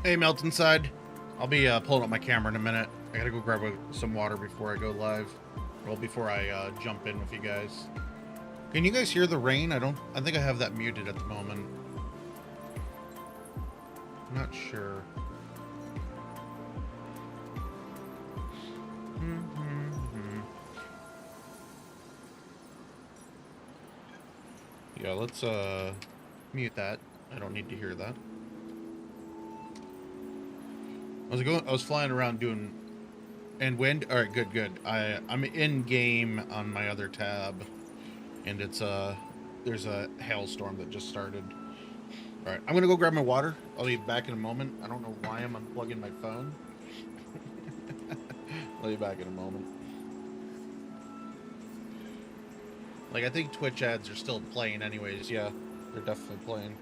Hey, Meltonside. I'll be pulling up my camera in a minute. I gotta go grab some water before I go live. Well, before I jump in with you guys. Can you guys hear the rain? I think I have that muted at the moment. I'm not sure. Yeah, let's mute that. I don't need to hear that. I was flying around doing and wind. All right, good. I'm in game on my other tab, and it's there's a hailstorm that just started. All right, I'm gonna go grab my water. I'll be back in a moment. I don't know why I'm unplugging my phone. I'll be back in a moment. Like, I think Twitch ads are still playing anyways. Yeah, they're definitely playing.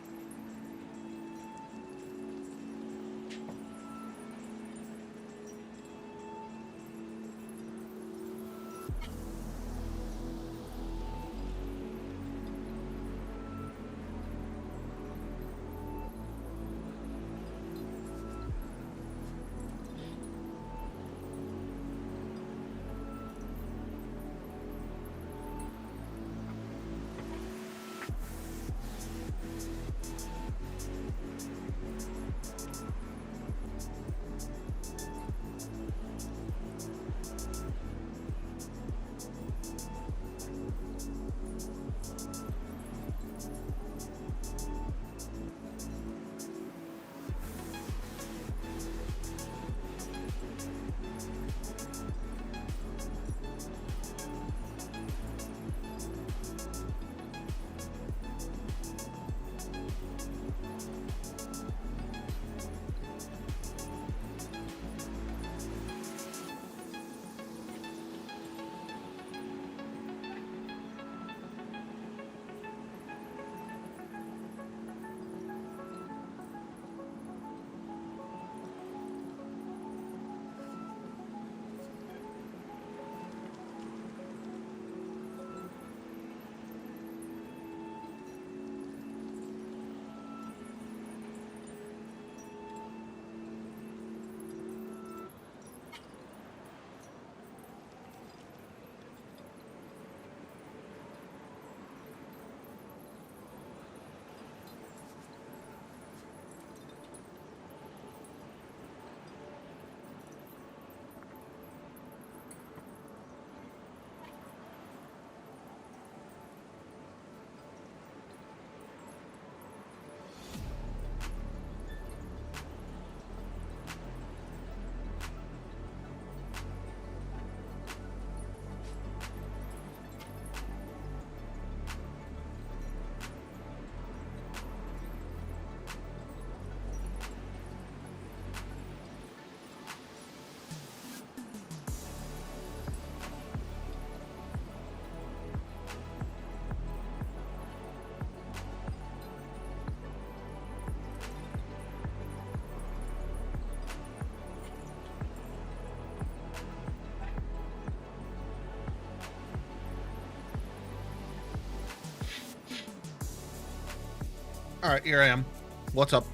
All right, here I am. What's up?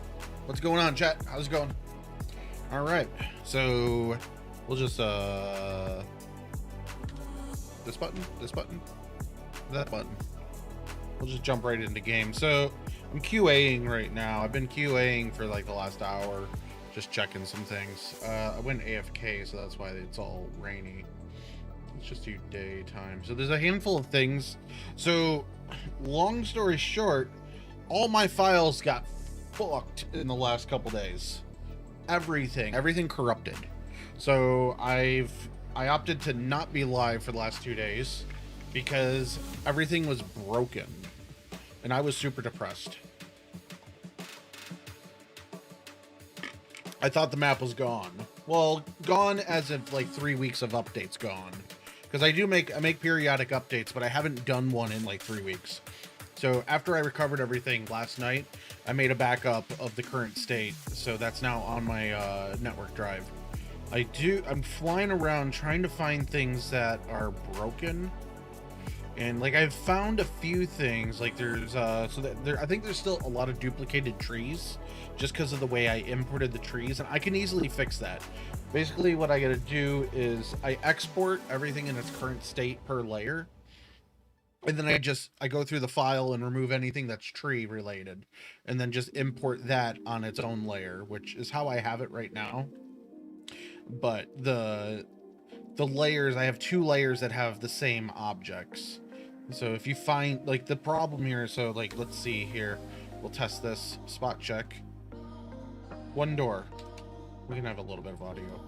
What's going on, chat? How's it going? All right, so we'll just this button, that button. We'll just jump right into game. So I'm QAing right now. I've been QAing for like the last hour, just checking some things. I went AFK, so that's why it's all rainy. Let's just do daytime. So there's a handful of things. So long story short, all my files got fucked in the last couple days. Everything corrupted. So I opted to not be live for the last 2 days because everything was broken, and I was super depressed. I thought the map was gone. Well, gone as if like 3 weeks of updates gone, because I make periodic updates, but I haven't done one in like 3 weeks. So after I recovered everything last night, I made a backup of the current state, so that's now on my network drive. I'm flying around trying to find things that are broken And like I've found a few things, like there's so that there I think there's still a lot of duplicated trees just because of the way I imported the trees, and I can easily fix that. Basically what I gotta do is I export everything in its current state per layer, and then I go through the file and remove anything that's tree related, and then just import that on its own layer, which is how I have it right now. But the layers, I have 2 layers that have the same objects. So if you find like the problem here, so like let's see here, we'll test this spot check. 1 door. We can have a little bit of audio.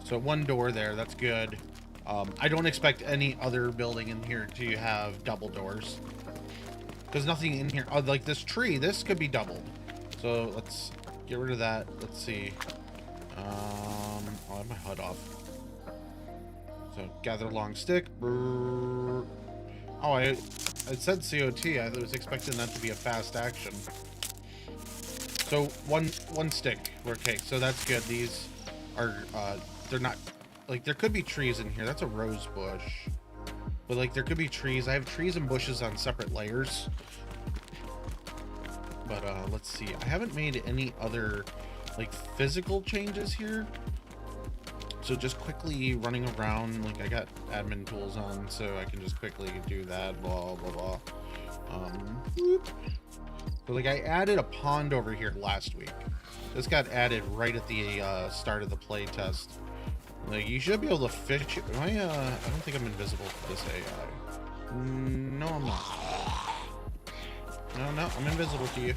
So 1 door there, that's good. I don't expect any other building in here to have double doors, because nothing in here, like this tree, this could be doubled. So let's get rid of that. Let's see. I'll have my HUD off. So gather long stick. Oh, I said COT. I was expecting that to be a fast action. So one stick. Okay, so that's good. These are they're not, like, there could be trees in here. That's a rose bush. But like there could be trees. I have trees and bushes on separate layers. But let's see. I haven't made any other like physical changes here. So just quickly running around, like I got admin tools on, so I can just quickly do that, blah, blah, blah. So like I added a pond over here last week. This got added right at the start of the play test. Like you should be able to fish. Am I don't think I'm invisible to this AI. No, I'm not. No, I'm invisible to you.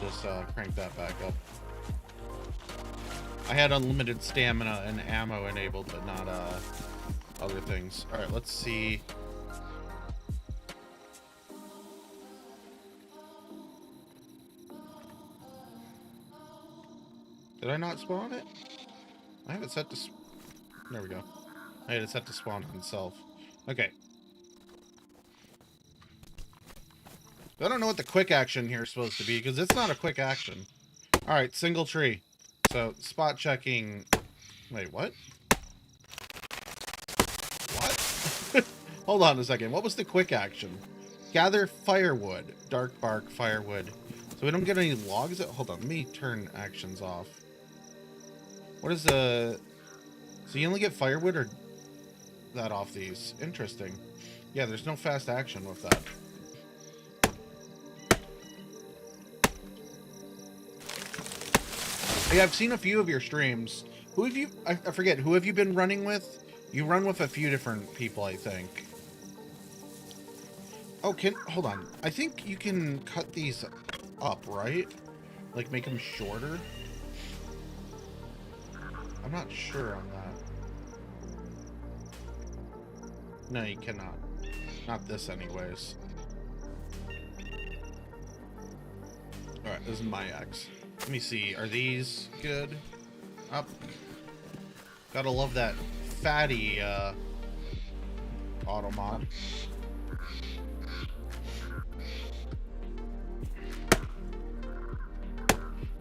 Just crank that back up. I had unlimited stamina and ammo enabled, but not other things. All right, let's see. Did I not spawn it? I have it set to... There we go. I had it set to spawn on itself. Okay. I don't know what the quick action here is supposed to be, because it's not a quick action. Alright, single tree. So, spot checking... Wait, what? What? Hold on a second. What was the quick action? Gather firewood. Dark bark, firewood. So we don't get any logs? Hold on, let me turn actions off. What is the... So you only get firewood or that off these? Interesting. Yeah, there's no fast action with that. Yeah, I've seen a few of your streams. Who have you... I forget, who have you been running with? You run with a few different people, I think. Oh, hold on. I think you can cut these up, right? Like, make them shorter? I'm not sure on that. No, you cannot. Not this anyways. Alright, this is my X. Let me see. Are these good? Up. Gotta love that fatty auto mod.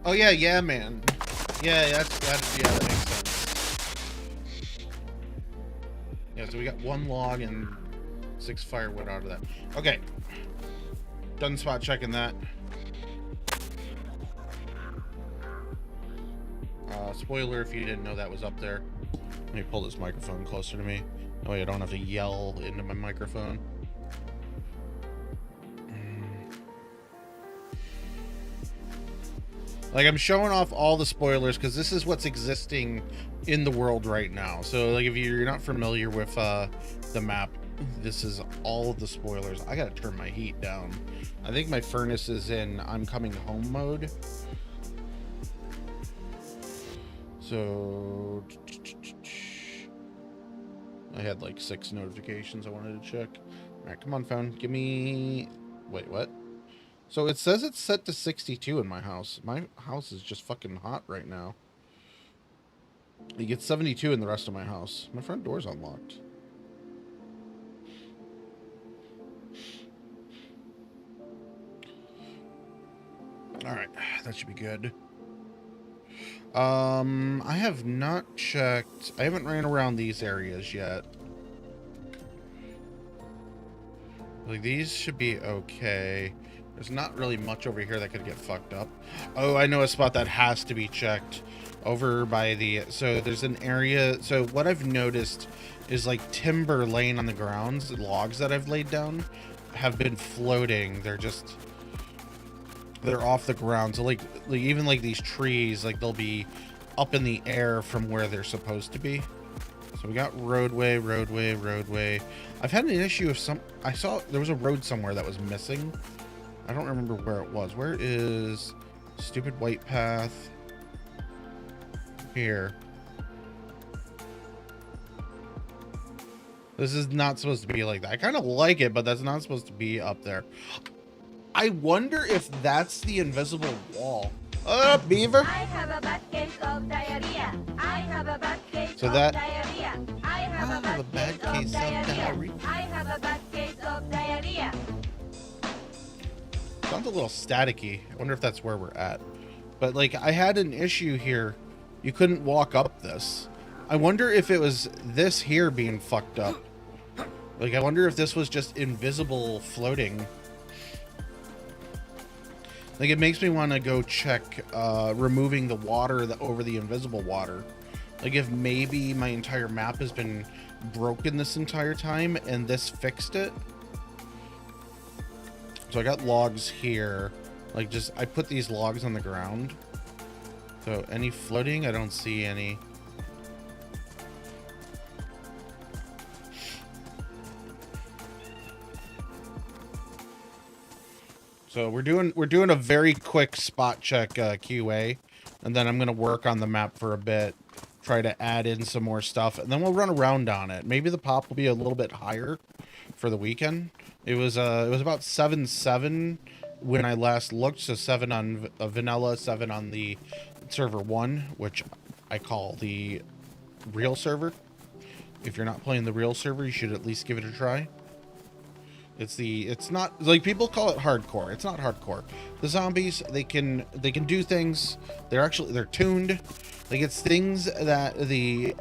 Oh yeah, man. Yeah, that's yeah, that makes sense. Yeah, so we got 1 log and 6 firewood out of that. Okay. Done spot checking that. Spoiler if you didn't know that was up there. Let me pull this microphone closer to me. That way I don't have to yell into my microphone. Like, I'm showing off all the spoilers because this is what's existing in the world right now. So, like, if you're not familiar with the map, this is all of the spoilers. I gotta turn my heat down. I think my furnace is in I'm coming home mode. So, I had like 6 notifications I wanted to check. All right, come on, phone. Give me... Wait, what? So it says it's set to 62 in my house. My house is just fucking hot right now. You get 72 in the rest of my house. My front door's unlocked. All right, that should be good. I have not checked. I haven't ran around these areas yet. Like, these should be okay. There's not really much over here that could get fucked up. Oh, I know a spot that has to be checked. Over by the... So there's an area... So what I've noticed is like timber laying on the grounds. The logs that I've laid down have been floating. They're just... They're off the ground. So like even like these trees, like they'll be up in the air from where they're supposed to be. So we got roadway. I've had an issue of some... I saw there was a road somewhere that was missing. I don't remember where it was. Where is stupid white path? Here. This is not supposed to be like that. I kind of like it, but that's not supposed to be up there. I wonder if that's the invisible wall. Beaver. I have a bad case of diarrhea. I have a bad case So of that... diarrhea. I have a bad case of diarrhea. I have a bad case of diarrhea. Sounds a little staticky. I wonder if that's where we're at. But like, I had an issue here. You couldn't walk up this. I wonder if it was this here being fucked up. Like, I wonder if this was just invisible floating. Like, it makes me want to go check removing the water over the invisible water. Like, if maybe my entire map has been broken this entire time and this fixed it. So I got logs here. Like, just, I put these logs on the ground. So any floating? I don't see any. So we're doing a very quick spot check QA, and then I'm gonna work on the map for a bit, try to add in some more stuff, and then we'll run around on it. Maybe the pop will be a little bit higher for the weekend. It was about 7-7 when I last looked, so 7 on vanilla, 7 on the server 1, which I call the real server. If you're not playing the real server, you should at least give it a try. It's not like people call it hardcore. It's not hardcore. The zombies, they can do things. They're tuned. Like, it's things that the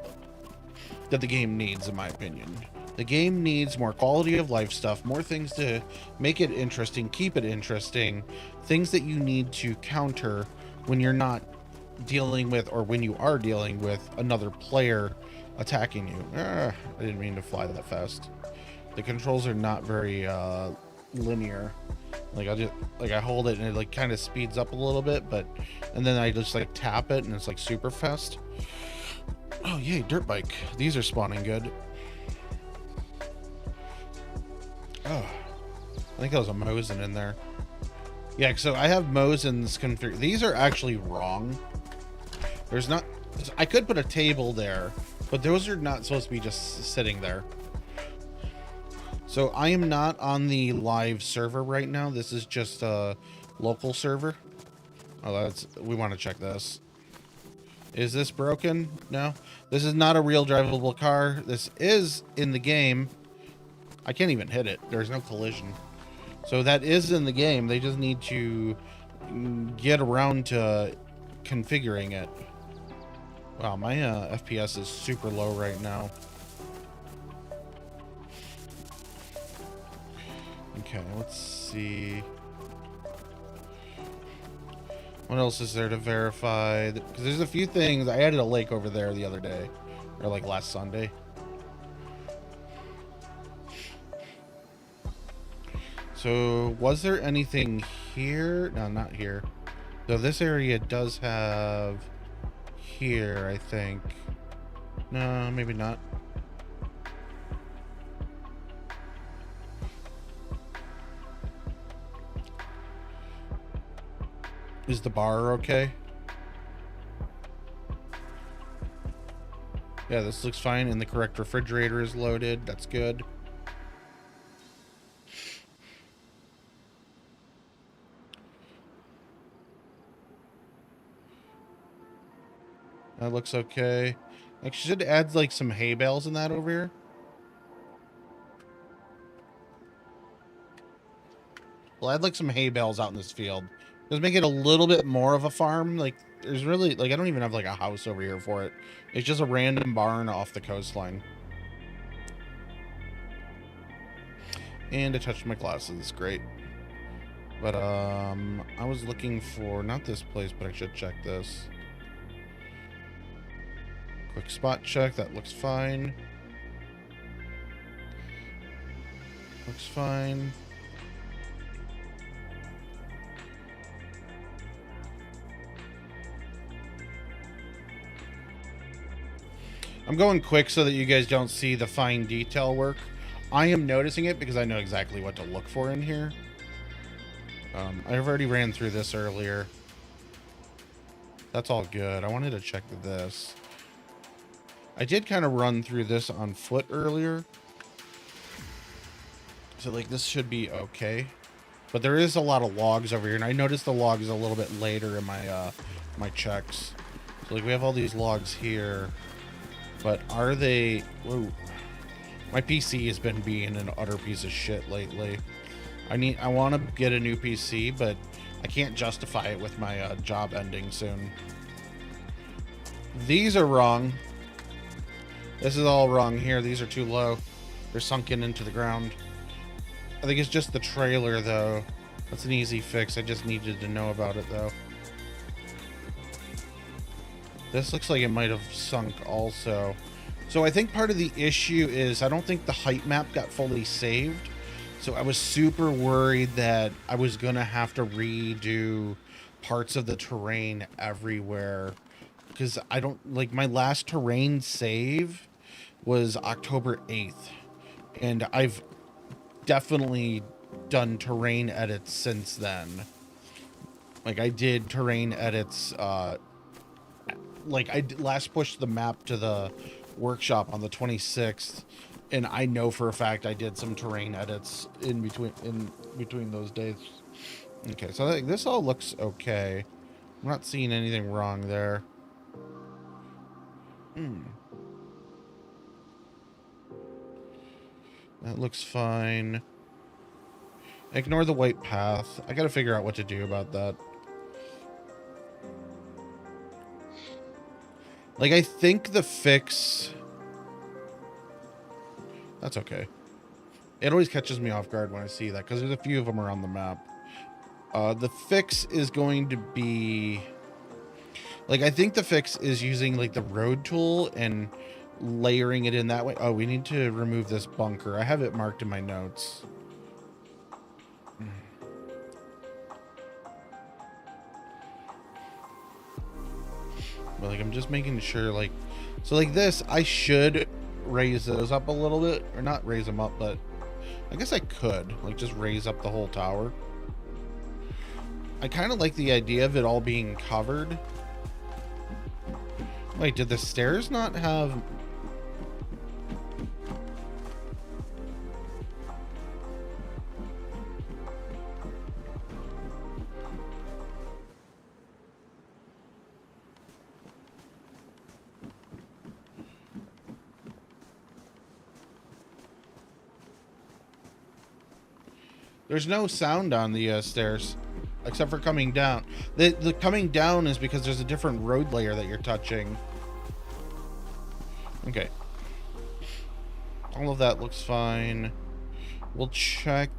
game needs, in my opinion. The game needs more quality of life stuff, more things to make it interesting, keep it interesting, things that you need to counter when you're not dealing with, or when you are dealing with another player attacking you. I didn't mean to fly that fast. The controls are not very linear. Like, I hold it and it like kind of speeds up a little bit, and then I just like tap it and it's like super fast. Oh yay, dirt bike. These are spawning good. Oh, I think that was a Mosin in there. Yeah, so I have Mosins configured. These are actually wrong. There's not... I could put a table there, but those are not supposed to be just sitting there. So I am not on the live server right now. This is just a local server. Oh, we want to check this. Is this broken? No. This is not a real drivable car. This is in the game. I can't even hit it. There's no collision. So that is in the game. They just need to get around to configuring it. Wow, my FPS is super low right now. Okay, let's see. What else is there to verify? Because there's a few things. I added a lake over there the other day, or like last Sunday. So, was there anything here? No, not here. So this area does have here, I think. No, maybe not. Is the bar okay? Yeah, this looks fine, and the correct refrigerator is loaded. That's good. That looks okay. I should add like some hay bales in that over here. We'll add like some hay bales out in this field. Just make it a little bit more of a farm. Like, there's really, like, I don't even have like a house over here for it. It's just a random barn off the coastline. And I touched my glasses. Great. But, I was looking for, not this place, but I should check this. Quick spot check. That looks fine. Looks fine. I'm going quick so that you guys don't see the fine detail work. I am noticing it because I know exactly what to look for in here. I've already ran through this earlier. That's all good. I wanted to check this. I did kind of run through this on foot earlier. So, like, this should be okay. But there is a lot of logs over here. And I noticed the logs a little bit later in my, my checks. So, like, we have all these logs here. But are they... Whoa. My PC has been being an utter piece of shit lately. I want to get a new PC, but I can't justify it with my job ending soon. These are wrong. This is all wrong here. These are too low. They're sunken into the ground. I think it's just the trailer, though. That's an easy fix. I just needed to know about it, though. This looks like it might have sunk also. So I think part of the issue is I don't think the height map got fully saved. So I was super worried that I was going to have to redo parts of the terrain everywhere. Because I don't, like, my last terrain save was October 8th. And I've definitely done terrain edits since then. Like, I did terrain edits, like, I last pushed the map to the workshop on the 26th. And I know for a fact I did some terrain edits in between those days. Okay, so I think this all looks okay. I'm not seeing anything wrong there. That looks fine. Ignore the white path. I gotta figure out what to do about that. Like, I think the fix... That's okay. It always catches me off guard when I see that, because there's a few of them around the map. The fix is going to be... Like, I think the fix is using, like, the road tool and layering it in that way. Oh, we need to remove this bunker. I have it marked in my notes. But, like, I'm just making sure, like... So, like, this, I should raise those up a little bit. Or not raise them up, but... I guess I could. Like, just raise up the whole tower. I kind of like the idea of it all being covered. Wait, did the stairs not have... There's no sound on the stairs, except for coming down. The coming down is because there's a different road layer that you're touching. Okay. All of that looks fine. We'll check.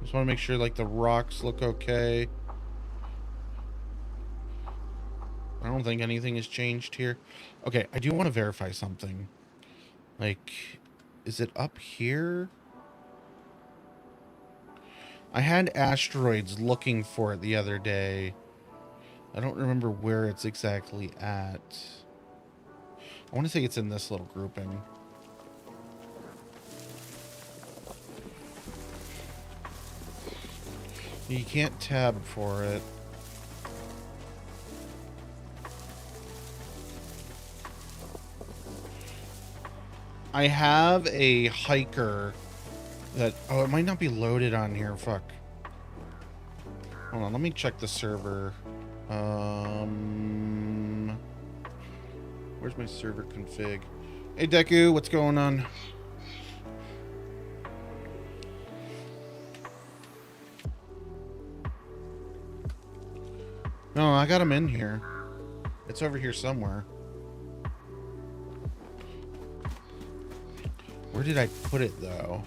Just want to make sure, like, the rocks look okay. I don't think anything has changed here. Okay, I do want to verify something. Like, is it up here? I had asteroids looking for it the other day. I don't remember where it's exactly at. I want to say it's in this little grouping. You can't tab for it. I have a hiker that... Oh, it might not be loaded on here. Fuck. Hold on, let me check the server. Where's my server config? Hey, Deku, what's going on? No, I got him in here. It's over here somewhere. Where did I put it though?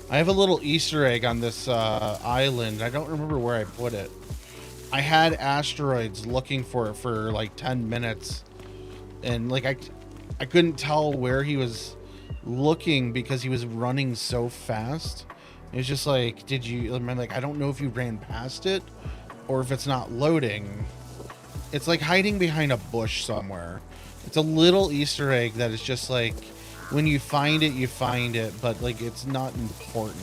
I have a little Easter egg on this island. I don't remember where I put it. I had asteroids looking for it for like 10 minutes. And like I couldn't tell where he was looking because he was running so fast. It was just like, did you, I'm like, I don't know if you ran past it or if it's not loading. It's like hiding behind a bush somewhere. It's a little Easter egg that is just like, when you find it, but like it's not important.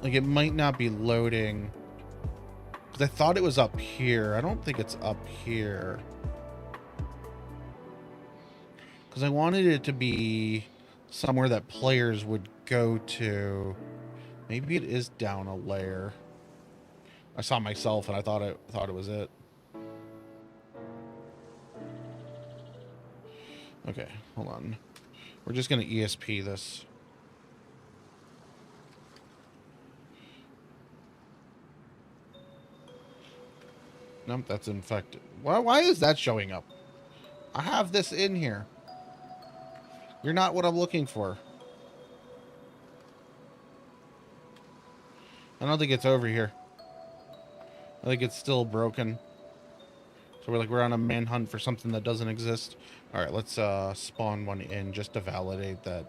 Like it might not be loading. Because I thought it was up here. I don't think it's up here. Because I wanted it to be somewhere that players would go to. Maybe it is down a layer. I saw myself and I thought it was it. Okay, hold on. We're just gonna ESP this. Nope, that's infected. Why is that showing up? I have this in here. You're not what I'm looking for. I don't think it's over here. I think it's still broken. So we're on a manhunt for something that doesn't exist. All right, let's spawn one in just to validate that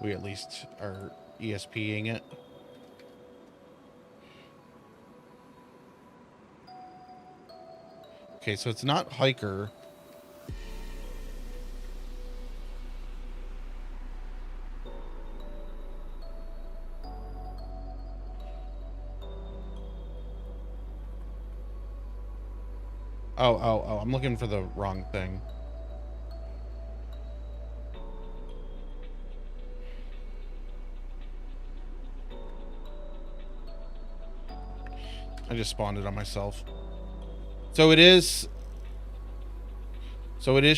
we at least are ESPing it. Okay, so it's not hiker. Oh, I'm looking for the wrong thing. I just spawned it on myself. So it is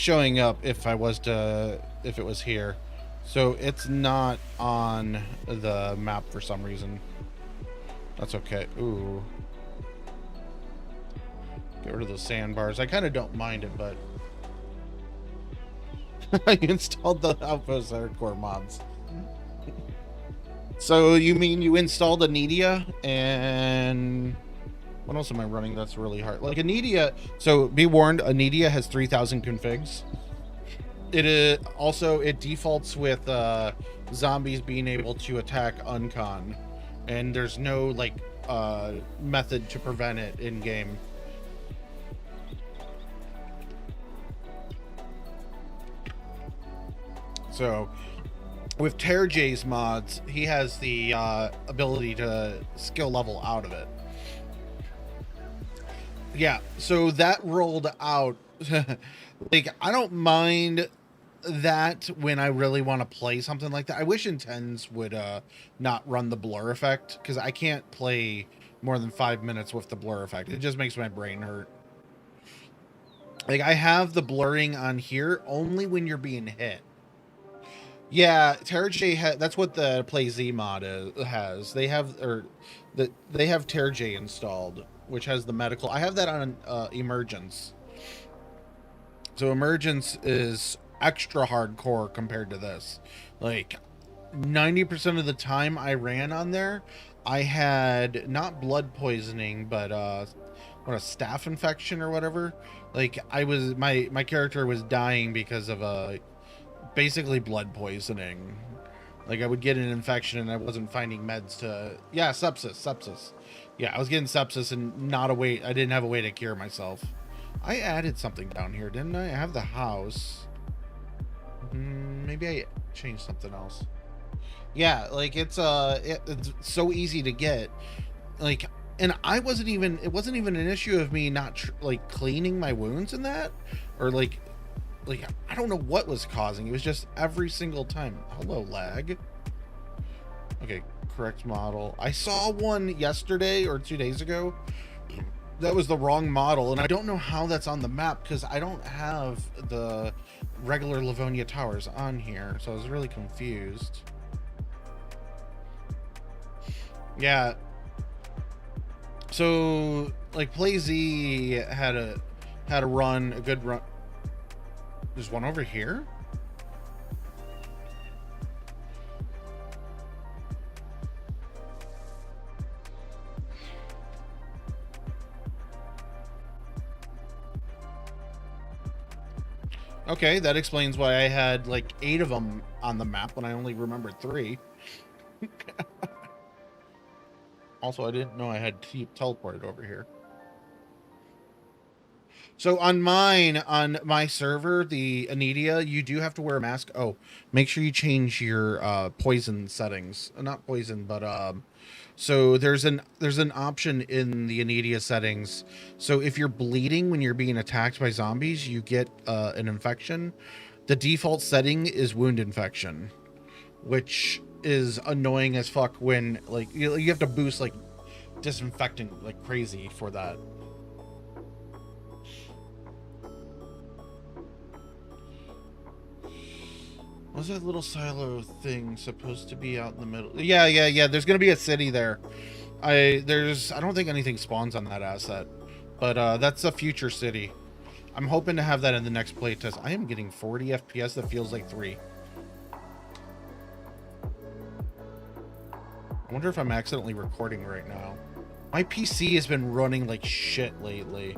showing up if it was here. So it's not on the map for some reason. That's okay. Ooh. Get rid of those sandbars. I kind of don't mind it, but I installed the Outpost hardcore mods. So you mean you installed Anidia and what else am I running that's really hard? Like Anidia, so be warned, Anidia has 3,000 configs. It also, it defaults with zombies being able to attack uncon, and there's no like method to prevent it in game. So with TerraJ's mods, he has the ability to skill level out of it. Yeah, so that rolled out. Like, I don't mind that when I really want to play something like that. I wish Intens would not run the blur effect, because I can't play more than 5 minutes with the blur effect. It just makes my brain hurt. Like, I have the blurring on here only when you're being hit. Yeah, TerraJ that's what the PlayZ mod has. They have TerraJ installed, which has the medical. I have that on Emergence. So Emergence is extra hardcore compared to this. Like 90% of the time I ran on there, I had not blood poisoning, but a staph infection or whatever. Like my character was dying because of basically blood poisoning. Like I would get an infection and I wasn't finding meds to, yeah, sepsis. Yeah, I was getting sepsis and I didn't have a way to cure myself. I added something down here, didn't I? I have the house. Maybe I changed something else. Yeah, like it's so easy to get. Like, and it wasn't even an issue of me not like cleaning my wounds in that, or like I don't know what was causing. It was just every single time. Hello, lag. Okay, correct model. I saw one yesterday or 2 days ago that was the wrong model, and I don't know how that's on the map because I don't have the regular Livonia towers on here, so I was really confused. Yeah. So like PlayZ had a run, a good run. There's one over here. Okay, that explains why I had like 8 of them on the map when I only remembered 3. Also, I didn't know I had teleported over here. So on my server, the Anidia, you do have to wear a mask. Oh, make sure you change your poison settings. Not poison, but so there's an option in the Anidia settings. So if you're bleeding when you're being attacked by zombies, you get an infection. The default setting is wound infection, which is annoying as fuck when like you have to boost like disinfectant like crazy for that. What's that little silo thing supposed to be out in the middle? Yeah. There's gonna be a city there. I don't think anything spawns on that asset, but that's a future city. I'm hoping to have that in the next playtest. I am getting 40 FPS. That feels like 3. I wonder if I'm accidentally recording right now. My PC has been running like shit lately.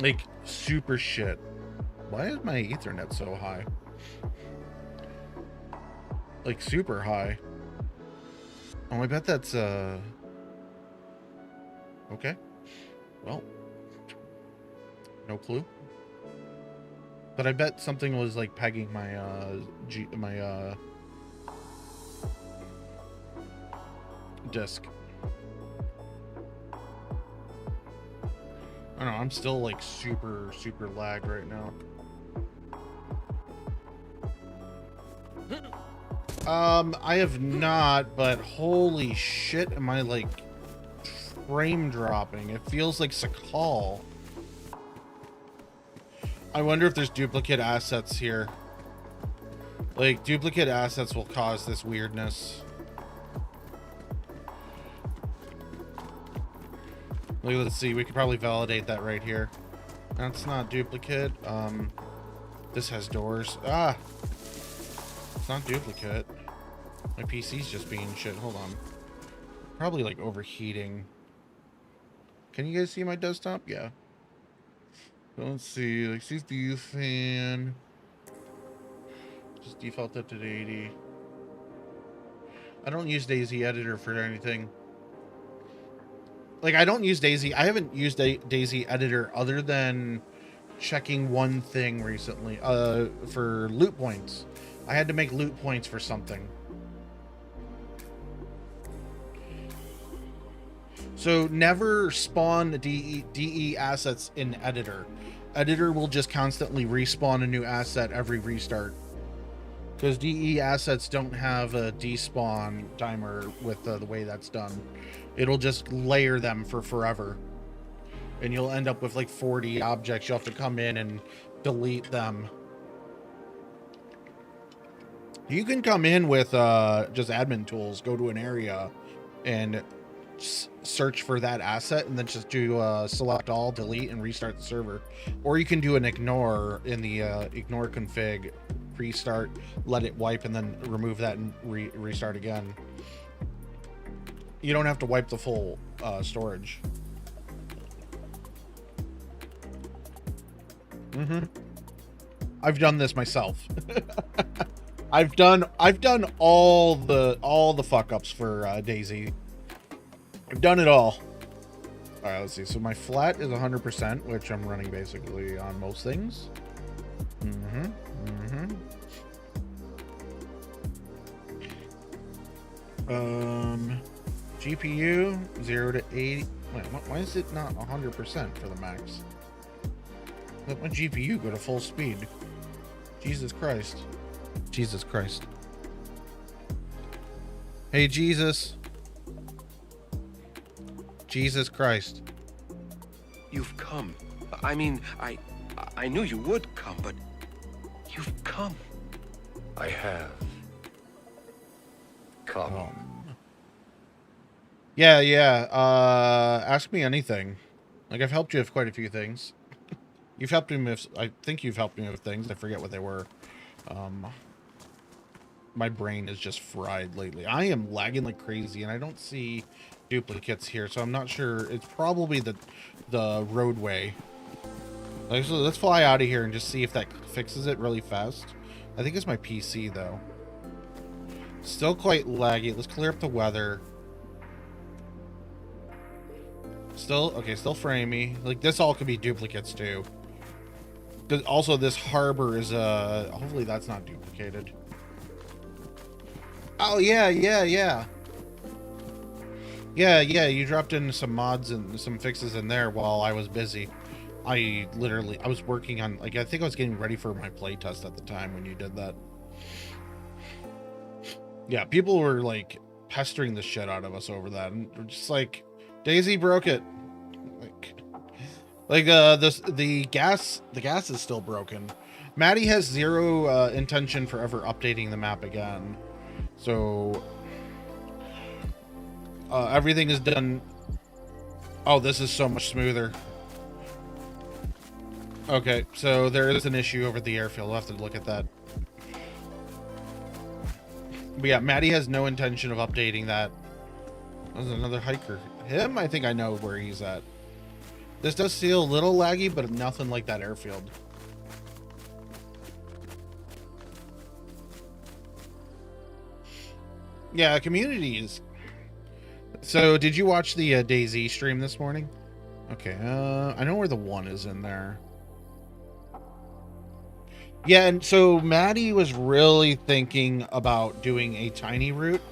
Like super shit. Why is my Ethernet so high? Like super high. Oh, I bet that's okay. Well, no clue. But I bet something was like pegging my disk. I don't know, I'm still like super lagged right now. I have not, but holy shit, am I like frame dropping? It feels like Sakhal. I wonder if there's duplicate assets here. Like, duplicate assets will cause this weirdness. Like, let's see, we could probably validate that right here. That's not duplicate. This has doors. Ah! It's not duplicate. My PC's just being shit. Hold on. Probably like overheating. Can you guys see my desktop? Yeah. So let's see. Like CPU fan. Just default up to 80. I don't use DayZ editor for anything. Like I don't use DayZ. I haven't used DayZ editor other than checking one thing recently. For loot points. I had to make loot points for something. So never spawn DE assets in editor. Editor will just constantly respawn a new asset every restart. Because DE assets don't have a despawn timer with the way that's done. It'll just layer them for forever. And you'll end up with like 40 objects. You'll have to come in and delete them. You can come in with just admin tools, go to an area, and search for that asset, and then just do select all, delete, and restart the server. Or you can do an ignore in the ignore config, restart, let it wipe, and then remove that and restart again. You don't have to wipe the full storage. I've done this myself. I've done all the fuck ups for DayZ. I've done it all. All right, let's see. So my flat is 100%, which I'm running basically on most things. GPU 0 to 80. Wait, why is it not 100% for the max? Let my GPU go to full speed. Jesus Christ. Jesus Christ. Hey, Jesus. Jesus Christ. You've come. I mean, I knew you would come, but you've come. I have. come. Yeah. Ask me anything. Like, I've helped you with quite a few things. You've helped me with, I think you've helped me with things. I forget what they were. My brain is just fried lately. I am lagging like crazy, and I don't see duplicates here, so I'm not sure. It's probably the roadway. Like, so let's fly out of here and just see if that fixes it really fast. I think it's my PC, though. Still quite laggy. Let's clear up the weather. Still, okay, still framey. Like, this all could be duplicates, too. Also, this harbor is, hopefully that's not duplicated. Oh, yeah, you dropped in some mods and some fixes in there while I was busy. I was working on, like, I think I was getting ready for my playtest at the time when you did that. Yeah, people were, like, pestering the shit out of us over that, and we're just like, DayZ broke it. The gas is still broken. Maddie has zero intention for ever updating the map again. So everything is done. Oh, this is so much smoother. Okay, so there is an issue over the airfield. We'll have to look at that. But yeah, Maddie has no intention of updating that. There's another hiker. Him, I think I know where he's at. This does feel a little laggy, but nothing like that airfield. Yeah, communities. So, did you watch the DayZ stream this morning? Okay, I know where the one is in there. Yeah, and so Maddie was really thinking about doing a tiny route.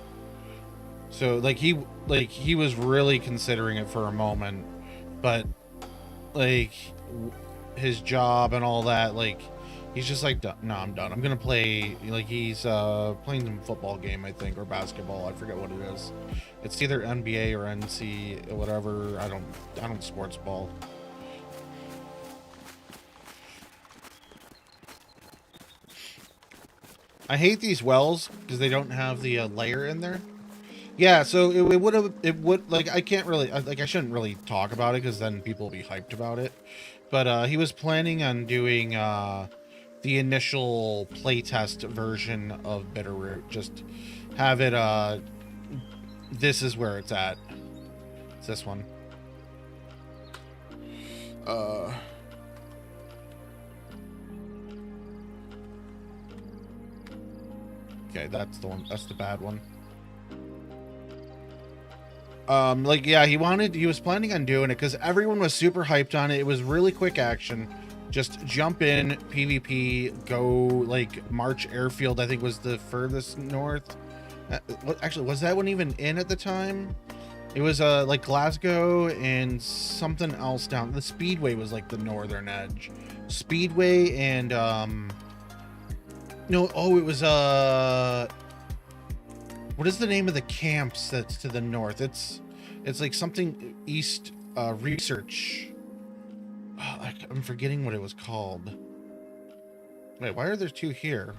So, he was really considering it for a moment, but like his job and all that, like he's just like, no, I'm done. I'm gonna play, like, he's playing some football game, I think, or basketball. I forget what it is. It's either NBA or NC or whatever. I don't sports ball. I hate these wells because they don't have the layer in there. Yeah, so it would, like, I can't really, like, I shouldn't really talk about it because then people will be hyped about it. But he was planning on doing the initial playtest version of Bitterroot. Just have it, this is where it's at. It's this one. Okay, that's the one. That's the bad one. Like, yeah, he was planning on doing it because everyone was super hyped on it. It was really quick action. Just jump in, PvP, go, like, March Airfield, I think was the furthest north. Actually, was that one even in at the time? It was, like, Glasgow and something else down. The Speedway was, like, the northern edge. Speedway and, no, oh, it was, what is the name of the camps that's to the north? It's like something east, research. Oh, I'm forgetting what it was called. Wait, why are there two here?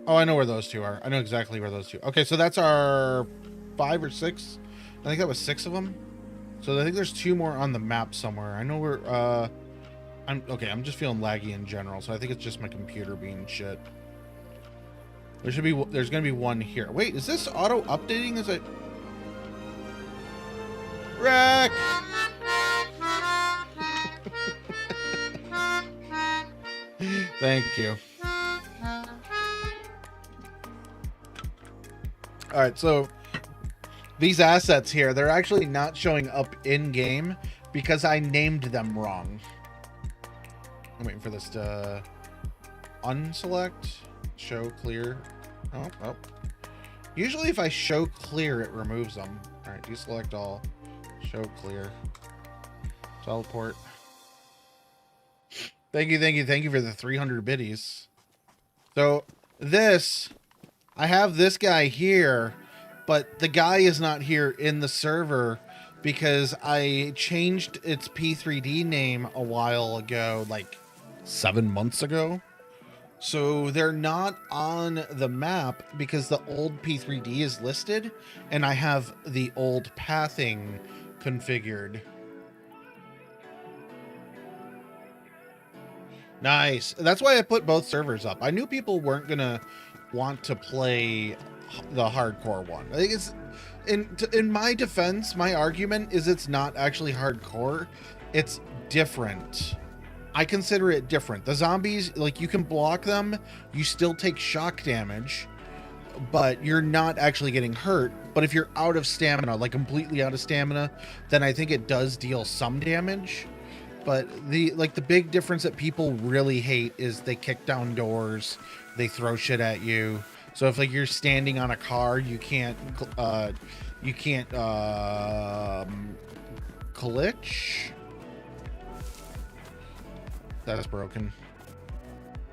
Oh, I know where those two are. I know exactly where those two. Okay, so that's our 5 or 6. I think that was 6 of them. So I think there's 2 more on the map somewhere. I know where, I'm just feeling laggy in general, so I think it's just my computer being shit. There's gonna be one here. Wait, is this auto updating? Is it? Wreck! Thank you. All right, so these assets here, they're actually not showing up in game because I named them wrong. I'm waiting for this to unselect, show clear. Oh. Usually if I show clear, it removes them. All right, deselect all, show clear, teleport. Thank you for the 300 biddies. So this, I have this guy here, but the guy is not here in the server because I changed its P3D name a while ago, like 7 months ago. So they're not on the map because the old P3D is listed and I have the old pathing configured. Nice. That's why I put both servers up. I knew people weren't going to want to play the hardcore one. I think it's in my defense, my argument is it's not actually hardcore. It's different. I consider it different. The zombies, like, you can block them, you still take shock damage, but you're not actually getting hurt. But if you're out of stamina, like completely out of stamina, then I think it does deal some damage. But the big difference that people really hate is they kick down doors, they throw shit at you. So if like you're standing on a car, you can't glitch. That is broken.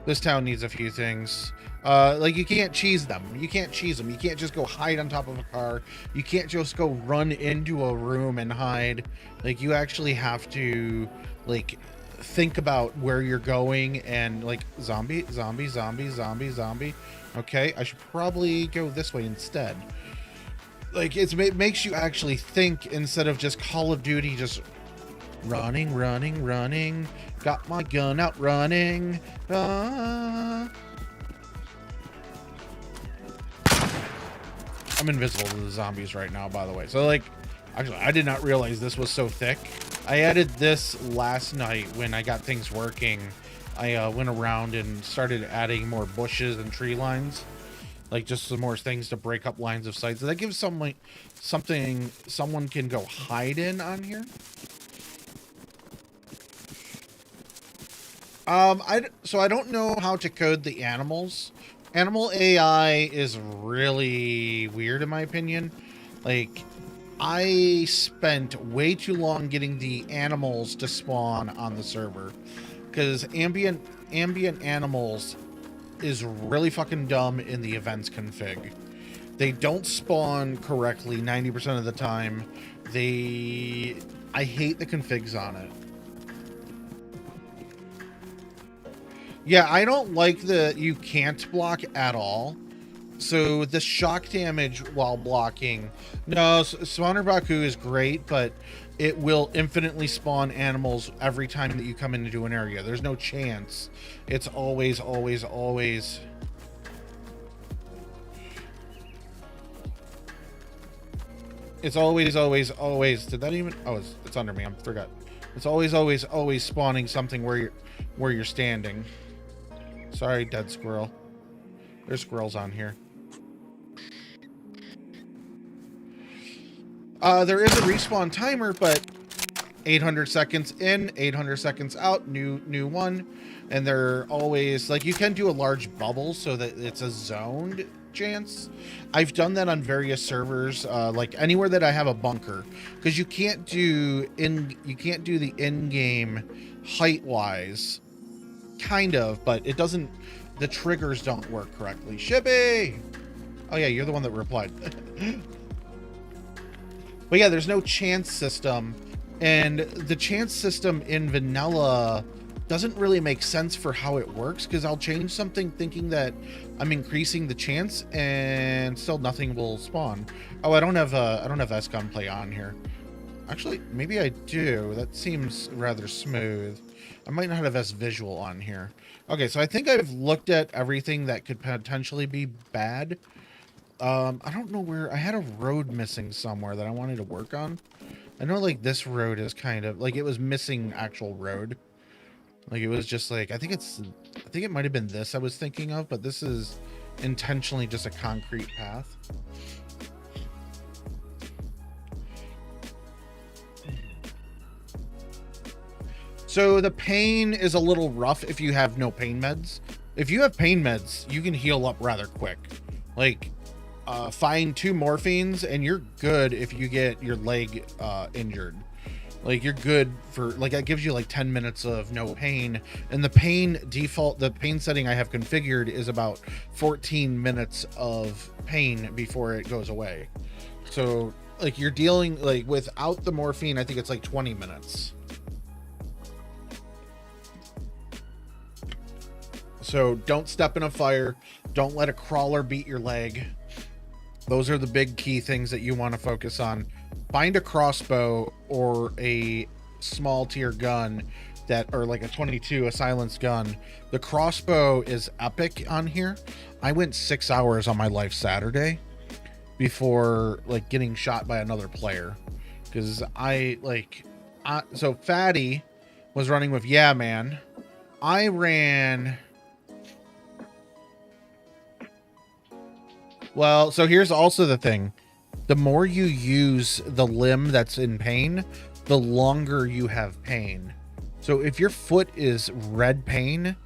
This town needs a few things. Like you can't cheese them. You can't cheese them. You can't just go hide on top of a car. You can't just go run into a room and hide. Like you actually have to like think about where you're going and like zombie. Okay, I should probably go this way instead. Like it makes you actually think instead of just Call of Duty just running. Got my gun out running. I'm invisible to the zombies right now, by the way. So like, actually, I did not realize this was so thick. I added this last night when I got things working. I went around and started adding more bushes and tree lines. Like just some more things to break up lines of sight. So that gives something someone can go hide in on here. So I don't know how to code the animals. Animal AI is really weird in my opinion. Like I spent way too long getting the animals to spawn on the server because ambient animals is really fucking dumb in the events config. They don't spawn correctly 90% of the time. I hate the configs on it. Yeah, I don't like you can't block at all. So the shock damage while blocking. No, Spawner Baku is great, but it will infinitely spawn animals every time that you come into an area. There's no chance. It's always. It's always. Did that even? Oh, it's under me. I forgot. It's always spawning something where you're standing. Sorry, dead squirrel. There's squirrels on here. There is a respawn timer, but 800 seconds in, 800 seconds out, new one. And they're always like, you can do a large bubble so that it's a zoned chance. I've done that on various servers, like anywhere that I have a bunker, because you can't do the in-game height-wise. Kind of, but it doesn't, the triggers don't work correctly. Shippy! Oh yeah, you're the one that replied. But yeah, there's no chance system, and the chance system in vanilla doesn't really make sense for how it works, because I'll change something thinking that I'm increasing the chance and still nothing will spawn. Oh, I don't have S gunplay on here. Actually, maybe I do. That seems rather smooth. I might not have S visual on here. Okay, so I think I've looked at everything that could potentially be bad. I don't know where. I had a road missing somewhere that I wanted to work on. I know like this road is kind of like, it was missing actual road. Like it was just like, I think it might have been this I was thinking of, but this is intentionally just a concrete path. So the pain is a little rough if you have no pain meds. If you have pain meds, you can heal up rather quick. Like, find 2 morphines and you're good if you get your leg injured. Like, you're good for, like, that gives you like 10 minutes of no pain. And the pain setting I have configured is about 14 minutes of pain before it goes away. So, like, you're dealing, like, without the morphine, I think it's like 20 minutes. So don't step in a fire. Don't let a crawler beat your leg. Those are the big key things that you want to focus on. Find a crossbow or a small tier gun that, or like a 22, a silenced gun. The crossbow is epic on here. I went 6 hours on my life Saturday before like getting shot by another player. Because so Fatty was running with Yeah Man. I ran. Well, so here's also the thing. The more you use the limb that's in pain, the longer you have pain. So if your foot is red pain,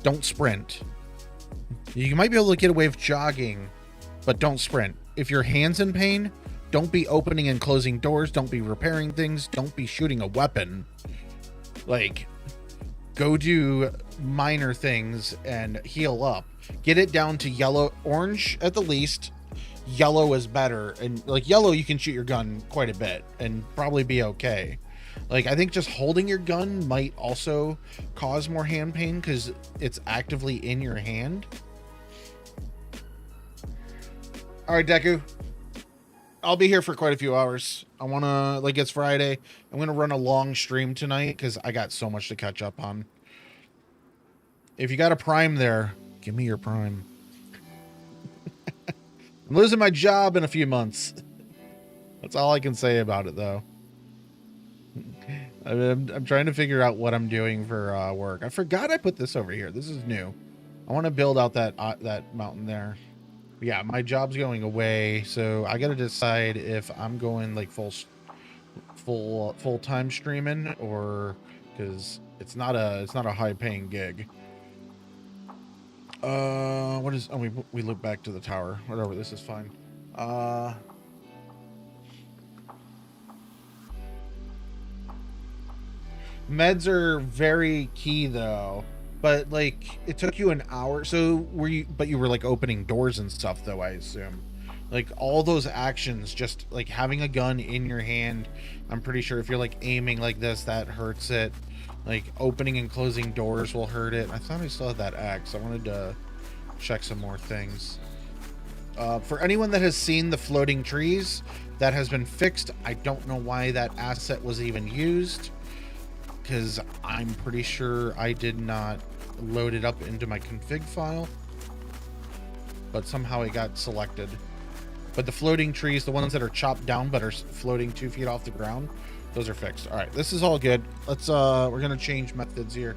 don't sprint. You might be able to get away with jogging, but don't sprint. If your hand's in pain, don't be opening and closing doors. Don't be repairing things. Don't be shooting a weapon. Like, go do minor things and heal up. Get it down to yellow, orange at the least. Yellow is better. And like yellow, you can shoot your gun quite a bit and probably be okay. Like, I think just holding your gun might also cause more hand pain because it's actively in your hand. All right, Deku. I'll be here for quite a few hours. I want to, like, it's Friday. I'm going to run a long stream tonight because I got so much to catch up on. If you got a Prime there, give me your Prime. I'm losing my job in a few months. That's all I can say about it, though. I'm trying to figure out what I'm doing for work. I forgot I put this over here. This is new. I want to build out that mountain there. Yeah, my job's going away, so I got to decide if I'm going like full-time streaming, or because it's not a high-paying gig. What is? Oh, we look back to the tower. Whatever. This is fine. Meds are very key though. But like, it took you an hour. So but you were like opening doors and stuff though, I assume. Like all those actions, just like having a gun in your hand. I'm pretty sure if you're like aiming like this, that hurts it. Like opening and closing doors will hurt it. I thought I still had that axe. I wanted to check some more things. For anyone that has seen the floating trees, that has been fixed. I don't know why that asset was even used, because I'm pretty sure I did not load it up into my config file, but somehow it got selected. But the floating trees, the ones that are chopped down but are floating 2 feet off the ground, those are fixed. All right, this is all good. Let's we're gonna change methods here.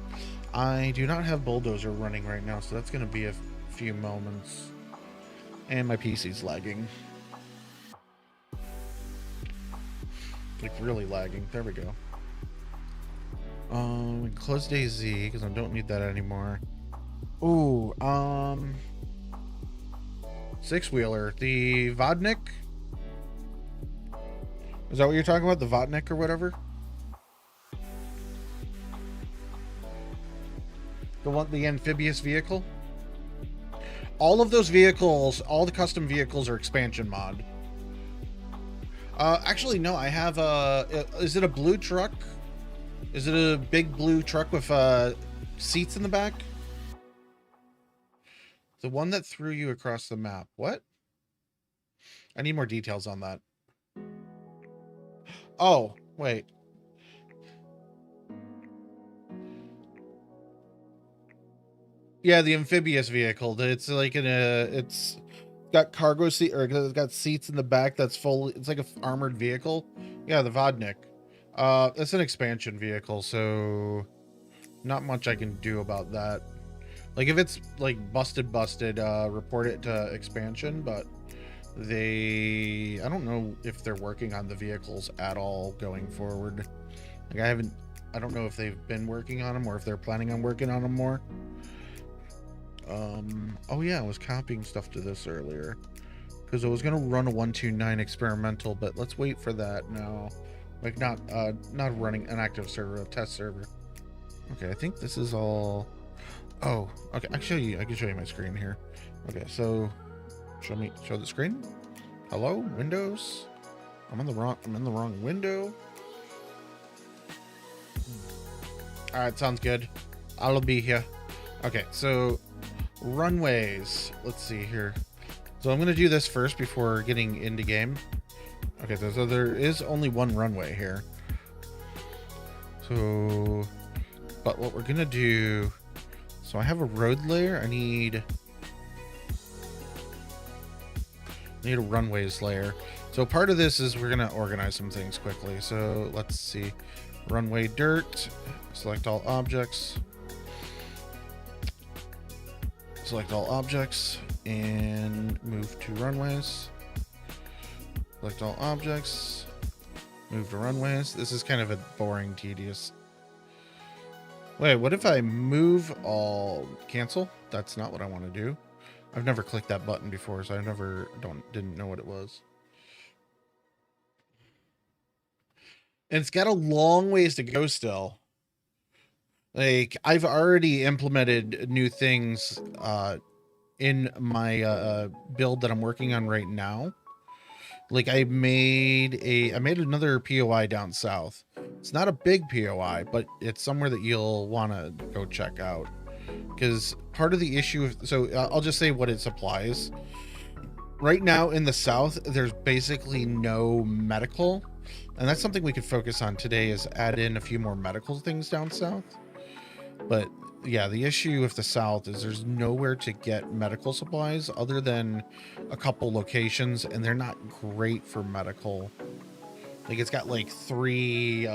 I do not have bulldozer running right now, so that's gonna be a few moments. And my PC's lagging, like really lagging. There we go. Close DayZ because I don't need that anymore. Ooh, 6-wheeler, the Vodnik. Is that what you're talking about? The Vodnik or whatever? The amphibious vehicle? All of those vehicles, all the custom vehicles are expansion mod. Actually, no, I have is it a blue truck? Is it a big blue truck with seats in the back? The one that threw you across the map. What? I need more details on that. Oh, wait. Yeah, the amphibious vehicle. It's like it's got cargo seat, or it's got seats in the back that's full. It's like an armored vehicle. Yeah, the Vodnik. It's an expansion vehicle, so not much I can do about that. Like if it's like busted, report it to expansion, but I don't know if they're working on the vehicles at all going forward. Like I don't know if they've been working on them or if they're planning on working on them more. Oh yeah, I was copying stuff to this earlier because I was gonna run a 129 experimental, but let's wait for that now. Like not running an active server, a test server. Okay, I think this is all. Oh, okay. I can show you my screen here. Okay, so show the screen. Hello, Windows. I'm in the wrong window. All right, sounds good. I'll be here. Okay, so runways. Let's see here. So I'm going to do this first before getting into game. Okay, so there is only one runway here. So, but what we're going to do, so I have a road layer. I need a runways layer. So part of this is we're going to organize some things quickly. So let's see. Runway dirt, select all objects. Select all objects and move to runways. Select all objects, move to runways. This is kind of a boring, tedious. Wait, what if I move all cancel? That's not what I want to do. I've never clicked that button before, so I didn't know what it was. And it's got a long ways to go still. Like, I've already implemented new things in my build that I'm working on right now. Like, I made another POI down south. It's not a big POI, but it's somewhere that you'll want to go check out. Because part of the issue, I'll just say what it supplies. Right now in the south, there's basically no medical. And that's something we could focus on today, is add in a few more medical things down south. But yeah, the issue with the south is there's nowhere to get medical supplies other than a couple locations, and they're not great for medical. Like, it's got like 3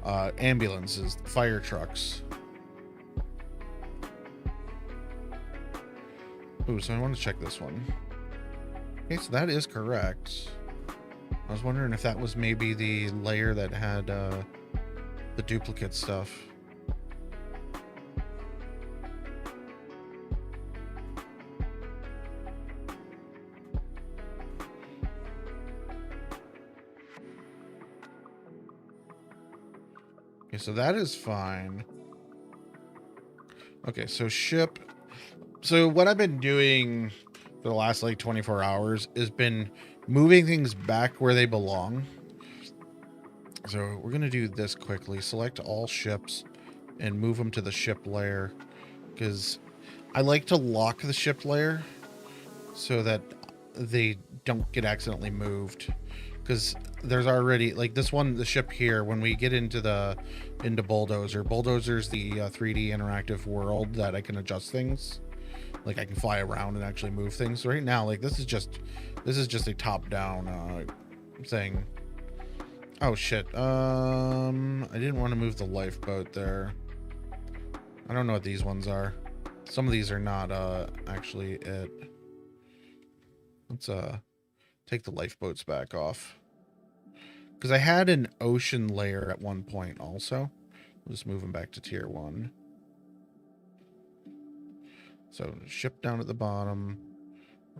ambulances, fire trucks. Ooh, so I want to check this one. Okay, so that is correct. I was wondering if that was maybe the layer that had the duplicate stuff. Okay, so that is fine. Okay, so ship. So what I've been doing for the last like 24 hours is been moving things back where they belong. So we're going to do this quickly. Select all ships and move them to the ship layer, because I like to lock the ship layer so that they don't get accidentally moved. Because there's already, like this one, the ship here, when we get into Bulldozer's the 3D interactive world that I can adjust things. Like, I can fly around and actually move things. So right now, like, this is just a top-down thing. Oh shit. I didn't want to move the lifeboat there. I don't know what these ones are. Some of these are not actually it. Let's take the lifeboats back off, because I had an ocean layer at one point also. We'll just move them back to tier 1. So ship down at the bottom,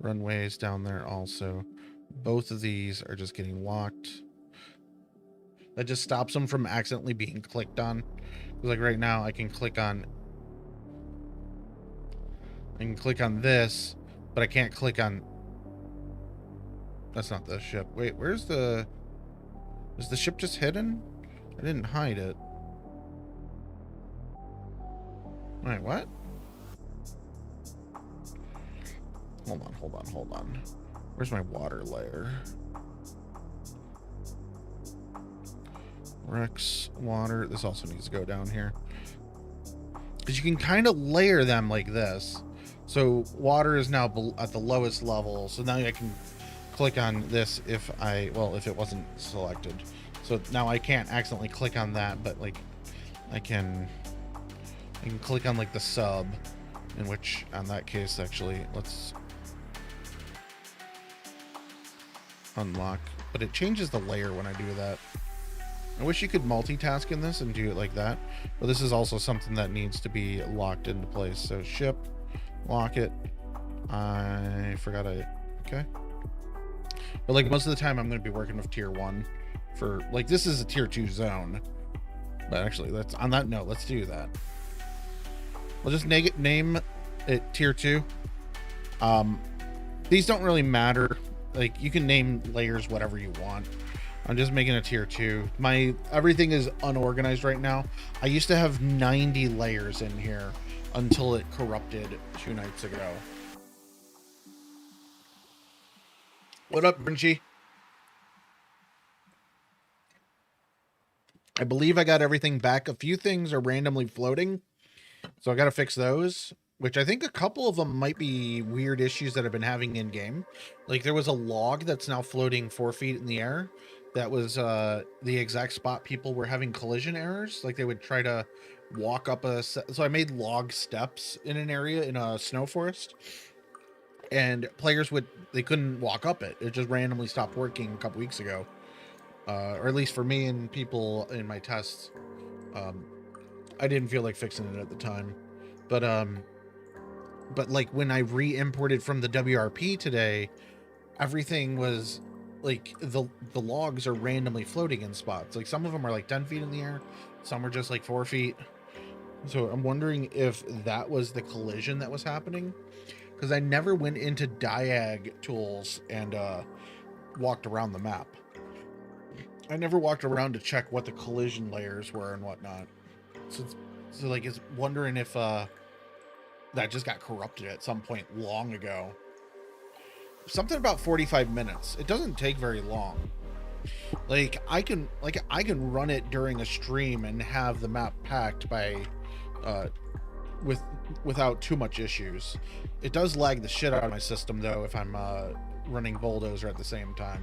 runways down there also. Both of these are just getting locked. That just stops them from accidentally being clicked on. Like right now, I can click on this, but I can't click on. That's not the ship. Wait, is the ship just hidden? I didn't hide it. Wait, what? Hold on. Where's my water layer? Rex, water. This also needs to go down here, because you can kind of layer them like this. So water is now at the lowest level. So now I can click on this if it wasn't selected. So now I can't accidentally click on that, but like I can click on like the sub, in which on that case actually let's unlock, but it changes the layer when I do that. I wish you could multitask in this and do it like that, but this is also something that needs to be locked into place. So ship, lock it. I forgot okay. But like most of the time I'm going to be working with tier 1 for like, this is a tier 2 zone, but actually let's, on that note, let's do that. We'll just name it tier 2. These don't really matter. Like, you can name layers whatever you want. I'm just making a tier 2. My everything is unorganized right now. I used to have 90 layers in here until it corrupted 2 nights ago. What up, Grinchy? I believe I got everything back. A few things are randomly floating, so I got to fix those, which I think a couple of them might be weird issues that I've been having in game. Like there was a log that's now floating 4 feet in the air. That was the exact spot people were having collision errors. Like they would try to walk up a... So I made log steps in an area in a snow forest. And players they couldn't walk up it. It just randomly stopped working a couple weeks ago. Or at least for me and people in my tests. I didn't feel like fixing it at the time. But like when I re-imported from the WRP today, everything was... like the logs are randomly floating in spots. Like some of them are like 10 feet in the air, some are just like 4 feet. So I'm wondering if that was the collision that was happening, because I never went into diag tools and walked around the map. I never walked around to check what the collision layers were and whatnot. So like it's wondering if that just got corrupted at some point long ago. Something about 45 minutes. It doesn't take very long. Like I can run it during a stream and have the map packed by without too much issues. It does lag the shit out of my system though if I'm running Bulldozer at the same time.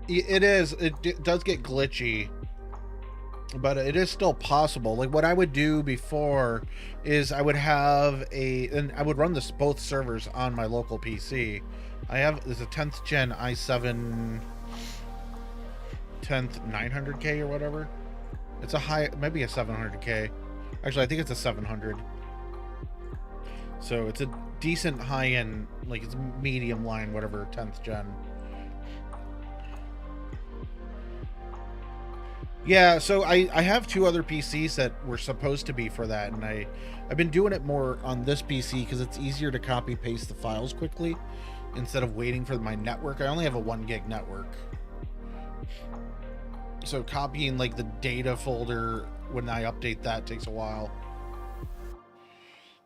It does get glitchy, but it is still possible. Like what I would do before is I would have and I would run both servers on my local PC. There's a 10th gen i7 10th 900K or whatever. It's maybe a 700K. Actually, I think it's a 700. So it's a decent high end, like it's medium line, whatever, 10th gen. Yeah, so I have 2 other PCs that were supposed to be for that, and I've been doing it more on this PC because it's easier to copy paste the files quickly instead of waiting for my network. I only have a 1 gig network, so copying like the data folder when I update that takes a while.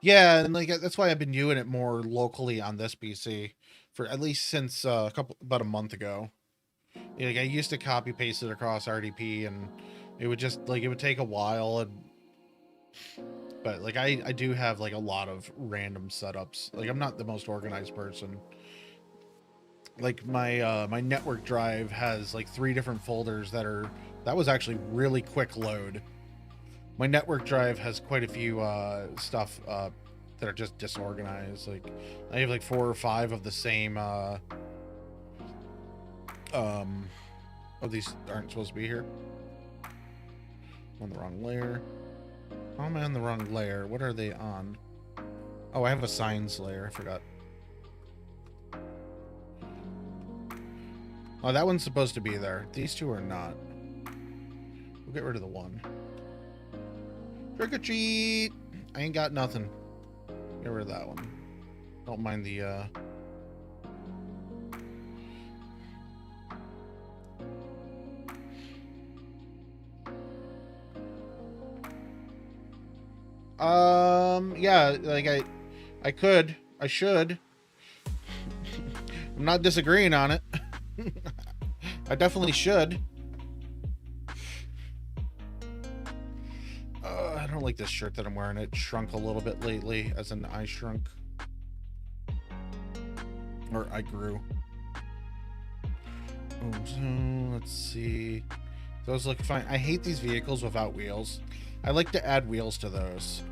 Yeah, and like that's why I've been doing it more locally on this PC for at least since about a month ago. Like I used to copy paste it across RDP, and it would just like it would take a while. But like I do have like a lot of random setups. Like I'm not the most organized person. Like my my network drive has like 3 different folders that was actually really quick load. My network drive has quite a few stuff that are just disorganized. Like I have like 4 or 5 of the same oh, these aren't supposed to be here. I'm on the wrong layer. How am I on the wrong layer? What are they on? Oh, I have a signs layer. I forgot. Oh, that one's supposed to be there. These 2 are not. We'll get rid of the 1. Trick or treat! I ain't got nothing. Get rid of that one. Don't mind the yeah, like I should. I'm not disagreeing on it. I definitely should. I don't like this shirt that I'm wearing. It shrunk a little bit lately, as in I shrunk. Or I grew. Oh, so let's see. Those look fine. I hate these vehicles without wheels. I like to add wheels to those.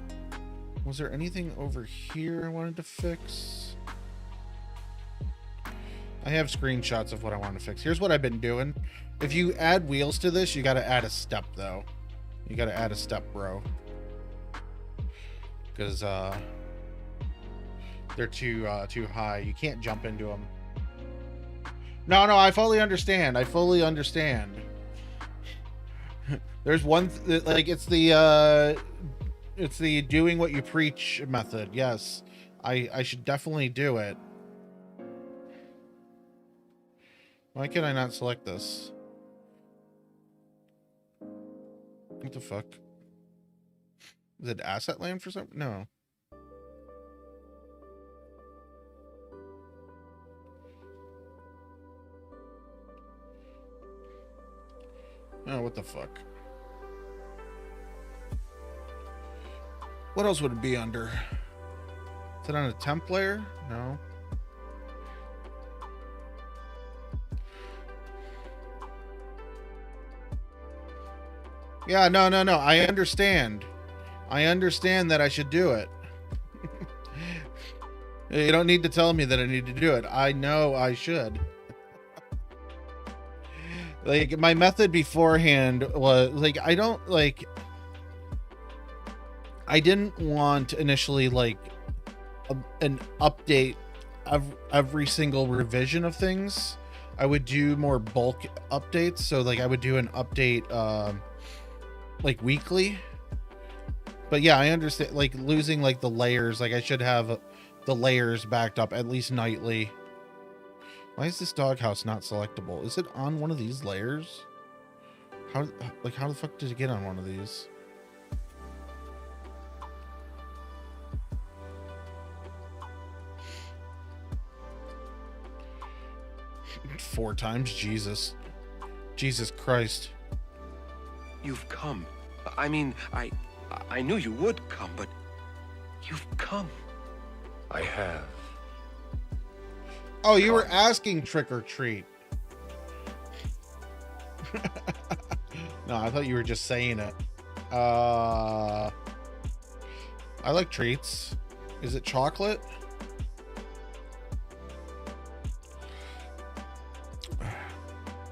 Was there anything over here I wanted to fix? I have screenshots of what I wanted to fix. Here's what I've been doing. If you add wheels to this, you got to add a step, though. You got to add a step, bro. Because they're too high. You can't jump into them. No, I fully understand. I fully understand. There's one like it's the doing what you preach method. Yes, I should definitely do it. Why can I not select this? What the fuck? Is it asset land for some? No. Oh, what the fuck? What else would it be under? Is it on a temp layer? No. Yeah, no. I understand. I understand that I should do it. You don't need to tell me that I need to do it. I know I should. Like, my method beforehand was, like, I didn't want initially, like, an update of every single revision of things. I would do more bulk updates. So, like, I would do an update, like, weekly. But yeah, I understand, like, losing, like, the layers. Like, I should have the layers backed up at least nightly. Why is this doghouse not selectable? Is it on one of these layers? How the fuck did it get on one of these? Four times? Jesus Christ. You've come. I mean, I knew you would come, but you've come. I have. Oh, you were asking trick or treat. No, I thought you were just saying it. I like treats. Is it chocolate?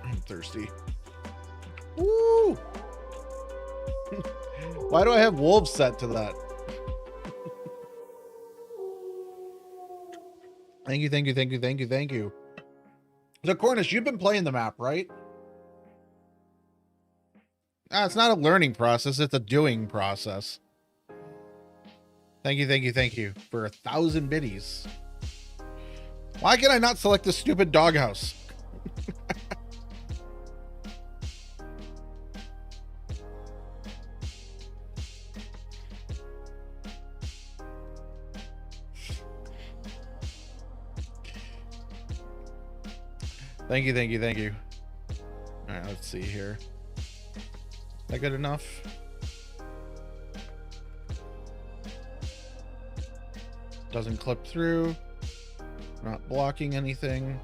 I'm thirsty. Woo! Why do I have wolves set to that? Thank you. So, Cornish, you've been playing the map, right? It's not a learning process, it's a doing process. Thank you for 1,000 biddies. Why can I not select the stupid doghouse? Thank you. All right, let's see here. That good enough? Doesn't clip through. Not blocking anything.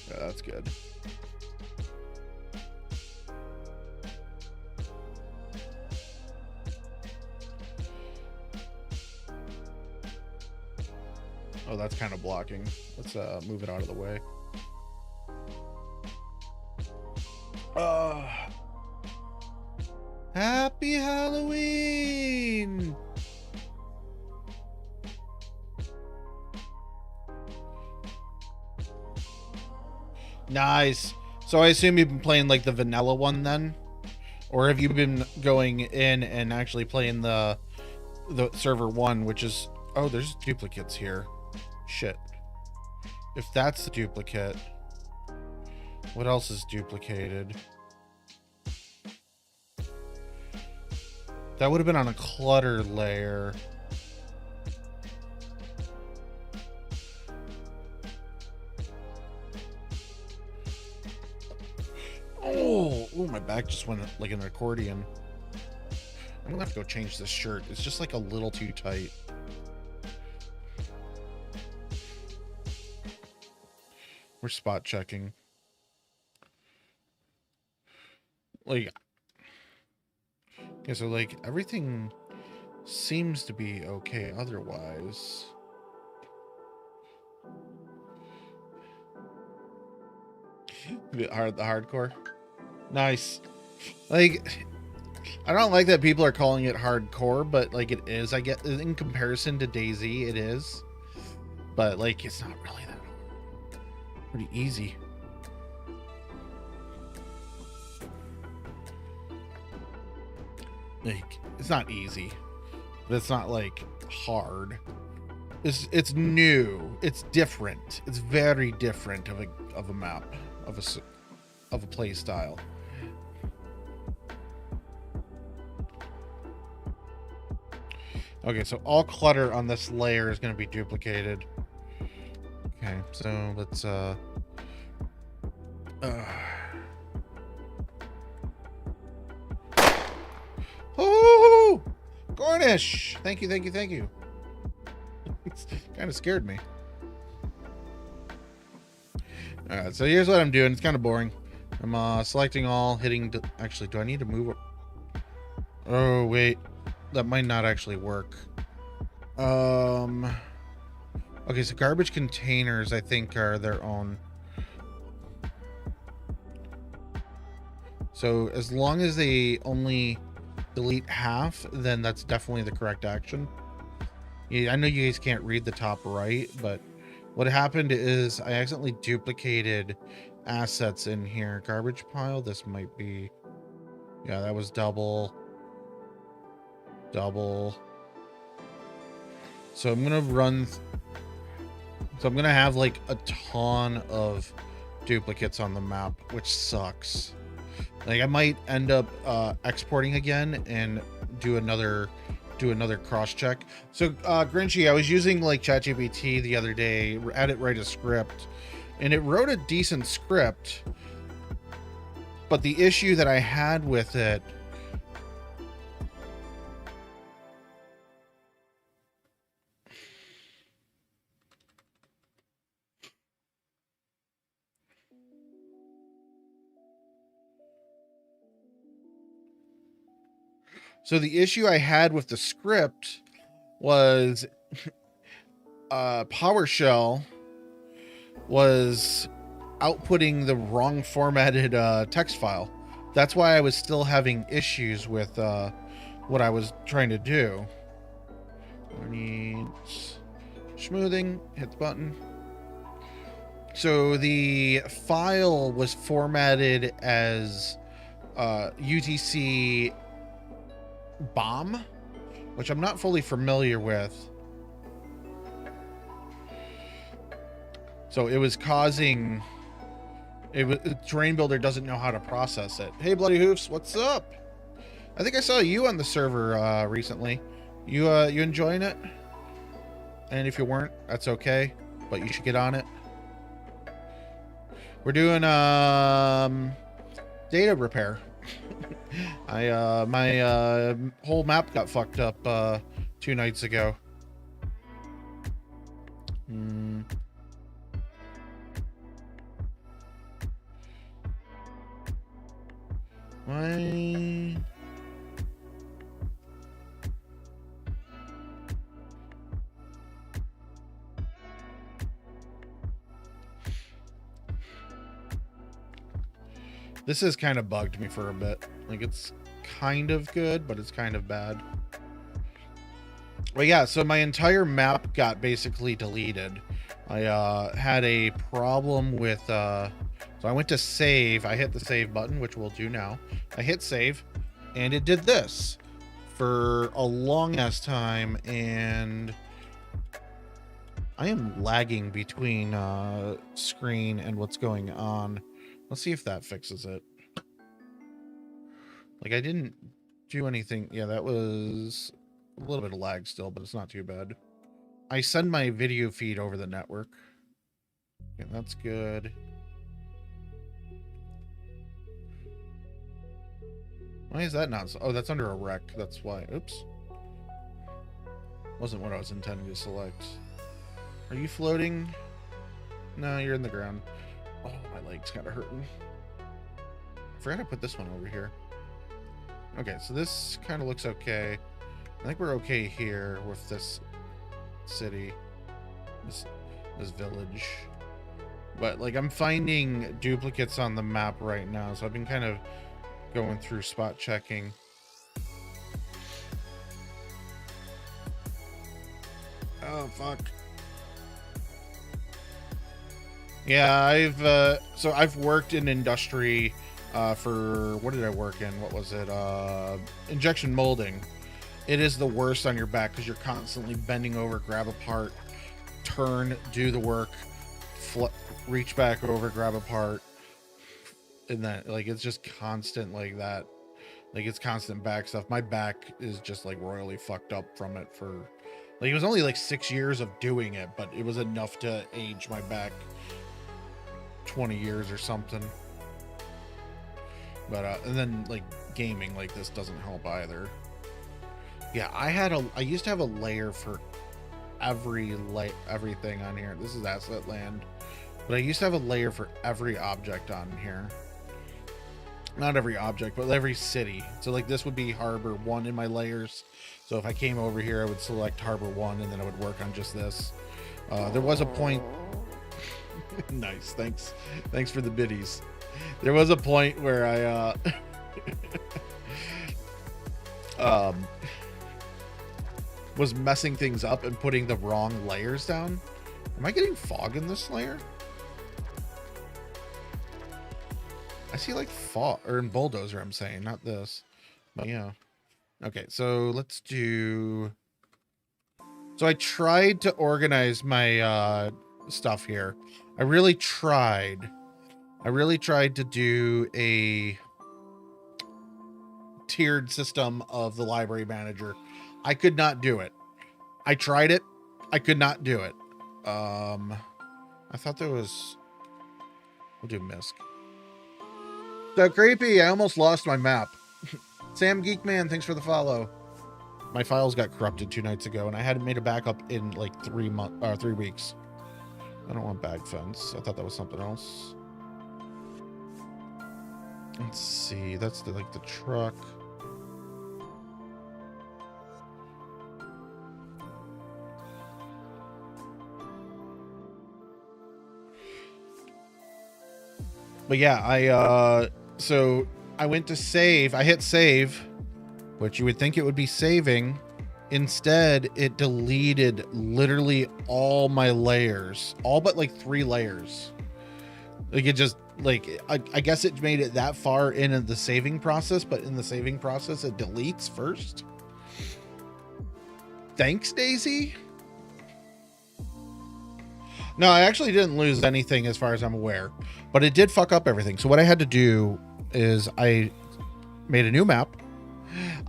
Yeah, that's good. Oh, that's kind of blocking. Let's move it out of the way. Happy Halloween! Nice. So I assume you've been playing like the vanilla one then? Or have you been going in and actually playing the server one, which is... Oh, there's duplicates here. Shit. If that's the duplicate... What else is duplicated? That would have been on a clutter layer. Oh, my back just went like an accordion. I'm gonna have to go change this shirt. It's just like a little too tight. We're spot checking. Like, okay, so like everything seems to be okay otherwise. The hardcore. Nice. Like, I don't like that people are calling it hardcore, but like it is. I get in comparison to DayZ, it is. But like, it's not really that hard. Pretty easy. Like, it's not easy, but it's not like hard. It's new. It's different. It's very different of a map, of a play style. Okay, so all clutter on this layer is going to be duplicated. Okay, so let's oh, Garnish! Thank you, thank you, thank you. It's kind of scared me. All right, so here's what I'm doing. It's kind of boring. I'm selecting all, hitting. Actually, do I need to move? Oh wait, that might not actually work. Okay, so garbage containers, I think, are their own. So as long as they only delete half, then that's definitely the correct action. Yeah, I know you guys can't read the top right, but what happened is I accidentally duplicated assets in here. Garbage pile, this might be, yeah, that was double. So I'm gonna run, so I'm gonna have like a ton of duplicates on the map, which sucks. Like I might end up exporting again and do another cross check. So Grinchy, I was using like ChatGPT the other day, had it write a script, and it wrote a decent script, but the issue that I had with it, so the issue I had with the script was PowerShell was outputting the wrong formatted text file. That's why I was still having issues with what I was trying to do. I need smoothing, hit the button. So the file was formatted as UTC bomb, which I'm not fully familiar with. So it was causing, Terrain Builder doesn't know how to process it. Hey Bloody Hoofs, what's up? I think I saw you on the server recently. You enjoying it? And if you weren't, that's okay, but you should get on it. We're doing data repair. My whole map got fucked up 2 nights ago. Why? This has kind of bugged me for a bit. Like, it's kind of good, but it's kind of bad. Well, yeah, so my entire map got basically deleted. I had a problem with... so I went to save. I hit the save button, which we'll do now. I hit save, and it did this for a long-ass time, and... I am lagging between screen and what's going on. Let's see if that fixes it. Like, I didn't do anything. Yeah, that was a little bit of lag still, but it's not too bad. I send my video feed over the network. Okay, that's good. Why is that not? Oh, that's under a wreck. That's why. Oops. Wasn't what I was intending to select. Are you floating? No, you're in the ground. Oh, my leg's kind of hurting. I forgot to put this one over here. Okay, so this kind of looks okay. I think we're okay here with this city, this village. But, like, I'm finding duplicates on the map right now, so I've been kind of going through spot checking. Oh, fuck. Yeah, I've worked in industry for, what did I work in? What was it? Injection molding. It is the worst on your back because you're constantly bending over, grab a part, turn, do the work, reach back over, grab a part, and that, like, it's just constant like that. Like, it's constant back stuff. My back is just like royally fucked up from it for, like, it was only like 6 years of doing it, but it was enough to age my back 20 years or something. But and then like gaming like this doesn't help either. Yeah, I used to have a layer for everything on here. This is asset land, but I used to have a layer for every object on here. Not every object, but every city. So like this would be harbor 1 in my layers. So if I came over here, I would select harbor 1 and then I would work on just this. There was a point. Nice, thanks for the biddies. There was a point where I was messing things up and putting the wrong layers down. Am I getting fog in this layer? I see like fog, or in bulldozer I'm saying, not this. But yeah. Okay, so let's do... So I tried to organize my stuff here. I really tried to do a tiered system of the library manager. I could not do it. I tried it. I could not do it. I thought there was... We'll do Misk. So creepy. I almost lost my map. Sam Geekman, thanks for the follow. My files got corrupted 2 nights ago, and I hadn't made a backup in like 3 weeks. I don't want bag fence. I thought that was something else. Let's see. That's the truck. But yeah, so I went to save. I hit save, which you would think it would be saving. Instead, it deleted literally all my layers, all but like 3 layers. Like it just like, I guess it made it that far into the saving process, but in the saving process, it deletes first. Thanks, DayZ. No, I actually didn't lose anything as far as I'm aware, but it did fuck up everything. So what I had to do is I made a new map.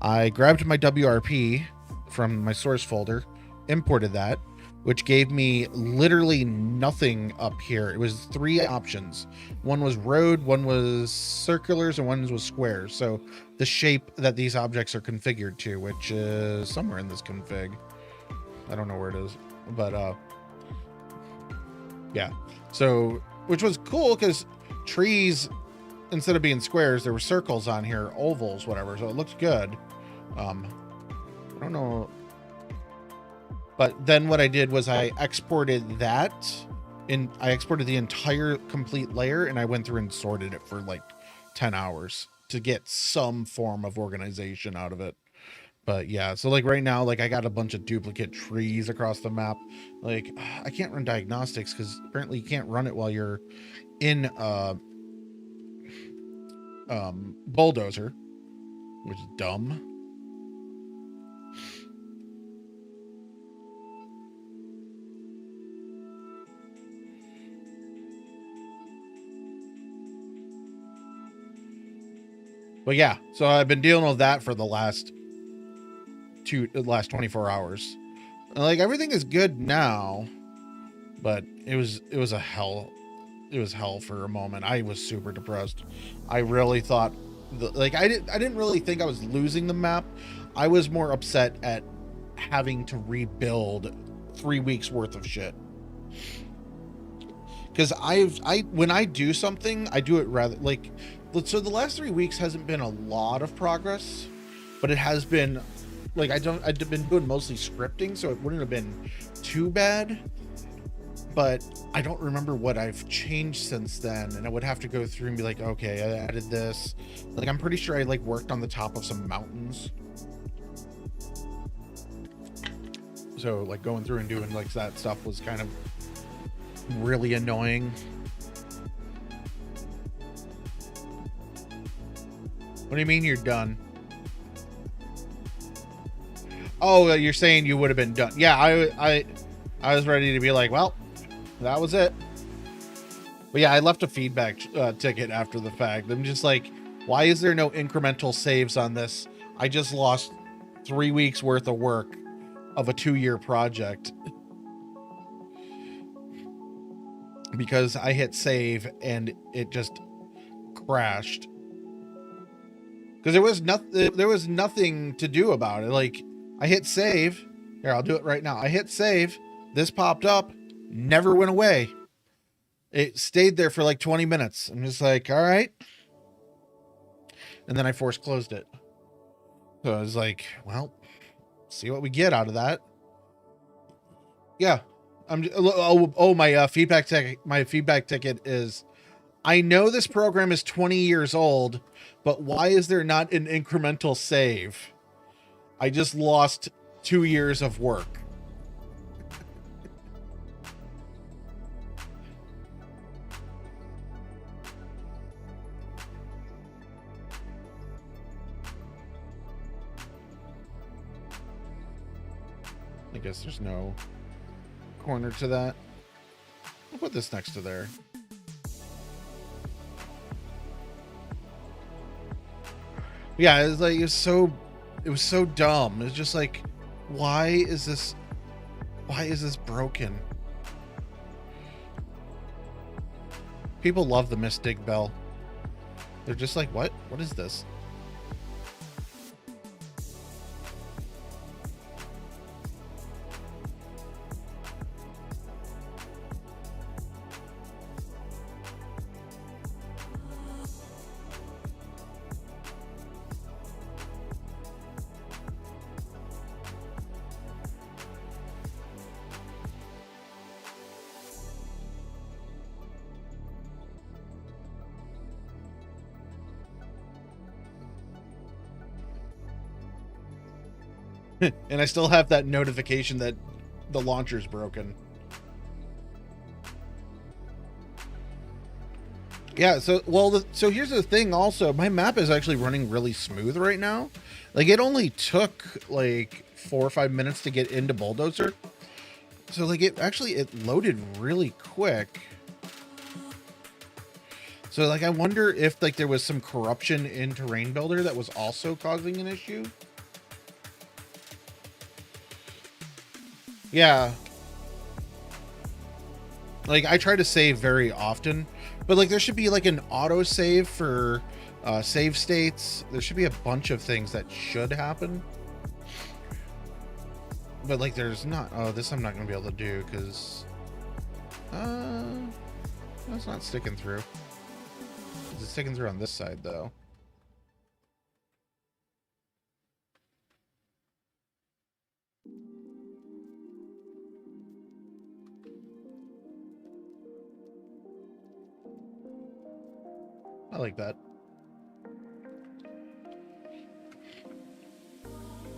I grabbed my WRP from my source folder, imported that, which gave me literally nothing up here. It was 3 options. One was road, one was circulars, and one was squares. So the shape that these objects are configured to, which is somewhere in this config. I don't know where it is, but yeah. So, which was cool because trees, instead of being squares, there were circles on here, ovals, whatever. So it looked good. I don't know. But then what I did was I exported that I exported the entire complete layer, and I went through and sorted it for like 10 hours to get some form of organization out of it. But yeah, so like right now, like I got a bunch of duplicate trees across the map. Like I can't run diagnostics because apparently you can't run it while you're in bulldozer, which is dumb. But yeah, so I've been dealing with that for the last 24 hours. And like everything is good now, but it was a hell. It was hell for a moment. I was super depressed. I really thought I didn't really think I was losing the map. I was more upset at having to rebuild 3 weeks worth of shit. Because when I do something, I do it rather like, so the last 3 weeks hasn't been a lot of progress, but it has been like, I've been doing mostly scripting, so it wouldn't have been too bad, but I don't remember what I've changed since then. And I would have to go through and be like, okay, I added this. Like, I'm pretty sure I like worked on the top of some mountains. So like going through and doing like that stuff was kind of really annoying. What do you mean you're done? Oh, you're saying you would have been done. Yeah, I was ready to be like, well, that was it. But yeah, I left a feedback ticket after the fact. I'm just like, why is there no incremental saves on this? I just lost 3 weeks worth of work of a 2-year project because I hit save and it just crashed. Because there was nothing to do about it. Like, I hit save. Here, I'll do it right now. I hit save. This popped up, never went away. It stayed there for like 20 minutes. I'm just like, all right. And then I force closed it. So I was like, well, see what we get out of that. Yeah. My feedback ticket is, I know this program is 20 years old, but why is there not an incremental save? I just lost 2 years of work. I guess there's no corner to that. I'll put this next to there. Yeah, it's like, it was so dumb. It's just like, why is this broken? People love the Mystic Bell. They're just like, what is this? And I still have that notification that the launcher's broken. Yeah, so here's the thing also. My map is actually running really smooth right now. Like, it only took like 4 or 5 minutes to get into Bulldozer. So like, it loaded really quick. So like, I wonder if like there was some corruption in Terrain Builder that was also causing an issue. Yeah. Like, I try to save very often, but like, there should be like an auto save for save states. There should be a bunch of things that should happen. But like, there's not. Oh, this I'm not going to be able to do because that's not sticking through. It's sticking through on this side though. I like that.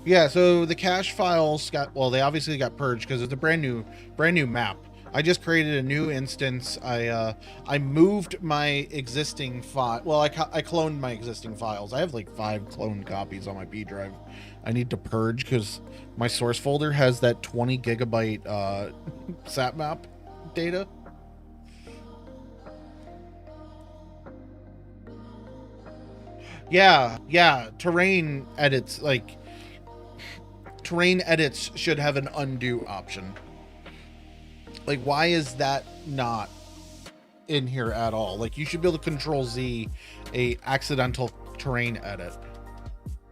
Yeah, so the cache files got, well, they obviously got purged because it's a brand new map. I just created a new instance. I moved my existing file. Well, I cloned my existing files. I have like 5 cloned copies on my B drive. I need to purge because my source folder has that 20 gigabyte sat map data. Yeah, terrain edits should have an undo option. Like, why is that not in here at all? Like, you should be able to Control Z a accidental terrain edit.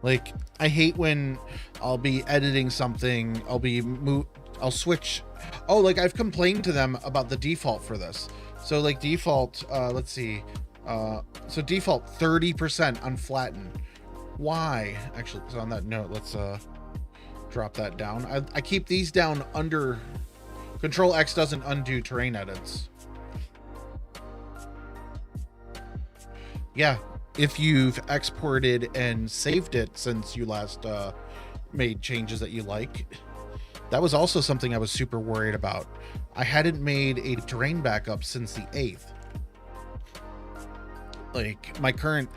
Like, I hate when I'll be editing something, I'll switch. Oh, like, I've complained to them about the default for this. So like, default, let's see. So default 30% unflatten. Why? Actually, so on that note, let's drop that down. I keep these down under. Control X doesn't undo terrain edits. Yeah, if you've exported and saved it since you last made changes that you like. That was also something I was super worried about. I hadn't made a terrain backup since the 8th. Like, my current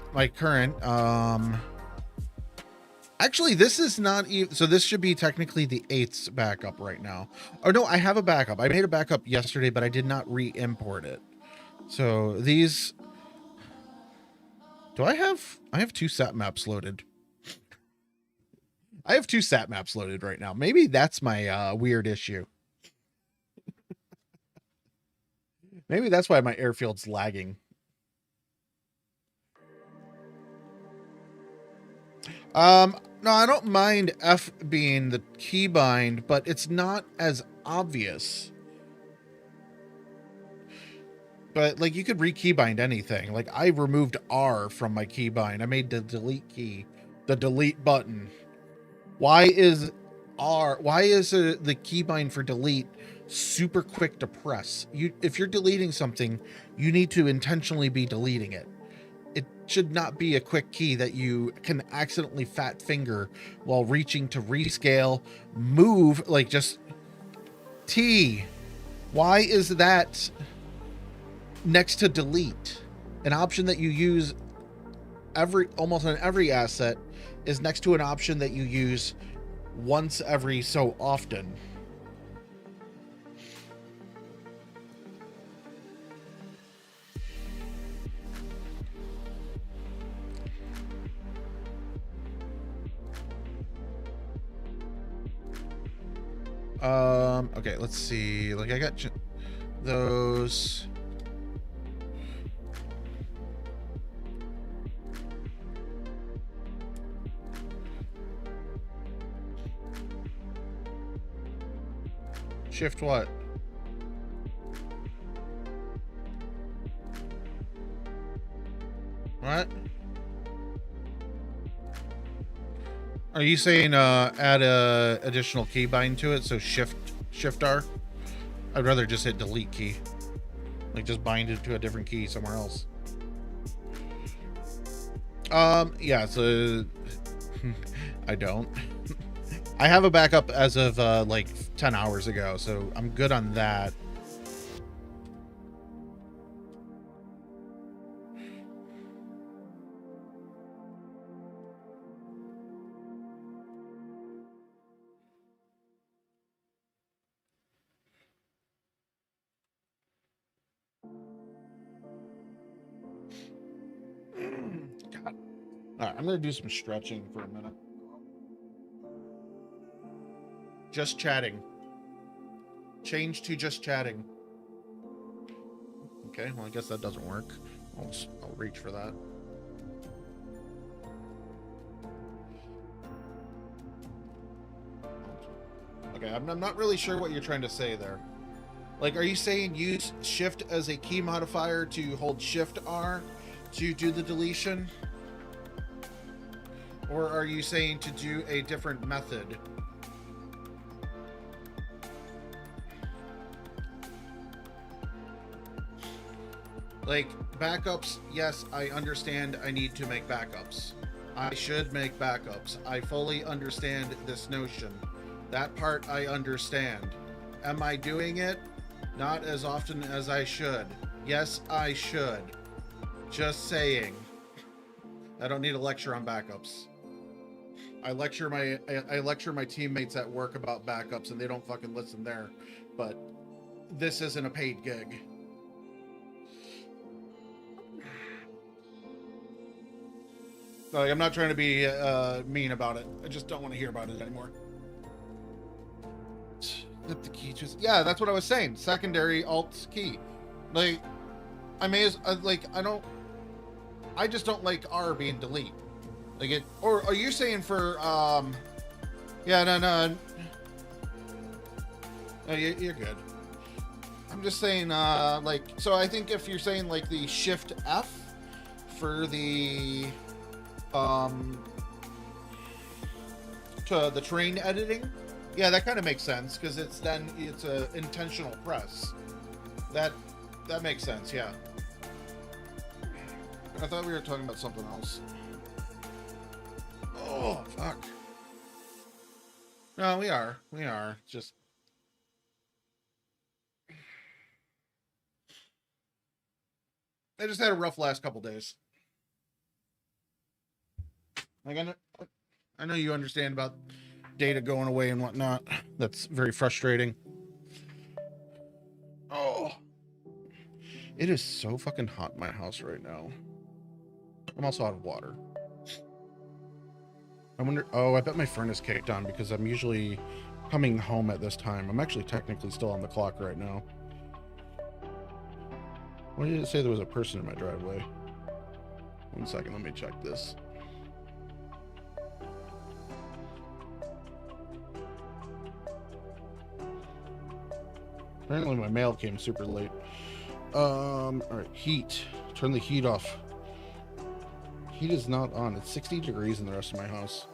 Actually, this is not even, so this should be technically the 8th backup right now. Oh no, I have a backup. I made a backup yesterday, but I did not re-import it. So these, I have 2 sat maps loaded. I have 2 sat maps loaded right now. Maybe that's my weird issue. Maybe that's why my airfield's lagging. No, I don't mind F being the keybind, but it's not as obvious. But like you could re-keybind anything. Like I removed R from my keybind. I made the delete key the delete button. Why is the keybind for delete super quick to press? If you're deleting something, you need to intentionally be deleting it. It should not be a quick key that you can accidentally fat finger while reaching to rescale, move, like just T. Why is that next to delete? An option that you use almost on every asset is next to an option that you use once every so often. Okay, let's see. Like I got those. Shift what? What? Are you saying add a additional keybind to it? So shift R? I'd rather just hit delete key. Like just bind it to a different key somewhere else. Yeah, so I don't. I have a backup as of like 10 hours ago, so I'm good on that. God. All right, I'm gonna do some stretching for a minute. Just chatting. Change to just chatting. Okay, well, I guess that doesn't work. I'll reach for that. Okay, I'm not really sure what you're trying to say there. Like, are you saying use shift as a key modifier to hold shift R to do the deletion? Or are you saying to do a different method? Like, backups, yes, I understand I need to make backups. I should make backups. I fully understand this notion. That part I understand. Am I doing it? Not as often as I should. Yes, I should. Just saying. I don't need a lecture on backups. I lecture my teammates at work about backups and they don't fucking listen there. But this isn't a paid gig. Like, I'm not trying to be mean about it. I just don't want to hear about it anymore. Flip the key. Yeah, that's what I was saying. Secondary alt key. Like, I just don't like R being delete. Like it, or are you saying for yeah, no, you're good. I'm just saying like, so I think if you're saying like the shift F for the to the train editing, yeah, that kind of makes sense because it's a intentional press. That makes sense, yeah. I thought we were talking about something else. Oh, fuck. No, we are. Just I just had a rough last couple days. I know you understand about data going away and whatnot. That's very frustrating. Oh, it is so fucking hot in my house right now. I'm also out of water. I wonder, oh, I bet my furnace kicked on because I'm usually coming home at this time. I'm actually technically still on the clock right now. Why did it say there was a person in my driveway? 1 second, let me check this. Apparently my mail came super late. All right, heat. Turn the heat off. Heat is not on. It's 60 degrees in the rest of my house.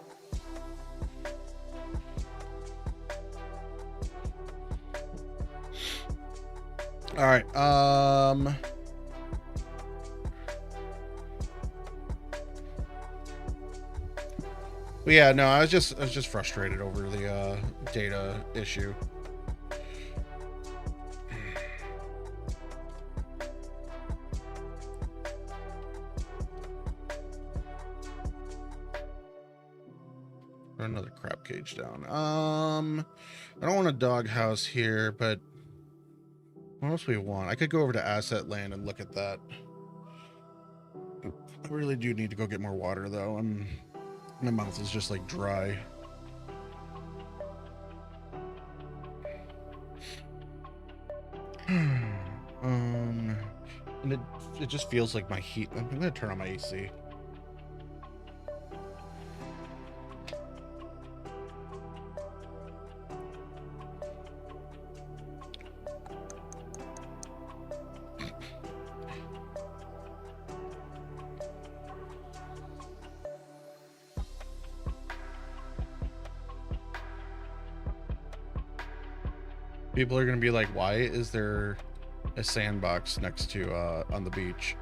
All right, but yeah, no, I was just frustrated over the data issue. Another crab cage down. I don't want a doghouse here, but what else we want? I could go over to asset land and look at that. I really do need to go get more water though. My mouth is just like dry. And it just feels like my heat. I'm gonna turn on my AC. People are gonna be like, why is there a sandbox next to on the beach?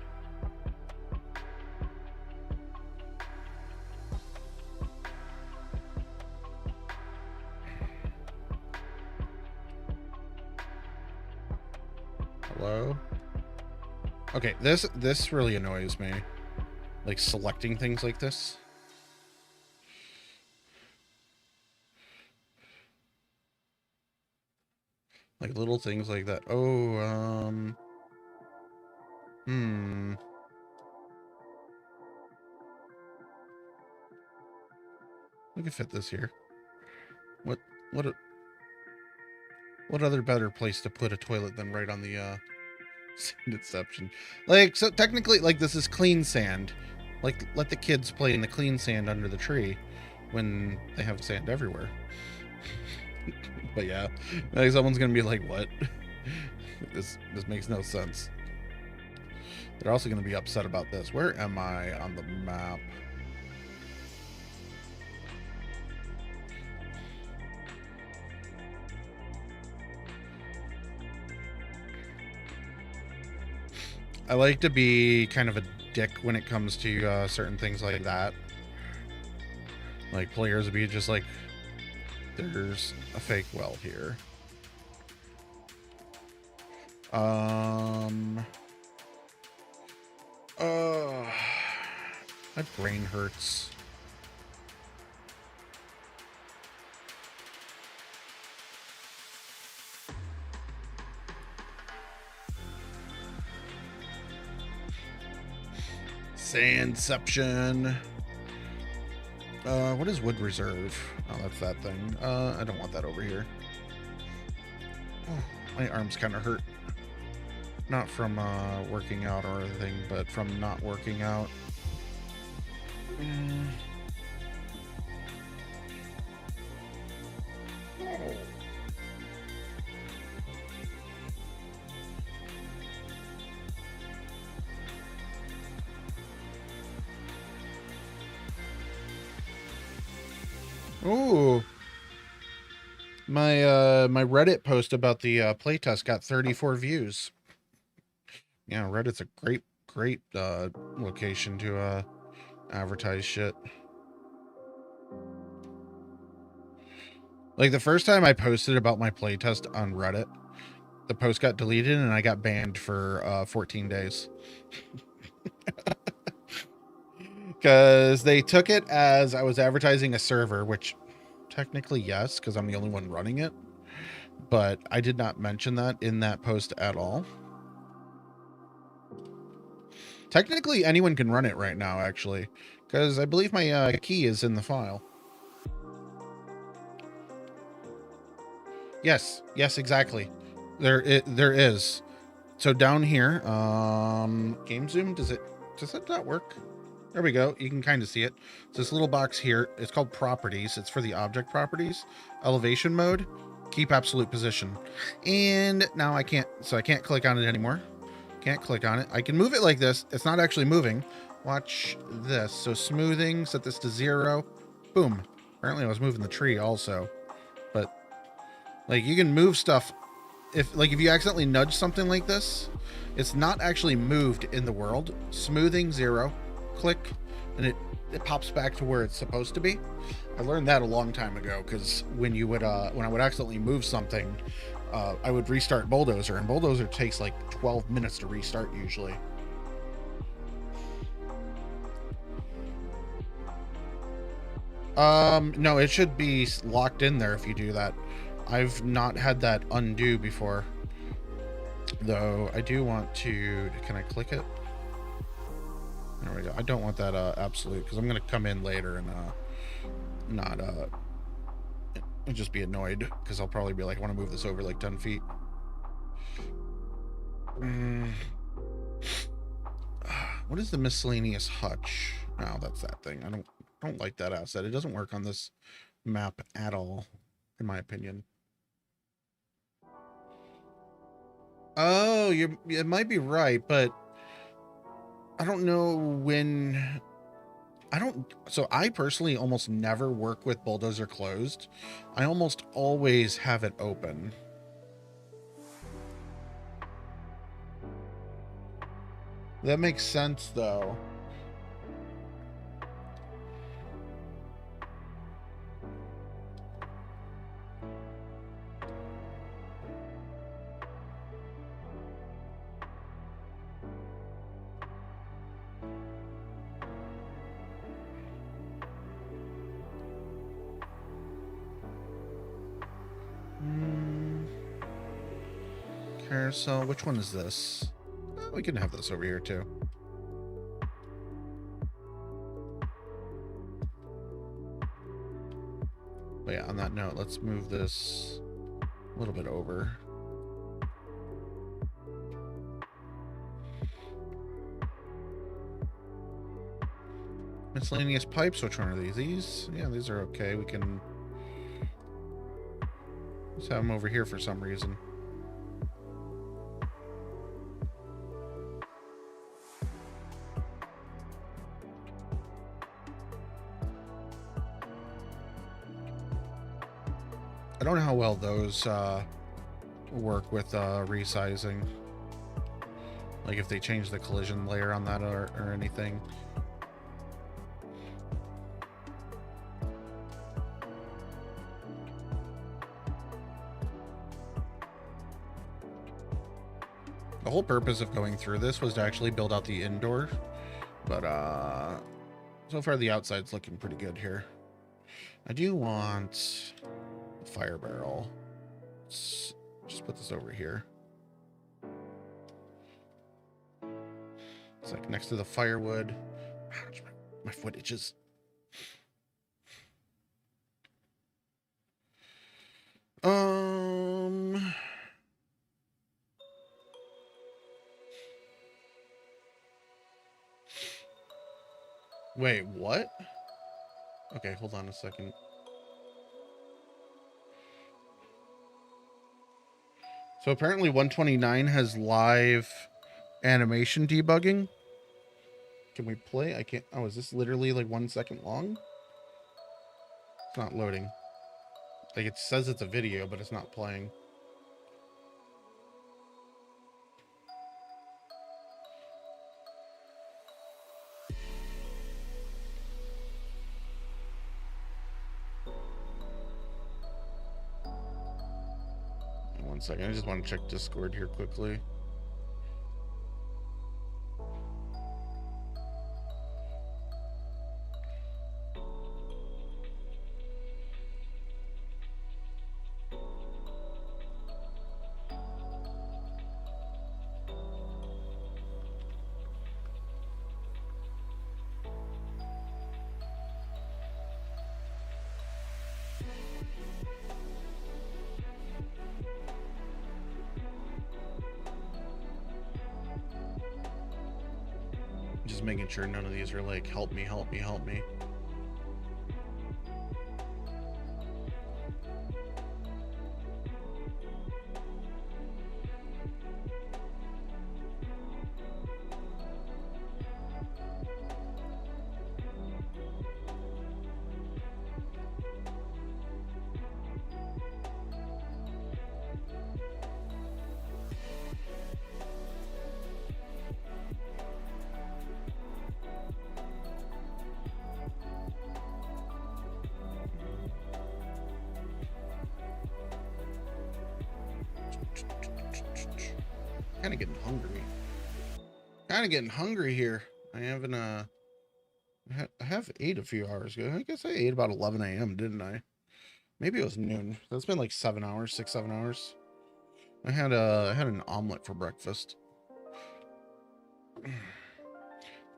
Hello? Okay, this really annoys me. Like selecting things like this. Like little things like that. Oh, we could fit this here. What other better place to put a toilet than right on the sand exception? Like, so technically, like, this is clean sand. Like, let the kids play in the clean sand under the tree when they have sand everywhere. But yeah, like someone's gonna be like, what? This makes no sense. They're also gonna be upset about this. Where am I on the map? I like to be kind of a dick when it comes to certain things like that. Like players would be just like, there's a fake well here. My brain hurts. Sandception. What is wood reserve? Oh, that's that thing. I don't want that over here. Oh, my arms kind of hurt. Not from working out or anything, but from not working out. Ooh. My Reddit post about the playtest got 34 views. Yeah, Reddit's a great location to advertise shit. Like the first time I posted about my playtest on Reddit, the post got deleted and I got banned for 14 days. Because they took it as I was advertising a server, which technically yes, because I'm the only one running it. But I did not mention that in that post at all. Technically, anyone can run it right now, actually, because I believe my key is in the file. Yes, exactly. There is. So down here, game zoom, does it not work? There we go. You can kind of see it. It's this little box here. It's called properties. It's for the object properties. Elevation mode, keep absolute position. And now I can't click on it anymore. Can't click on it. I can move it like this. It's not actually moving. Watch this. So smoothing, set this to 0. Boom. Apparently I was moving the tree also. But like you can move stuff. If you accidentally nudge something like this, it's not actually moved in the world. Smoothing 0. Click, and it pops back to where it's supposed to be. I learned that a long time ago, because when you would when I would accidentally move something, I would restart Bulldozer, and Bulldozer takes like 12 minutes to restart usually. No, it should be locked in there if you do that. I've not had that undo before, though. I do want to, can I click it? There we go. I don't want that absolute, because I'm going to come in later and not and just be annoyed, because I'll probably be like, I want to move this over like 10 feet. What is the miscellaneous hutch? Oh, that's that thing. I don't like that asset. It doesn't work on this map at all, in my opinion. Oh, it might be right, but I don't know when. So I personally almost never work with Bulldozer closed. I almost always have it open. That makes sense, though. Carousel, which one is this? Oh, we can have this over here too. But yeah, on that note, let's move this a little bit over. Miscellaneous pipes, which one are these? These? Yeah, these are okay. We can just have them over here for some reason. I don't know how well those work with resizing. Like if they change the collision layer on that or anything. The whole purpose of going through this was to actually build out the indoor, but so far the outside's looking pretty good here. I do want a fire barrel. Let's just put this over here. It's like next to the firewood. Ouch, my foot itches. Wait, what? Okay, hold on a second. So apparently 129 has live animation debugging. Can we play? I can't. Oh, is this literally like 1 second long? It's not loading. Like it says it's a video, but it's not playing. One second, I just want to check Discord here quickly. Just making sure none of these are like, help me, help me, help me. Kind of getting hungry. Kind of getting hungry here. I haven't I have ate a few hours ago. I guess I ate about 11 a.m. didn't I? Maybe it was noon. That's been like 7 hours, 6-7 hours. I had an omelet for breakfast.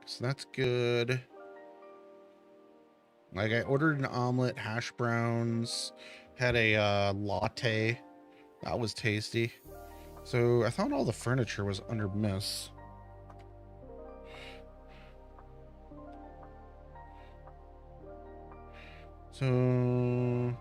So that's good. Like I ordered an omelet, hash browns, had a latte. That was tasty. So I thought all the furniture was under miss. So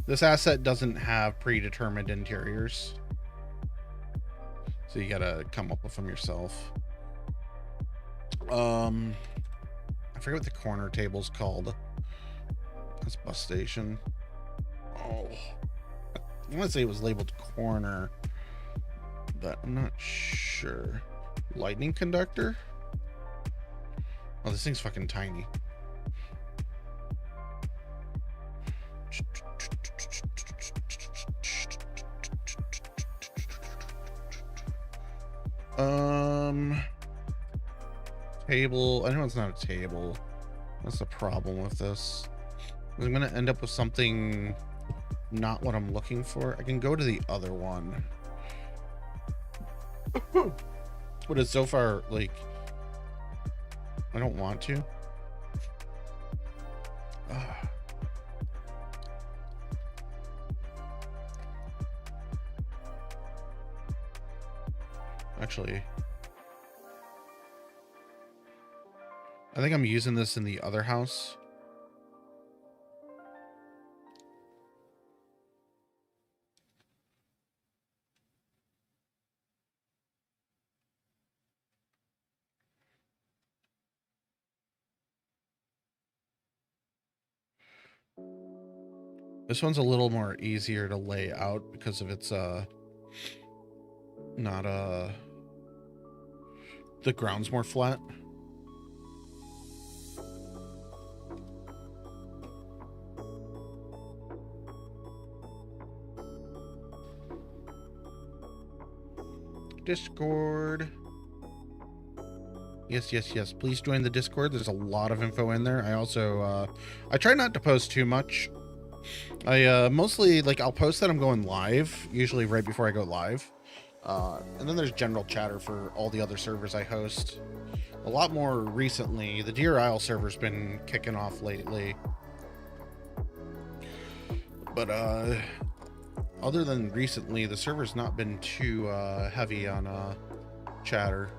this asset doesn't have predetermined interiors. So you gotta come up with them yourself. I forget what the corner table's called. That's bus station. Oh, I want to say it was labeled corner, but I'm not sure. Lightning conductor? Oh, this thing's fucking tiny. Table. I know it's not a table. That's the problem with this. I'm gonna end up with something not what I'm looking for. I can go to the other one. But it's so far like I don't want to. Actually, I think I'm using this in the other house. This one's a little more easier to lay out because of its not the ground's more flat. Discord. Yes, yes, yes. Please join the Discord. There's a lot of info in there. I also I try not to post too much. I mostly like I'll post that I'm going live, usually right before I go live. And then there's general chatter for all the other servers I host. A lot more recently, the Deer Isle server's been kicking off lately. But other than recently, the server's not been too heavy on chatter.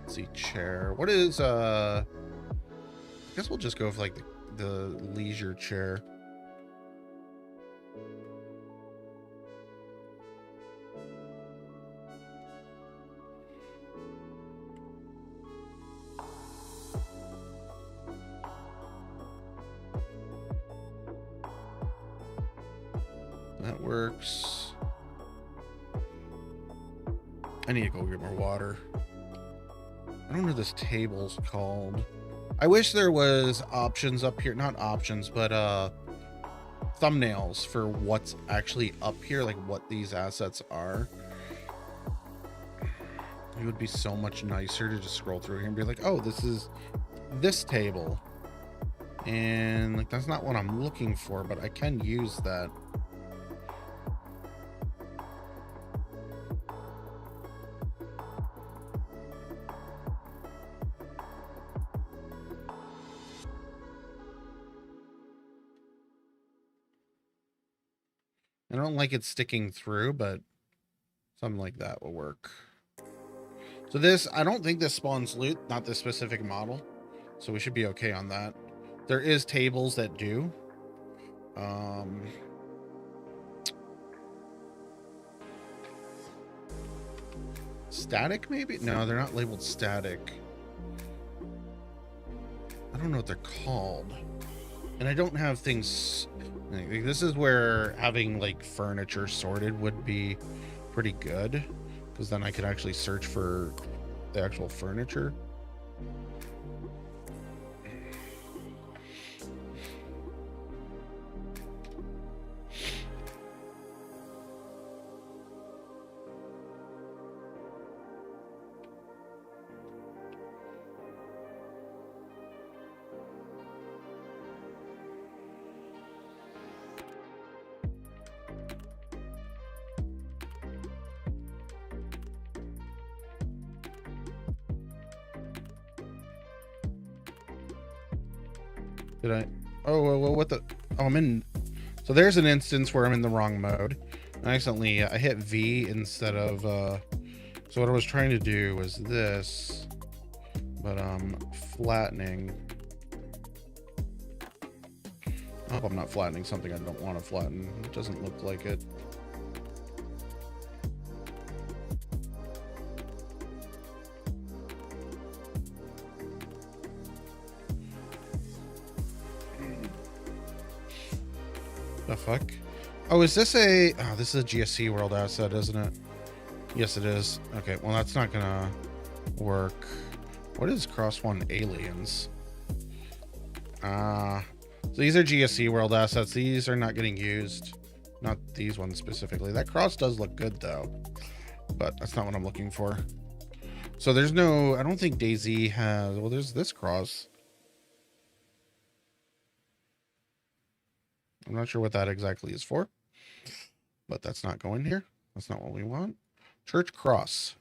Let's see, chair. What is I guess we'll just go with like the leisure chair. That works. I need to go get more water. I don't know what this table's called. I wish there was options up here. Not options, but thumbnails for what's actually up here, like what these assets are. It would be so much nicer to just scroll through here and be like, oh, this is this table. And like that's not what I'm looking for, but I can use that. I don't like it sticking through, but something like that will work. So this, I don't think this spawns loot, not this specific model. So we should be okay on that. There is tables that do. Static, maybe? No, they're not labeled static. I don't know what they're called. And I don't have things... Like, this is where having, like, furniture sorted would be pretty good. Because then I could actually search for the actual furniture. Did I? Oh, well, what the? Oh, I'm in. So there's an instance where I'm in the wrong mode. I accidentally I hit V instead of. So what I was trying to do was this, but flattening. I hope I'm not flattening something I don't want to flatten. It doesn't look like it. The fuck? Oh, is this a... Oh, this is a GSC World asset, isn't it? Yes, it is. Okay, well, that's not gonna work. What is Cross One Aliens? So these are GSC World assets. These are not getting used. Not these ones specifically. That cross does look good, though. But that's not what I'm looking for. So there's no... I don't think DayZ has... Well, there's this cross. I'm not sure what that exactly is for, but that's not going here. That's not what we want. Church cross.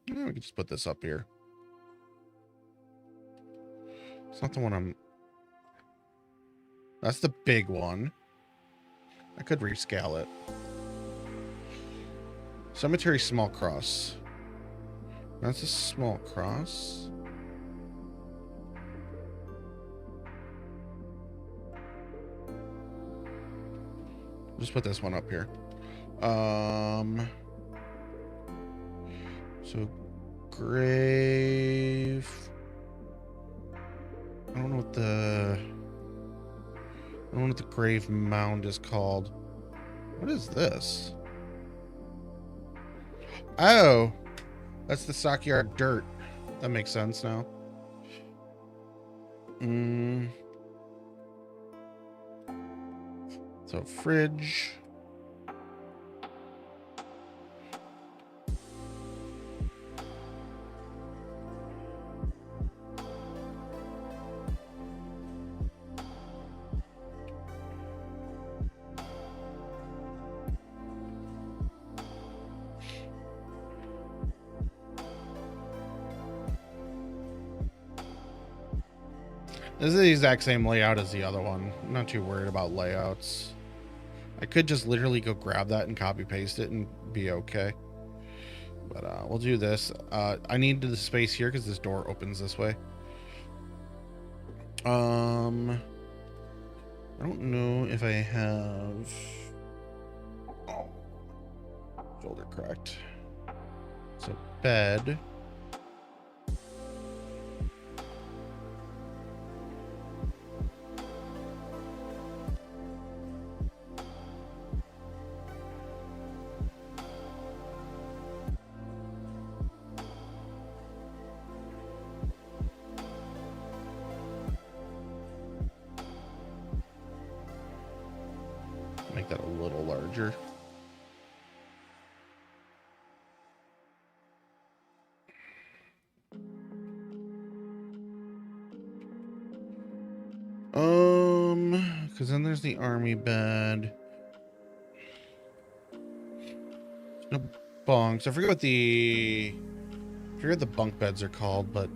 Yeah, we can just put this up here. It's not the one I'm... That's the big one. I could rescale it. Cemetery small cross. That's a small cross. Just put this one up here. So grave. I don't know what the grave mound is called. What is this? Oh, that's the stockyard dirt. That makes sense now. So fridge. This is the exact same layout as the other one. I'm not too worried about layouts. I could just literally go grab that and copy paste it and be okay. But we'll do this. I need the space here because this door opens this way. I don't know if I have... Oh. Shoulder cracked. So bed. Make that a little larger. Because then there's the army bed. No bunks. I forget what the bunk beds are called, but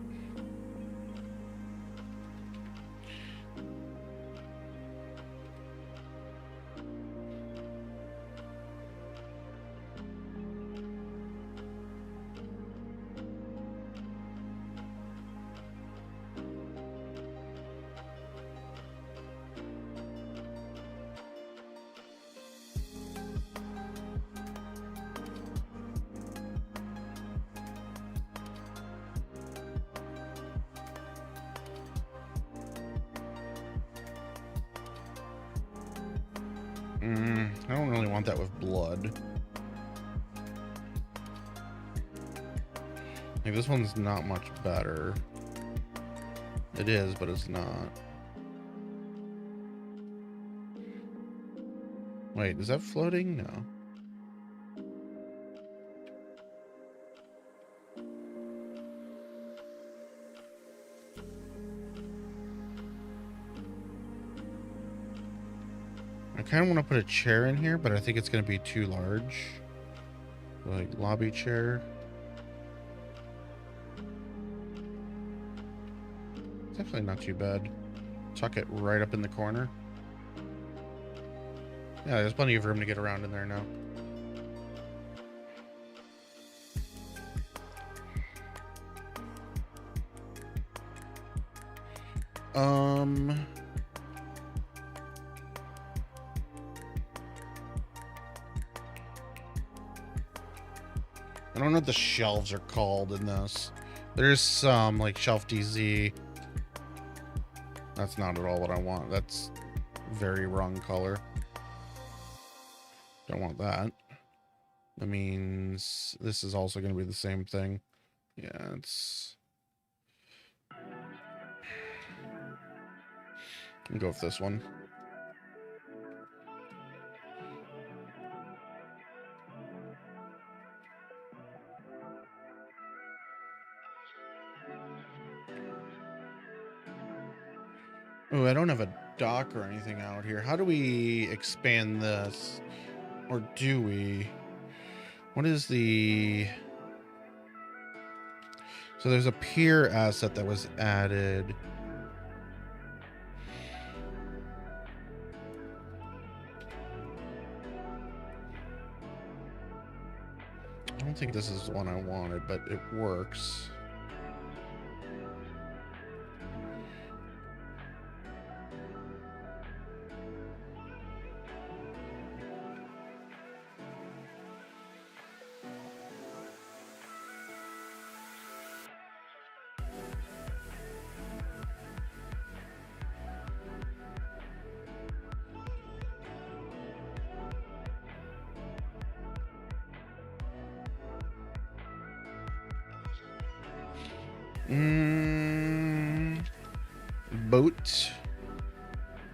I don't really want that with blood. Like, this one's not much better. It is, but it's not. Wait, is that floating? No. I kind of want to put a chair in here, but I think it's going to be too large. Like, lobby chair. Definitely not too bad. Tuck it right up in the corner. Yeah, there's plenty of room to get around in there now. I don't know what the shelves are called in this. There's some, like Shelf DZ. That's not at all what I want. That's very wrong color. Don't want that. That means this is also going to be the same thing. Yeah, it's... I'll go with this one. Oh, I don't have a dock or anything out here. How do we expand this? Or do we? What is the... So there's a pier asset that was added. I don't think this is the one I wanted, but it works. Boat.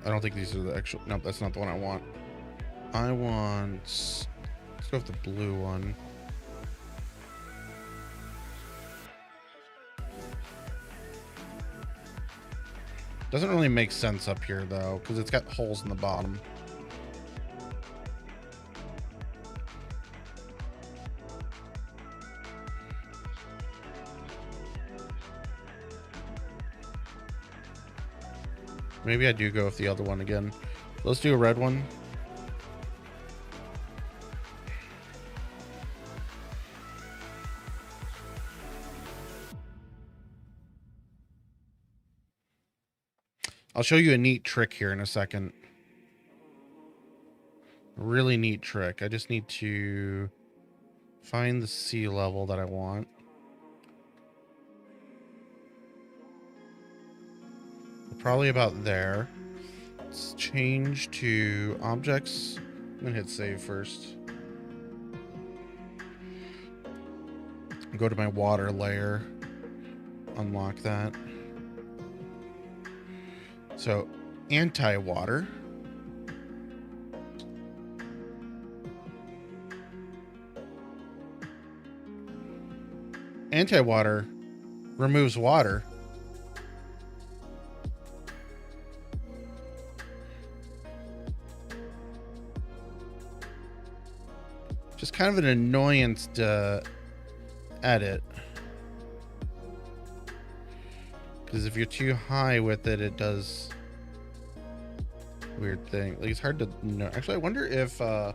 I don't think these are the actual... Nope, that's not the one I want. I want... Let's go with the blue one. Doesn't really make sense up here, though, because it's got holes in the bottom. Maybe I do go with the other one again. Let's do a red one. I'll show you a neat trick here in a second. A really neat trick. I just need to find the sea level that I want. Probably about there. Let's change to objects. I'm gonna hit save first. Go to my water layer. Unlock that. So, anti-water. Anti-water removes water. Just kind of an annoyance to edit. Because if you're too high with it, it does weird thing. Like, it's hard to know. Actually, I wonder if I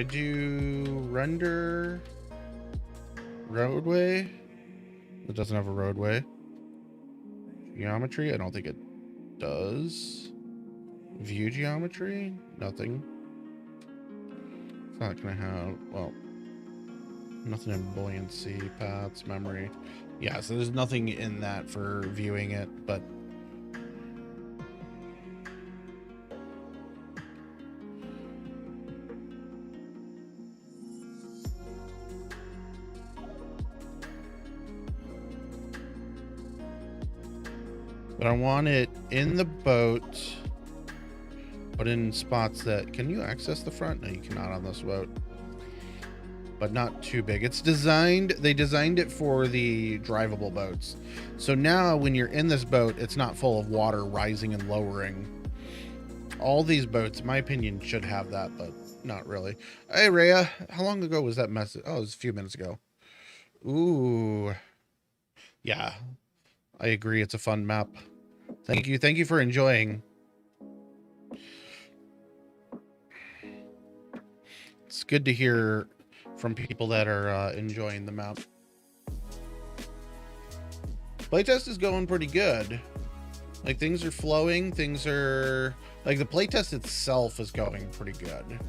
do render roadway, it doesn't have a roadway. Geometry, I don't think it does. View geometry, nothing. It's not gonna have, well, nothing in buoyancy, paths, memory. Yeah, so there's nothing in that for viewing it, but But I want it in the boat, but in spots that... Can you access the front? No, you cannot on this boat. But not too big. It's designed... They designed it for the drivable boats. So now when you're in this boat, it's not full of water rising and lowering. All these boats, in my opinion, should have that, but not really. Hey, Rhea, how long ago was that message? Oh, it was a few minutes ago. Ooh. Yeah, I agree. It's a fun map. Thank you. Thank you for enjoying. It's good to hear from people that are enjoying the map. Playtest is going pretty good. Like, things are flowing. Things are... Like, the playtest itself is going pretty good.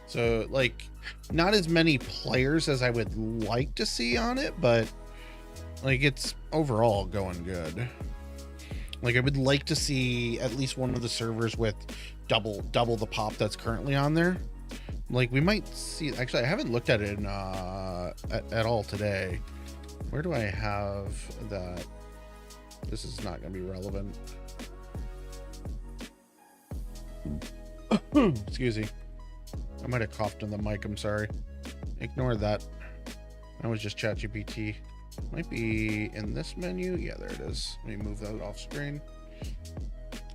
So, like, not as many players as I would like to see on it, but, like, it's overall going good. Like, I would like to see at least one of the servers with double the pop that's currently on there. Like, we might see... Actually, I haven't looked at it in, at all today. Where do I have that? This is not going to be relevant. Excuse me. I might have coughed in the mic. I'm sorry. Ignore that. That was just ChatGPT. Might be in this menu. Yeah, there it is. Let me move that off screen.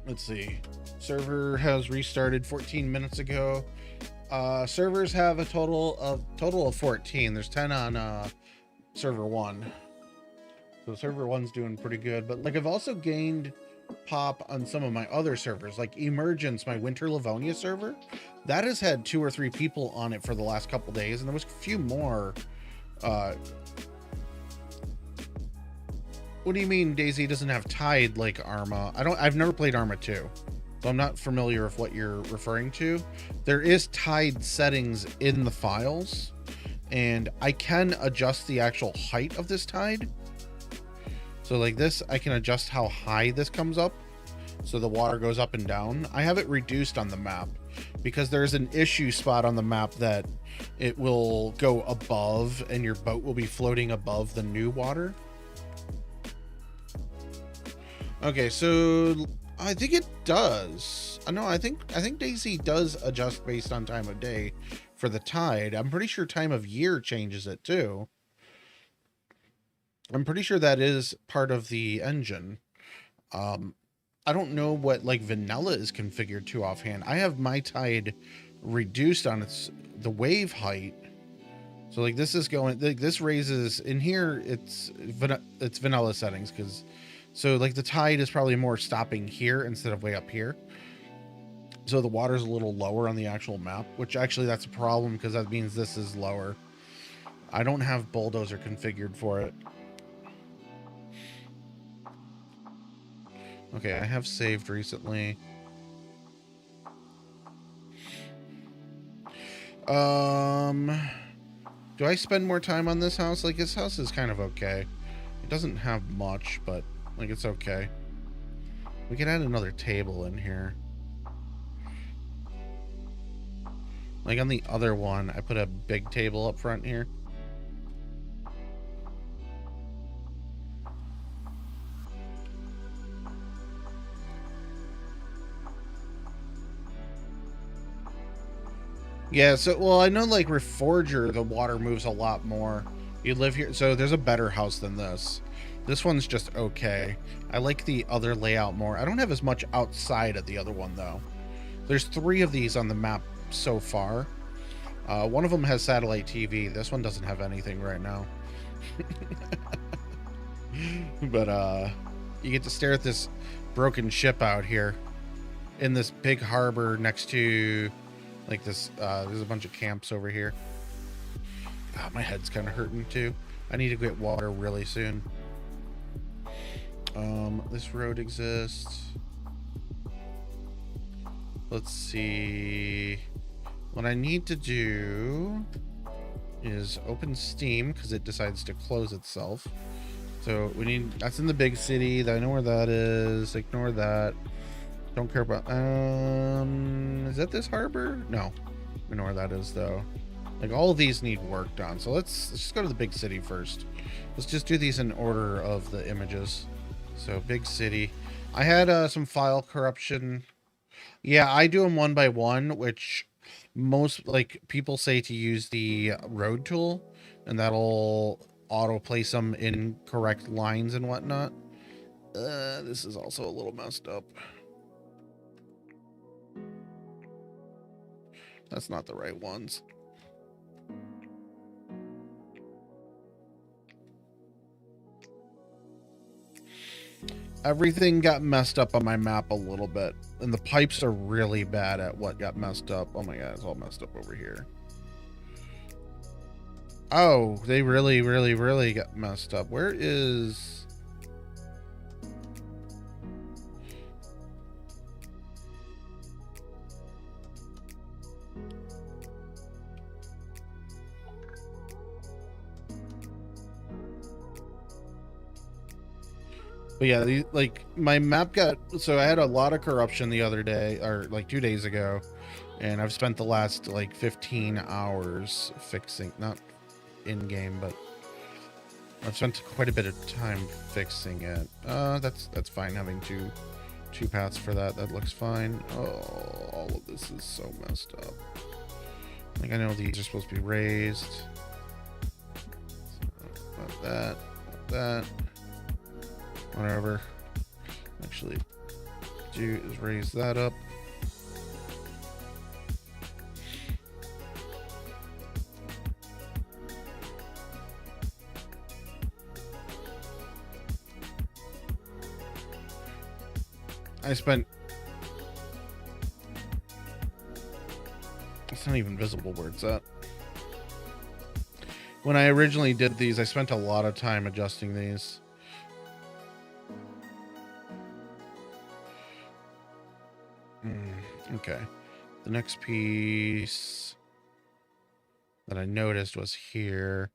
Let's see. Server has restarted 14 minutes ago. Servers have a total of 14. There's 10 on server 1. So server 1's doing pretty good. But like, I've also gained pop on some of my other servers, like Emergence, my winter Livonia server. That has had 2 or 3 people on it for the last couple days, and there was a few more. What do you mean DayZ doesn't have Tide like Arma? I've never played Arma 2. So I'm not familiar with what you're referring to. There is Tide settings in the files, and I can adjust the actual height of this tide. So like this, I can adjust how high this comes up, so the water goes up and down. I have it reduced on the map because there's an issue spot on the map that it will go above and your boat will be floating above the new water. Okay, so I think it does. No, I think DayZ does adjust based on time of day for the tide. I'm pretty sure time of year changes it too. I'm pretty sure that is part of the engine. I don't know what like vanilla is configured to offhand. I have my tide reduced on the wave height. So like this is going, like this raises in here. It's vanilla settings because. So like the tide is probably more stopping here instead of way up here. So the water's a little lower on the actual map, which actually that's a problem because that means this is lower. I don't have bulldozer configured for it. Okay, I have saved recently. Do I spend more time on this house? Like this house is kind of okay. It doesn't have much, but like it's okay. We can add another table in here. Like on the other one, I put a big table up front here. Yeah, so, well, I know like Reforger, the water moves a lot more. You live here, so there's a better house than this. This one's just okay. I like the other layout more. I don't have as much outside of the other one, though. There's 3 of these on the map so far. One of them has satellite TV. This one doesn't have anything right now. But you get to stare at this broken ship out here in this big harbor next to like this. There's a bunch of camps over here. God, my head's kind of hurting too. I need to get water really soon. This road exists. Let's see. What I need to do is open Steam because it decides to close itself. So we need, that's in the big city. I know where that is. Ignore that. Don't care about, is that this harbor? No, I know where that is though. Like all of these need work done. So let's just go to the big city first. Let's just do these in order of the images. So big city. I had some file corruption. Yeah, I do them one by one, which most like people say to use the road tool, and that'll auto place them in correct lines and whatnot. This is also a little messed up. That's not the right ones. Everything got messed up on my map a little bit, and the pipes are really bad at what got messed up. Oh my god, it's all messed up over here. Oh, they really got messed up. Where is... But yeah, like my map got, so I had a lot of corruption the other day, or like 2 days ago, and I've spent the last like 15 hours fixing, not in game, but I've spent quite a bit of time fixing it. That's fine, having two paths for that. That looks fine. Oh, all of this is so messed up. I think I know these are supposed to be raised. Not that, not that. Whatever. Actually, do is raise that up. I spent... It's not even visible where it's at. When I originally did these, I spent a lot of time adjusting these. Okay. The next piece that I noticed was here.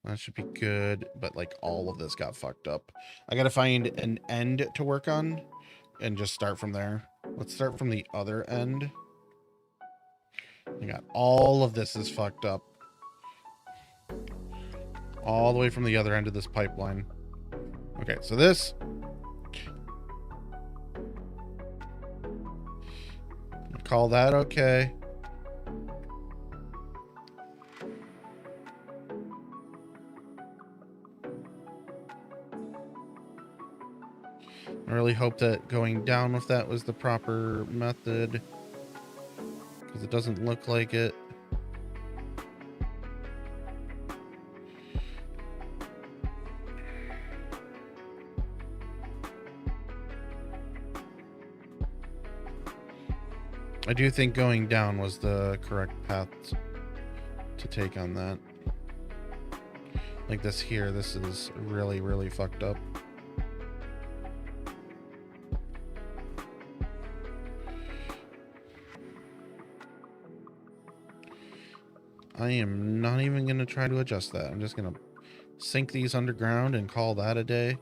That should be good, but like all of this got fucked up. I gotta find an end to work on and just start from there. Let's start from the other end. I got all of this is fucked up. All the way from the other end of this pipeline. Okay, so this. Call that okay. I really hope that going down with that was the proper method, because it doesn't look like it. I do think going down was the correct path to take on that. Like this here, this is really fucked up. I am not even going to try to adjust that. I'm just going to sink these underground and call that a day.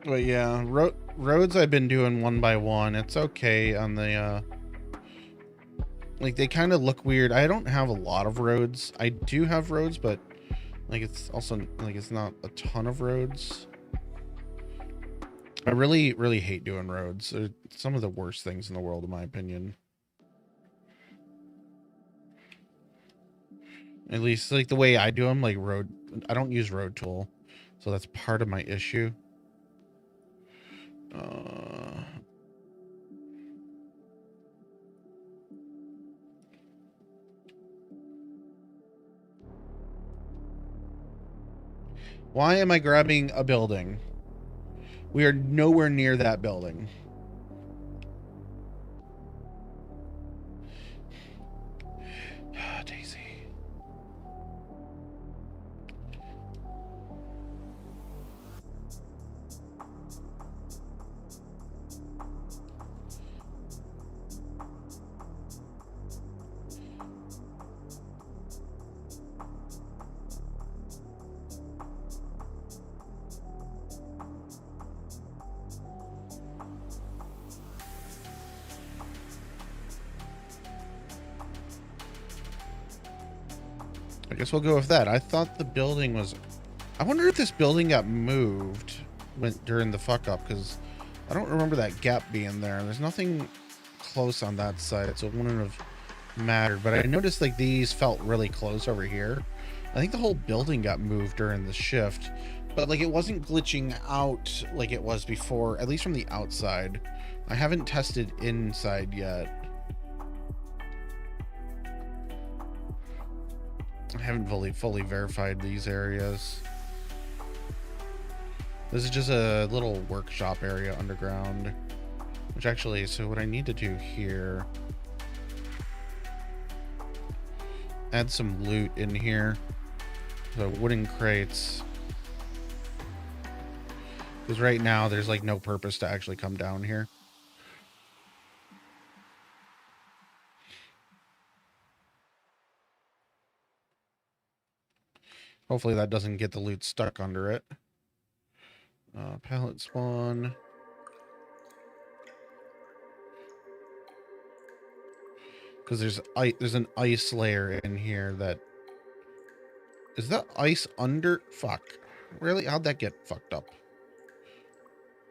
But yeah, roads I've been doing one by one. It's okay on the, like they kind of look weird. I don't have a lot of roads. I do have roads, but like it's also like it's not a ton of roads. I really hate doing roads. They're some of the worst things in the world, in my opinion. At least like the way I do them, like I don't use road tool, so that's part of my issue. Why am I grabbing a building? We are nowhere near that building. guess we'll go with that. I thought the building was... I wonder if this building got moved during the fuck up, because I don't remember that gap being there. There's nothing close on that side, so it wouldn't have mattered. But I noticed like these felt really close over here. I think the whole building got moved during the shift, but like it wasn't glitching out like it was before, at least from the outside. I haven't tested inside yet. I haven't fully verified these areas. This is just a little workshop area underground, which actually, so what I need to do here, add some loot in here. So wooden crates, because right now there's like no purpose to actually come down here. Hopefully that doesn't get the loot stuck under it. Pallet spawn. Because there's an ice layer in here that... Is that ice under? Fuck. Really? How'd that get fucked up?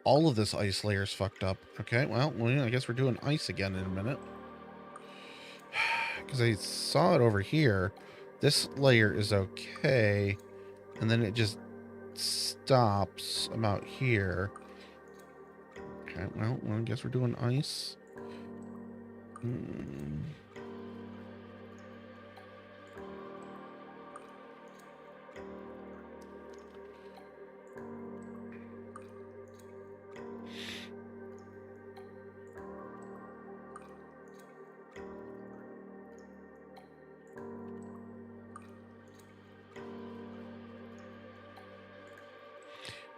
All of this ice layer is fucked up. Okay, well, I guess we're doing ice again in a minute. Because I saw it over here. This layer is okay. And then it just stops about here. Okay, well, I guess we're doing ice.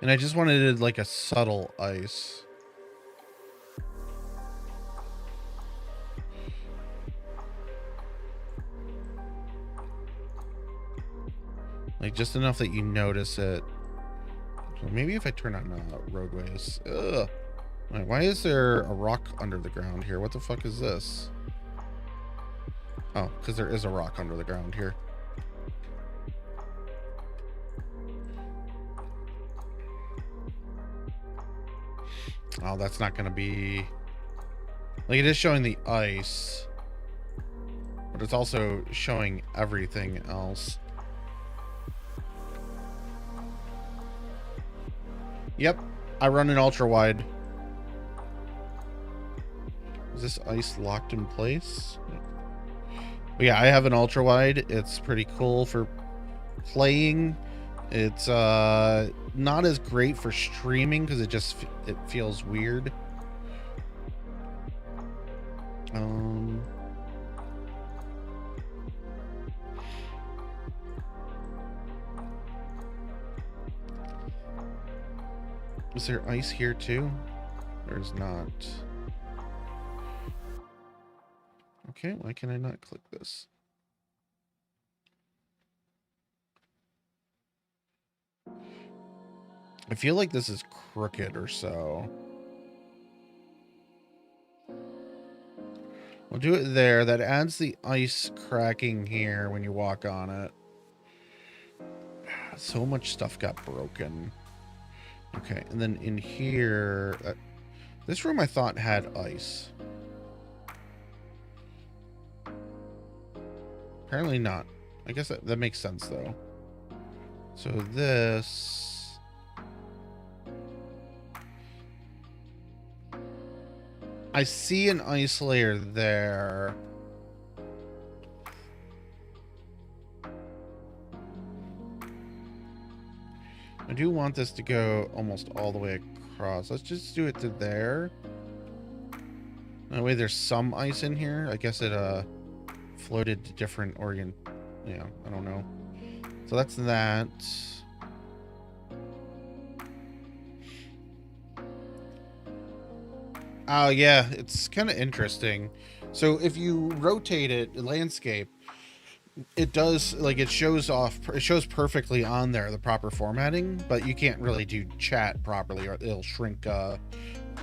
And I just wanted like a subtle ice. Like just enough that you notice it. So maybe if I turn on roadways. Ugh. Wait, why is there a rock under the ground here? What the fuck is this? Oh, because there is a rock under the ground here. Oh, that's not going to be... Like, it is showing the ice. But it's also showing everything else. Yep, I run an ultra wide. Is this ice locked in place? But yeah, I have an ultra wide. It's pretty cool for playing. It's not as great for streaming because it feels weird. Is there ice here too? There's not. Okay, why can I not click this? I feel like this is crooked or so. We'll do it there. That adds the ice cracking here when you walk on it. So much stuff got broken. Okay, and then in here... this room I thought had ice. Apparently not. I guess that makes sense though. So this... I see an ice layer there. I do want this to go almost all the way across. Let's just do it to there. That way there's some ice in here. I guess it floated to different organ. Yeah, I don't know. So that's that. Oh yeah, it's kind of interesting. So if you rotate it, landscape, it does, like, it shows perfectly on there, the proper formatting, but you can't really do chat properly or it'll shrink a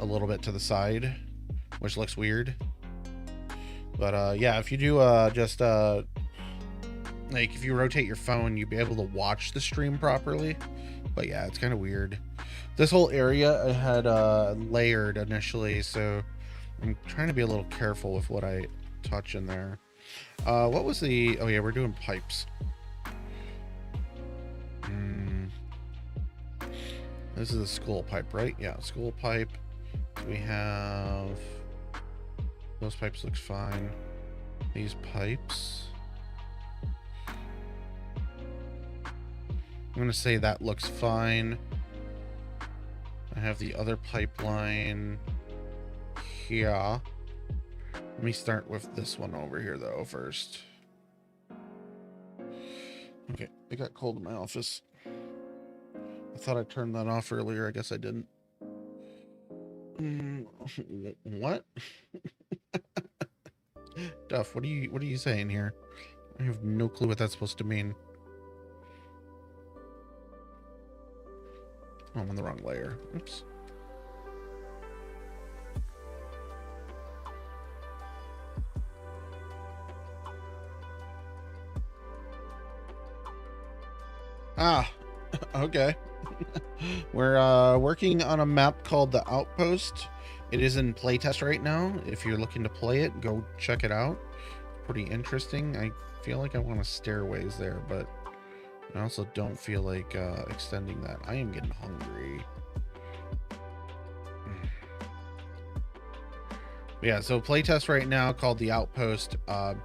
little bit to the side, which looks weird. But yeah, if you do just like if you rotate your phone, you'd be able to watch the stream properly. But yeah, it's kind of weird. This whole area I had layered initially, so I'm trying to be a little careful with what I touch in there. What was the... Oh yeah, we're doing pipes. This is a school pipe, right? Yeah, school pipe. We have... Those pipes looks fine. These pipes... I'm going to say that looks fine. I have the other pipeline here. Let me start with this one over here, though, first. Okay, it got cold in my office. I thought I turned that off earlier. I guess I didn't. What? Duff, what are you saying here? I have no clue what that's supposed to mean. Oh, I'm on the wrong layer. Oops. Ah, okay. We're working on a map called the Outpost. It is in playtest right now. If you're looking to play it, go check it out. Pretty interesting. I feel like I want a stairways there, but I also don't feel like extending that. I am getting hungry. Yeah, so playtest right now called the Outpost. On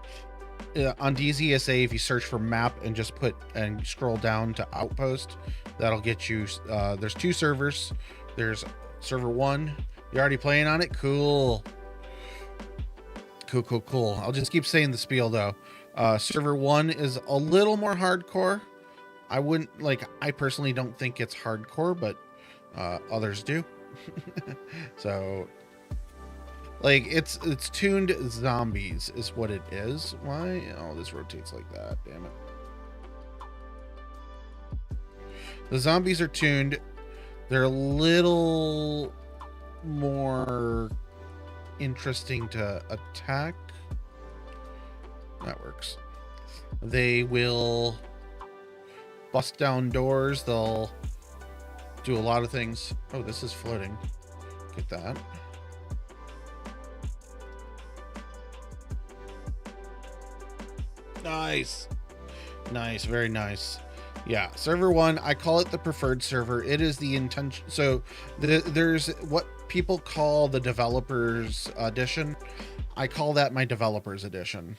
DZSA, if you search for map and just put and scroll down to Outpost, that'll get you. There's 2 servers. There's server 1. You're already playing on it? Cool. Cool. I'll just keep saying the spiel though. Server 1 is a little more hardcore. I wouldn't like. I personally don't think it's hardcore, but others do. So. Like, it's tuned zombies is what it is. Why? Oh, this rotates like that. Damn it. The zombies are tuned. They're a little more interesting to attack. That works. They will bust down doors. They'll do a lot of things. Oh, this is floating. Get that. Nice. Very nice. Yeah, server 1, I call it the preferred server. It is the intention. So there's what people call the developers edition. I call that my developers edition.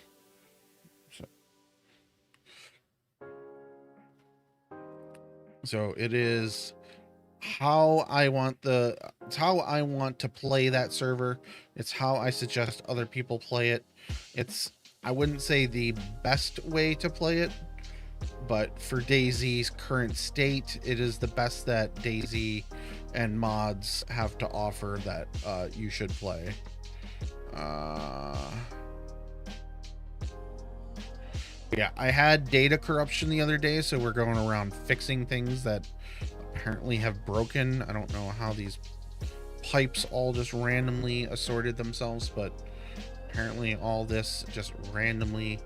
So it is how I want it's how I want to play that server. It's how I suggest other people play it. I wouldn't say the best way to play it, but for DayZ's current state, it is the best that DayZ and mods have to offer that you should play. Yeah, I had data corruption the other day, so we're going around fixing things that apparently have broken. I don't know how these pipes all just randomly assorted themselves, but apparently all this just randomly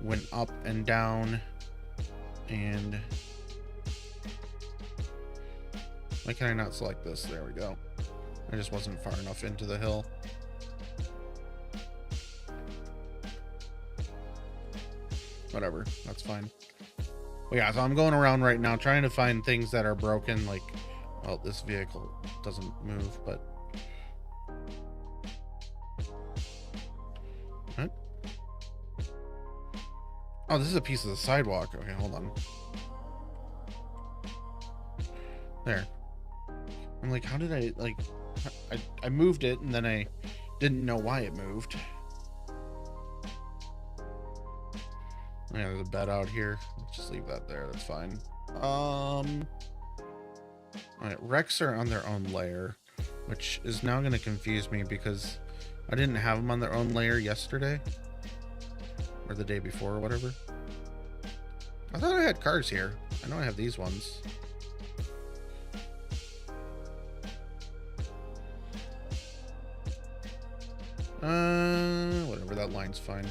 went up and down. And why can I not select this? There we go. I just wasn't far enough into the hill. Whatever, that's fine. Well, yeah, so I'm going around right now trying to find things that are broken, like, well, this vehicle doesn't move, but what? Oh, this is a piece of the sidewalk. Okay, hold on. There. I'm like, how did I, like, I moved it and then I didn't know why it moved. Yeah, there's a bed out here. Let's just leave that there. That's fine. All right, Rex are on their own layer, which is now going to confuse me because I didn't have them on their own layer yesterday or the day before or whatever. I thought I had cars here. I know I have these ones. Whatever, that line's fine.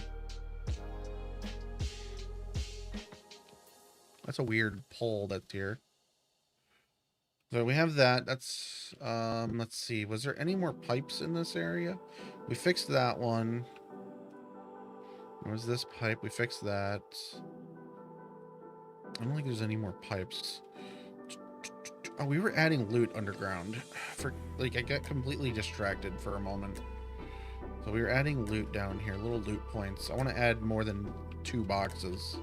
That's a weird pole that's here. So we have that. That's, let's see. Was there any more pipes in this area? We fixed that one. There was this pipe. We fixed that. I don't think there's any more pipes. Oh, we were adding loot underground. For like, I got completely distracted for a moment. So we were adding loot down here, little loot points. I want to add more than 2 boxes.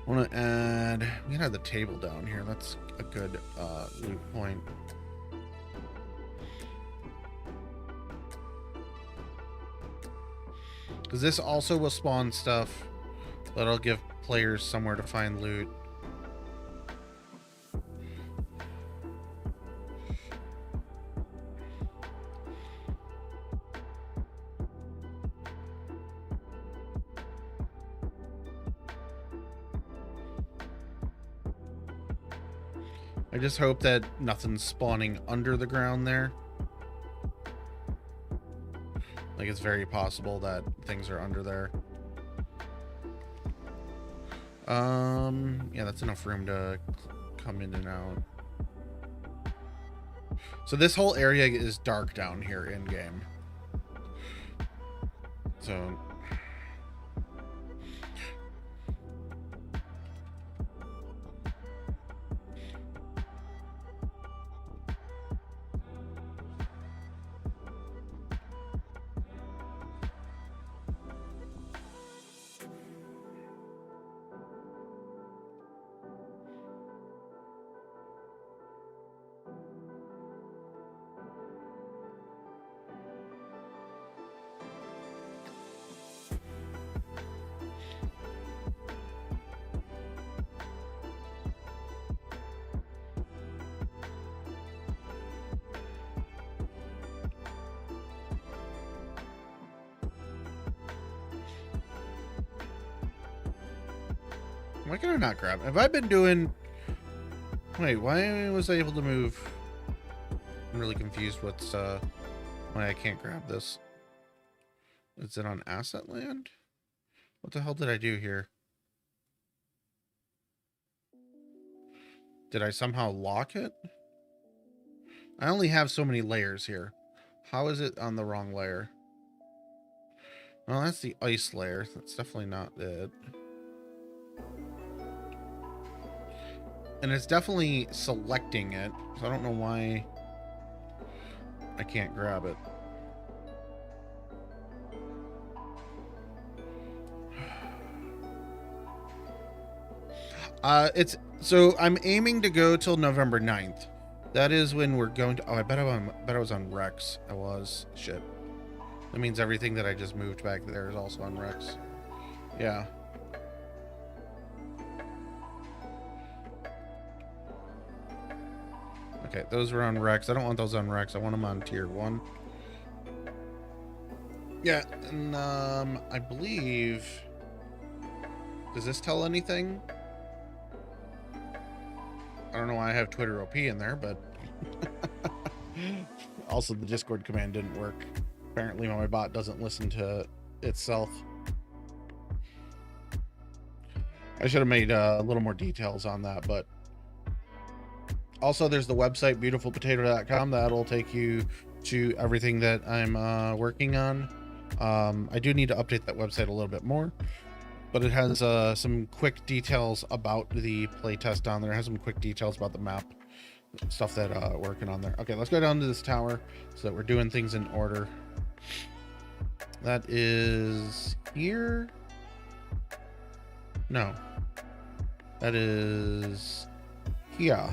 I want to add. We can add the table down here. That's a good loot point. Because this also will spawn stuff that'll give players somewhere to find loot. I just hope that nothing's spawning under the ground there. Like, it's very possible that things are under there. Yeah, that's enough room to come in and out. So this whole area is dark down here in game. So why can I not grab? Have I been doing... Wait, why was I able to move? I'm really confused what's why I can't grab this. Is it on asset land? What the hell did I do here? Did I somehow lock it? I only have so many layers here. How is it on the wrong layer? Well, that's the ice layer. That's definitely not it. And it's definitely selecting it, so I don't know why I can't grab it. So I'm aiming to go till November 9th. That is when we're going to... Oh, I bet I was on Rex. I was. Shit. That means everything that I just moved back there is also on Rex. Yeah. Okay, those were on Rex. I don't want those on Rex. I want them on tier 1. Yeah, and I believe... Does this tell anything? I don't know why I have Twitter OP in there, but... Also, the Discord command didn't work. Apparently, my bot doesn't listen to itself. I should have made a little more details on that, but... Also, there's the website, beautifulpotato.com. That'll take you to everything that I'm working on. I do need to update that website a little bit more, but it has some quick details about the playtest on there. It has some quick details about the map, stuff that working on there. Okay, let's go down to this tower so that we're doing things in order. That is here. No, that is here.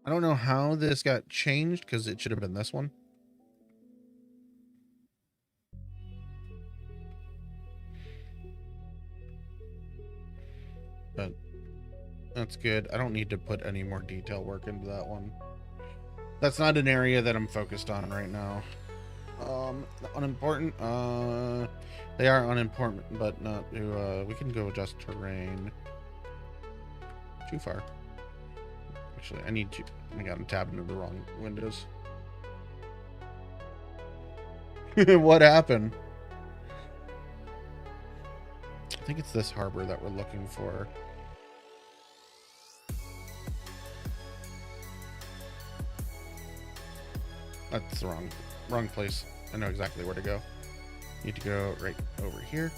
I don't know how this got changed because it should have been this one. But that's good. I don't need to put any more detail work into that one. That's not an area that I'm focused on right now. Unimportant. They are unimportant, but not to. We can go adjust terrain. Too far. Actually, I need to. Oh my god, I'm tabbing into the wrong windows. What happened? I think it's this harbor that we're looking for. That's the wrong place. I know exactly where to go. Need to go right over here.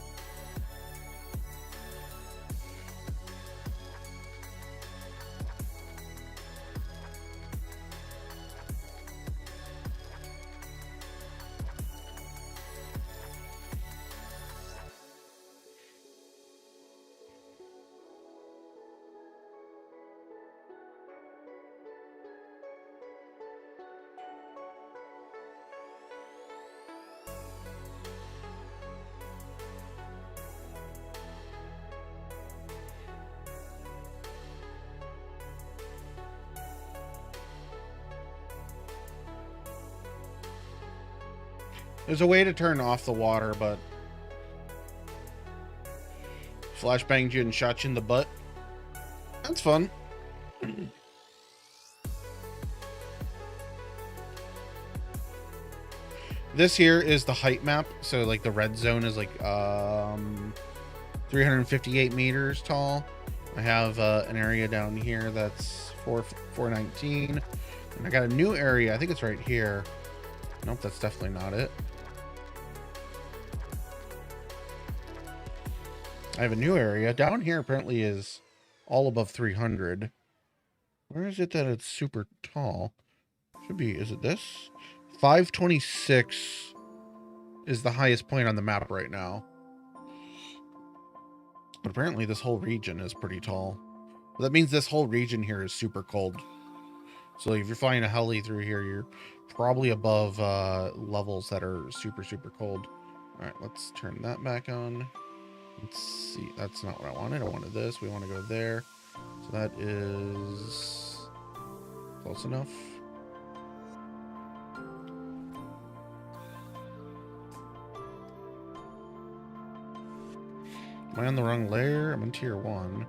There's a way to turn off the water, but flashbanged you and shot you in the butt. That's fun. This here is the height map. So like the red zone is like 358 meters tall. I have an area down here that's 419. And I got a new area. I think it's right here. Nope, that's definitely not it. I have a new area. Down here apparently is all above 300. Where is it that it's super tall? Should be, is it this? 526 is the highest point on the map right now. But apparently this whole region is pretty tall. But that means this whole region here is super cold. So if you're flying a heli through here, you're probably above levels that are super, super cold. All right, let's turn that back on. Let's see. That's not what I wanted. I wanted this. We want to go there. So that is close enough. Am I on the wrong layer? I'm in tier 1.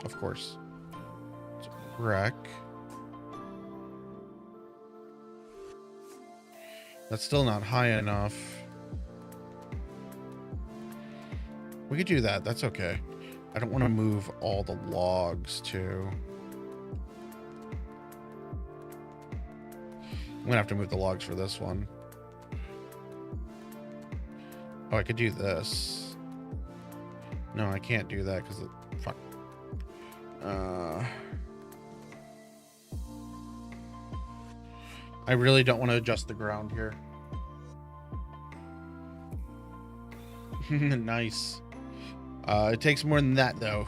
Of course. It's wreck. That's still not high enough. We could do that. That's okay. I don't want to move all the logs too. I'm gonna have to move the logs for this one. Oh, I could do this. No, I can't do that because fuck. I really don't want to adjust the ground here. Nice. It takes more than that, though.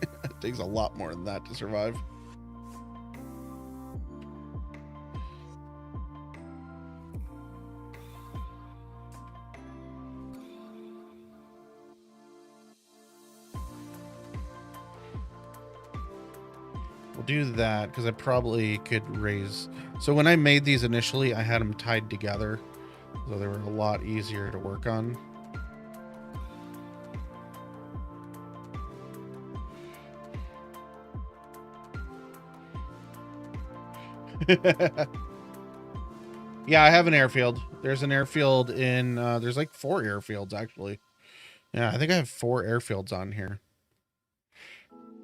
It takes a lot more than that to survive. We'll do that because I probably could raise. So when I made these initially, I had them tied together, so they were a lot easier to work on. Yeah, I have an airfield. There's an airfield in there's like 4 airfields actually. Yeah, I think I have 4 airfields on here.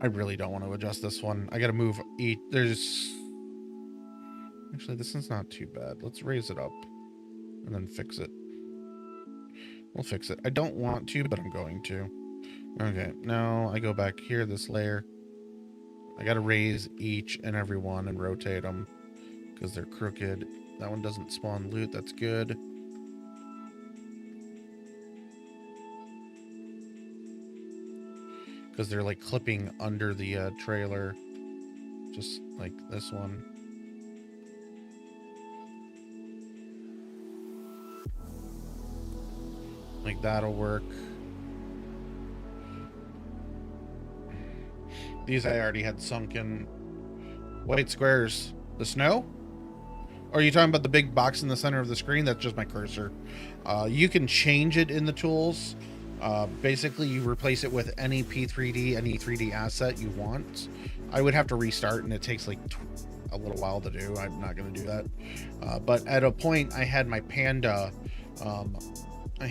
I really don't want to adjust this one. I gotta move each. There's actually, this one's not too bad. Let's raise it up and then fix it. We'll fix it. I don't want to, but I'm going to. Okay, now I go back here, this layer. I gotta raise each and every one and rotate them because they're crooked. That one doesn't spawn loot. That's good. Because they're like clipping under the trailer, just like this one. Like that'll work. These I already had sunken white squares. The snow? Or are you talking about the big box in the center of the screen? That's just my cursor. You can change it in the tools. Basically, you replace it with any P3D, any 3D asset you want. I would have to restart, and it takes like a little while to do. I'm not going to do that. But at a point, I had my panda. I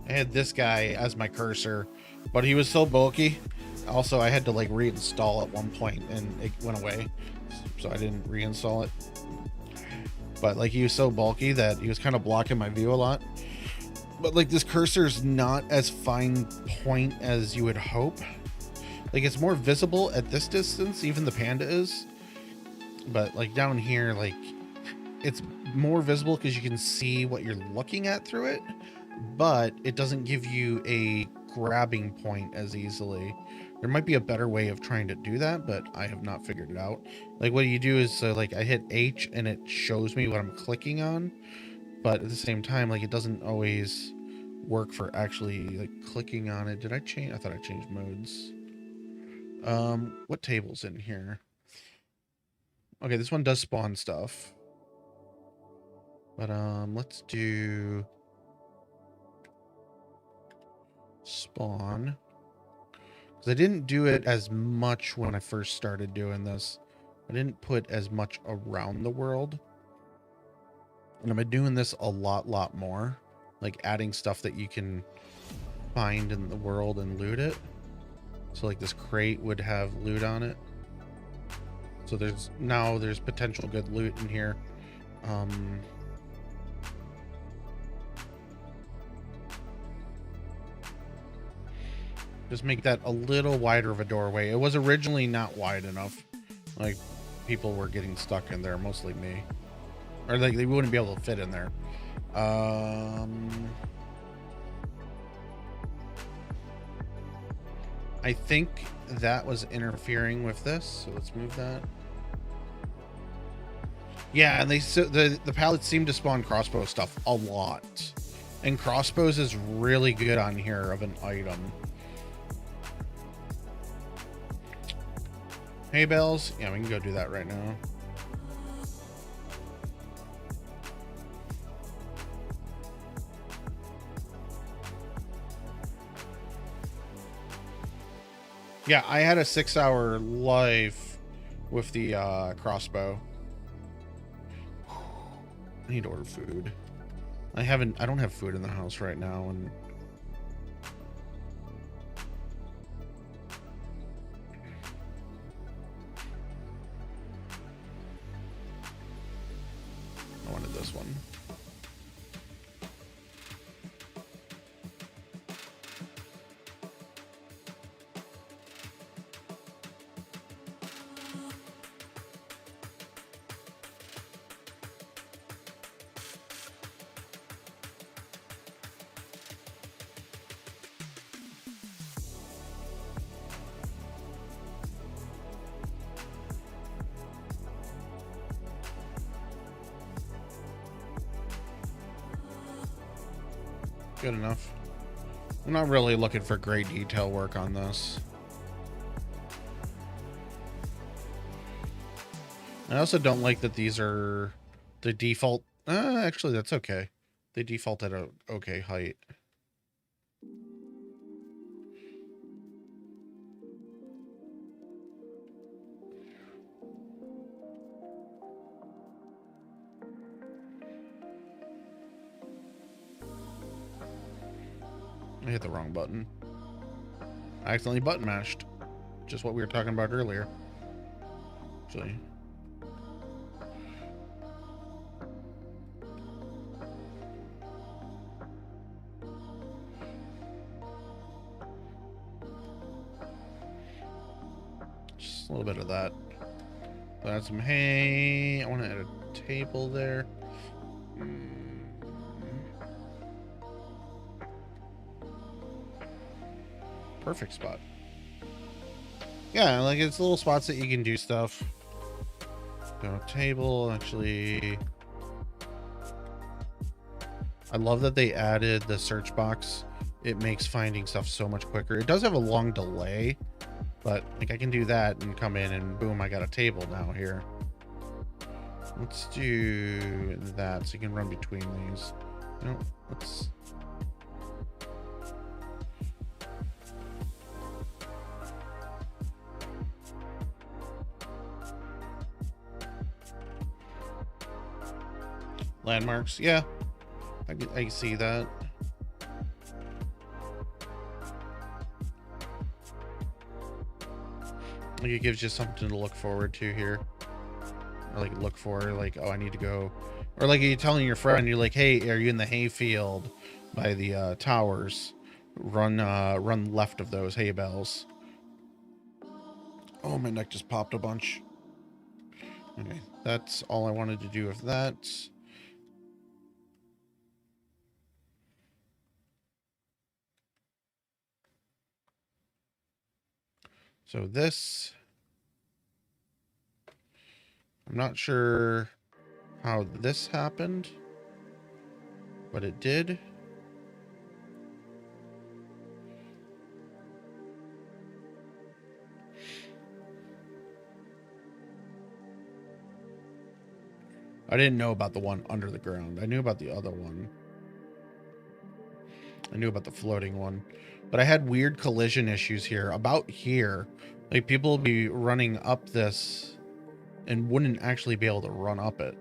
had this guy as my cursor, but he was so bulky. Also, I had to like reinstall at one point, and it went away, so I didn't reinstall it. But like, he was so bulky that he was kind of blocking my view a lot. But like, this cursor is not as fine point as you would hope. Like, it's more visible at this distance, even the panda is. But like down here, like, it's more visible because you can see what you're looking at through it, but it doesn't give you a grabbing point as easily. There might be a better way of trying to do that, but I have not figured it out. Like, what you do is, like, I hit H and it shows me what I'm clicking on, but at the same time, like, it doesn't always work for actually like clicking on it. Did I change? I thought I changed modes. What table's in here? Okay, this one does spawn stuff. But let's do spawn. Because I didn't do it as much when I first started doing this. I didn't put as much around the world. And I've been doing this a lot more. Like adding stuff that you can find in the world and loot it. So like this crate would have loot on it. So there's potential good loot in here. Just make that a little wider of a doorway. It was originally not wide enough. Like, people were getting stuck in there, mostly me. Or like, they wouldn't be able to fit in there. I think that was interfering with this, so let's move that. Yeah, and the pallets seem to spawn crossbow stuff a lot. And crossbows is really good on here of an item. Hay bales? Yeah, we can go do that right now. Yeah, I had a 6-hour live with the crossbow. I need to order food. I don't have food in the house right now, and I wanted this one. Good enough. I'm not really looking for great detail work on this. I also don't like that these are the default. Actually, that's okay. They default at a okay height. I hit the wrong button. I accidentally button mashed. Just what we were talking about earlier. Actually. Just a little bit of that. Add some hay. I want to add a table there. Perfect spot. Yeah, like, it's little spots that you can do stuff. Go table, actually. I love that they added the search box. It makes finding stuff so much quicker. It does have a long delay, But like I can do that and come in and boom, I got a table now here. Let's do that so you can run between these. No, let's. Landmarks, yeah, I see that. Like it gives you something to look forward to here, or like look for, like, oh, I need to go, or like you're telling your friend, you're like, hey, are you in the hay field by the towers? Run left of those hay bales. Oh, my neck just popped a bunch. Okay, that's all I wanted to do with that. So this, I'm not sure how this happened, but it did. I didn't know about the one under the ground. I knew about the other one. I knew about the floating one, but I had weird collision issues here. About here, like people would be running up this and wouldn't actually be able to run up it.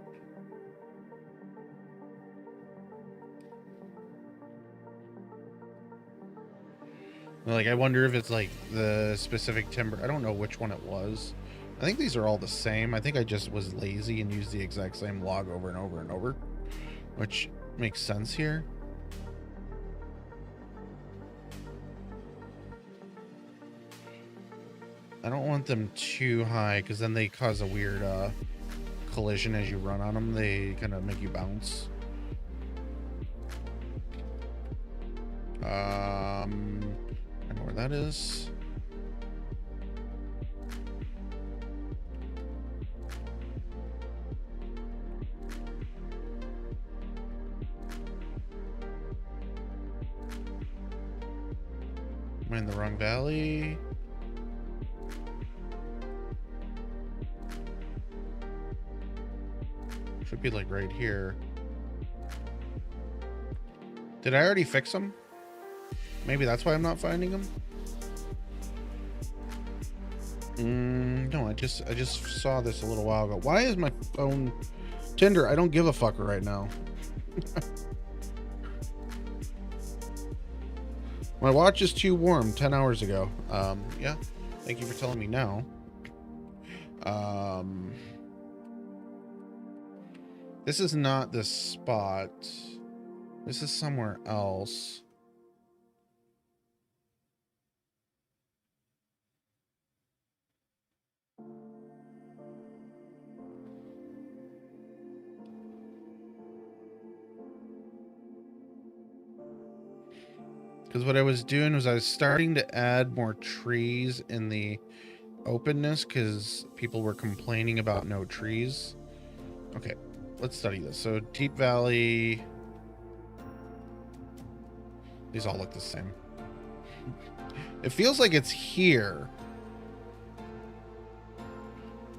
Like, I wonder if it's like the specific timber. I don't know which one it was. I think these are all the same. I think I just was lazy and used the exact same log over and over and over, which makes sense here. I don't want them too high because then they cause a weird collision as you run on them. They kind of make you bounce. I know where that is. Am I in the wrong valley? Should be like right here. Did I already fix them? Maybe that's why I'm not finding them. No, I just saw this a little while ago. Why is my phone Tinder? I don't give a fuck right now. My watch is too warm 10 hours ago. Yeah. Thank you for telling me now. This is not this spot. This is somewhere else. Because what I was doing was I was starting to add more trees in the openness because people were complaining about no trees. Okay, let's study this. So Deep Valley. These all look the same. It feels like it's here.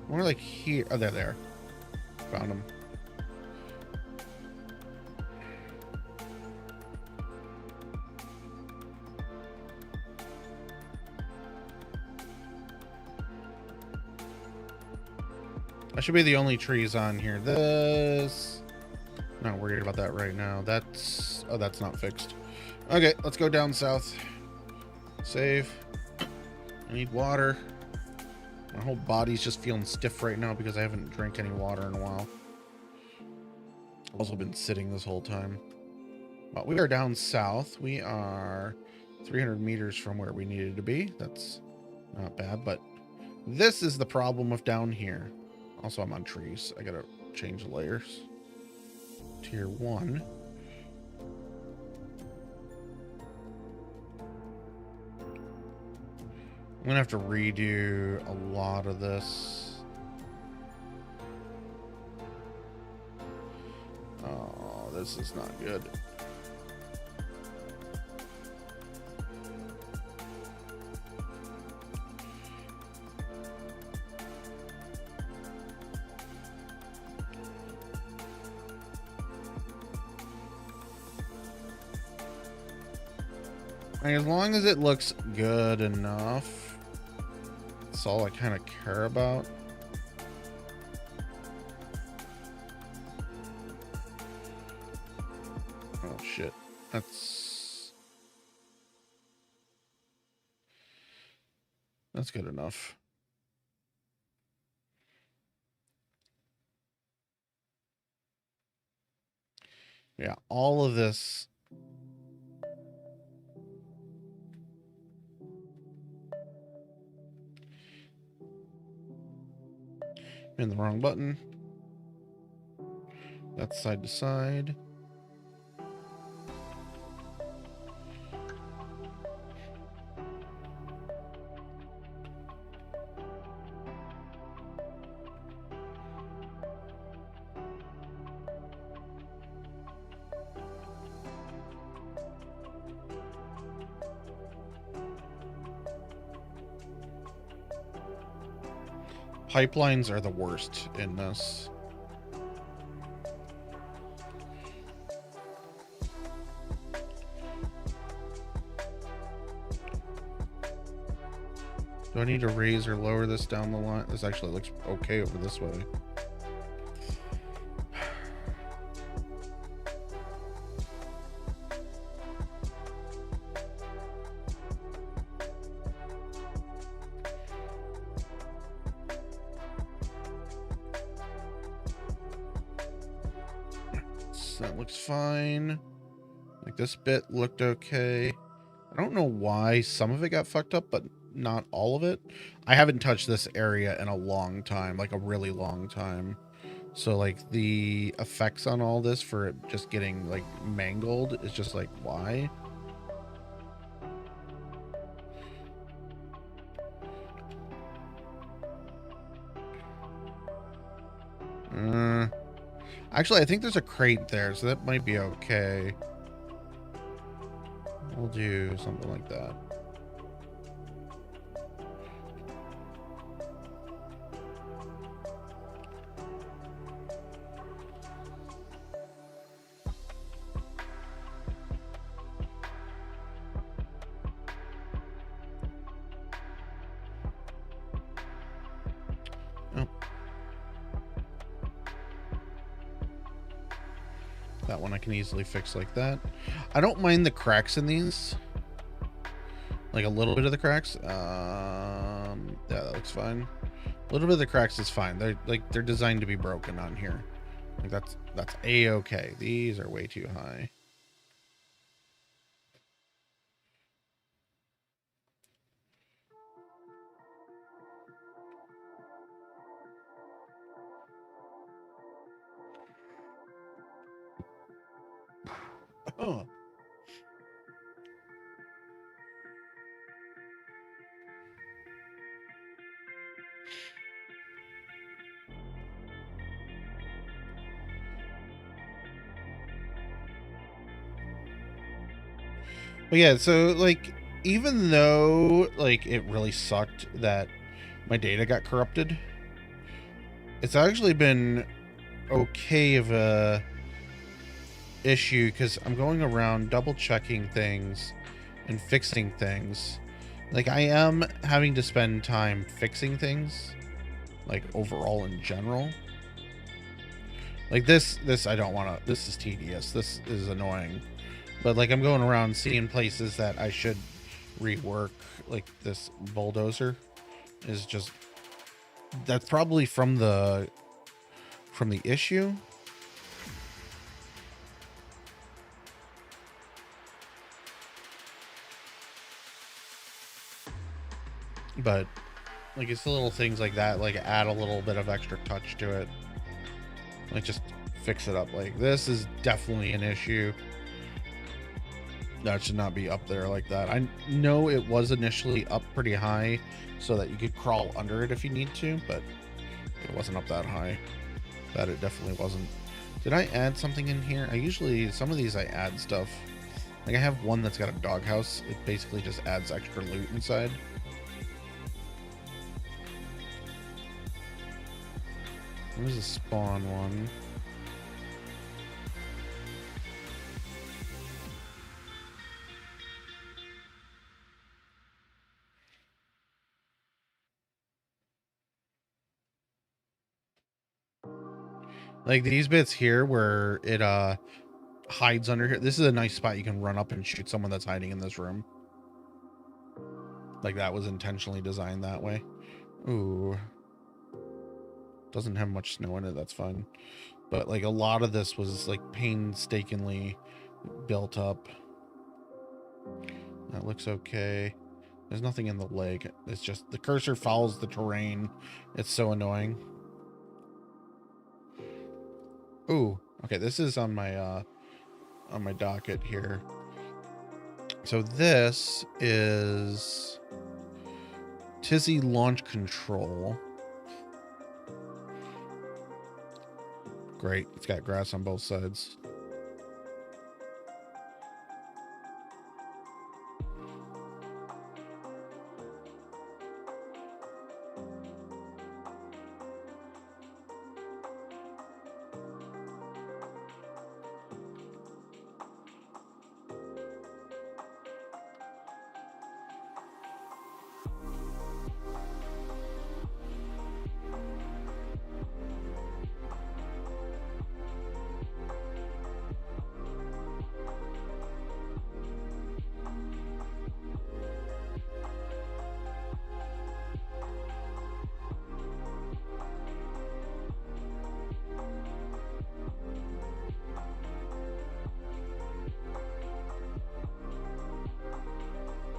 More like here. Oh, they're there. Found them. That should be the only trees on here. This, not worried about that right now. That's, oh, that's not fixed. Okay, let's go down south. Save. I need water. My whole body's just feeling stiff right now because I haven't drank any water in a while. Also been sitting this whole time. Well, we are down south. We are 300 meters from where we needed to be. That's not bad, but this is the problem with down here. Also, I'm on trees. I gotta change the layers. Tier 1. I'm gonna have to redo a lot of this. Oh, this is not good. Like, as long as it looks good enough, that's all I kind of care about. Oh shit, that's good enough. Yeah, all of this. In the wrong button. That's side to side. Pipelines are the worst in this. Do I need to raise or lower this down the line? This actually looks okay over this way. That looks fine. Like, this bit looked okay. I don't know why some of it got fucked up, but not all of it. I haven't touched this area in a long time, like a really long time. So like the effects on all this for it just getting like mangled is just like, why? Actually, I think there's a crate there, so that might be okay. We'll do something like that. That one I can easily fix like that. I don't mind the cracks in these. Like a little bit of the cracks. Yeah, that looks fine. A little bit of the cracks is fine. They're designed to be broken on here. Like that's a-okay. These are way too high. Oh. But yeah, so like, even though like it really sucked that my data got corrupted, it's actually been okay of a issue because I'm going around double checking things and fixing things. Like, I am having to spend time fixing things, like overall in general. Like this I don't want to, this is tedious, this is annoying, but like I'm going around seeing places that I should rework. Like this bulldozer is just, that's probably from the issue. But like, it's the little things like that, like add a little bit of extra touch to it, like just fix it up. Like this is definitely an issue that should not be up there like that. I know it was initially up pretty high so that you could crawl under it if you need to, but it wasn't up that high. That it definitely wasn't. Did I add something in here? I usually, some of these I add stuff. Like I have one that's got a doghouse. It basically just adds extra loot inside. Where's the spawn one? Like these bits here where it hides under here. This is a nice spot you can run up and shoot someone that's hiding in this room. Like that was intentionally designed that way. Ooh. Doesn't have much snow in it, that's fine. But like a lot of this was like painstakingly built up. That looks okay. There's nothing in the leg. It's just the cursor follows the terrain. It's so annoying. Ooh, okay, this is on my docket here. So this is Tizzy launch control. Great. It's got grass on both sides.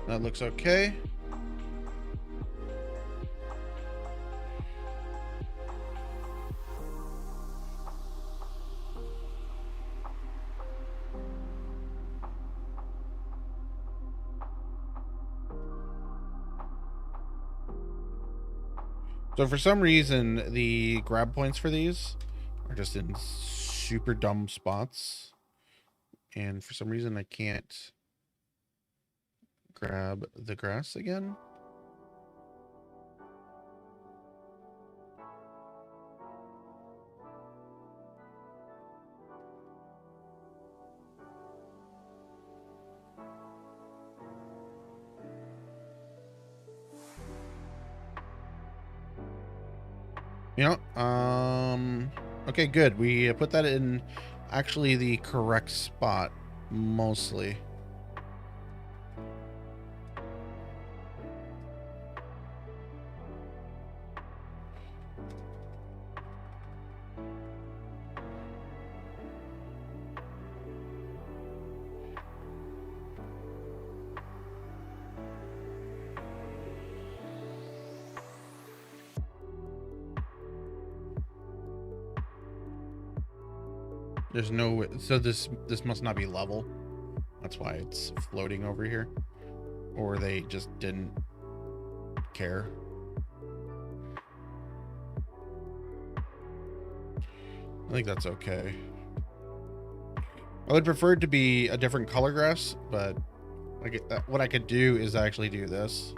That looks okay. So for some reason, the grab points for these are just in super dumb spots. And for some reason, I can't grab the grass again. You know, okay, good. We put that in actually the correct spot, mostly. There's no, so this must not be level. That's why it's floating over here. Or they just didn't care. I think that's okay. I would prefer it to be a different color grass, but like what I could do is actually do this.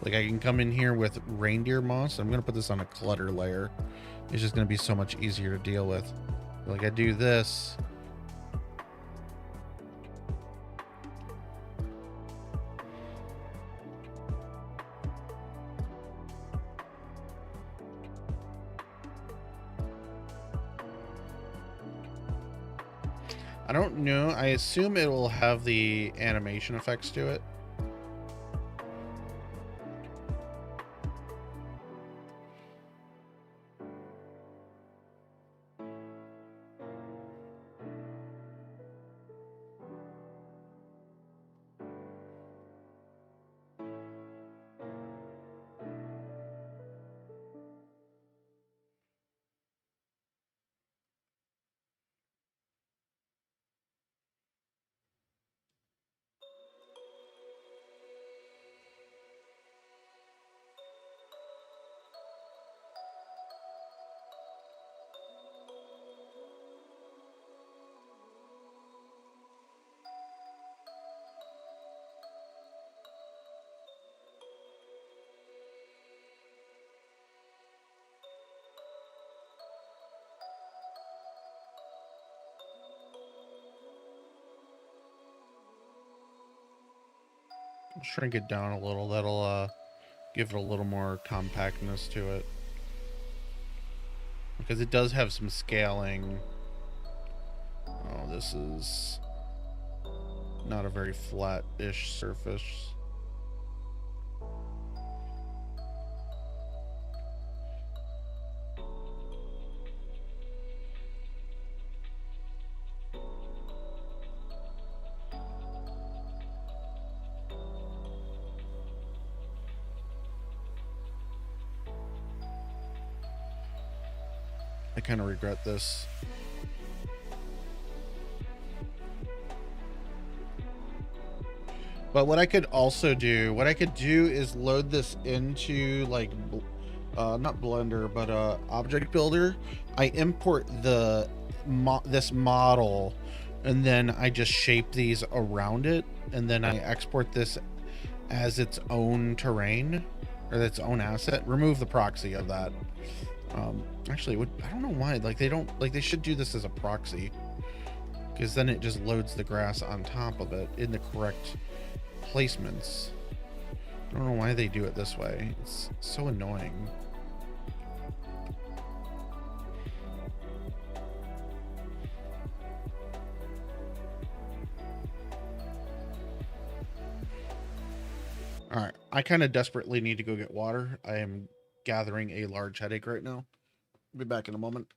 Like I can come in here with reindeer moss. I'm gonna put this on a clutter layer. It's just gonna be so much easier to deal with. Like I do this. I don't know. I assume it will have the animation effects to it. Shrink it down a little. That'll give it a little more compactness to it. Because it does have some scaling. Oh, this is not a very flat-ish surface. I kind of regret this. But what I could also do, is load this into like, not Blender, but Object Builder. I import the this model, and then I just shape these around it, and then I export this as its own terrain or its own asset. Remove the proxy of that. Actually, I don't know why. Like they should do this as a proxy, because then it just loads the grass on top of it in the correct placements. I don't know why they do it this way. It's so annoying. All right, I kind of desperately need to go get water. I am gathering a large headache right now. I'll be back in a moment.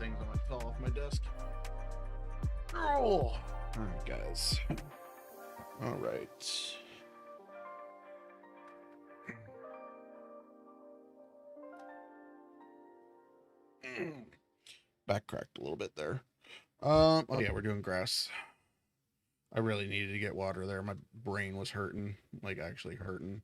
Things I might fall off my desk. Oh, all right, guys. All right. Backcracked a little bit there. Oh yeah, we're doing grass. I really needed to get water there. My brain was hurting, like actually hurting.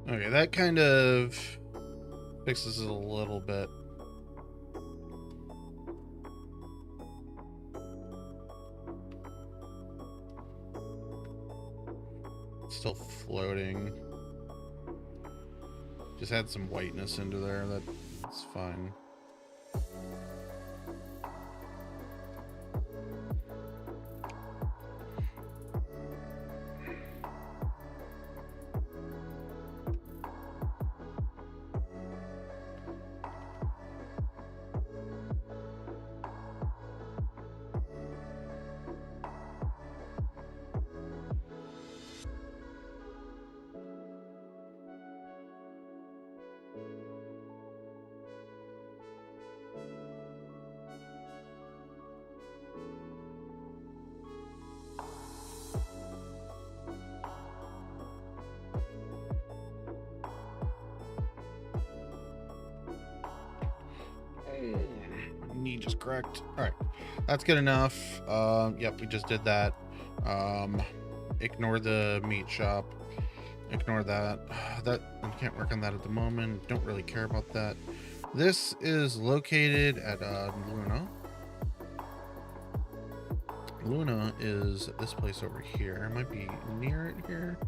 Okay, that kind of fixes it a little bit. It's still floating. Just add some whiteness into there. That's fine. screen just cracked. All right, that's good enough. Yep, we just did that. Ignore the meat shop. Ignore that. That I can't work on that at the moment. Don't really care about that. This is located at Luna. Luna is this place over here. It might be near it here.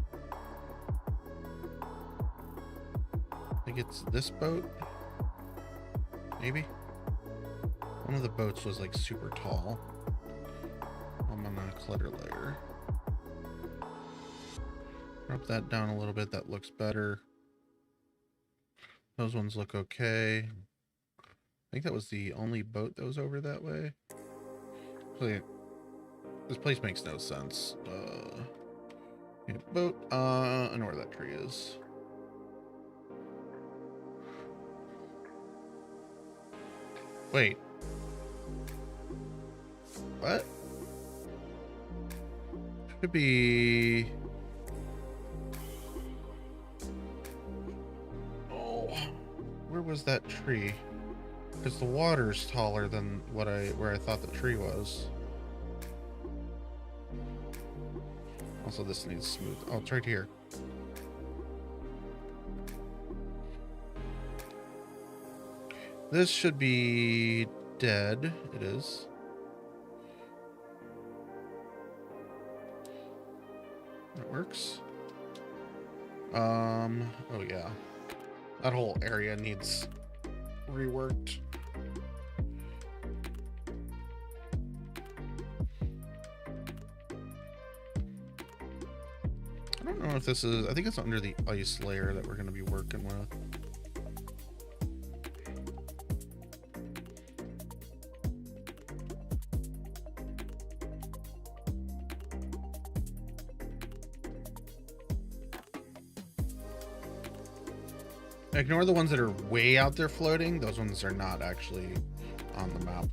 I think it's this boat. Maybe. One of the boats was like super tall. I'm on a clutter layer. Drop that down a little bit. That looks better. Those ones look okay. I think that was the only boat that was over that way. So, this place makes no sense. Yeah, boat. I know where that tree is. Wait. What? Should be. Oh, where was that tree? Because the water's taller than where I thought the tree was. Also, this needs smooth. Oh, it's right here. This should be dead. It is. That works. Oh yeah. That whole area needs reworked. I don't know if this is, I think it's under the ice layer that we're going to be working with. Ignore the ones that are way out there floating. Those ones are not actually on the map.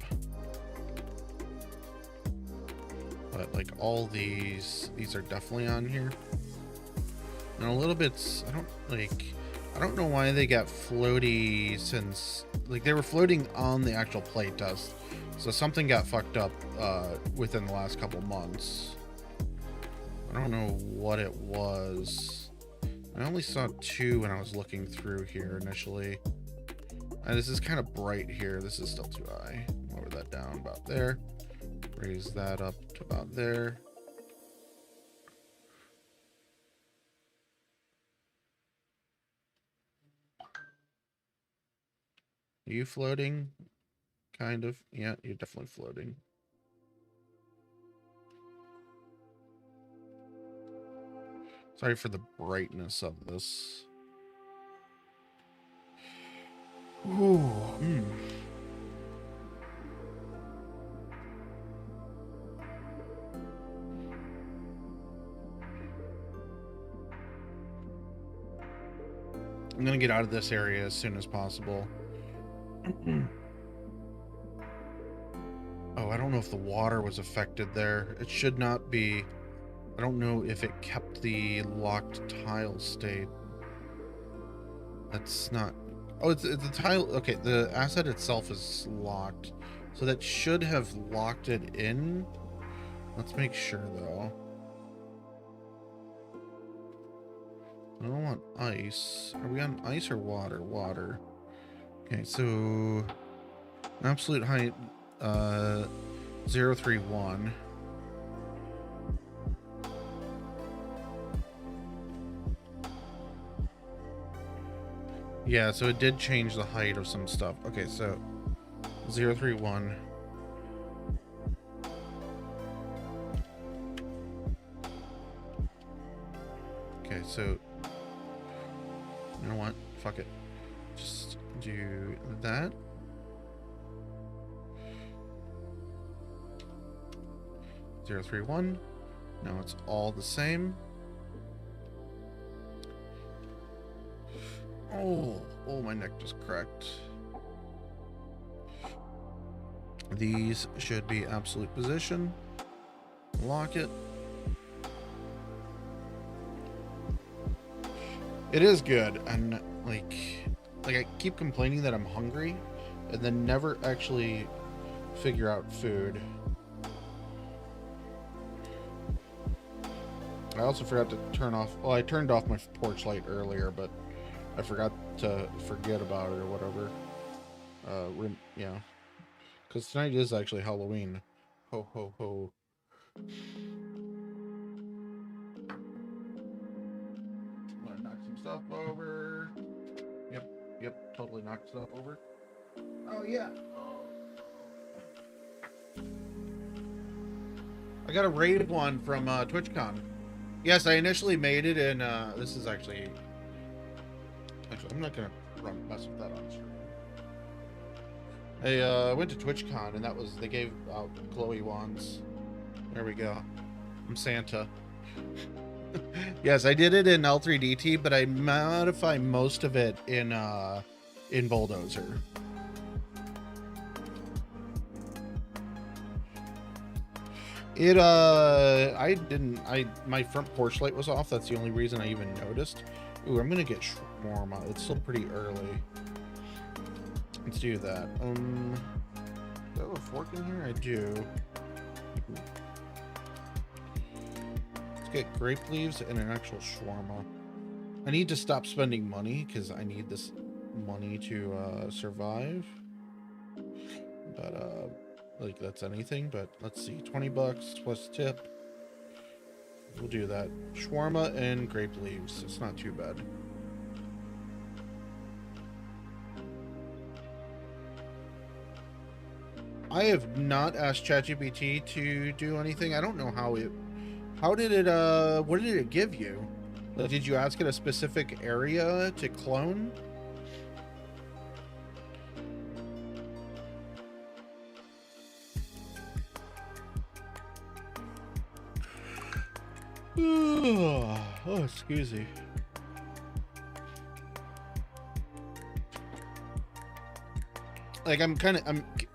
But like all these are definitely on here. And a little bit, I don't know why they got floaty since, like they were floating on the actual playtest. So something got fucked up within the last couple months. I don't know what it was. I only saw 2 when I was looking through here initially. This is kind of bright here. This is still too high. Lower that down about there. Raise that up to about there. Are you floating? Kind of. Yeah, you're definitely floating. Sorry for the brightness of this. Ooh. I'm gonna get out of this area as soon as possible. Oh, I don't know if the water was affected there. It should not be. I don't know if it kept the locked tile state. That's not. Oh, it's the tile. Okay, the asset itself is locked. So that should have locked it in. Let's make sure, though. I don't want ice. Are we on ice or water? Water. Okay, so absolute height 031. Yeah, so it did change the height of some stuff. Okay, so 031. Okay, so you know what? Fuck it. Just do that. 031. Now it's all the same. Oh, my neck just cracked. These should be absolute position. Lock it. It is good, and like I keep complaining that I'm hungry, and then never actually figure out food. I also forgot to turn off, well, I turned off my porch light earlier, but I forgot to forget about it or whatever. Yeah. Because tonight is actually Halloween. Ho, ho, ho. I'm gonna knock some stuff over. Yep, totally knocked stuff over. Oh, yeah. I got a rated one from TwitchCon. Yes, I initially made it, and this is actually, I'm not gonna mess with that on stream. I went to TwitchCon, and that was, they gave out Chloe wands. There we go. I'm Santa. Yes, I did it in L3DT, but I modify most of it in Bulldozer. My front porch light was off. That's the only reason I even noticed. Ooh, I'm gonna get shawarma. It's still pretty early. Let's do that. Do I have a fork in here? I do. Let's get grape leaves and an actual shawarma. I need to stop spending money because I need this money to survive. But like that's anything, but let's see, 20 bucks plus tip. We'll do that. Shawarma and grape leaves. It's not too bad. I have not asked ChatGPT to do anything. I don't know what did it give you? Did you ask it a specific area to clone? Oh, excuse me. Like I'm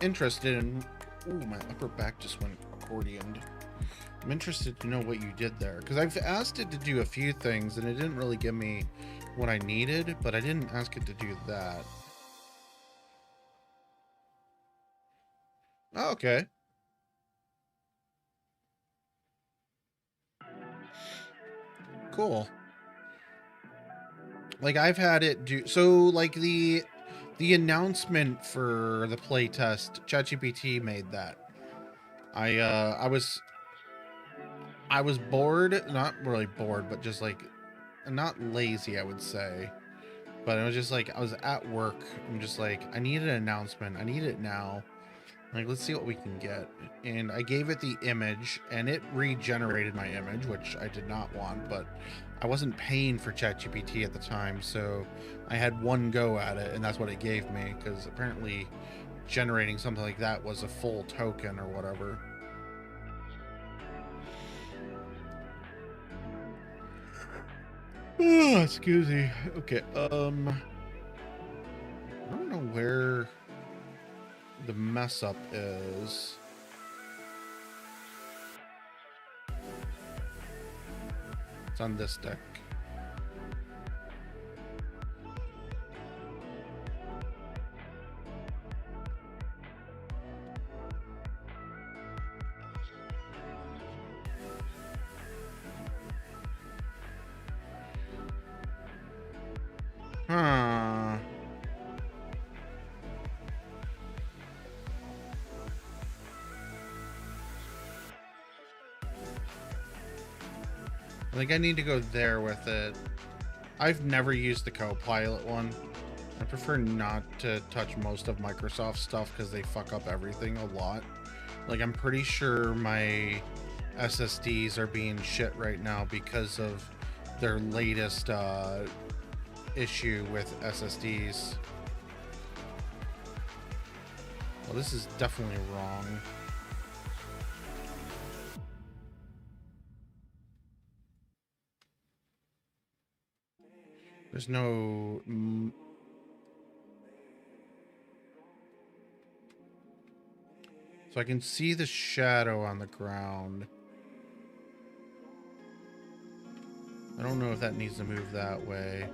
interested in. Ooh, my upper back just went accordioned. I'm interested to know what you did there because I've asked it to do a few things and it didn't really give me what I needed, but I didn't ask it to do that. Oh, okay. Cool. Like I've had it do so. Like the announcement for the playtest, ChatGPT made that. I was bored, not really bored, but just like not lazy, I would say. But I was just like, I was at work. I'm just like, I need an announcement. I need it now. Like, let's see what we can get. And I gave it the image, and it regenerated my image, which I did not want, but I wasn't paying for ChatGPT at the time, so I had one go at it, and that's what it gave me, because apparently generating something like that was a full token or whatever. Oh, excuse me. Okay, I don't know where the mess up is. It's on this deck. Huh. I think I need to go there with it. I've never used the Copilot one. I prefer not to touch most of Microsoft stuff because they fuck up everything a lot. Like, I'm pretty sure my SSDs are being shit right now because of their latest issue with SSDs. Well, this is definitely wrong. There's no... So I can see the shadow on the ground. I don't know if that needs to move that way.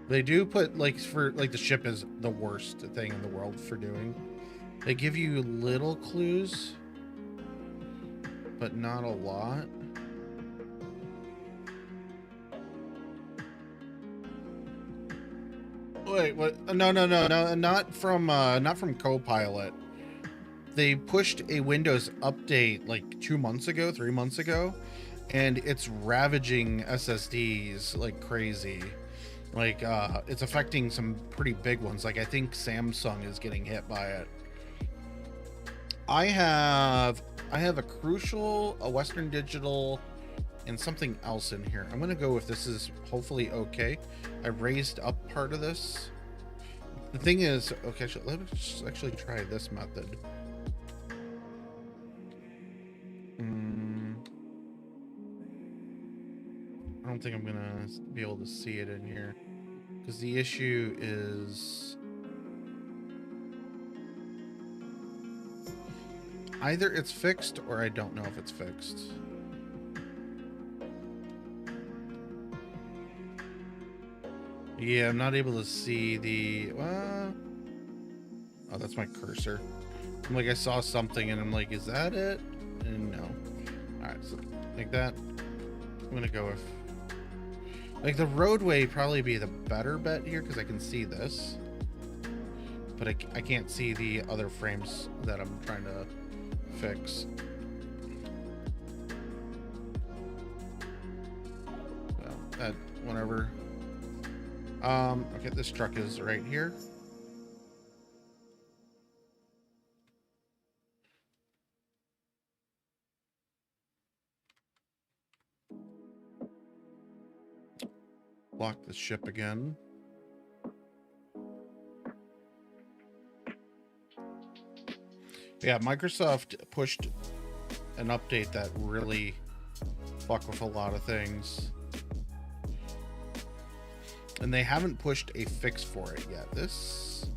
They do put, like, for, like, the ship is the worst thing in the world for doing. They give you little clues, but not a lot. Wait, what? No, not from Copilot. They pushed a Windows update like 2 months ago, 3 months ago, and it's ravaging SSDs like crazy. Like, it's affecting some pretty big ones. Like, I think Samsung is getting hit by it. I have a Crucial, a Western Digital, and something else in here. I'm gonna go with this is hopefully okay. I raised up part of this. The thing is, okay, let's actually try this method. I don't think I'm gonna be able to see it in here because the issue is either it's fixed or I don't know if it's fixed. Yeah, I'm not able to see the oh, that's my cursor. I'm like, I saw something and I'm like, is that it? And no. Alright, so like that. I'm gonna go with like the roadway probably be the better bet here because I can see this, but I can't see the other frames that I'm trying to fix. So that whatever. Okay, this truck is right here. Lock the ship again. Yeah, Microsoft pushed an update that really fucked with a lot of things. And they haven't pushed a fix for it yet. This,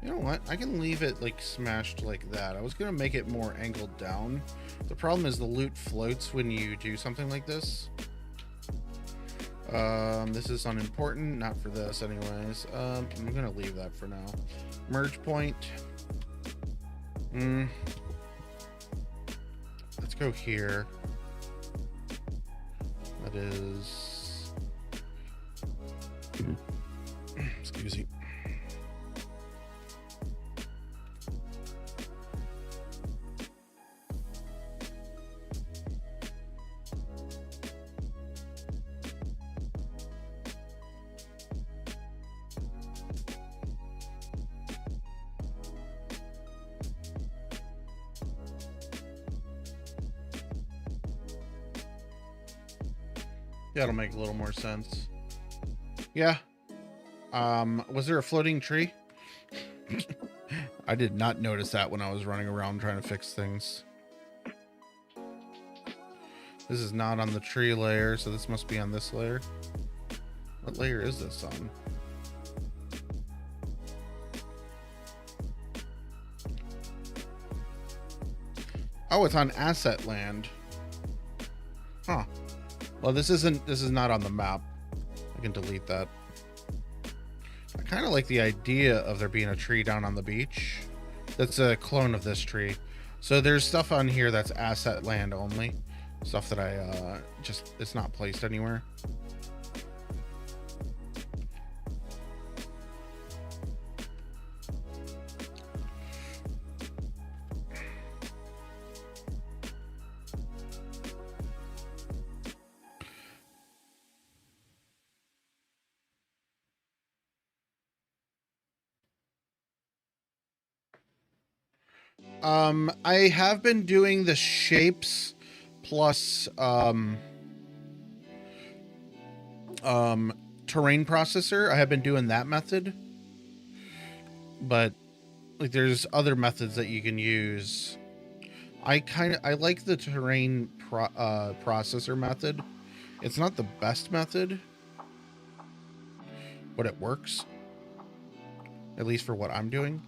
you know what? I can leave it like smashed like that. I was gonna make it more angled down. The problem is the loot floats when you do something like this. This is unimportant, not for this anyways. I'm gonna leave that for now. Merge point. Let's go here. That is, excuse me. That'll make a little more sense. Yeah. Was there a floating tree? I did not notice that when I was running around trying to fix things. This is not on the tree layer, so this must be on this layer. What layer is this on? Oh, it's on asset land. Huh. Well, this is not on the map. I can delete that. I kind of like the idea of there being a tree down on the beach. That's a clone of this tree. So there's stuff on here that's asset land only. Stuff that I just, it's not placed anywhere. I have been doing the shapes plus terrain processor. I have been doing that method, but like there's other methods that you can use. I like the terrain processor method. It's not the best method, but it works, at least for what I'm doing.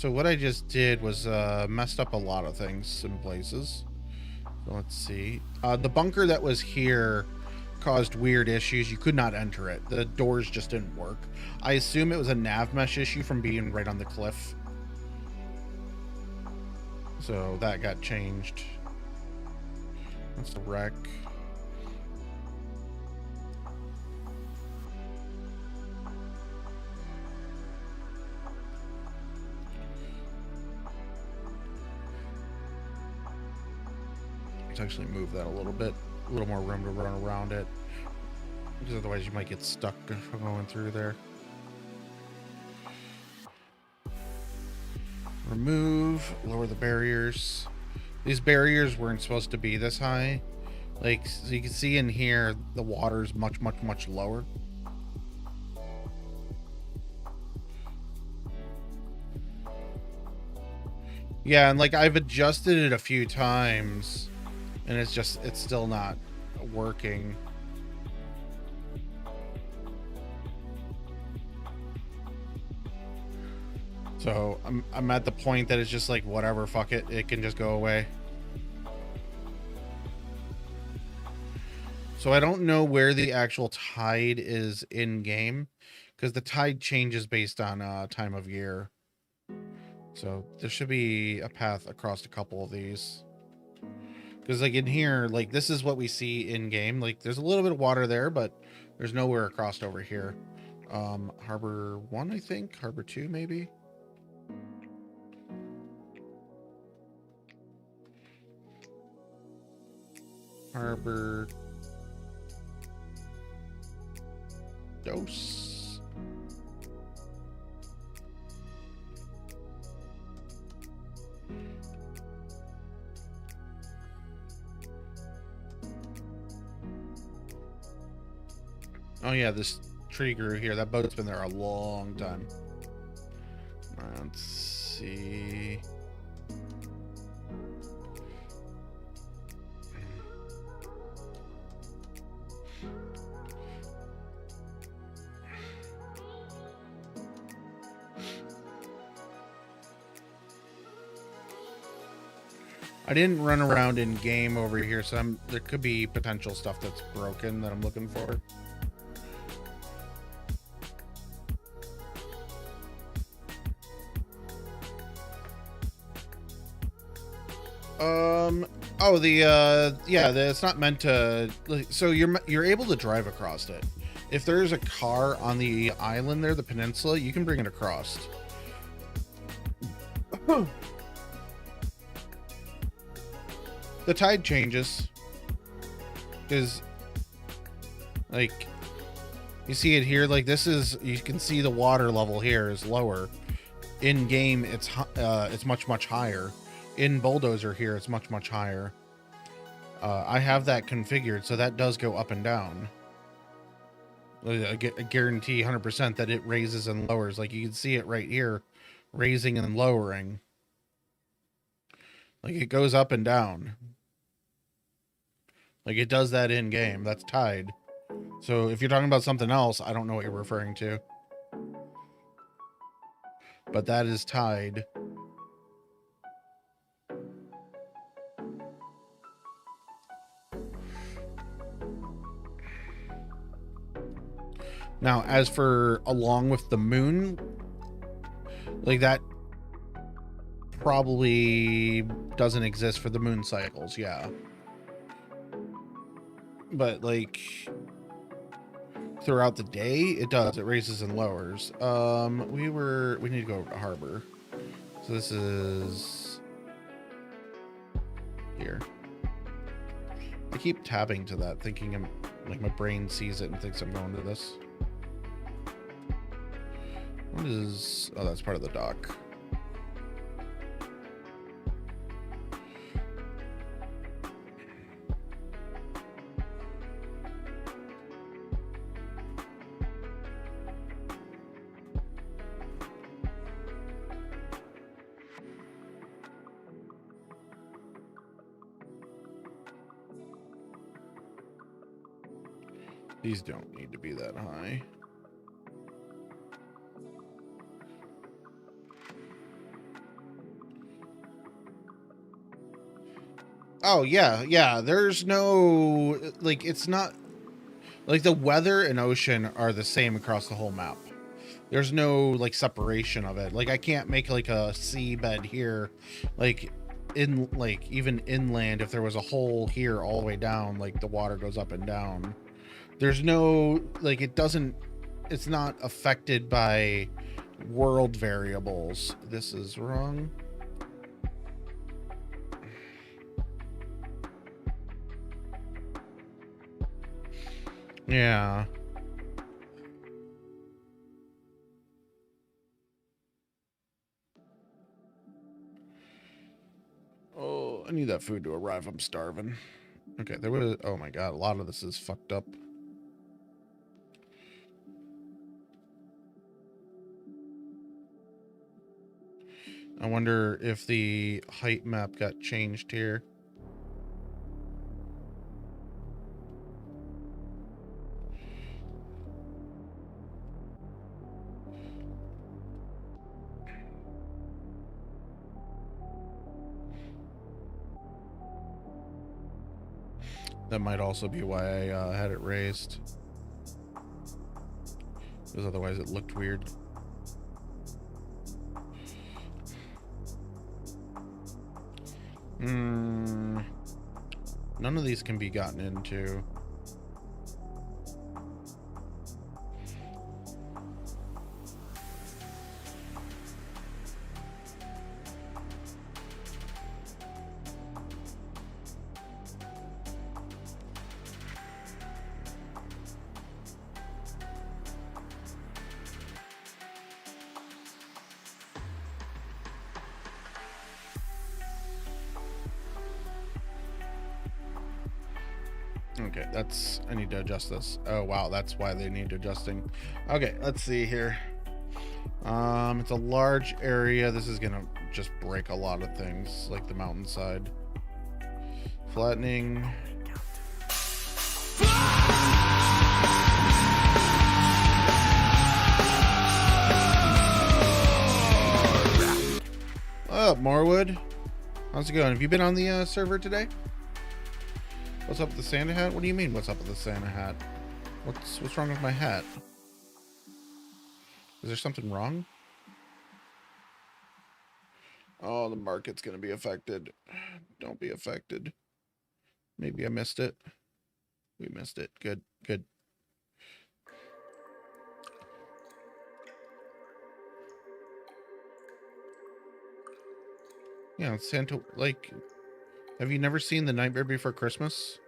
So what I just did was messed up a lot of things in places. So let's see. The bunker that was here caused weird issues. You could not enter it. The doors just didn't work. I assume it was a nav mesh issue from being right on the cliff. So that got changed. That's the wreck. Let's actually move that a little bit. A little more room to run around it. Because otherwise you might get stuck going through there. Remove, lower the barriers. These barriers weren't supposed to be this high. Like, so you can see in here, the water's much, much, much lower. Yeah, and like I've adjusted it a few times and it's still not working. So I'm at the point that it's just like, whatever, fuck it. It can just go away. So I don't know where the actual tide is in game, because the tide changes based on time of year. So there should be a path across a couple of these. Because like in here, like this is what we see in game. Like there's a little bit of water there, but there's nowhere across over here. Harbor 1, I think. Harbor 2, maybe. Harbor Dos. Oh yeah, this tree grew here. That boat's been there a long time. Let's see. I didn't run around in game over here, so there could be potential stuff that's broken that I'm looking for. Oh, it's not meant to, so you're able to drive across it. If there's a car on the island there, the peninsula, you can bring it across. The tide changes. Because, like, you see it here, like this is, you can see the water level here is lower. In game, it's much, much higher. In Bulldozer here, it's much, much higher. I have that configured, so that does go up and down. I guarantee 100% that it raises and lowers. Like you can see it right here, raising and lowering. Like it goes up and down. Like it does that in game. That's tide. So if you're talking about something else, I don't know what you're referring to. But that is tide. Now, as for along with the moon, like that probably doesn't exist for the moon cycles, yeah. But like throughout the day, it does. It raises and lowers. We need to go to harbor. So this is here. I keep tabbing to that, thinking like my brain sees it and thinks I'm going to this. What is... Oh, that's part of the dock. These don't need to be that high. Oh yeah. There's no, like, it's not like the weather and ocean are the same across the whole map. There's no like separation of it. Like I can't make like a seabed here, like in like even inland. If there was a hole here all the way down, like the water goes up and down. There's no, like, it's not affected by world variables. This is wrong. Yeah. Oh, I need that food to arrive. I'm starving. Okay, there was, oh my god, a lot of this is fucked up. I wonder if the height map got changed here. That might also be why I had it raised. Because otherwise it looked weird. None of these can be gotten into. Okay, I need to adjust this. Oh wow, that's why they need adjusting. Okay, let's see here. It's a large area. This is gonna just break a lot of things, like the mountainside. Flattening. What up, Morwood? How's it going? Have you been on the server today? What's up with the Santa hat? What do you mean, what's up with the Santa hat? What's wrong with my hat? Is there something wrong? Oh, the market's gonna be affected. Don't be affected. Maybe I missed it. We missed it. Good, good. Yeah, Santa, like, have you never seen The Nightmare Before Christmas?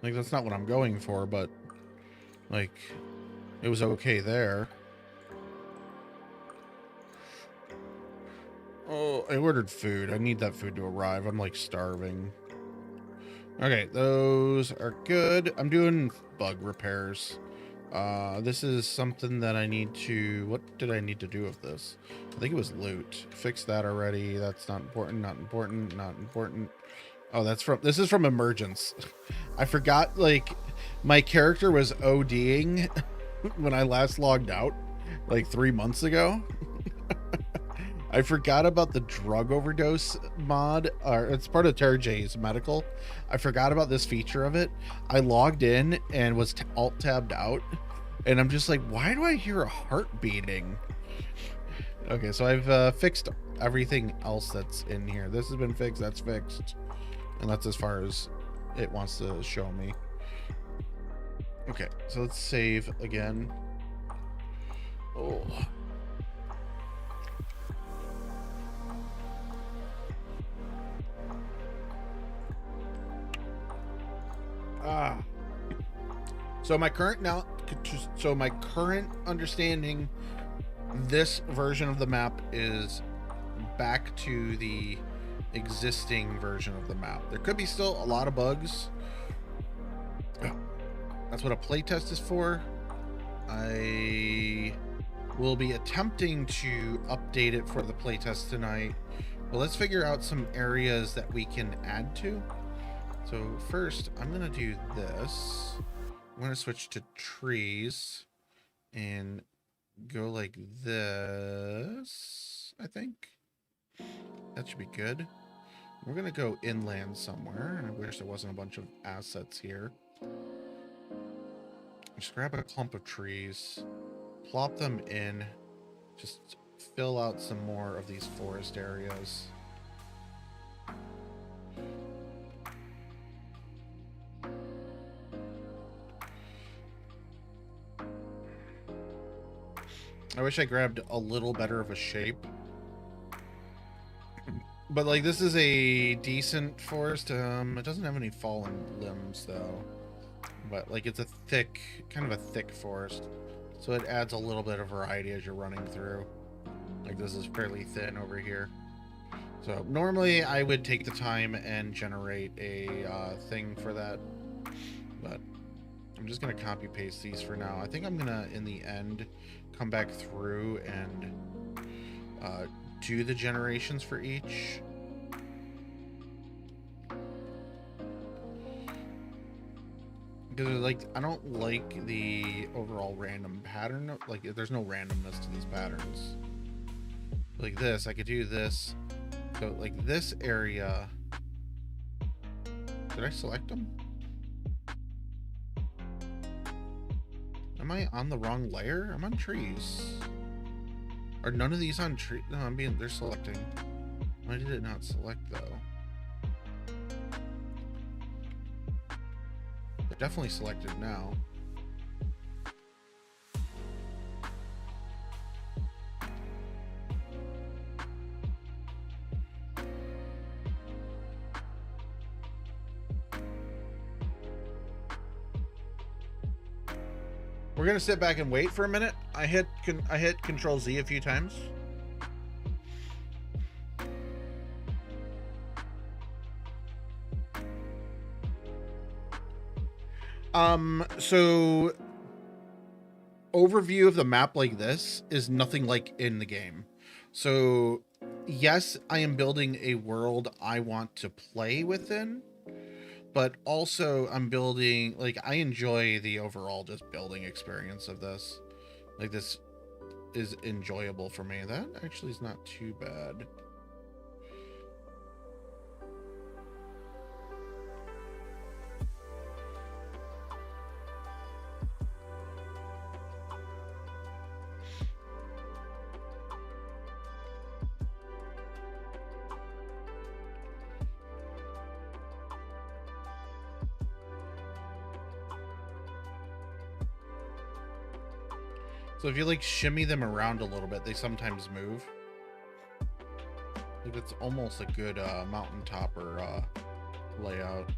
Like, that's not what I'm going for, but, like, it was okay there. Oh, I ordered food. I need that food to arrive. I'm, like, starving. Okay, those are good. I'm doing bug repairs. This is something that I need to... What did I need to do with this? I think it was loot. Fix that already. That's not important, not important, not important. Oh, this is from Emergence. I forgot, like, my character was ODing when I last logged out, like 3 months ago. I forgot about the drug overdose mod, or it's part of TerraJ's medical. I forgot about this feature of it. I logged in and was alt-tabbed out, and I'm just like, why do I hear a heart beating? Okay, so I've fixed everything else that's in here. This has been fixed, that's fixed. And that's as far as it wants to show me. Okay, so let's save again. Oh. So my current understanding, this version of the map is back to the existing version of the map. There could be still a lot of bugs. That's what a playtest is for. I We'll be attempting to update it for the playtest tonight, but let's figure out some areas that we can add to. So first, I'm gonna do this. I'm gonna switch to trees and go like this, I think. That should be good. We're gonna go inland somewhere, and I wish there wasn't a bunch of assets here. Just grab a clump of trees, plop them in, just fill out some more of these forest areas. I wish I grabbed a little better of a shape. But like, this is a decent forest. It doesn't have any fallen limbs though. But like, it's a thick, kind of a thick forest. So it adds a little bit of variety as you're running through. Like, this is fairly thin over here. So normally I would take the time and generate a thing for that. But I'm just gonna copy paste these for now. I think I'm gonna, in the end, come back through and do the generations for each. Because like, I don't like the overall random pattern. Like, there's no randomness to these patterns. Like this, I could do this. So like this area. Did I select them? Am I on the wrong layer? I'm on trees. Are none of these on tree? No, they're selecting. Why did it not select though? They're definitely selected now. We're gonna sit back and wait for a minute. I hit Control Z a few times. So overview of the map like this is nothing like in the game. So yes, I am building a world I want to play within, but also I'm building, like, I enjoy the overall just building experience of this. Like, this is enjoyable for me. That actually is not too bad. So if you like shimmy them around a little bit, they sometimes move. Like, it's almost a good mountaintop or layout.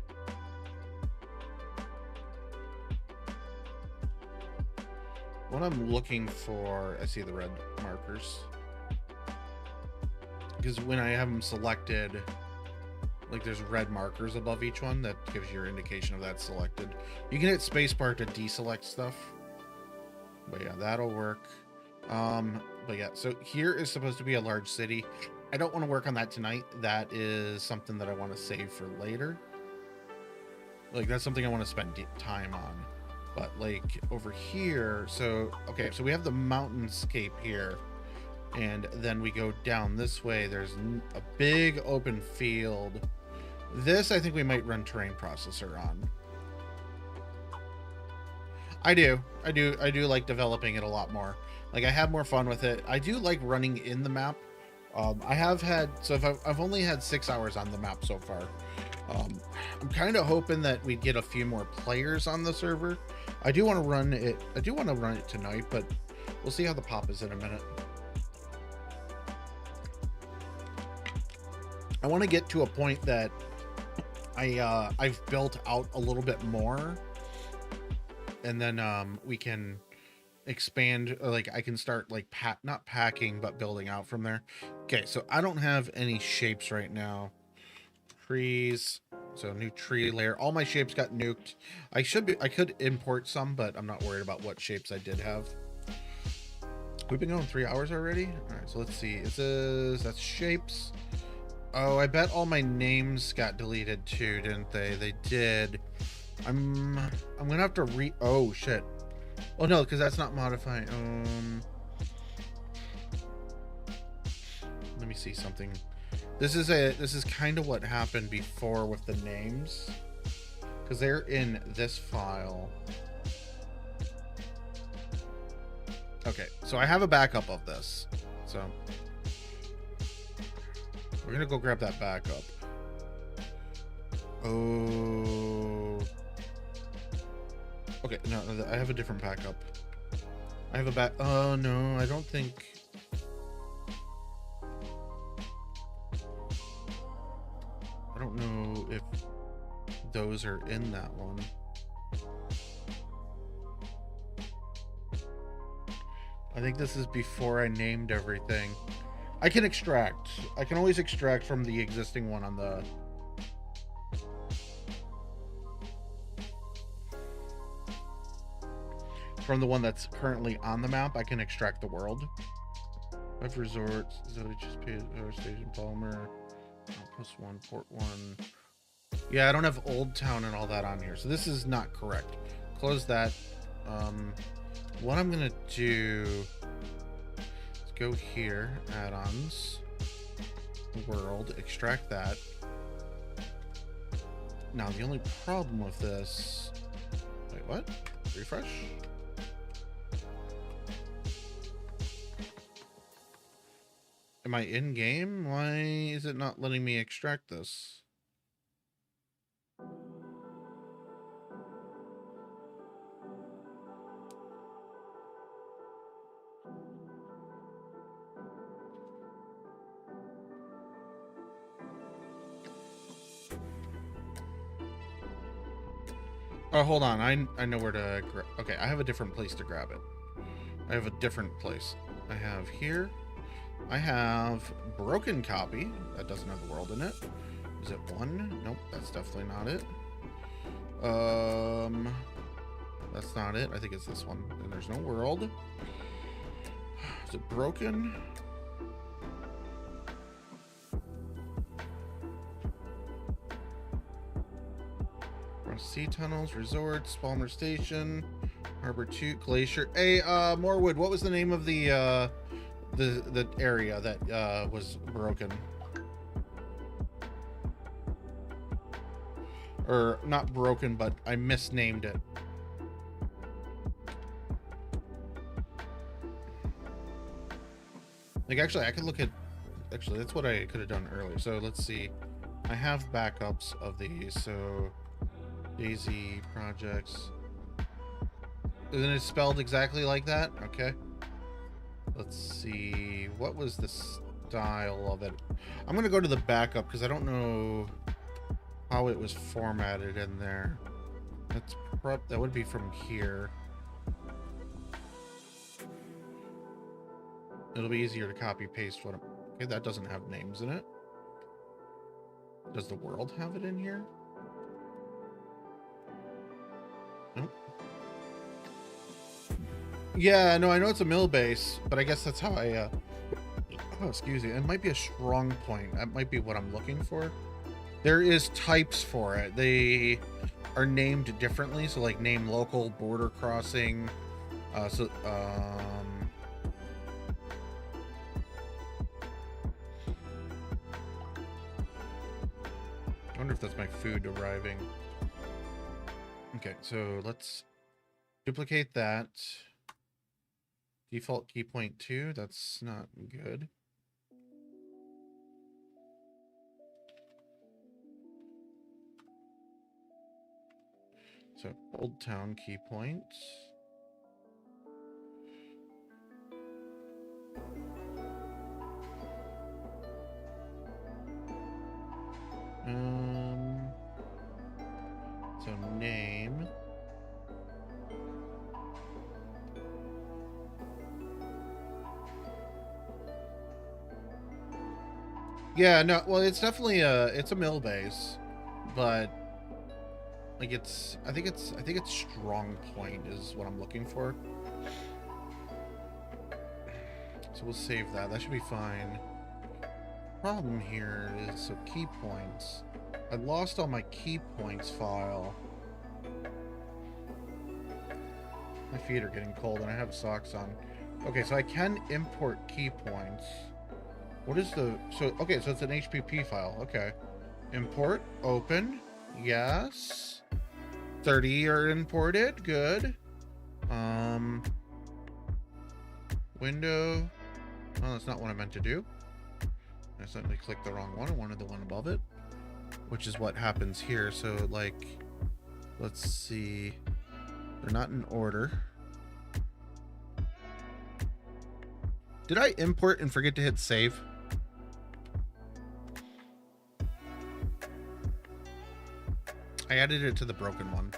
What I'm looking for, I see the red markers. Because when I have them selected, like, there's red markers above each one that gives you your indication of that selected. You can hit spacebar to deselect stuff. But yeah, that'll work. But yeah, so here is supposed to be a large city. I don't want to work on that tonight. That is something that I want to save for later. Like, that's something I want to spend time on. But like over here, so okay, so we have the mountainscape here, and then we go down this way. There's a big open field. This, I think we might run terrain processor on. I do like developing it a lot more. Like, I have more fun with it. I do like running in the map. I have had, so if I've only had 6 hours on the map so far. I'm kind of hoping that we get a few more players on the server. I do want to run it. I do want to run it tonight, but we'll see how the pop is in a minute. I want to get to a point that I've built out a little bit more. And then we can expand, like, I can start like not packing, but building out from there. Okay, so I don't have any shapes right now. Trees, so new tree layer. All my shapes got nuked. I could import some, but I'm not worried about what shapes I did have. We've been going 3 hours already. All right, so let's see. It says that's shapes. Oh, I bet all my names got deleted too, didn't they? They did. I'm gonna have to oh shit. Oh no, because that's not modifying. Let me see something. This is kind of what happened before with the names, because they're in this file. Okay, so I have a backup of this, so we're gonna go grab that backup. Oh, okay, no, I have a different backup. I have a oh no, I don't think. I don't know if those are in that one. I think this is before I named everything. I can extract. I can always extract from the existing one on the... From the one that's currently on the map, I can extract the world. I have resorts, Station Palmer, Outpost 1, Port 1. Yeah, I don't have Old Town and all that on here, so this is not correct. Close that. What I'm gonna do is go here, add-ons, world, extract that. Now the only problem with this, wait, what? Refresh? Am I in game? Why is it not letting me extract this? Oh, hold on. I know where to grab. Okay, I have a different place to grab it. I have a different place. I have here. I have broken copy. That doesn't have the world in it. Is it one? Nope, that's definitely not it. That's not it. I think it's this one. And there's no world. Is it broken? Sea tunnels, resorts, Palmer Station, Harbor 2, Glacier. Hey, Morewood, what was the name of the area that was broken? Or not broken, but I misnamed it. Like, actually, I could look at... Actually, that's what I could have done earlier. So, let's see. I have backups of these, so... DayZ projects. Isn't it spelled exactly like that? Okay. Let's see. What was the style of it? I'm going to go to the backup because I don't know how it was formatted in there. That would be from here. It'll be easier to copy paste what I'm... Okay, that doesn't have names in it. Does the world have it in here? Nope. Yeah, no, I know it's a mill base, but I guess that's how I, oh, excuse me. It might be a strong point. That might be what I'm looking for. There is types for it. They are named differently. So, like, name local, border crossing. I wonder if that's my food arriving. Okay, so let's duplicate that. Default key point 2, that's not good. So Old Town key point. So name. Yeah, no, well, it's definitely it's a mill base, but like I think it's strong point is what I'm looking for. So we'll save that. That should be fine. Problem here is, so key points. I lost all my key points file. My feet are getting cold and I have socks on. Okay, so I can import key points. What is the... So, okay, so it's an HPP file. Okay. Import. Open. Yes. 30 are imported. Good. Window. Oh, that's not what I meant to do. I suddenly clicked the wrong one. I wanted the one above it. Which is what happens here. So, like... Let's see... They're not in order. Did I import and forget to hit save? I added it to the broken one.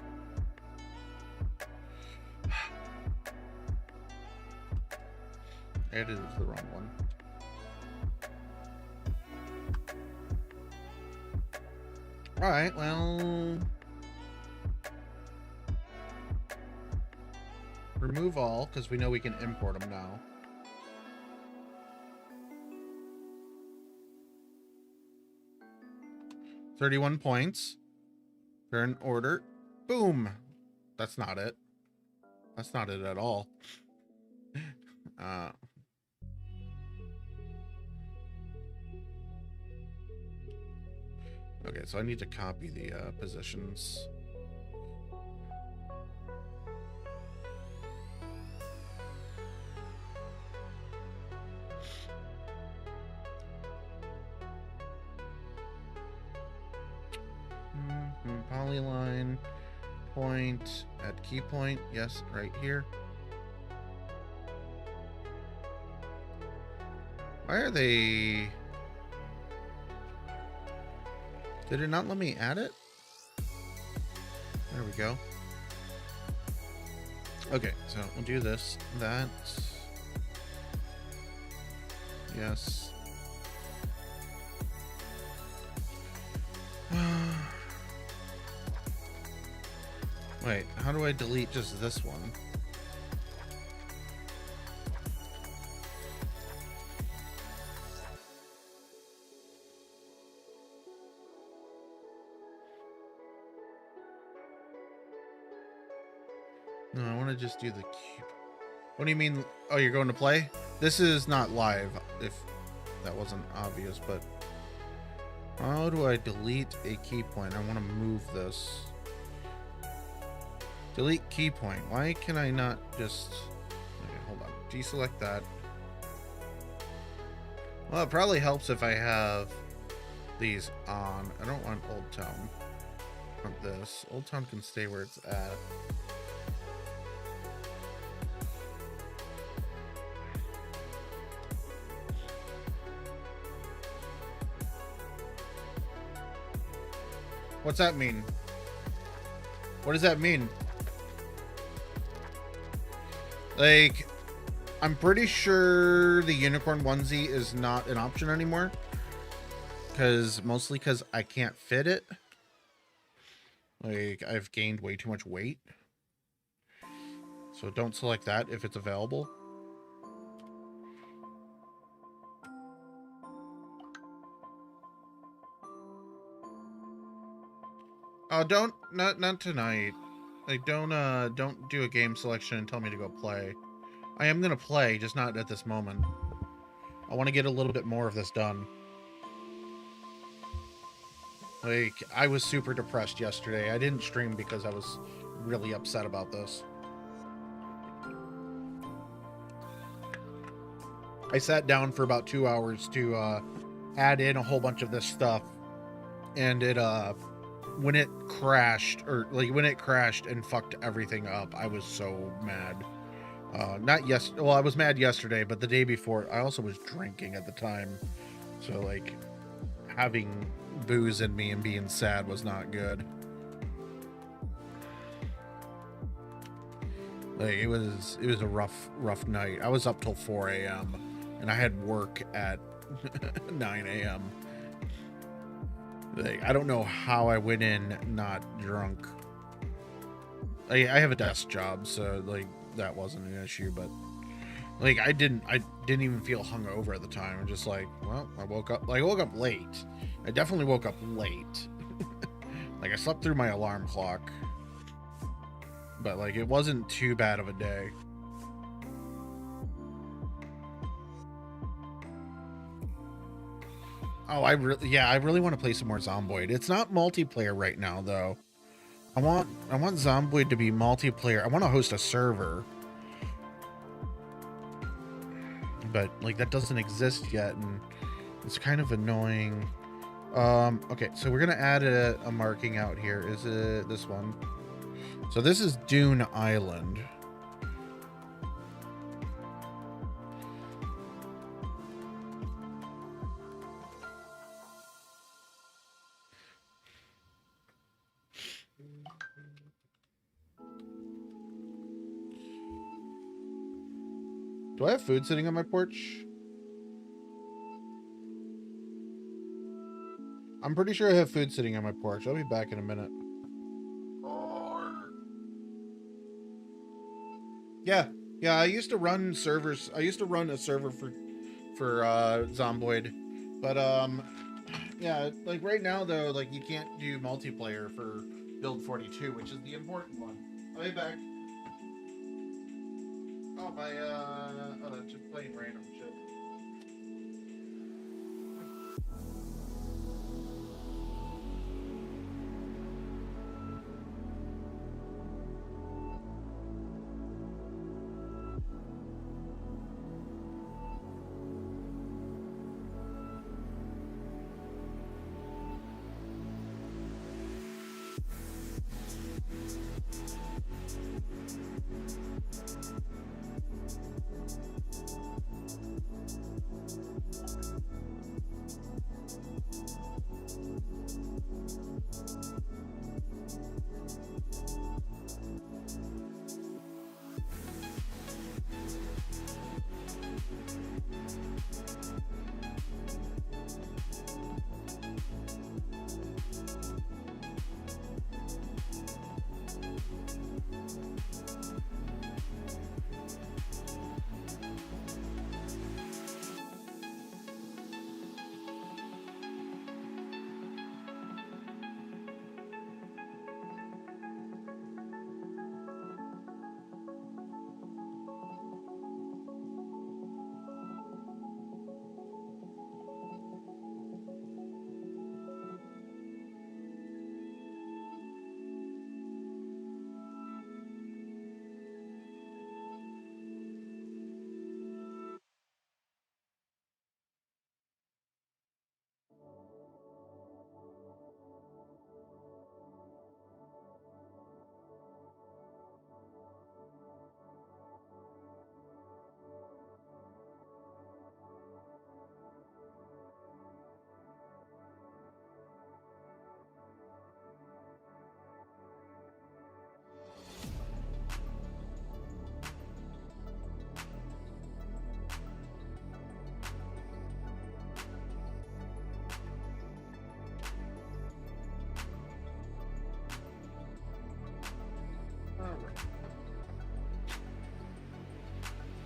I added it to the wrong one. Alright, well... Remove all, because we know we can import them now. $31 points. They're in order. Boom! That's not it. That's not it at all. Okay, so I need to copy the positions. Polyline point at key point. Yes, right here. Why are they... Did it not let me add it? There we go. Okay, so we'll do this. That. Yes. Wait, how do I delete just this one? No, I want to just do the cube. What do you mean? Oh, you're going to play? This is not live, if that wasn't obvious, but how do I delete a key point? I want to move this. Delete key point. Why can I not just... Okay, hold on. Deselect that. Well, it probably helps if I have these on. I don't want Old Town. I want this. Old Town can stay where it's at. What's that mean? What does that mean? Like, I'm pretty sure the unicorn onesie is not an option anymore. Mostly because I can't fit it. Like, I've gained way too much weight. So don't select that if it's available. Oh, not tonight. Like, don't do a game selection and tell me to go play. I am gonna play, just not at this moment. I want to get a little bit more of this done. Like, I was super depressed yesterday. I didn't stream because I was really upset about this. I sat down for about 2 hours to add in a whole bunch of this stuff, and it when it crashed and fucked everything up, I was so mad. Well, I was mad yesterday, but the day before I also was drinking at the time, so like having booze in me and being sad was not good. Like, it was a rough night. I was up till 4 a.m. and I had work at 9 a.m. Like, I don't know how I went in not drunk. I have a desk job, so like that wasn't an issue, but Like I didn't even feel hungover at the time. I'm just like, well, I woke up late. I definitely woke up late. Like I slept through my alarm clock. But like it wasn't too bad of a day. Oh, I really want to play some more Zomboid. It's not multiplayer right now though. I want Zomboid to be multiplayer. I want to host a server. But like that doesn't exist yet, and it's kind of annoying. Okay, so we're gonna add a marking out here. Is it this one? So this is Dune Island. Do I have food sitting on my porch? I'm pretty sure I have food sitting on my porch. I'll be back in a minute. Yeah, I used to run servers. I used to run a server for Zomboid, but yeah, like right now though, like you can't do multiplayer for build 42, which is the important one. I'll be back. Oh my oh, that's just plain random shit.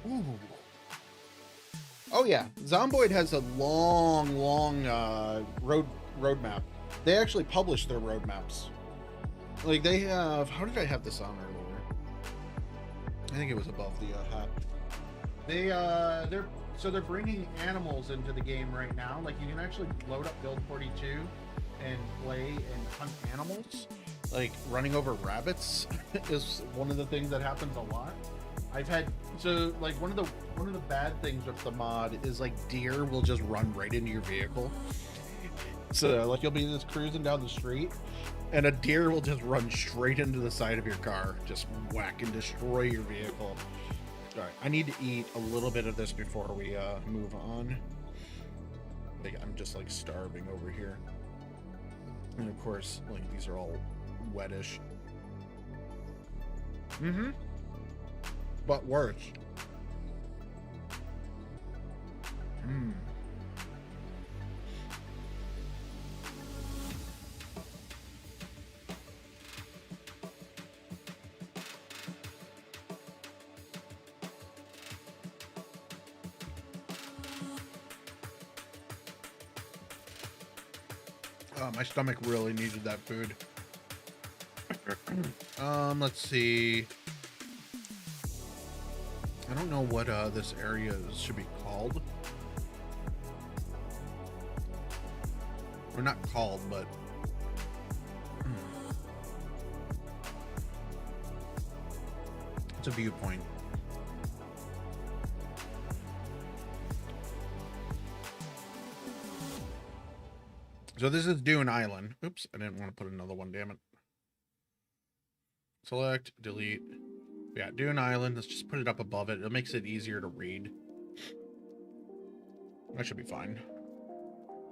Ooh. Oh yeah, Zomboid has a long roadmap. They actually publish their roadmaps. Like they have, how did I have this on earlier? I think it was above the hat. They're bringing animals into the game right now. Like you can actually load up build 42 and play and hunt animals. Like running over rabbits is one of the things that happens a lot. I've had, so like one of the bad things with the mod is like deer will just run right into your vehicle. So like you'll be just cruising down the street and a deer will just run straight into the side of your car, just whack and destroy your vehicle. All right, I need to eat a little bit of this before we move on. Like I'm just like starving over here. And of course, like these are all wettish. Mm-hmm. But worse. Hmm. Oh, my stomach really needed that food. Let's see. I don't know what this area should be called. Or not called, but it's a viewpoint. So this is Dune Island. Oops, I didn't want to put another one, damn it. Select, delete. Yeah, Dune Island. Let's just put it up above it. It makes it easier to read. That should be fine.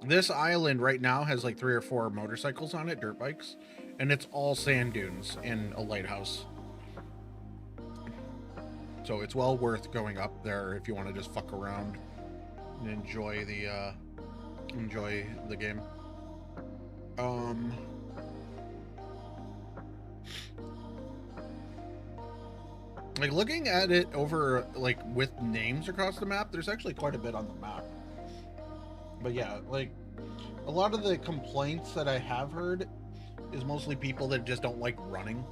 This island right now has like 3 or 4 motorcycles on it, dirt bikes, and it's all sand dunes and a lighthouse. So it's well worth going up there if you want to just fuck around and enjoy the game. Like looking at it over like with names across the map, there's actually quite a bit on the map. But yeah, like a lot of the complaints that I have heard is mostly people that just don't like running.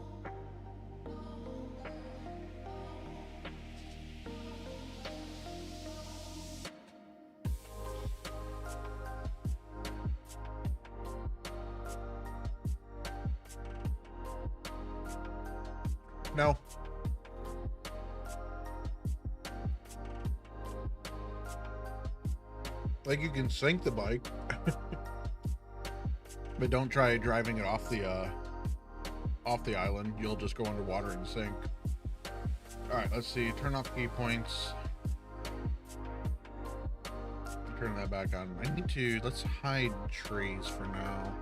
No. Like you can sink the bike, but don't try driving it off the island. You'll just go underwater and sink. All right, let's see. Turn off key points. Turn that back on. Let's hide trees for now,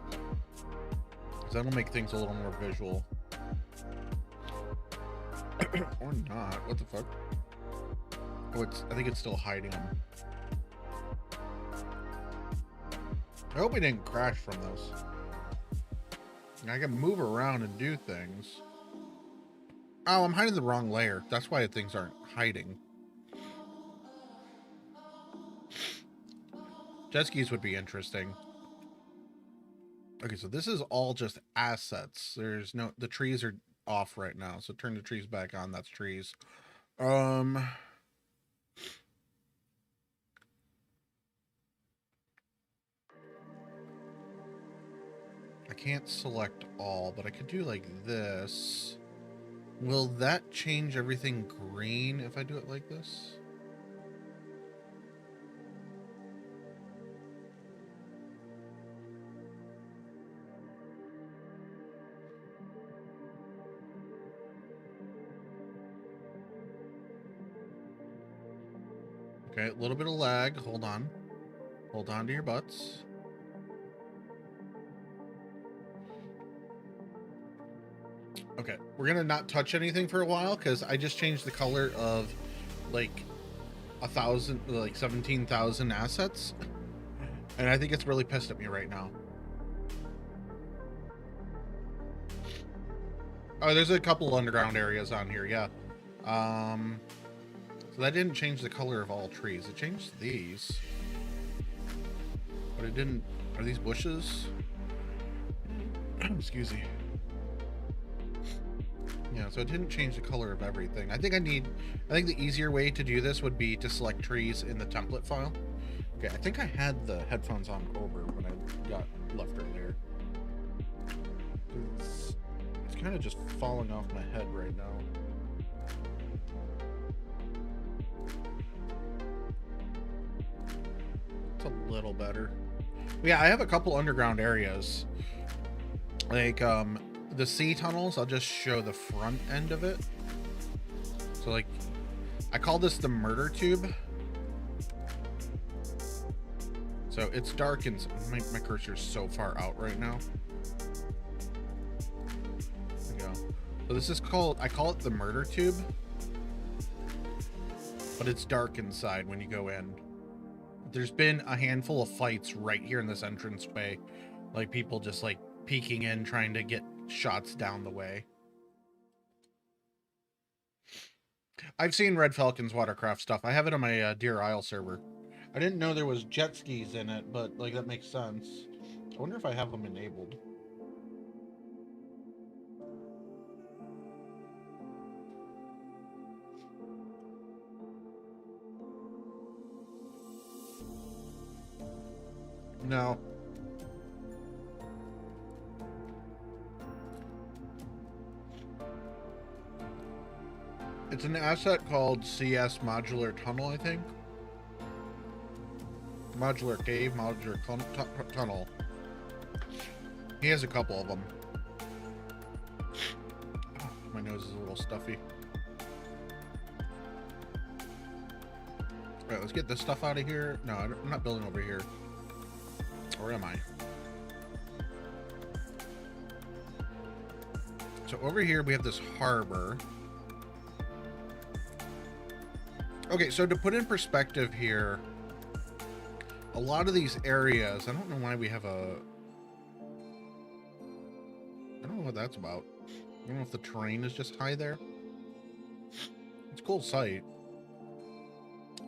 because that'll make things a little more visual. Or not. What the fuck? Oh, I think it's still hiding them. I hope we didn't crash from this. I can move around and do things. Oh, I'm hiding the wrong layer. That's why things aren't hiding. Jet skis would be interesting. Okay, so this is all just assets. The trees are off right now. So turn the trees back on. That's trees. I can't select all, but I could do like this. Will that change everything green if I do it like this? Okay, a little bit of lag. Hold on. Hold on to your butts. Okay, we're gonna not touch anything for a while because I just changed the color of like 17,000 assets, and I think it's really pissed at me right now. Oh, there's a couple underground areas on here, yeah. So that didn't change the color of all trees. It changed these, but it didn't. Are these bushes? Excuse me. Yeah, so it didn't change the color of everything. I think the easier way to do this would be to select trees in the template file. Okay, I think I had the headphones on over when I got left earlier. It's kind of just falling off my head right now. It's a little better. Yeah, I have a couple underground areas. Like, the sea tunnels, I'll just show the front end of it. So like, I call this the murder tube. So it's dark and my cursor's so far out right now. There we go. So this is I call it the murder tube, but it's dark inside when you go in. There's been a handful of fights right here in this entranceway. Like people just like peeking in, trying to get shots down the way. I've seen Red Falcon's watercraft stuff. I have it on my Deer Isle server. I didn't know there was jet skis in it, but like that makes sense. I wonder if I have them enabled. No. It's an asset called CS Modular Tunnel, I think. Modular Cave, Modular Tunnel. He has a couple of them. Oh, my nose is a little stuffy. Alright, let's get this stuff out of here. No, I'm not building over here. Or am I? So over here we have this harbor. Okay, so to put in perspective here, a lot of these areas, I don't know why we have a... I don't know what that's about. I don't know if the terrain is just high there. It's a cool site.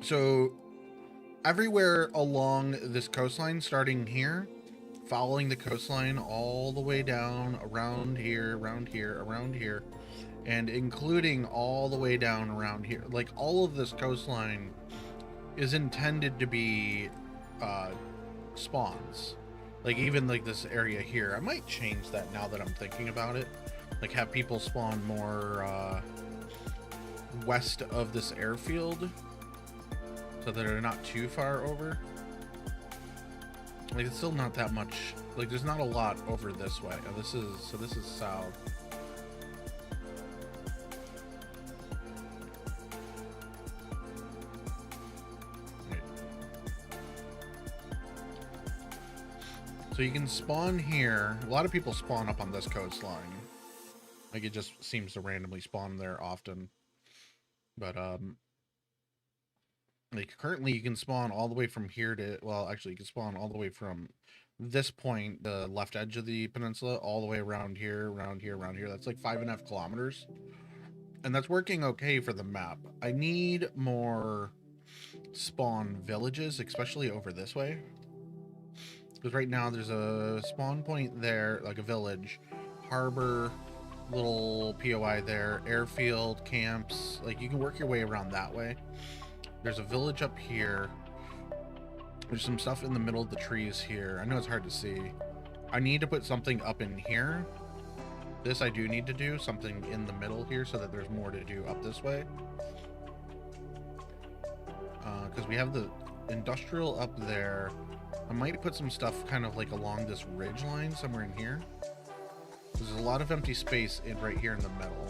So, everywhere along this coastline, starting here, following the coastline all the way down, around here, around here, around here, and including all the way down around here. Like, all of this coastline is intended to be spawns. Like, even like this area here. I might change that now that I'm thinking about it. Like, have people spawn more west of this airfield so that they're not too far over. Like, it's still not that much. Like, there's not a lot over this way. Oh, this is south. So you can spawn here. A lot of people spawn up on this coastline. Like, it just seems to randomly spawn there often. But, like, currently you can spawn all the way from here to, well, actually you can spawn all the way from this point, the left edge of the peninsula, all the way around here, around here, around here. That's like 5.5 kilometers. And that's working okay for the map. I need more spawn villages, especially over this way. Because right now there's a spawn point there, like a village, harbor, little POI there, airfield, camps. Like, you can work your way around that way. There's a village up here. There's some stuff in the middle of the trees here. I know it's hard to see. I need to put something up in here. This I do need to do, something in the middle here so that there's more to do up this way. Because we have the industrial up there. I might put some stuff kind of like along this ridge line somewhere in here. There's a lot of empty space right here in the middle.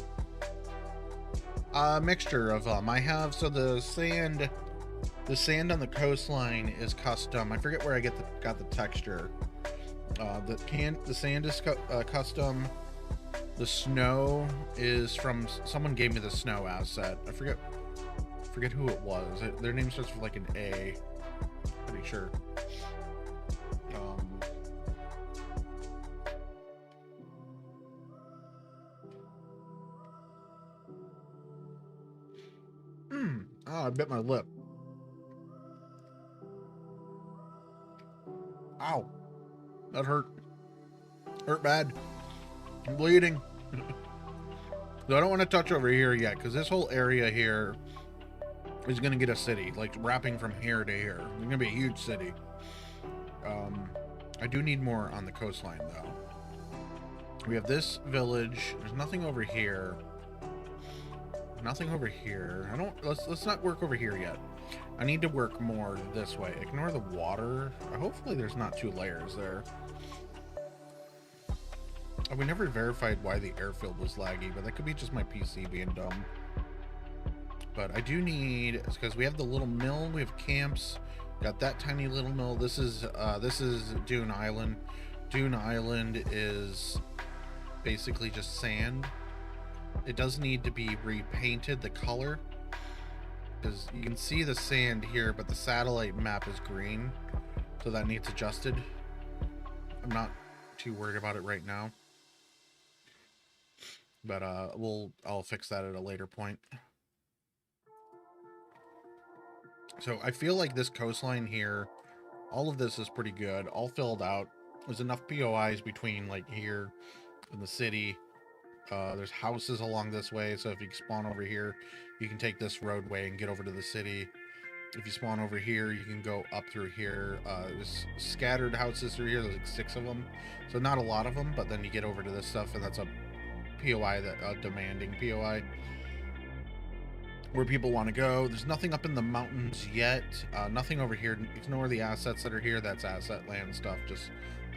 Mixture of I have, so the sand on the coastline is custom. I forget where I got the texture. The sand is custom. The snow is from, someone gave me the snow asset. I forget who it was. Their name starts with like an A. Pretty sure. I bit my lip. Ow. That hurt. Hurt bad. I'm bleeding. So I don't want to touch over here yet, because this whole area here is going to get a city, like wrapping from here to here. It's going to be a huge city. I do need more on the coastline, though. We have this village. There's nothing over here. Nothing over here. Let's not work over here yet. I need to work more this way. Ignore the water. Hopefully there's not 2 layers there. We never verified why the airfield was laggy, but that could be just my PC being dumb. But I do need, because we have the little mill, we have camps, got that tiny little mill. This is Dune Island. Dune Island is basically just sand. It does need to be repainted, the color, because you can see the sand here, but the satellite map is green, so that needs adjusted. I'm not too worried about it right now, but I'll fix that at a later point. So I feel like this coastline here, all of this is pretty good, all filled out. There's enough POIs between like here and the city. There's houses along this way, so if you spawn over here, you can take this roadway and get over to the city. If you spawn over here, you can go up through here. There's scattered houses through here. There's like 6 of them, so not a lot of them. But then you get over to this stuff, and that's a POI, that demanding POI where people want to go. There's nothing up in the mountains yet. Nothing over here. Ignore the assets that are here. That's asset land stuff.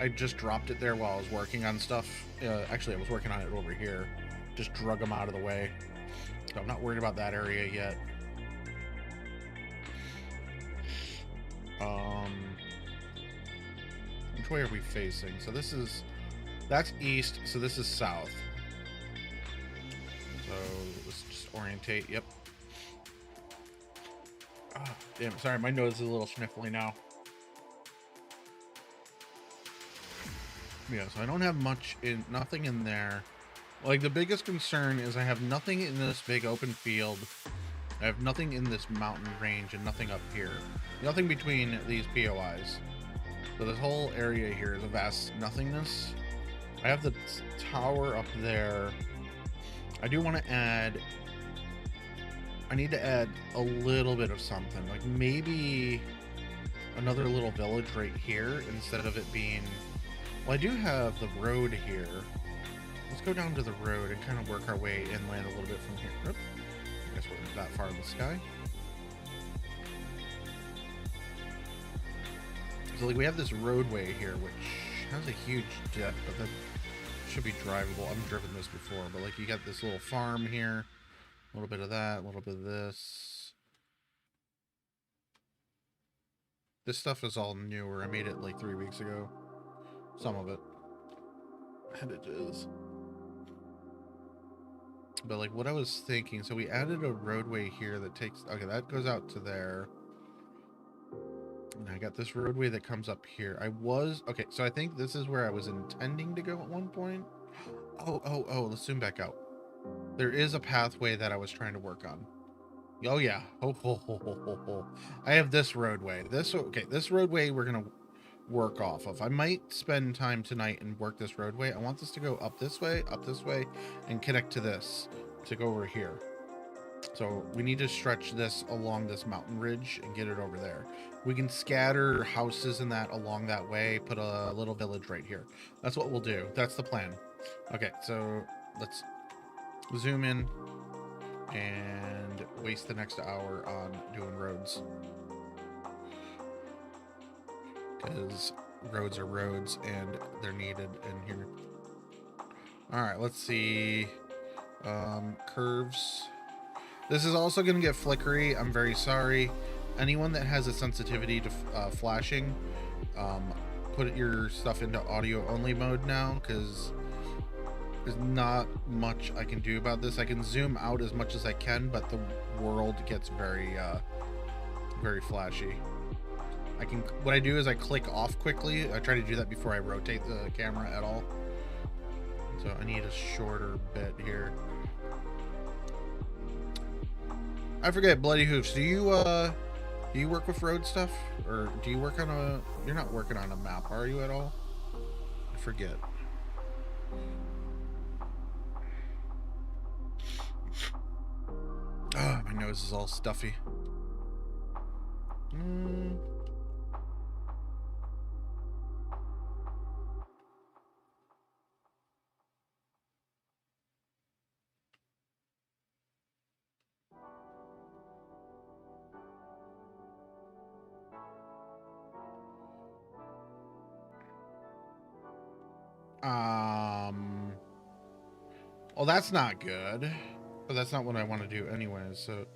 I just dropped it there while I was working on stuff. Actually, I was working on it over here. Just drug them out of the way. So I'm not worried about that area yet. Which way are we facing? So that's east, so this is south. So let's just orientate. Yep. Oh, damn, sorry, my nose is a little sniffly now. Yeah, so I don't have nothing in there. Like, the biggest concern is I have nothing in this big open field. I have nothing in this mountain range and nothing up here. Nothing between these POIs. So this whole area here is a vast nothingness. I have the tower up there. I do want to add... I need to add a little bit of something. Like, maybe another little village right here instead of it being... Well, I do have the road here. Let's go down to the road and kind of work our way inland a little bit from here. Oop. I guess we're that far in the sky. So, like, we have this roadway here, which has a huge depth, but that should be drivable. I've driven this before, but, like, you got this little farm here. A little bit of that, a little bit of this. This stuff is all newer. I made it, like, 3 weeks ago. Some of it. And it is. But, like, what I was thinking, so we added a roadway here that takes... Okay, that goes out to there. And I got this roadway that comes up here. Okay, so I think this is where I was intending to go at one point. Oh, let's zoom back out. There is a pathway that I was trying to work on. Oh, yeah. I have this roadway. This roadway we're going to work off of. I might spend time tonight and work this roadway. I want this to go up this way, and connect to this to go over here. So we need to stretch this along this mountain ridge and get it over there. We can scatter houses and that along that way, put a little village right here. That's what we'll do. That's the plan. Okay, so let's zoom in and waste the next hour on doing roads. Because roads are roads and they're needed in here. Alright, let's see. Curves. This is also going to get flickery. I'm very sorry. Anyone that has a sensitivity to flashing, put your stuff into audio only mode now, because there's not much I can do about this. I can zoom out as much as I can, but the world gets very flashy. What I do is I click off quickly. I try to do that before I rotate the camera at all. So I need a shorter bit here. I forget, Bloody Hoofs, do you work with road stuff? Or do you work on you're not working on a map, are you at all? I forget. Oh, my nose is all stuffy. Well, that's not good. But that's not what I want to do anyways, so...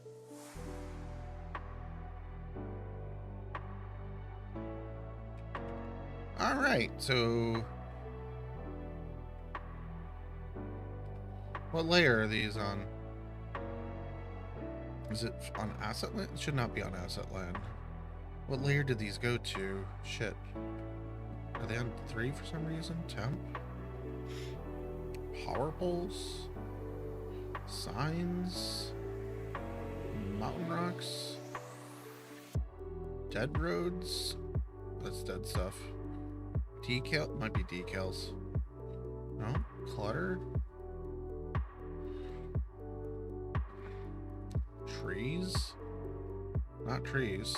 Alright, so... What layer are these on? Is it on asset land? It should not be on asset land. What layer did these go to? Shit. Are they on 3 for some reason? Temp? Power poles? Signs? Mountain rocks? Dead roads? That's dead stuff. Decal might be decals. No, clutter. Trees? Not trees.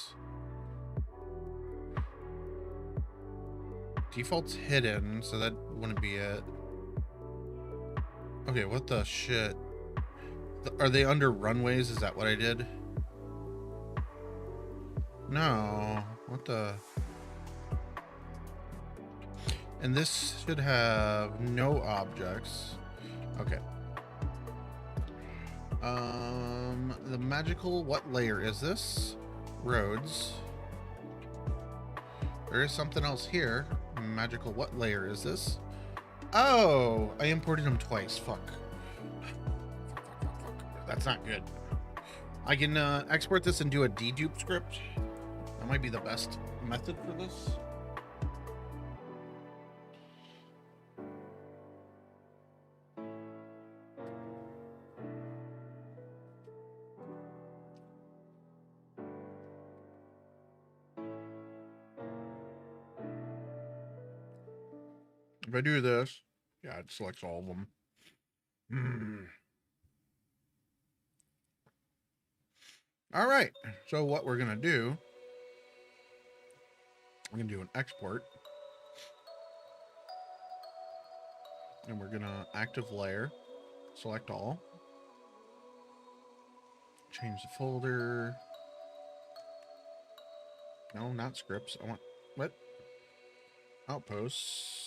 Default's hidden, so that wouldn't be it. Okay, what the shit? Are they under runways? Is that what I did? No. What the? And this should have no objects. Okay. The magical, what layer is this? Roads. There is something else here. Magical, what layer is this? Oh, I imported them twice. Fuck. That's not good. I can export this and do a dedupe script. That might be the best method for this. If I do this, yeah, it selects all of them. All right, so what we're gonna do, we're gonna do an export, and we're gonna active layer, select all, change the folder. No, not scripts. I want what? Outposts.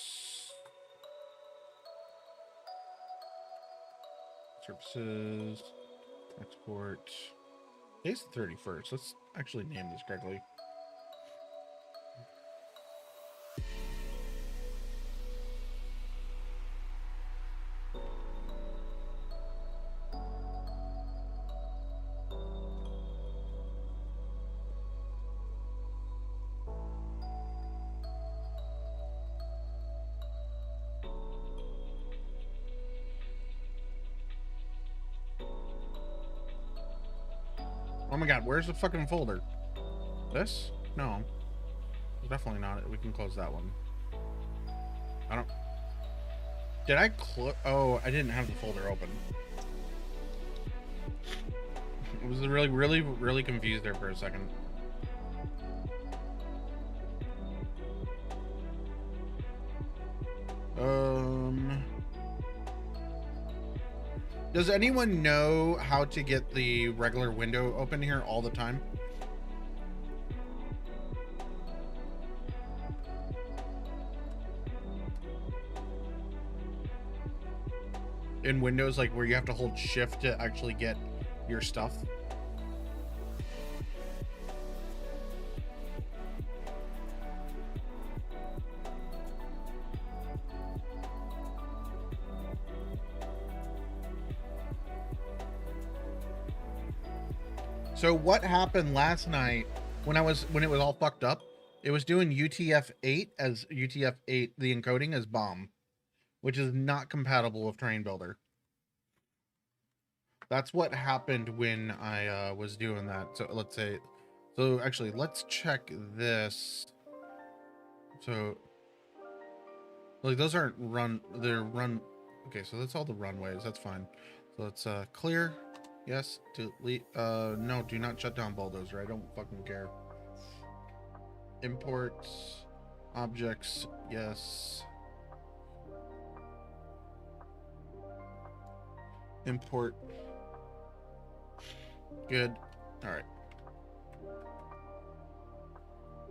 Services, export. Today's the 31st. Let's actually name this correctly. Oh my god, where's the fucking folder? This? No. Definitely not. We can close that one. I don't... Did I close... Oh, I didn't have the folder open. I was really confused there for a second. Does anyone know how to get the regular window open here all the time? In Windows, like where you have to hold shift to actually get your stuff? So what happened last night when it was all fucked up? It was doing UTF-8 as UTF-8, the encoding as bomb, which is not compatible with Terrain Builder. That's what happened when I was doing that. So let's say, so actually let's check this. So like those aren't run, they're run. Okay, so that's all the runways. That's fine. So let's clear. Yes, delete. No, do not shut down Bulldozer. I don't fucking care. Imports, objects, yes. Import. Good. All right.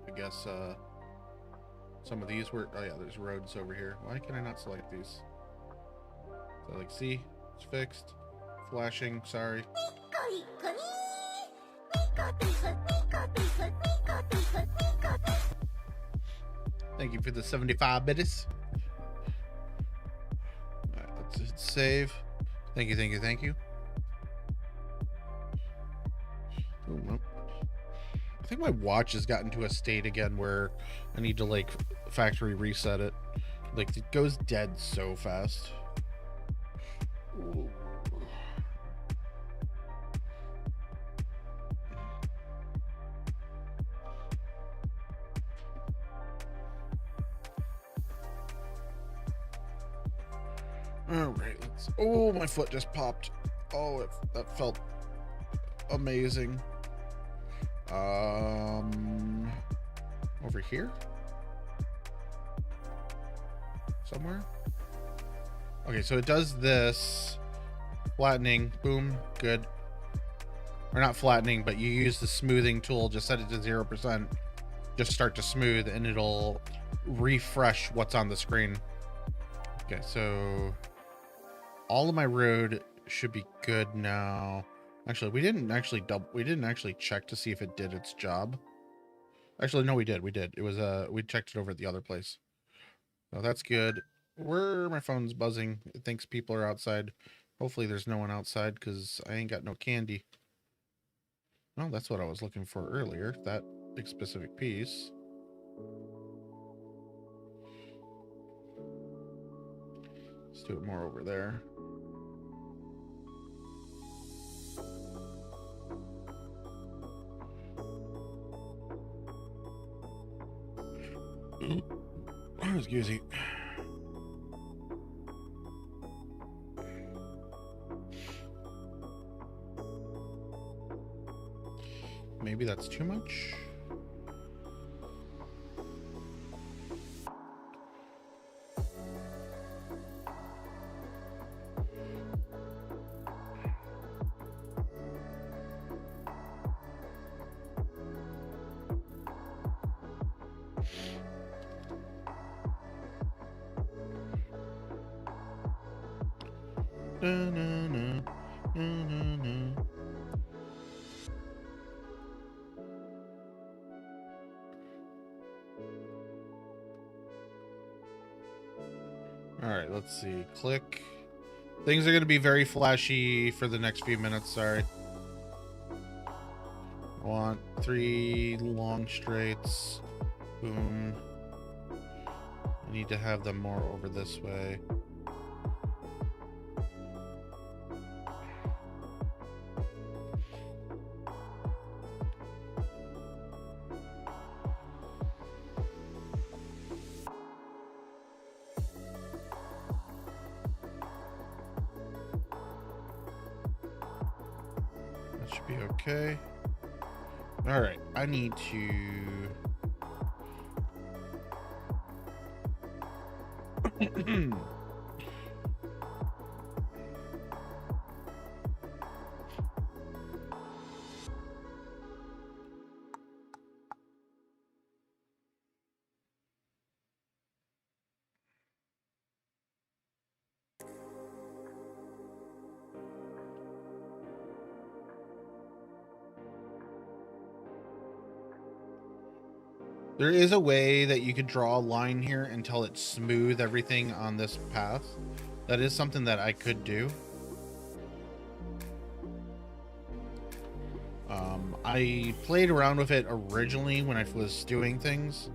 I guess some of these were. Oh yeah, there's roads over here. Why can I not select these? So like, see, it's fixed. Flashing, sorry. Thank you for the 75 bits. Alright, let's hit save. Thank you, thank you, thank you. Oh, no. I think my watch has gotten to a state again where I need to like factory reset it. Like it goes dead so fast. Ooh. All right. Oh, my foot just popped. Oh, that felt amazing. Over here? Somewhere? Okay, so it does this. Flattening. Boom. Good. Or not flattening, but you use the smoothing tool. Just set it to 0%. Just start to smooth, and it'll refresh what's on the screen. Okay, so all of my road should be good now. Actually, we didn't actually check to see if it did its job. Actually, no, we did. It was we checked it over at the other place. So that's good. My phone's buzzing. It thinks people are outside. Hopefully there's no one outside because I ain't got no candy. Well, that's what I was looking for earlier. That specific piece. Let's do it more over there. Excuse me. Maybe that's too much. All right, let's see. Click. Things are going to be very flashy for the next few minutes. Sorry. I want 3 long straights. Boom. I need to have them more over this way. Be okay. All right, I need to There is a way that you could draw a line here until it's smooth everything on this path. That is something that I could do. I played around with it originally when I was doing things.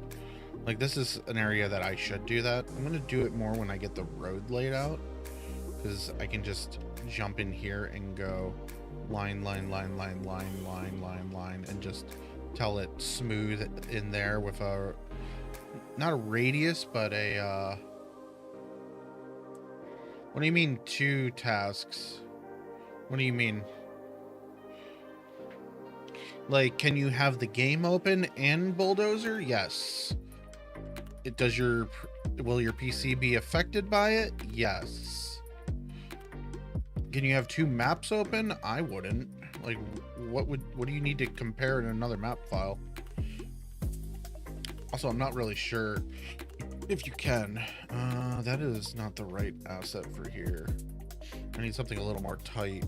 Like, this is an area that I should do that. I'm going to do it more when I get the road laid out, because I can just jump in here and go line, line, line, line, line, line, line, line, and just tell it smooth in there with a, not a radius, but a, what do you mean 2 tasks? What do you mean? Like, can you have the game open and bulldozer? Yes. Will your PC be affected by it? Yes. Can you have 2 maps open? I wouldn't. Like, what do you need to compare in another map file? Also, I'm not really sure if you can. That is not the right asset for here. I need something a little more tight.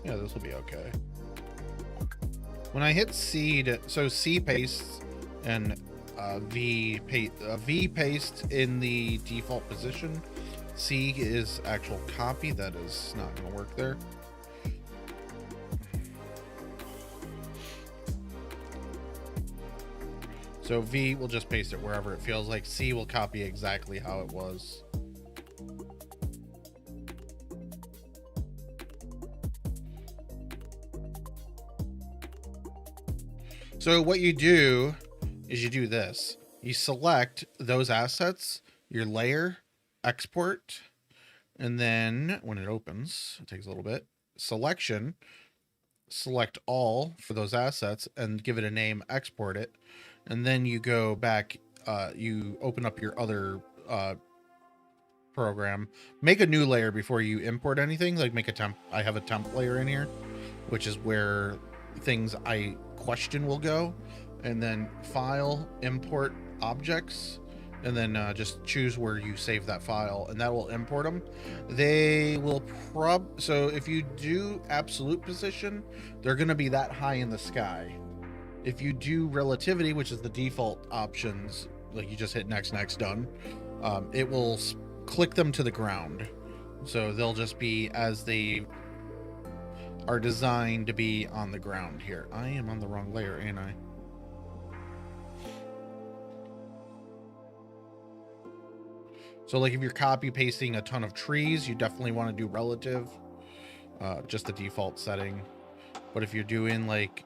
Yeah, this will be okay. When I hit C, so C pastes and V paste in the default position. C is actual copy. That is not going to work there. So V will just paste it wherever it feels like. C will copy exactly how it was. So what you do is you do this. You select those assets, your layer, export, and then when it opens, it takes a little bit, selection, select all for those assets and give it a name, export it. And then you go back, you open up your other program, make a new layer before you import anything, like make a temp. I have a temp layer in here, which is where things I question will go, and then file, import objects, and then just choose where you save that file, and that will import them. They will so if you do absolute position, they're going to be that high in the sky. If you do relativity, which is the default options, like you just hit next, done, it will click them to the ground. So they'll just be as they are designed to be on the ground here. I am on the wrong layer, ain't I? So like if you're copy pasting a ton of trees, you definitely want to do relative, just the default setting. But if you're doing like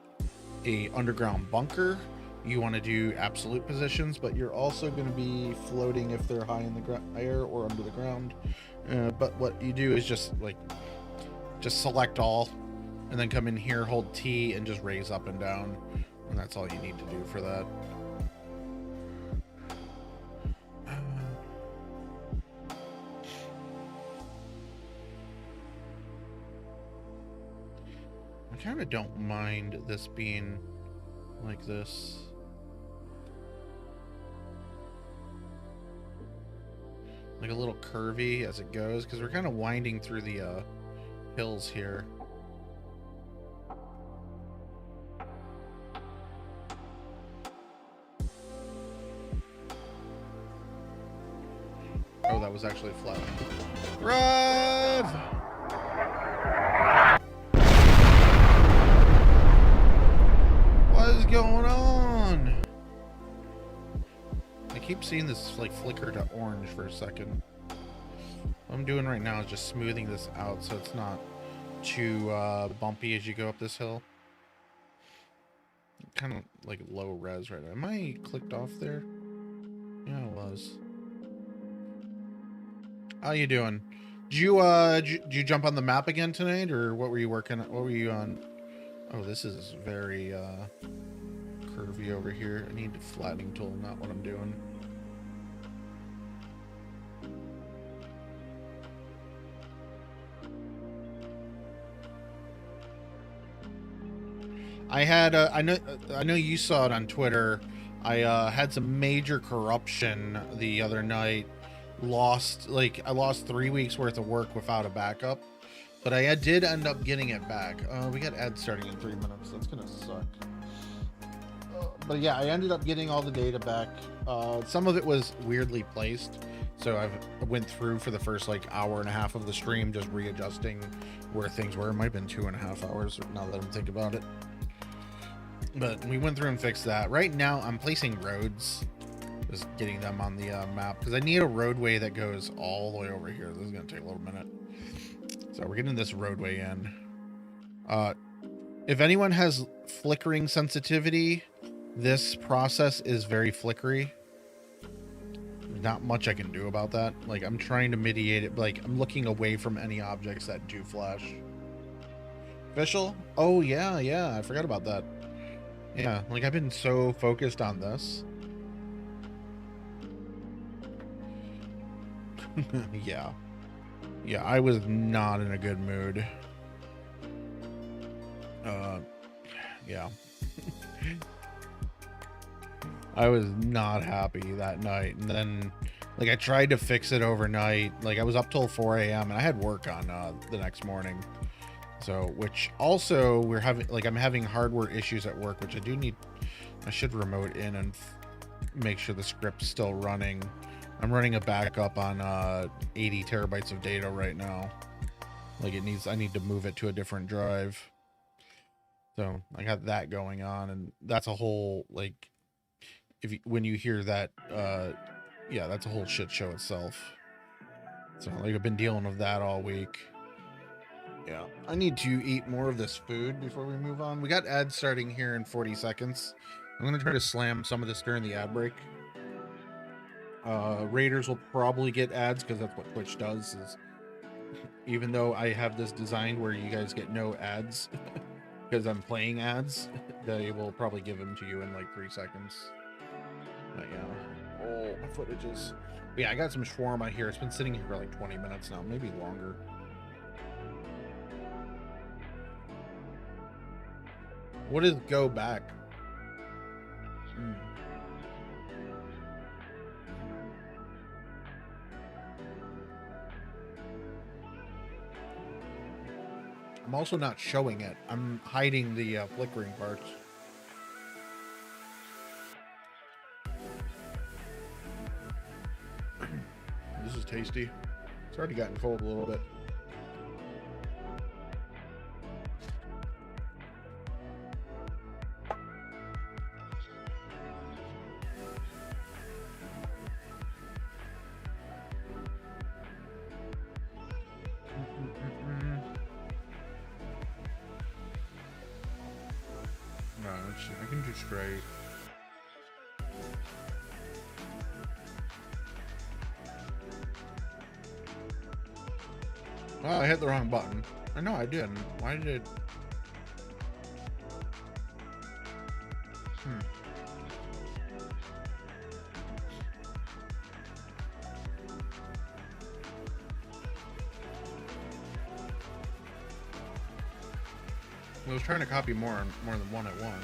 a underground bunker, you want to do absolute positions, but you're also going to be floating if they're high in the air or under the ground. But what you do is just select all, and then come in here, hold T, and just raise up and down, and that's all you need to do for that. I kind of don't mind this being like this. Like a little curvy as it goes, because we're kind of winding through the hills here. Oh, that was actually flat. Run! What is going on? I keep seeing this like flicker to orange for a second. What I'm doing right now is just smoothing this out so it's not too bumpy as you go up this hill. Kind of like low res right now. Am I clicked off there? Yeah, it was. How you doing? Did you jump on the map again tonight, or what were you working? What were you on? Oh, this is very curvy over here. I need a flattening tool, not what I'm doing. I had I know you saw it on Twitter. I had some major corruption the other night. I lost 3 weeks worth of work without a backup, but I did end up getting it back. We got ads starting in 3 minutes. That's gonna suck. But yeah, I ended up getting all the data back. Some of it was weirdly placed, so I went through for the first like hour and a half of the stream just readjusting where things were. It might have been 2.5 hours now that I'm thinking about it. But we went through and fixed that. Right now, I'm placing roads, just getting them on the map, because I need a roadway that goes all the way over here. This is going to take a little minute. So we're getting this roadway in. If anyone has flickering sensitivity, this process is very flickery. Not much I can do about that. Like, I'm trying to mitigate it. Like, I'm looking away from any objects that do flash. Official? Oh, yeah. I forgot about that. Yeah, like I've been so focused on this. Yeah, I was not in a good mood. Yeah. I was not happy that night. And then, like, I tried to fix it overnight. Like, I was up till 4 a.m. and I had work on the next morning. So, which also I'm having hardware issues at work, which I should remote in and make sure the script's still running. I'm running a backup on 80 terabytes of data right now. Like I need to move it to a different drive. So I got that going on, and that's a whole, like, when you hear that, yeah, that's a whole shit show itself. So like I've been dealing with that all week. Yeah, I need to eat more of this food before we move on. We got ads starting here in 40 seconds. I'm going to try to slam some of this during the ad break. Raiders will probably get ads because that's what Twitch does. Is even though I have this designed where you guys get no ads because I'm playing ads, they will probably give them to you in like 3 seconds. But yeah, oh, my footage is. But yeah, I got some shawarma here. It's been sitting here for like 20 minutes now, maybe longer. What is go back? I'm also not showing it. I'm hiding the flickering parts. This is tasty. It's already gotten cold a little bit. No, I can do straight. Oh, I hit the wrong button. I know I didn't. Why did it? I was trying to copy more than one at once.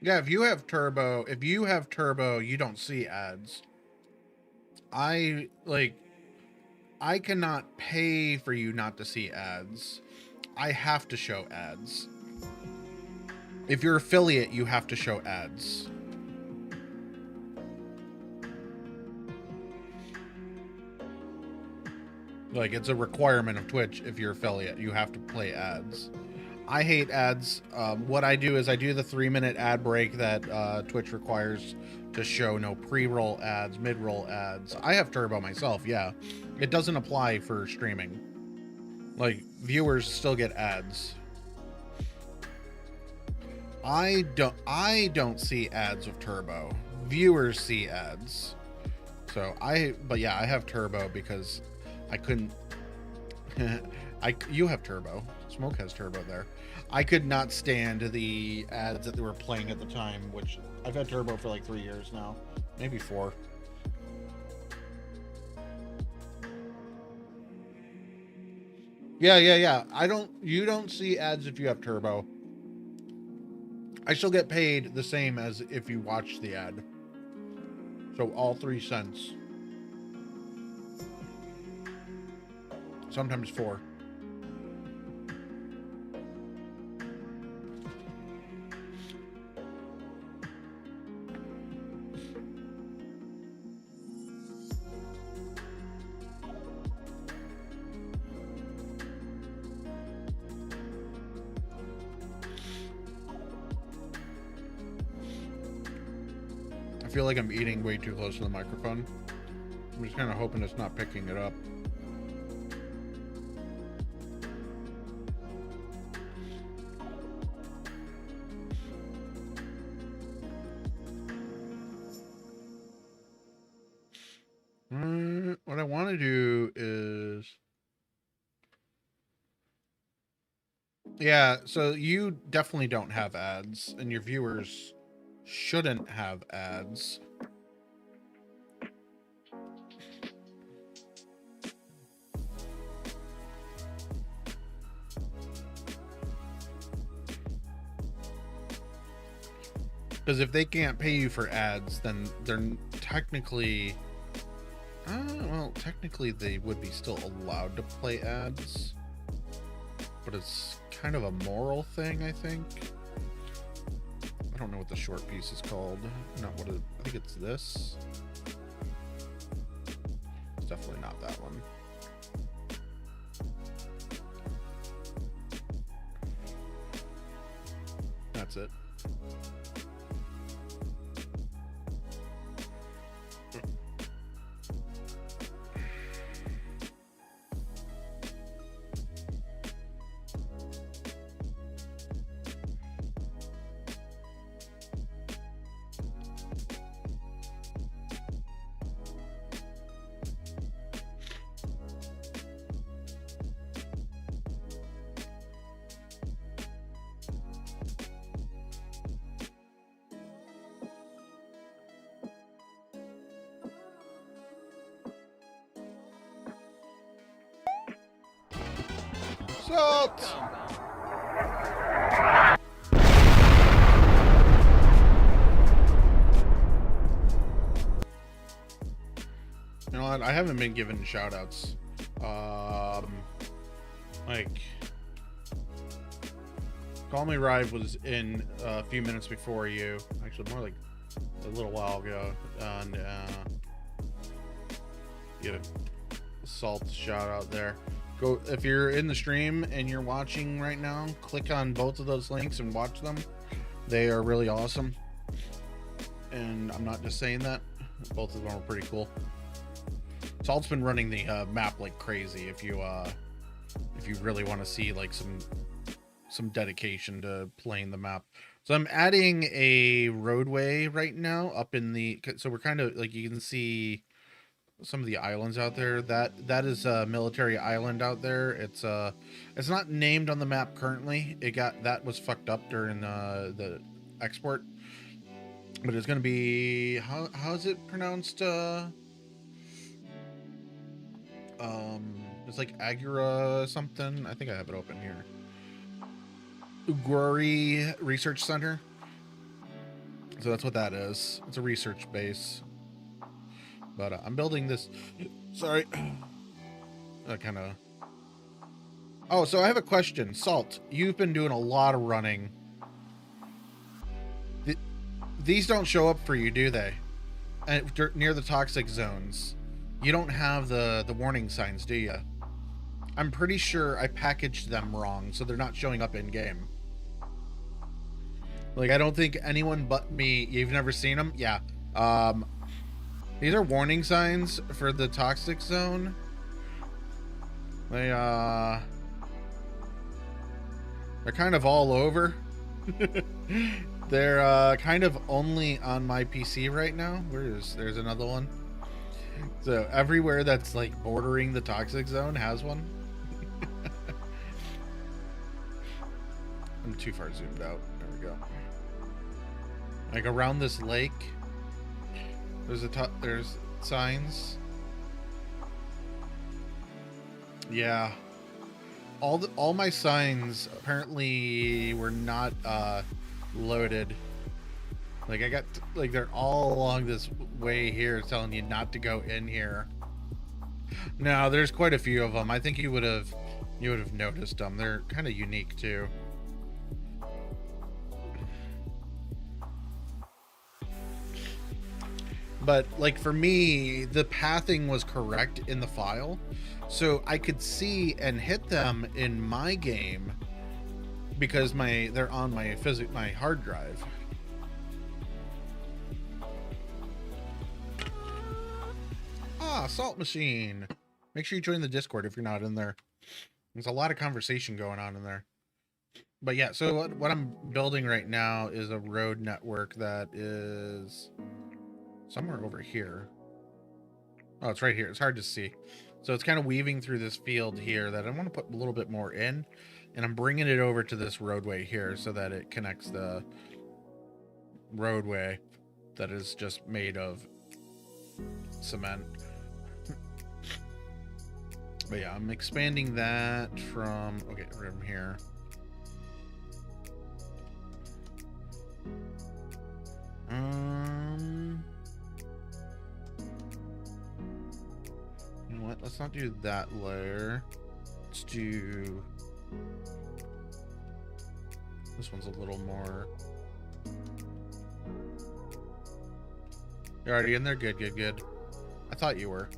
Yeah, if you have turbo, you don't see ads. I cannot pay for you not to see ads. I have to show ads. If you're affiliate, you have to show ads. Like, it's a requirement of Twitch. If you're affiliate, you have to play ads. I hate ads. What I do is I do the 3-minute ad break that Twitch requires to show no pre-roll ads, mid-roll ads. I have turbo myself, yeah. It doesn't apply for streaming. Like, viewers still get ads. I don't see ads with turbo. Viewers see ads. So but yeah, I have turbo because I couldn't. You have turbo. Smoke has turbo there. I could not stand the ads that they were playing at the time, which I've had turbo for like 3 years now, maybe 4. Yeah. You don't see ads if you have turbo. I still get paid the same as if you watch the ad. So all 3 cents. Sometimes 4. I feel like I'm eating way too close to the microphone. I'm just kind of hoping it's not picking it up. What I want to do is... Yeah, so you definitely don't have ads, and your viewers shouldn't have ads. Because if they can't pay you for ads, then they're technically... well, technically they would be still allowed to play ads. But it's kind of a moral thing, I think. I don't know what the short piece is called. Not what it, I think it's this. It's definitely not that one. That's it. out! You know what? I haven't been given shout outs. Like, Call Me Rive was in a few minutes before you. Actually, more like a little while ago. And, give a Salt shout out there. Go, if you're in the stream and you're watching right now, click on both of those links and watch them. They are really awesome. And I'm not just saying that. Both of them are pretty cool. Salt's been running the map like crazy. If you really want to see like some dedication to playing the map. So I'm adding a roadway right now up in the, so we're kind of like, you can see some of the islands out there. That is a military island out there. It's not named on the map currently. That was fucked up during the export, but it's gonna be, how is it pronounced? It's like Agura something. I think I have it open here. Uguri Research Center. So that's what that is. It's a research base. But I'm building this. Sorry. Kind of. Oh, so I have a question. Salt, you've been doing a lot of running. These don't show up for you, do they? And near the toxic zones. You don't have the warning signs, do you? I'm pretty sure I packaged them wrong, so they're not showing up in game. Like, I don't think anyone but me. You've never seen them? Yeah. These are warning signs for the toxic zone. They're kind of all over. They're kind of only on my PC right now. There's another one. So everywhere that's like bordering the toxic zone has one. I'm too far zoomed out. There we go. Like around this lake, there's signs. Yeah. All my signs apparently were not loaded. Like I got like they're all along this way here telling you not to go in here. No, there's quite a few of them. I think you would have noticed them. They're kind of unique too. But like for me, the pathing was correct in the file, so I could see and hit them in my game because they're on my hard drive. Salt Machine. Make sure you join the Discord if you're not in there. There's a lot of conversation going on in there. But yeah, so what I'm building right now is a road network that is somewhere over here. Oh, it's right here. It's hard to see. So it's kind of weaving through this field here that I want to put a little bit more in. And I'm bringing it over to this roadway here so that it connects the roadway that is just made of cement. But yeah, I'm expanding that from here. You know what? Let's not do that layer. Let's do this one's a little more. You're already in there? Good. I thought you were.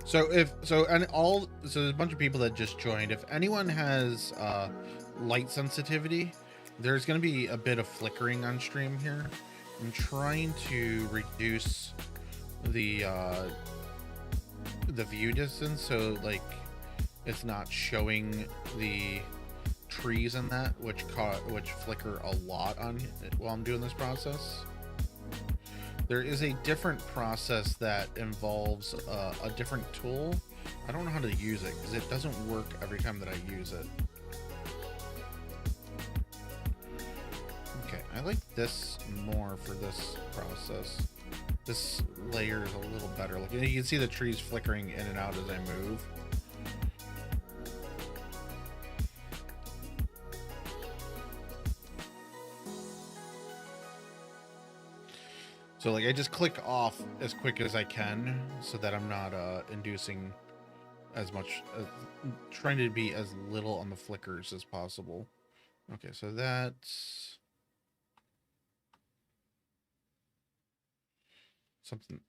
So there's a bunch of people that just joined. If anyone has light sensitivity, there's going to be a bit of flickering on stream here. I'm trying to reduce the view distance so like it's not showing the trees and that, which flicker a lot on while I'm doing this process. There is a different process that involves a different tool. I don't know how to use it because it doesn't work every time that I use it. Okay, I like this more for this process. This layer is a little better. Like, you can see the trees flickering in and out as I move. So like I just click off as quick as I can so that I'm not inducing as much, trying to be as little on the flickers as possible. Okay, so that's something.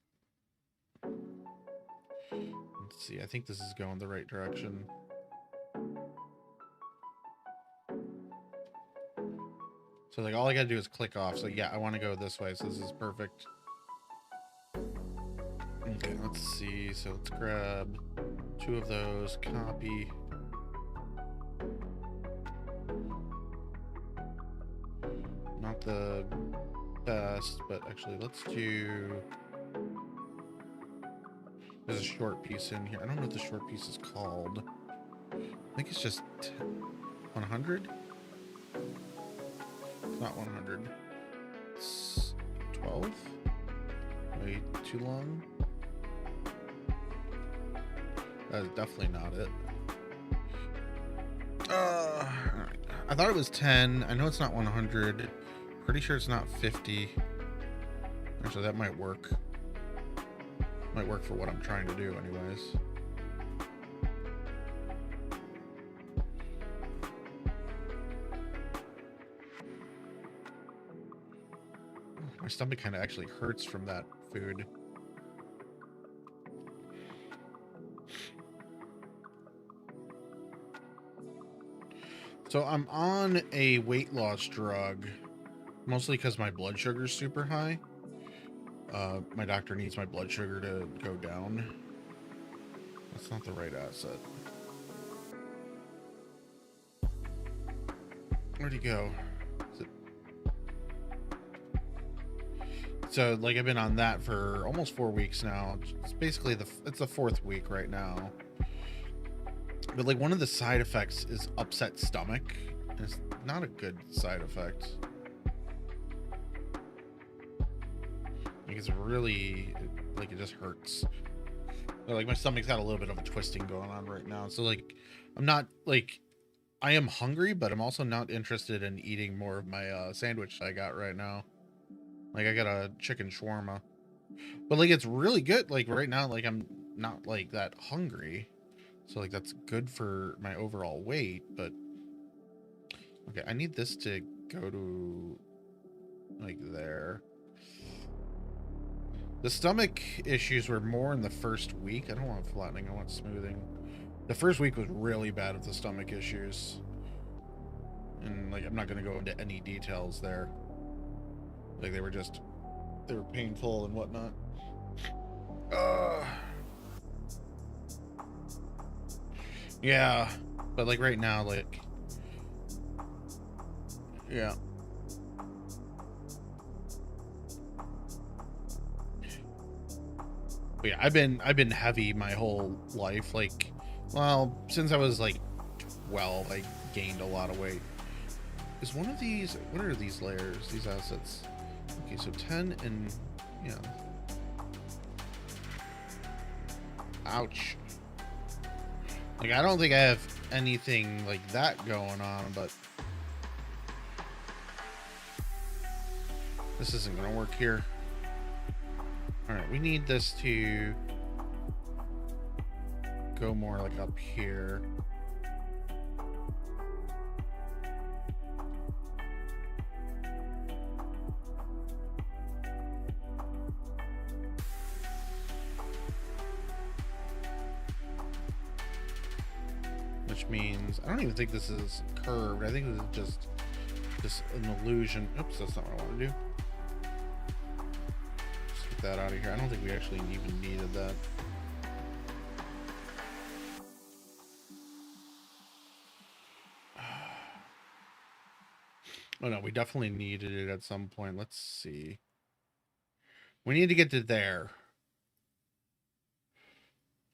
Let's see, I think this is going the right direction. So like all I gotta do is click off. So yeah, I want to go this way. So this is perfect. Okay, let's see. So let's grab 2 of those, copy. Not the best, but actually let's do, there's a short piece in here. I don't know what the short piece is called. I think it's just 100. It's not 100. It's 12. Way too long. That is definitely not it. Alright. I thought it was 10. I know it's not 100. Pretty sure it's not 50. Actually, that might work. Might work for what I'm trying to do anyways. My stomach kind of actually hurts from that food. So I'm on a weight loss drug, mostly because my blood sugar is super high. My doctor needs my blood sugar to go down. That's not the right asset. Where'd he go? So like I've been on that for almost 4 weeks now. It's basically it's the 4th week right now. But like one of the side effects is upset stomach. And it's not a good side effect. Like it's really, like it just hurts. Like my stomach's got a little bit of a twisting going on right now. So like I'm not like, I am hungry, but I'm also not interested in eating more of my sandwich I got right now. Like I got a chicken shawarma, but like it's really good. Like right now, like I'm not like that hungry, so like that's good for my overall weight. But okay, I need this to go to like there. The stomach issues were more in the first week. I don't want flattening, I want smoothing. The first week was really bad with the stomach issues, and like I'm not going to go into any details there. Like they were painful and whatnot. Yeah, but like right now, like, yeah. But yeah, I've been heavy my whole life. Like, well, since I was like 12, I gained a lot of weight. Is one of these, what are these layers, these assets? Okay, so 10 and, yeah. Ouch. Like, I don't think I have anything like that going on, but this isn't gonna work here. All right, we need this to go more like up here. Which means, I don't even think this is curved. I think this is just an illusion. Oops, that's not what I want to do. Let's get that out of here. I don't think we actually even needed that. Oh no, we definitely needed it at some point. Let's see. We need to get to there.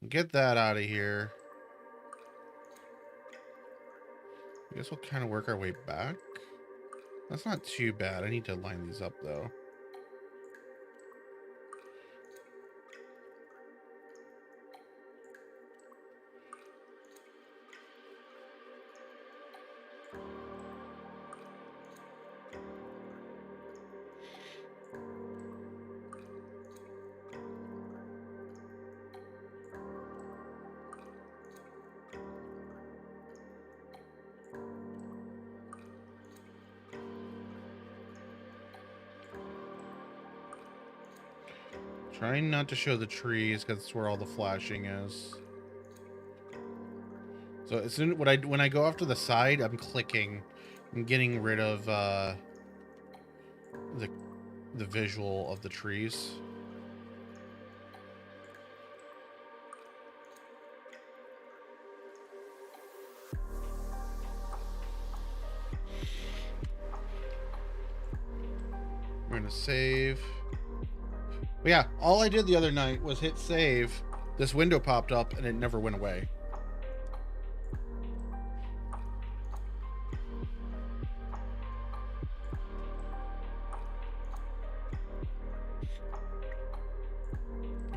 Get that out of here. I guess we'll kind of work our way back. That's not too bad. I need to line these up though. Trying not to show the trees because that's where all the flashing is. So as soon when I go off to the side, I'm clicking. I'm getting rid of the visual of the trees. We're gonna save. But yeah, all I did the other night was hit save. This window popped up and it never went away.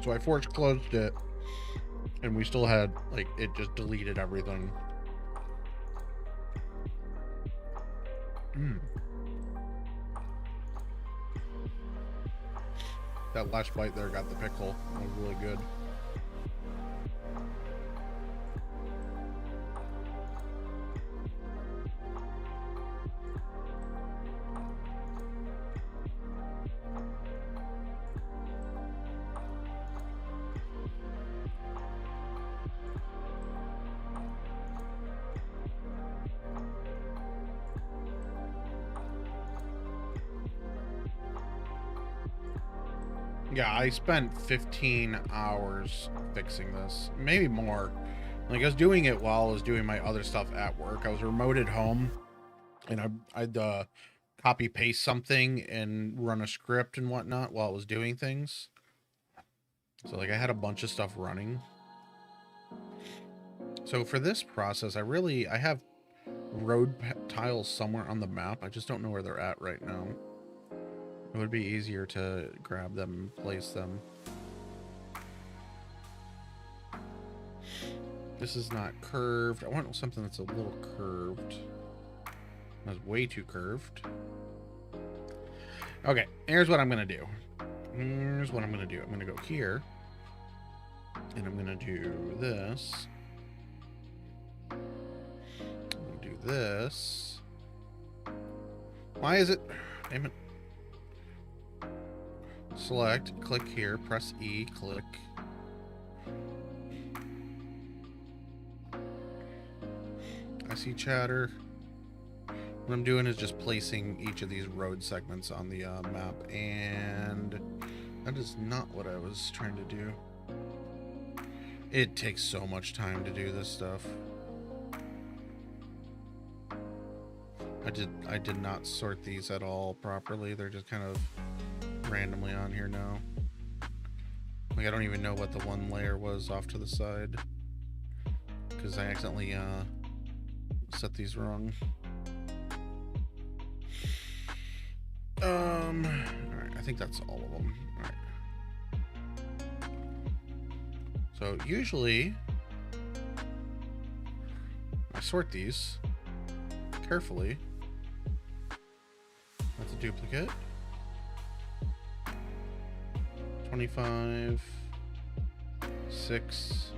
So I force closed it and we still had, like, it just deleted everything. That last bite there got the pickle. That was really good. Yeah, I spent 15 hours fixing this, maybe more. Like, I was doing it while I was doing my other stuff at work. I was remote at home, and I'd copy paste something and run a script and whatnot while I was doing things. So, like, I had a bunch of stuff running. So for this process, I have road tiles somewhere on the map. I just don't know where they're at right now. It would be easier to grab them and place them. This is not curved. I want something that's a little curved. That's way too curved. Okay, here's what I'm going to do. I'm going to go here. And I'm going to do this. I'm going to do this. Why is it... Damn it. Select, click here, press E, click. I see chatter. What I'm doing is just placing each of these road segments on the map, and that is not what I was trying to do. It takes so much time to do this stuff. I did not sort these at all properly. They're just kind of randomly on here now. Like, I don't even know what the one layer was off to the side because I accidentally set these wrong. Alright, I think that's all of them. Alright. So usually I sort these carefully. That's a duplicate. 25, 6,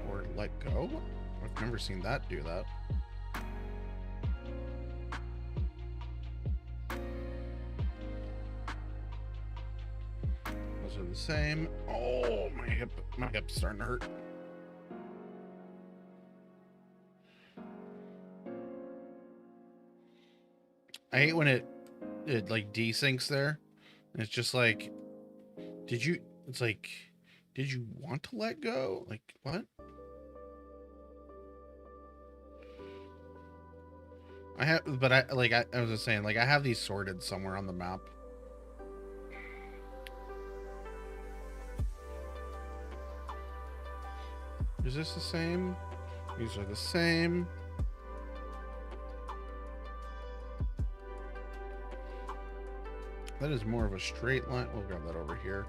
or let go? I've never seen that do that. Those are the same. Oh, my hip's starting to hurt. I hate when it like desyncs there. And it's just like, did you want to let go? Like, what? I was just saying, like, I have these sorted somewhere on the map. Is this the same? These are the same. That is more of a straight line. We'll grab that over here.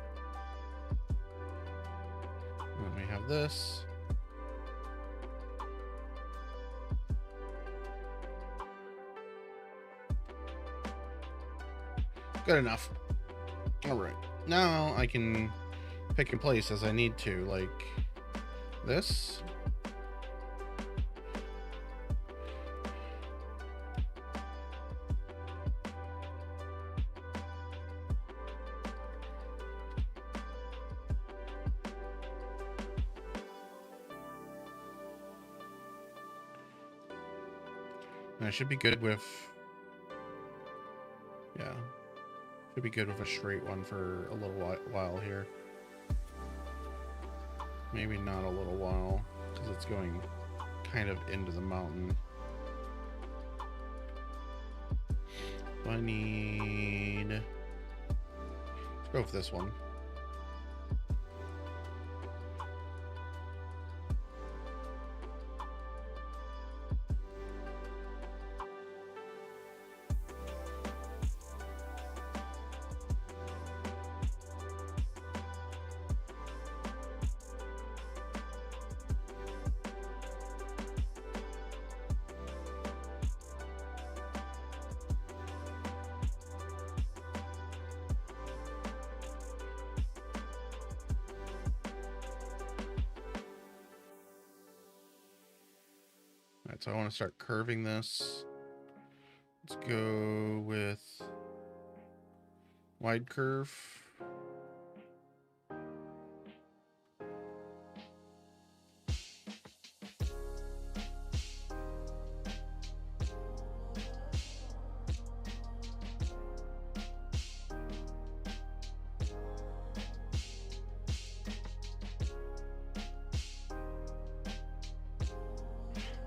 Then we have this. Good enough. All right. Now I can pick and place as I need to, like this. I should be good with... Yeah. Should be good with a straight one for a little while here. Maybe not a little while, because it's going kind of into the mountain. I need... Let's go with this one. Alright, so I want to start curving this. Let's go with wide curve.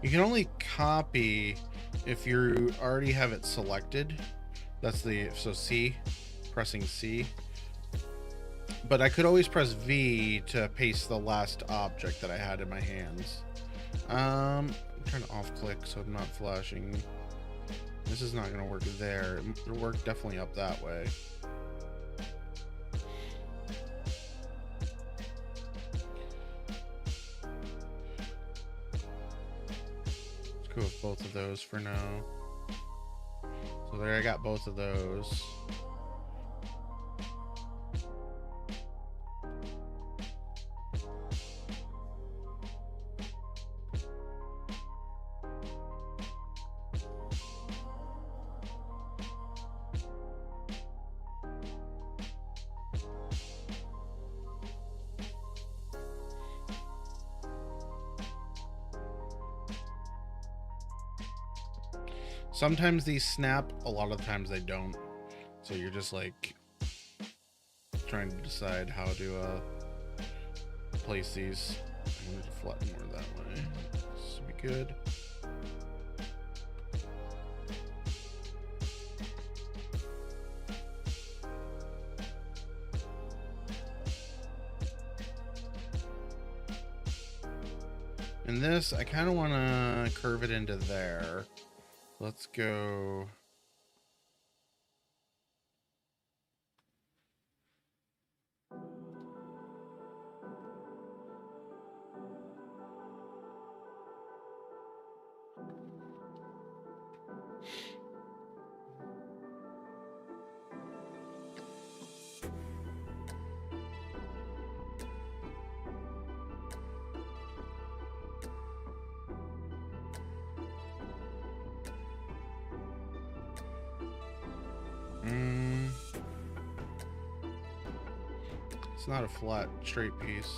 You can only copy if you already have it selected. That's the, so C, pressing C. But I could always press V to paste the last object that I had in my hands. I'm trying to off click so I'm not flashing. This is not going to work there. It'll work definitely up that way. Go with both of those for now. So there, I got both of those. Sometimes these snap, a lot of the times they don't. So you're just like trying to decide how to place these. I'm going to flatten more that way. This would be good. And this, I kind of want to curve it into there. Let's go. It's not a flat, straight piece.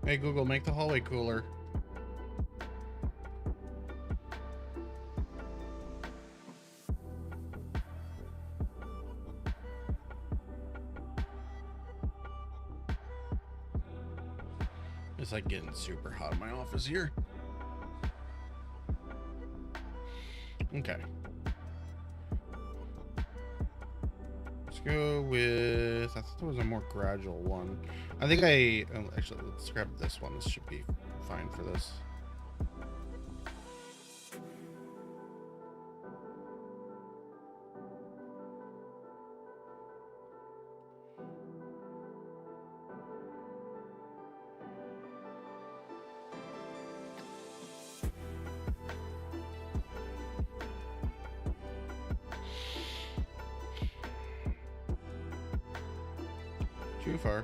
Hey Google, make the hallway cooler. It's like getting super hot in my office here. Okay. Let's go with, I thought there was a more gradual one. I think actually, let's grab this one. This should be fine for this. Too far.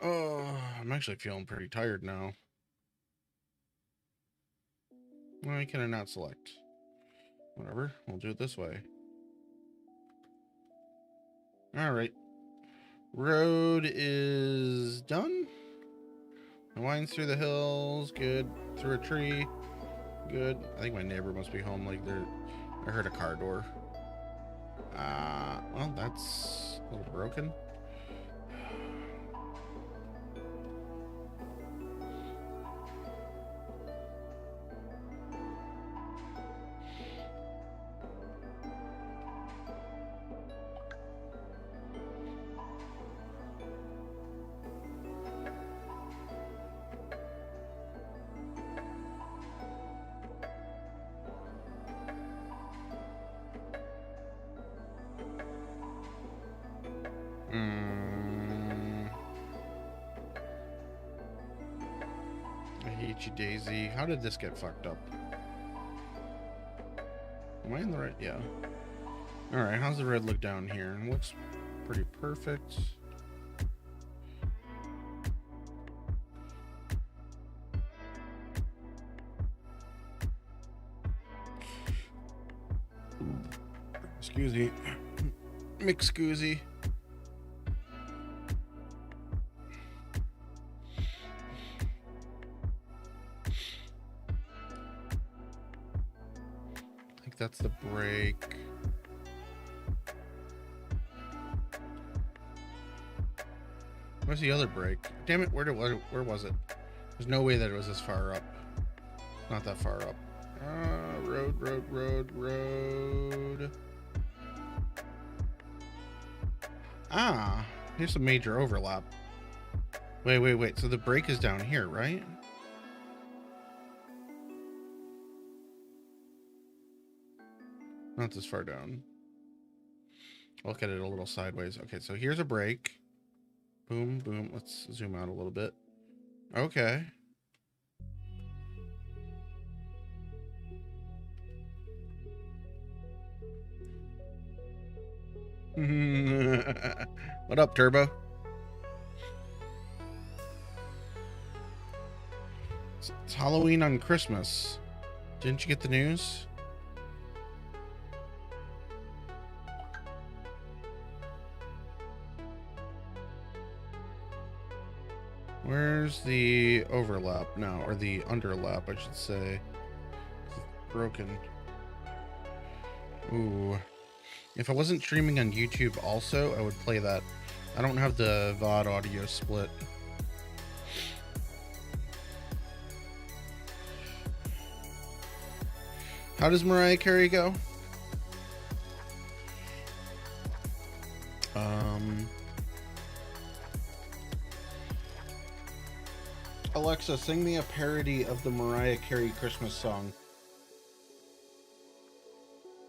Oh, I'm actually feeling pretty tired now. Why can I not select? Whatever, we'll do it this way. All right. Road is done. It winds through the hills. Good. Through a tree. Good. I think my neighbor must be home. Like, I heard a car door. Well, that's a little broken. I hate you, DayZ. How did this get fucked up? Am I in the right? Yeah. Alright, how's the red look down here? It looks pretty perfect. Excuse me. Mixcusey. I think that's the break. Where's the other break? Damn it, where was it? There's no way that it was this far up. Not that far up. Road. Ah, here's some major overlap. Wait. So the break is down here, right? Not this far down. I'll look at it a little sideways. Okay, so here's a break. Boom, boom. Let's zoom out a little bit. Okay. What up, Turbo? It's Halloween on Christmas. Didn't you get the news? Where's the overlap now? Or the underlap, I should say. It's broken. Ooh. If I wasn't streaming on YouTube also, I would play that. I don't have the VOD audio split. How does Mariah Carey go? Alexa, sing me a parody of the Mariah Carey Christmas song.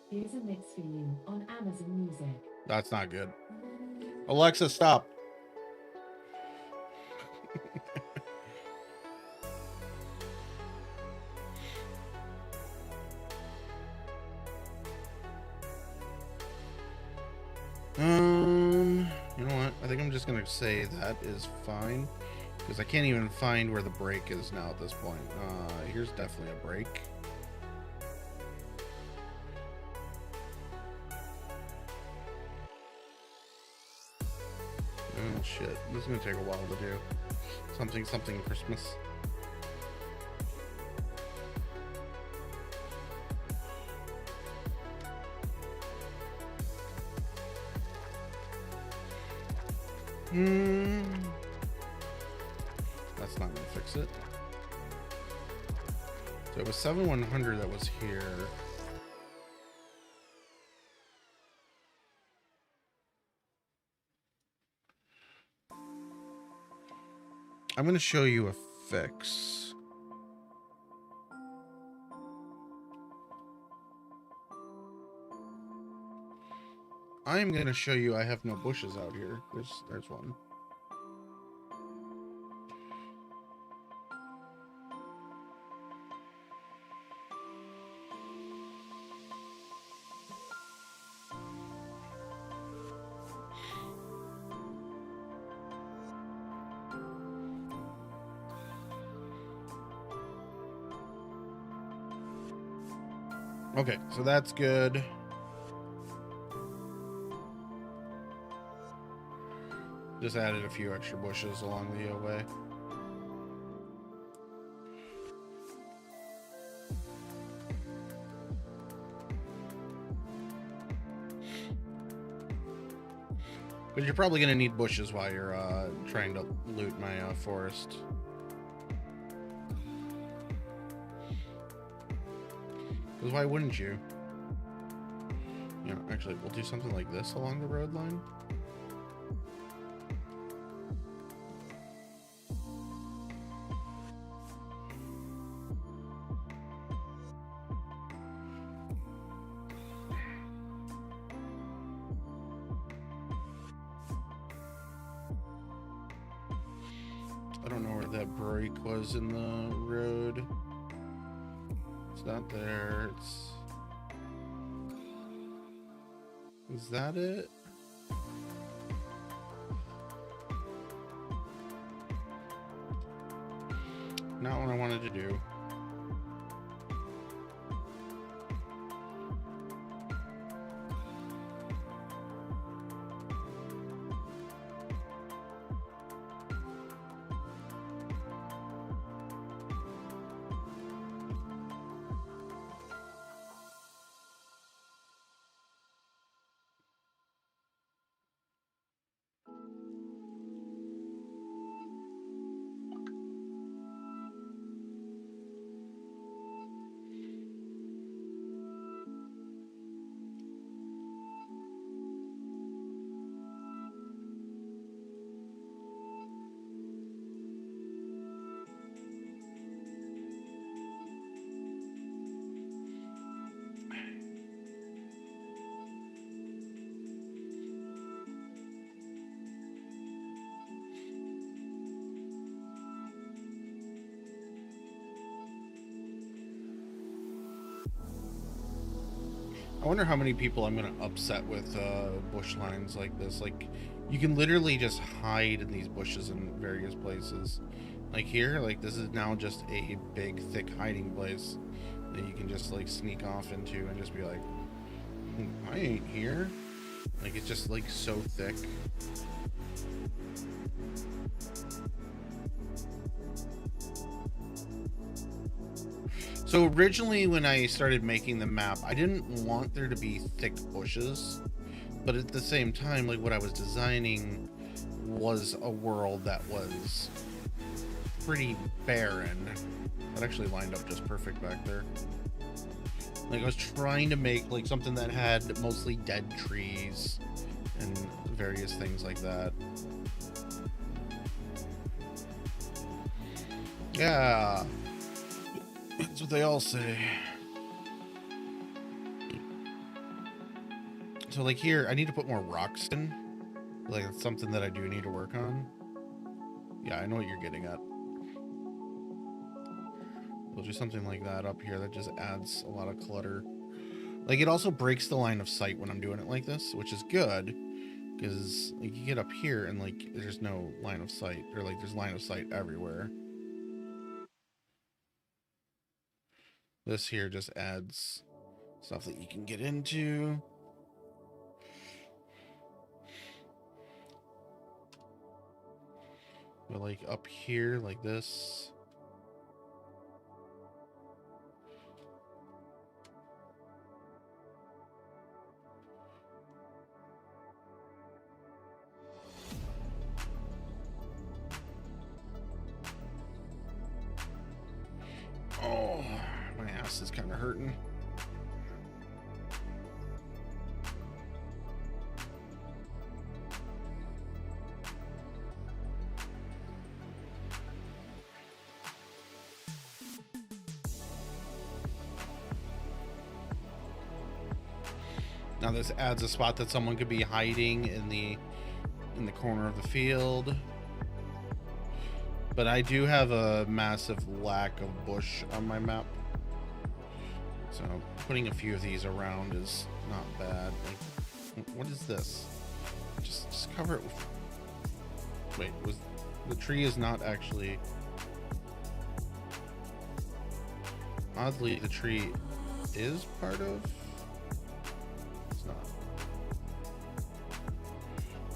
Here's a mix for you on Amazon Music. That's not good. Alexa, stop. You know what? I think I'm just gonna say that is fine. Because I can't even find where the break is now at this point. Here's definitely a break. Oh shit, this is gonna take a while to do. Something Christmas. That's not gonna fix it. So it was 7100 that was here. I'm going to show you a fix. I'm gonna show you I have no bushes out here. There's one. Okay, so that's good. Just added a few extra bushes along the way. But you're probably gonna need bushes while you're trying to loot my forest. Because why wouldn't you? You know, actually, we'll do something like this along the road line. I don't know where that break was in the road. It's not there. Is that it? Not what I wanted to do. I wonder how many people I'm gonna upset with bush lines like this. Like, you can literally just hide in these bushes in various places. Like here, like this is now just a big, thick hiding place that you can just like sneak off into and just be like, I ain't here. Like, it's just like so thick. So originally when I started making the map, I didn't want there to be thick bushes, but at the same time, like what I was designing was a world that was pretty barren. That actually lined up just perfect back there. Like I was trying to make like something that had mostly dead trees and various things like that. Yeah. That's what they all say. So like here, I need to put more rocks in. Like it's something that I do need to work on. Yeah, I know what you're getting at. We'll do something like that up here that just adds a lot of clutter. Like it also breaks the line of sight when I'm doing it like this, which is good. Because like you get up here and like there's no line of sight. Or like there's line of sight everywhere. This here just adds stuff that you can get into. But like up here, like this. Oh, my ass is kind of hurting. Now this adds a spot that someone could be hiding in the corner of the field. But I do have a massive lack of bush on my map. So putting a few of these around is not bad. Like, what is this? Just cover it with... Wait, was the tree is not actually... Oddly, the tree is part of... It's not.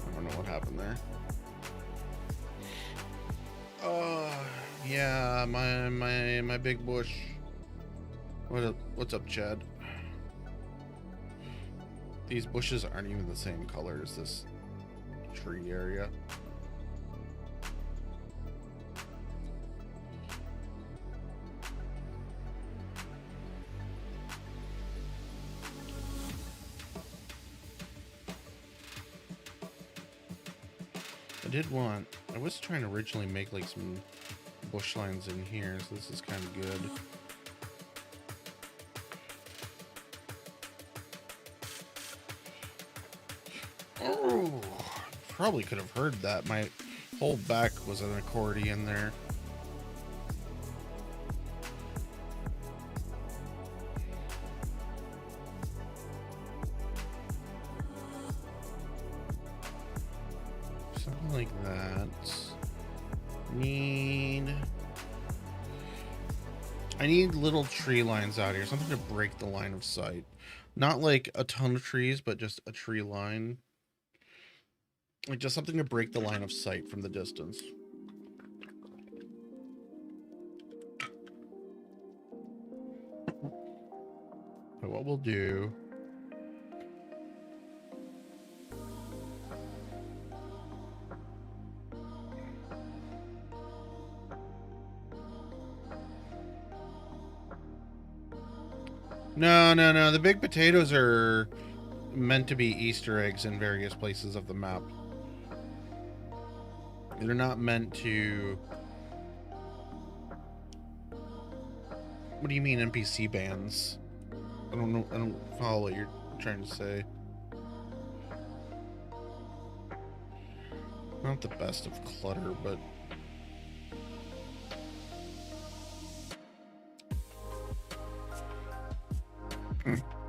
I don't know what happened there. Yeah, my big bush. What's up, Chad? These bushes aren't even the same color as this tree area. I was trying to originally make like some bush lines in here, so this is kind of good. Oh, probably could have heard that. My whole back was an accordion there. Something like that. I need little tree lines out here, something to break the line of sight. Not like a ton of trees, but just a tree line. Like just something to break the line of sight from the distance. But what we'll do... No. The big potatoes are meant to be Easter eggs in various places of the map. They're not meant to... What do you mean NPC bans? I don't know. I don't follow what you're trying to say. Not the best of clutter, but...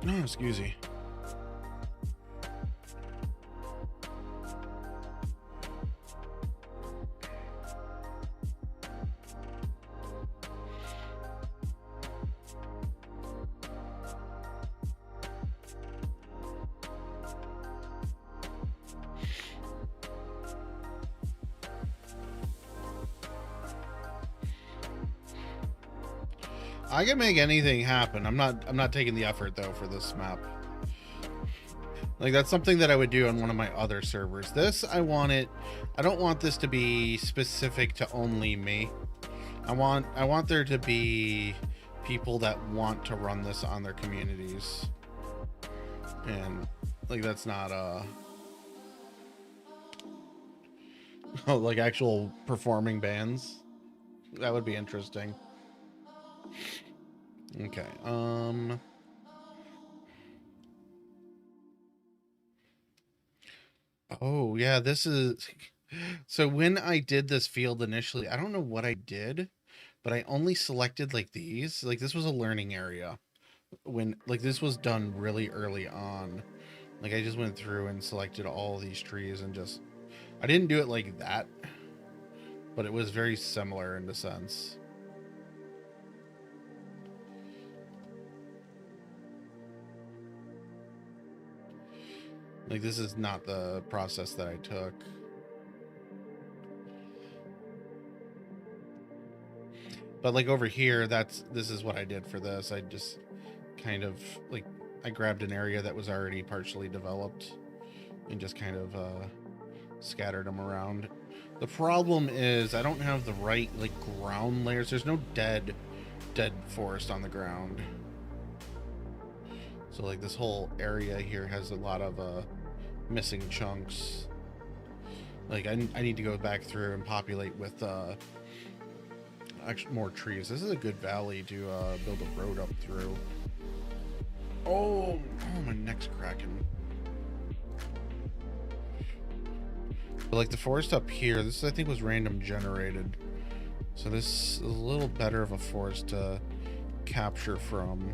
Oh, excuse me. I can make anything happen. I'm not taking the effort though for this map. Like that's something that I would do on one of my other servers. This I don't want this to be specific to only me. I want there to be people that want to run this on their communities. And like that's not like actual performing bands. That would be interesting. Okay, oh yeah, this is... So when I did this field initially, I don't know what I did, but I only selected like these. Like this was a learning area. When like this was done really early on. Like I just went through and selected all these trees and just... I didn't do it like that, but it was very similar in the sense. Like this is not the process that I took. But like over here, this is what I did for this. I just kind of like, I grabbed an area that was already partially developed and just kind of scattered them around. The problem is I don't have the right like ground layers. There's no dead forest on the ground. So like this whole area here has a lot of missing chunks. Like I need to go back through and populate with actually more trees. This is a good valley to build a road up through. Oh, my neck's cracking. But like the forest up here, this I think was random generated. So this is a little better of a forest to capture from.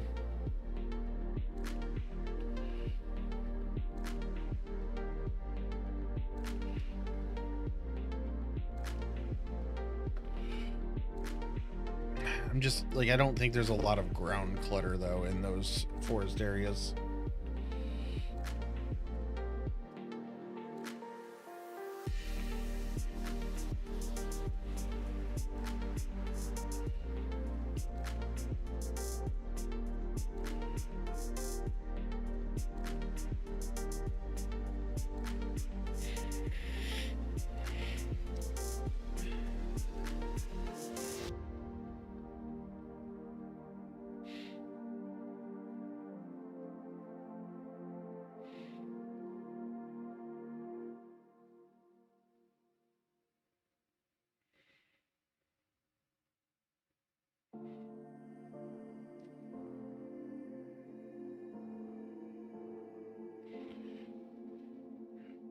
I'm just like, I don't think there's a lot of ground clutter though in those forest areas.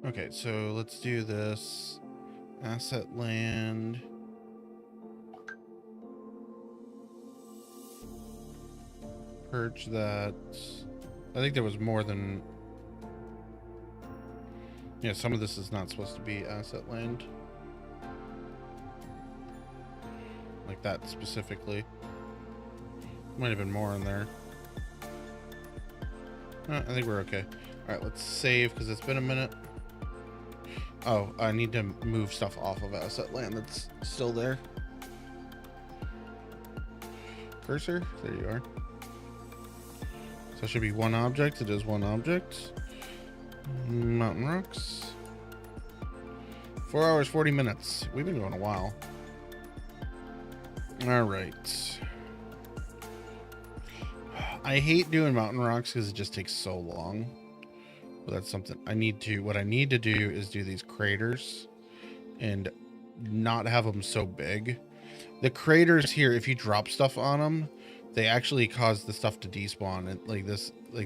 Okay, so let's do this. Asset land. Purge that. I think there was more than... Yeah, some of this is not supposed to be asset land. Like that specifically. Might have been more in there. I think we're okay. Alright, let's save because it's been a minute. Oh, I need to move stuff off of asset land that's still there. Cursor? There you are. So it should be one object. It is one object. Mountain rocks. 4 hours, 40 minutes. We've been going a while. Alright. I hate doing mountain rocks because it just takes so long. But that's something I need to, what I need to do is do these craters and not have them so big. The craters here, if you drop stuff on them, they actually cause the stuff to despawn. And like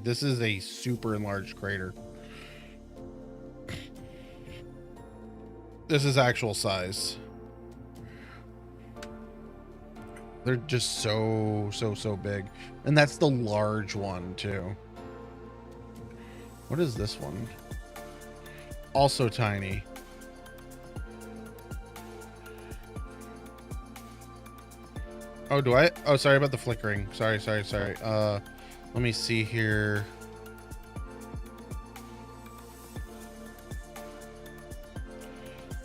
this is a super enlarged crater. This is actual size. They're just so big. And that's the large one too. What is this one? Also tiny. Oh, do I? Oh, sorry about the flickering. Sorry. Let me see here.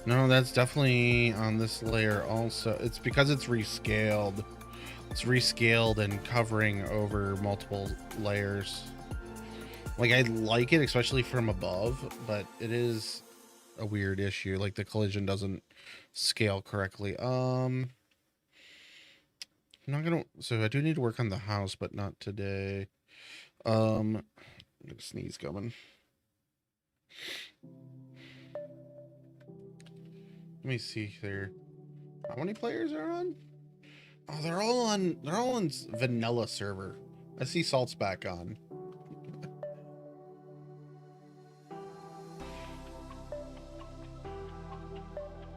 No, that's definitely on this layer also. It's because it's rescaled. It's rescaled and covering over multiple layers. Like, I like it, especially from above, but it is a weird issue. Like, the collision doesn't scale correctly. I'm not gonna... So, I do need to work on the house, but not today. I'm gonna sneeze coming. Let me see here. How many players are on? Oh, they're all on vanilla server. I see Salt's back on.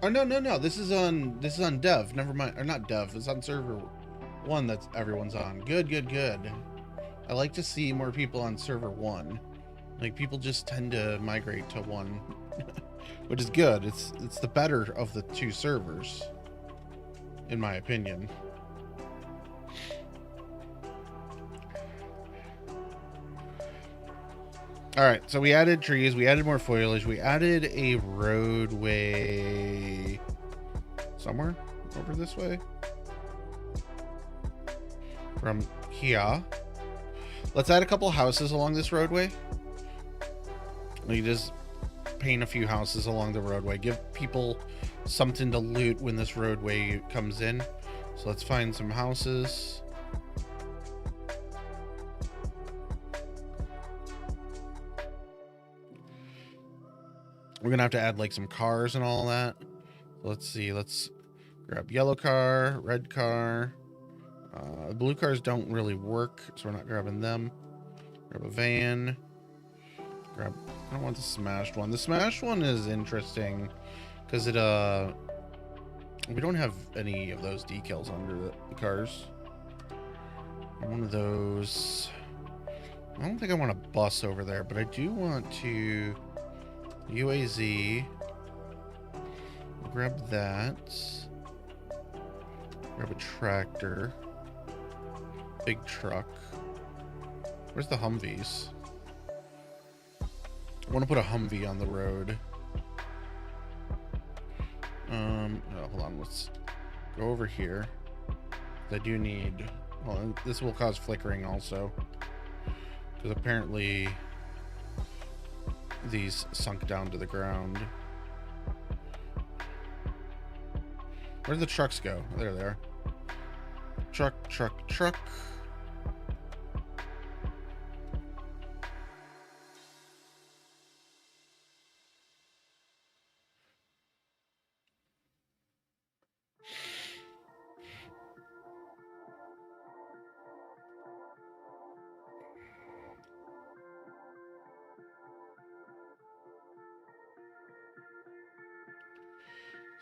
Oh no. This is on dev. Never mind. Or not dev. It's on server 1 that's everyone's on. Good. I like to see more people on server 1. Like, people just tend to migrate to 1. Which is good. It's the better of the 2 servers, in my opinion. All right, so we added trees, we added more foliage, we added a roadway somewhere over this way from here. Let's add a couple houses along this roadway. We just paint a few houses along the roadway, give people something to loot when this roadway comes in. So let's find some houses. We're gonna have to add like some cars and all that. Let's see, let's grab yellow car, red car. Blue cars don't really work, so we're not grabbing them. Grab a van. Grab. I don't want the smashed one. The smashed one is interesting because it we don't have any of those decals under the cars. One of those. I don't think I want to bus over there, but I do want to UAZ. Grab that. Grab a tractor. Big truck. Where's the Humvees? I want to put a Humvee on the road. Oh, hold on. Let's go over here. I do need. Well, this will cause flickering also, because apparently these sunk down to the ground. Where did the trucks go? There they are. Truck, truck, truck.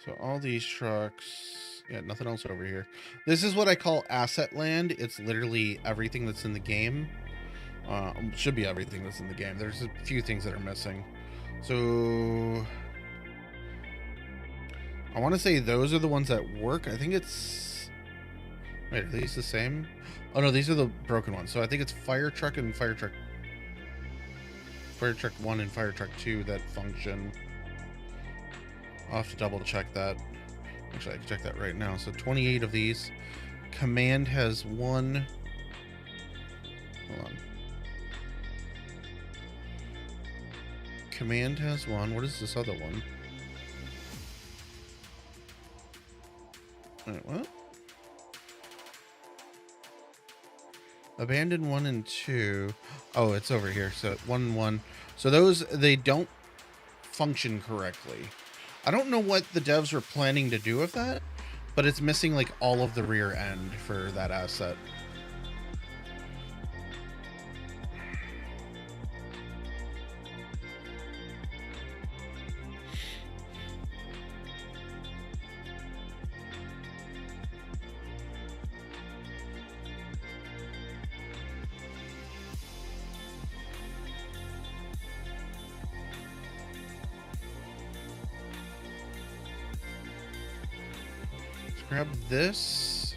So all these trucks, yeah, nothing else over here. This is what I call asset land. It's literally everything that's in the game. Should be everything that's in the game. There's a few things that are missing. So I want to say those are the ones that work. I think it's, wait, are these the same? Oh no, these are the broken ones. So I think it's fire truck and fire truck 1 and fire truck 2 that function. I'll have to double check that. Actually, I can check that right now. So 28 of these. Command has 1. Hold on. Command has 1. What is this other one? Wait, what? Abandoned 1 and 2. Oh, it's over here. So 1 and 1. So those, they don't function correctly. I don't know what the devs were planning to do with that, but it's missing like all of the rear end for that asset. Grab this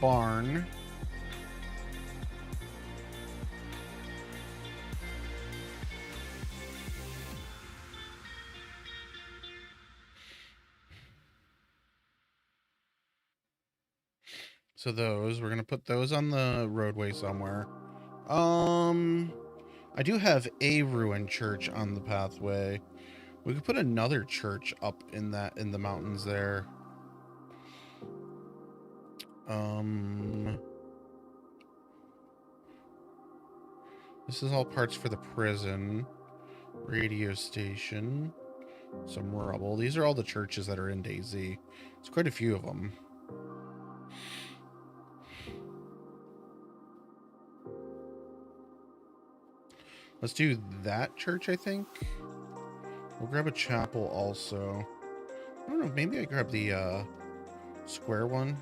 barn. So those, we're gonna put those on the roadway somewhere. I do have a ruined church on the pathway. We could put another church up in the mountains there. This is all parts for the prison. Radio station. Some rubble. These are all the churches that are in DayZ. It's quite a few of them. Let's do that church, I think. We'll grab a chapel also. I don't know, maybe I grab the square one.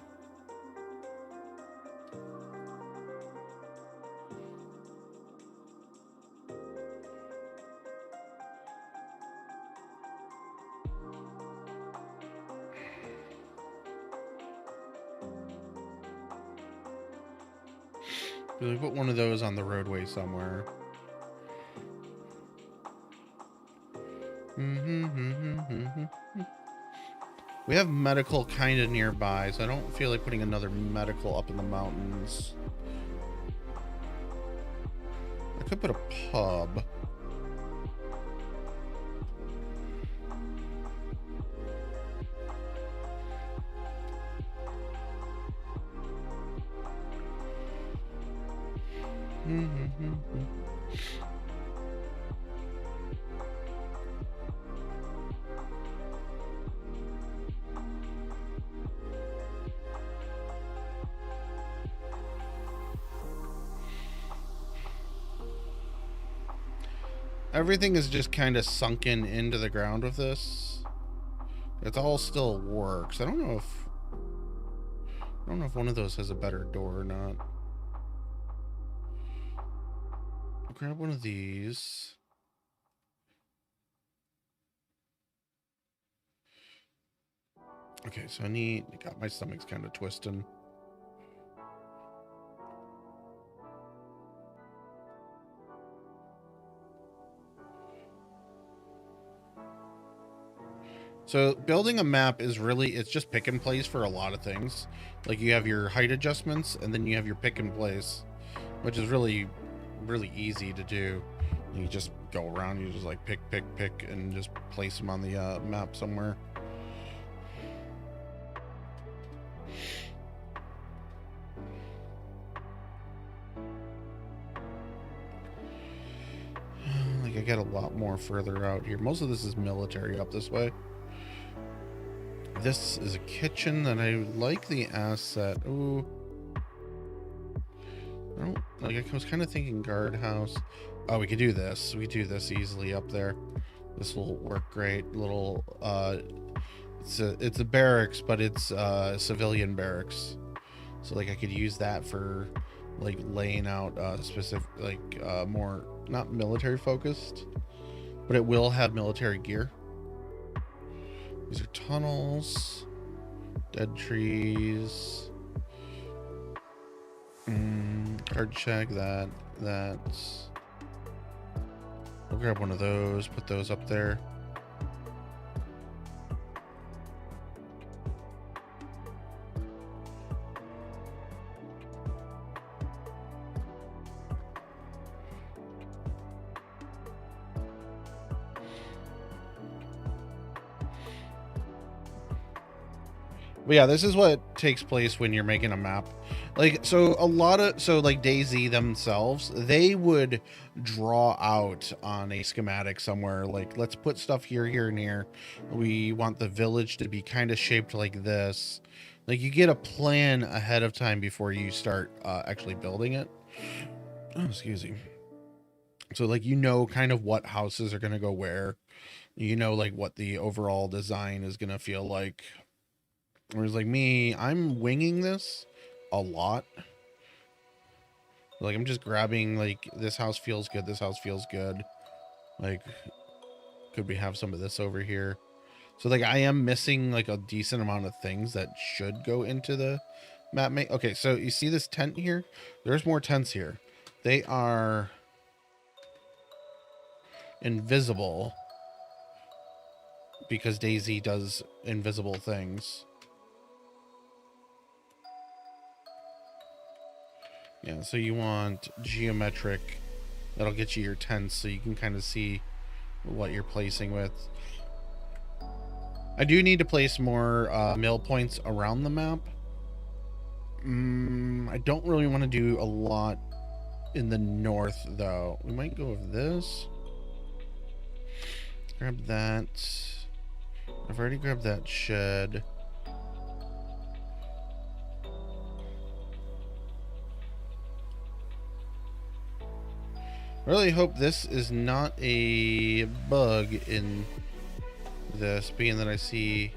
We put one of those on the roadway somewhere. We have medical kind of nearby, so I don't feel like putting another medical up in the mountains. I could put a pub. everything is just kind of sunken into the ground with this. It all still works. I don't know if one of those has a better door or not. I'll grab one of these. Okay, so God, my stomach's kind of twisting. So building a map is really, it's just pick and place for a lot of things. Like you have your height adjustments and then you have your pick and place, which is really, really easy to do. You just go around, you just like pick, and just place them on the map somewhere. Like I get a lot more further out here. Most of this is military up this way. This is a kitchen that I like the asset. Ooh. I don't, like I was kind of thinking guardhouse. Oh, we could do this. We do this easily up there. This will work great. Little it's a barracks, but it's civilian barracks. So like I could use that for like laying out specific like more not military focused, but it will have military gear. These are tunnels, dead trees. Card check that. We'll grab one of those, put those up there. But yeah, this is what takes place when you're making a map. Like, so like DayZ themselves, they would draw out on a schematic somewhere, like, let's put stuff here, here, and here. We want the village to be kind of shaped like this. Like, you get a plan ahead of time before you start actually building it. Oh, excuse me. So, like, you know kind of what houses are going to go where. You know, like, what the overall design is going to feel like. Whereas like me, I'm winging this a lot. Like I'm just grabbing like this house feels good. This house feels good. Like could we have some of this over here? So like I am missing like a decent amount of things that should go into the map. Okay, so you see this tent here? There's more tents here. They are invisible because DayZ does invisible things. Yeah, so you want geometric. That'll get you your tents so you can kind of see what you're placing with. I do need to place more mill points around the map. I don't really want to do a lot in the north, though. We might go with this. Grab that. I've already grabbed that shed. I really hope this is not a bug in this, being that I see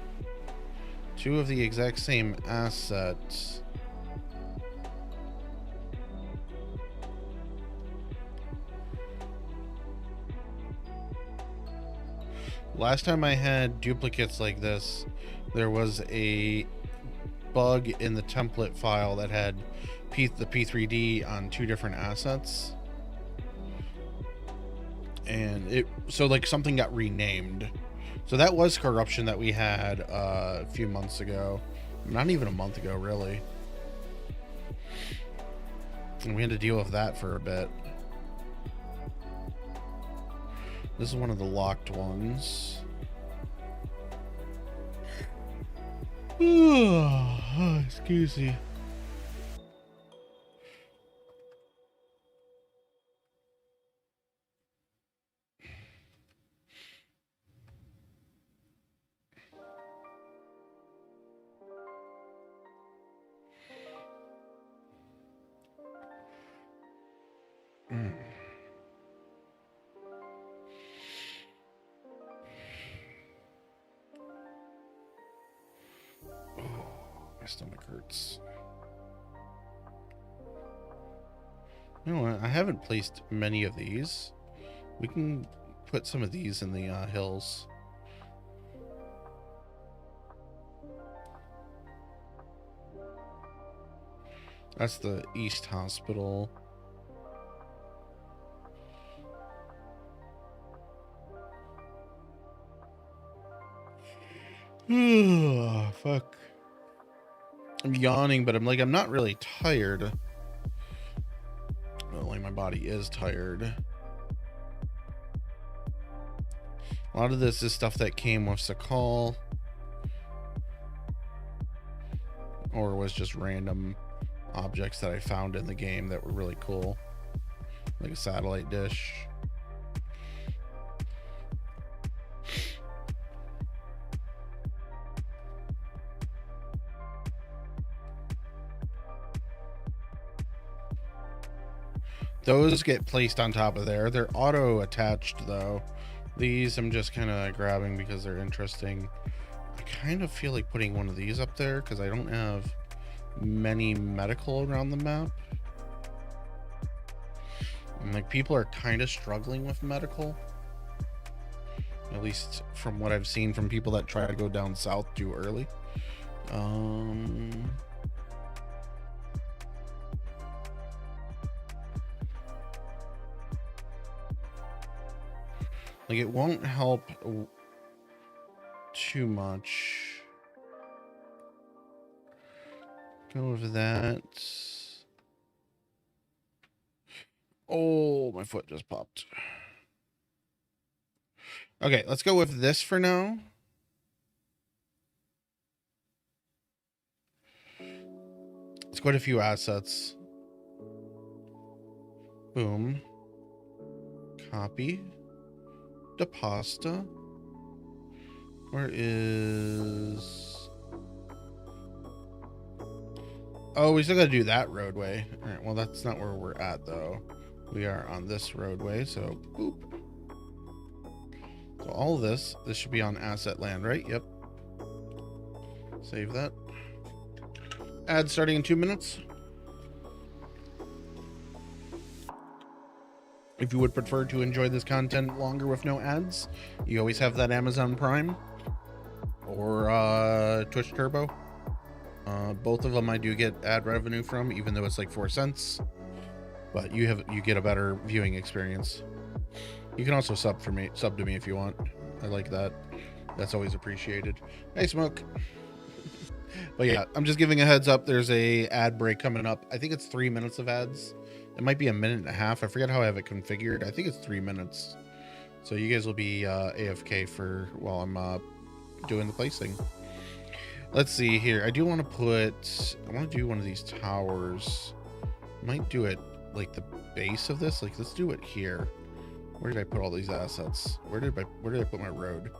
two of the exact same assets. Last time I had duplicates like this, there was a bug in the template file that had the P3D on two different assets. And so like something got renamed. So that was corruption that we had a few months ago. Not even a month ago, really. And we had to deal with that for a bit. This is one of the locked ones. Excuse me. My stomach hurts. You know what? I haven't placed many of these. We can put some of these in the hills. That's the East Hospital. Fuck. I'm yawning, but I'm not really tired. Well, like my body is tired. A lot of this is stuff that came with Sakhal, or was just random objects that I found in the game that were really cool, like a satellite dish. Those get placed on top of there. They're auto attached though. These I'm just kind of grabbing because they're interesting. I kind of feel like putting one of these up there because I don't have many medical around the map. And like people are kind of struggling with medical. At least from what I've seen from people that try to go down south too early. Like it won't help too much. Go over that. Oh, my foot just popped. Okay, let's go with this for now. It's quite a few assets. Boom. Copy. The pasta. Where is... Oh, we still gotta do that roadway. All right, well, that's not where we're at, though. We are on this roadway, so boop. So all of this should be on asset land, right? Yep. Save that. Ad starting in 2 minutes. If you would prefer to enjoy this content longer with no ads, you always have that Amazon Prime or Twitch Turbo. Both of them I do get ad revenue from, even though it's like 4 cents. But you get a better viewing experience. You can also sub to me if you want. I like that. That's always appreciated. Hey, Smoke. But yeah, I'm just giving a heads up. There's a ad break coming up. I think it's 3 minutes of ads. It might be a minute and a half. I forget how I have it configured. I think it's 3 minutes. So you guys will be AFK for while I'm doing the placing. Let's see here. I want to do one of these towers. Might do it like the base of this. Like, let's do it here. Where did I put all these assets? Where did I put my road?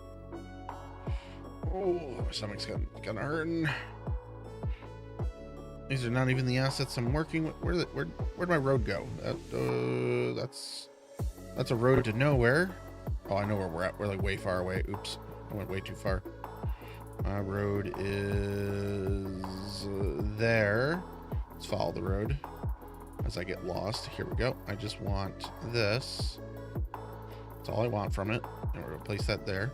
Oh, my stomach's kind of hurting. These are not even the assets I'm working with. Where'd my road go? That's a road to nowhere. Oh, I know where we're at. We're like way far away. Oops, I went way too far. My road is there. Let's follow the road as I get lost. Here we go. I just want this. That's all I want from it. And we're gonna place that there.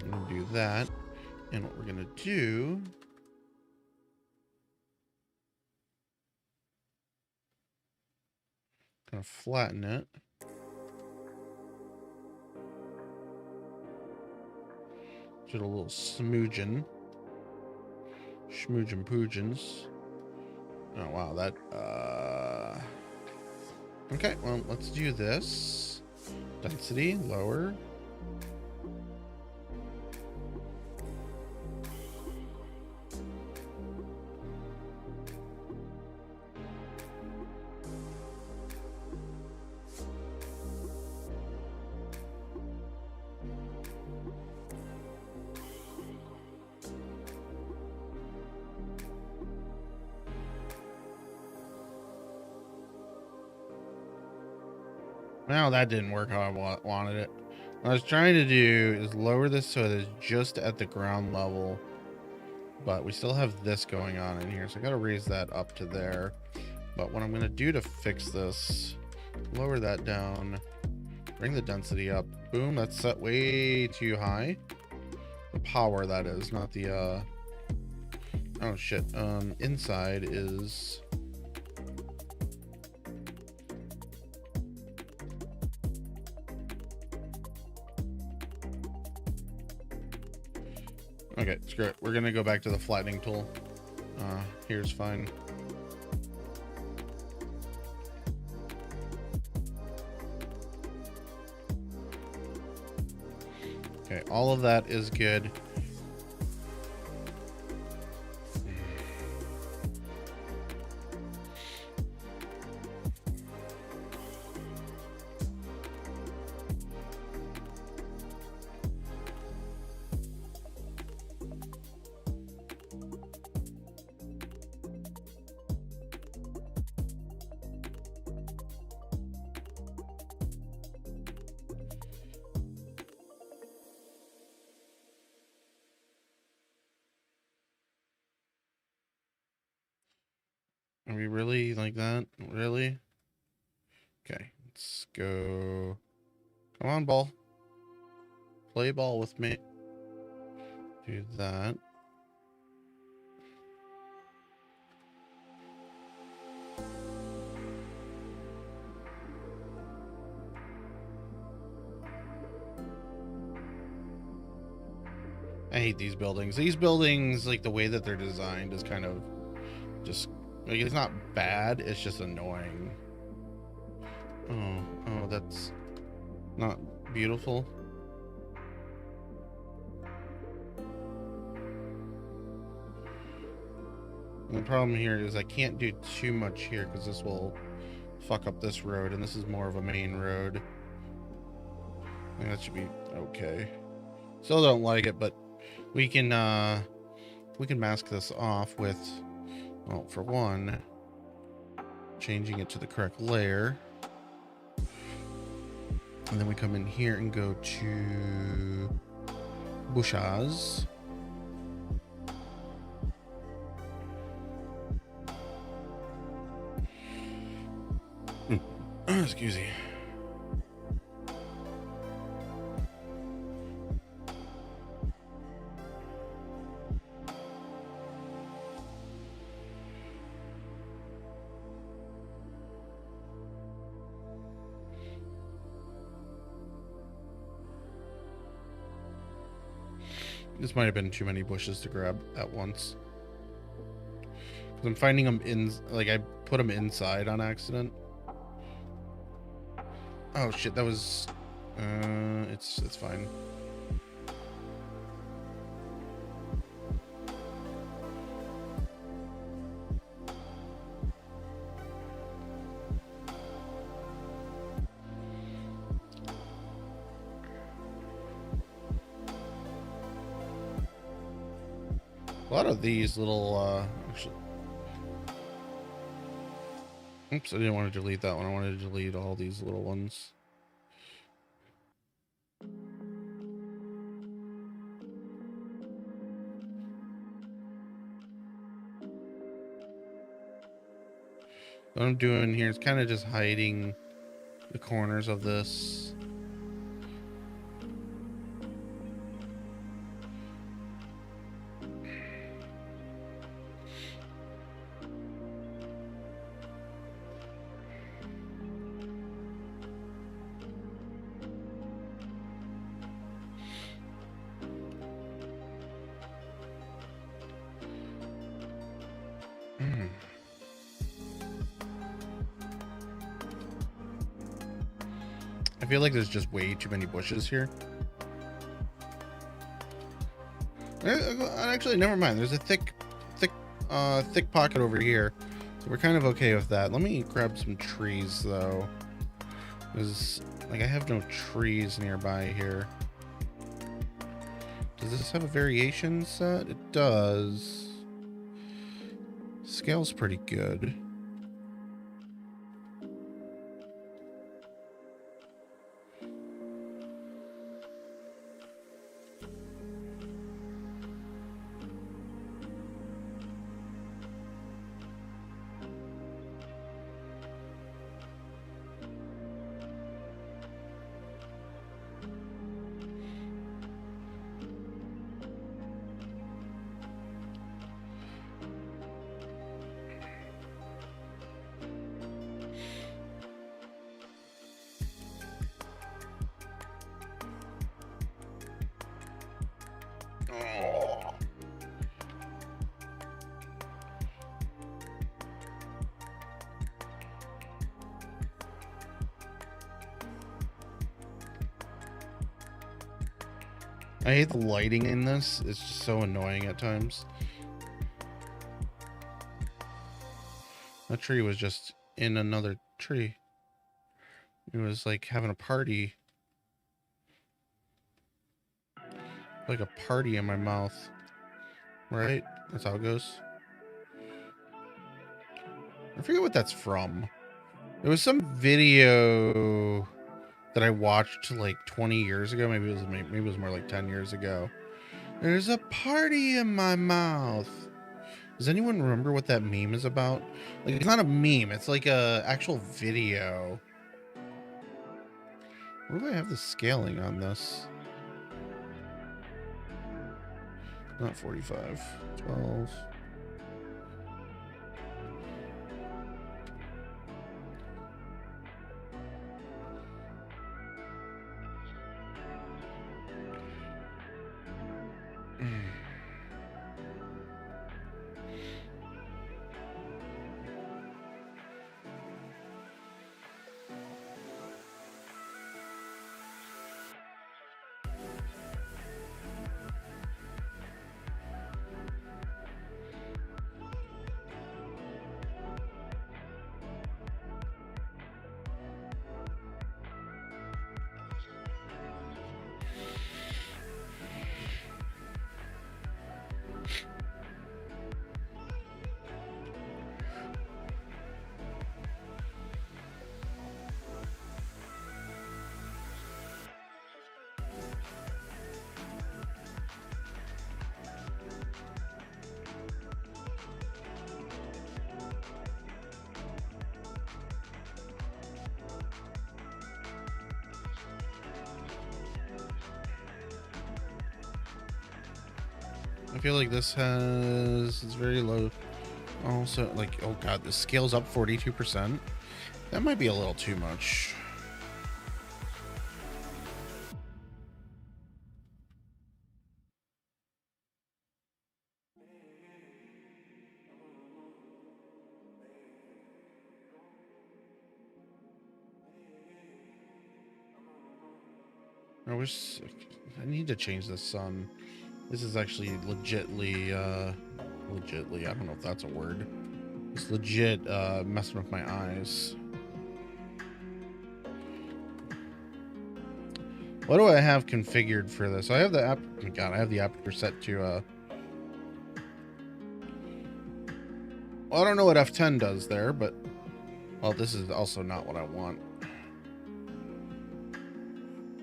I'm gonna do that. And what we're gonna do, gonna flatten it. Did a little smoogen poojins. Oh wow, that okay, well, let's do this. Density lower. Well, that didn't work how I wanted it. What I was trying to do is lower this so that it's just at the ground level but we still have this going on in here, so I gotta raise that up to there. But what I'm gonna do to fix this, lower that down, bring the density up. Boom, that's set way too high. The power, that is, not the oh shit. Inside is okay, screw it. We're gonna go back to the flattening tool. Here's fine. Okay, all of that is good. Are we really like that? Really? Okay, let's go. Come on, ball. Play ball with me. Do that. I hate these buildings. These buildings, like the way that they're designed is kind of just, like, it's not bad, it's just annoying. Oh, that's not beautiful. And the problem here is I can't do too much here because this will fuck up this road, and this is more of a main road. I think that should be okay. Still don't like it, but we can mask this off with, well, for one, changing it to the correct layer. And then we come in here and go to bushes. Excuse me. This might have been too many bushes to grab at once. 'Cause I'm finding them in, like, I put them inside on accident. Oh shit, that was it's fine. A lot of these little actually, oops, I didn't want to delete that one. I wanted to delete all these little ones. What I'm doing here is kind of just hiding the corners of this. I feel like there's just way too many bushes here. Actually, never mind. There's a thick pocket over here, so we're kind of okay with that. Let me grab some trees though, because like I have no trees nearby here. Does this have a variation set? It does. Scale's pretty good. I hate the lighting in this. It's just so annoying at times. That tree was just in another tree. It was like having a party. Like a party in my mouth. Right? That's how it goes. I forget what that's from. It was some video that I watched like 20 years ago. Maybe it was more like 10 years ago. There's a party in my mouth. Does anyone remember what that meme is about? Like, it's not a meme. It's like a actual video. Where do I have the scaling on this? Not 45. 12. I feel like this it's very low. Also, like, oh god, this scales up 42%. That might be a little too much. I need to change the sun. This is actually legitly, I don't know if that's a word. It's legit messing with my eyes. What do I have configured for this? I have the app. Oh my god, I have the aperture set to well, I don't know what F10 does there, but well, this is also not what I want.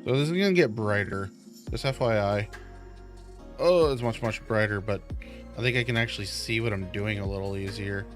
So this is gonna get brighter. Just FYI. Oh, it's much, much brighter, but I think I can actually see what I'm doing a little easier.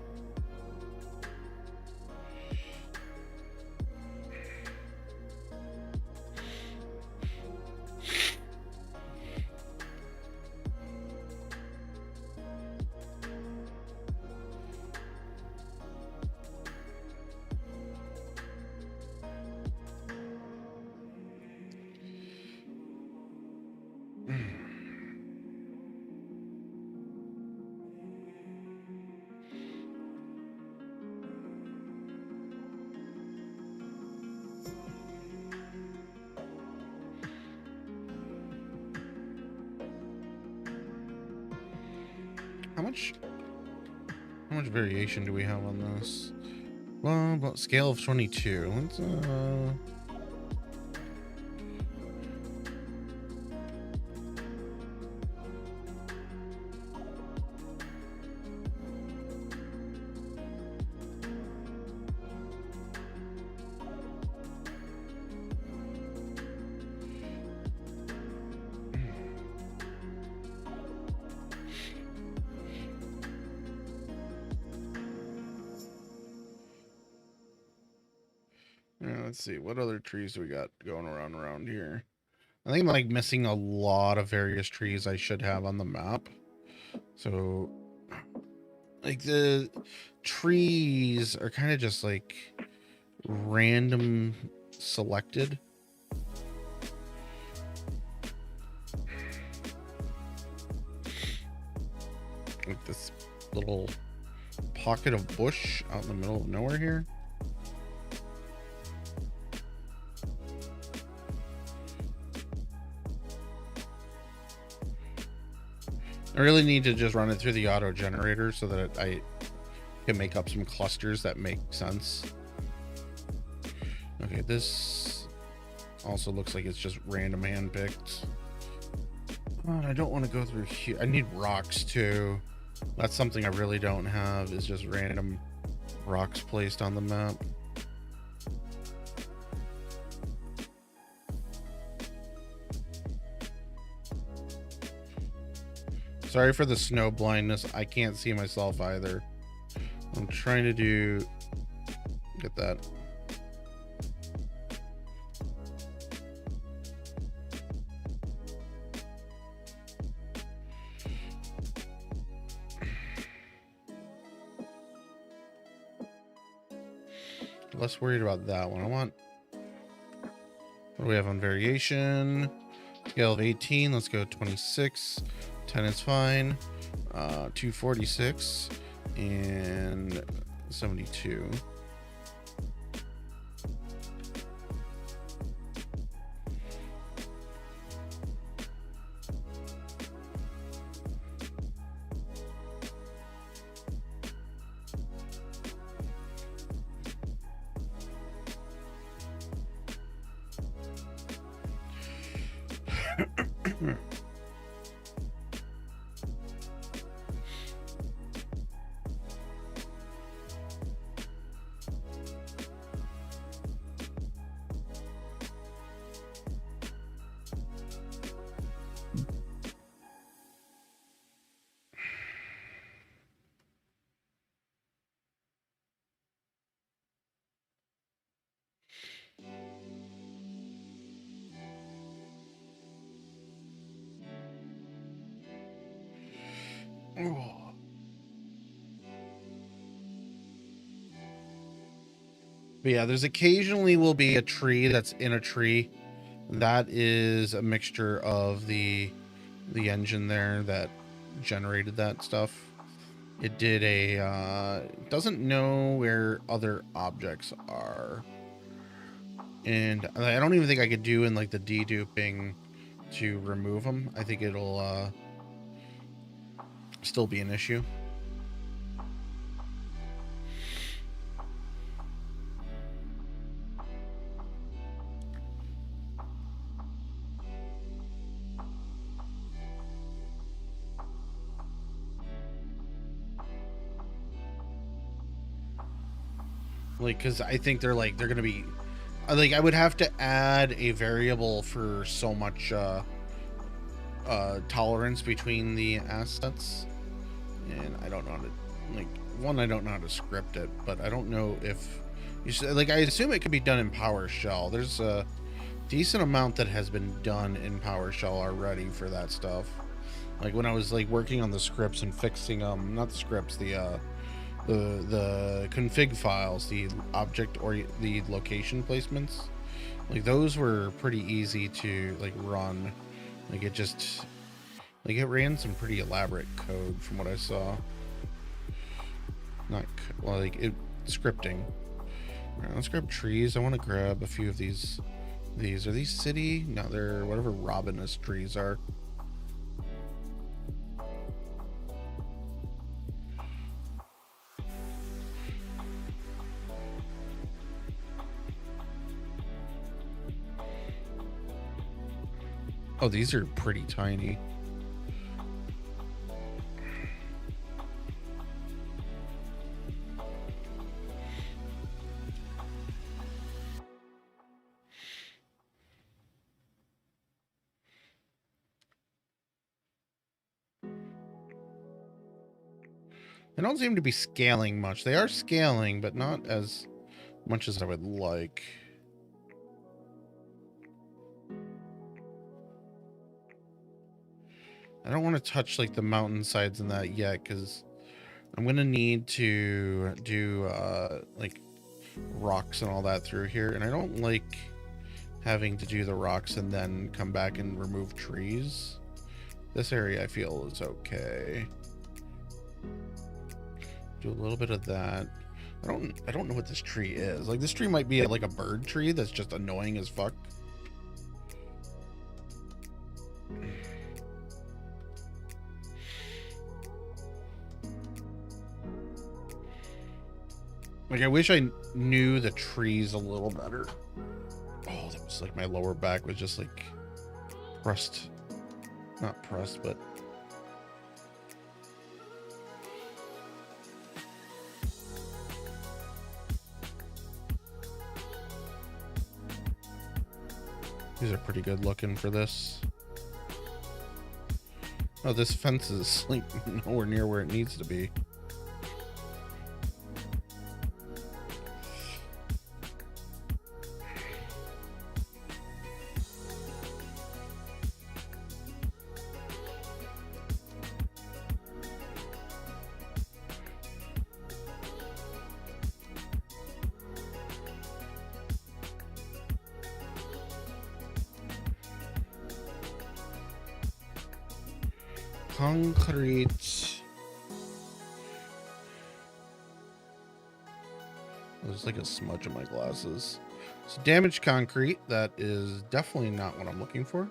How much variation do we have on this? Well, about scale of 22. Let's let's see, what other trees do we got going around here? I think I'm like missing a lot of various trees I should have on the map. So like the trees are kind of just like random selected. Like this little pocket of bush out in the middle of nowhere here. I really need to just run it through the auto generator so that I can make up some clusters that make sense. Okay, this also looks like it's just random handpicked. Oh, I don't want to go through here. I need rocks too. That's something I really don't have, is just random rocks placed on the map. Sorry for the snow blindness. I can't see myself either. I'm trying to get that. Less worried about that one. I want, what do we have on variation? Scale of 18. Let's go 26. 10 is fine. 246 and 72. But yeah, there's occasionally will be a tree that's in a tree. That is a mixture of the engine there that generated that stuff. It did a doesn't know where other objects are. And I don't even think I could do in like the deduping to remove them. I think it'll still be an issue. Like, because I think they're gonna be like, I would have to add a variable for so much tolerance between the assets, and I don't know how to, like, one, I don't know how to script it, but I don't know if you should, like, I assume it could be done in PowerShell. There's a decent amount that has been done in PowerShell already for that stuff. Like when I was like working on the scripts and fixing not the scripts, the config files, the object or the location placements, like those were pretty easy to like run. Like it just, like it ran some pretty elaborate code from what I saw. Not well, like it scripting. All right, let's grab trees. I want to grab a few of these. Are these city? No, they're whatever Robinus trees are. Oh, these are pretty tiny. They don't seem to be scaling much. They are scaling, but not as much as I would like. I don't want to touch like the mountainsides and that yet, because I'm gonna need to do like rocks and all that through here, and I don't like having to do the rocks and then come back and remove trees. This area I feel is okay. Do a little bit of that. I don't know what this tree is. Like this tree might be like a bird tree that's just annoying as fuck. Like, I wish I knew the trees a little better. Oh, that was like my lower back was just like pressed. Not pressed, but these are pretty good looking for this. Oh, this fence is like nowhere near where it needs to be. Concrete. There's like a smudge on my glasses. So damaged concrete. That is definitely not what I'm looking for.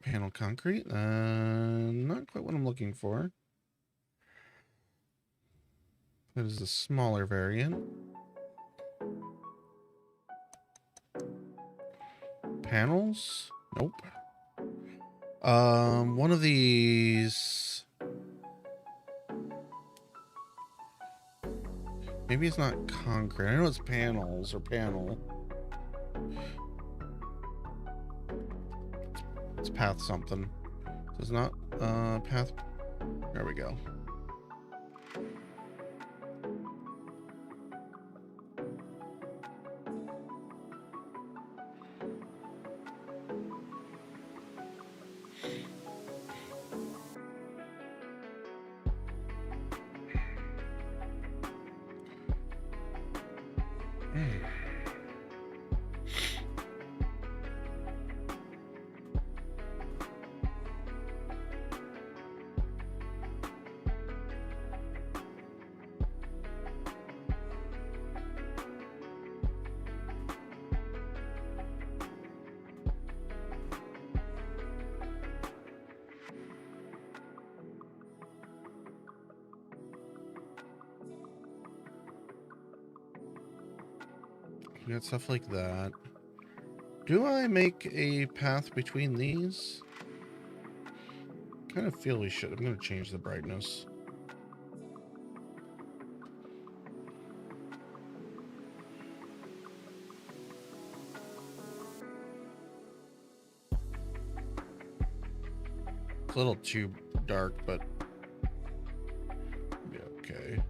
Panel concrete. Not quite what I'm looking for. That is the smaller variant. Panels. Nope. One of these. Maybe it's not concrete. I know it's panels or panel. It's path something. So it's not path. There we go. We got stuff like that. Do I make a path between these? Kind of feel we should. I'm going to change the brightness. It's a little too dark, but yeah, okay.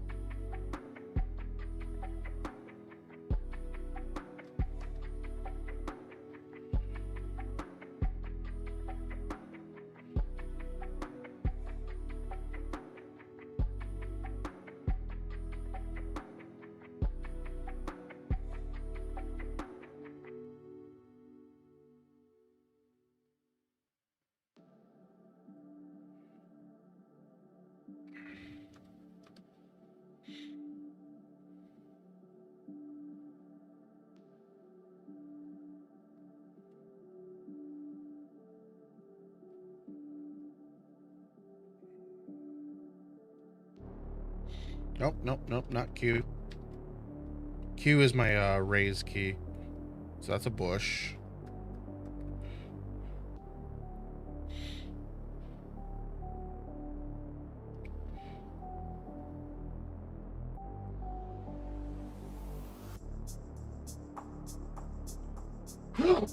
Nope, nope, nope, not Q. Q is my raise key. So that's a bush. Oh,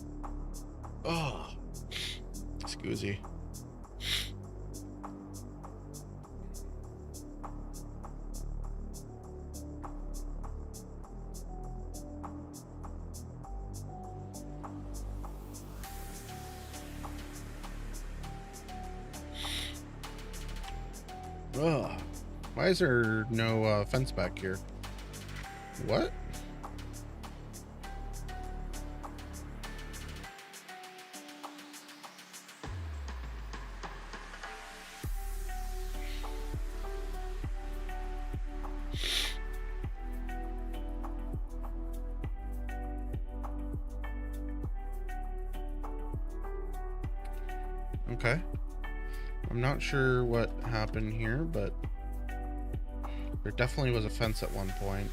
scoozy. Ugh. Why is there no fence back here? What? Okay. I'm not sure what happened here, but There definitely was a fence at one point.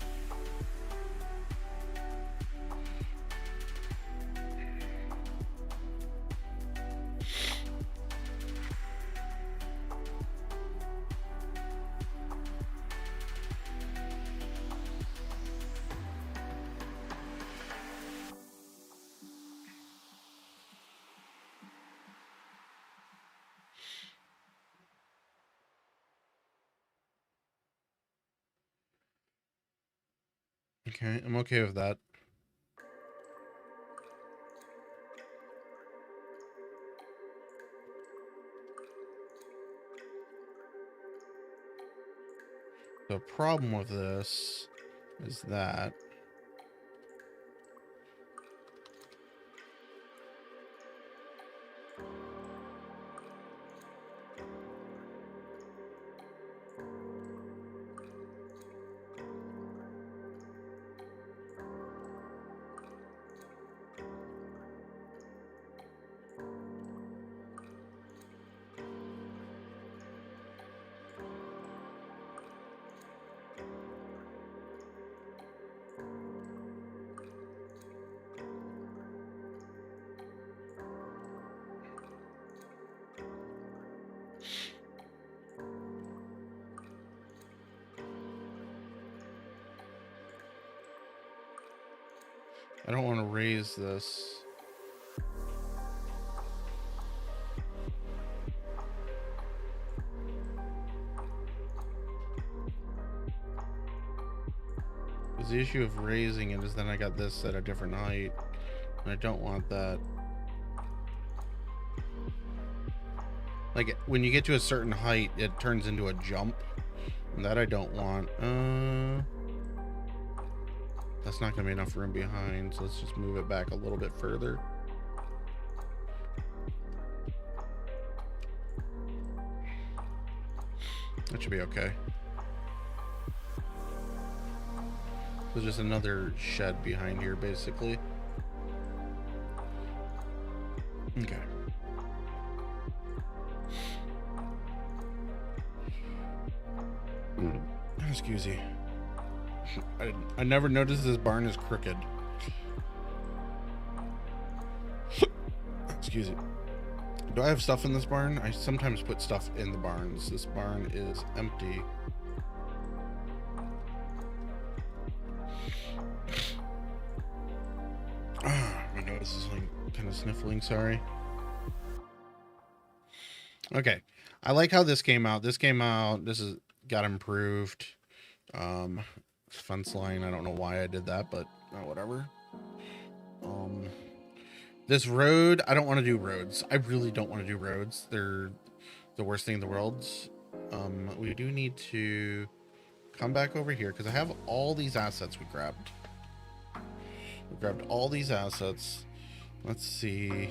Okay, I'm okay with that. The problem with this is that I don't want to raise this. Because the issue of raising it is then I got this at a different height, and I don't want that. Like, when you get to a certain height, it turns into a jump, and that I don't want. That's not going to be enough room behind, so let's just move it back a little bit further. That should be okay. So just another shed behind here, basically. Okay. Excuse me. I never noticed this barn is crooked. Excuse me. Do I have stuff in this barn? I sometimes put stuff in the barns. This barn is empty. My nose is like kind of sniffling, sorry. Okay. I like how this came out. This is got improved. Fence line, I don't know why I did that, but whatever. This road, I don't want to do roads. I really don't want to do roads. They're the worst thing in the world. We do need to come back over here because I have all these assets we grabbed. We grabbed all these assets. Let's see.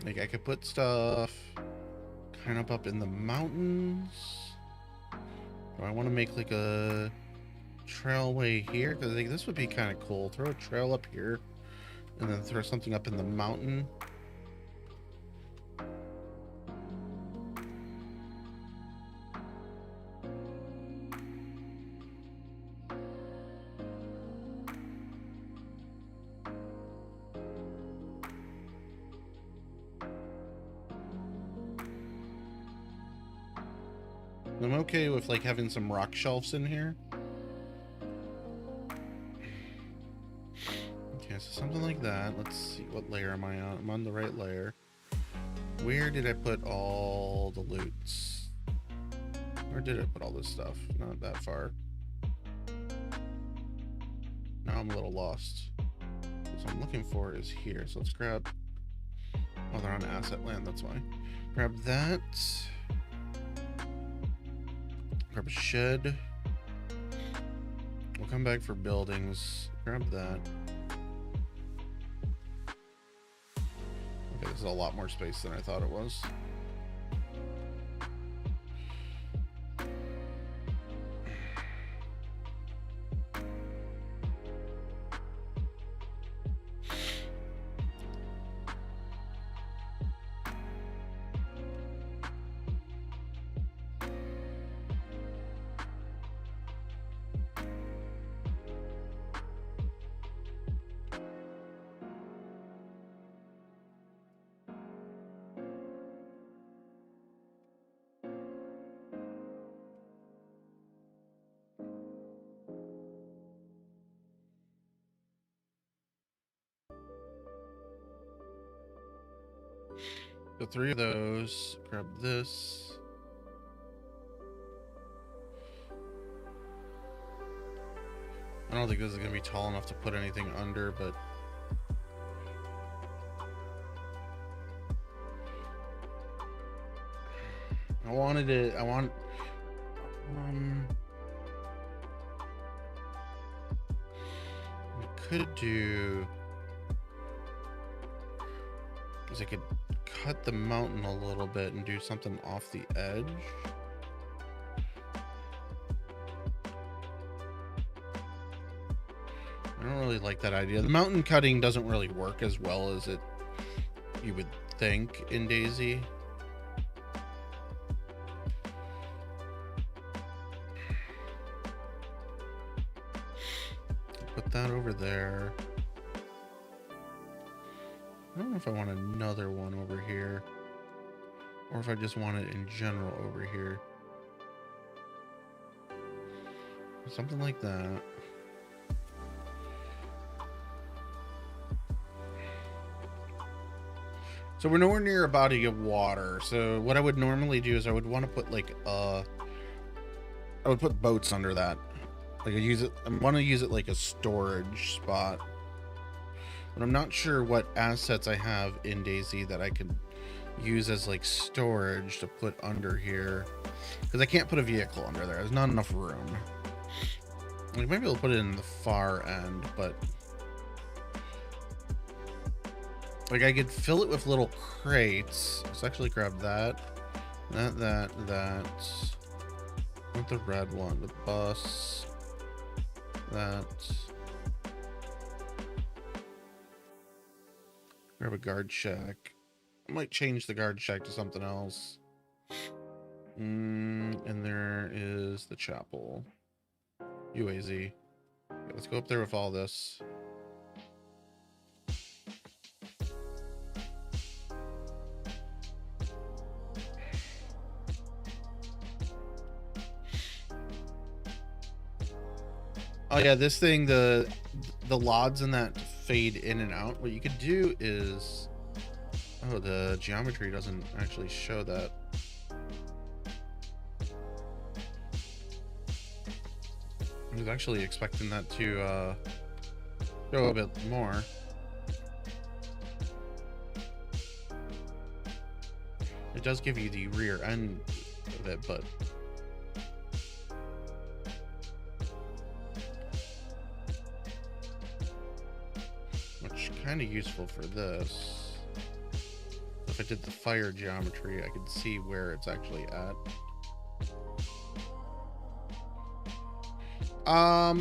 Like, I could put stuff kind of up in the mountains. Do I want to make like a trailway here? Because I think this would be kind of cool. Throw a trail up here and then throw something up in the mountain. I'm okay with like having some rock shelves in here. Okay, so something like that. Let's see, what layer am I on? I'm on the right layer. Where did I put all the loots? Where did I put all this stuff? Not that far. Now I'm a little lost. What I'm looking for is here. So let's grab. Oh, they're on asset land. That's why. Grab that. Grab a shed. We'll come back for buildings. Grab that. Okay, this is a lot more space than I thought it was. So 3 of those. Grab this. I don't think this is going to be tall enough to put anything under, but I wanted it. I could do is I could cut the mountain a little bit and do something off the edge. I don't really like that idea. The mountain cutting doesn't really work as well as you would think in DayZ. Put that over there. I don't know if I want another one over here, or if I just want it in general over here. Something like that. So we're nowhere near a body of water. So what I would normally do is I would want to put like I would put boats under that. Like I want to use it like a storage spot. But I'm not sure what assets I have in DayZ that I could use as like storage to put under here, because I can't put a vehicle under there. There's not enough room. Like maybe I'll put it in the far end, but like I could fill it with little crates. Let's actually grab that. That. Not the red one, the bus. That. Grab a guard shack. I might change the guard shack to something else. And there is the chapel. UAZ. Okay, let's go up there with all this. Oh yeah, this thing, the LODs in that fade in and out. What you could do is, oh, the geometry doesn't actually show that. I was actually expecting that to show a bit more. It does give you the rear end of it, but kind of useful for this. If I did the fire geometry, I could see where it's actually at. How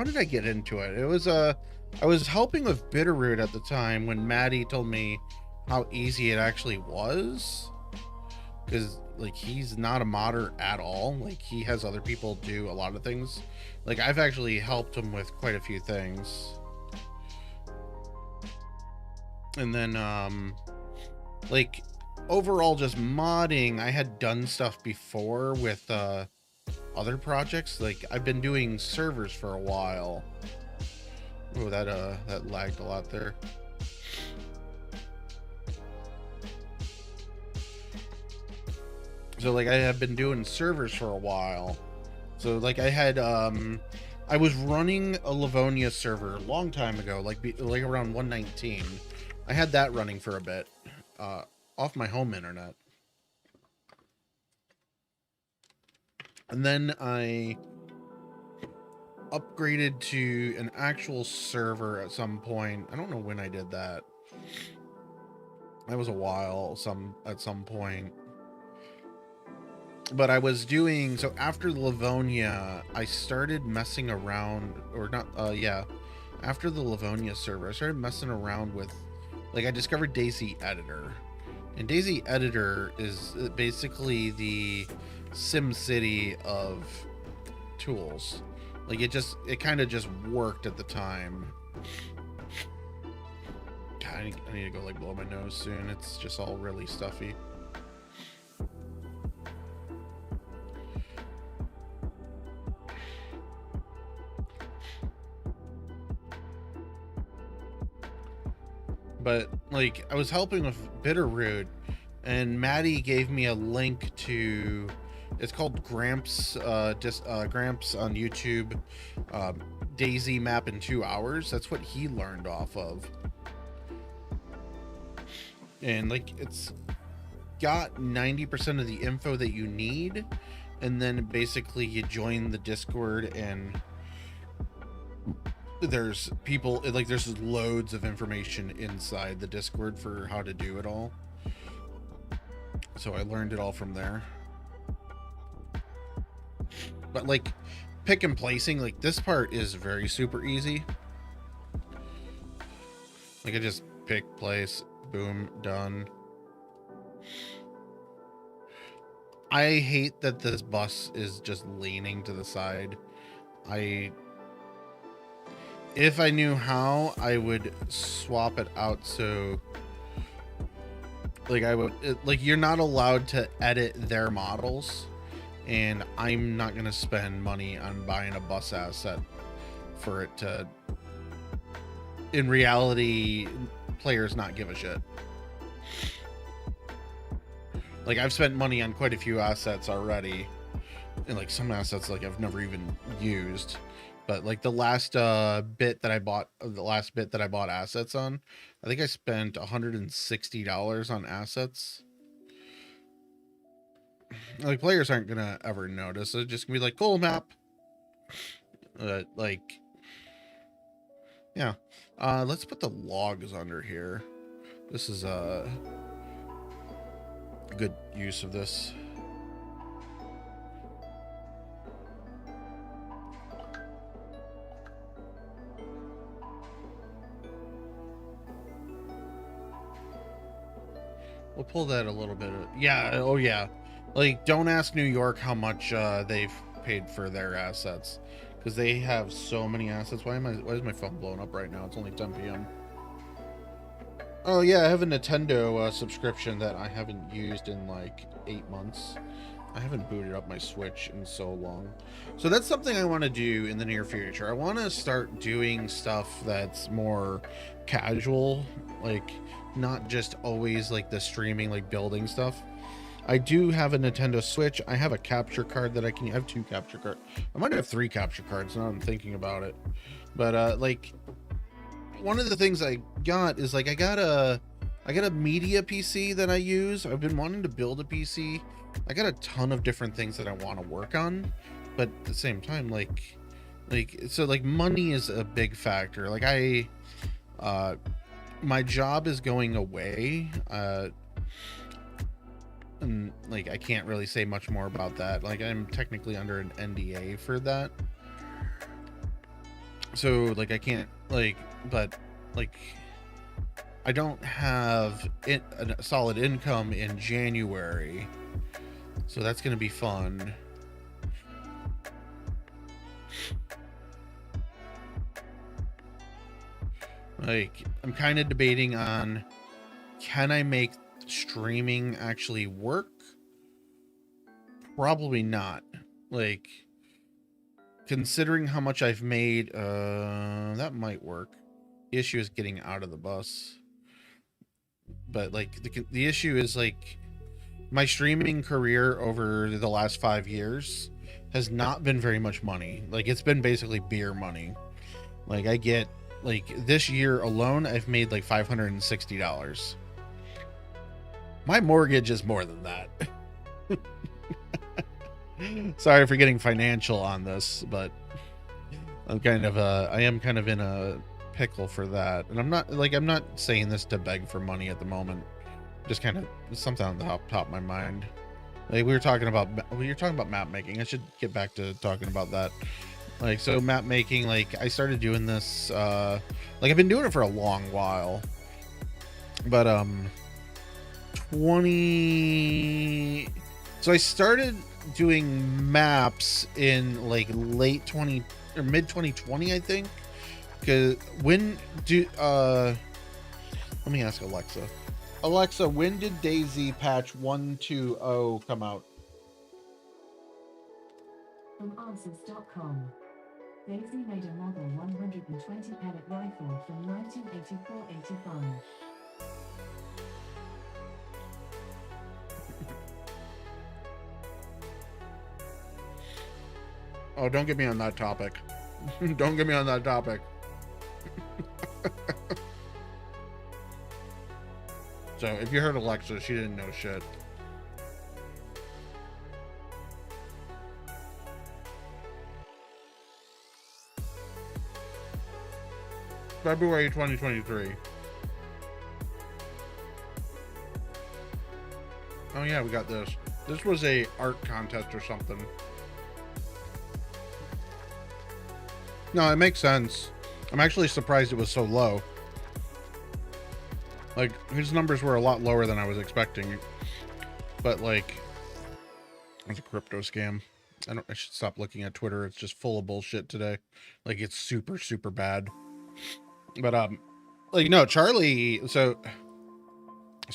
did I get into it? It was I was helping with Bitterroot at the time when Maddie told me how easy it actually was, because like he's not a modder at all. Like he has other people do a lot of things. Like I've actually helped him with quite a few things. And then like overall just modding, I had done stuff before with other projects. Like I've been doing servers for a while. Oh, that lagged a lot there. So like I have been doing servers for a while. So like I had I was running a Livonia server a long time ago, like around 119. I had that running for a bit off my home internet. And then I upgraded to an actual server at some point. I don't know when I did that. That was a while at some point. But I was doing, so after Livonia, I started messing around, or not, yeah. After the Livonia server, I started messing around with, like, I discovered DayZ Editor. And DayZ Editor is basically the SimCity of tools. Like, it kind of just worked at the time. God, I need to go, like, blow my nose soon. It's just all really stuffy. But like I was helping with Bitterroot, and Maddie gave me a link to. It's called Gramps. Gramps on YouTube. DayZ map in 2 hours. That's what he learned off of. And like it's got 90% of the info that you need, and then basically you join the Discord, and there's people like there's loads of information inside the Discord for how to do it all. So I learned it all from there. But like pick and placing, like this part is very super easy. Like I just pick, place, boom, done. I hate that this bus is just leaning to the side. If I knew how, I would swap it out so like like you're not allowed to edit their models, and I'm not gonna spend money on buying a bus asset for it to in reality players not give a shit. Like I've spent money on quite a few assets already, and like some assets like I've never even used. But like the last bit that I bought assets on, I think I spent $160 on assets. Like players aren't gonna ever notice. It's just gonna be like, cool map. Like, yeah. Let's put the logs under here. This is a good use of this. We'll pull that a little bit. Yeah. Oh yeah. Like, don't ask New York how much they've paid for their assets, because they have so many assets. Why is my phone blowing up right now? It's only 10 p.m. Oh yeah, I have a Nintendo subscription that I haven't used in like 8 months. I haven't booted up my Switch in so long. So that's something I want to do in the near future. I want to start doing stuff that's more casual, like not just always like the streaming, like building stuff. I do have a Nintendo Switch. I have a capture card that I have 2 capture cards. I might have 3 capture cards now I'm thinking about it. But like one of the things I got is like I got a media PC that I use. I've been wanting to build a PC. I got a ton of different things that I want to work on, but at the same time, like so like money is a big factor. Like my job is going away, and like I can't really say much more about that. Like I'm technically under an NDA for that, so like I can't but like I don't have a solid income in January, so that's gonna be fun. Like I'm kind of debating on, can I make streaming actually work? Probably not. Like considering how much I've made, that might work. The issue is getting out of the bus. But like the issue is like my streaming career over the last 5 years has not been very much money. Like it's been basically beer money. Like I get like this year alone I've made like $560. My mortgage is more than that. Sorry for getting financial on this, but I'm kind of I am kind of in a pickle for that. And I'm not saying this to beg for money at the moment. Just kind of something on the top of my mind. Like we were talking about map making. I should get back to talking about that. Like so map making, like I started doing this like I've been doing it for a long while. But so I started doing maps in like late 20 or mid 2020, I think. Because let me ask Alexa, when did DayZ patch 1.2.0 come out? From answers.com. DayZ made a Model 120 pellet rifle from 1984-85. Oh, don't get me on that topic. Don't get me on that topic. So, if you heard Alexa, she didn't know shit. February 2023. Oh yeah, we got this. This was a art contest or something. No, it makes sense. I'm actually surprised it was so low. Like, his numbers were a lot lower than I was expecting. But like, it's a crypto scam. I should stop looking at Twitter. It's just full of bullshit today. Like, it's super, super bad. But like, no, Charlie, so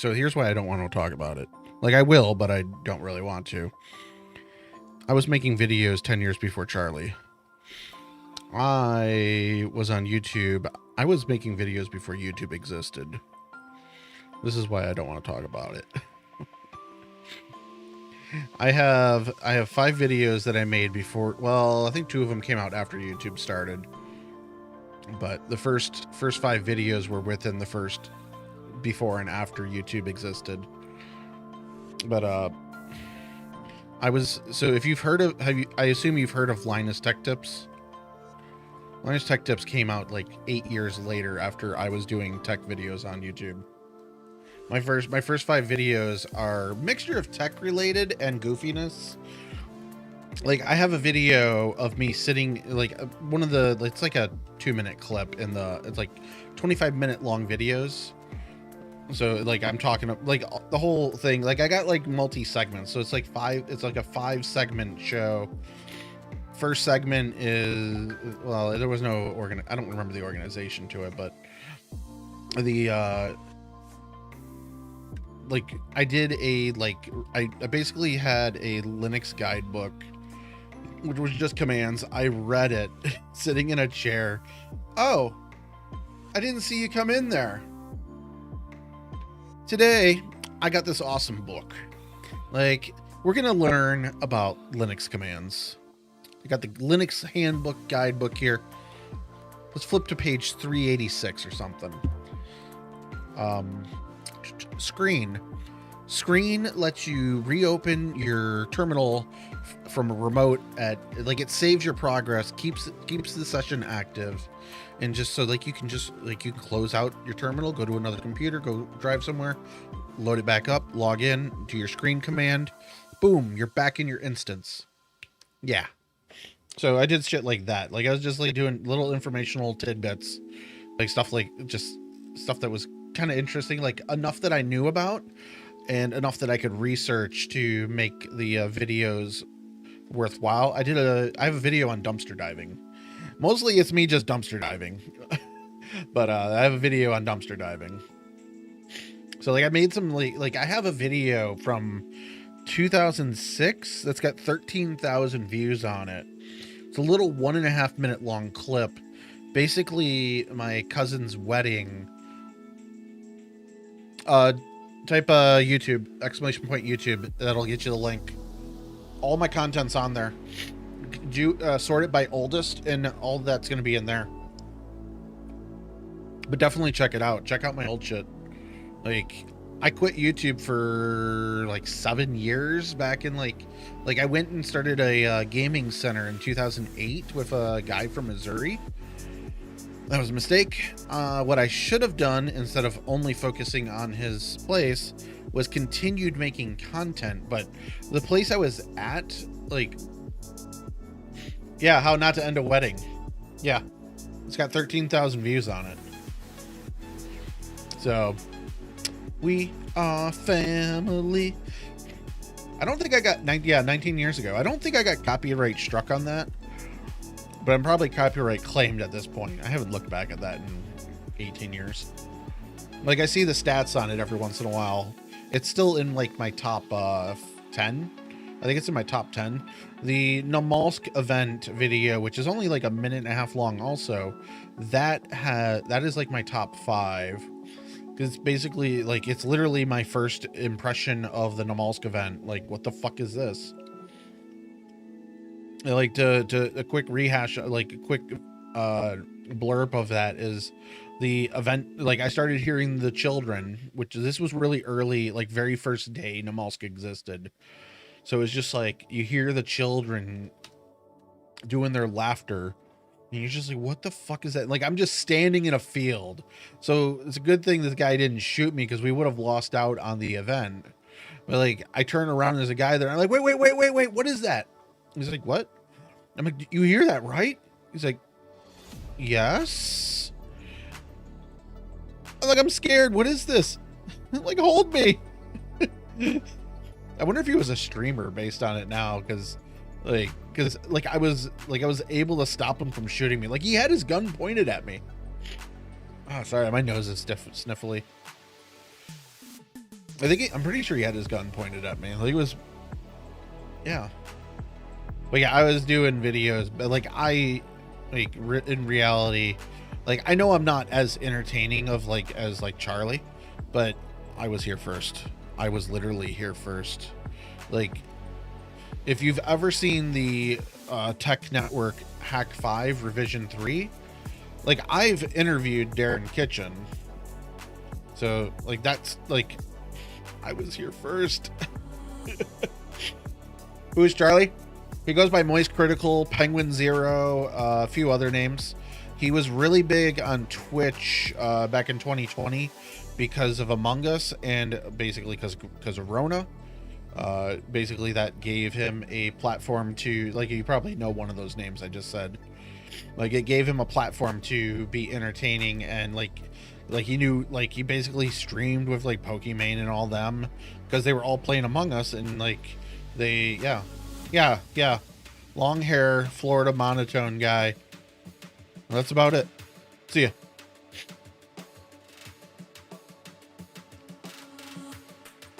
here's why I don't want to talk about it. Like, I will, but I don't really want to. I was making videos 10 years before Charlie. I was on YouTube. I was making videos before YouTube existed. This is why I don't want to talk about it. I have 5 videos that I made before. Well, I think 2 of them came out after YouTube started. But the first 5 videos were within the first before and after YouTube existed. But if you've heard of, I assume you've heard of Linus Tech Tips. Linus Tech Tips came out like 8 years later after I was doing tech videos on YouTube. My first 5 videos are a mixture of tech related and goofiness. Like, I have a video of me sitting, like, it's like a 2-minute clip it's like 25-minute long videos. So like, I'm talking like the whole thing, like I got like multi-segments. So it's like a 5-segment show. First segment is, well, there was no I don't remember the organization to it, but like I did I basically had a Linux guidebook, which was just commands. I read it sitting in a chair. Oh, I didn't see you come in there. Today, I got this awesome book. Like, we're going to learn about Linux commands. I got the Linux handbook guidebook here. Let's flip to page 386 or something. Screen. Screen lets you reopen your terminal from a remote it saves your progress, keeps the session active, and just so like you can close out your terminal, go to another computer, go drive somewhere, load it back up, log in, do your screen command, boom, you're back in your instance. Yeah. So I did shit like that. Like, I was just like doing little informational tidbits, like stuff that was kind of interesting, like enough that I knew about and enough that I could research to make the videos worthwhile. I have a video on dumpster diving. Mostly it's me just dumpster diving. But I have a video on dumpster diving. So like, I made some like I have a video from 2006 that's got 13,000 views on it. It's a little 1.5 minute long clip. Basically my cousin's wedding. Type YouTube, !YouTube. That'll get you the link. All my content's on there. Sort it by oldest, and all that's going to be in there. But definitely check it out. Check out my old shit. Like, I quit YouTube for like 7 years back in like I went and started a gaming center in 2008 with a guy from Missouri. That was a mistake. What I should have done, instead of only focusing on his place, was continued making content. But the place I was at, like, yeah, how not to end a wedding. Yeah, it's got 13,000 views on it. So, we are family. I don't think I got 19 years ago. I don't think I got copyright struck on that. But I'm probably copyright claimed at this point. I haven't looked back at that in 18 years. Like, I see the stats on it every once in a while. It's still in like my top 10. I think it's in my top 10. The Namalsk event video, which is only like 1.5 minutes long also, that is like my top 5. Because it's basically like, it's literally my first impression of the Namalsk event. Like, what the fuck is this? like to a quick rehash, like a quick blurb of that is the event. Like I started hearing the children, which this was really early, like very first day Namalsk existed. So it's just like you hear the children doing their laughter. And you're just like, what the fuck is that? Like, I'm just standing in a field. So it's a good thing this guy didn't shoot me because we would have lost out on the event. But like, I turn around and there's a guy there. I'm like, wait, what is that? He's like, what? I'm like, you hear that, right? He's like, yes. I'm like, I'm scared. What is this? Like, hold me. I wonder if he was a streamer based on it now, because I was able to stop him from shooting me. Like, he had his gun pointed at me. Oh, sorry, my nose is sniffly. I'm pretty sure he had his gun pointed at me. Like, it was, yeah. But yeah, I was doing videos, but like in reality, like I know I'm not as entertaining as Charlie, but I was here first. I was literally here first. Like, if you've ever seen the Tech Network Hack 5 Revision 3, like I've interviewed Darren Kitchen. So like that's like I was here first. Who is Charlie? He goes by Moist Critical, Penguin Zero, a few other names. He was really big on Twitch back in 2020 because of Among Us and basically because of Rona. Basically that gave him a platform to, like, you probably know one of those names I just said. Like, it gave him a platform to be entertaining, and like he knew, like, he basically streamed with like Pokimane and all them because they were all playing Among Us, and like they yeah, long hair, Florida monotone guy. That's about it. See ya.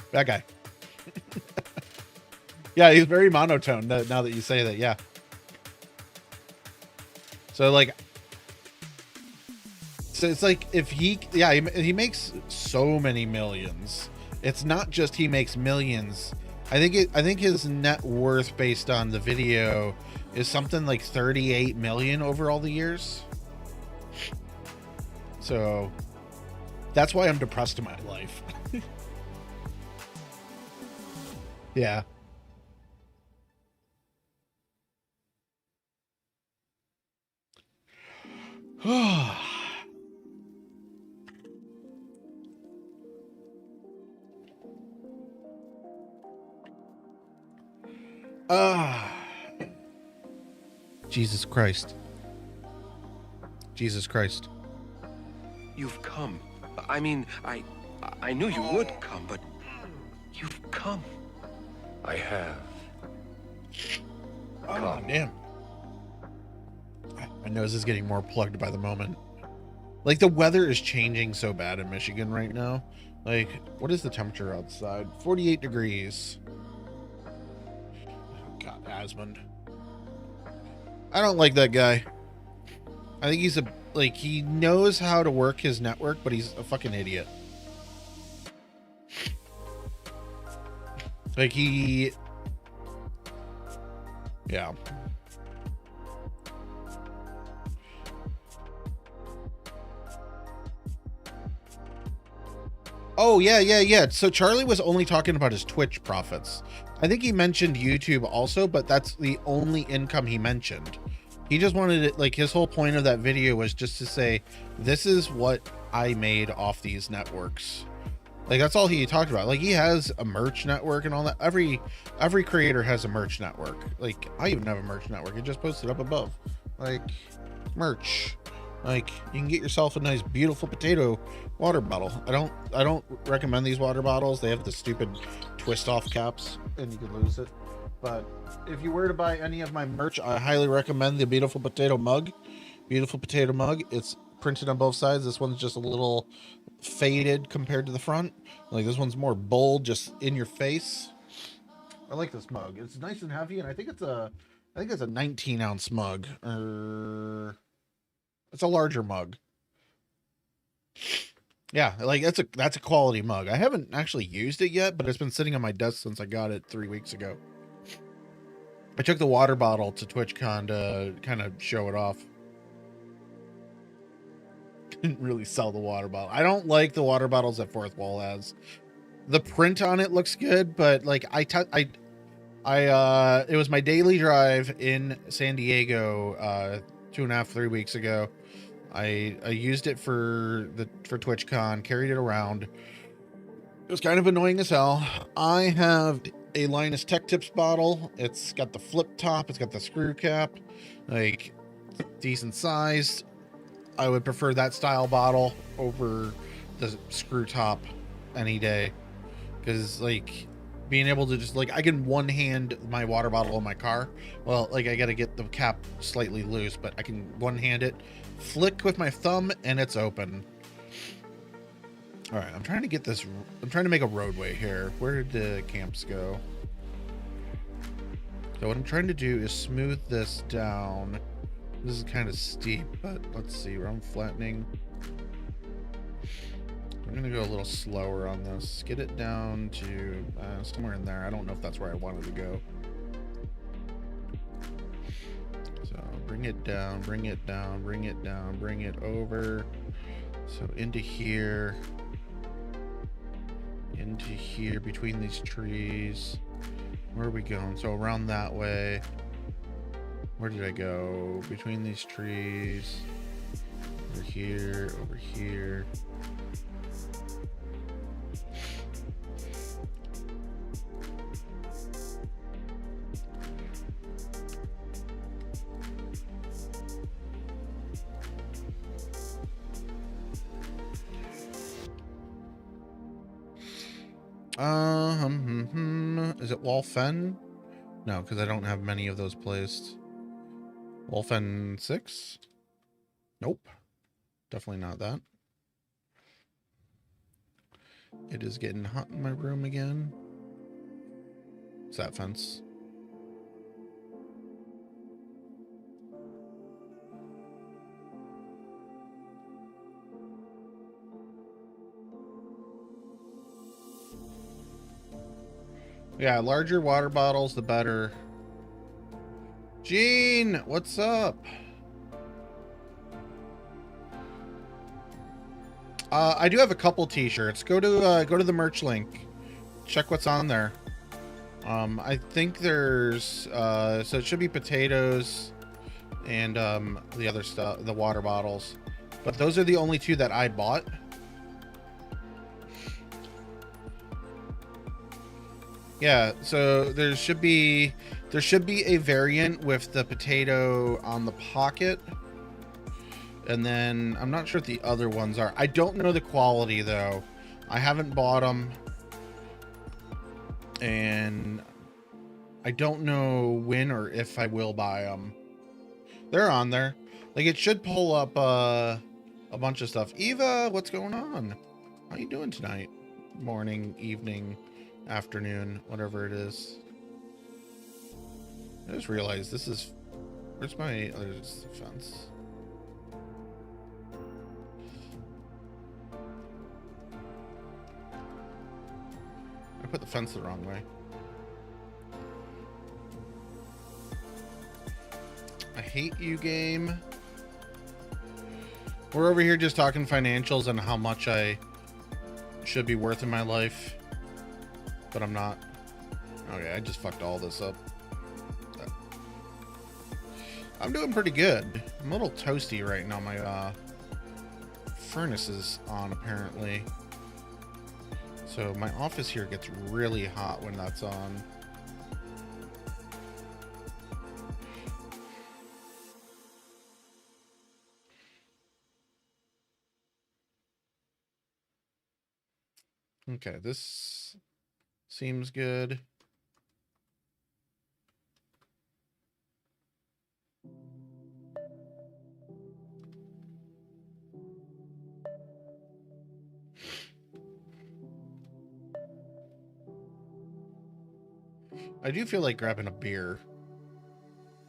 That guy. Yeah, he's very monotone now that you say that. Yeah. So like, so it's like if he makes so many millions. It's not just he makes millions. I think his net worth based on the video is something like 38 million over all the years. So that's why I'm depressed in my life. Yeah. Jesus Christ. Jesus Christ. You've come. I mean, I knew you would come, but you've come. I have. Oh, damn. My nose is getting more plugged by the moment. Like, the weather is changing so bad in Michigan right now. Like, what is the temperature outside? 48 degrees. Oh, God, Asmund. I don't like that guy. I think he's he knows how to work his network, but he's a fucking idiot. Like, yeah. Oh, yeah. So Charlie was only talking about his Twitch profits. I think he mentioned YouTube also, but that's the only income he mentioned. He just wanted it, like, his whole point of that video was just to say, this is what I made off these networks. Like, that's all he talked about. Like, he has a merch network and all that. Every creator has a merch network. Like, I even have a merch network. It just posted up above. Like, merch. Like, you can get yourself a nice, beautiful potato water bottle. I don't recommend these water bottles. They have the stupid twist off caps and you can lose it. But if you were to buy any of my merch, I highly recommend the Beautiful Potato Mug. Beautiful Potato Mug. It's printed on both sides. This one's just a little faded compared to the front. Like, this one's more bold, just in your face. I like this mug. It's nice and heavy, and I think it's a 19-ounce mug. It's a larger mug. Yeah, like that's a quality mug. I haven't actually used it yet, but it's been sitting on my desk since I got it 3 weeks ago. I took the water bottle to TwitchCon to kind of show it off. Didn't really sell the water bottle. I don't like the water bottles that Fourth Wall has. The print on it looks good, but like it was my daily drive in San Diego 2.5-3 weeks ago. I used it for TwitchCon, carried it around. It was kind of annoying as hell. I have a Linus Tech Tips bottle. It's got the flip top, it's got the screw cap, like decent sized. I would prefer that style bottle over the screw top any day, because like being able to just like, I can one hand my water bottle in my car. Well, like I got to get the cap slightly loose, but I can one hand it, flick with my thumb, and it's open. All right, I'm trying to get this. I'm trying to make a roadway here. Where did the camps go? So what I'm trying to do is smooth this down. This is kind of steep, but let's see where I'm flattening. I'm gonna go a little slower on this. Get it down to somewhere in there. I don't know if that's where I wanted to go. So bring it down, bring it down, bring it down, bring it over. So into here. Into here between these trees. Where are we going? So around that way. Where did I go? Between these trees. Over here, over here. Is it Walfen? No, because I don't have many of those placed. Walfen 6? Nope. Definitely not that. It is getting hot in my room again. It's that fence. Yeah, larger water bottles, the better. Gene, what's up? I do have a couple t-shirts. Go to the merch link. Check what's on there. I think there's so it should be potatoes and the other stuff, the water bottles. But those are the only two that I bought. Yeah, so there should be a variant with the potato on the pocket. And then I'm not sure what the other ones are. I don't know the quality though. I haven't bought them. And I don't know when or if I will buy them. They're on there. Like it should pull up a bunch of stuff. Eva, what's going on? How you doing tonight? Morning, evening, afternoon, whatever it is. I just realized this is, where's my, oh, there's the fence. I put the fence the wrong way. I hate you, game. We're over here just talking financials and how much I should be worth in my life, but I'm not. Okay, I just fucked all this up. I'm doing pretty good. I'm a little toasty right now. My furnace is on apparently. So my office here gets really hot when that's on. Okay, this seems good. I do feel like grabbing a beer.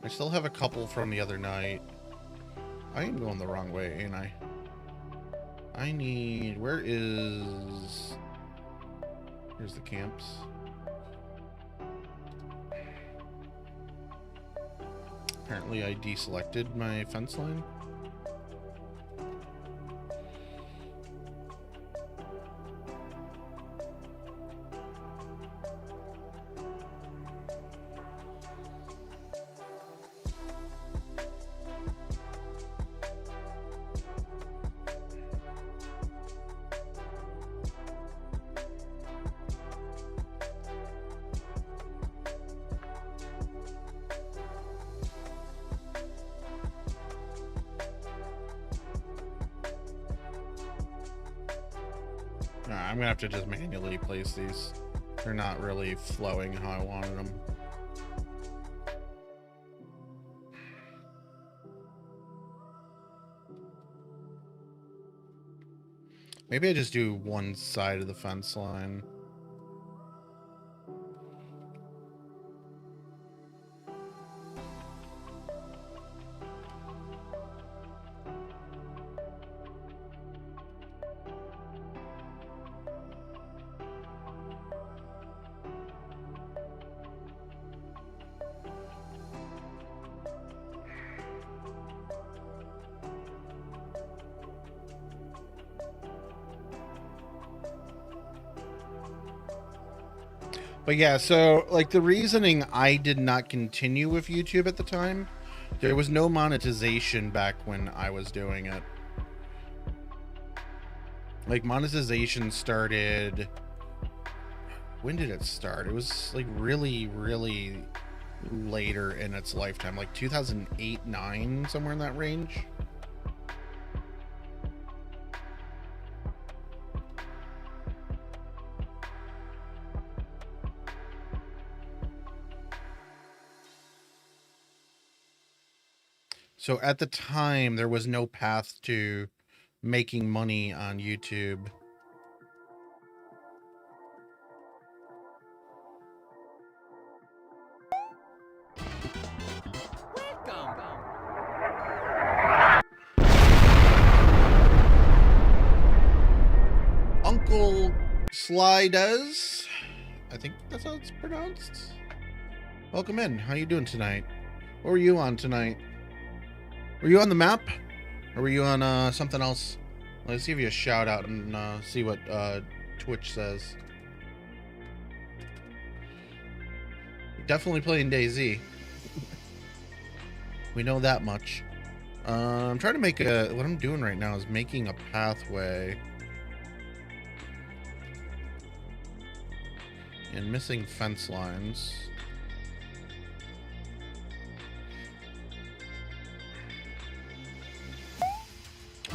I still have a couple from the other night. I am going the wrong way, ain't I? I need... Where is... Here's the camps. Apparently I deselected my fence line. I'm gonna have to just manually place these. They're not really flowing how I wanted them. Maybe I just do one side of the fence line. But yeah, so like the reasoning I did not continue with YouTube at the time, there was no monetization back when I was doing it. Like monetization started, when did it start? It was like really, really later in its lifetime, like 2008, 9, somewhere in that range. So at the time, there was no path to making money on YouTube. Uncle Sly does. I think that's how it's pronounced. Welcome in. How you doing tonight? What were you on tonight? Were you on the map? Or were you on something else? Let's give you a shout out and see what Twitch says. Definitely playing DayZ. We know that much. I'm trying to make a... What I'm doing right now is making a pathway. And missing fence lines.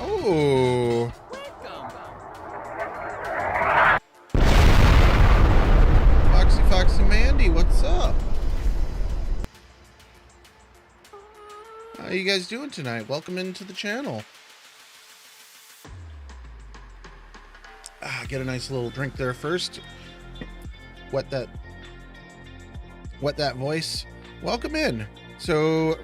Oh. Foxy Mandy, what's up? How you guys doing tonight? Welcome into the channel. Get a nice little drink there first. Wet that voice. Welcome in. So,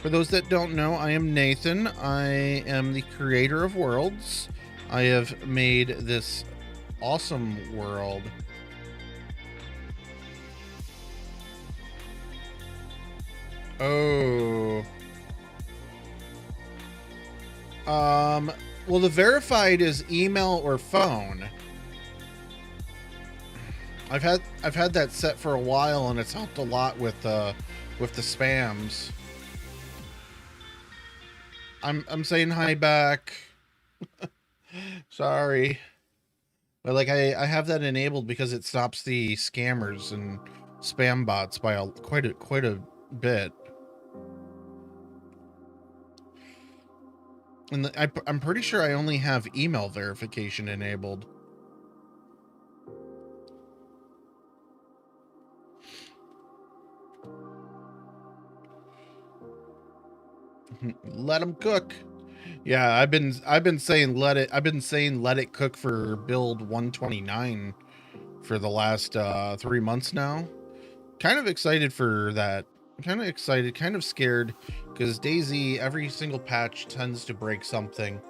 for those that don't know, I am Nathan. I am the creator of worlds. I have made this awesome world. Oh. Well, the verified is email or phone. I've had that set for a while, and it's helped a lot with the spams. I'm saying hi back. Sorry, but like I have that enabled because it stops the scammers and spam bots by quite a bit. And I'm pretty sure I only have email verification enabled. Let them cook. Yeah, I've been saying let it cook for build 129 for the last 3 months now. Kind of excited for that. Kind of excited, kind of scared, because DayZ, every single patch tends to break something.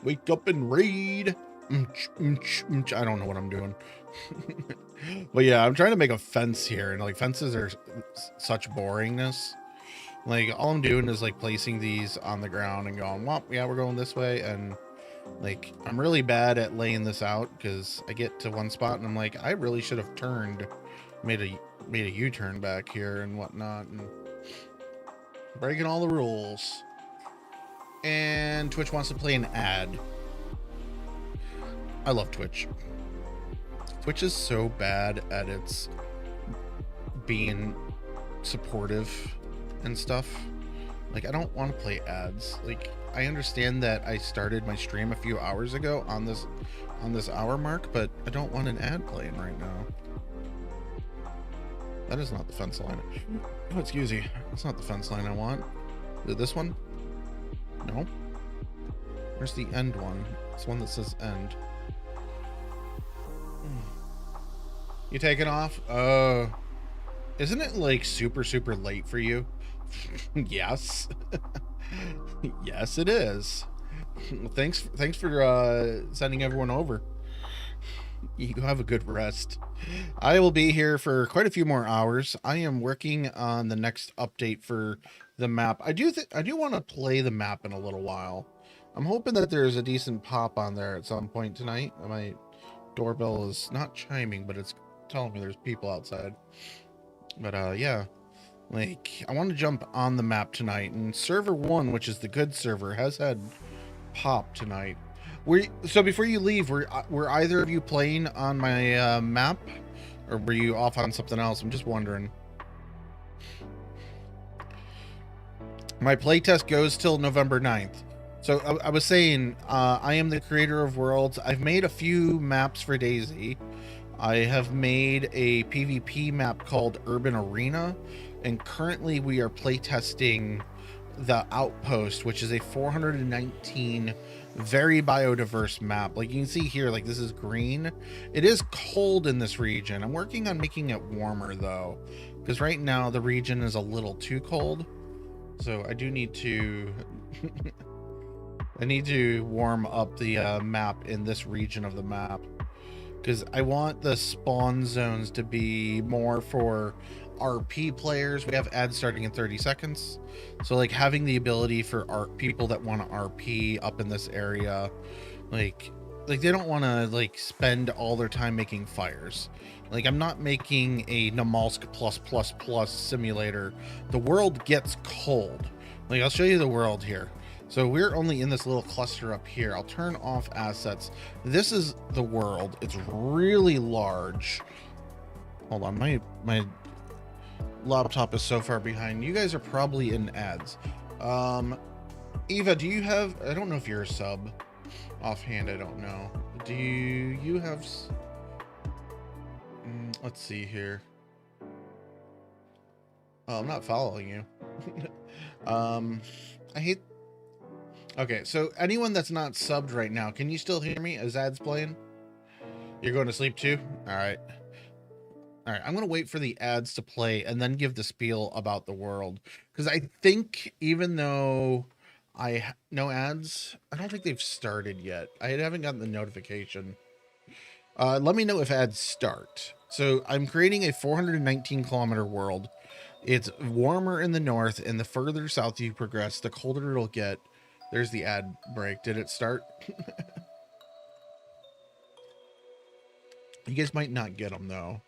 Wake up and raid. I don't know what I'm doing. But yeah, I'm trying to make a fence here, and like fences are such boringness. Like all I'm doing is like placing these on the ground and going, well, yeah, we're going this way. And like, I'm really bad at laying this out because I get to one spot and I'm like, I really should have turned, made a U-turn back here and whatnot, and breaking all the rules. And Twitch wants to play an ad. I love Twitch. Twitch is so bad at its being supportive and stuff. Like, I don't want to play ads. Like, I understand that I started my stream a few hours ago on this hour mark, but I don't want an ad playing right now. That is not the fence line. Oh, excuse me. That's not the fence line I want. Is it this one? No. Where's the end one? It's one that says end. You taking off? Isn't it like super late for you? Yes. Yes, it is. Thanks for sending everyone over. You have a good rest. I will be here for quite a few more hours. I am working on the next update for the map. I do want to play the map in a little while. I'm hoping that there's a decent pop on there at some point tonight. My doorbell is not chiming, but it's telling me there's people outside. But yeah, like, I want to jump on the map tonight, and server 1, which is the good server, has had pop tonight. So before you leave, were either of you playing on my map, or were you off on something else? I'm just wondering. My playtest goes till November 9th. So I was saying, I am the creator of worlds. I've made a few maps for DayZ. I have made a PvP map called UrbanArena, and currently we are playtesting the Outpost, which is a 419 very biodiverse map. Like you can see here, like this is green. It is cold in this region. I'm working on making it warmer though, because right now the region is a little too cold. So I do need to I need to warm up the map in this region of the map, because I want the spawn zones to be more for RP players. We have ads starting in 30 seconds. So like having the ability for people that want to RP up in this area, like they don't want to like spend all their time making fires. Like I'm not making a Namalsk +++ simulator. The world gets cold. Like I'll show you the world here. So we're only in this little cluster up here. I'll turn off assets. This is the world. It's really large. Hold on, my laptop is so far behind. You guys are probably in ads. Eva, do you have, I don't know if you're a sub offhand, I don't know. Do you have, let's see here. Oh, I'm not following you. I hate, okay, so anyone that's not subbed right now, can you still hear me as ads playing? You're going to sleep too? All right. All right, I'm going to wait for the ads to play and then give the spiel about the world. Because I think even though no ads, I don't think they've started yet. I haven't gotten the notification. Let me know if ads start. So I'm creating a 419 kilometer world. It's warmer in the north, and the further south you progress, the colder it'll get. There's the ad break. Did it start? You guys might not get them though.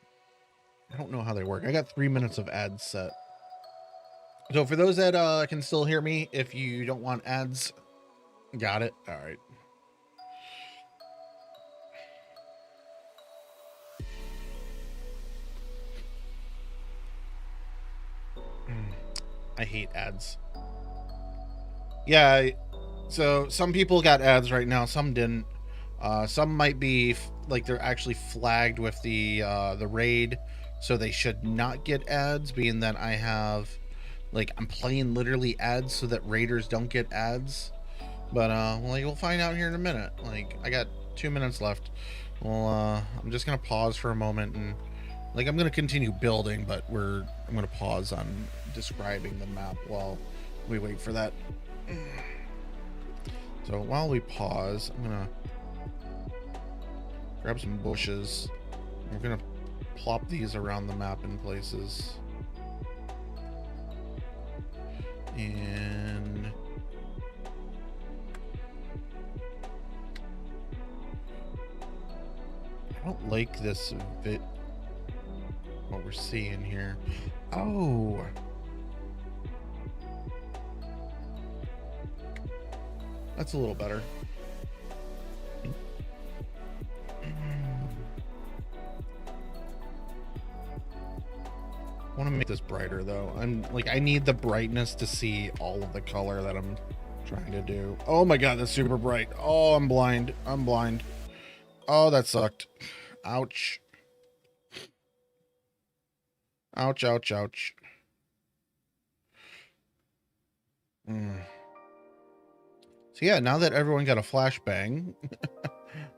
I don't know how they work. I got 3 minutes of ads set. So for those that can still hear me, if you don't want ads, got it. All right. I hate ads. Yeah, so some people got ads right now, some didn't. Some might be like they're actually flagged with the raid, so they should not get ads, being that I have, like, I'm playing literally ads so that raiders don't get ads. But well, we'll find out here in a minute. Like, I got 2 minutes left. Well, I'm just gonna pause for a moment, and like I'm gonna continue building, but I'm gonna pause on describing the map while we wait for that. So while we pause, I'm gonna Grab some bushes. We're gonna plop these around the map in places. And I don't like this bit, what we're seeing here. Oh, that's a little better. I want to make this brighter though. I need the brightness to see all of the color that I'm trying to do. Oh my god, that's super bright. Oh, I'm blind. I'm blind. Oh, that sucked. Ouch. Ouch, ouch, ouch. So yeah, now that everyone got a flashbang,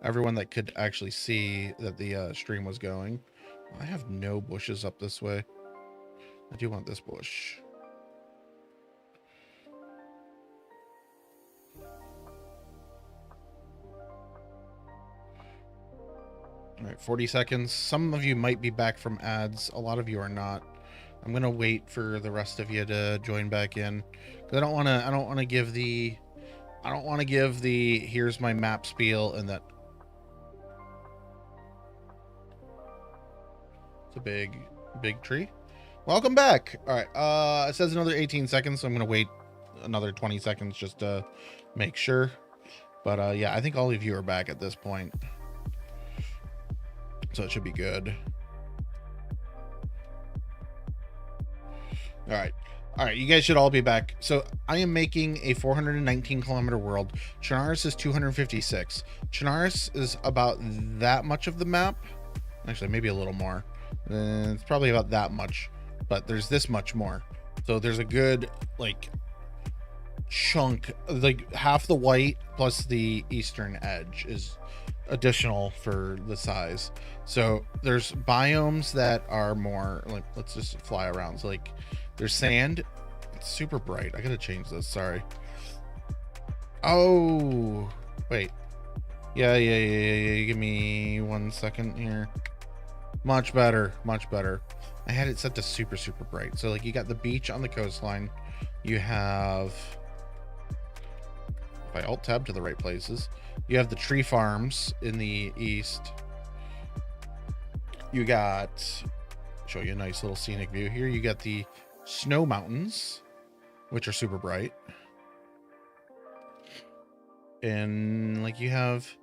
everyone that could actually see that the stream was going. I have no bushes up this way. I do want this bush. All right, 40 seconds. Some of you might be back from ads. A lot of you are not. I'm going to wait for the rest of you to join back in. Cuz I don't want to give the here's my map spiel and that. It's a big tree. Welcome back. All right. It says another 18 seconds, so I'm going to wait another 20 seconds just to make sure. But yeah, I think all of you are back at this point. So it should be good. All right. All right, you guys should all be back. So I am making a 419 kilometer world. Chernarus is 256. Chernarus is about that much of the map. Actually, maybe a little more. It's probably about that much. But there's this much more. So there's a good like chunk, like half the white plus the eastern edge is additional for the size. So there's biomes that are more like, let's just fly around. So like there's sand. It's super bright. I gotta change this. Sorry. Oh, wait. Yeah. Give me 1 second here. Much better. Much better. I had it set to super bright. So like you got the beach on the coastline. You have, if I alt tab to the right places, you have the tree farms in the east. You got, show you a nice little scenic view here. You got the snow mountains, which are super bright. And like you have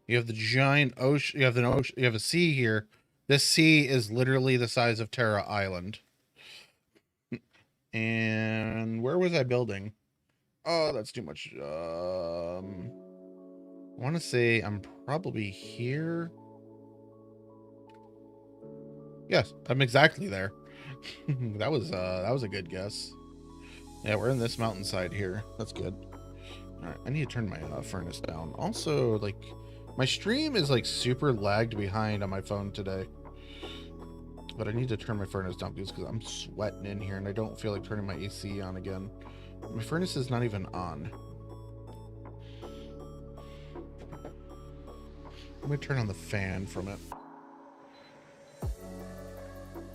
the giant ocean, you have the ocean, you have a sea here. This sea is literally the size of Terra Island. And where was I building? Oh, that's too much. I want to say I'm probably here. Yes, I'm exactly there. that was a good guess. Yeah, we're in this mountainside here. That's good. All right, I need to turn my furnace down. Also, like, my stream is like super lagged behind on my phone today. But I need to turn my furnace down because I'm sweating in here and I don't feel like turning my AC on again. My furnace is not even on. I'm gonna turn on the fan from it.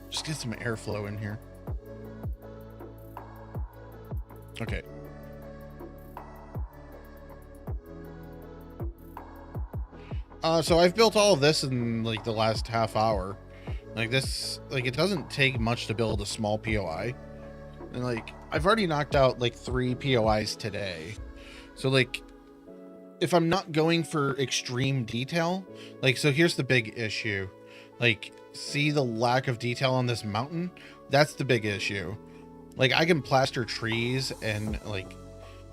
Just get some airflow in here. Okay. So I've built all of this in like the last half hour. Like this, like it doesn't take much to build a small POI. And like, I've already knocked out like 3 POIs today. So like, if I'm not going for extreme detail, like, so here's the big issue. Like, see the lack of detail on this mountain? That's the big issue. Like, I can plaster trees and like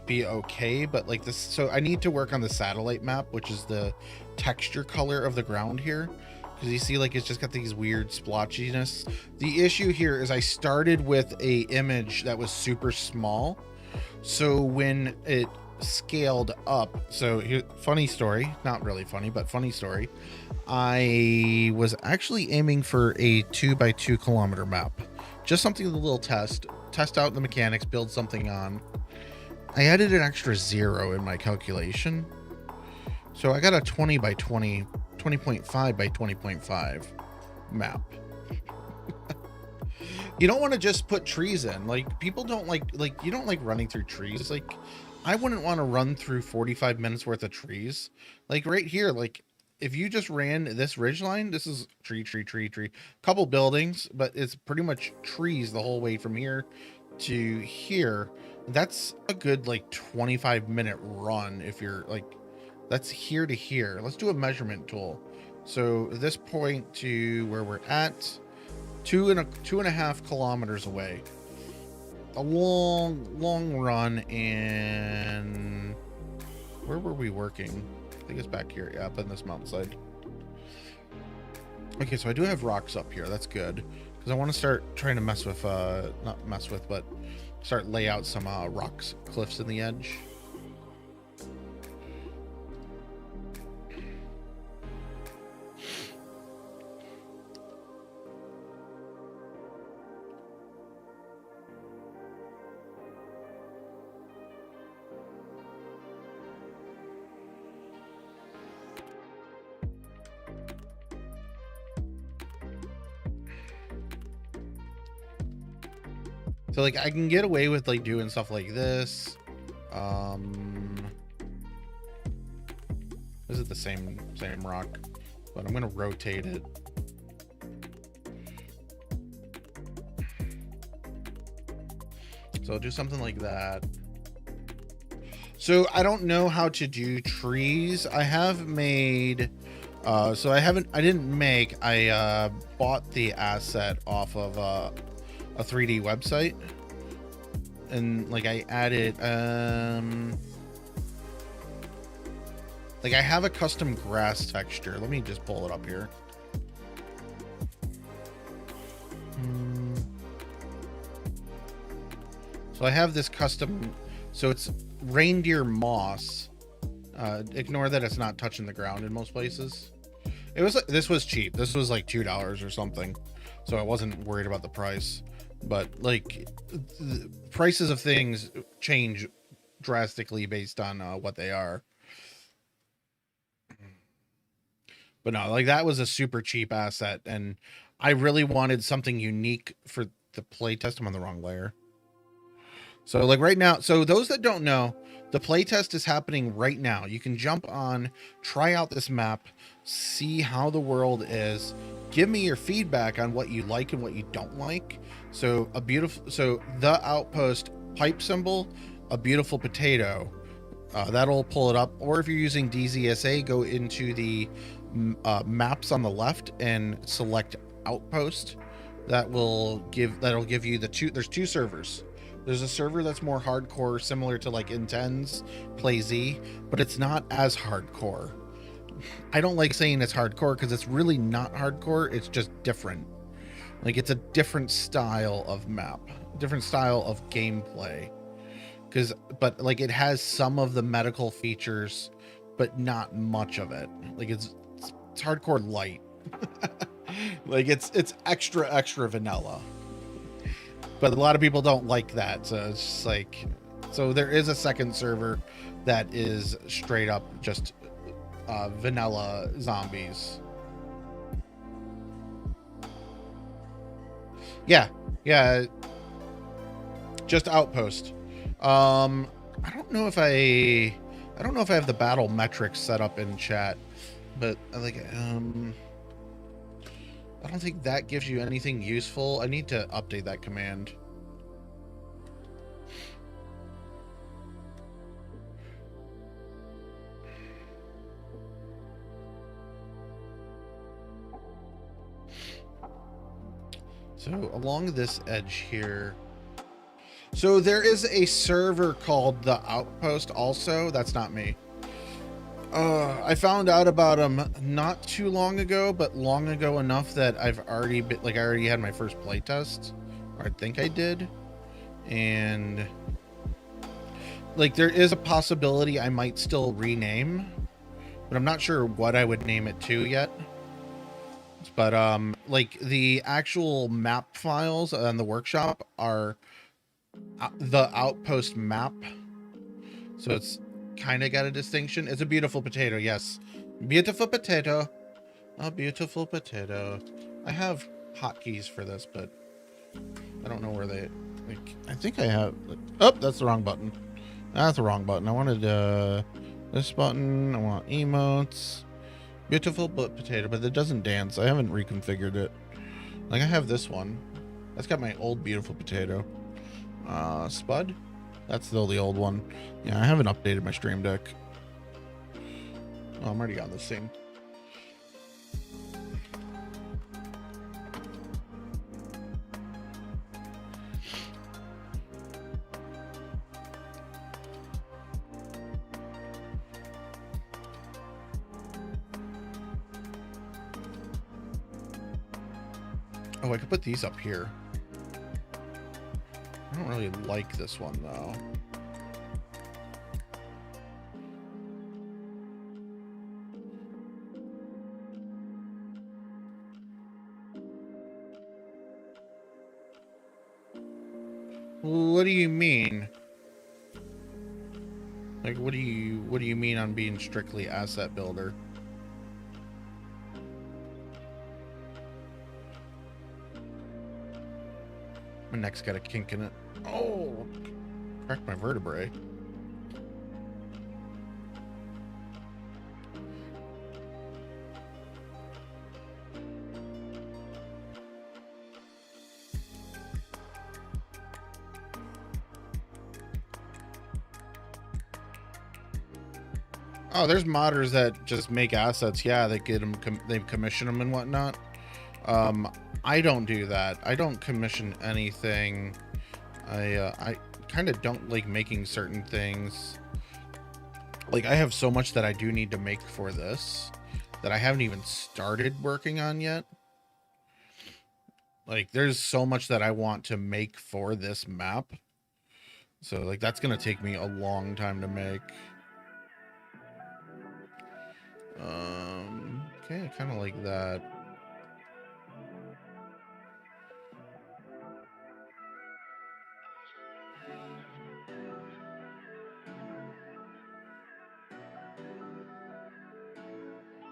be okay, but like this, so I need to work on the satellite map, which is the texture color of the ground here. Because you see, like, it's just got these weird splotchiness. The issue here is I started with a image that was super small. So when it scaled up, so here, funny story, not really funny, but funny story. I was actually aiming for a 2x2 kilometer map. Just something, a little test out the mechanics, build something on. I added an extra 0 in my calculation. So I got a 20 by 20, 20.5 by 20.5 map. You don't want to just put trees in. Like, people don't like you don't like running through trees. Like, I wouldn't want to run through 45 minutes worth of trees. Like right here, like if you just ran this ridgeline, this is tree, couple buildings, but it's pretty much trees the whole way from here to here. That's a good like 25-minute run if you're like, that's here to here. Let's do a measurement tool. So this point to where we're at, 2.5 kilometers away. A long run. And where were we working? I think it's back here. Yeah, up in this mountainside. Okay, so I do have rocks up here. That's good, because I want to start trying to mess with not mess with, but start lay out some rocks, cliffs in the edge. So like I can get away with like doing stuff like this. This is the same rock, but I'm gonna rotate it. So I'll do something like that. So I don't know how to do trees. I have made so I bought the asset off of a 3D website, and like I added like I have a custom grass texture. Let me just pull it up here. So I have this custom, so it's reindeer moss. Ignore that it's not touching the ground in most places. It was like, this was cheap. This was like $2 or something, so I wasn't worried about the price. But like the prices of things change drastically based on what they are. But no, like that was a super cheap asset, and I really wanted something unique for the playtest. I'm on the wrong layer. So like right now, so those that don't know, the playtest is happening right now. You can jump on, try out this map, see how the world is, give me your feedback on what you like and what you don't like. So the Outpost pipe symbol, a beautiful potato, that'll pull it up. Or if you're using DZSA, go into the maps on the left and select Outpost. That'll give you there's two servers. There's a server that's more hardcore, similar to like Inten's PlayZ, but it's not as hardcore. I don't like saying it's hardcore because it's really not hardcore. It's just different. Like it's a different style of map, different style of gameplay. But like it has some of the medical features, but not much of it. Like it's hardcore light. Like it's extra vanilla. But a lot of people don't like that, so it's just like, so there is a second server that is straight up just vanilla zombies. Yeah, just Outpost. I don't know if I have the battle metrics set up in chat, but like I don't think that gives you anything useful. I need to update that command. So along this edge here, so there is a server called the Outpost also. That's not me. I found out about them not too long ago, but long ago enough that I've already been, like I already had my first playtest, or I think I did. And like there is a possibility I might still rename, but I'm not sure what I would name it to yet. But like the actual map files on the workshop are the Outpost map. So it's kind of got a distinction. It's a beautiful potato. Yes. Beautiful potato. A beautiful potato. I have hotkeys for this, but I don't know where they, like, I think I have, oh, that's the wrong button. That's the wrong button. I wanted this button. I want emotes. Beautiful potato, but it doesn't dance. I haven't reconfigured it. Like, I have this one. That's got my old beautiful potato. Spud? That's still the old one. Yeah, I haven't updated my stream deck. Oh, I'm already on this thing. Oh, I could put these up here. I don't really like this one, though. What do you mean? Like, what do you mean on being strictly asset builder? My neck's got a kink in it. Oh, cracked my vertebrae. Oh, there's modders that just make assets. Yeah, they get them, they commission them and whatnot. I don't do that. I don't commission anything. I kind of don't like making certain things. Like, I have so much that I do need to make for this that I haven't even started working on yet. Like, there's so much that I want to make for this map. So, like, that's going to take me a long time to make. Okay, I kind of like that.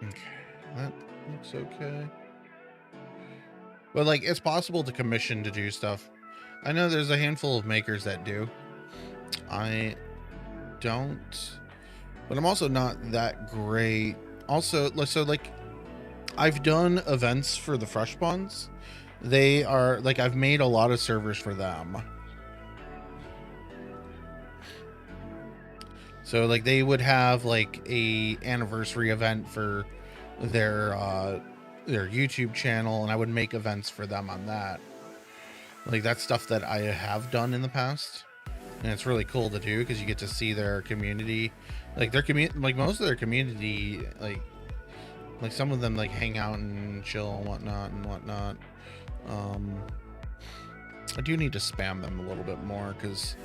Okay, that looks okay. But, like, it's possible to commission to do stuff. I know there's a handful of makers that do. I don't. But I'm also not that great. Also, so, like, I've done events for the fresh spawns. They are, like, I've made a lot of servers for them. So, like, they would have, like, a anniversary event for their YouTube channel, and I would make events for them on that. Like, that's stuff that I have done in the past. And it's really cool to do because you get to see their community. Like, their community, like, most of their community, like some of them, like, hang out and chill and whatnot. I do need to spam them a little bit more because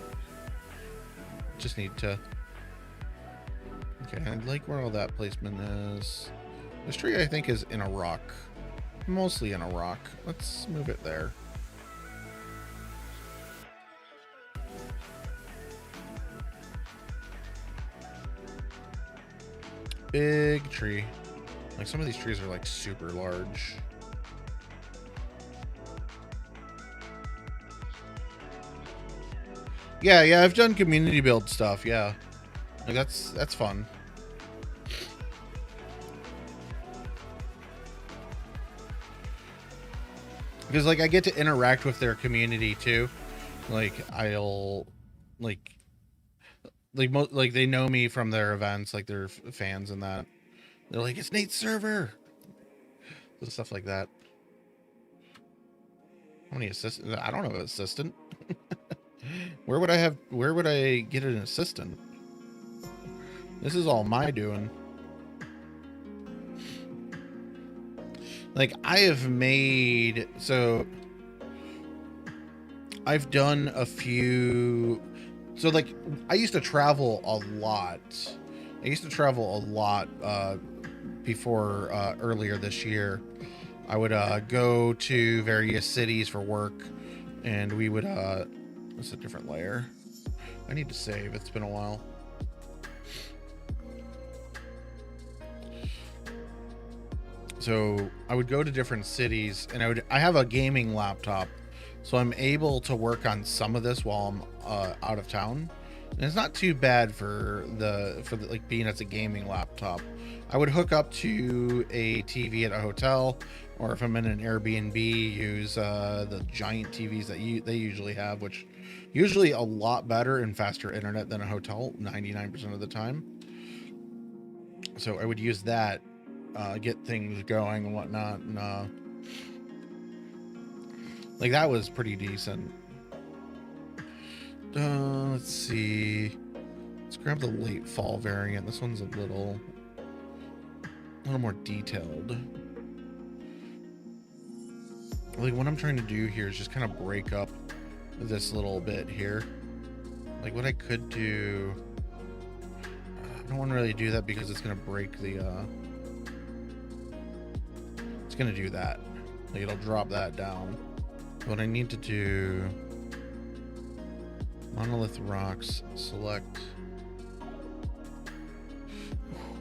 just need to. Okay, I like where all that placement is. This tree, I think, is in a rock. Mostly in a rock. Let's move it there. Big tree. Like, some of these trees are, like, super large. Yeah, I've done community build stuff, yeah. Like, that's fun. Because, like, I get to interact with their community too. Like, I'll like they know me from their events, like they're fans and that. They're like, it's Nate's server. So stuff like that. How many assistants? I don't have an assistant. Where would I get an assistant? This is all my doing. Like, I have made, so I've done a few, so, like, I used to travel a lot. Before earlier this year. I would go to various cities for work, and we would, that's a different layer. I need to save, it's been a while. So I would go to different cities, and I have a gaming laptop, so I'm able to work on some of this while I'm out of town. And it's not too bad for the like being as a gaming laptop. I would hook up to a TV at a hotel, or if I'm in an Airbnb, use the giant TVs that they usually have, which usually a lot better and faster internet than a hotel 99% of the time. So I would use that, get things going and whatnot, and like that was pretty decent. Let's see. Let's grab the late fall variant. This one's a little more detailed. Like what I'm trying to do here is just kind of break up this little bit here. Like what I could do, I don't want to really do that because it's going to break the it's going to do that. Like it'll drop that down. What I need to do, monolith rocks, select.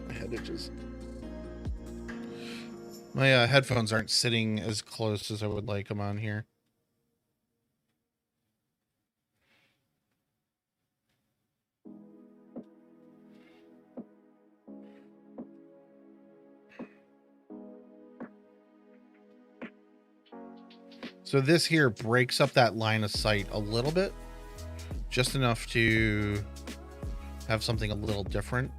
My head itches. My headphones aren't sitting as close as I would like them on here. So this here breaks up that line of sight a little bit, just enough to have something a little different.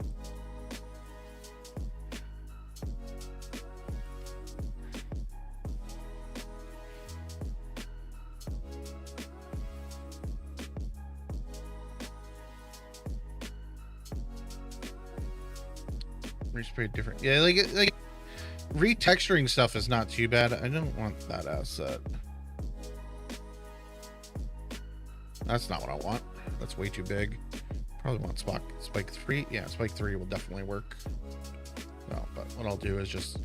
Pretty different. Yeah, like retexturing stuff is not too bad. I don't want that asset. That's not what I want. That's way too big. Probably want spike 3. Yeah, spike 3 will definitely work. No, but what I'll do is just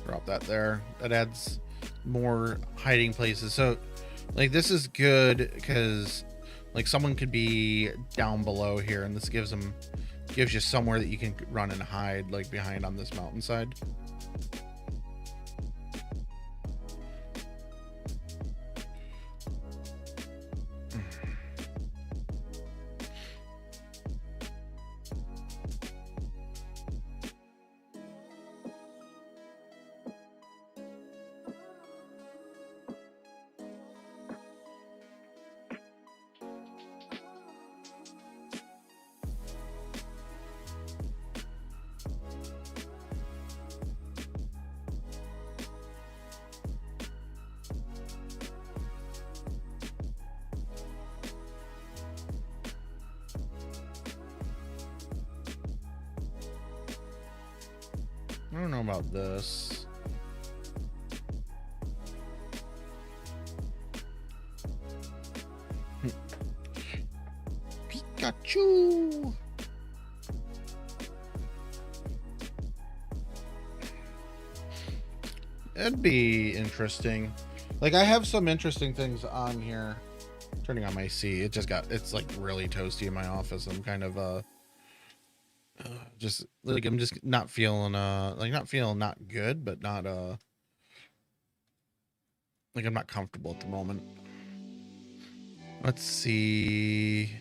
drop that there. That adds more hiding places. So like this is good because like someone could be down below here, and this gives you somewhere that you can run and hide, like behind on this mountainside. I don't know about this. Pikachu. That'd be interesting. Like I have some interesting things on here. Turning on my AC. It's like really toasty in my office. I'm kind of just like I'm just not feeling not good, but not like I'm not comfortable at the moment. Let's see.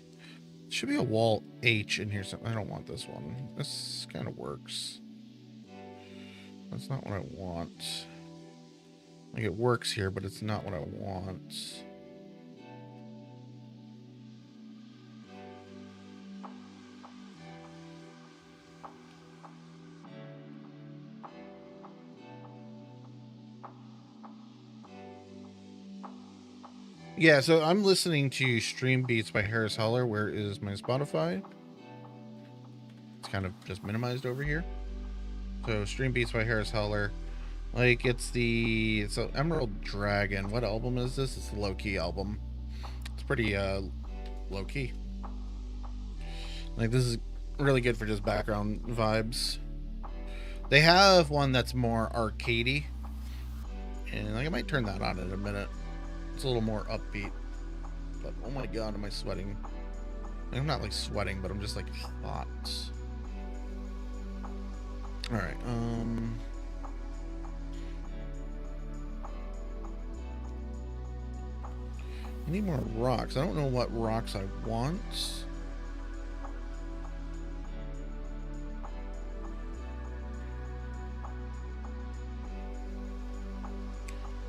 Should be a wall H in here. So I don't want this one. This kind of works. That's not what I want. Like it works here, but it's not what I want. Yeah, so I'm listening to Stream Beats by Harris Heller. Where is my Spotify? It's kind of just minimized over here. So Stream Beats by Harris Heller. Like it's an Emerald Dragon. What album is this? It's a low-key album. It's pretty low-key. Like this is really good for just background vibes. They have one that's more arcadey. And like I might turn that on in a minute. It's a little more upbeat, but oh my god, am I sweating? I'm not like sweating, but I'm just like hot. All right. I need more rocks. I don't know what rocks I want.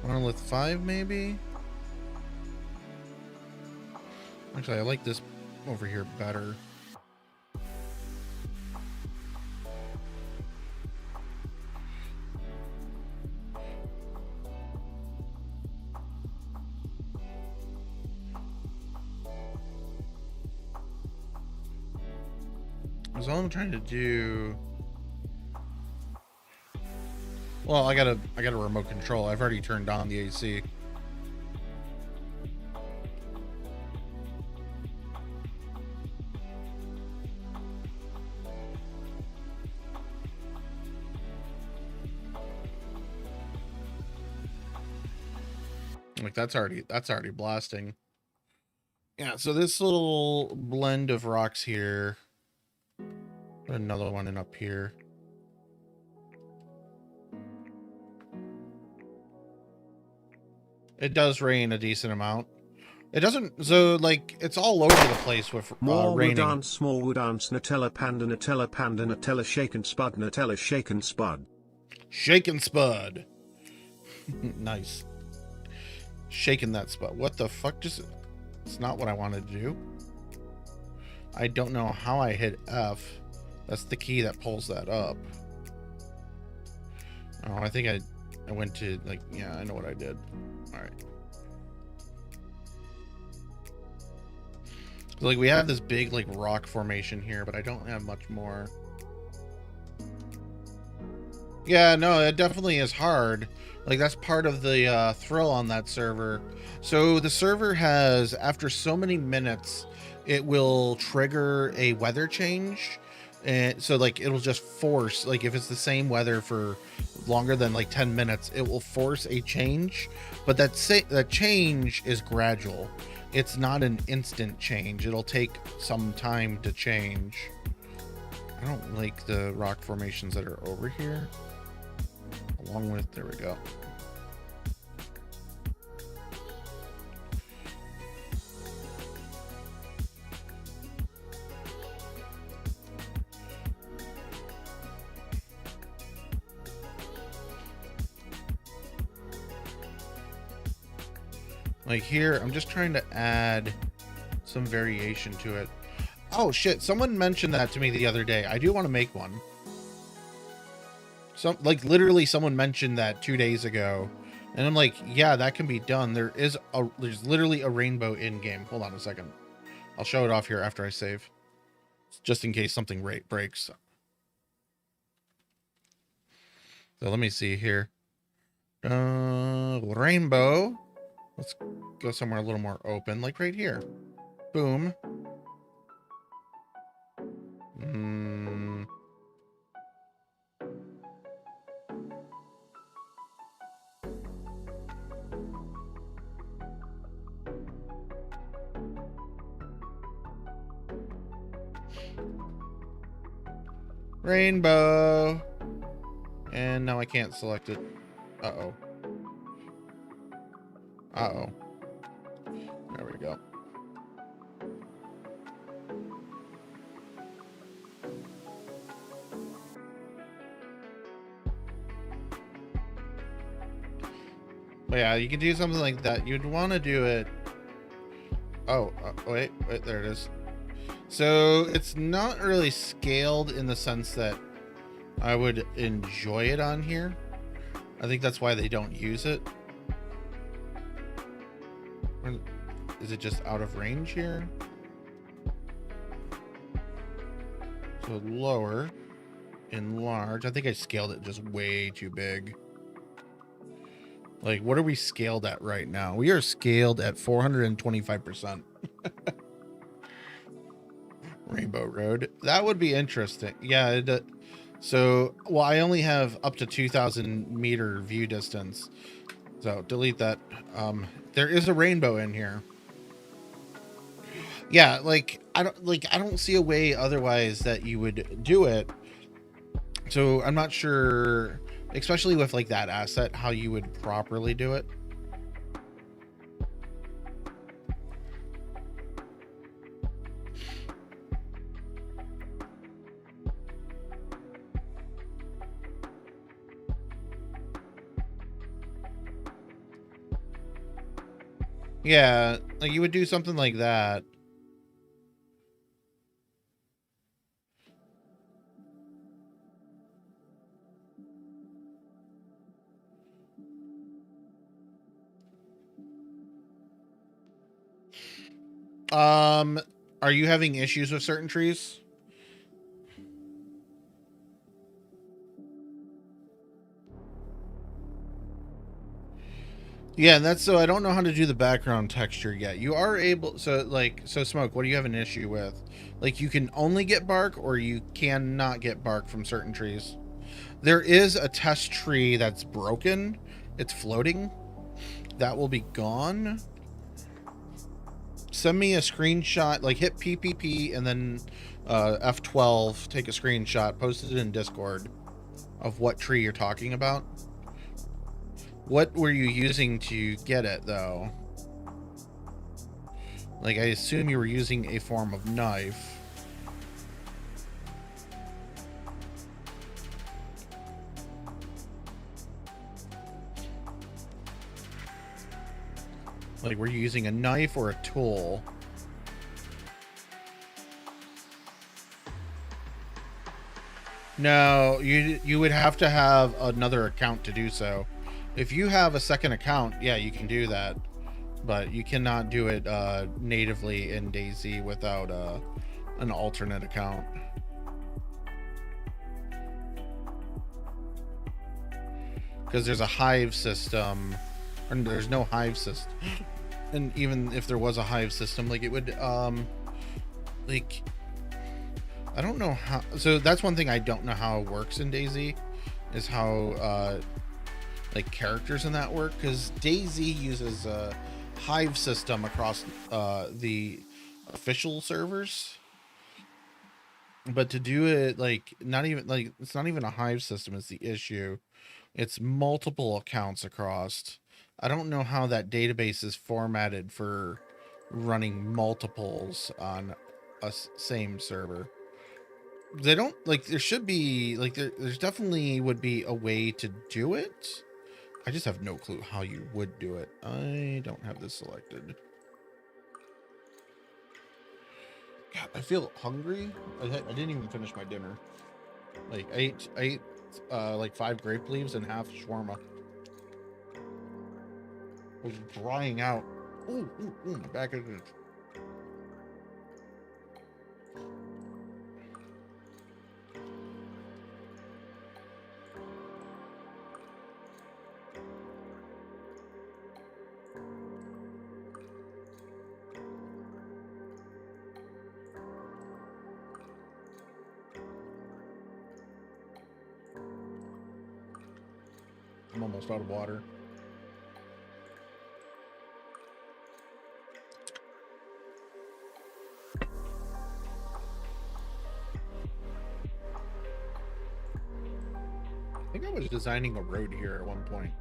Monolith 5 maybe? Actually, I like this over here better. That's all I'm trying to do. Well, I got a remote control. I've already turned on the AC. Like that's already blasting. Yeah, so this little blend of rocks here. Put another one in up here. It does rain a decent amount. It doesn't, so like it's all over the place with More raining. dance, Nutella panda, Nutella shaken spud, Nutella shaken spud. Shaken spud. Nice. Shaking that spud. What the fuck? Just, it's not what I wanted to do. I don't know how I hit F. That's the key that pulls that up. Oh, I think I went to like, yeah, I know what I did. All right. So, like we have this big like rock formation here, but I don't have much more. Yeah, no, it definitely is hard. Like that's part of the thrill on that server. So the server has, after so many minutes, it will trigger a weather change. And so like it'll just force, like if it's the same weather for longer than like 10 minutes, it will force a change. But that change is gradual. It's not an instant change. It'll take some time to change. I don't like the rock formations that are over here. Along with, there we go. Like here, I'm just trying to add some variation to it. Oh shit, someone mentioned that to me the other day. I do want to make one. Like literally someone mentioned that 2 days ago. And I'm like, yeah, that can be done. There's literally a rainbow in game. Hold on a second. I'll show it off here after I save. Just in case something breaks. So let me see here. Rainbow. Let's go somewhere a little more open, like right here. Boom. Rainbow. And now I can't select it. Uh-oh. Uh-oh. There we go. But yeah, you can do something like that. You'd want to do it. Oh, wait, there it is. So it's not really scaled in the sense that I would enjoy it on here. I think that's why they don't use it. Is it just out of range here? So lower, enlarge. I think I scaled it just way too big. Like, what are we scaled at right now? We are scaled at 425%. Rainbow Road. That would be interesting. Yeah. So, well, I only have up to 2,000 meter view distance. So delete that. There is a rainbow in here. Yeah, like I don't see a way otherwise that you would do it. So I'm not sure, especially with like that asset, how you would properly do it. Yeah, like you would do something like that. Are you having issues with certain trees? Yeah, and that's so I don't know how to do the background texture yet. You are able, so like, so Smoke, what do you have an issue with? Like, you can only get bark or you cannot get bark from certain trees. There is a test tree that's broken. It's floating. That will be gone. Send me a screenshot, like hit PPP and then F12, take a screenshot, post it in Discord of what tree you're talking about. What were you using to get it, though? Like, I assume you were using a form of knife. Like, were you using a knife or a tool? No, you would have to have another account to do so. If you have a second account, yeah, you can do that. But you cannot do it natively in DayZ without an alternate account. Because there's a hive system, or there's no hive system. And even if there was a hive system, like it would, like, I don't know how. So that's one thing I don't know how it works in DayZ, is how like characters in that work. Because DayZ uses a hive system across the official servers, but to do it like not even like it's not even a hive system is the issue. It's multiple accounts across. I don't know how that database is formatted for running multiples on a same server. They don't like, there should be like there's definitely would be a way to do it. I just have no clue how you would do it. I don't have this selected. God, I feel hungry. I didn't even finish my dinner. Like I ate like 5 grape leaves and half shawarma. I was drying out. Ooh, my back is. I'm almost out of water. I think I was designing a road here at one point.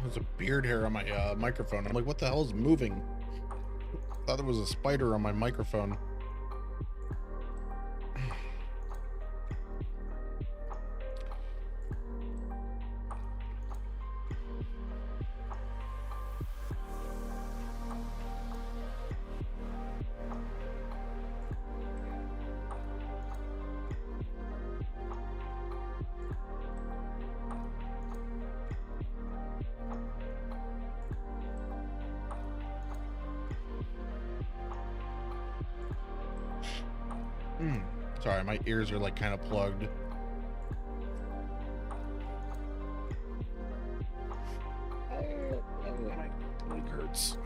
There's a beard hair on my microphone. I'm like, what the hell is moving? Thought there was a spider on my microphone. Sorry, my ears are like kind of plugged. My leg hurts.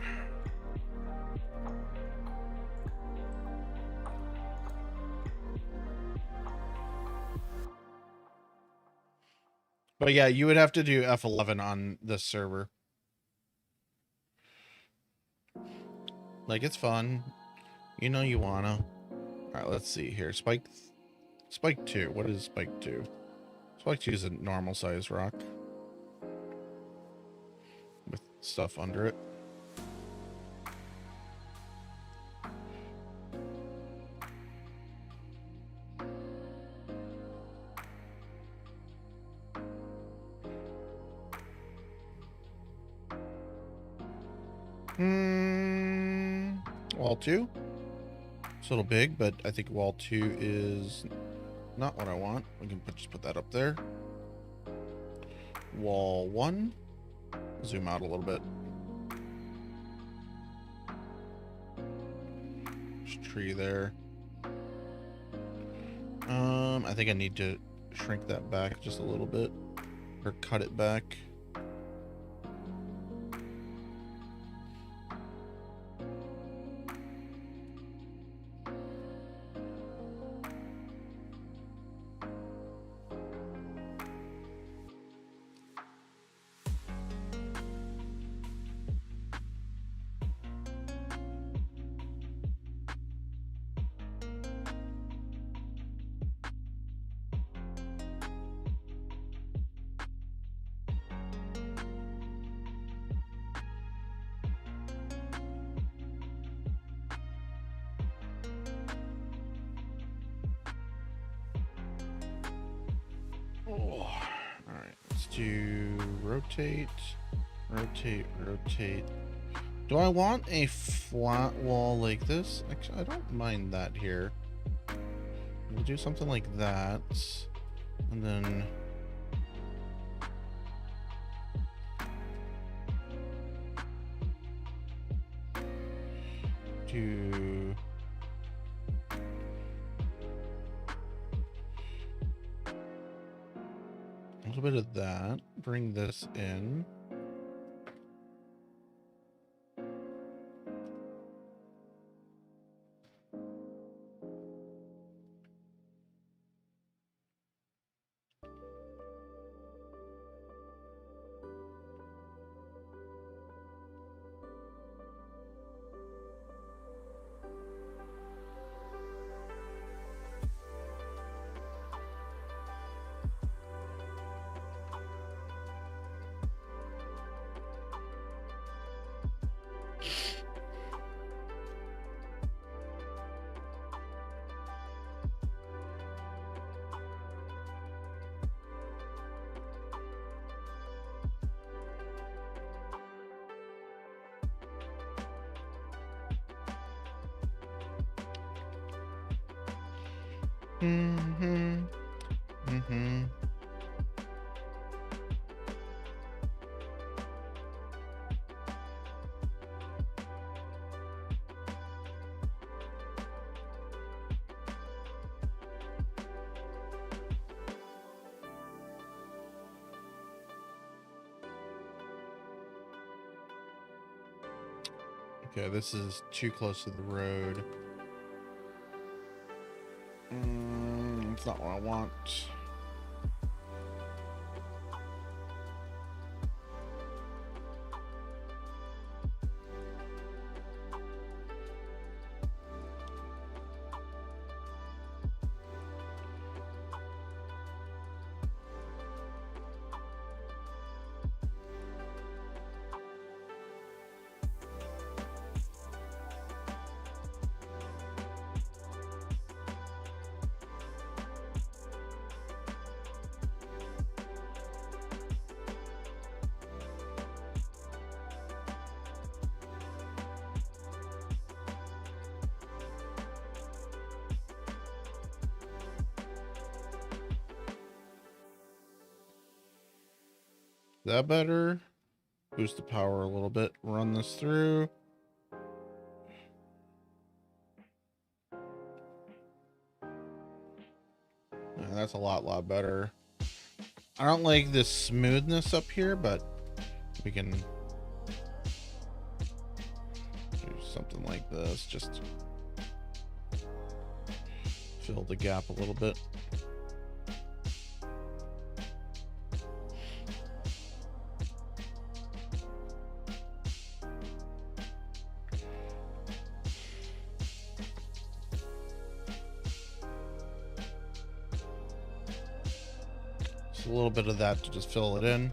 But yeah, you would have to do F11 on this server. Like, it's fun. You know you wanna. Alright, let's see here. Spike 2. What is Spike 2? Spike 2 is a normal size rock. With stuff under it. Wall 2. It's a little big, but I think wall 2 is not what I want. We can just put that up there. Wall 1. Zoom out a little bit. There's a tree there. I think I need to shrink that back just a little bit. Or cut it back. Alright, let's do rotate, rotate, rotate. Do I want a flat wall like this? Actually, I don't mind that here. We'll do something like that. And then... do... a little bit of that. Bring this in. Okay, this is too close to the road. It's not what I want. That better? Boost the power a little bit. Run this through. Yeah, that's a lot better. I don't like this smoothness up here, but we can do something like this. Just fill the gap a little bit. a little bit of that to just fill it in.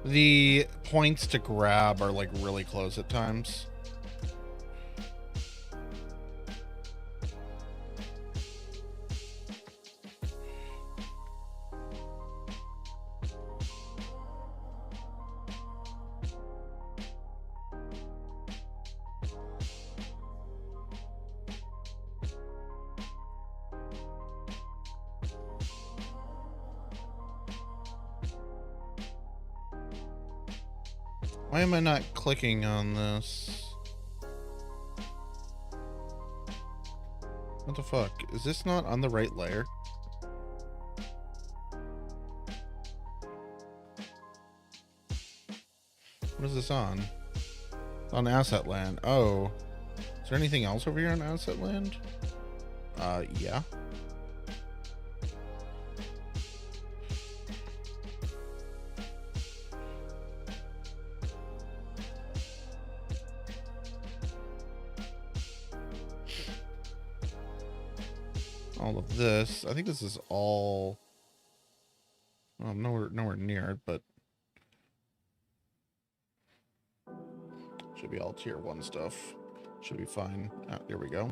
The points to grab are like really close at times. Why am I not clicking on this? What the fuck? Is this not on the right layer? What is this on? On asset land. Oh. Is there anything else over here on asset land? Yeah. All of this. I think this is all. Well, nowhere near it, but should be all tier 1 stuff. Should be fine. Oh, here we go.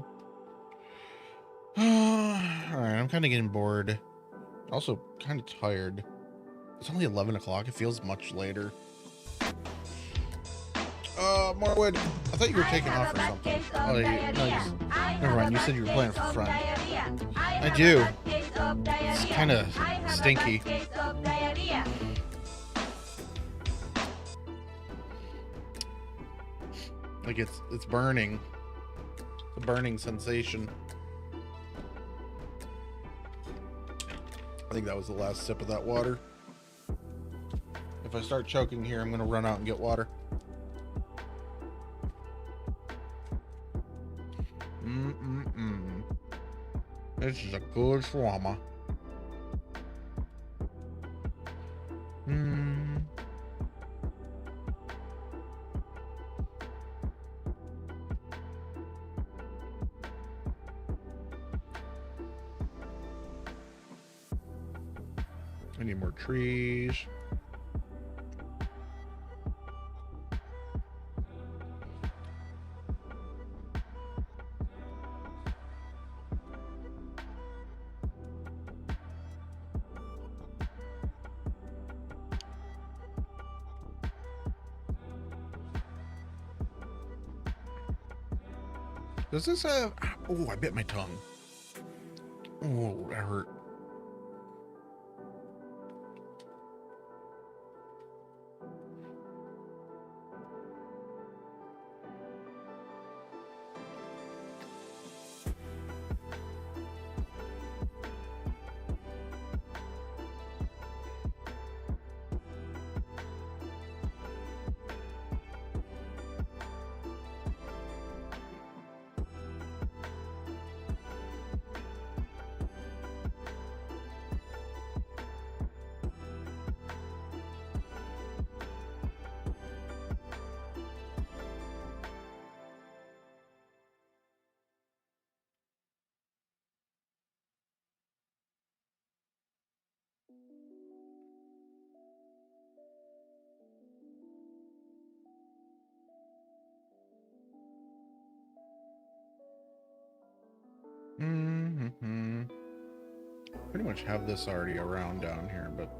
All right, I'm kind of getting bored. Also, kind of tired. It's only 11 o'clock. It feels much later. More wood. I thought you were taking off or something. Oh, never mind. You said you were playing for front. I do. It's kind of stinky. Like it's burning. It's a burning sensation. I think that was the last sip of that water. If I start choking here, I'm gonna run out and get water. This is a good shawarma. I need more trees. Does this have... Oh, I bit my tongue. Oh, that hurt. Pretty much have this already around down here, but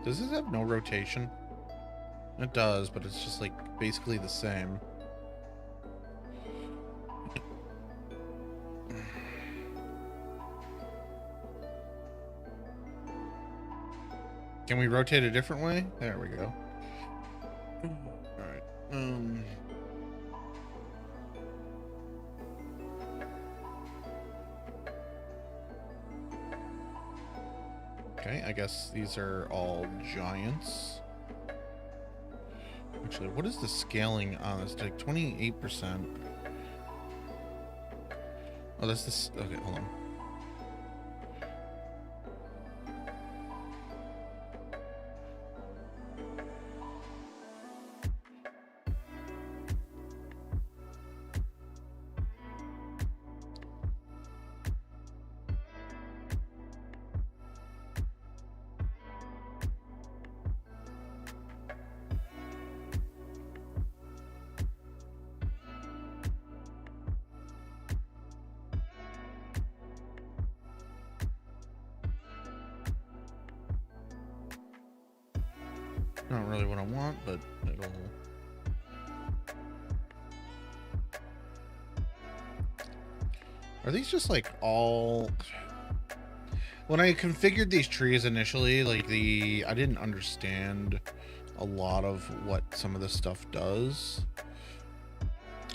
does this have no rotation? It does, but it's just like basically the same. Can we rotate a different way? There we go. All right. Okay, I guess these are all giants. Actually, what is the scaling on this? Like 28%. Oh, that's this. Okay, hold on. Not really what I want, but it'll... Are these just like all... When I configured these trees initially, like I didn't understand a lot of what some of this stuff does.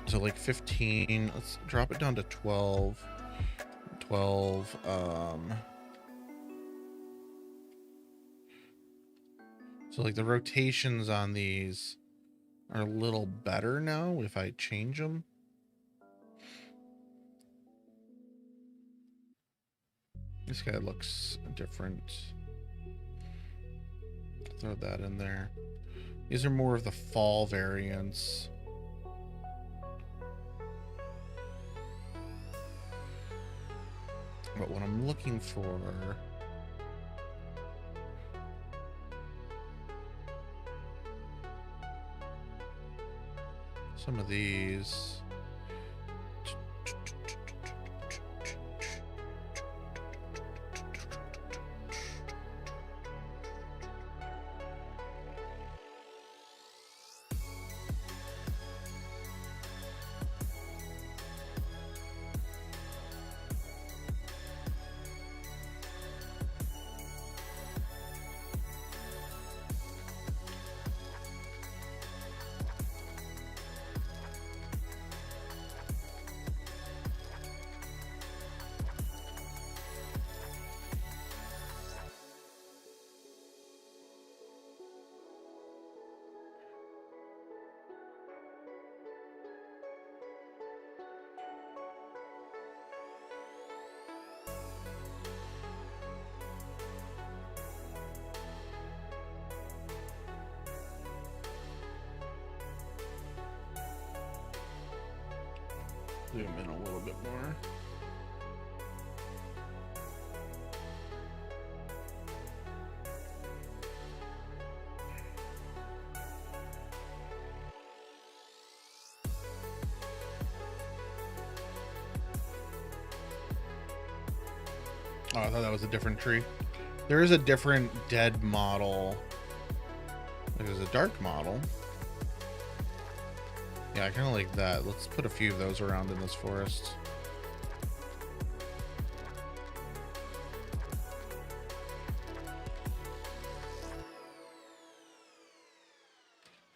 So like 15, let's drop it down to 12. 12, so like the rotations on these are a little better now if I change them. This guy looks different. Throw that in there. These are more of the fall variants. But what I'm looking for... some of these... Zoom in a little bit more. Oh, I thought that was a different tree. There is a different dead model. There's a dark model. Yeah, I kind of like that. Let's put a few of those around in this forest.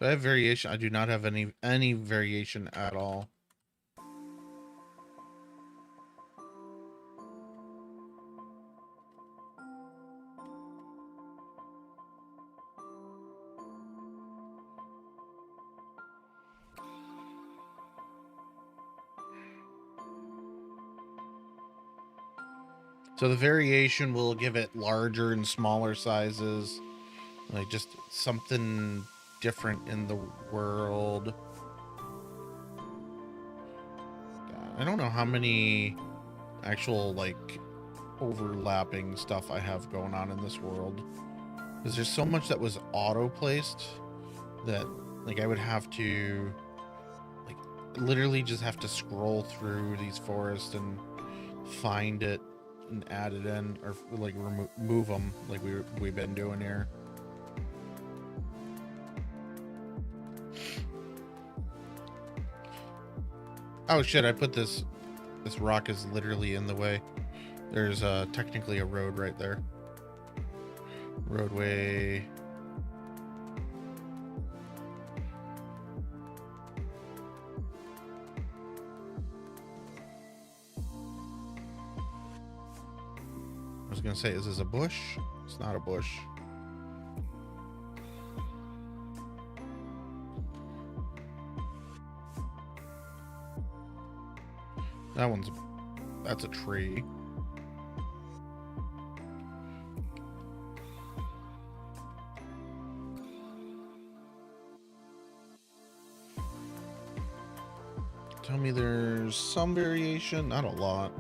Do I have variation? I do not have any variation at all. So the variation will give it larger and smaller sizes, like just something different in the world. I don't know how many actual like overlapping stuff I have going on in this world, because there's so much that was auto placed that like I would have to like literally just have to scroll through these forests and find it and add it in, or like remove them like we've been doing here. Oh shit, I put this rock is literally in the way. There's technically a road right there. Roadway. I was gonna say, is this a bush? It's not a bush. That's a tree. Tell me there's some variation, not a lot.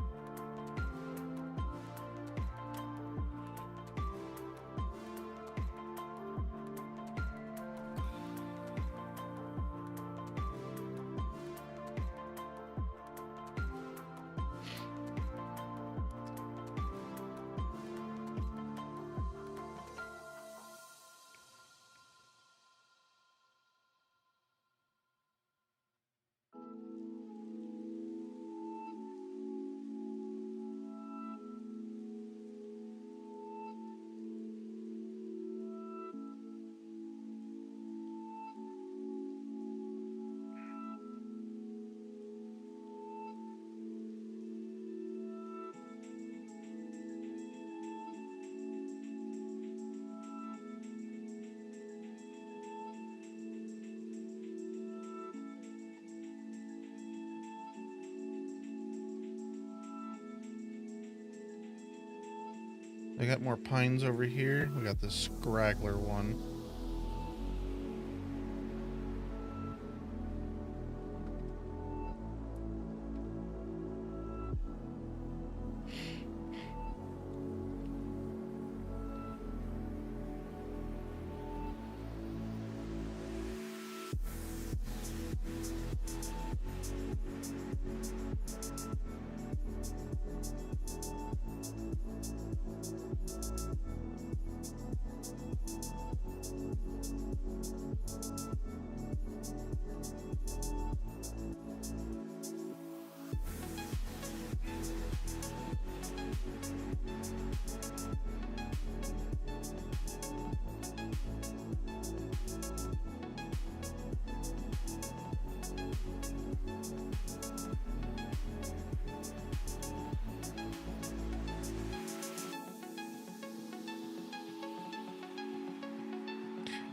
I got more pines over here. We got this scraggler one.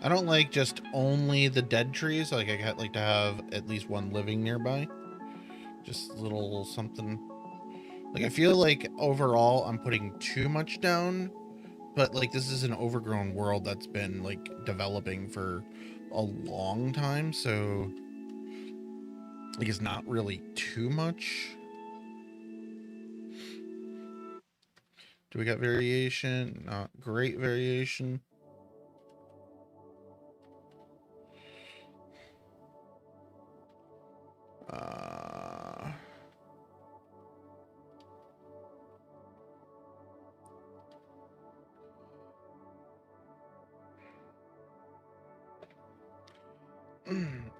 I don't like just only the dead trees. Like I like to have at least one living nearby. Just a little something. Like I feel like overall I'm putting too much down, but like this is an overgrown world that's been like developing for a long time, so like it's not really too much. Do we got variation? Not great variation.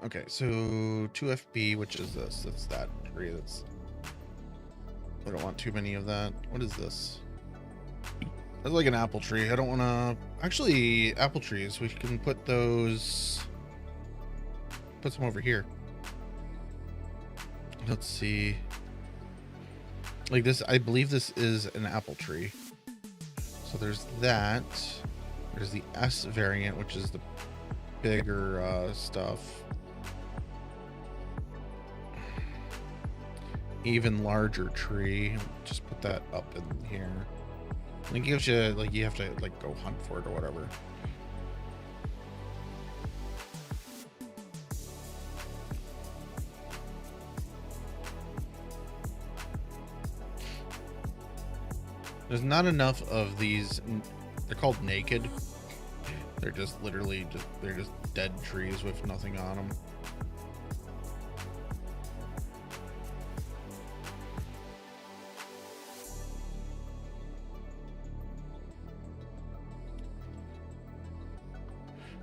Okay, so 2FB, which is this? That's that tree. That's. I don't want too many of that. What is this? That's like an apple tree. I don't want to. Actually, apple trees. We can put those. Put some over here. Let's see. Like this, I believe this is an apple tree. So there's that. There's the S variant, which is the bigger stuff. Even larger tree. Just put that up in here. And it gives you, like, you have to like go hunt for it or whatever. There's not enough of these. They're called naked. They're just literally they're just dead trees with nothing on them.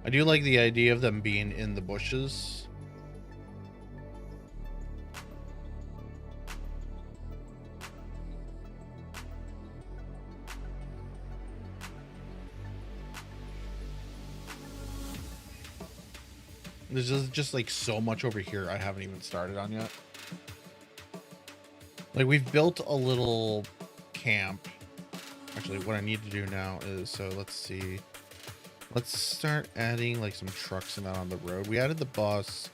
I do like the idea of them being in the bushes. There's just like so much over here I haven't even started on yet. Like we've built a little camp. Actually, what I need to do now is, so let's see. Let's start adding like some trucks and that on the road. We added the bus.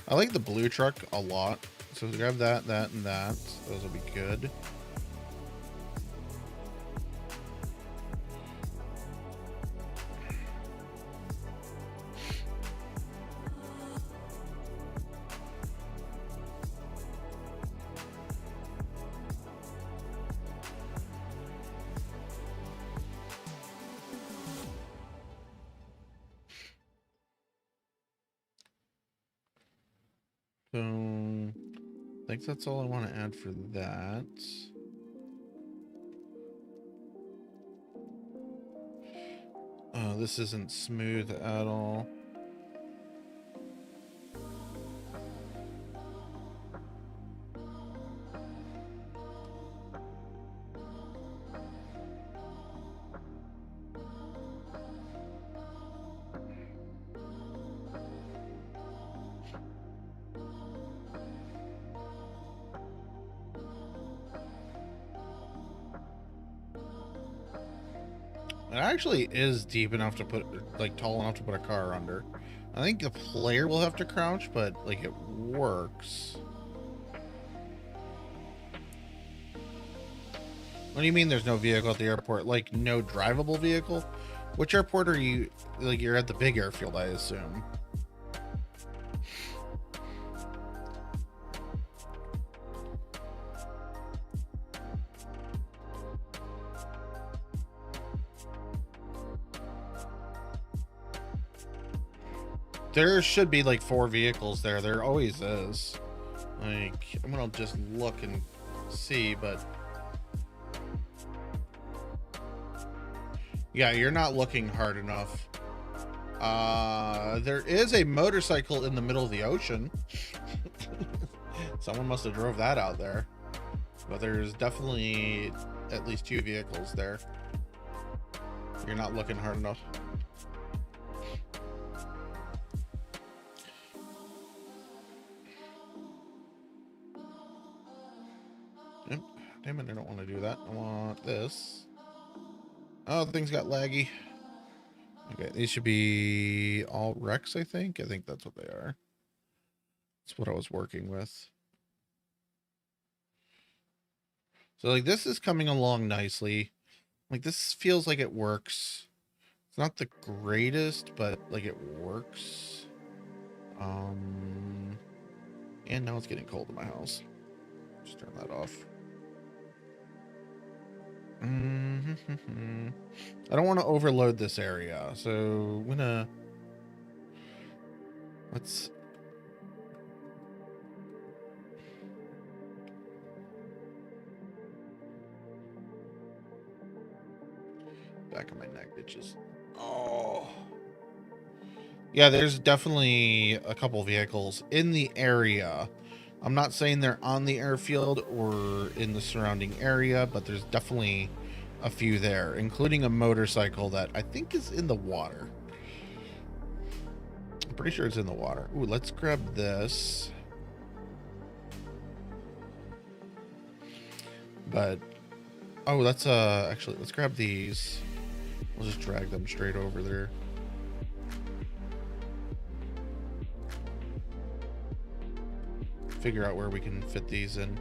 I like the blue truck a lot. So grab that, that, and that. Those will be good. So, I think that's all I want to add for that. This isn't smooth at all. It actually is deep enough to put, like, tall enough to put a car under. I think the player will have to crouch, but, like, it works. What do you mean there's no vehicle at the airport? Like, no drivable vehicle? Which airport are you? Like, you're at the big airfield, I assume. There should be like 4 vehicles there. There always is. Like, I'm gonna just look and see, but yeah, you're not looking hard enough. There is a motorcycle in the middle of the ocean. Someone must have drove that out there. But there's definitely at least 2 vehicles there. You're not looking hard enough. Yep. Damn it, I don't want to do that. I want this. Oh, things got laggy. Okay, these should be all Rex, I think. I think that's what they are. That's what I was working with. So, like, this is coming along nicely. Like, this feels like it works. It's not the greatest, but, like, it works. And now it's getting cold in my house. Just turn that off. I don't want to overload this area, so I'm gonna let's back of my neck itches. Oh yeah, there's definitely a couple vehicles in the area. I'm not saying they're on the airfield or in the surrounding area, but there's definitely a few there, including a motorcycle that I think is in the water. I'm pretty sure it's in the water. Ooh, let's grab this. But, oh, that's, actually, let's grab these. We'll just drag them straight over there. Figure out where we can fit these in.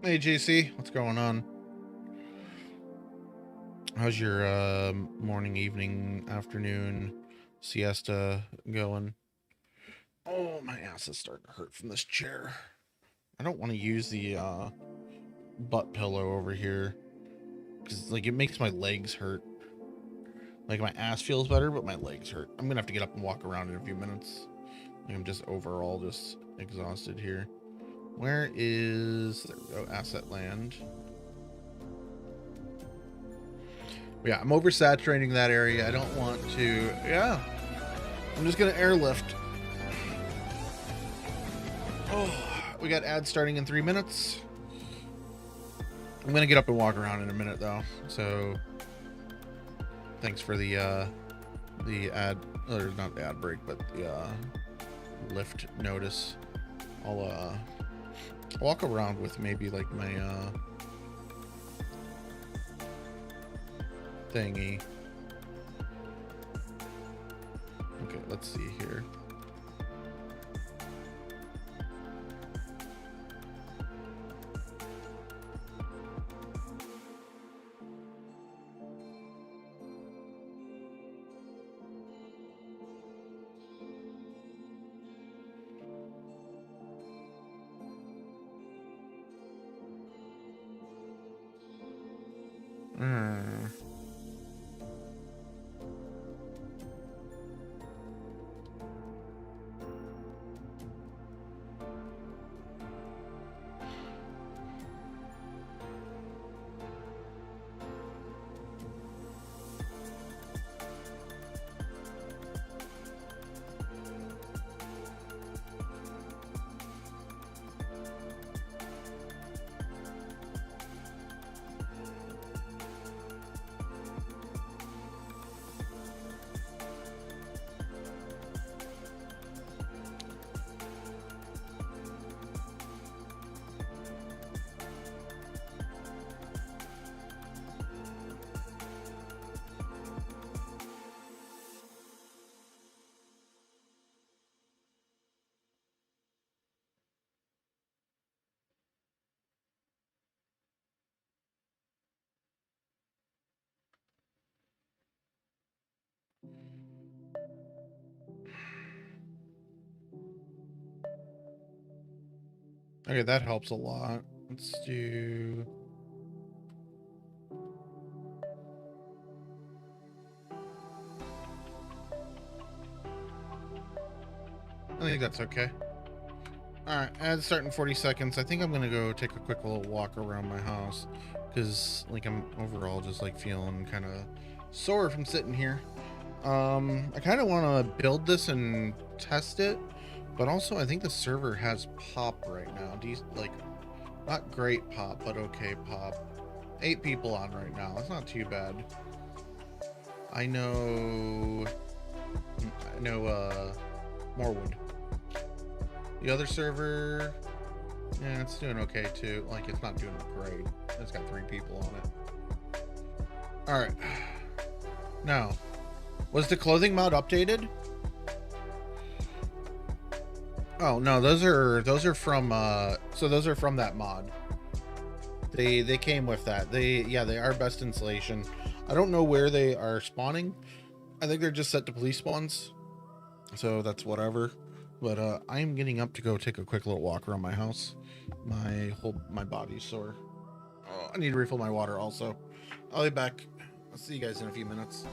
Hey JC, what's going on? How's your morning, evening, afternoon siesta going? Oh, my ass is starting to hurt from this chair. I don't want to use the butt pillow over here because like it makes my legs hurt. Like my ass feels better, but my legs hurt. I'm gonna have to get up and walk around in a few minutes. Like, I'm just overall just exhausted here. Where is, there we go, asset land. Yeah, I'm oversaturating that area. I don't want to, yeah. I'm just gonna airlift. Oh, we got ads starting in 3 minutes. I'm gonna get up and walk around in a minute though. So thanks for the ad, or not the ad break, but the lift notice. I'll walk around with maybe like my thingy. Okay, let's see here. Okay, that helps a lot. Let's do... I think that's okay. Alright, ads start in 40 seconds. I think I'm gonna go take a quick little walk around my house. Because, like, I'm overall just, like, feeling kind of sore from sitting here. I kind of want to build this and test it. But also, I think the server has pop right now. Like, not great pop, but okay pop. 8 people on right now. That's not too bad. I know, Morewood. The other server, yeah, it's doing okay too. Like, it's not doing great. It's got 3 people on it. All right. Now, was the clothing mod updated? Oh no, those are from so those are from that mod. They came with that. They are best installation. I don't know where they are spawning. I think they're just set to police spawns. So that's whatever. But I am getting up to go take a quick little walk around my house. My body's sore. Oh, I need to refill my water also. I'll be back. I'll see you guys in a few minutes.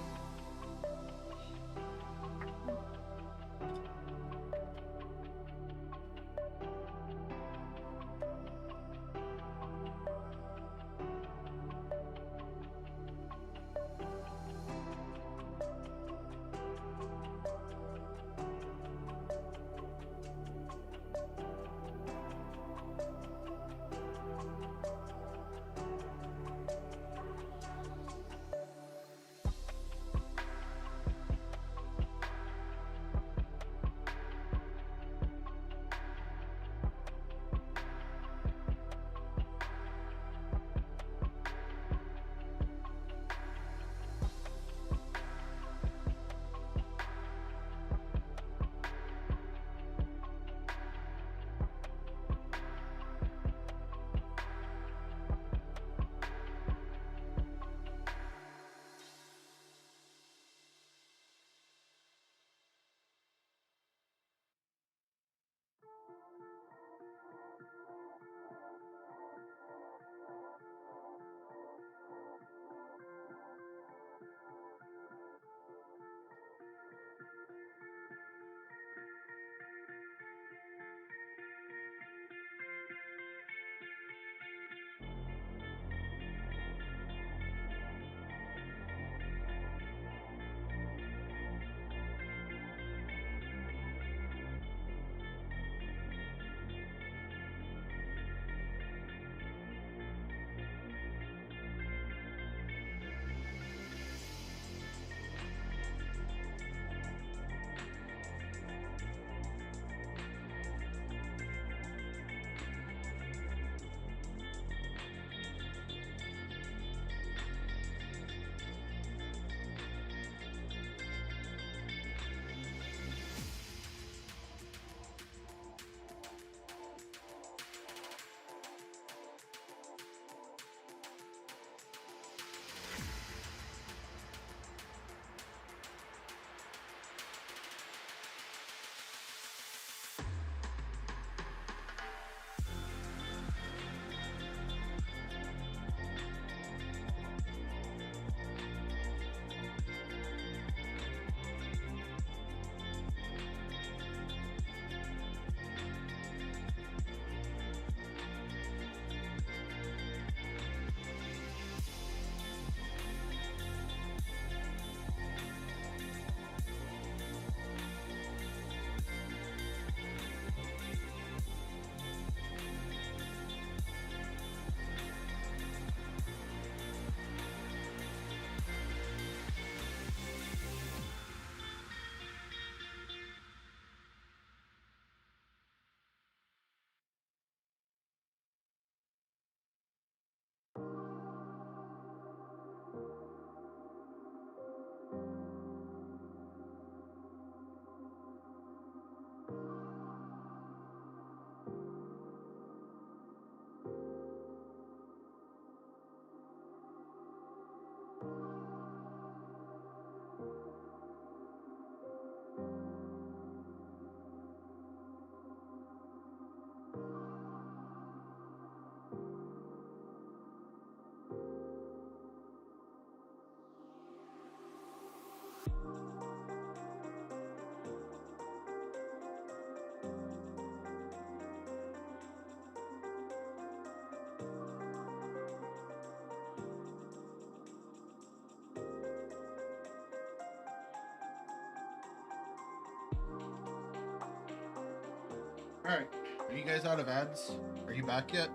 Alright. Are you guys out of ads? Are you back yet?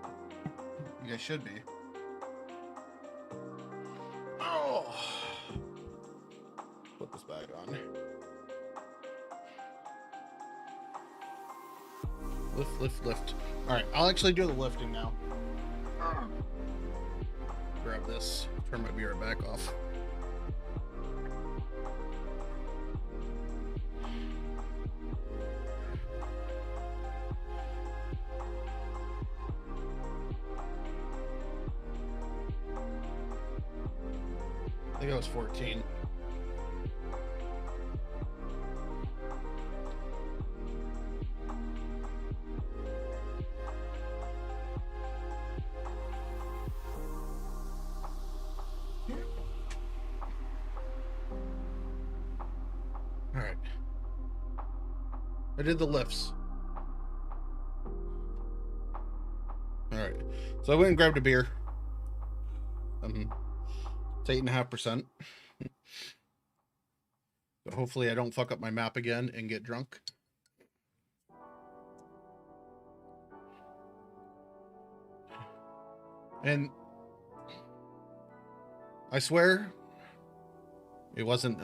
You guys should be. Oh. Put this bag on. Lift, lift, lift. Alright, I'll actually do the lifting now. Grab this. Turn my beer back off. I think I was 14. All right. I did the lifts. All right. So I went and grabbed a beer. It's 8.5%. So hopefully I don't fuck up my map again and get drunk. And I swear it wasn't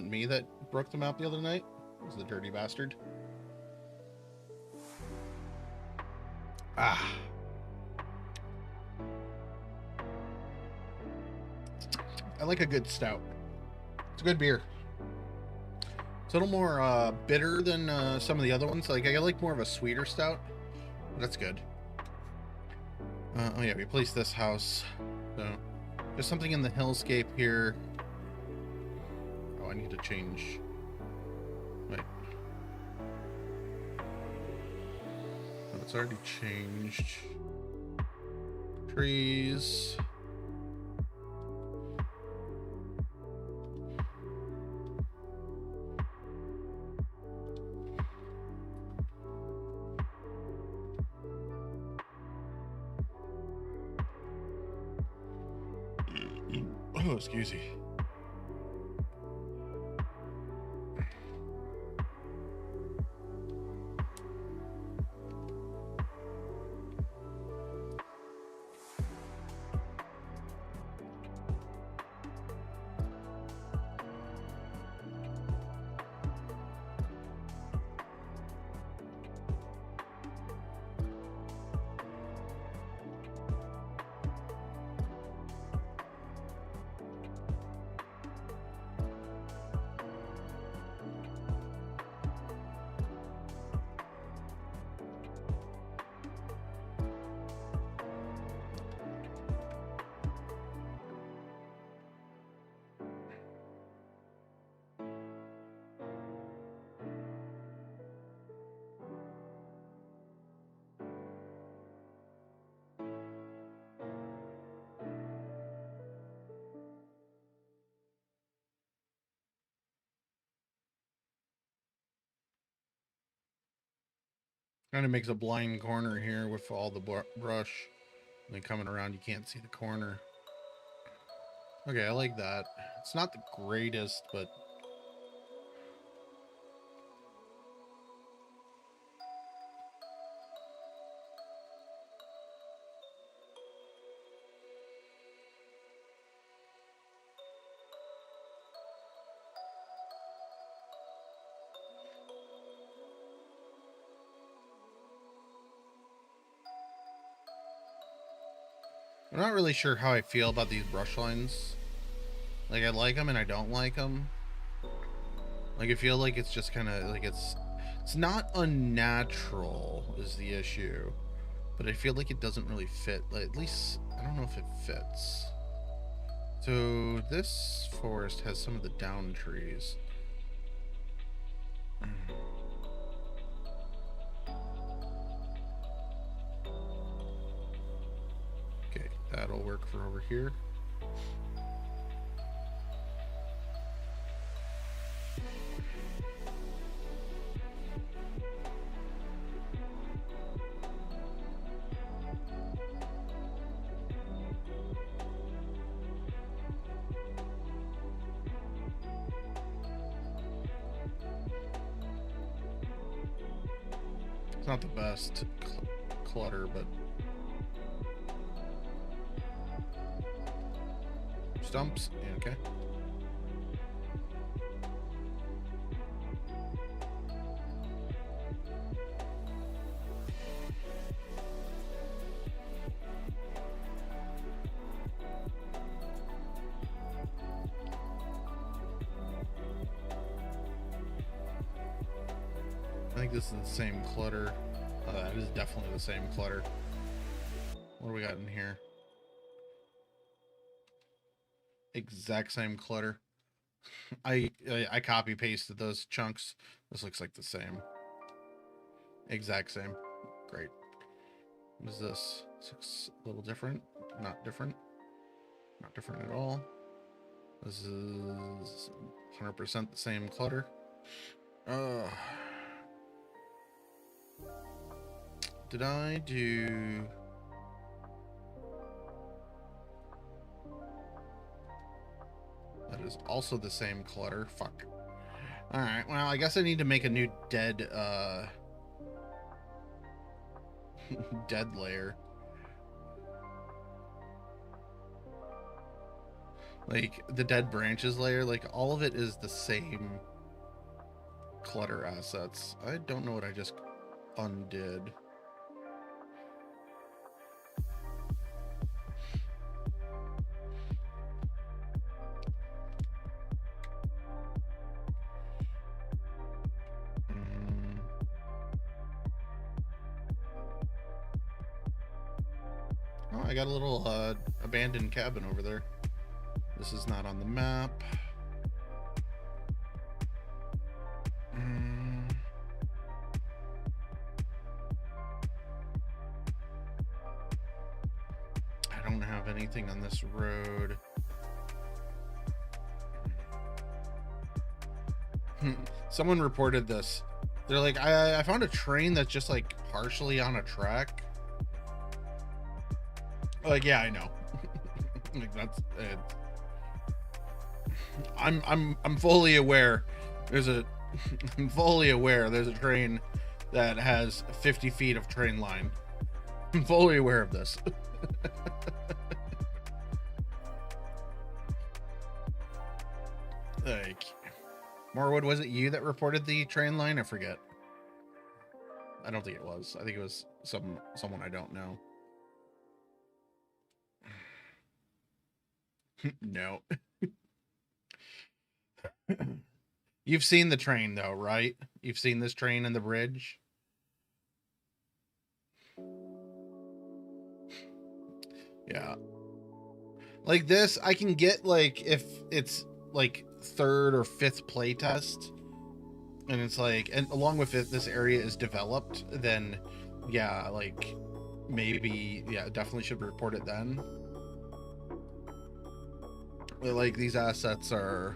me that broke the map the other night. It was the dirty bastard. Ah. I like a good stout. It's a good beer. It's a little more bitter than some of the other ones. Like I like more of a sweeter stout. But that's good. Oh yeah, we placed this house. So there's something in the hillscape here. Oh, I need to change. Wait. Oh, it's already changed. Trees. Oh, excuse me. Kind of makes a blind corner here with all the brush. And then coming around, you can't see the corner. Okay, I like that. It's not the greatest, but I'm not really sure how I feel about these brush lines. Like, I like them and I don't like them. Like, I feel like it's just kind of like it's not unnatural is the issue, but I feel like it doesn't really fit. Like, at least I don't know if it fits. So this forest has some of the down trees. Okay, that'll work for over here. It's not the best clutter, but stumps. Yeah, okay. I think this is the same clutter. It is definitely the same clutter. What do we got in here? Exact same clutter. I copy pasted those chunks. This looks like the same. Exact same. Great. What is this? This looks a little different. Not different. Not different at all. This is 100% the same clutter. Did I do... That is also the same clutter. Fuck. Alright, well, I guess I need to make a new dead, dead layer. Like, the dead branches layer, like, all of it is the same clutter assets. I don't know what I just undid. Oh, I got a little abandoned cabin over there. This is not on the map. I don't have anything on this road. Someone reported this. They're like, I found a train that's just like partially on a track. Like, yeah, I know. Like, that's it. I'm fully aware. I'm fully aware there's a train that has 50 feet of train line. I'm fully aware of this. Like, Morwood, was it you that reported the train line? I forget. I don't think it was. I think it was someone I don't know. No. You've seen the train though, right? You've seen this train and the bridge. Yeah. Like this, I can get like if it's like 3rd or 5th playtest and it's like, and along with it, this area is developed, then yeah, like maybe, yeah, definitely should report it then. Like these assets are,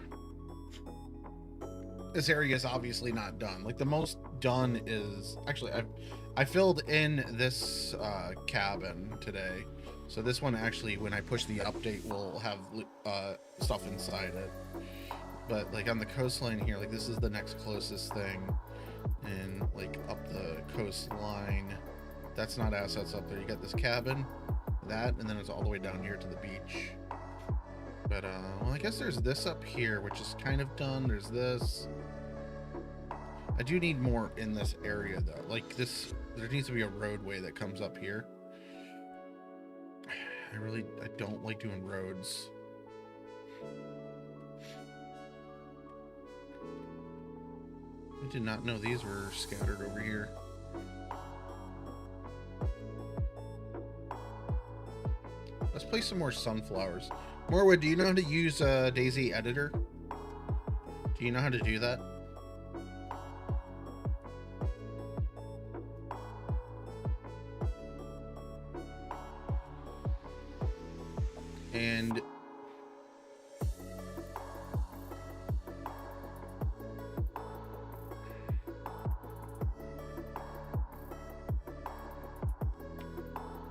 this area is obviously not done. Like the most done is actually I filled in this cabin today, so this one actually, when I push the update, will have stuff inside it. But like on the coastline here, like this is the next closest thing, and like up the coastline, that's not assets up there. You got this cabin, that, and then it's all the way down here to the beach. But, well, I guess there's this up here, which is kind of done. There's this. I do need more in this area, though. Like, this, there needs to be a roadway that comes up here. I don't like doing roads. I did not know these were scattered over here. Let's place some more sunflowers. Morwood, do you know how to use DayZ editor? Do you know how to do that? And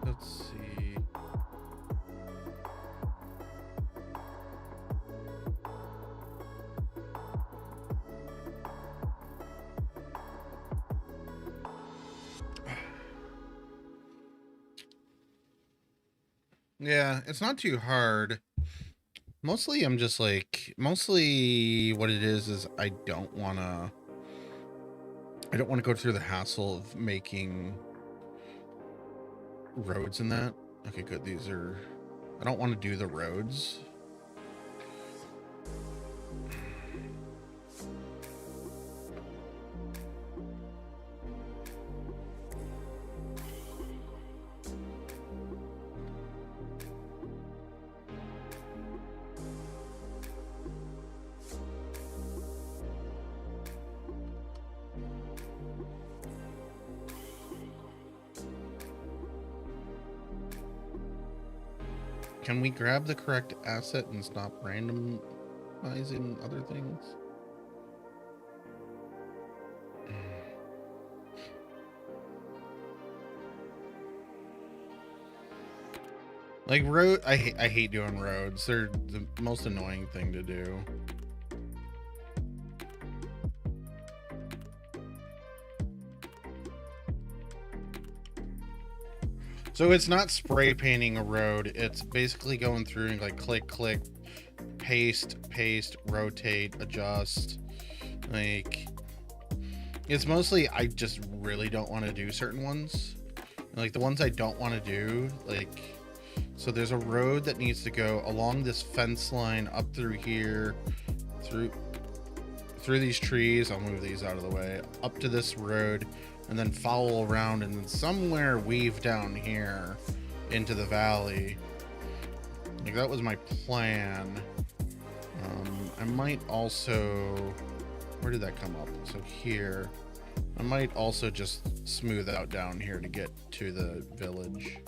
let's see. Yeah, it's not too hard. Mostly I'm just like, mostly what it is I don't want to go through the hassle of making roads and that. Okay, good. These are, I don't want to do the roads. Can we grab the correct asset and stop randomizing other things? Like road, I hate doing roads. They're the most annoying thing to do. So it's not spray painting a road. It's basically going through and like click, click, paste, rotate, adjust. Like, it's mostly, I just really don't want to do certain ones. Like the ones I don't want to do, like, so there's a road that needs to go along this fence line up through here, through these trees. I'll move these out of the way, up to this road, and then follow around and then somewhere weave down here into the valley. Like that was my plan. I might also, where did that come up? So here, I might also just smooth out down here to get to the village.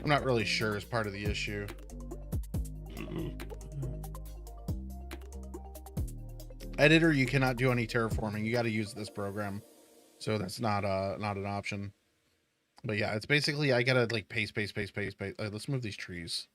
I'm not really sure is part of the issue. Editor, you cannot do any terraforming. You got to use this program. So that's not an option. But yeah, it's basically I gotta like paste. Let's move these trees.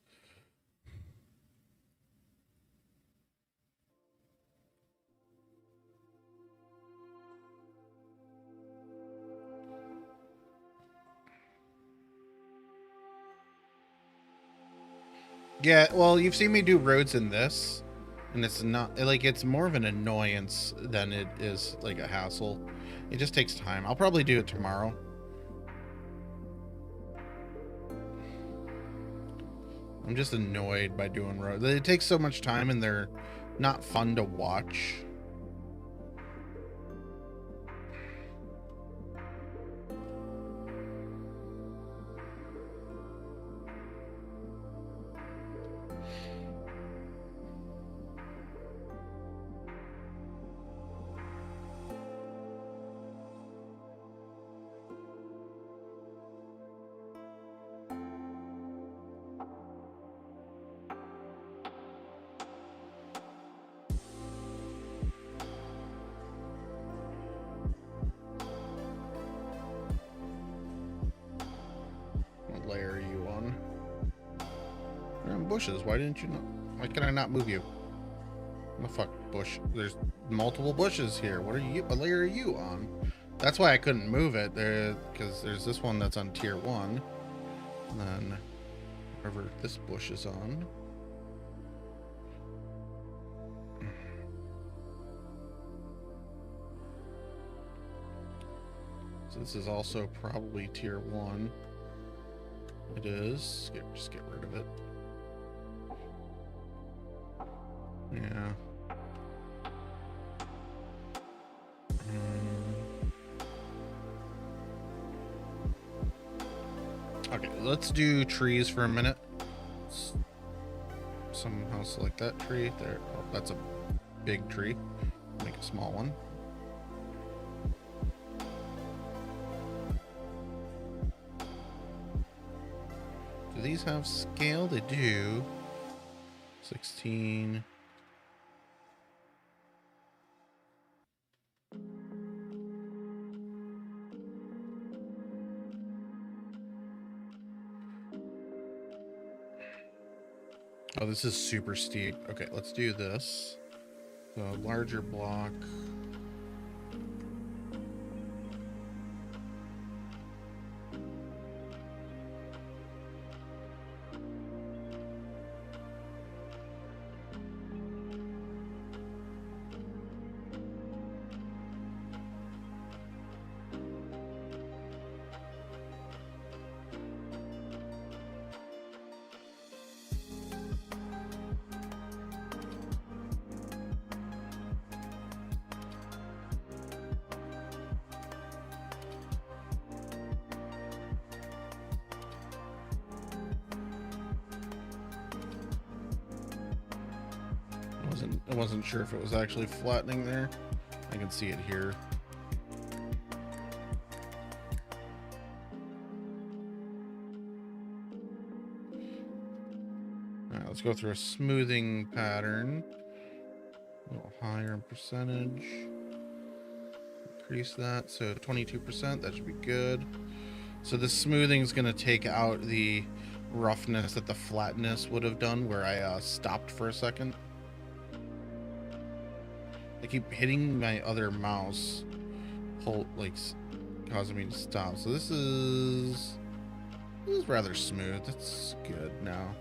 Yeah, well, you've seen me do roads in this, and it's not like, it's more of an annoyance than it is like a hassle. It just takes time. I'll probably do it tomorrow. I'm just annoyed by doing roads. It takes so much time and they're not fun to watch. What layer are you on? You're on bushes. Why didn't you not? Why can I not move you? What the fuck, bush? There's multiple bushes here. What layer are you on? That's why I couldn't move it there, because there's this one that's on tier 1. And then wherever this bush is on. So this is also probably tier 1. It is. Just get rid of it. Yeah. Okay, let's do trees for a minute. Somehow select that tree there. Oh, that's a big tree. Make a small one. Do these have scale? They do. 16. Oh, this is super steep. Okay, let's do this. So larger block. I wasn't sure if it was actually flattening there. I can see it here. All right, let's go through a smoothing pattern. A little higher in percentage. Increase that, so 22%, that should be good. So the smoothing is going to take out the roughness that the flatness would have done where I stopped for a second. I keep hitting my other mouse, causing me to stop. So this is rather smooth. That's good now.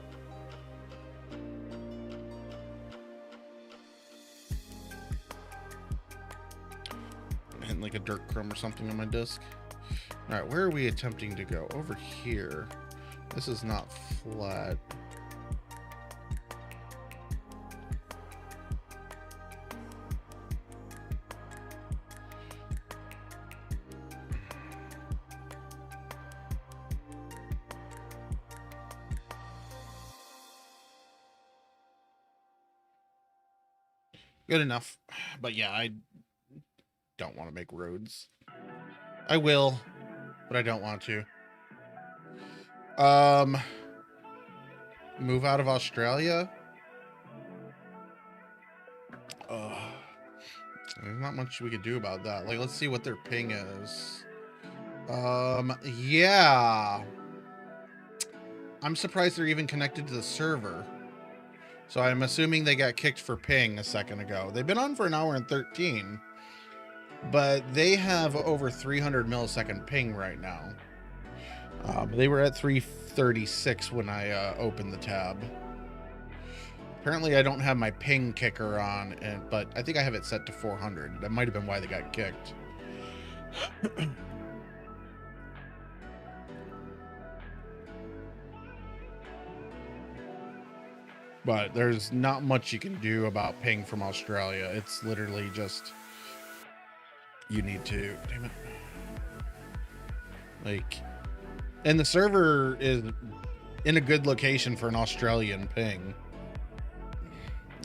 I'm hitting like a dirt crumb or something on my disc. All right, where are we attempting to go? Over here. This is not flat. Good enough. But yeah, I don't want to make roads. I will, but I don't want to. Move out of Australia? There's not much we could do about that. Like, let's see what their ping is. Yeah. I'm surprised they're even connected to the server. So I'm assuming they got kicked for ping a second ago. They've been on for 1 hour and 13. But they have over 300 millisecond ping right now. They were at 336 when I opened the tab. Apparently I don't have my ping kicker on, but I think I have it set to 400. That might have been why they got kicked. But there's not much you can do about ping from Australia. It's literally just, you need to, damn it. Like, and the server is in a good location for an Australian ping.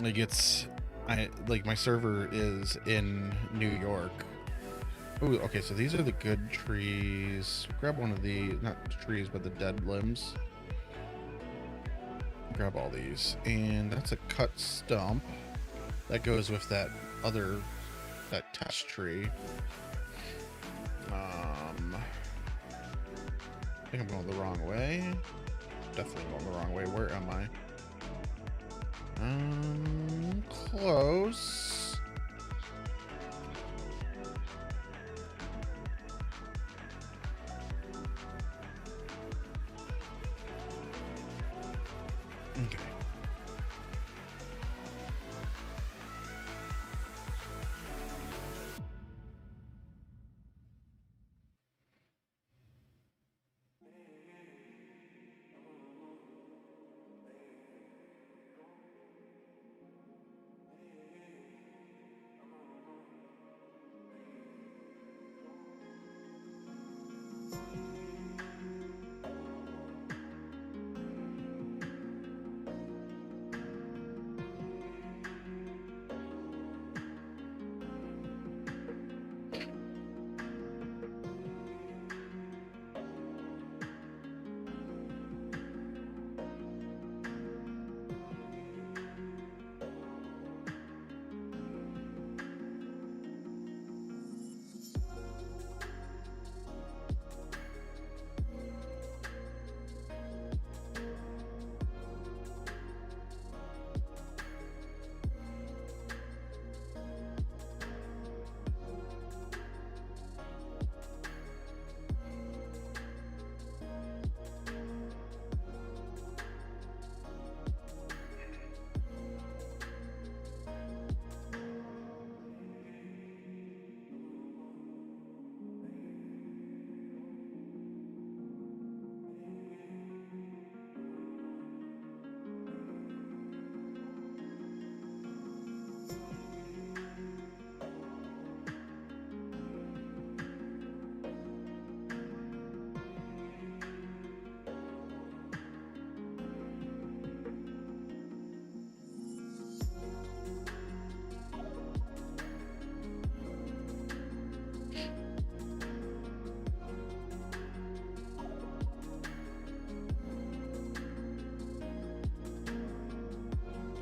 Like, my server is in New York. Oh, okay, so these are the good trees. Grab one of the, not trees, but the dead limbs. Grab all these. And that's a cut stump. That goes with that test tree. I think I'm going the wrong way. Definitely going the wrong way. Where am I? Close. Okay.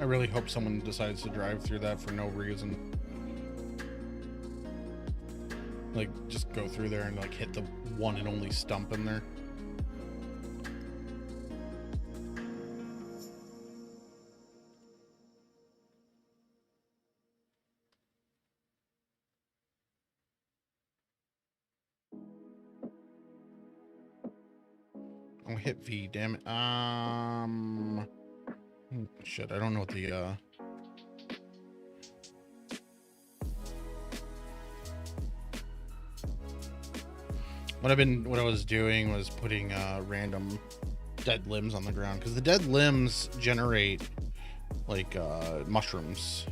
I really hope someone decides to drive through that for no reason. Like, just go through there and like hit the one and only stump in there. Oh, hit V, damn it. Shit, I don't know what the, what I was doing was putting, random dead limbs on the ground, because the dead limbs generate, like, mushrooms.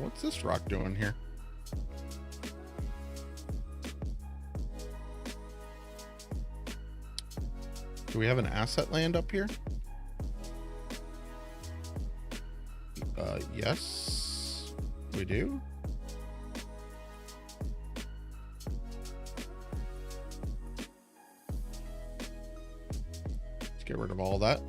What's this rock doing here? Do we have an asset land up here? Yes, we do. Let's get rid of all that.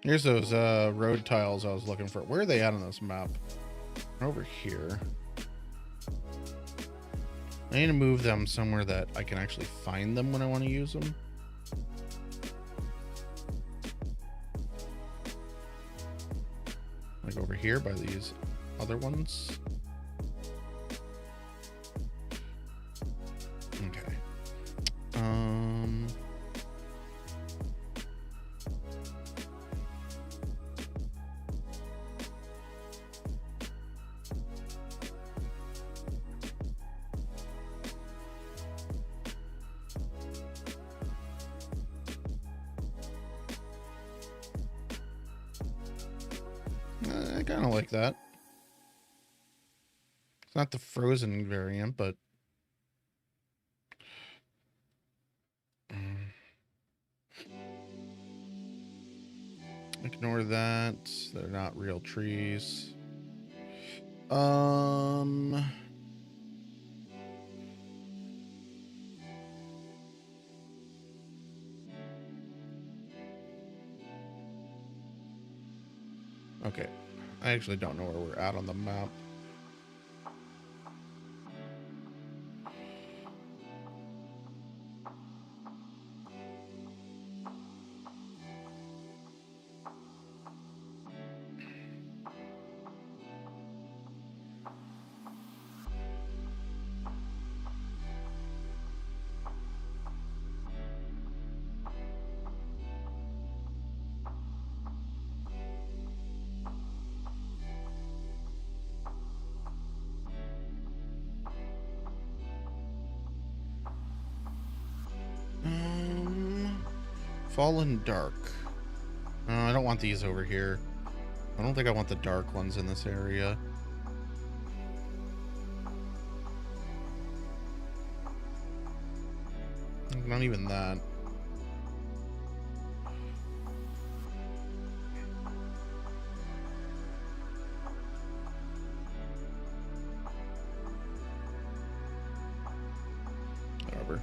Here's those road tiles I was looking for. Where are they at on this map? Over here. I need to move them somewhere that I can actually find them when I want to use them. Like over here by these other ones. Okay. I kind of like that. It's not the frozen variant, but ignore that. They're not real trees. Okay. I actually don't know where we're at on the map. Fallen Dark. I don't want these over here. I don't think I want the dark ones in this area. Not even that. Whatever.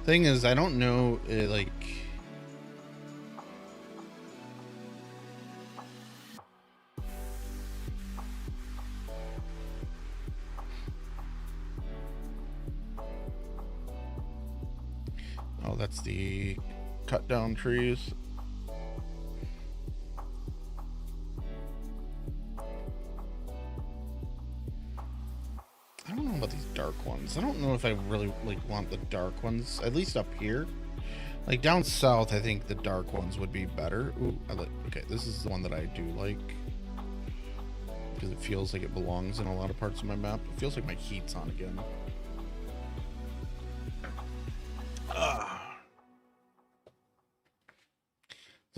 Thing is, I don't know, like... Oh, that's the cut down trees. I don't know about these dark ones. I don't know if I really want the dark ones, at least up here. Like down south, I think the dark ones would be better. Ooh, okay, this is the one that I do like, because it feels like it belongs in a lot of parts of my map. It feels like my heat's on again.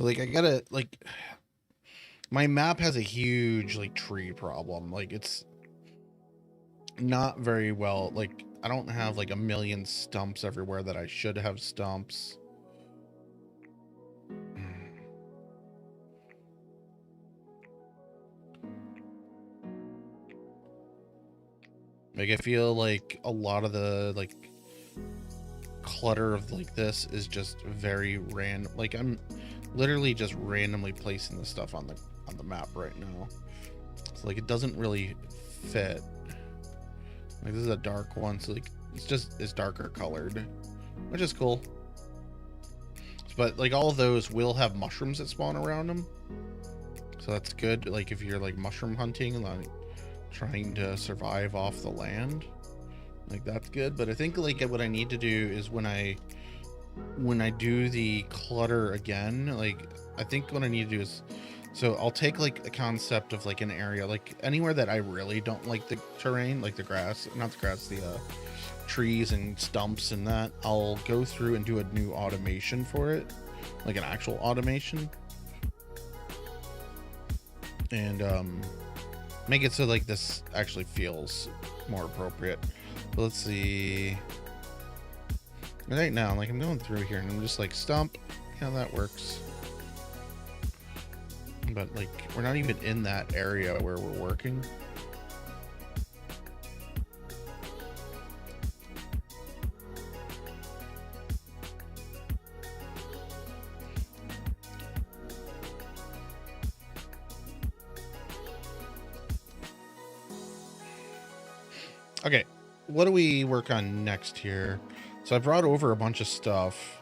Like, I gotta, like, my map has a huge, like, tree problem. Like, it's not very well, like, I don't have, like, a million stumps everywhere that I should have stumps. Like, I feel like a lot of the, like, clutter of, like, this is just very random. Like, I'm literally just randomly placing the stuff on the map right now. So, like, it doesn't really fit. Like, this is a dark one, so, like, it's darker colored, which is cool. But, like, all of those will have mushrooms that spawn around them, so that's good. Like, if you're, like, mushroom hunting and, like, trying to survive off the land, like, that's good. But I think, like, what I need to do is when I do the clutter again, like, I think what I need to do is, so I'll take, like, a concept of, like, an area, like, anywhere that I really don't like the terrain, like the grass, not the grass, the trees and stumps and that, I'll go through and do a new automation for it, like an actual automation, and make it so, like, this actually feels more appropriate. But let's see. Right now, like, I'm going through here and I'm just like, stump, yeah, that works. But, like, we're not even in that area where we're working. Okay, what do we work on next here? So I brought over a bunch of stuff.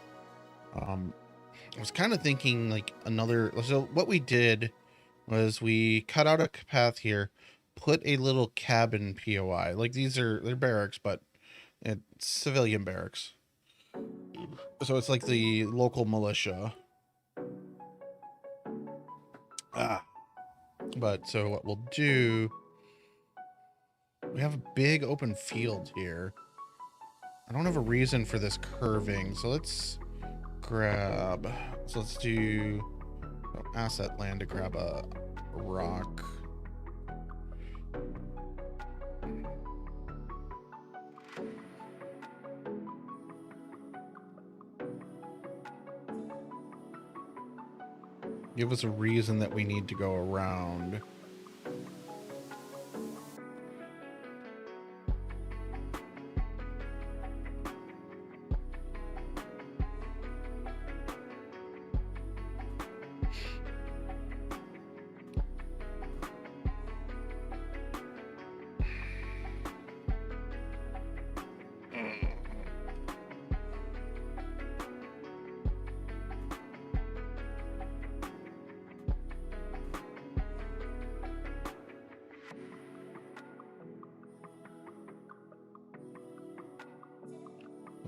I was kind of thinking, like, so what we did was we cut out a path here, put a little cabin POI. Like, they're barracks, but it's civilian barracks. So it's like the local militia. But so what we'll do, we have a big open field here. I don't have a reason for this curving, so let's do asset land to grab a rock. Give us a reason that we need to go around.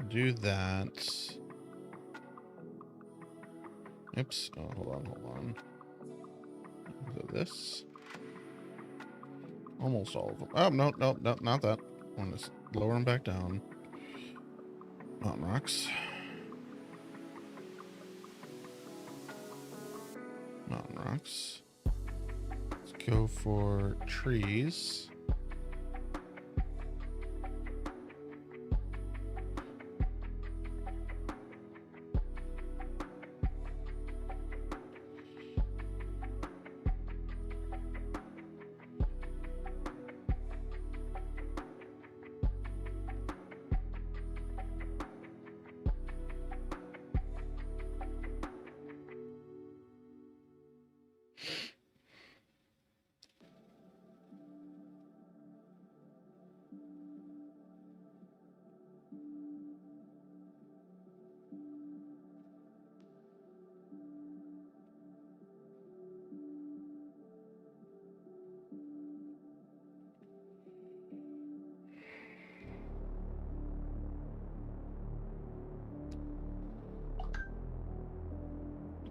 Do that. Oops. Oh, hold on. So this. Almost all of them. Oh, no, not that. I want to lower them back down. Mountain rocks. Mountain rocks. Let's go for trees.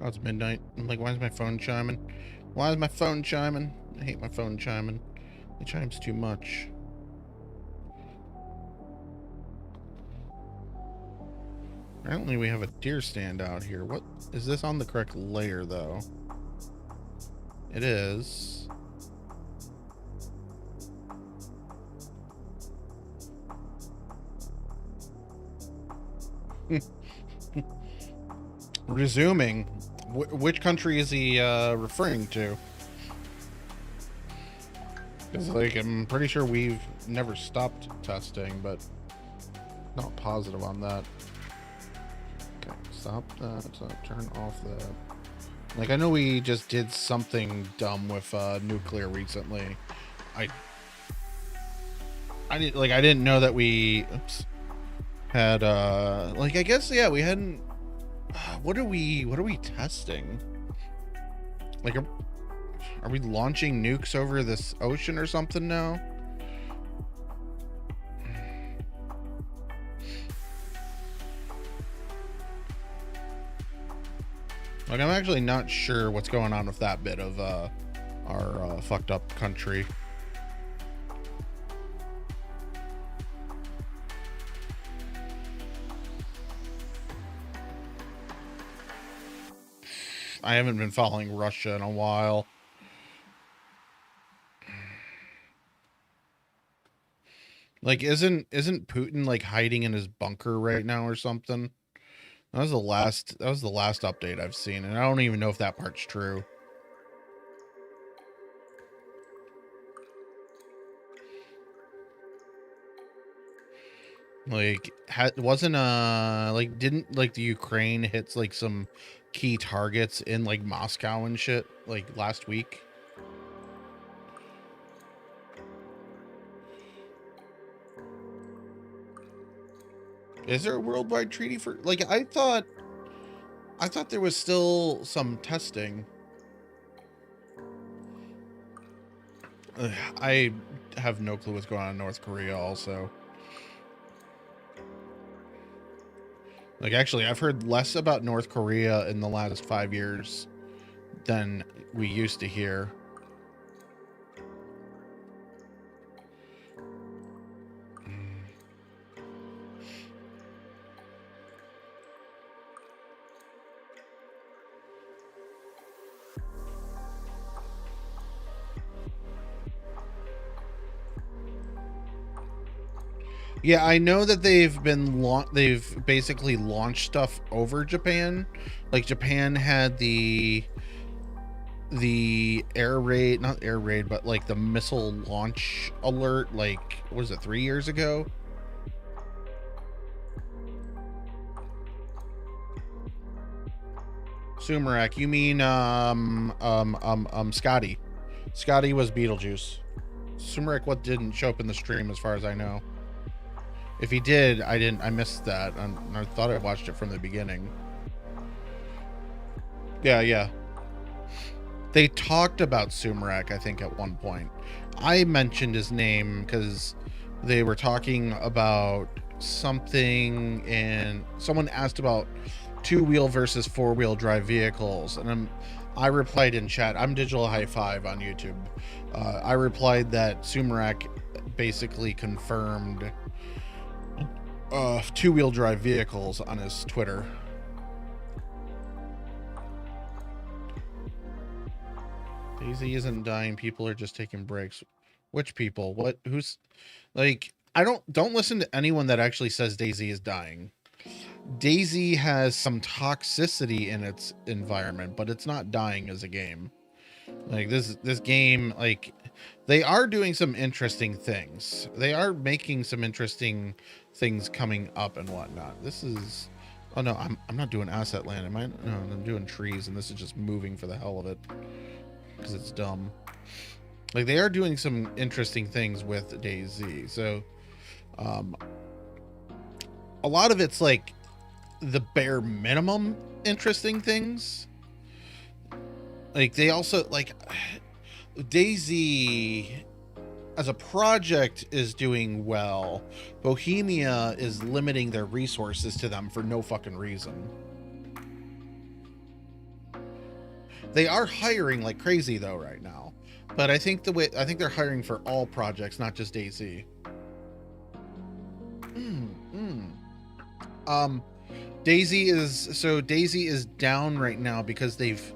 Oh, it's midnight. I'm like, why is my phone chiming? Why is my phone chiming? I hate my phone chiming. It chimes too much. Apparently we have a deer stand out here. What is this on the correct layer though? It is. Resuming. Which country is he referring to? Because like I'm pretty sure we've never stopped testing, but not positive on that. Okay, stop that. Turn off that. Like I know we just did something dumb with nuclear recently. I didn't know that we had like I guess yeah we hadn't. What are we testing? Like are we launching nukes over this ocean or something now? Like I'm actually not sure what's going on with that bit of our fucked up country. I haven't been following Russia in a while. Like isn't Putin like hiding in his bunker right now or something? That was the last update I've seen, and I don't even know if that part's true. Like wasn't like didn't like the Ukraine hits like some key targets in like Moscow and shit like last week? Is there a worldwide treaty for like I thought there was still some testing. I have no clue what's going on in North Korea also. Like actually I've heard less about North Korea in the last 5 years than we used to hear. Yeah, I know that they've basically launched stuff over Japan. Like Japan had the air raid, not air raid, but like the missile launch alert, like what was it, 3 years ago? Sumarak, you mean Scotty. Scotty was Beetlejuice. Sumarak what didn't show up in the stream as far as I know. If he did, I missed that. I thought I watched it from the beginning. Yeah. They talked about Sumarak, I think, at one point. I mentioned his name because they were talking about something, and someone asked about two-wheel versus four-wheel drive vehicles, and I replied in chat. I'm Digital High Five on YouTube. I replied that Sumarak basically confirmed two-wheel drive vehicles on his Twitter. DayZ isn't dying. People are just taking breaks. Which people? What? Who's? Like, I don't listen to anyone that actually says DayZ is dying. DayZ has some toxicity in its environment, but it's not dying as a game. Like this game, like they are doing some interesting things. They are making some interesting things coming up and whatnot. This is, oh no, I'm not doing asset land. Am I? No, I'm doing trees, and this is just moving for the hell of it because it's dumb. Like they are doing some interesting things with DayZ. So, a lot of it's like the bare minimum interesting things. Like they also like DayZ as a project is doing well. Bohemia is limiting their resources to them for no fucking reason. They are hiring like crazy though right now, but I think they're hiring for all projects, not just DayZ is down right now because they've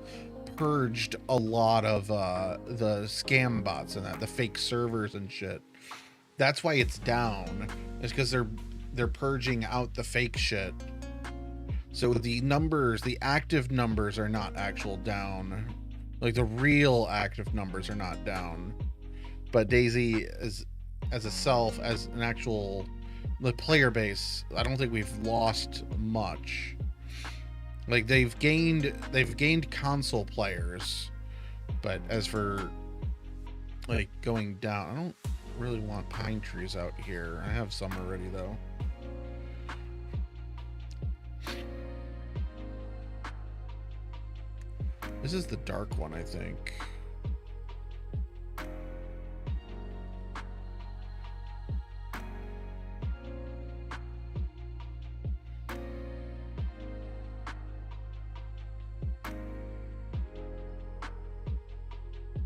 purged a lot of the scam bots and the fake servers and shit. That's why it's down. It's because they're purging out the fake shit. So the numbers, the active numbers are not actual down. Like the real active numbers are not down. But DayZ as an actual the player base, I don't think we've lost much. Like they've gained console players, but as for like going down, I don't really want pine trees out here. I have some already though. This is the dark one, I think.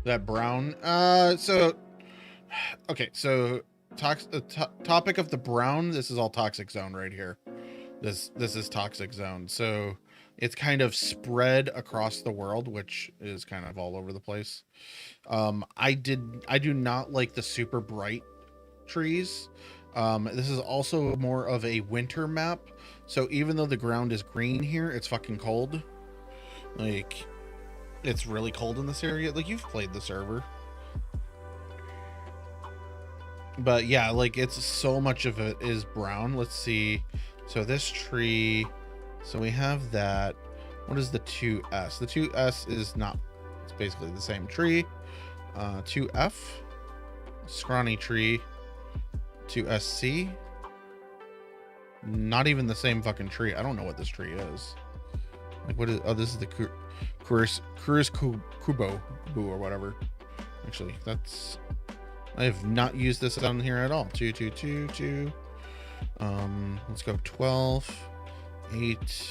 That brown. Okay, so topic of the brown. This is all toxic zone right here. This is toxic zone. So it's kind of spread across the world, which is kind of all over the place. I do not like the super bright trees. This is also more of a winter map. So even though the ground is green here, it's fucking cold. Like, it's really cold in this area. Like, you've played the server. But yeah, like, it's so much of it is brown. Let's see. So this tree, so we have that. What is the 2S? The 2S is not, it's basically the same tree. 2F, scrawny tree. 2SC, not even the same fucking tree. I don't know what this tree is. Like, what is, oh, this is the Curious Kubo or whatever. Actually, that's, I have not used this down here at all. 2, 2, 2, 2. Let's go 12, 8.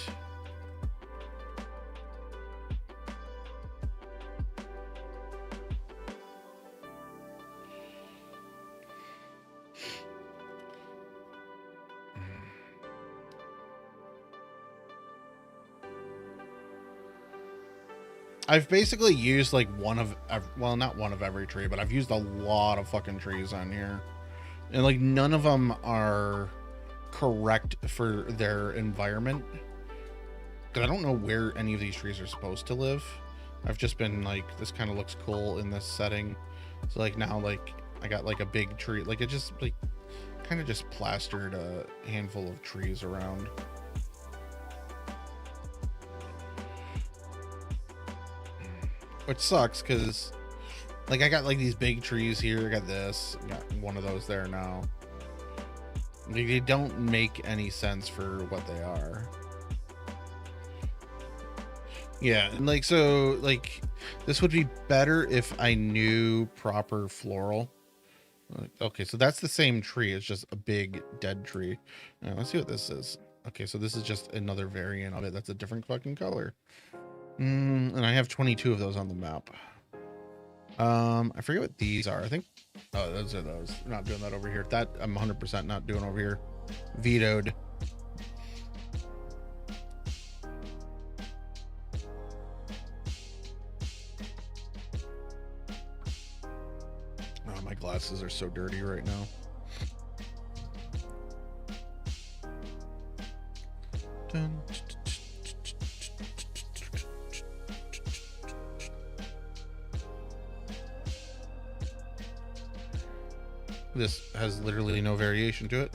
I've basically used like well, not one of every tree, but I've used a lot of fucking trees on here. And like none of them are correct for their environment. Because I don't know where any of these trees are supposed to live. I've just been like, this kind of looks cool in this setting. So like now, like I got like a big tree, like it just like kind of just plastered a handful of trees around. Which sucks because like I got like these big trees here. I got this, got one of those there now. Like, they don't make any sense for what they are. Yeah, and like so like this would be better if I knew proper floral. Okay, so that's the same tree. It's just a big dead tree. Let's see what this is. Okay, so this is just another variant of it. That's a different fucking color. And I have 22 of those on the map. I forget what these are. I think, oh, those are those. I'm not doing that over here. That I'm 100% not doing over here. Vetoed. Oh, my glasses are so dirty right now. Dun, this has literally no variation to it.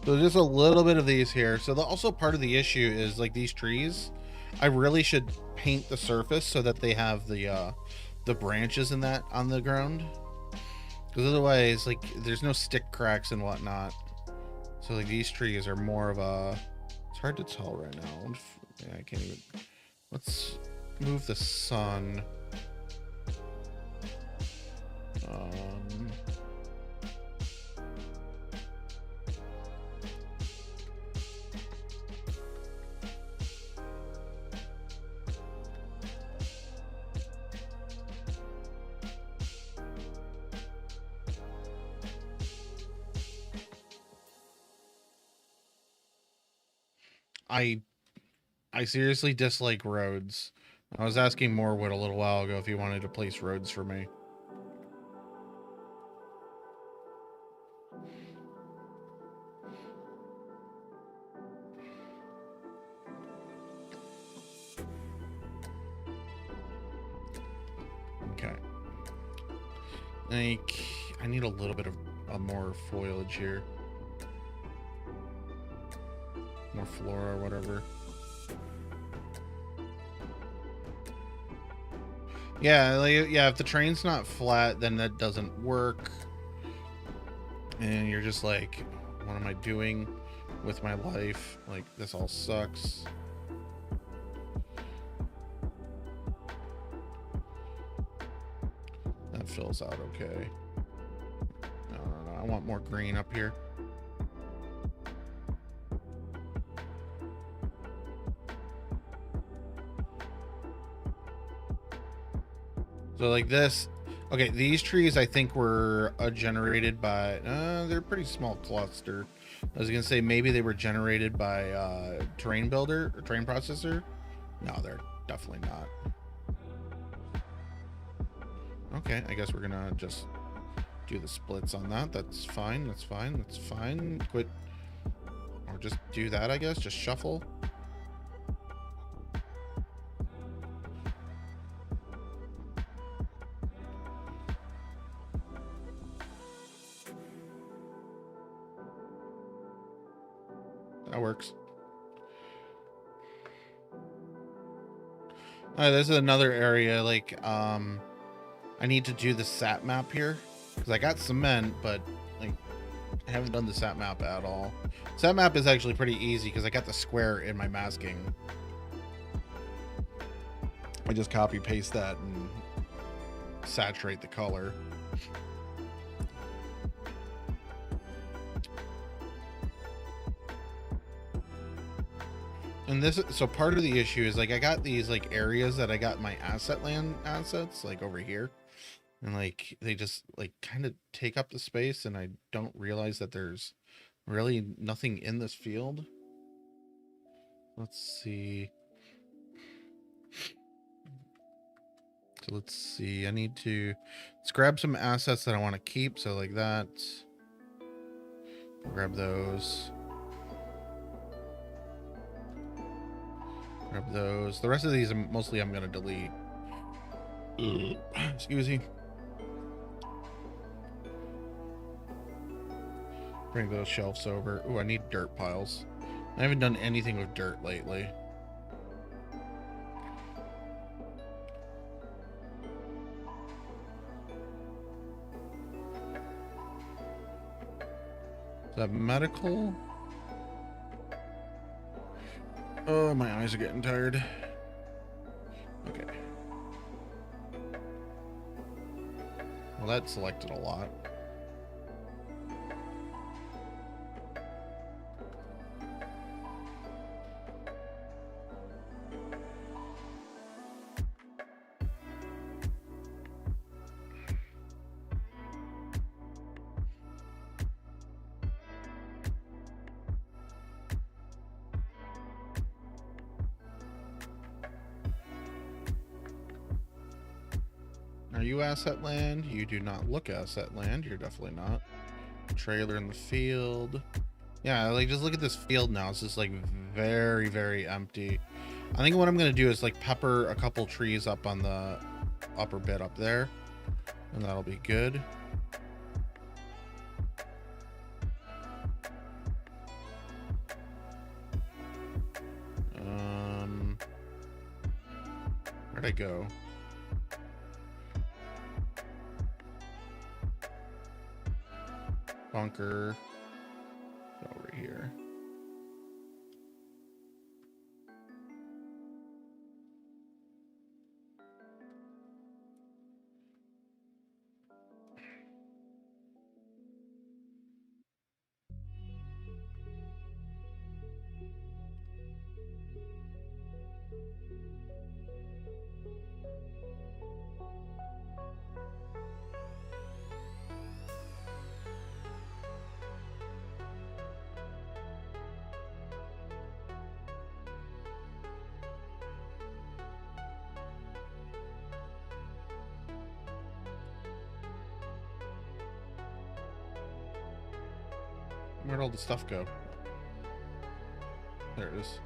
So just a little bit of these here. So also part of the issue is like these trees, I really should paint the surface so that they have the branches in that on the ground, because otherwise like there's no stick cracks and whatnot. So like these trees are more of a hard to tell right now. Yeah, I can't even. Let's move the sun. I seriously dislike roads. I was asking Morwood a little while ago if he wanted to place roads for me. Okay. Like, I need a little bit of more foliage here. More flora or whatever. Yeah, like, yeah, if the train's not flat, then that doesn't work. And you're just like, what am I doing with my life? Like, this all sucks. That fills out okay. No, I want more green up here. So like this, okay, these trees I think were generated by, they're a pretty small cluster. I was gonna say maybe they were generated by terrain builder or terrain processor. No, they're definitely not. Okay, I guess we're gonna just do the splits on that. That's fine, that's fine, that's fine. Quit, or just do that, I guess, just shuffle. That works. This is another area, like, I need to do the sat map here, because I got cement, but, like, I haven't done the sat map at all. Sat map is actually pretty easy, because I got the square in my masking. I just copy paste that and saturate the color. And this, so part of the issue is like I got these like areas that I got my asset land assets like over here, and like they just like kind of take up the space, and I don't realize that there's really nothing in this field. Let's see. So let's see. I need to, let's grab some assets that I want to keep. So like that. I'll grab those. Grab those. The rest of these, mostly I'm going to delete. Excuse me. Bring those shelves over. Ooh, I need dirt piles. I haven't done anything with dirt lately. Is that medical? Oh, my eyes are getting tired. Okay. Well, that selected a lot. Are you asset land? You do not look asset land. You're definitely not. Trailer in the field. Yeah, like just look at this field now. It's just like very, very empty. I think what I'm gonna do is like pepper a couple trees up on the upper bit up there, and that'll be good. Where'd I go? Bunker over here. Where'd all the stuff go? There it is.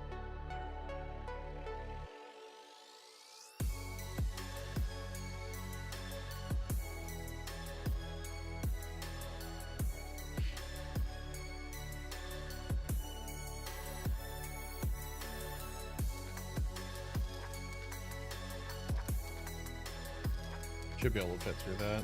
Should be able to fit through that.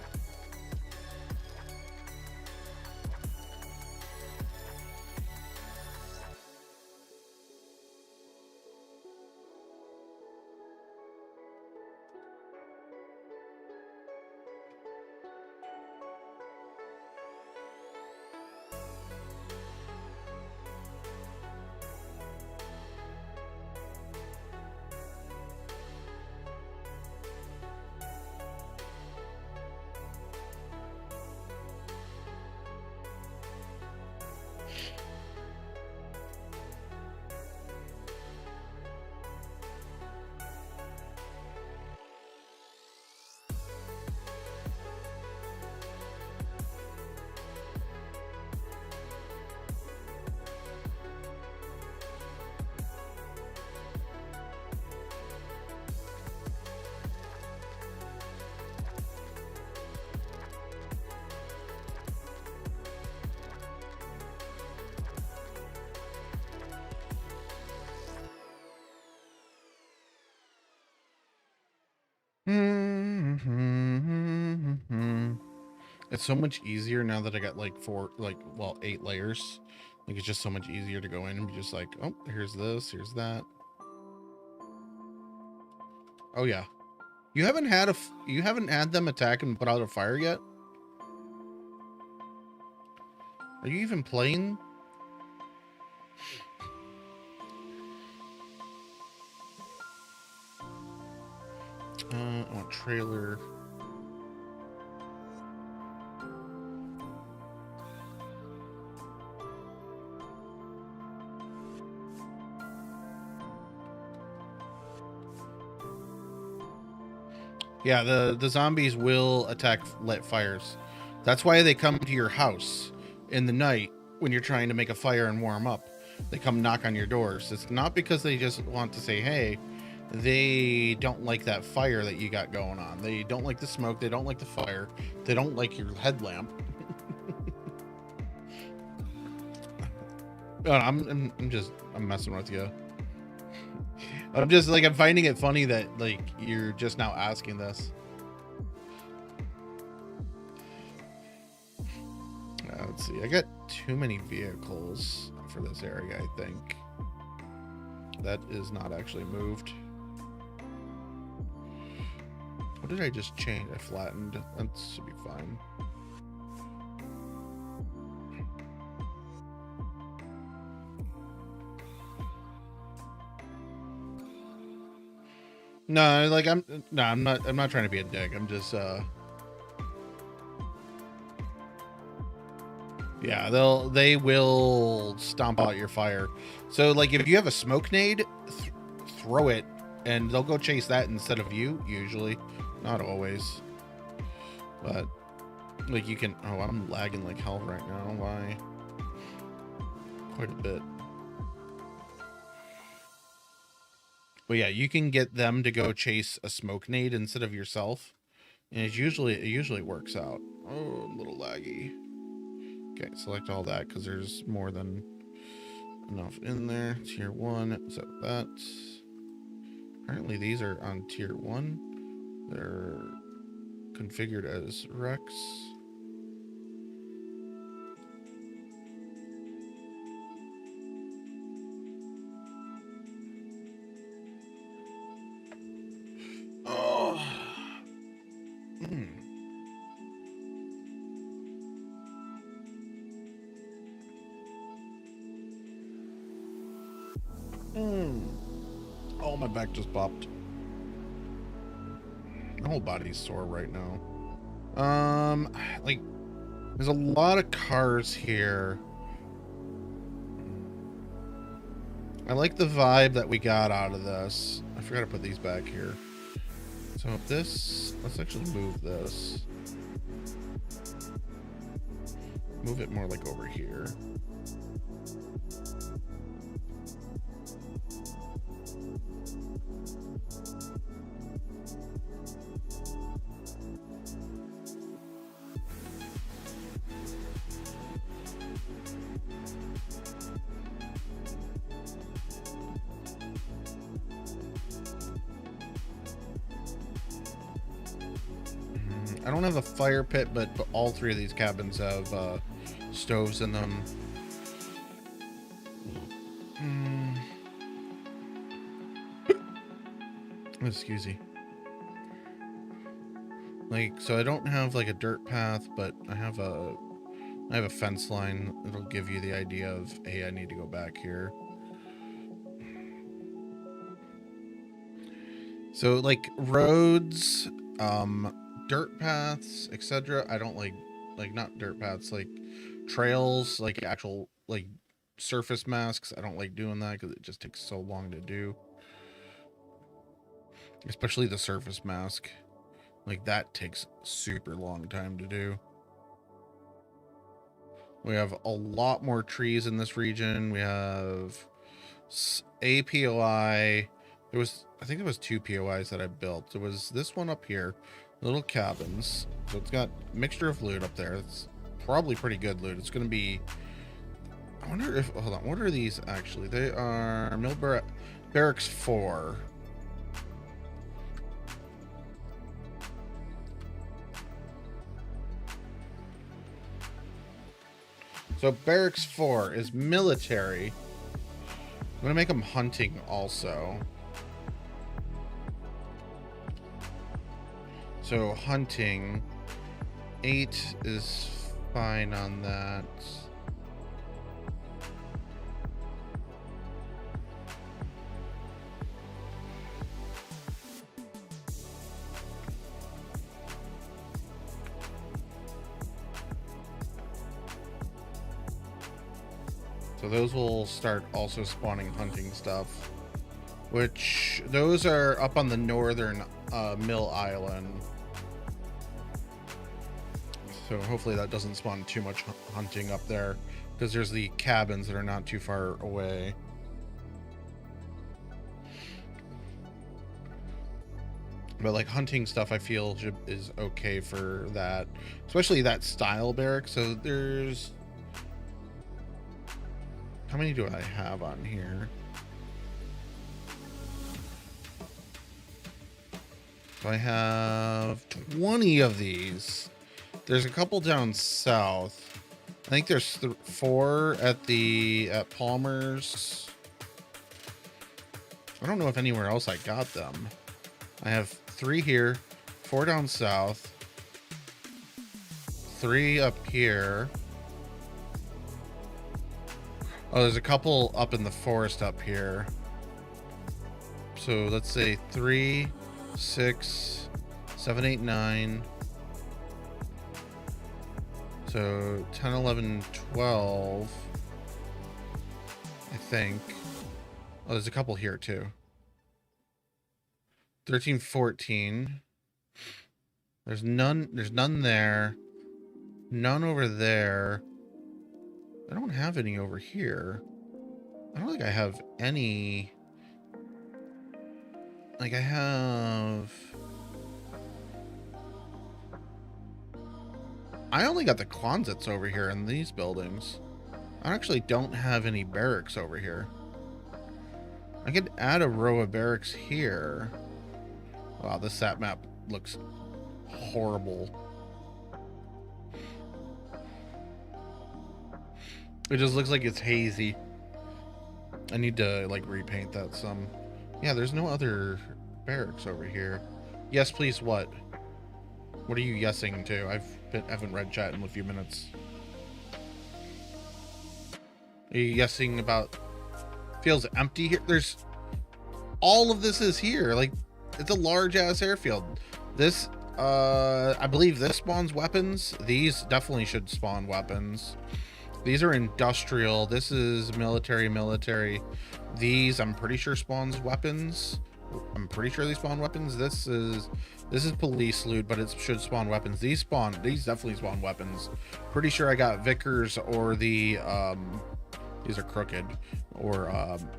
It's so much easier now that I got like 8 layers. Like it's just so much easier to go in and be just like, oh, here's this, here's that. Oh yeah, you haven't had them attack and put out a fire yet? Are you even playing? I want trailer. Yeah, the zombies will attack lit fires. That's why they come to your house in the night when you're trying to make a fire and warm up. They come knock on your doors. It's not because they just want to say, hey. They don't like that fire that you got going on. They don't like the smoke. They don't like the fire. They don't like your headlamp. Oh, I'm messing with you. I'm finding it funny that like you're just now asking this. Let's see. I got too many vehicles for this area, I think. That is not actually moved. What did I just change? I flattened. That should be fine. No, like I'm not trying to be a dick. I'm just yeah, they will stomp out your fire. So like if you have a smoke nade, throw it and they'll go chase that instead of you usually. Not always, but like you can. Oh, I'm lagging like hell right now. Why? Quite a bit. But yeah, you can get them to go chase a smoke nade instead of yourself, and it usually works out. Oh, I'm a little laggy. Okay, select all that because there's more than enough in there. Tier 1, so that. Apparently these are on tier 1. They're configured as Rex. Oh. Oh, my back just popped. My whole body's sore right now. Like, there's a lot of cars here. I like the vibe that we got out of this. I forgot to put these back here. So this, let's actually move this. Move it more like over here. I don't have a fire pit, but all three of these cabins have stoves in them. Excuse me. Like, so I don't have like a dirt path, but I have a fence line. It'll give you the idea of, hey, I need to go back here. So like roads, dirt paths, etc. I don't like not dirt paths, like trails, like actual like surface masks. I don't like doing that because it just takes so long to do. Especially the surface mask. Like that takes super long time to do. We have a lot more trees in this region. We have a POI. I think there was 2 POIs that I built. There was this one up here, little cabins. So it's got a mixture of loot up there. It's probably pretty good loot. It's going to be, I wonder if, hold on, what are these actually? They are Barracks 4. So Barracks 4 is military. I'm gonna make them hunting also. So hunting, 8 is fine on that. So those will start also spawning hunting stuff, which those are up on the northern Mill Island. So hopefully that doesn't spawn too much hunting up there, because there's the cabins that are not too far away. But like hunting stuff, I feel is okay for that, especially that style barrack. So there's, how many do I have on here? So I have 20 of these. There's a couple down south. I think there's 4 at Palmer's. I don't know if anywhere else I got them. I have 3 here, 4 down south, 3 up here. Oh, there's a couple up in the forest up here. So let's say 3, 6, 7, 8, 9. So 10, 11, 12. I think. Oh, there's a couple here too. 13, 14. There's none there. None over there. I don't have any over here. I don't think I have any. Like I only got the closets over here in these buildings. I actually don't have any barracks over here. I could add a row of barracks here. Wow, this sat map looks horrible. It just looks like it's hazy. I need to like repaint that some. Yeah, there's no other barracks over here. Yes, please. What are you yesing to? I haven't read chat in a few minutes. Are you yesing about feels empty here? There's all of this is here. Like it's a large ass airfield. This I believe this spawns weapons. These definitely should spawn weapons. These are industrial. This is military. These I'm pretty sure spawns weapons. I'm pretty sure they spawn weapons. This is police loot, but it should spawn weapons. These definitely spawn weapons. Pretty sure I got Vickers or the These are crooked, or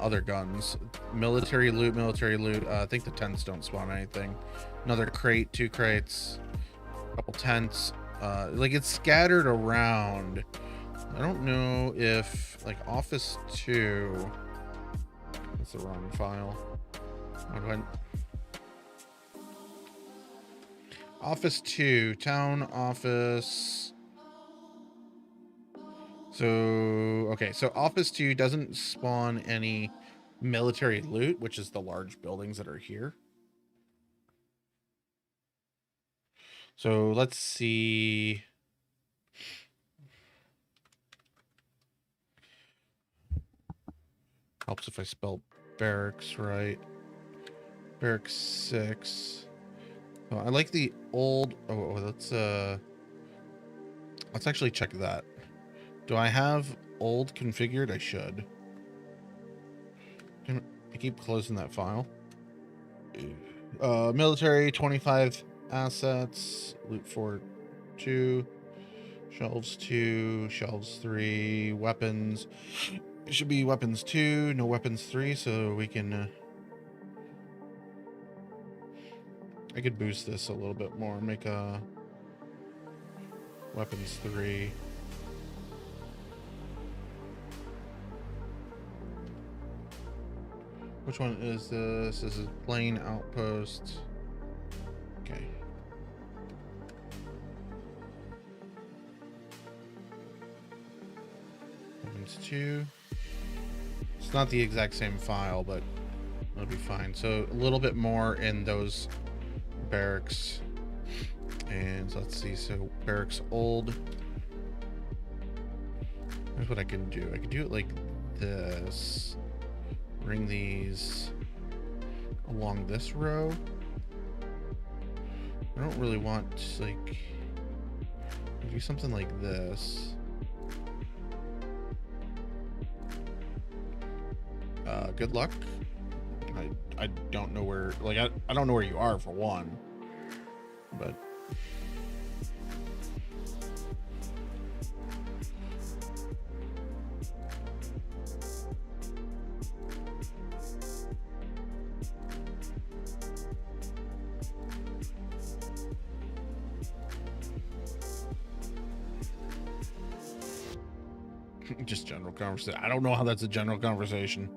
other guns. Military loot, military loot. I think the tents don't spawn anything. Another crate, 2 crates, a couple tents. Like it's scattered around. I don't know if like Office 2. That's the wrong file. How do I... Office 2, town office. So, okay, so Office 2 doesn't spawn any military loot, which is the large buildings that are here. So let's see. Helps if I spell barracks right. Barracks 6. Oh, I like the old. Oh, let's actually check that. Do I have old configured? I should. Damn it, I keep closing that file. Military 25 assets. Loot fort 2. Shelves 2. Shelves 3. Weapons. It should be weapons 2. No weapons 3. So we can. I could boost this a little bit more. Make a weapons 3. Which one is this? This is plain outpost. Okay. Weapons 2. It's not the exact same file, but it'll be fine. So a little bit more in those barracks. And let's see. So barracks old. Here's what I can do. I can do it like this. Bring these along this row. I don't really want like do something like this. Good luck. I don't know where, like I don't know where you are for one, but just general conversation. I don't know how that's a general conversation.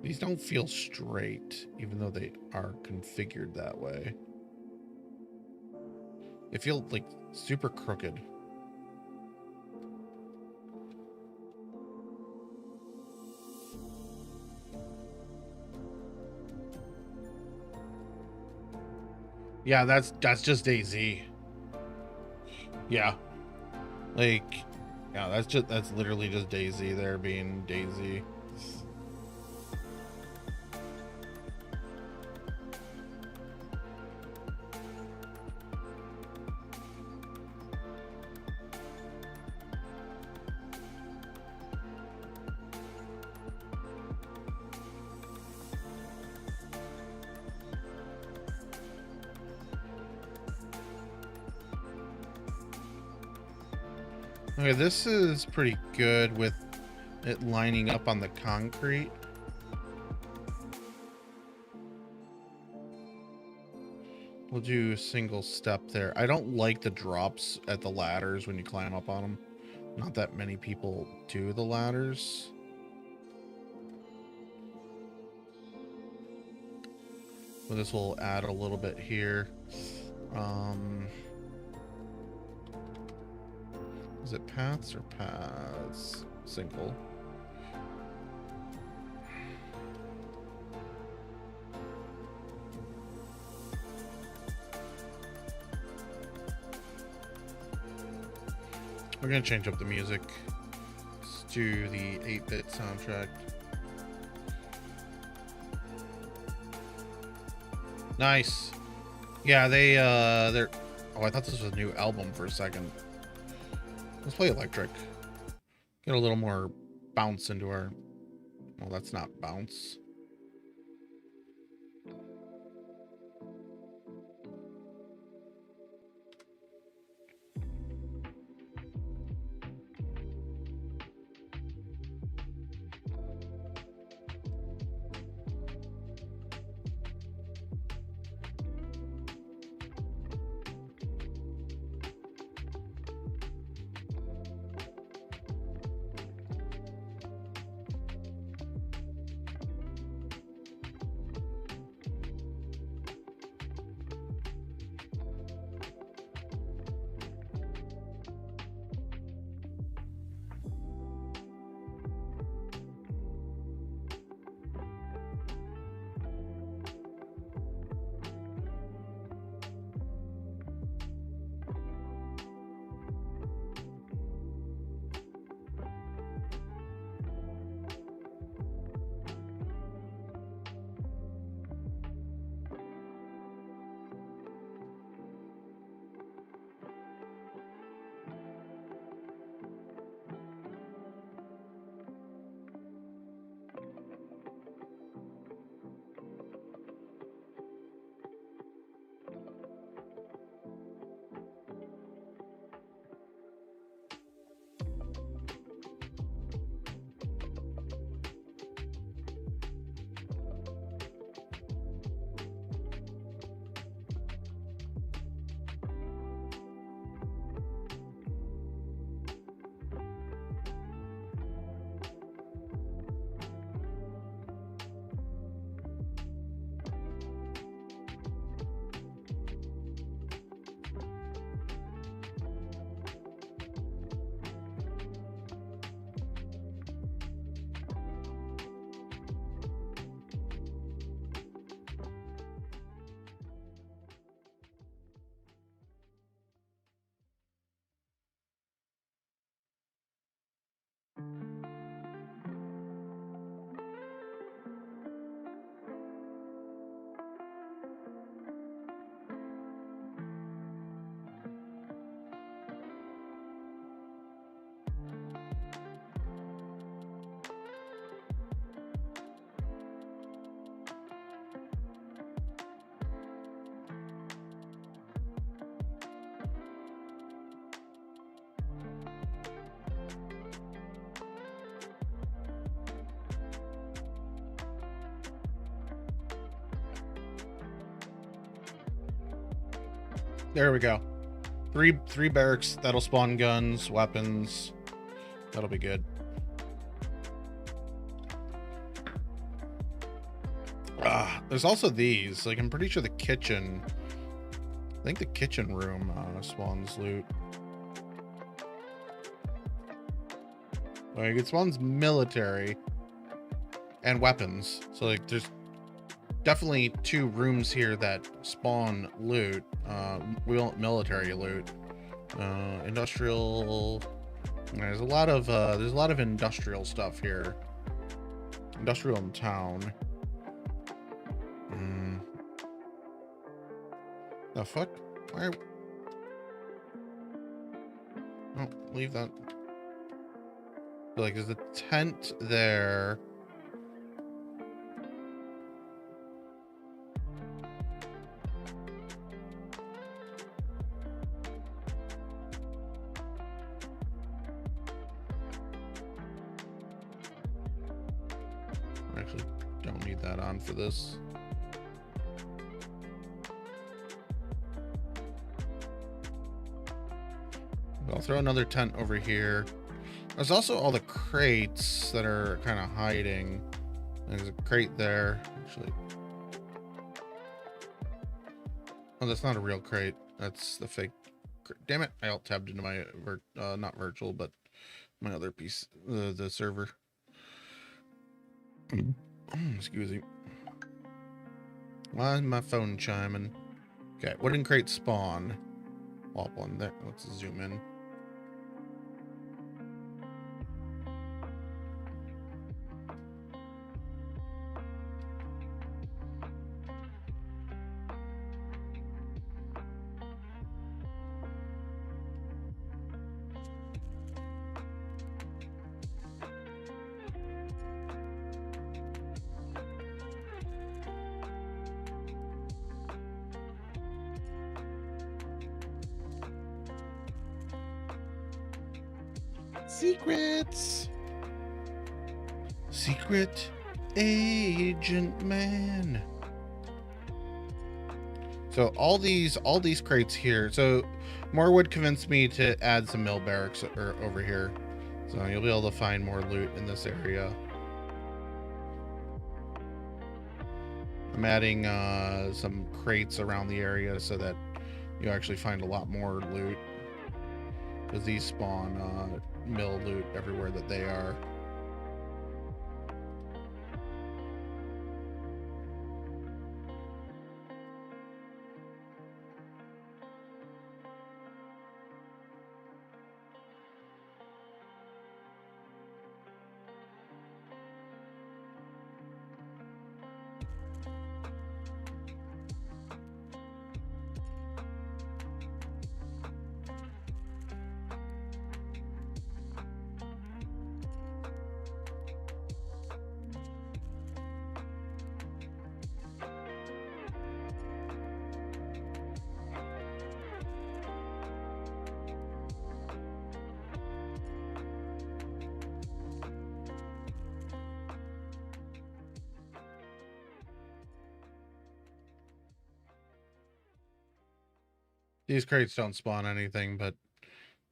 These don't feel straight, even though they are configured that way. They feel like super crooked. Yeah, that's just DayZ. Yeah. Like, yeah, that's literally just DayZ there being DayZ. Okay, this is pretty good with it lining up on the concrete. We'll do a single step there. I don't like the drops at the ladders when you climb up on them. Not that many people do the ladders. Well, this will add a little bit here. Is it paths or paths? Single. We're gonna change up the music. Let's do the 8-bit soundtrack. Nice. Yeah, they're. Oh, I thought this was a new album for a second. Let's play electric. Get a little more bounce into our Well, that's not bounce. There we go. Three barracks that'll spawn guns, weapons. That'll be good. There's also these. Like, I'm pretty sure the kitchen. I think the kitchen room spawns loot. Like, it spawns military and weapons. So like, there's definitely 2 rooms here that spawn loot. Military loot. Industrial. There's a lot of industrial stuff here. Industrial in town. The fuck? Why? Oh, leave that. Like, there's a tent there. I actually don't need that on for this. I'll throw another tent over here. There's also all the crates that are kind of hiding. There's a crate there, actually. Oh, that's not a real crate. That's the fake. Damn it! I alt-tabbed into my not virtual, but my other piece, the server. Excuse me. Why is my phone chiming? Okay, wooden crate spawn. Wall one there. Let's zoom in. Secrets. Secret agent man. So all these crates here. So Morwood convinced me to add some mill barracks over here. So you'll be able to find more loot in this area. I'm adding some crates around the area so that you actually find a lot more loot. Because these spawn mill loot everywhere that they are. These crates don't spawn anything, but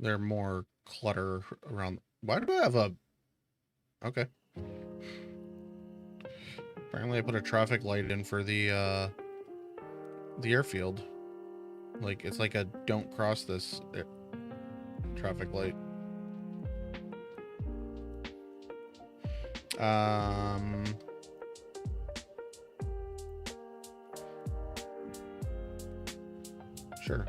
they're more clutter around. Why do I have a... Okay. Apparently I put a traffic light in for the airfield. Like, it's like a don't cross this traffic light. Sure.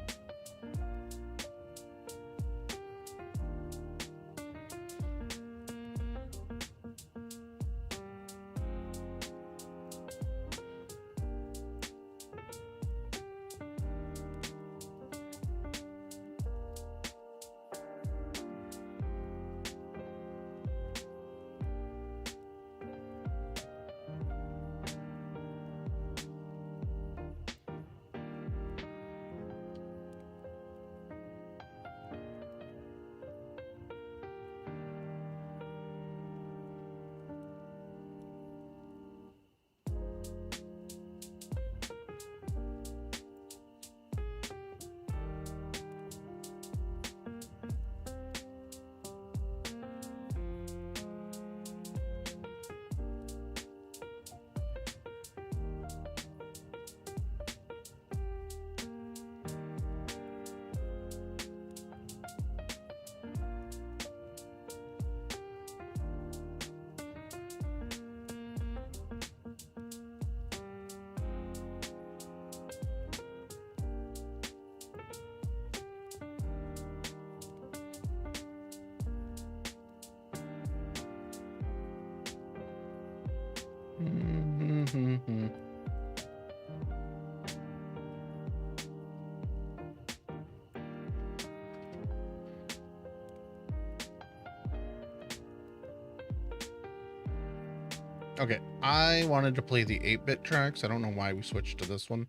Okay, I wanted to play the 8-bit tracks. I don't know why we switched to this one.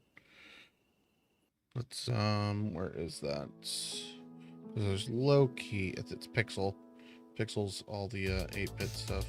Let's, where is that? There's low key, it's Pixel. Pixel's all the 8-bit stuff.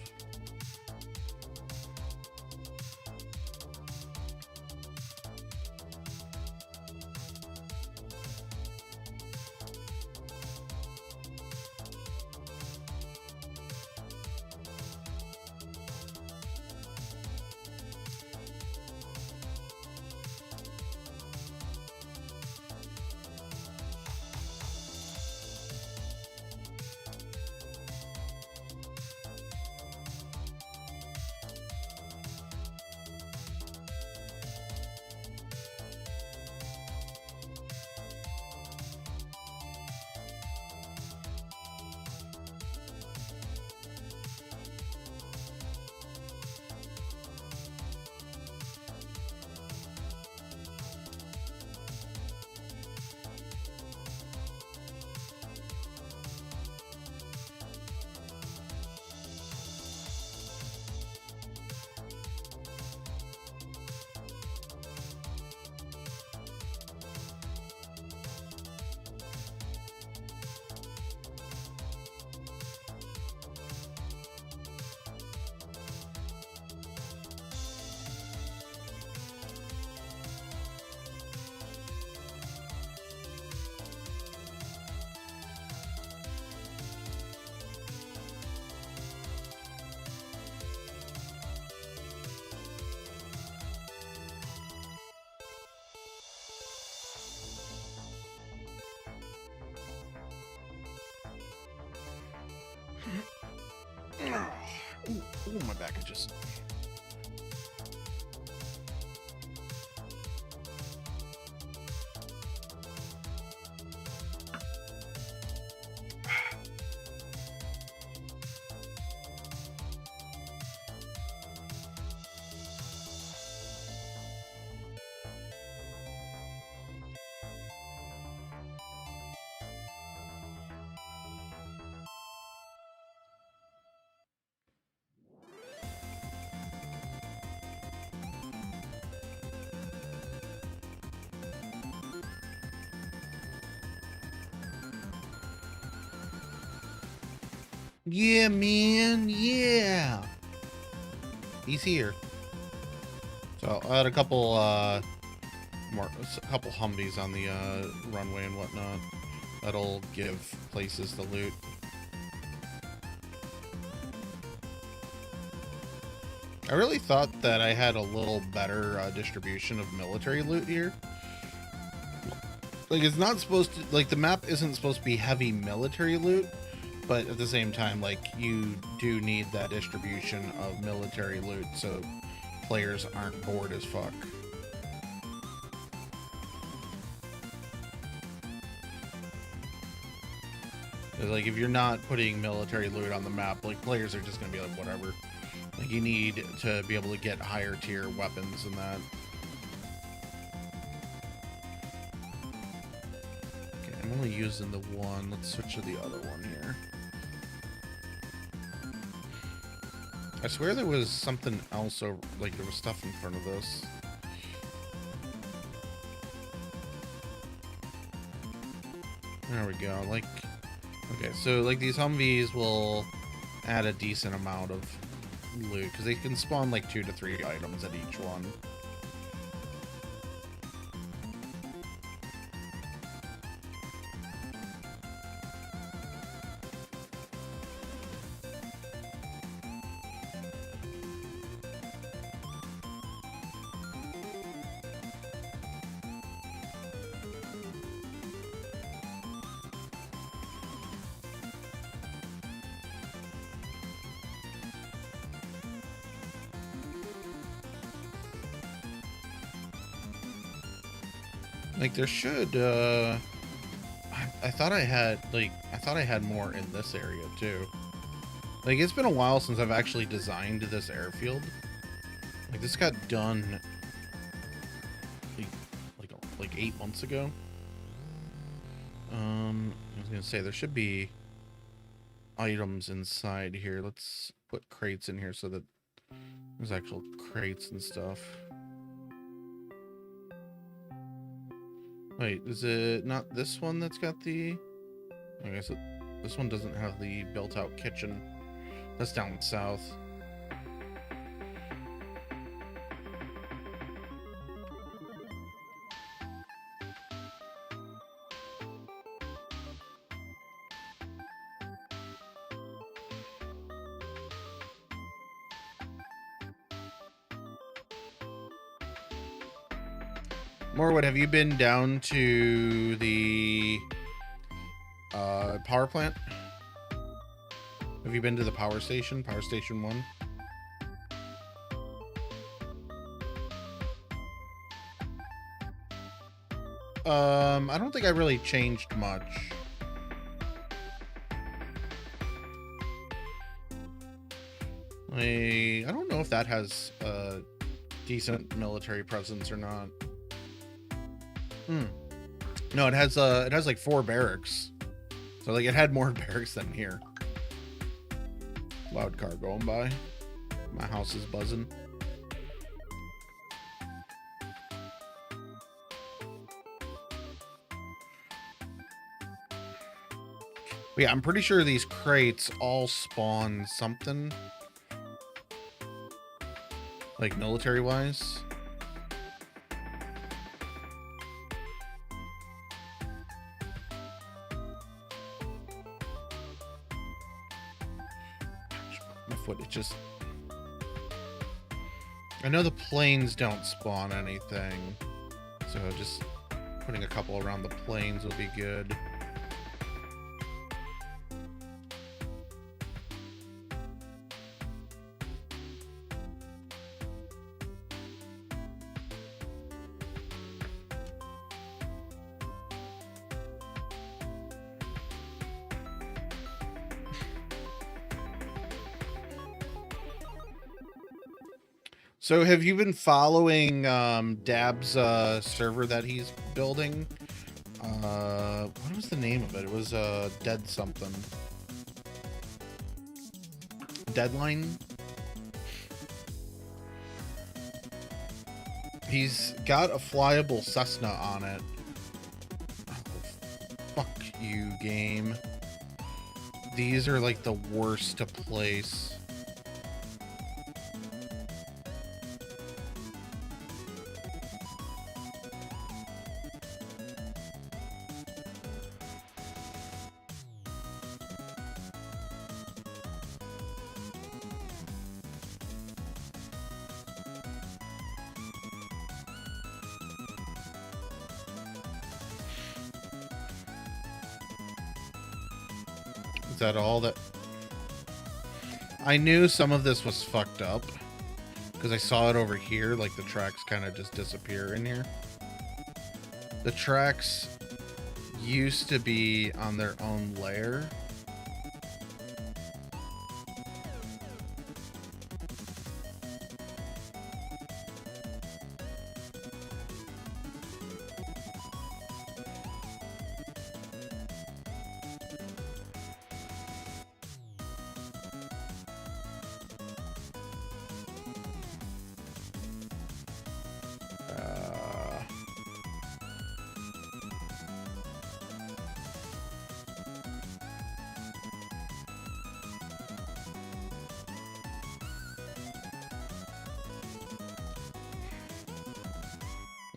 Oh, my back itches. Yeah, man. Yeah. He's here. So I'll add a couple couple Humvees on the runway and whatnot. That'll give places to loot. I really thought that I had a little better distribution of military loot here. Like, it's not supposed to, like, the map isn't supposed to be heavy military loot, but at the same time, like, you do need that distribution of military loot so players aren't bored as fuck. Like, if you're not putting military loot on the map, like, players are just gonna be like, whatever. Like, you need to be able to get higher tier weapons and that. Okay, I'm only using the one. Let's switch to the other one here. I swear there was something else over, like, there was stuff in front of this. There we go. Like, okay, so, like, these Humvees will add a decent amount of loot, because they can spawn, like, 2 to 3 items at each one. Like, there should, I thought I had, like, I thought I had more in this area, too. Like, it's been a while since I've actually designed this airfield. Like, this got done, like 8 months ago. I was gonna say, there should be items inside here. Let's put crates in here so that there's actual crates and stuff. Wait, is it not this one that's got the... I guess this one doesn't have the built-out kitchen. That's down south. Morwood, have you been down to the power plant? Have you been to the power station? Power Station 1? I don't think I really changed much. I don't know if that has a decent military presence or not. No, it has like 4 barracks. So like it had more barracks than here. Loud car going by. My house is buzzing. But yeah, I'm pretty sure these crates all spawn something. Like military wise. It just... I know the planes don't spawn anything, so just putting a couple around the planes will be good. So have you been following Dab's server that he's building? What was the name of it? It was Dead something. Deadline? He's got a flyable Cessna on it. Oh, fuck you, game. These are like the worst to place. Is that all that? I knew some of this was fucked up because I saw it over here, like the tracks kind of just disappear in here. The tracks used to be on their own layer.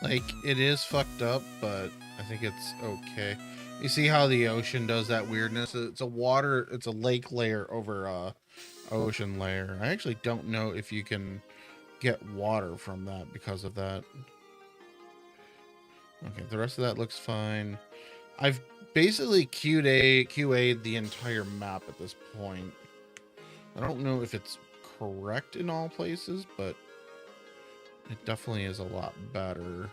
Like, it is fucked up, but I think it's okay. You see how the ocean does that weirdness? It's a water, it's a lake layer over a ocean layer. I actually don't know if you can get water from that because of that. Okay, the rest of that looks fine. I've basically QA'd the entire map at this point. I don't know if it's correct in all places, but it definitely is a lot better.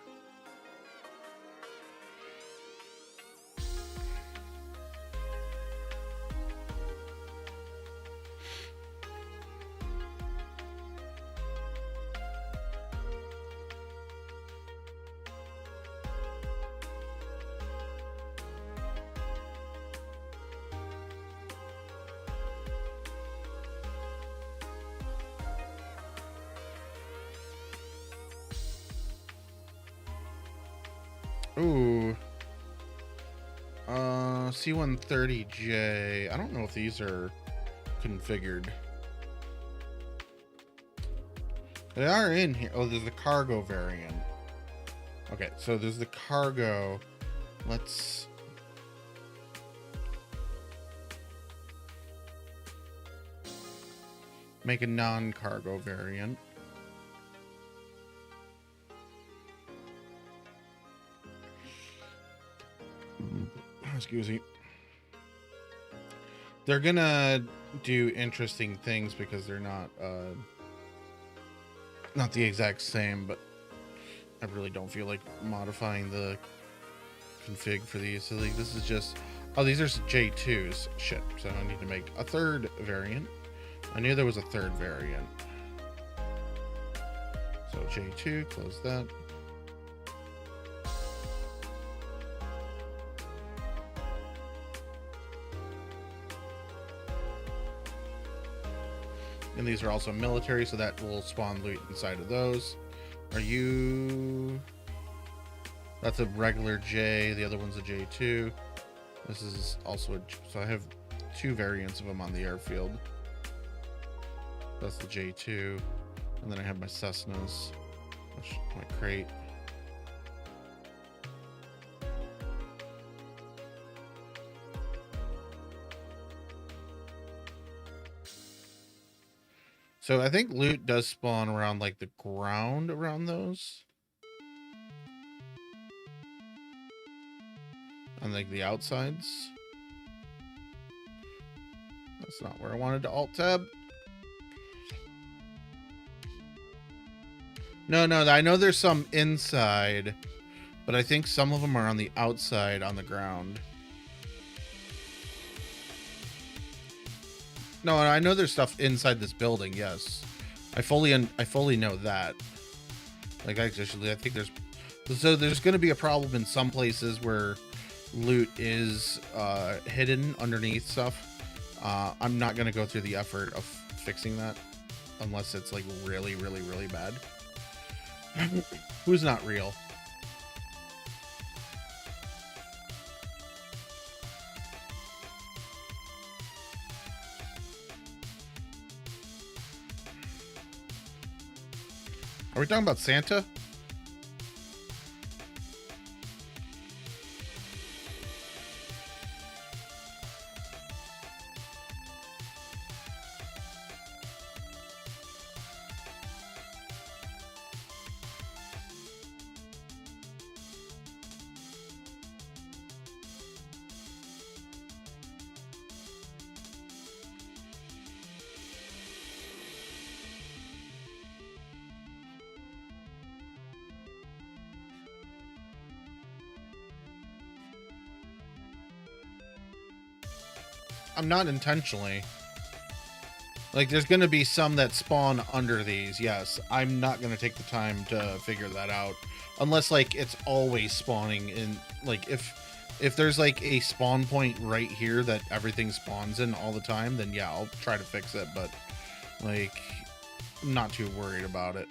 Ooh. C130J. I don't know if these are configured. They are in here. Oh, there's the cargo variant. Okay, so there's the cargo. Let's... make a non-cargo variant. Excuse me. They're gonna do interesting things because they're not the exact same, but I really don't feel like modifying the config for these. So like this is just, oh, these are J2s. Shit. So I need to make a third variant. I knew there was a third variant. So J2, close that. And these are also military, so that will spawn loot inside of those. Are you... That's a regular J, the other one's a J2. This is also a... So I have two variants of them on the airfield. That's the J2. And then I have my Cessnas, which my crate. So I think loot does spawn around like the ground around those. On like the outsides. That's not where I wanted to alt tab. No, I know there's some inside, but I think some of them are on the outside on the ground. No, I know there's stuff inside this building, yes. I fully know that. Like, actually, I think there's going to be a problem in some places where loot is hidden underneath stuff. I'm not going to go through the effort of fixing that unless it's like really, really, really bad. Who's not real? Are we talking about Santa? I'm not intentionally. Like, there's going to be some that spawn under these. Yes, I'm not going to take the time to figure that out. Unless, like, it's always spawning in, like, if there's, like, a spawn point right here that everything spawns in all the time, then yeah, I'll try to fix it, but, like, I'm not too worried about it.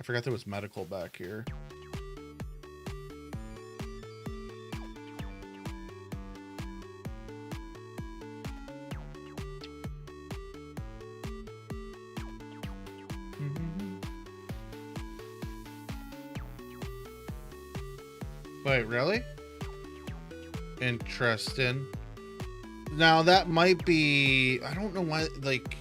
I forgot there was medical back here. Wait, really? Interesting. Now that might be, I don't know why, like,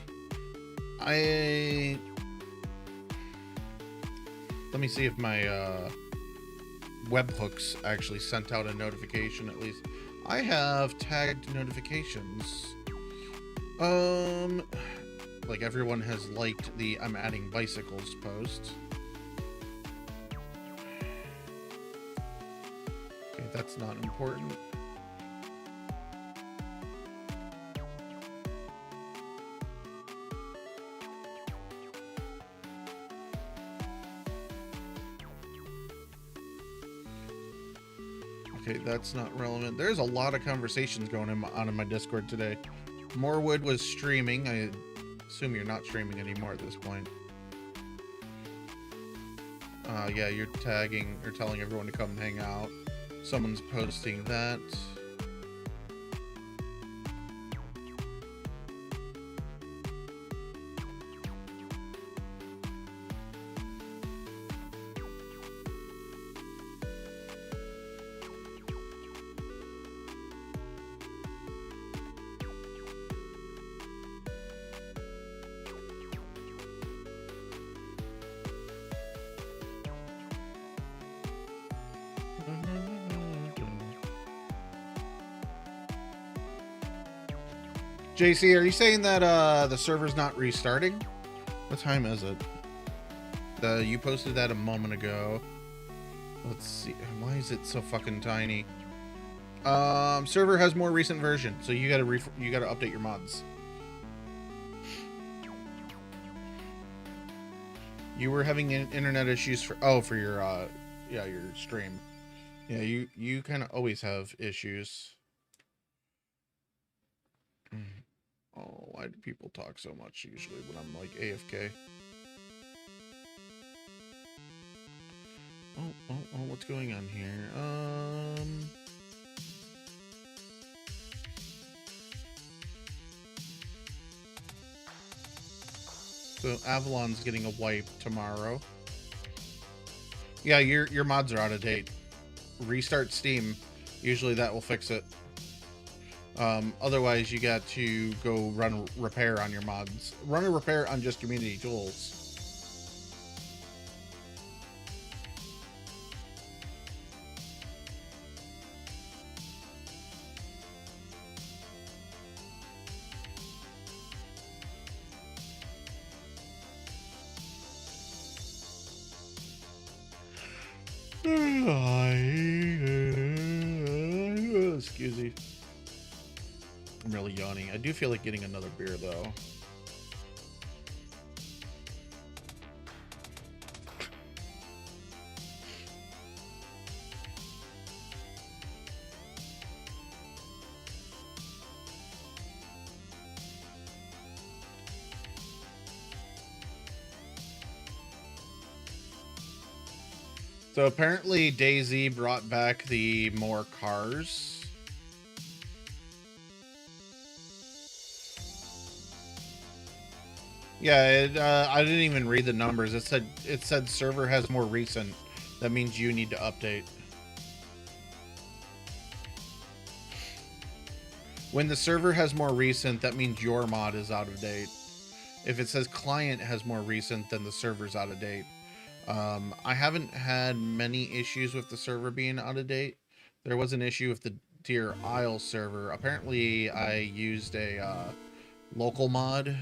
let me see if my webhooks actually sent out a notification at least. I have tagged notifications. Like everyone has liked the I'm adding bicycles post. Okay, that's not important. Okay, that's not relevant. There's a lot of conversations going on in my Discord today. Morewood was streaming. I assume you're not streaming anymore at this point. Yeah, you're tagging or telling everyone to come hang out. Someone's posting that. JC, are you saying that the server's not restarting? What time is it? You posted that a moment ago. Let's see. Why is it so fucking tiny? Server has more recent version, so you gotta update your mods. You were having internet issues for your yeah, your stream. Yeah, you kind of always have issues. Oh, why do people talk so much usually when I'm like AFK? Oh, what's going on here? So Avalon's getting a wipe tomorrow. Yeah, your mods are out of date. Restart Steam. Usually that will fix it. Otherwise, you got to go run repair on your mods. Run a repair on just community tools. crazy. I'm really yawning. I do feel like getting another beer though. So apparently DayZ brought back the more cars. Yeah, I didn't even read the numbers. It said server has more recent. That means you need to update. When the server has more recent, that means your mod is out of date. If it says client has more recent, then the server's out of date. I haven't had many issues with the server being out of date. There was an issue with the Deer Isle server. Apparently, I used a local mod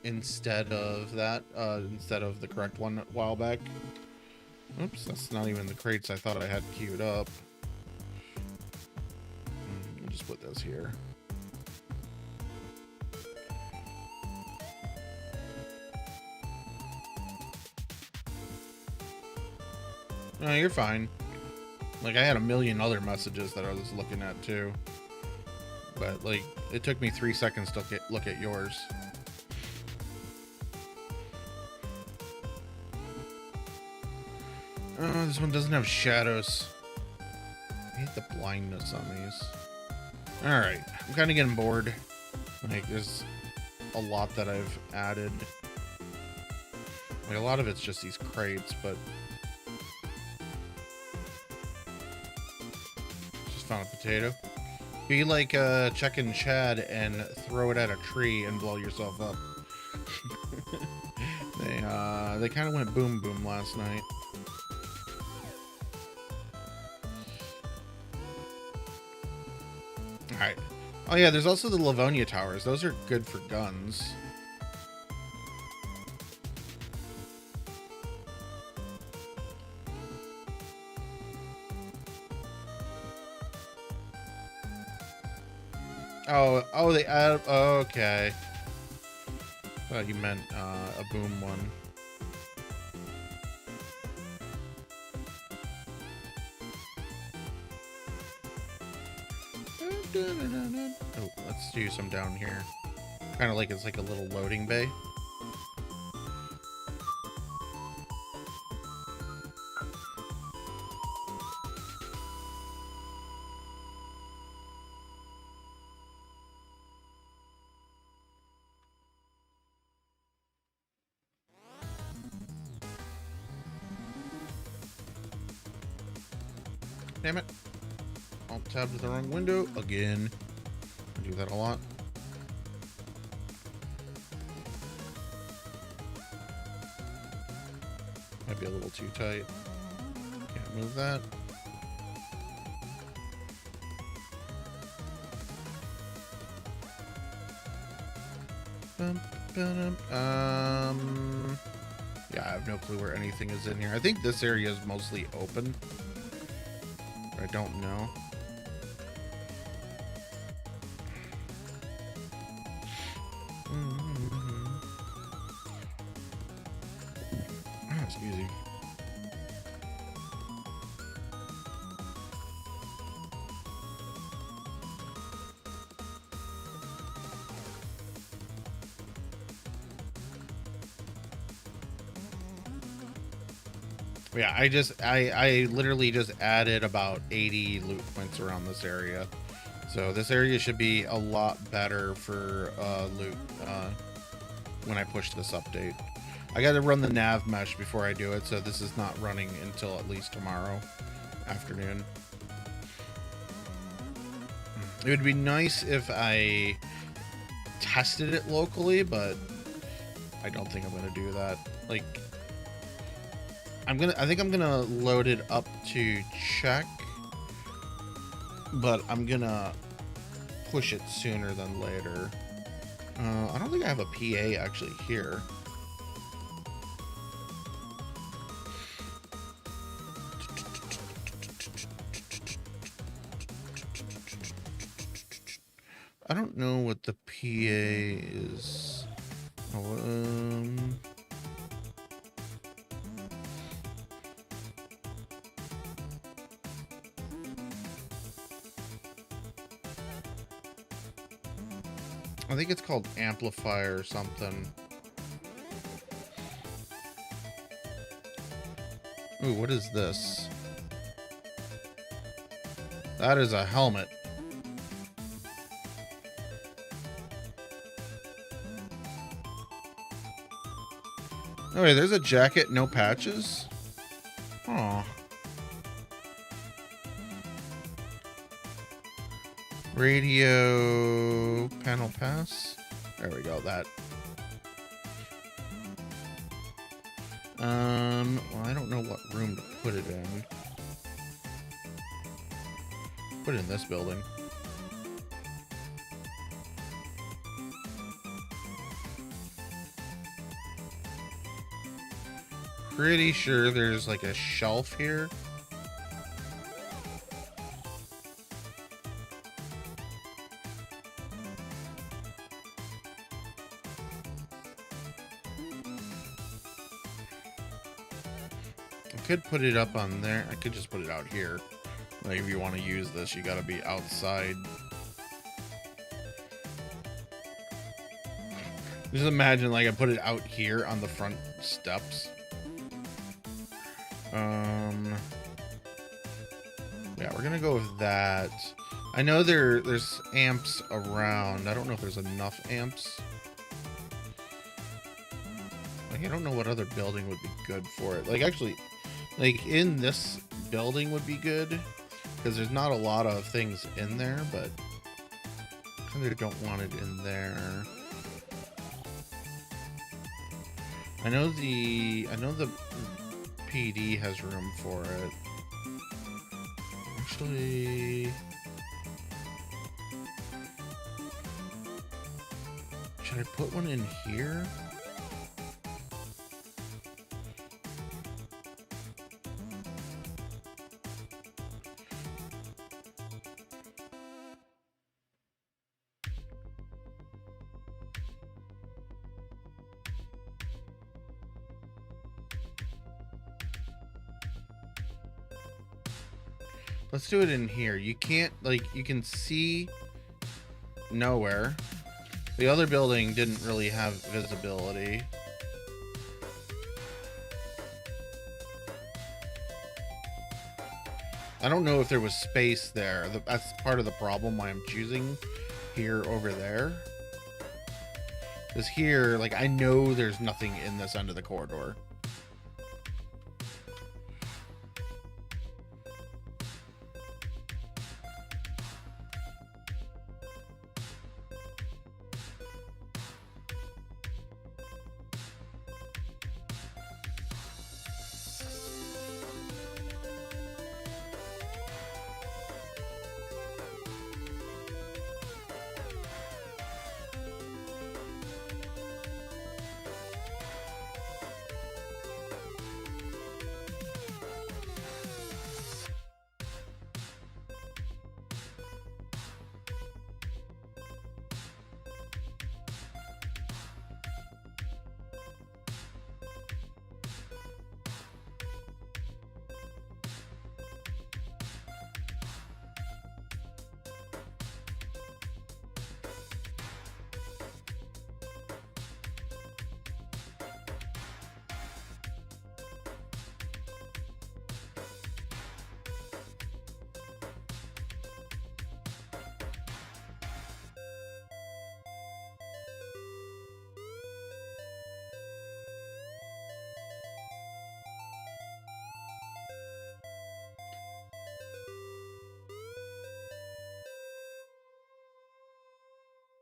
instead of that, instead of the correct one a while back. Oops, that's not even the crates I thought I had queued up. I'll just put this here. No, you're fine. Like, I had a million other messages that I was looking at too. But, like, it took me 3 seconds to look at yours. Oh, this one doesn't have shadows. I hate the blindness on these. Alright, I'm kind of getting bored. Like, there's a lot that I've added. Like, a lot of it's just these crates, but... found a potato. Be like Check and Chad and throw it at a tree and blow yourself up. They kind of went boom boom last night. All right. Oh yeah, there's also the Livonia towers. Those are good for guns. Oh, they add. Oh, okay. Thought you meant a boom one. Oh, let's do some down here. Kind of like it's like a little loading bay. Damn it. Alt tab to the wrong window again. I do that a lot. Might be a little too tight. Can't move that. Yeah, I have no clue where anything is in here. I think this area is mostly open. I don't know. That's easy. Yeah, I literally just added about 80 loot points around this area. So this area should be a lot better for loot when I push this update. I got to run the nav mesh before I do it, so this is not running until at least tomorrow afternoon. It would be nice if I tested it locally, but I don't think I'm going to do that. Like, I think I'm gonna load it up to check, but I'm gonna push it sooner than later. I don't think I have a PA actually here. I don't know what the PA is. Oh, I think it's called amplifier or something. Ooh, what is this? That is a helmet. Oh wait, there's a jacket, no patches? Aw. Radio panel pass. There we go, that. Well, I don't know what room to put it in. Put it in this building. Pretty sure there's like a shelf here. I could put it up on there. I could just put it out here. Like if you want to use this, you gotta be outside. Just imagine like I put it out here on the front steps. Yeah, we're gonna go with that. I know there's amps around. I don't know if there's enough amps. Like I don't know what other building would be good for it. Like actually, like in this building would be good because there's not a lot of things in there, but I kind of don't want it in there. I know the PD has room for it. Actually, should I put one in here? Let's do it in here. You can't, like, you can see nowhere. The other building didn't really have visibility. I don't know if there was space there. That's part of the problem why I'm choosing here over there. Because here, like, I know there's nothing in this end of the corridor.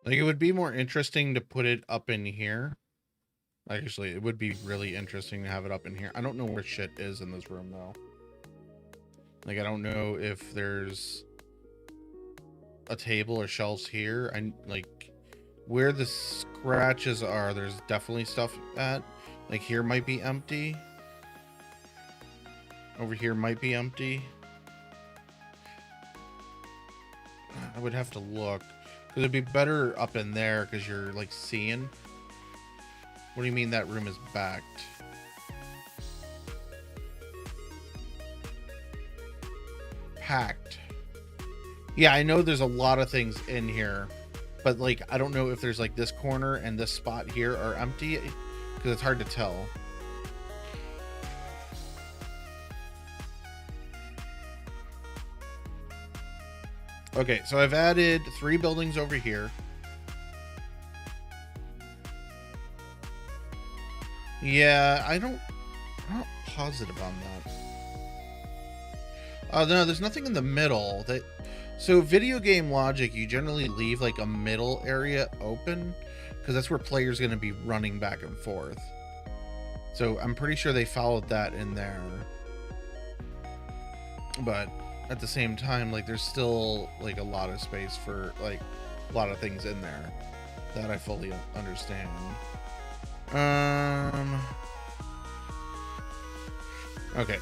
Like, it would be more interesting to put it up in here. Actually, it would be really interesting to have it up in here. I don't know where shit is in this room, though. Like, I don't know if there's a table or shelves here. And, like, where the scratches are, there's definitely stuff at. Like, here might be empty. Over here might be empty. I would have to look. Because it'd be better up in there because you're like seeing. What do you mean that room is backed? Packed. Yeah, I know there's a lot of things in here, but like I don't know if there's like this corner and this spot here are empty because it's hard to tell. Okay, so I've added 3 buildings over here. Yeah, I'm not positive on that. No, there's nothing in the middle. So video game logic, you generally leave like a middle area open because that's where players going to be running back and forth. So I'm pretty sure they followed that in there. But at the same time, like there's still like a lot of space for like a lot of things in there that I fully understand. Okay.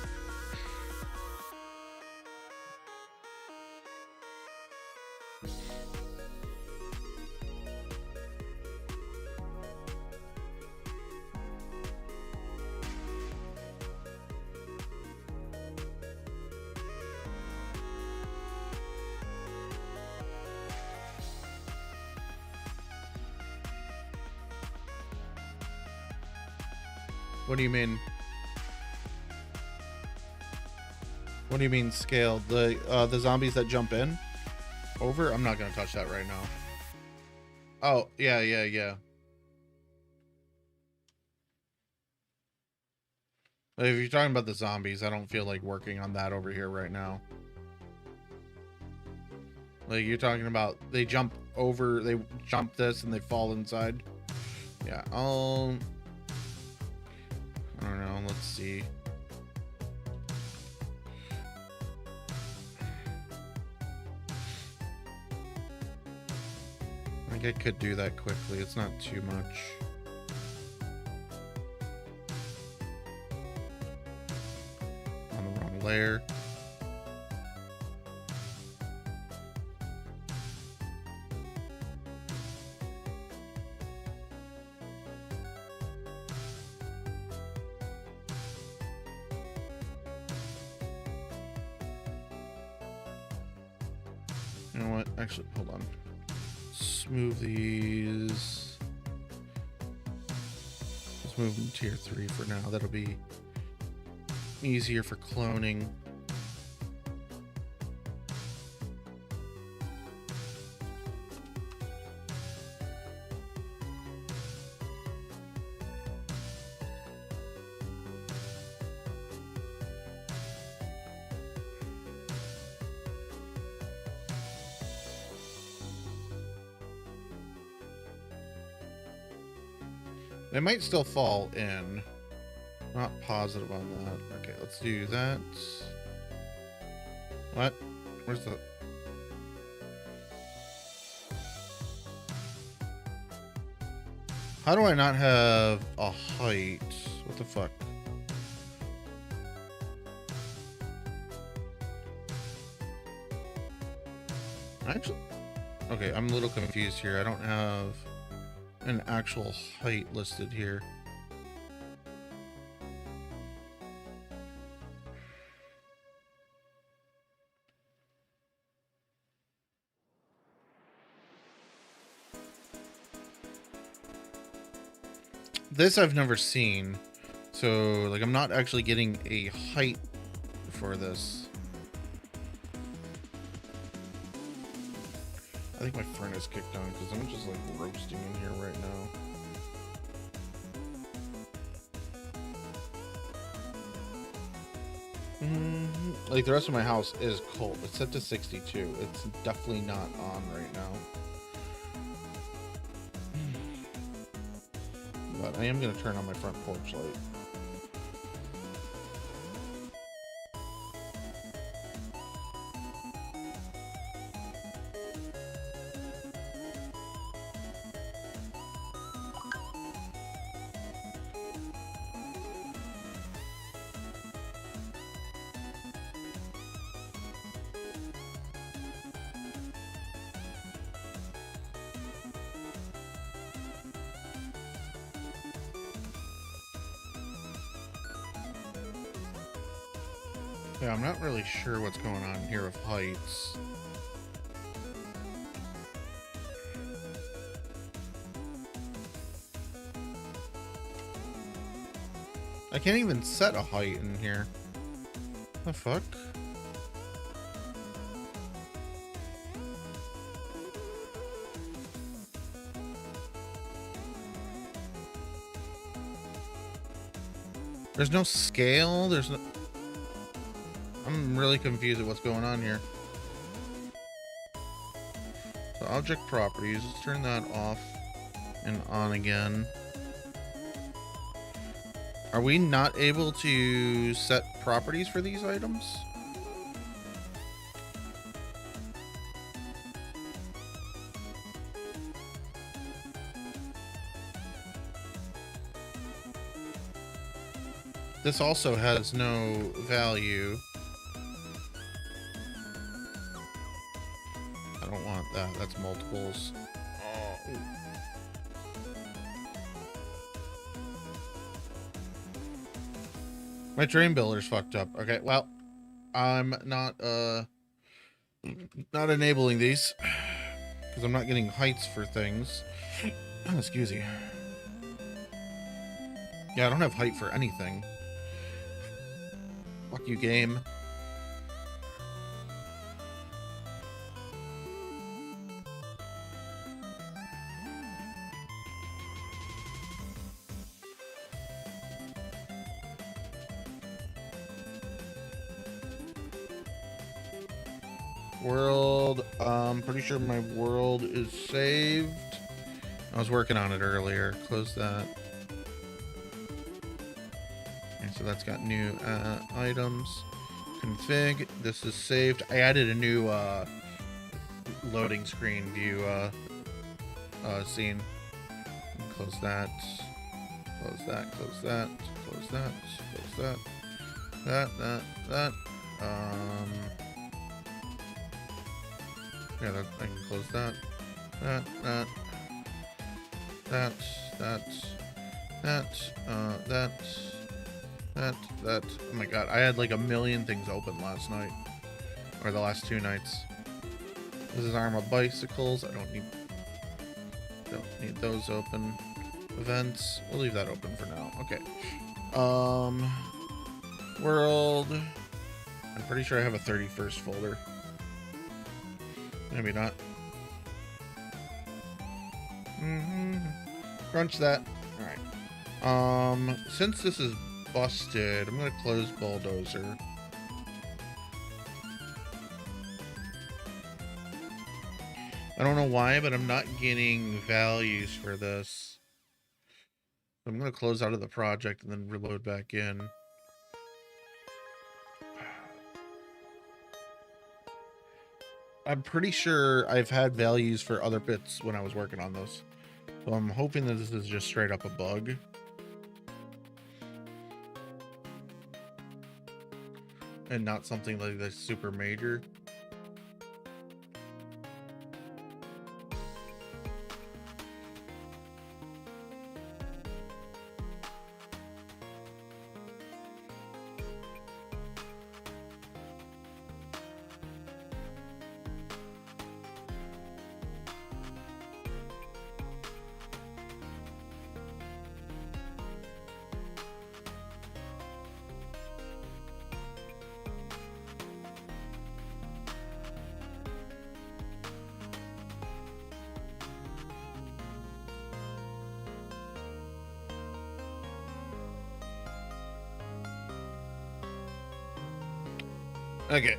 What do you mean? What do you mean scaled? The zombies that jump in? Over? I'm not gonna touch that right now. Oh, yeah. If you're talking about the zombies, I don't feel like working on that over here right now. Like you're talking about they jump over, they jump this and they fall inside. Yeah, I don't know, let's see. I think I could do that quickly, it's not too much. On the wrong layer. You know what? Actually, hold on. Smooth these. Let's move them to tier 3 for now. That'll be easier for cloning. They might still fall in. Not positive on that. Okay, let's do that. What? Where's the... How do I not have a height? What the fuck? Actually... Okay, I'm a little confused here. I don't have an actual height listed here. This I've never seen, so like I'm not actually getting a height for this. I think my furnace kicked on because I'm just like roasting in here right now. Like the rest of my house is cold. It's set to 62. It's definitely not on right now. But I am going to turn on my front porch light. Yeah, I'm not really sure what's going on here with heights. I can't even set a height in here. The fuck? There's no scale, there's no... I'm really confused at what's going on here. So object properties, let's turn that off and on again. Are we not able to set properties for these items? This also has no value. I don't want that. That's multiples. Oh. My train builder's fucked up. Okay, well, I'm not enabling these because I'm not getting heights for things. Oh, excuse me. Yeah, I don't have height for anything. Fuck you, game. World, pretty sure my world is saved. I was working on it earlier. Close that. Okay, so that's got new items. Config. This is saved. I added a new loading screen view scene. Close that. Close that. Close that. Close that. Close that. That. Yeah, that, I can close that. That. Oh my god, I had like a million things open last night. Or the last 2 nights. This is Arma Bicycles. I don't need those open. Events. We'll leave that open for now. Okay. World. I'm pretty sure I have a 31st folder. Maybe not. Crunch that. Alright. Since this is busted, I'm gonna close Bulldozer. I don't know why, but I'm not getting values for this. I'm gonna close out of the project and then reload back in. I'm pretty sure I've had values for other bits when I was working on those. So I'm hoping that this is just straight up a bug. And not something like that's super major. Okay.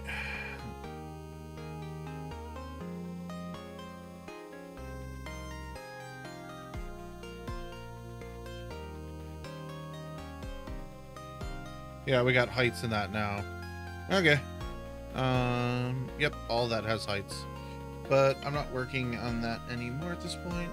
Yeah, we got heights in that now. Okay. Yep, all that has heights. But I'm not working on that anymore at this point.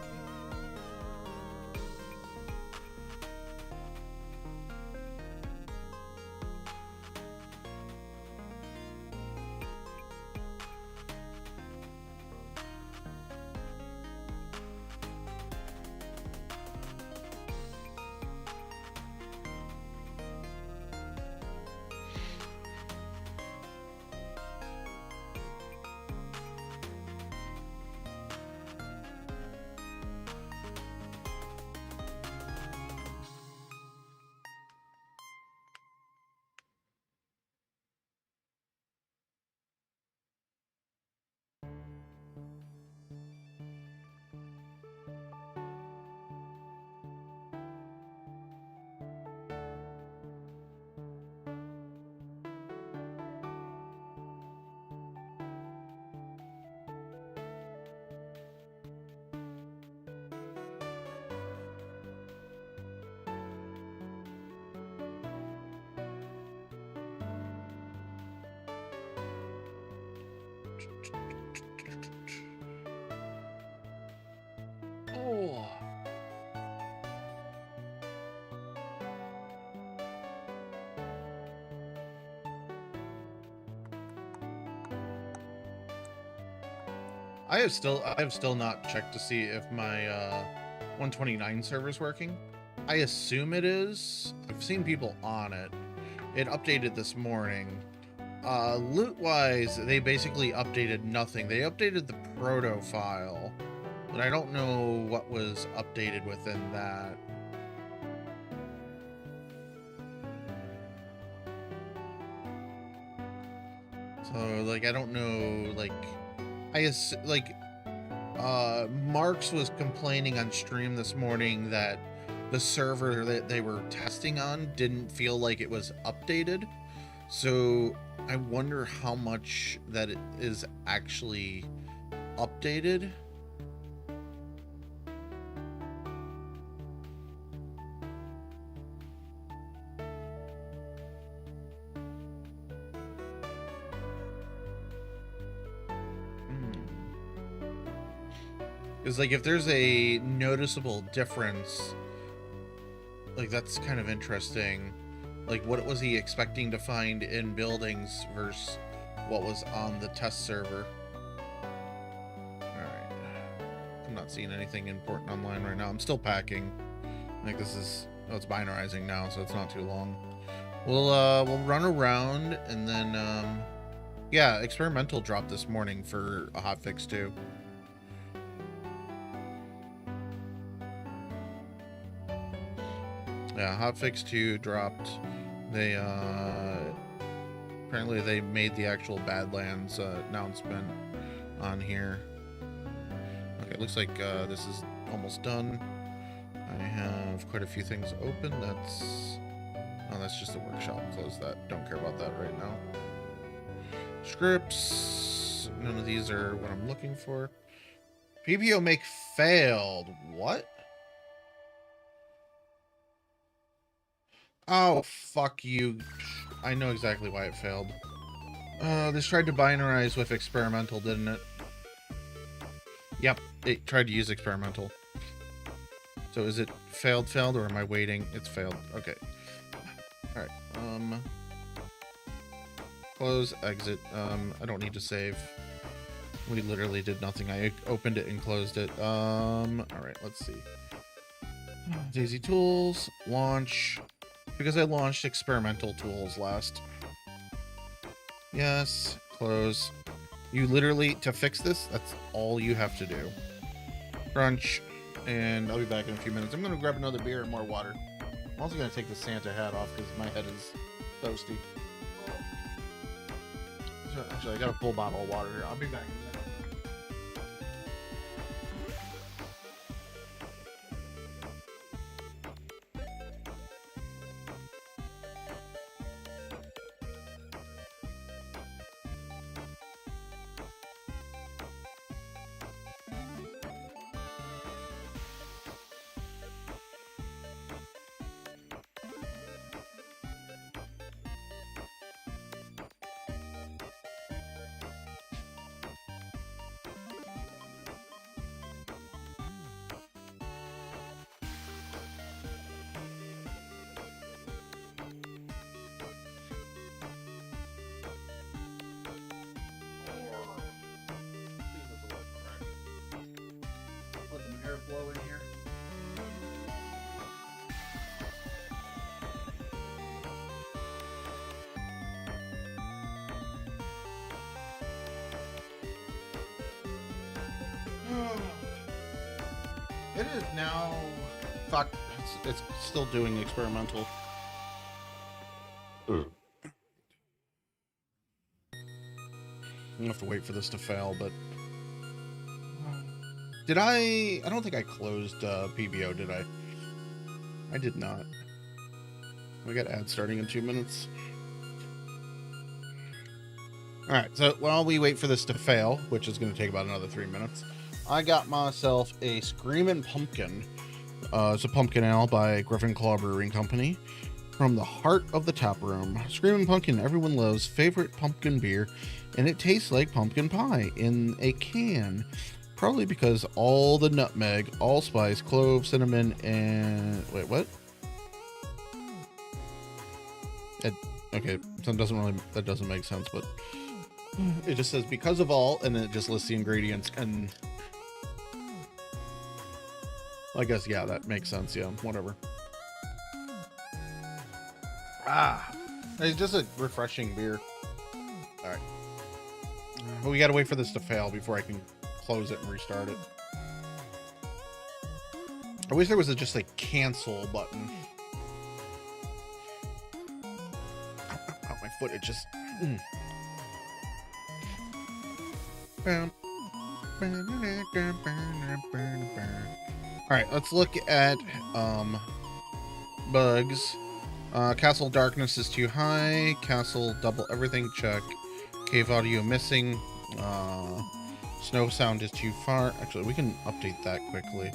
No. I have still not checked to see if my 129 server is working. I assume it is. I've seen people on it. It updated this morning. Loot-wise, they basically updated nothing. They updated the proto file, but I don't know what was updated within that. So, like, I don't know, like, Marks was complaining on stream this morning that the server that they were testing on didn't feel like it was updated. So I wonder how much that it is actually updated. Because, like, if there's a noticeable difference, like, that's kind of interesting. Like, what was he expecting to find in buildings versus what was on the test server? Alright. I'm not seeing anything important online right now. I'm still packing. Like, this is... Oh, it's binarizing now, so it's not too long. We'll run around, and then, yeah, experimental dropped this morning for a hotfix, too. Yeah, hotfix 2 dropped. They apparently they made the actual Badlands announcement on here. Okay, looks like this is almost done. I have quite a few things open. That's just the workshop. Close that. Don't care about that right now. Scripts. None of these are what I'm looking for. PBO make failed. What? Oh, fuck you. I know exactly why it failed. This tried to binarize with experimental, didn't it? Yep, it tried to use experimental. So is it failed, or am I waiting? It's failed. Okay. Alright, close, exit. I don't need to save. We literally did nothing. I opened it and closed it. Alright, let's see. DayZ tools, launch. Because I launched experimental tools last. Yes, close. You literally, to fix this, that's all you have to do. Crunch, and I'll be back in a few minutes. I'm going to grab another beer and more water. I'm also going to take the Santa hat off because my head is toasty. So, actually, I got a full bottle of water here. I'll be back in a minute. Blow in here. It is now. Fuck. It's still doing experimental. I'm gonna have to wait for this to fail, but. Did I don't think I closed PBO, did I? I did not. We got ads starting in 2 minutes. Alright, so while we wait for this to fail, which is going to take about another 3 minutes, I got myself a Screamin' Pumpkin. It's a pumpkin ale by Griffin Claw Brewing Company. From the heart of the tap room. Screamin' Pumpkin, everyone loves favorite pumpkin beer, and it tastes like pumpkin pie in a can. Probably because all the nutmeg, allspice, clove, cinnamon, and wait, what? Okay, so that doesn't make sense, but it just says because of all, and then it just lists the ingredients, and I guess, yeah, that makes sense. Yeah, whatever. It's just a refreshing beer. All right. But we gotta wait for this to fail before I can close it and restart it. I wish there was just a cancel button. Ow, my foot, it just... Alright, let's look at bugs. Castle darkness is too high. Castle double everything, check. Cave audio missing. Snow sound is too far. Actually, we can update that quickly.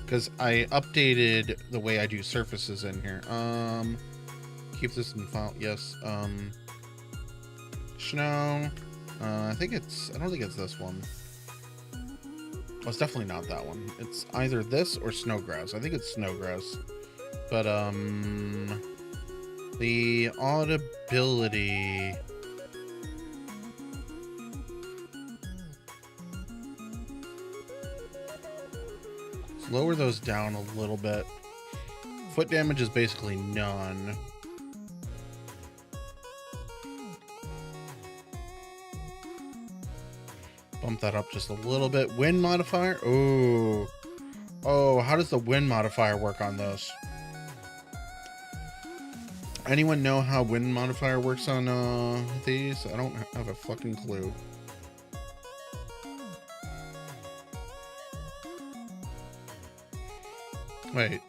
Because I updated the way I do surfaces in here. Keep this in file. Yes. Snow. I don't think it's this one. Oh, it's definitely not that one. It's either this or snowgrass. I think it's snowgrass. But, the audibility... Let's lower those down a little bit. Foot damage is basically none. Bump that up just a little bit. Wind modifier? Oh. Oh, how does the wind modifier work on this? Anyone know how wind modifier works on these? I don't have a fucking clue. Wait.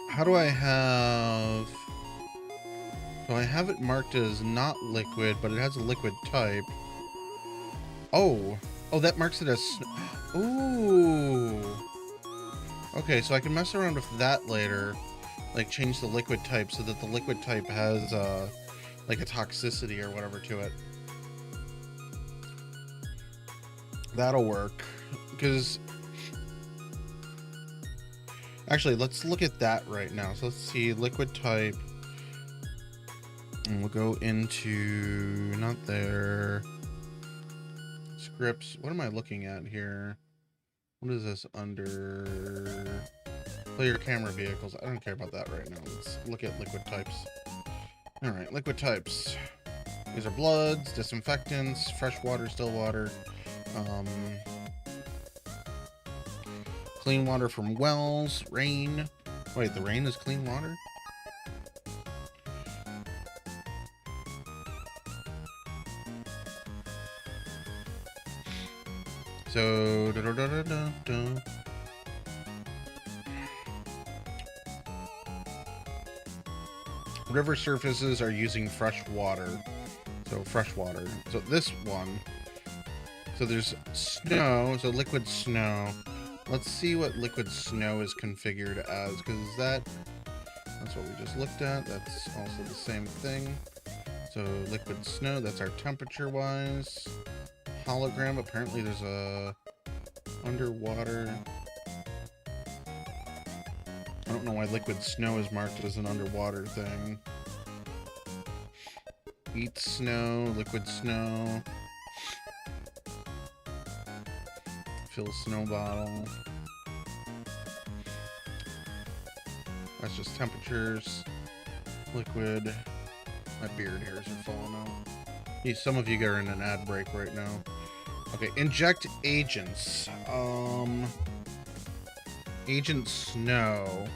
How do I have... So I have it marked as not liquid, but it has a liquid type. Oh. Oh, that marks it as... Ooh. Okay, so I can mess around with that later. Like, change the liquid type so that the liquid type has, like, a toxicity or whatever to it. That'll work. Because... Actually, let's look at that right now. So let's see, liquid type. And we'll go into... Not there... Scripts. What am I looking at here? What is this under? Player camera vehicles. I don't care about that right now. Let's look at liquid types. Alright, liquid types. These are bloods, disinfectants, fresh water, still water. Clean water from wells, rain. Wait, the rain is clean water? So, river surfaces are using fresh water. So fresh water. So this one. So there's snow. So liquid snow. Let's see what liquid snow is configured as, because that's what we just looked at. That's also the same thing. So liquid snow. That's our temperature wise. Hologram, apparently there's a underwater. I don't know why liquid snow is marked as an underwater thing. Eat snow, liquid snow. Fill snow bottle. That's just temperatures. Liquid. My beard hairs are falling out. Some of you are in an ad break right now. Okay, inject agents. Agent snow.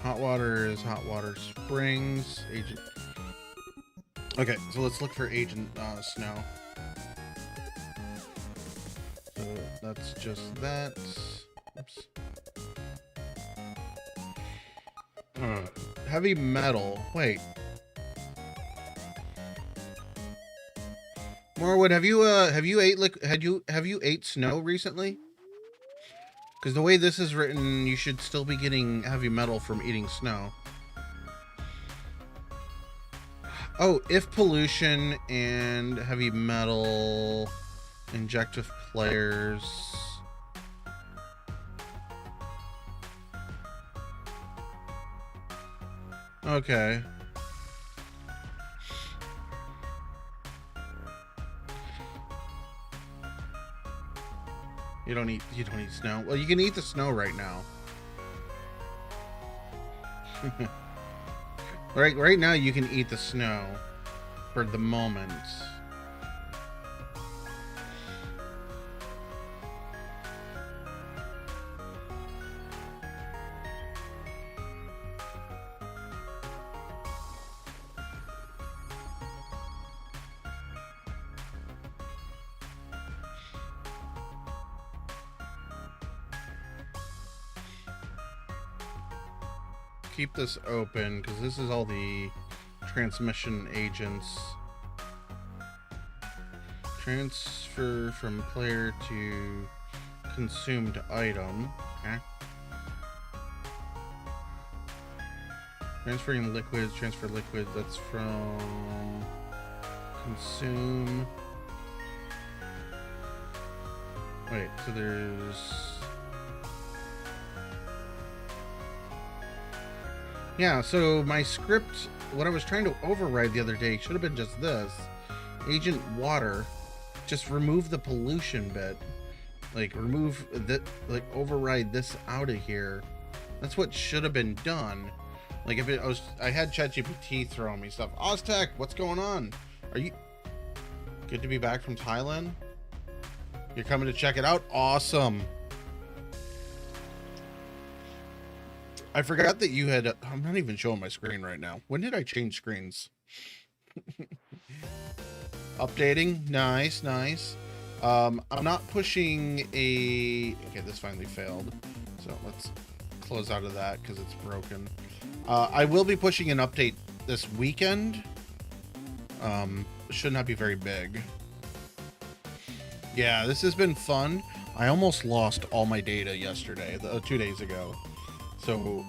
Hot water is hot water springs. Agent. Okay, so let's look for agent snow. So that's just that. Oops. Heavy metal. Wait. Morwood, have you ate snow recently? Because the way this is written, you should still be getting heavy metal from eating snow. Oh, if pollution and heavy metal injective players. Okay. You don't eat snow. Well, you can eat the snow right now. Right now you can eat the snow for the moment. Keep this open because this is all the transmission agents. Transfer from player to consumed item. Okay. Transferring liquids, transfer liquids, that's from consume. Wait, so there's yeah, so my script, what I was trying to override the other day should have been just this. Agent water. Just remove the pollution bit. Like remove that, like override this out of here. That's what should have been done. Like if it was, I had ChatGPT throwing me stuff. Oztech, what's going on? Are you good to be back from Thailand? You're coming to check it out? Awesome. I forgot that you had, I'm not even showing my screen right now. When did I change screens? Updating. Nice, nice. I'm not pushing a, okay, this finally failed. So let's close out of that because it's broken. I will be pushing an update this weekend. Should not be very big. Yeah, this has been fun. I almost lost all my data yesterday, 2 days ago. So,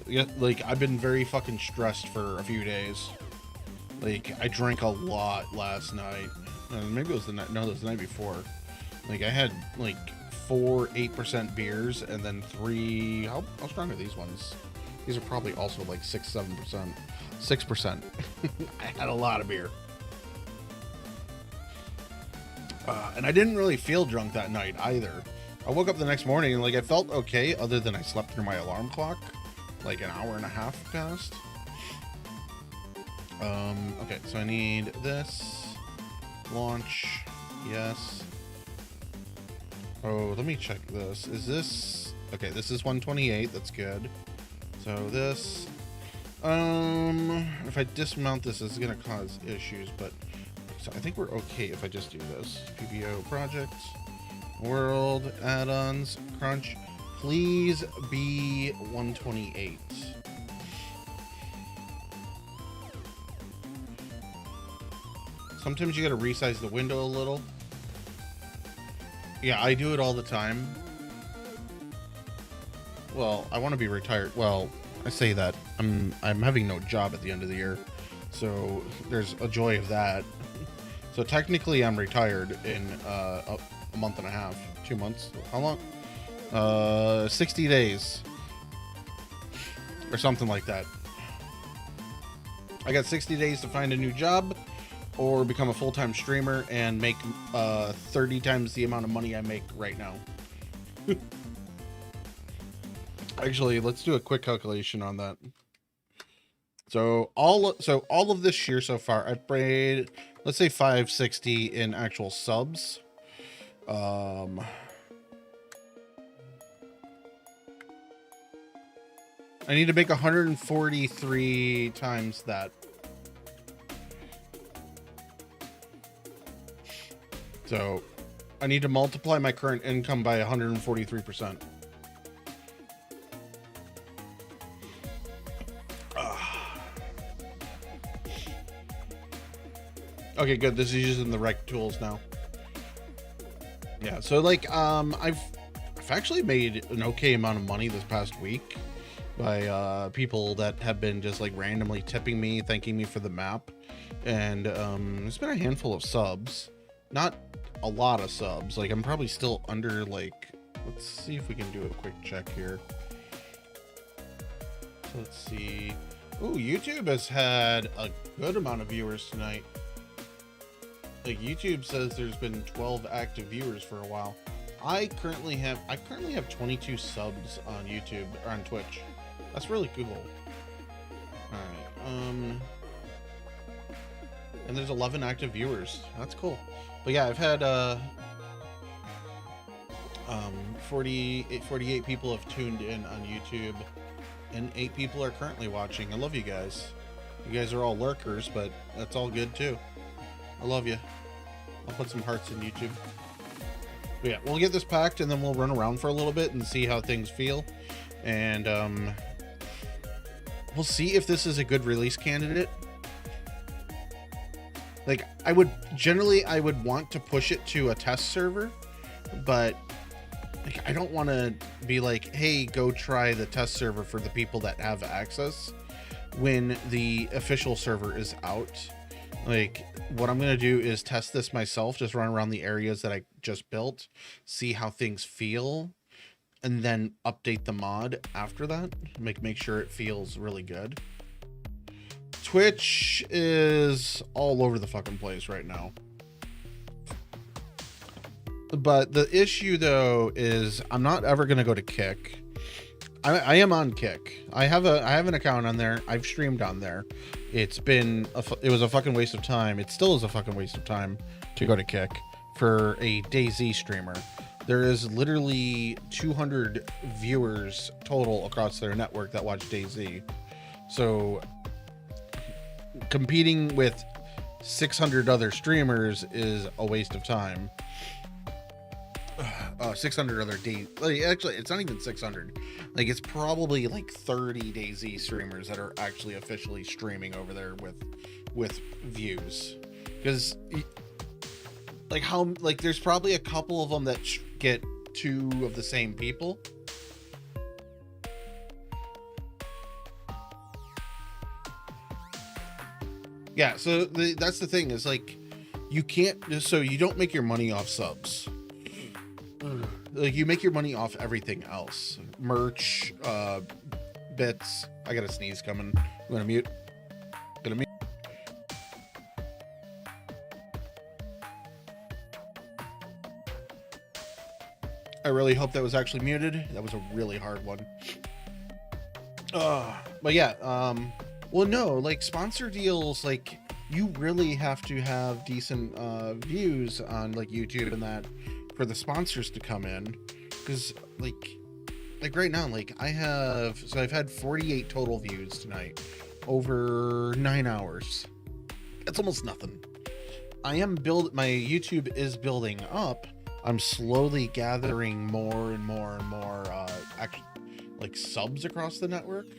yeah, like, I've been very fucking stressed for a few days. Like, I drank a lot last night. Maybe it was the night, no, it was the night before. Like, I had, like, 4 8% beers, and then 3, how strong are these ones? These are probably also, like, 6 7%. 6%. I had a lot of beer. And I didn't really feel drunk that night, either. I woke up the next morning and like I felt okay other than I slept through my alarm clock like an hour and a half passed. Okay, so I need this launch. Yes. Oh, let me check this. Is this okay? This is 128. That's good. So this if I dismount this is gonna cause issues, but so I think we're okay if I just do this. PBO project. World add-ons crunch, please be 128. Sometimes you gotta resize the window a little. Yeah, I do it all the time. Well, I want to be retired. Well, I say that I'm having no job at the end of the year, so there's a joy of that. So technically, I'm retired in a month and a half, 2 months. How long? 60 days or something like that. I got 60 days to find a new job or become a full-time streamer and make 30 times the amount of money I make right now. Actually, let's do a quick calculation on that. So all of this year so far, I've paid, let's say 560 in actual subs. I need to make 143 times that. So I need to multiply my current income by 143%. Okay, good. This is using the rec tools now. Yeah, so like I've actually made an okay amount of money this past week by people that have been just like randomly tipping me, thanking me for the map. And it's been a handful of subs. Not a lot of subs. Like I'm probably still under like, let's see if we can do a quick check here. So let's see. Ooh, YouTube has had a good amount of viewers tonight. Like YouTube says there's been 12 active viewers for a while. I currently have 22 subs on YouTube or on Twitch. That's really cool. All right. And there's 11 active viewers. That's cool. But yeah, I've had 48 people have tuned in on YouTube, and 8 people are currently watching. I love you guys. You guys are all lurkers, but that's all good too. I love you. I'll put some hearts in YouTube. But yeah, we'll get this packed and then we'll run around for a little bit and see how things feel. And we'll see if this is a good release candidate. Like I would want to push it to a test server, but like I don't want to be like, hey, go try the test server for the people that have access when the official server is out. Like what I'm going to do is test this myself, just run around the areas that I just built, see how things feel, and then update the mod after that. Make sure it feels really good. Twitch is all over the fucking place right now. But the issue though is I'm not ever going to go to Kick. I am on Kick. I have an account on there. I've streamed on there. It was a fucking waste of time. It still is a fucking waste of time to go to Kick for a DayZ streamer. There is literally 200 viewers total across their network that watch DayZ. So competing with 600 other streamers is a waste of time. 600 other days. Like, actually, it's not even 600. Like, it's probably like 30 DayZ streamers that are actually officially streaming over there with views. Because, like, there's probably a couple of them that get 2 of the same people. Yeah, so that's the thing is like, you can't. So you don't make your money off subs. Like you make your money off everything else, merch, bits. I got a sneeze coming. I'm gonna mute. I really hope that was actually muted. That was a really hard one. But yeah, well, no, like sponsor deals, like you really have to have decent views on like YouTube and that for the sponsors to come in, because like right now, like I've had 48 total views tonight over 9 hours. That's almost nothing. My YouTube is building up. I'm slowly gathering more and more and more actually like subs across the network.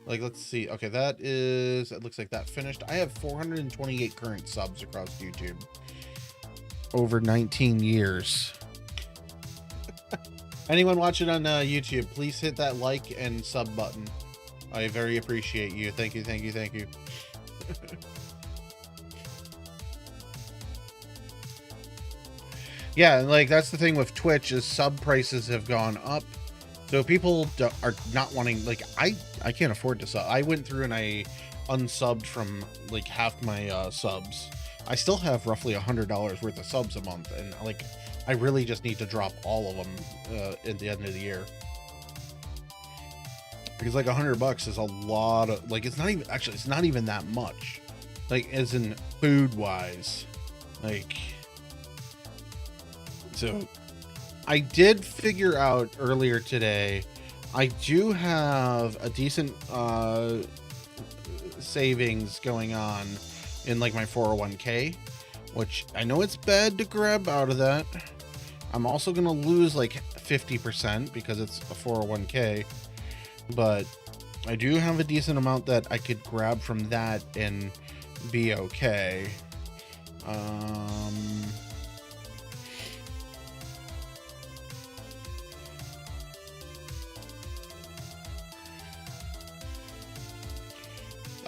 Like, let's see. Okay, it looks like that finished. I have 428 current subs across YouTube over 19 years. Anyone watching on YouTube, please hit that like and sub button. I very appreciate you. Thank you, thank you, thank you. Yeah, like that's the thing with Twitch is sub prices have gone up. So people are not wanting, like, I can't afford to sub. I went through and I unsubbed from like half my subs. I still have roughly $100 worth of subs a month, and like I really just need to drop all of them at the end of the year, because like $100 is a lot of, like, it's not even that much, like as in food wise, like. So I did figure out earlier today, I do have a decent savings going on in like my 401k, which I know it's bad to grab out of that. I'm also going to lose like 50% because it's a 401k, but I do have a decent amount that I could grab from that and be okay.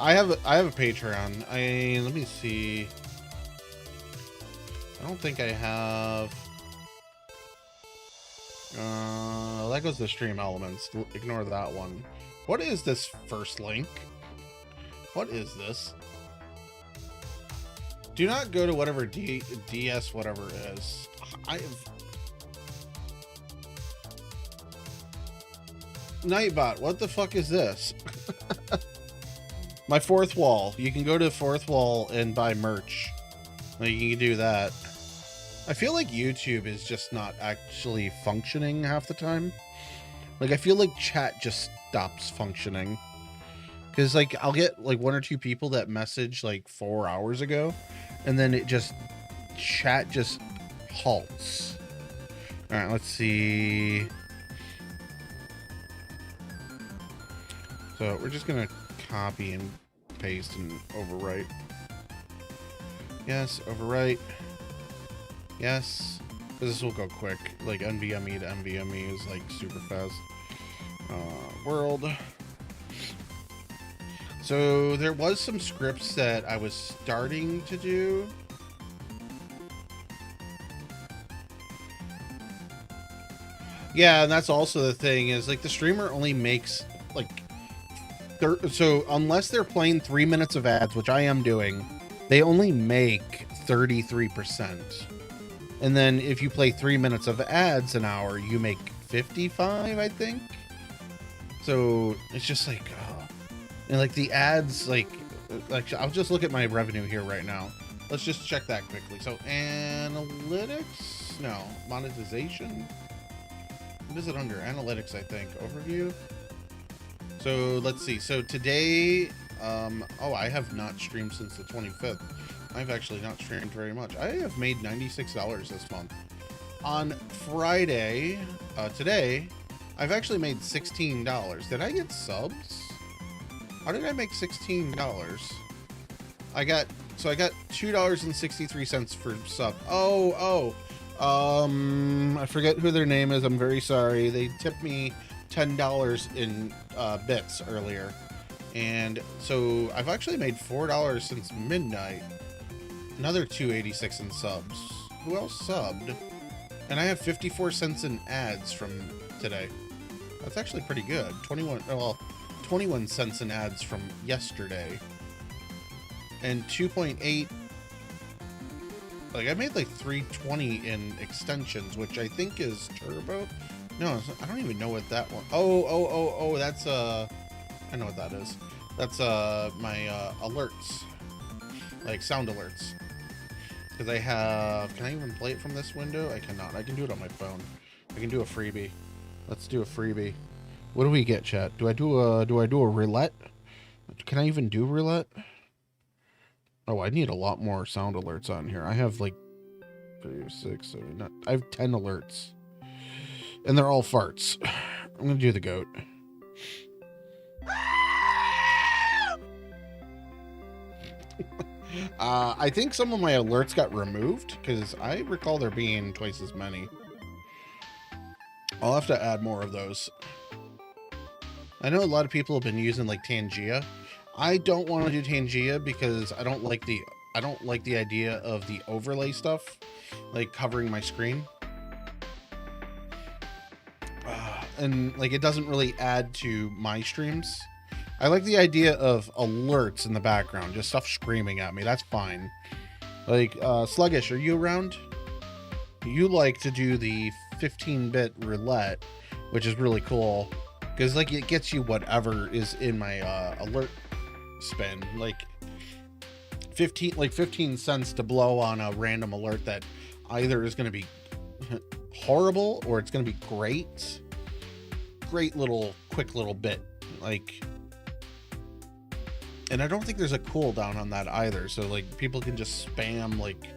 I have a Patreon. Let me see. I don't think I have. That goes to stream elements. Ignore that one. What is this first link? What is this? Do not go to whatever DS whatever is. Nightbot, what the fuck is this? My fourth wall. You can go to fourth wall and buy merch. Like, you can do that. I feel like YouTube is just not actually functioning half the time. Like, I feel like chat just stops functioning. Because, like, I'll get, like, 1 or 2 people that message, like, 4 hours ago. And then it just... Chat just halts. Alright, let's see. So, we're just gonna copy and paste and overwrite. Yes, overwrite. Yes. This will go quick. Like, NVMe to NVMe is, like, super fast. World. So, there was some scripts that I was starting to do. Yeah, and that's also the thing, is, like, the streamer only makes, like... So, unless they're playing 3 minutes of ads, which I am doing, they only make 33%. And then if you play 3 minutes of ads an hour, you make 55, I think. So it's just like, oh. And like the ads, like I'll just look at my revenue here right now. Let's just check that quickly. So analytics, no, monetization. What is it under? Analytics, I think. Overview. So let's see. So today, oh, I have not streamed since the 25th. I've actually not streamed very much. I have made $96 this month. On Friday, today, I've actually made $16. Did I get subs? How did I make $16? I got $2.63 for sub. I forget who their name is. I'm very sorry. They tipped me $10 in bits earlier. And so I've actually made $4 since midnight. Another $2.86 in subs. Who else subbed? And I have 54 cents in ads from today. That's actually pretty good. 21 cents in ads from yesterday. And 2.8. Like, I made like 320 in extensions, which I think is turbo. No, I don't even know what that one. Oh, that's I know what that is. That's my alerts. Like sound alerts. Because I have, can I even play it from this window? I cannot. I can do it on my phone. I can do a freebie. Let's do a freebie. What do we get, chat? Do I do a roulette? Can I even do roulette? Oh, I need a lot more sound alerts on here. I have like 5, 6, 7, 9. I have 10 alerts. And they're all farts. I'm gonna do the goat. I think some of my alerts got removed because I recall there being twice as many. I'll have to add more of those. I know a lot of people have been using like Tangia. I don't want to do Tangia because I don't like the idea of the overlay stuff, like covering my screen. And like it doesn't really add to my streams. I like the idea of alerts in the background, just stuff screaming at me. That's fine. Like, Sluggish, are you around? You like to do the 15-bit roulette, which is really cool. Because, like, it gets you whatever is in my alert spin. Like, 15 cents to blow on a random alert that either is going to be horrible or it's going to be great. Great little, quick little bit. Like... And I don't think there's a cooldown on that either. So, like, people can just spam, like,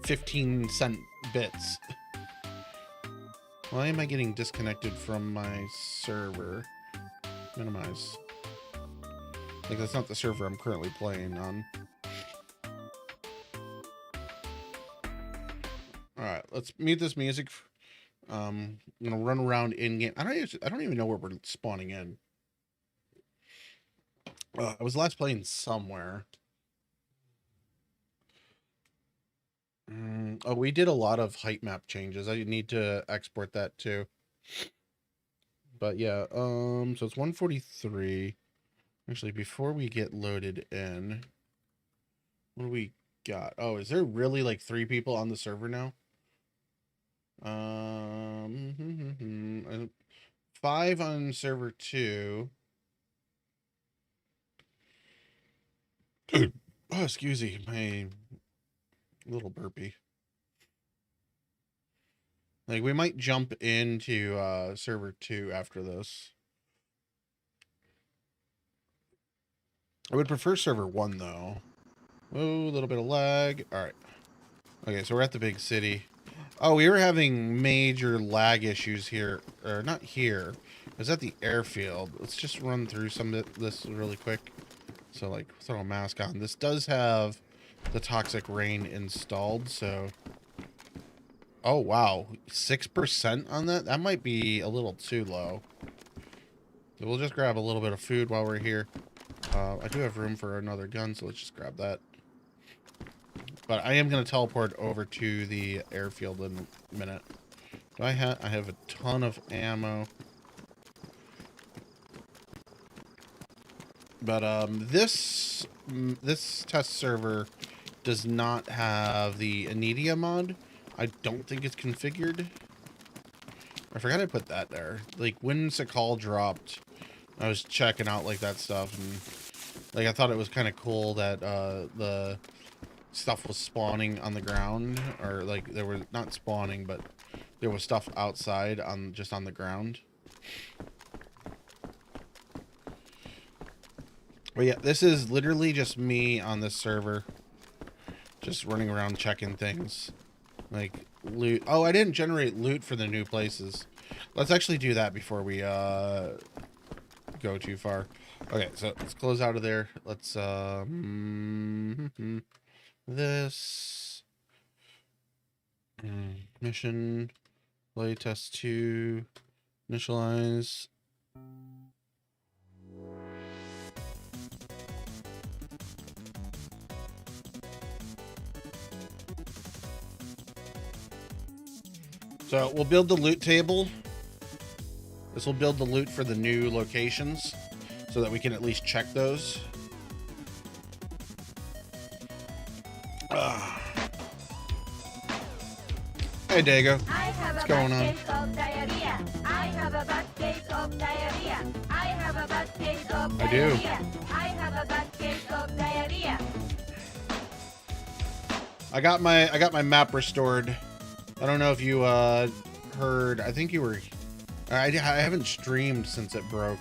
15-cent bits. Why am I getting disconnected from my server? Minimize. Like, that's not the server I'm currently playing on. All right, let's mute this music. I'm gonna run around in game. I don't even know where we're spawning in. I was last playing somewhere. Oh, we did a lot of height map changes. I need to export that too. But yeah, so it's 143. Actually, before we get loaded in, what do we got? Oh, is there really like 3 people on the server now? 5 on server 2. Oh, excuse me, my little burpee. Like, we might jump into server 2 after this. I would prefer server 1 though. Oh, a little bit of lag. All right. Okay, so we're at the big city. Oh, we were having major lag issues here, or not here. It was at the airfield. Let's just run through some of this really quick. So, like, throw a mask on. This does have the toxic rain installed, so... Oh, wow. 6% on that? That might be a little too low. So we'll just grab a little bit of food while we're here. I do have room for another gun, so let's just grab that. But I am going to teleport over to the airfield in a minute. Do I have a ton of ammo. But this test server does not have the Anidia mod. I don't think it's configured. I forgot I put that there. Like, when Sakhal dropped, I was checking out, like, that stuff, and, like, I thought it was kind of cool that, the stuff was spawning on the ground, or, like, there were, not spawning, but there was stuff outside just on the ground. But yeah, this is literally just me on this server, just running around checking things. Like, loot. Oh, I didn't generate loot for the new places. Let's actually do that before we go too far. Okay, so let's close out of there. Let's this mission playtest 2 initialize. So we'll build the loot table. This will build the loot for the new locations so that we can at least check those. Hey, Dago. What's going on? I have a bad case of diarrhea. I have a bad case of I do. diarrhea. I have a bad case of diarrhea. I got my map restored. I don't know if you heard. I think you were. I haven't streamed since it broke.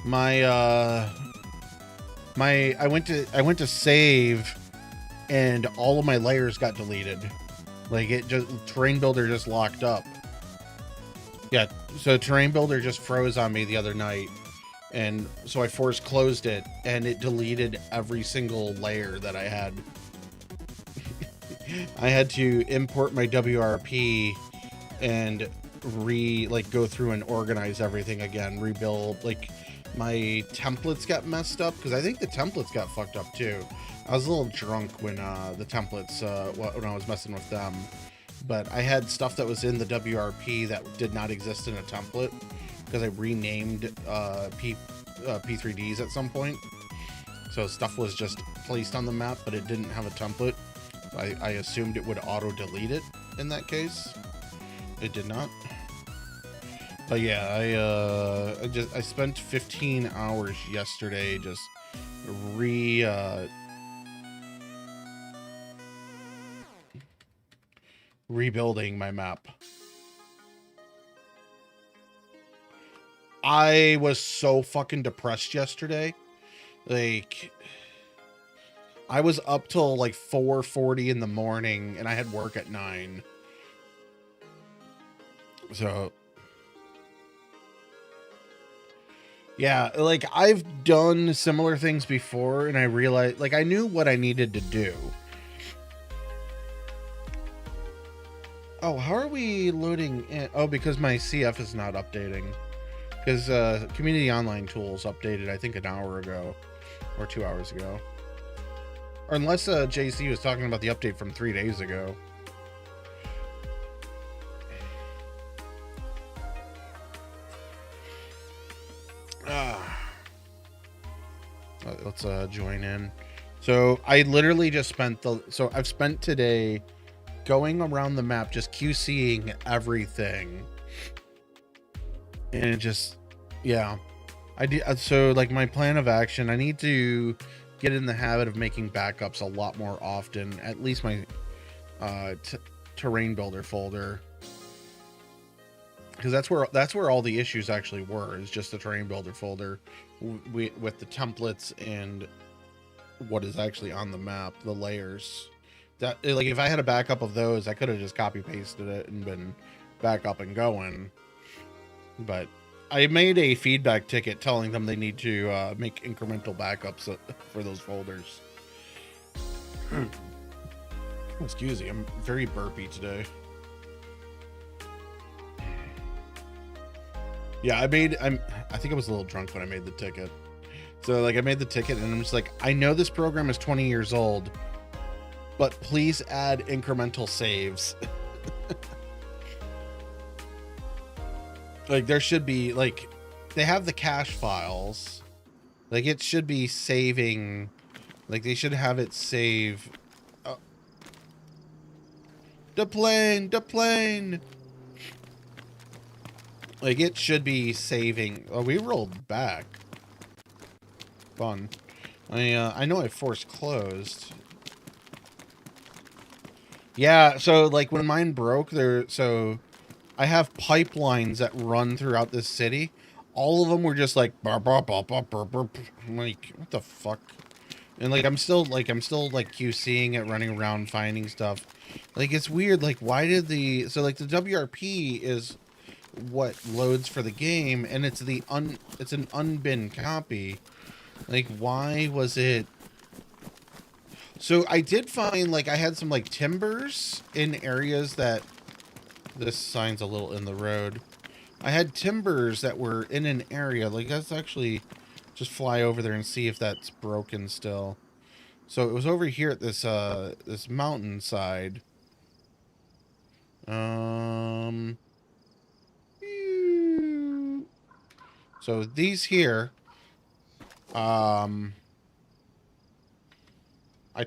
I went to save, and all of my layers got deleted. Like, it just, Terrain Builder just locked up. Yeah, so Terrain Builder just froze on me the other night, and so I force closed it, and it deleted every single layer that I had. I had to import my WRP and go through and organize everything again, rebuild. Like, my templates got messed up because I think the templates got fucked up too. I was a little drunk when the templates when I was messing with them, but I had stuff that was in the WRP that did not exist in a template because I renamed P3Ds at some point. So stuff was just placed on the map, but it didn't have a template. I assumed it would auto delete it in that case. It did not. But yeah, I spent 15 hours yesterday just rebuilding my map. I was so fucking depressed yesterday. Like, I was up till like 4:40 in the morning, and I had work at 9. So, yeah, like, I've done similar things before, and I realized, like, I knew what I needed to do. Oh, how are we loading in? Oh, because my CF is not updating. Because Community Online Tools updated, I think, an hour ago. Or 2 hours ago. Or unless JC was talking about the update from 3 days ago. Let's join in. So I literally just spent I've spent today going around the map just QCing everything. And it just, yeah. So like my plan of action, I need to get in the habit of making backups a lot more often, at least my terrain builder folder, because that's where all the issues actually were, is just the terrain builder folder with the templates and what is actually on the map, the layers. That, like, if I had a backup of those, I could have just copy pasted it and been back up and going. But I made a feedback ticket telling them they need to make incremental backups for those folders. Excuse me, I'm very burpy today. Yeah, I think I was a little drunk when I made the ticket. So like I made the ticket and I'm just like, I know this program is 20 years old, but please add incremental saves. Like there should be, like, they have the cache files. Like it should be saving, like they should have it save. The plane. Like it should be saving. Oh, we rolled back. Fun. I know I forced closed. Yeah, so like when mine broke so I have pipelines that run throughout this city. All of them were just like burp, burp, burp, burp, burp, burp. I'm like, what the fuck? And like I'm still like QCing it, running around finding stuff. Like it's weird, like why did the like the WRP is what loads for the game, and it's an unbin copy. Like why was it? So I did find, like, I had some like timbers in areas that, this sign's a little in the road. I had timbers that were in an area, like let's actually just fly over there and see if that's broken still. So it was over here at this this mountainside. So these here, I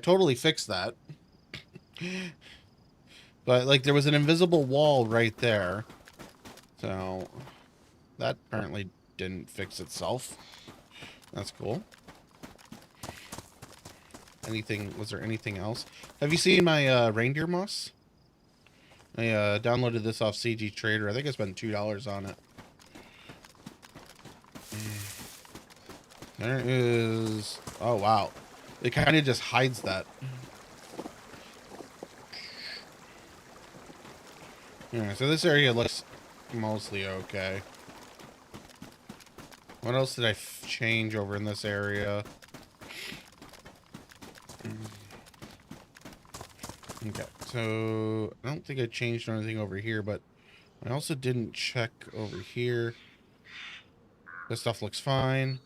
totally fixed that. But like there was an invisible wall right there. So that apparently didn't fix itself. That's cool. Was there anything else? Have you seen my reindeer moss? I downloaded this off CG Trader. I think I spent $2 on it. There is... Oh, wow. It kind of just hides that. Yeah, so this area looks mostly okay. What else did I change over in this area? Okay, so I don't think I changed anything over here, but I also didn't check over here. This stuff looks fine.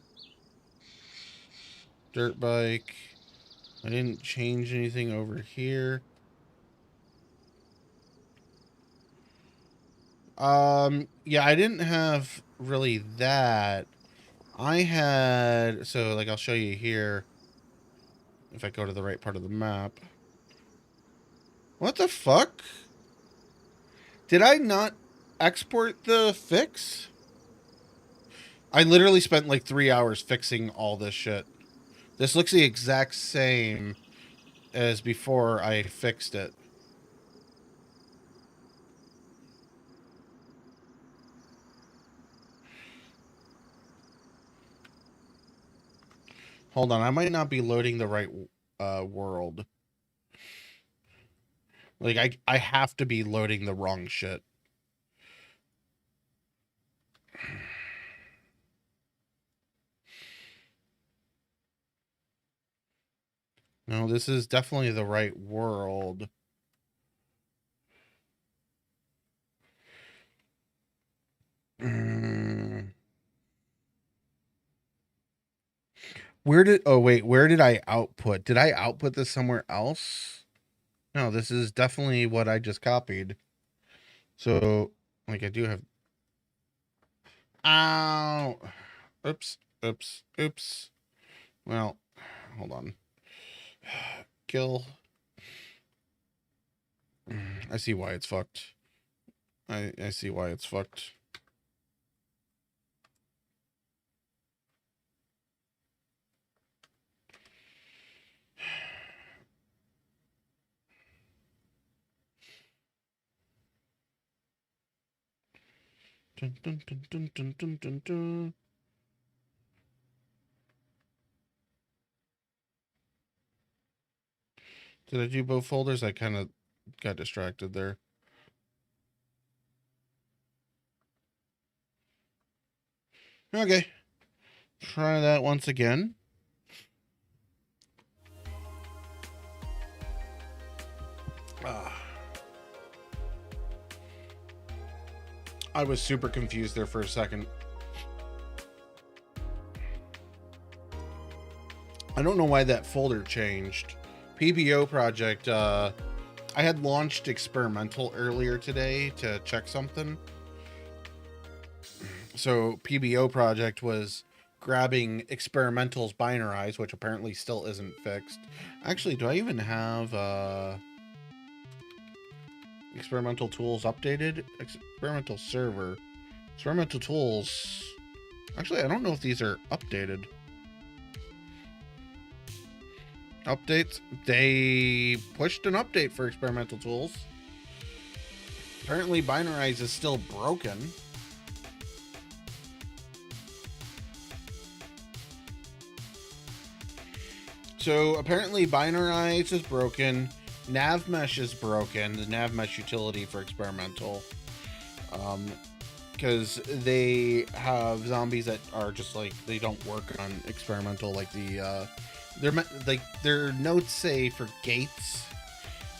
Dirt bike. I didn't change anything over here. Yeah, I didn't have really that. I had, so like I'll show you here if I go to the right part of the map. What the fuck? Did I not export the fix? I literally spent like 3 hours fixing all this shit. This looks the exact same as before I fixed it. Hold on, I might not be loading the right world. Like, I have to be loading the wrong shit. No, this is definitely the right world. Mm. Where did I output? Did I output this somewhere else? No, this is definitely what I just copied. So, like, I do have. Ow! Oops, oops, oops. Well, hold on. Kill. I see why it's fucked. I see why it's fucked. Dun, dun, dun, dun, dun, dun, dun, dun. Did I do both folders? I kind of got distracted there. Okay. Try that once again. I was super confused there for a second. I don't know why that folder changed. PBO project, I had launched experimental earlier today to check something. So PBO project was grabbing experimental's binaries, which apparently still isn't fixed. Actually, do I even have experimental tools updated? Experimental server. Experimental tools. Actually, I don't know if these are updated. Updates. They pushed an update for experimental tools. Apparently, Binarize is still broken. So apparently, Binarize is broken. NavMesh is broken. The NavMesh utility for experimental. Because they have zombies that are just like, they don't work on experimental. Like their notes say for gates,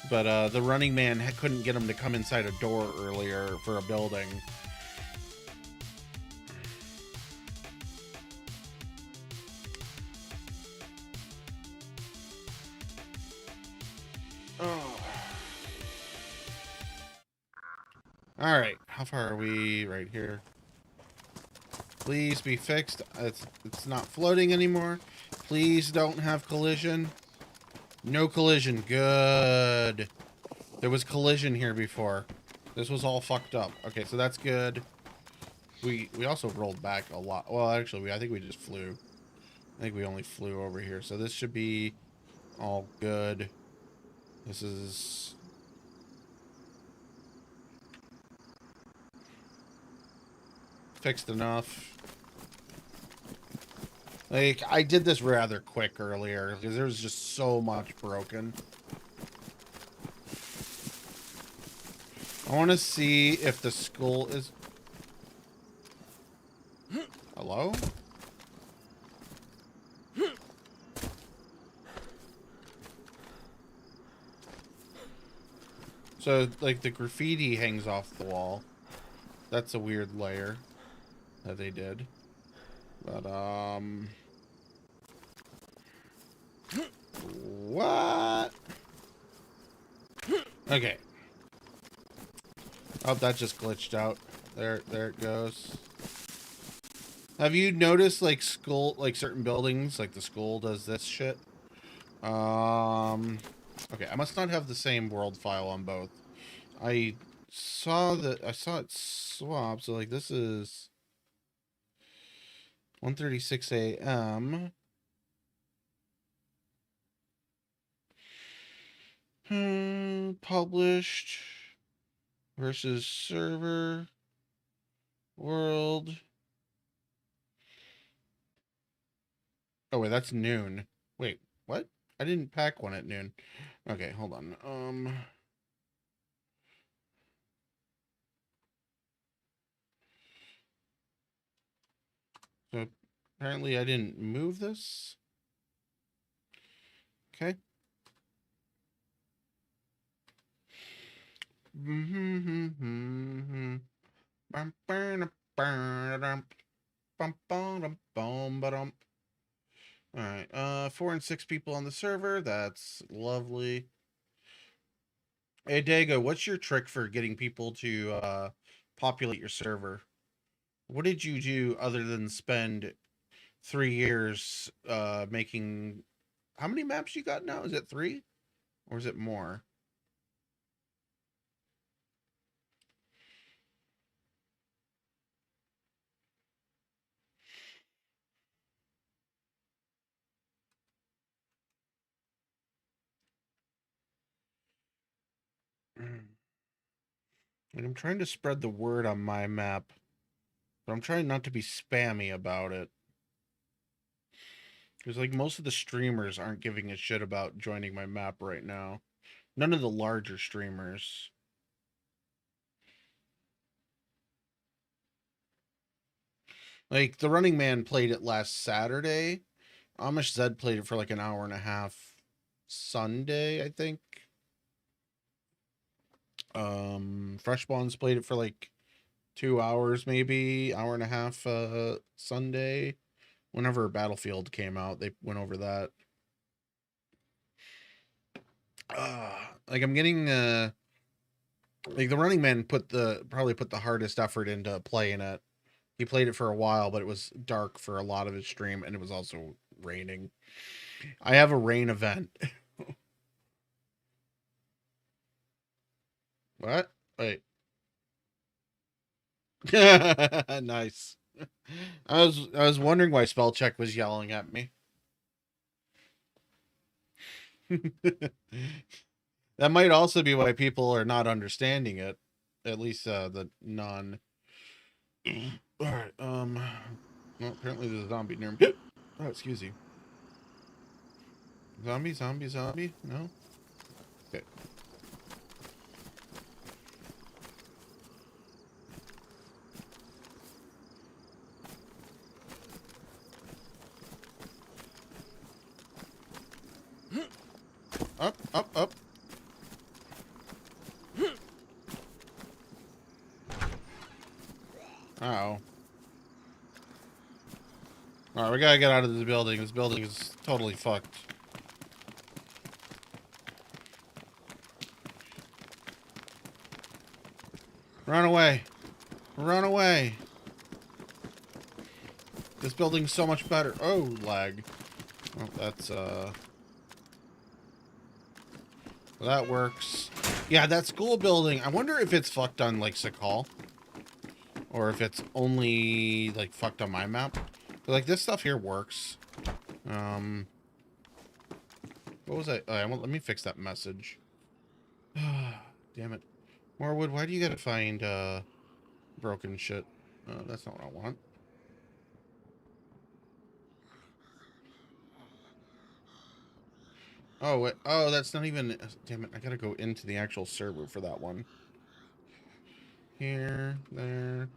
but the running man couldn't get them to come inside a door earlier for a building. Oh. All right, how far are we? Right here. Please be fixed. It's not floating anymore. Please don't have collision. No collision. Good. There was collision here before. This was all fucked up. Okay, so that's good. We also rolled back a lot. Well, actually, I think we just flew. I think we only flew over here. So this should be all good. This is... fixed enough. Like, I did this rather quick earlier because there was just so much broken. I want to see if the skull is... Hello? So, like, the graffiti hangs off the wall. That's a weird layer that they did. But, what? Okay. Oh, that just glitched out. There it goes. Have you noticed, like, certain buildings, like the school does this shit? Okay, I must not have the same world file on both. I saw it swap, so, like, this is 1:36 a.m. Published versus server world. Oh wait, that's noon. Wait, what? I didn't pack one at noon. Okay, hold on. So apparently I didn't move this. Okay. 4 and 6 people on the server. That's lovely. Hey, Dago, what's your trick for getting people to populate your server? What did you do other than spend 3 years making... How many maps you got now? Is it 3? Or is it more? And I'm trying to spread the word on my map, but I'm trying not to be spammy about it. Because, like, most of the streamers aren't giving a shit about joining my map right now. None of the larger streamers. Like, the Running Man played it last Saturday. Amish Zed played it for like an hour and a half Sunday, I think. Fresh Bonds played it for like 2 hours, maybe hour and a half Sunday. Whenever Battlefield came out, they went over that. Like, I'm getting like, the Running Man probably put the hardest effort into playing it. He played it for a while, but it was dark for a lot of his stream, and it was also raining. I have a rain event. What? Wait. Nice. I was wondering why Spellcheck was yelling at me. That might also be why people are not understanding it. At least the non. Alright, well, apparently there's a zombie near me. Oh, excuse you. Zombie? No? Okay. Up. Uh-oh. Alright, we gotta get out of this building. This building is totally fucked. Run away. Run away. This building's so much better. Oh, lag. Well, that's, that works. Yeah, that school building. I wonder if it's fucked on, like, Sakhal. Or if it's only, like, fucked on my map. But, like, this stuff here works. What was I? Let me fix that message. Damn it. Morwood, why do you gotta find, broken shit? That's not what I want. Oh, wait. Oh, that's not even... Damn it, I gotta go into the actual server for that one. Here, there...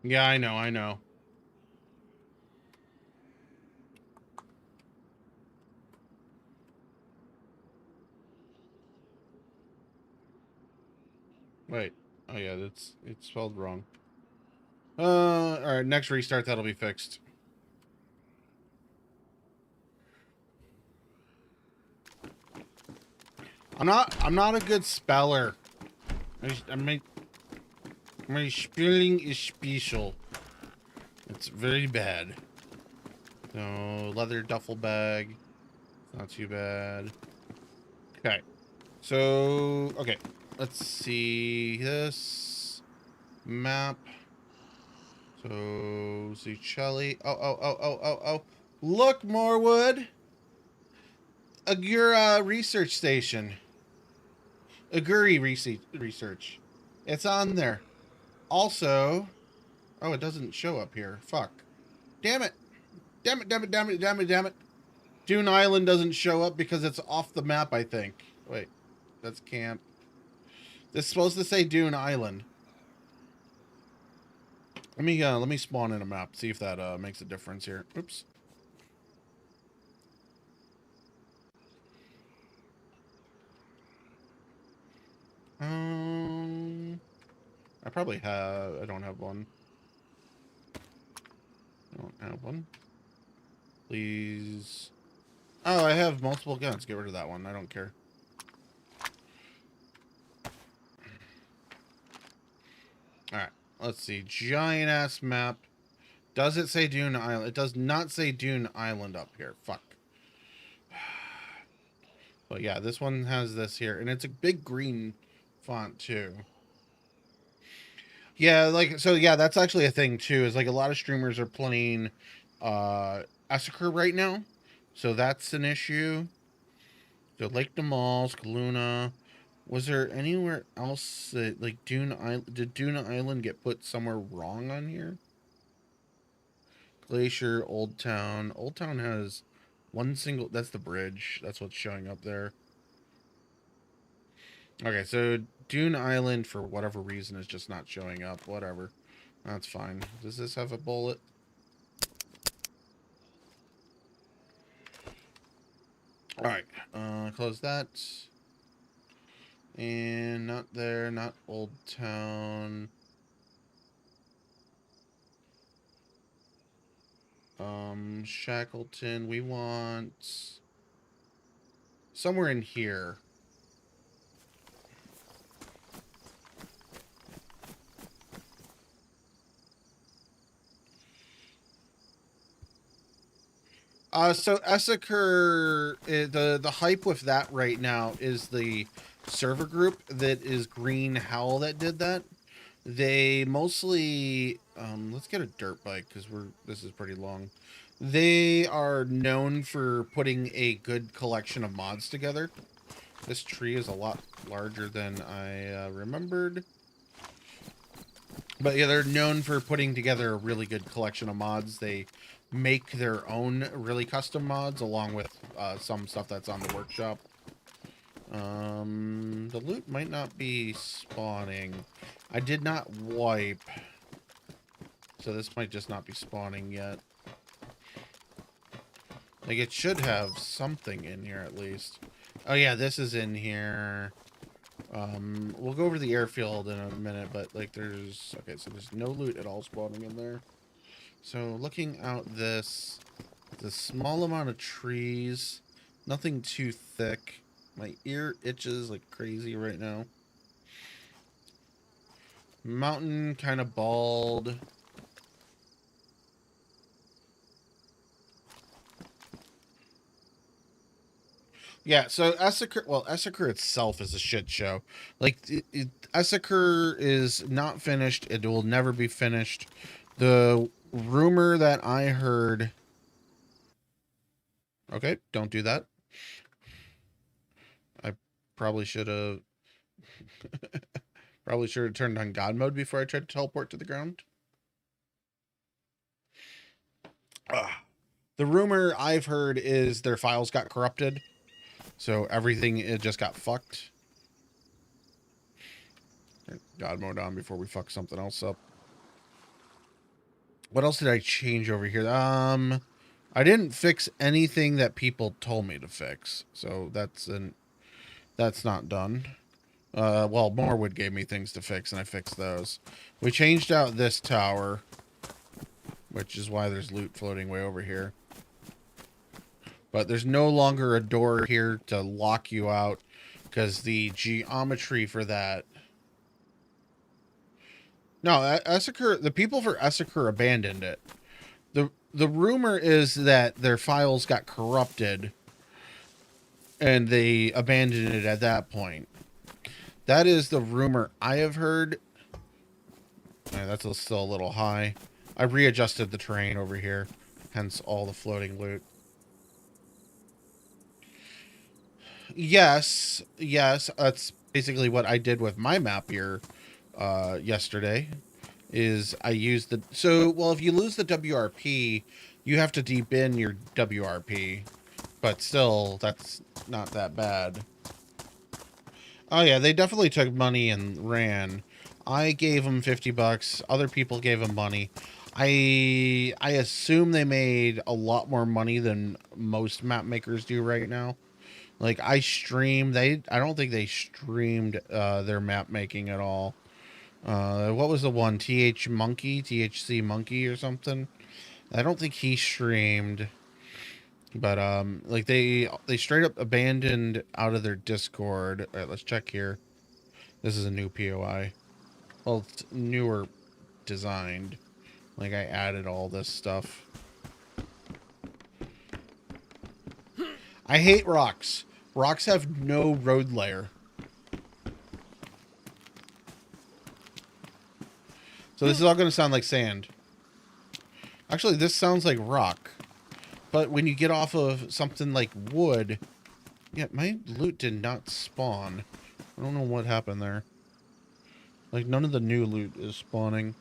Yeah, I know. Wait. Oh yeah, it's spelled wrong. Alright, next restart that'll be fixed. I'm not a good speller. My spelling is special. It's very bad. So, leather duffel bag. Not too bad. Okay. So, okay. Let's see this map. So, Zuchelli. Oh. Look, Morwood. Agura research station. Aguri research. It's on there. Also, oh, it doesn't show up here. Fuck. Damn it. Damn it. Dune Island doesn't show up because it's off the map, I think. Wait, that's camp. This is supposed to say Dune Island. Let me spawn in a map, see if that makes a difference here. Oops. I probably have. I don't have one. I don't have one. Please. Oh, I have multiple guns. Get rid of that one. I don't care. Alright. Let's see. Giant ass map. Does it say Dune Island? It does not say Dune Island up here. Fuck. But yeah, this one has this here. And it's a big green font too. Yeah, like, so yeah, that's actually a thing too, is like a lot of streamers are playing Essaker right now. So that's an issue. So Lake Demal, Luna. Was there anywhere else that, like, Dune Island? Did Dune Island get put somewhere wrong on here? Glacier, Old Town. Old Town has one single, that's the bridge. That's what's showing up there. Okay, so Dune Island, for whatever reason, is just not showing up. Whatever. That's fine. Does this have a bullet? Alright, close that. And not there, not Old Town. Shackleton, we want somewhere in here. So Essaker, the hype with that right now is the server group that is Green Howl that did that. They mostly, let's get a dirt bike because this is pretty long. They are known for putting a good collection of mods together. This tree is a lot larger than I remembered. But yeah, they're known for putting together a really good collection of mods. They make their own really custom mods along with some stuff that's on the workshop. The loot might not be spawning. I did not wipe, so this might just not be spawning yet. Like, it should have something in here at least. Oh yeah, this is in here. We'll go over the airfield in a minute, but like there's, okay, so there's no loot at all spawning in there. So looking out this, the small amount of trees, nothing too thick. My ear itches like crazy right now. Mountain kind of bald. Yeah, so Essaker, well, Essaker itself is a shit show. Like, Essaker is not finished. It will never be finished. The rumor that I heard... Okay, don't do that. I probably should have... probably should have turned on God mode before I tried to teleport to the ground. The rumor I've heard is their files got corrupted. So everything, it just got fucked. God mode on before we fuck something else up. What else did I change over here? I didn't fix anything that people told me to fix. So that's not done. Well, Morwood gave me things to fix and I fixed those. We changed out this tower, which is why there's loot floating way over here. But there's no longer a door here to lock you out because the geometry for that... No, Essaker, the people for Essaker abandoned it. The rumor is that their files got corrupted and they abandoned it at that point. That is the rumor I have heard. That's still a little high. I readjusted the terrain over here, hence all the floating loot. Yes, that's basically what I did with my map here yesterday, is I used the... So, well, if you lose the WRP, you have to debin your WRP, but still, that's not that bad. Oh yeah, they definitely took money and ran. I gave them 50 bucks, other people gave them money. I assume they made a lot more money than most map makers do right now. Like I streamed, I don't think they streamed their map making at all. What was the one? THC Monkey or something? I don't think he streamed. But like they straight up abandoned out of their Discord. All right, let's check here. This is a new POI. Well, it's newer designed. Like I added all this stuff. I hate rocks. Rocks have no road layer. So this is all going to sound like sand. Actually, this sounds like rock. But when you get off of something like wood... Yeah, my loot did not spawn. I don't know what happened there. Like, none of the new loot is spawning.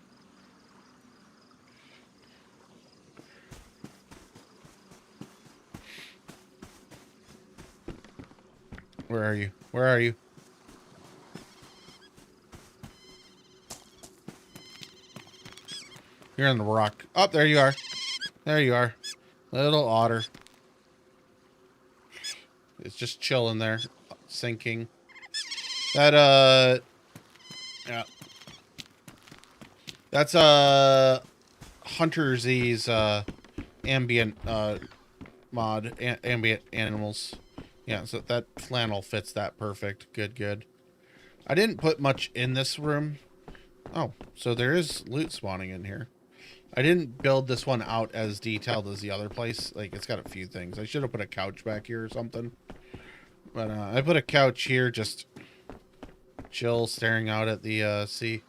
Where are you? Where are you? You're on the rock. Oh, there you are. There you are. Little otter. It's just chilling there. Sinking. That, yeah. That's, Hunter Z's, ambient, mod. Ambient animals. Yeah, so that flannel fits that perfect. Good, good. I didn't put much in this room. Oh, so there is loot spawning in here. I didn't build this one out as detailed as the other place. Like, it's got a few things. I should have put a couch back here or something. But I put a couch here, just chill, staring out at the sea.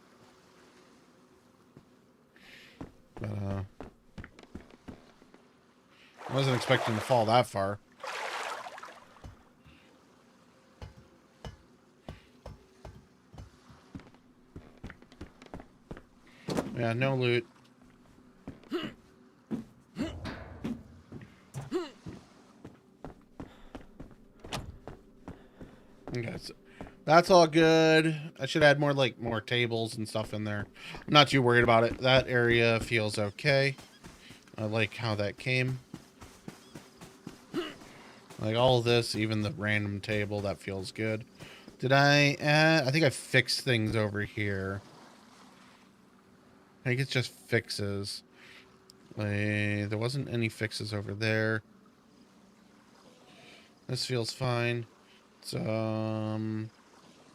But I wasn't expecting to fall that far. Yeah, no loot. Okay, so that's all good. I should add more, like, more tables and stuff in there. I'm not too worried about it. That area feels okay. I like how that came. Like all of this, even the random table, that feels good. Did I add? I think I fixed things over here. I think it's just fixes. Like, there wasn't any fixes over there. This feels fine. Let's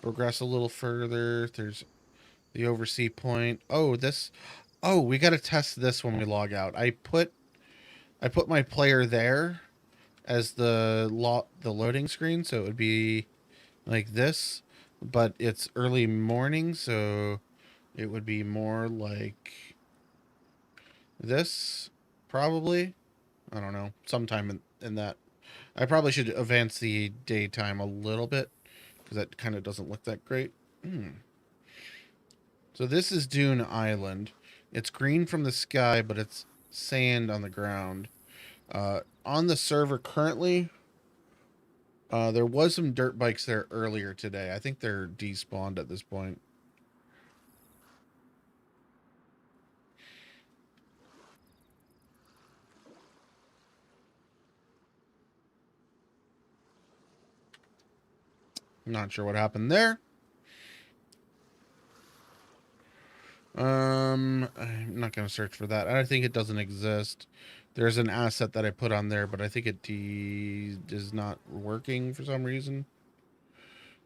progress a little further. There's the oversea point. Oh, this. Oh, we gotta test this when we log out. I put my player there as the loading screen, so it would be like this, but it's early morning, so it would be more like this, probably. I don't know, sometime in that. I probably should advance the daytime a little bit, because that kind of doesn't look that great. So this is Dune Island. It's green from the sky, but it's sand on the ground. On the server currently, there was some dirt bikes there earlier today. I think they're despawned at this point. I'm not sure what happened there. I'm not going to search for that. I think it doesn't exist. There's an asset that I put on there, but I think it is not working for some reason.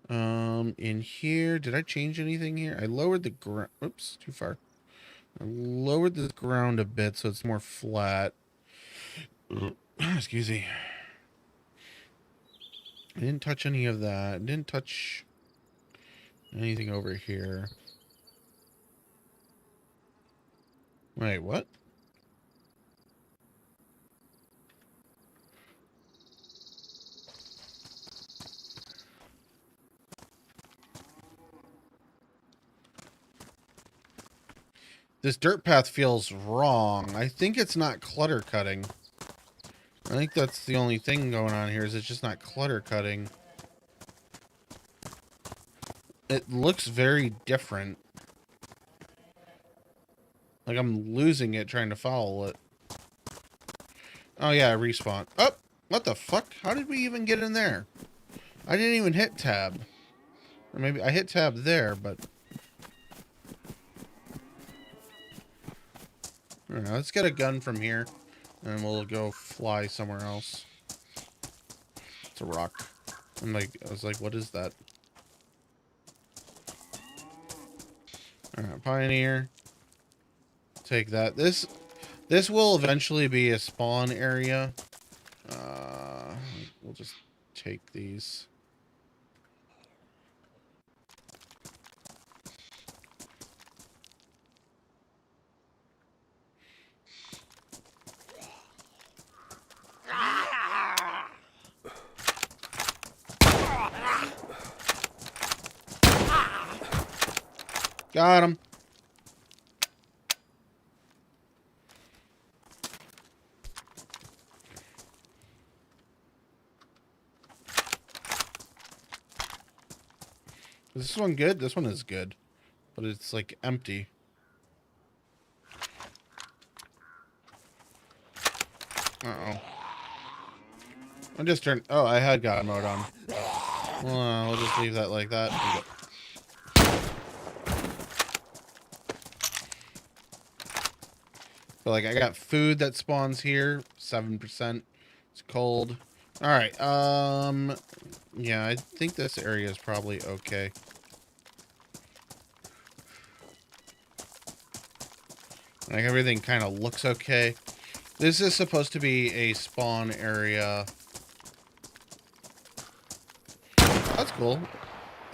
In here, did I change anything here? I lowered the ground. Oops, too far. I lowered the ground a bit so it's more flat. Excuse me. I didn't touch any of that. I didn't touch anything over here. Wait, what? This dirt path feels wrong. I think it's not clutter cutting. I think that's the only thing going on here, is it's just not clutter cutting. It looks very different. Like I'm losing it trying to follow it. Oh yeah, I respawned. Oh, what the fuck? How did we even get in there? I didn't even hit tab. Or maybe I hit tab there, but... I don't know. Let's get a gun from here. And we'll go fly somewhere else. It's a rock. I was like, what is that? Alright, Pioneer. Take that. This will eventually be a spawn area. We'll just take these. Got him. Is this one good? This one is good. But it's like empty. Uh-oh. I just turned... Oh, I had God mode on. We'll just leave that like that. But like, I got food that spawns here. 7%. It's cold. Alright, yeah, I think this area is probably okay. Like, everything kind of looks okay. This is supposed to be a spawn area. That's cool.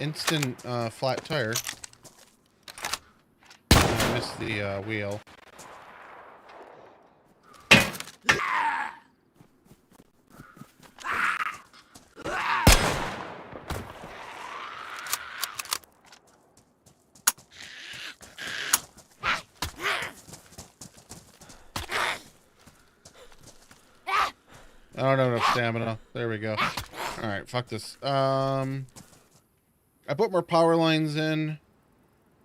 Instant, flat tire. I missed the, wheel. I don't have enough stamina. There we go. Alright, fuck this. I put more power lines in.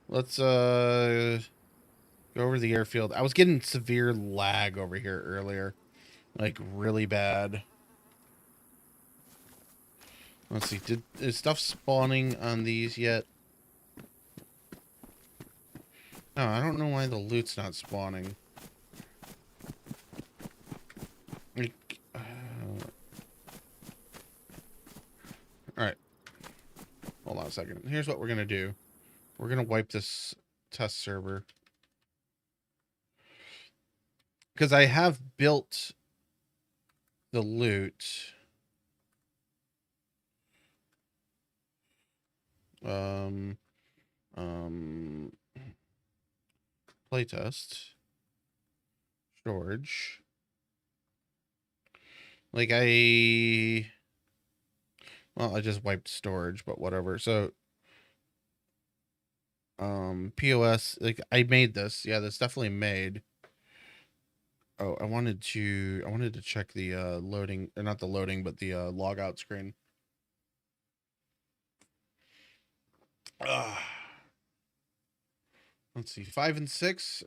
Let's, go over the airfield. I was getting severe lag over here earlier. Like, really bad. Let's see. Is stuff spawning on these yet? No, I don't know why the loot's not spawning. Alright. Hold on a second. Here's what we're going to do. We're going to wipe this test server. Because I have built the loot. Playtest. Storage. Like well, I just wiped storage, but whatever. So, POS, like, I made this. Yeah, that's definitely made. Oh, I wanted to check the, loading, or not the loading, but the, logout screen. Let's see, 5 and 6,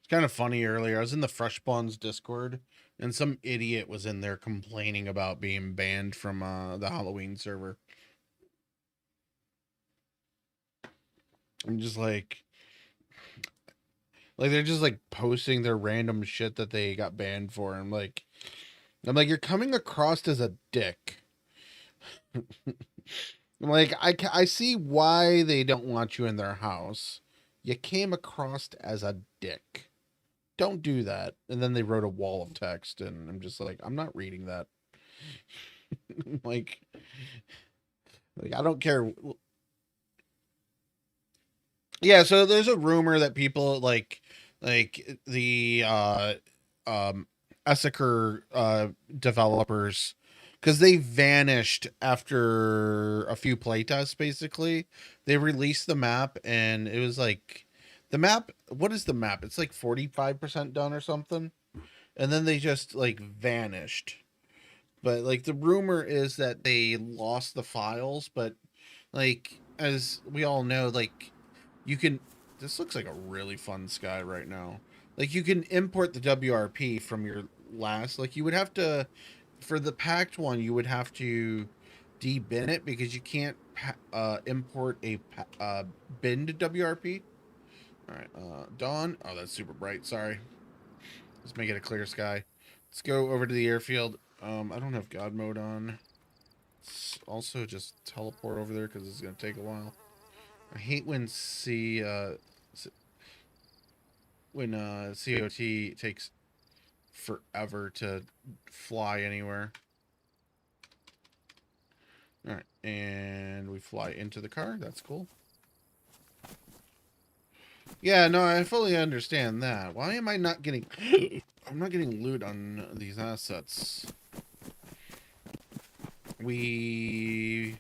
kind of funny earlier. I was in the Fresh Spawns Discord, and some idiot was in there complaining about being banned from the Halloween server. I'm just like they're just like posting their random shit that they got banned for. I'm like, you're coming across as a dick. I'm like, I see why they don't want you in their house. You came across as a dick. Don't do that. And then they wrote a wall of text, and I'm just like, I'm not reading that. like I don't care. Yeah, so there's a rumor that people like the Essaker developers, because they vanished after a few playtests. Basically, they released the map, and it was like, the map, what is the map? It's like 45% done or something. And then they just like vanished. But like the rumor is that they lost the files, but like as we all know, like you can. This looks like a really fun sky right now. Like you can import the WRP from your last. Like you would have to, for the packed one, you would have to debin it because you can't import a binned WRP. All right, dawn. Oh, that's super bright. Sorry. Let's make it a clear sky. Let's go over to the airfield. I don't have God mode on. Let's also just teleport over there because it's gonna take a while. I hate when COT takes forever to fly anywhere. All right, and we fly into the car. That's cool. Yeah, no, I fully understand that. Why am I not getting... I'm not getting loot on these assets. Okay.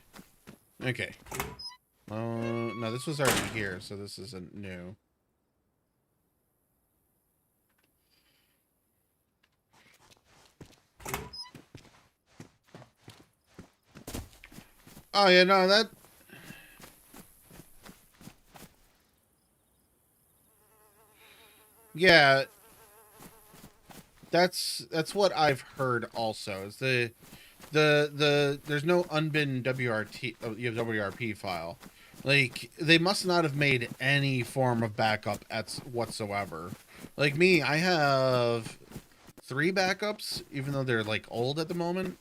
No, this was already here, so this isn't new. Oh, yeah, no, that... Yeah. That's what I've heard also. Is there's no unbin WRP file. Like they must not have made any form of backup whatsoever. Like me, I have 3 backups, even though they're like old at the moment.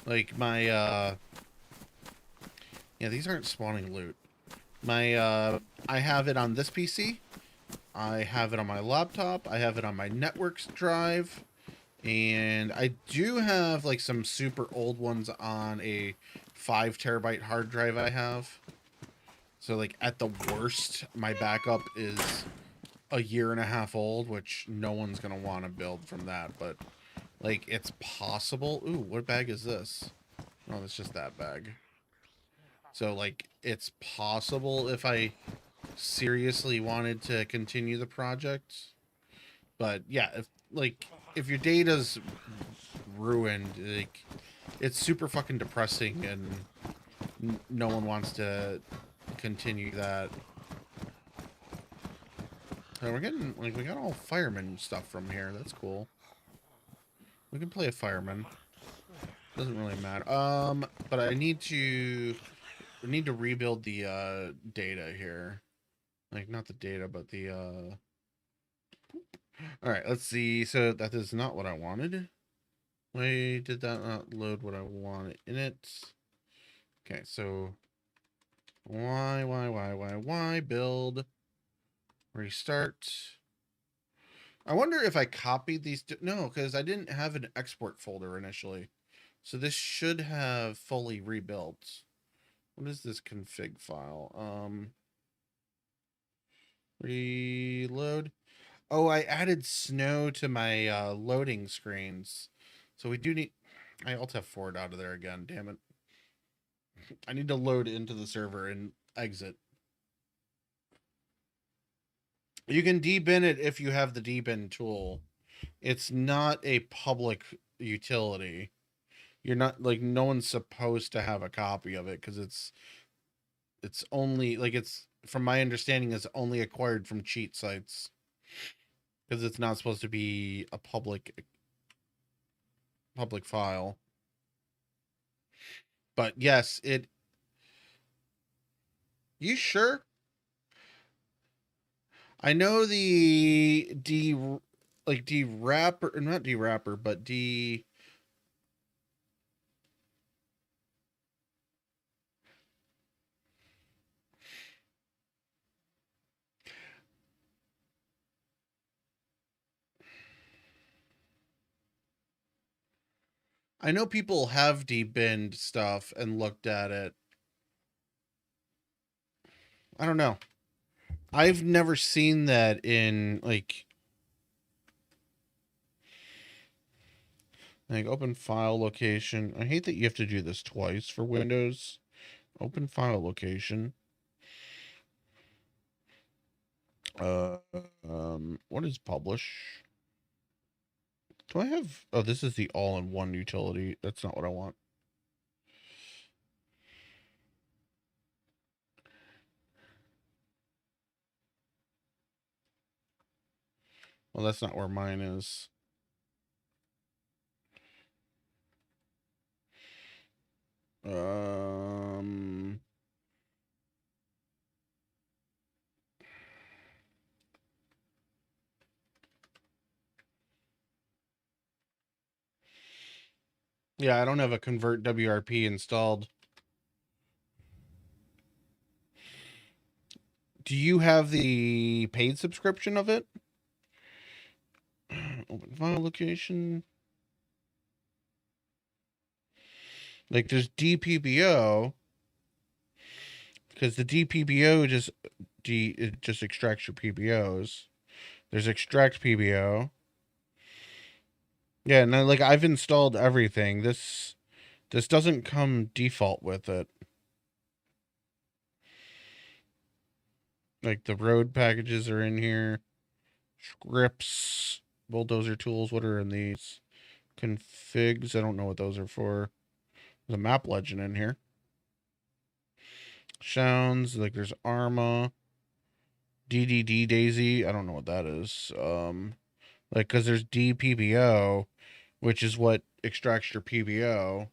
Like my yeah, these aren't spawning loot. My I have it on this PC. I have it on my laptop. I have it on my networks drive. And I do have like some super old ones on a 5 terabyte hard drive I have. So like at the worst, my backup is a 1.5 years old, which no one's going to want to build from that. But like it's possible. Ooh, what bag is this? Oh, it's just that bag. So like it's possible if I seriously wanted to continue the project. But yeah, if your data's ruined, like it's super fucking depressing, and no one wants to continue that. So we're getting like we got all fireman stuff from here. That's cool. We can play a fireman. Doesn't really matter. But I need to rebuild the data here. Like not the data, but the All right, let's see. So that is not what I wanted. Why did that not load what I wanted in it? Okay, so why build, restart. I wonder if I copied these. No, because I didn't have an export folder initially. So this should have fully rebuilt. What is this config file? Reload. Oh, I added snow to my loading screens. So we do need... I alt F4 out of there again, damn it. I need to load into the server and exit. You can debin it if you have the debin tool. It's not a public utility. You're not, like, no one's supposed to have a copy of it, because it's only, like, it's, from my understanding, is only acquired from cheat sites. Because it's not supposed to be a public file. But yes, it... You sure? I know the de-wrapper, not de-wrapper, but I know people have debinned stuff and looked at it. I don't know. I've never seen that in like open file location. I hate that you have to do this twice for Windows. Open file location. What is publish? Do I have... Oh, this is the all-in-one utility. That's not what I want. Well, that's not where mine is. Yeah, I don't have a convert WRP installed. Do you have the paid subscription of it? Open file location. Like there's DPBO, because the DPBO it just extracts your PBOs. There's extract PBO. Yeah, and like I've installed everything. This doesn't come default with it. Like the road packages are in here. Scripts, bulldozer tools. What are in these? Configs. I don't know what those are for. There's a map legend in here. Sounds like there's Arma. DDD DayZ. I don't know what that is. Like, because there's DPBO, which is what extracts your PBO.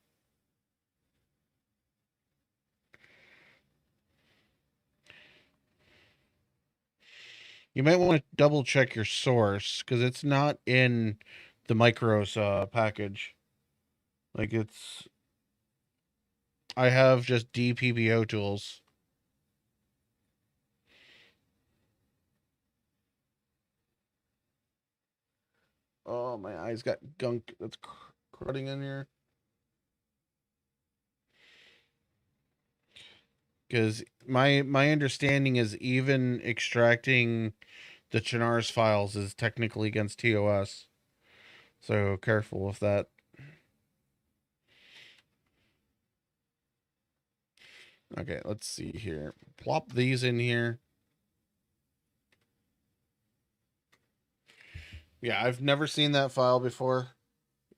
You might want to double check your source, because it's not in the Micros package. Like, I have just DPBO tools. Oh, my eyes got gunk that's cruding in here. Because my understanding is even extracting the Chernarus files is technically against TOS. So careful with that. Okay, let's see here. Plop these in here. Yeah, I've never seen that file before.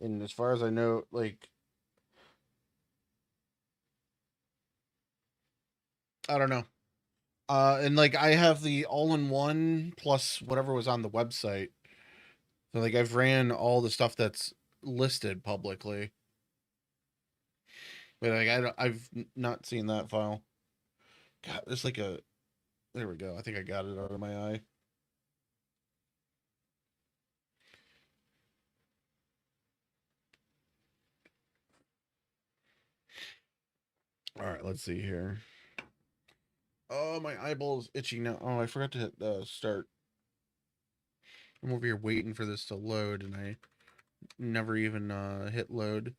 And as far as I know, like, I don't know. And like I have the all-in-one plus whatever was on the website. So like I've ran all the stuff that's listed publicly. But like I've not seen that file. God, there's like a... There we go. I think I got it out of my eye. All right, let's see here. Oh, my eyeball's itching now. Oh, I forgot to hit start. I'm over here waiting for this to load, and I never even hit load.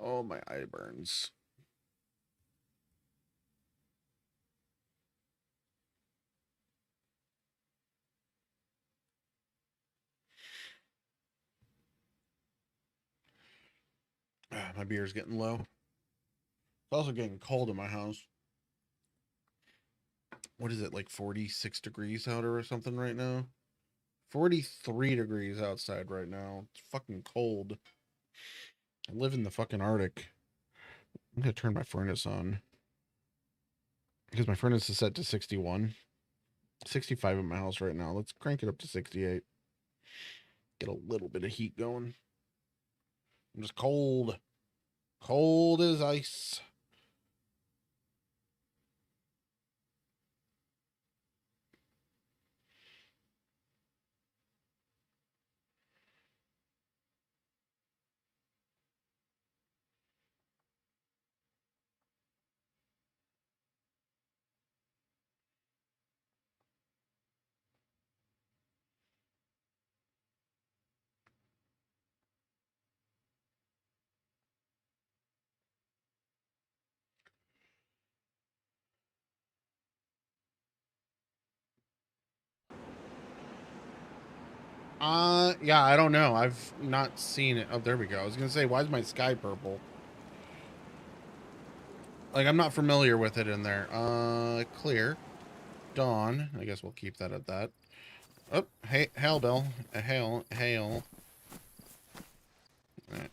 Oh, my eye burns. My beer's getting low. It's also getting cold in my house. What is it, like 46 degrees out or something right now? 43 degrees outside right now. It's fucking cold. I live in the fucking Arctic. I'm gonna turn my furnace on. Because my furnace is set to 61. 65 in my house right now. Let's crank it up to 68. Get a little bit of heat going. I'm just cold. Cold as ice. Yeah, I don't know. I've not seen it. Oh, there we go. I was gonna say, why is my sky purple? Like, I'm not familiar with it in there. Clear. Dawn. I guess we'll keep that at that. Oh, hey, hail, Bill. Hail. All right.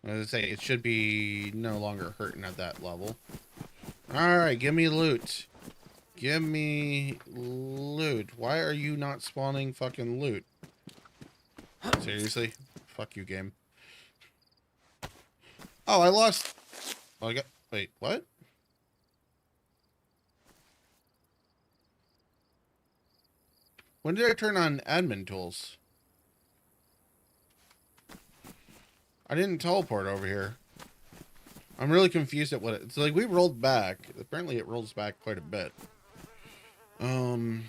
As I say, it should be no longer hurting at that level. All right, give me loot. Give me loot. Why are you not spawning fucking loot? Seriously? Fuck you, game. Oh, I lost. Oh, I got. Wait, what? When did I turn on admin tools? I didn't teleport over here. I'm really confused at what it's like. We rolled back. Apparently, it rolls back quite a bit. I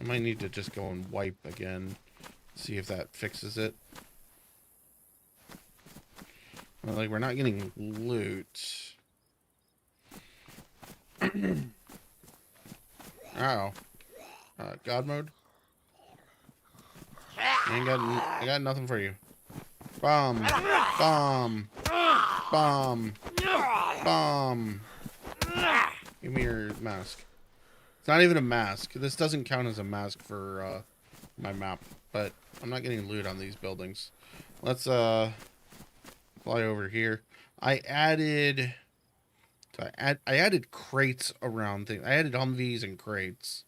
might need to just go and wipe again. See if that fixes it. Well, like, we're not getting loot. Ow. God mode? I got nothing for you. Bomb. Bomb. Bomb. Bomb. Give me your mask. It's not even a mask. This doesn't count as a mask for my map, but I'm not getting loot on these buildings. Let's fly over here. I added crates around things. I added Humvees and crates,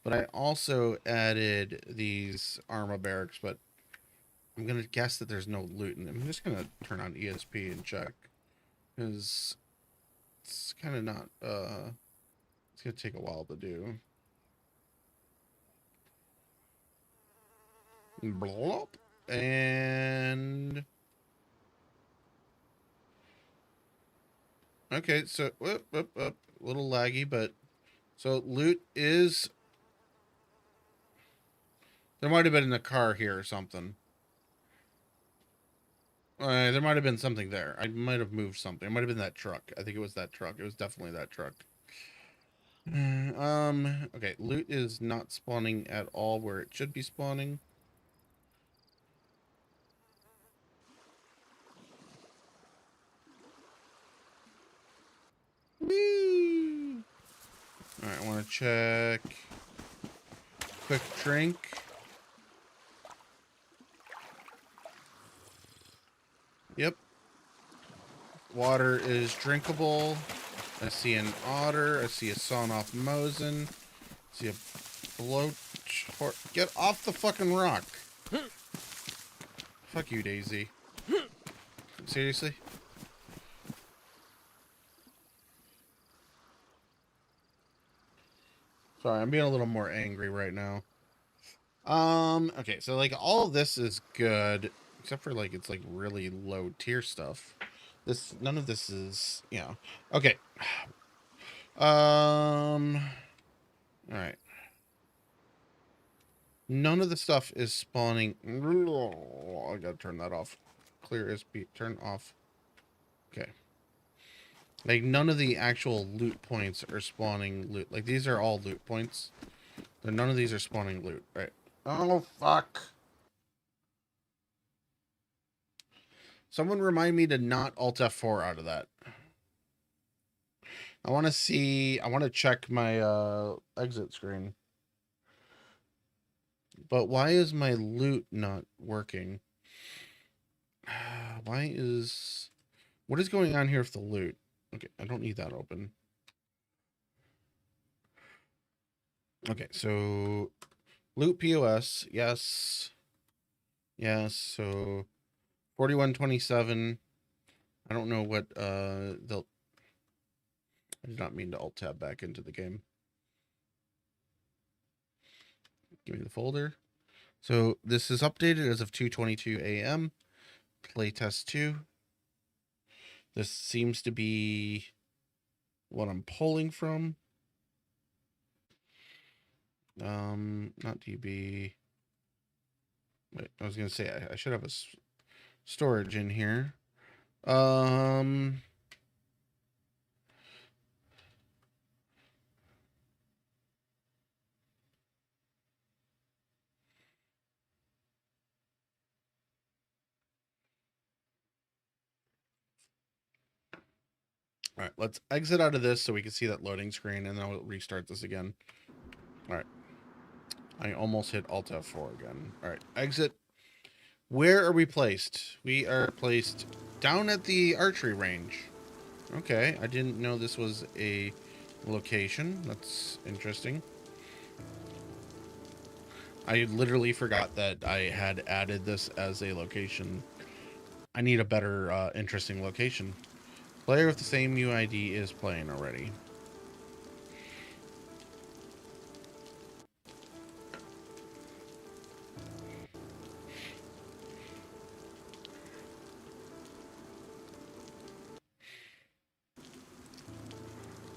but I also added these Arma barracks, but I'm gonna guess that there's no loot in them. I'm just gonna turn on ESP and check, because it's kind of not it's gonna take a while to do. Blop. And okay, so whoop, a little laggy, but so loot is, there might have been in the car here or something. There might have been something there. I might have moved something. It might have been that truck. I think it was that truck. It was definitely that truck. Okay, loot is not spawning at all where it should be spawning. Whee! Alright, I want to check. Quick drink. Yep. Water is drinkable. I see an otter. I see a sawn off Mosin. I see a bloat. Get off the fucking rock. Fuck you, DayZ. Seriously? Sorry, I'm being a little more angry right now. Okay, so like all of this is good, except for like it's like really low tier stuff. None of this is, you know. Okay. All right. None of the stuff is spawning. I gotta turn that off. Clear SP. Turn off. Okay. Like none of the actual loot points are spawning loot. Like these are all loot points. None of these are spawning loot. Right. Oh fuck. Someone remind me to not Alt F4 out of that. I want to see. I want to check my exit screen. But why is my loot not working? What is going on here with the loot? Okay, I don't need that open. Okay, so loot POS, yes. Yes, so 4127. I don't know what they'll, I did not mean to alt tab back into the game. Give me the folder. So this is updated as of 2:22 a.m. Playtest 2. This seems to be what I'm pulling from. Not DB. Wait, I was gonna say I should have a storage in here. All right, let's exit out of this so we can see that loading screen, and then I'll restart this again. All right. I almost hit Alt F4 again. All right, exit. Where are we placed? We are placed down at the archery range. Okay, I didn't know this was a location. That's interesting. I literally forgot that I had added this as a location. I need a better, interesting location. Player with the same UID is playing already.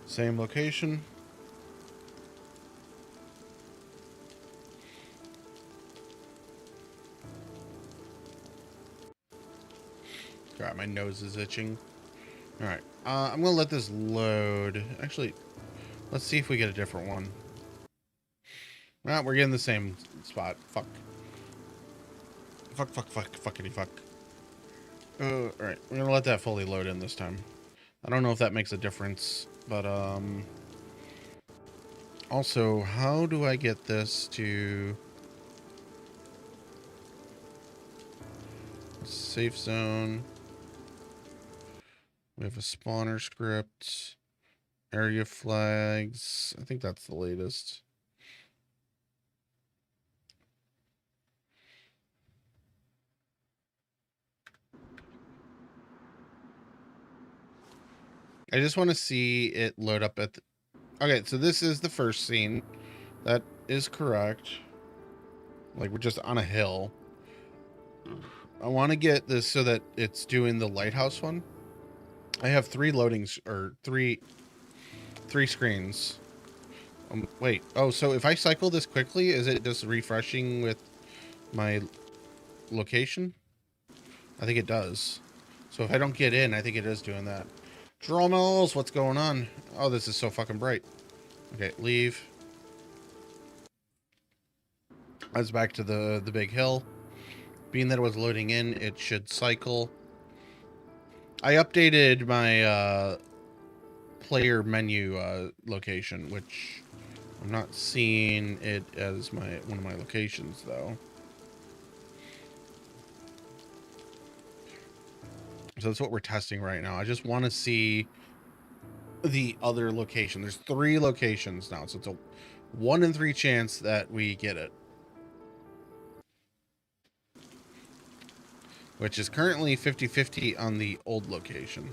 Same location. God, my nose is itching. All right, I'm gonna let this load. Actually, let's see if we get a different one. We're getting the same spot. Fuck. Fuckity fuck. All right, we're gonna let that fully load in this time. I don't know if that makes a difference, but also, how do I get this to safe zone? We have a spawner script, area flags. I think that's the latest. I just want to see it load up at the... Okay, so this is the first scene. That is correct. Like, we're just on a hill. I want to get this so that it's doing the lighthouse one. I have three loadings, or three screens. Wait. Oh, so if I cycle this quickly, is it just refreshing with my location? I think it does. So if I don't get in, I think it is doing that. Drummels, what's going on? Oh, this is so fucking bright. Okay, leave. I was back to the big hill. Being that it was loading in, it should cycle. I updated my player menu location, which I'm not seeing it as one of my locations though. So that's what we're testing right now. I just want to see the other location. There's 3 locations now, so it's a 1 in 3 chance that we get it. Which is currently 50-50 on the old location.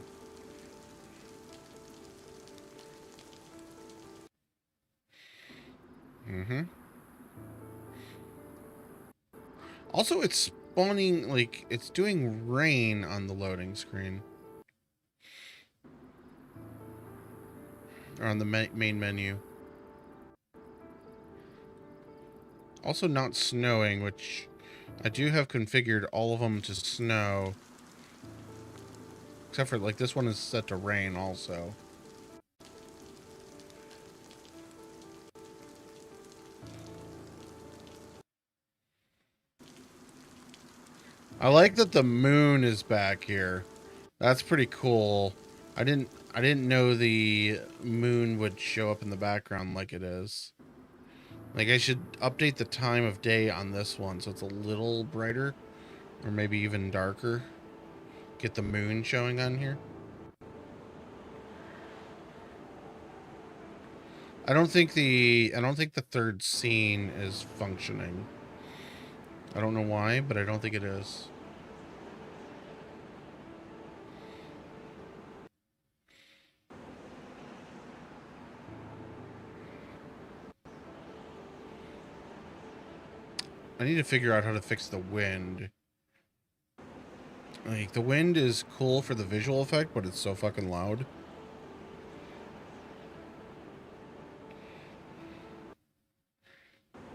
Also, it's spawning, like, it's doing rain on the loading screen. Or on the main menu. Also not snowing, which I do have configured all of them to snow. Except for, like, this one is set to rain also. I like that the moon is back here. That's pretty cool. I didn't know the moon would show up in the background like it is. Like, I should update the time of day on this one so it's a little brighter. Or maybe even darker. Get the moon showing on here. I don't think the third scene is functioning. I don't know why, but I don't think it is. I need to figure out how to fix the wind. Like, the wind is cool for the visual effect, but it's so fucking loud.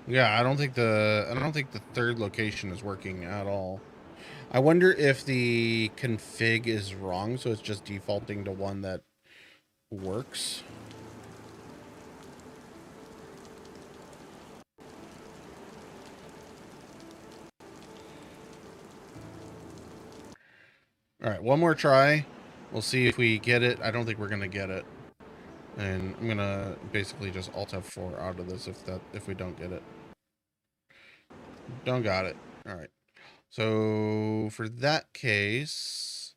Yeah, I don't think the third location is working at all. I wonder if the config is wrong, so it's just defaulting to one that works. All right, one more try. We'll see if we get it. I don't think we're gonna get it, and I'm gonna basically just Alt F4 out of this if we don't get it. Don't got it. All right. So for that case,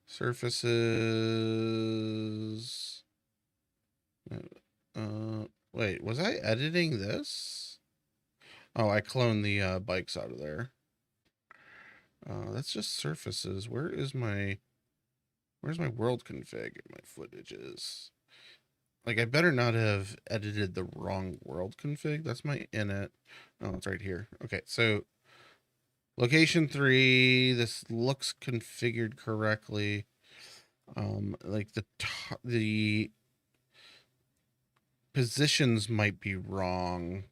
surfaces. Wait, was I editing this? Oh, I cloned the bikes out of there. That's just surfaces. Where's my world config? My footages. Like, I better not have edited the wrong world config. That's my init. Oh, it's right here. Okay, so location 3. This looks configured correctly. Like the positions might be wrong.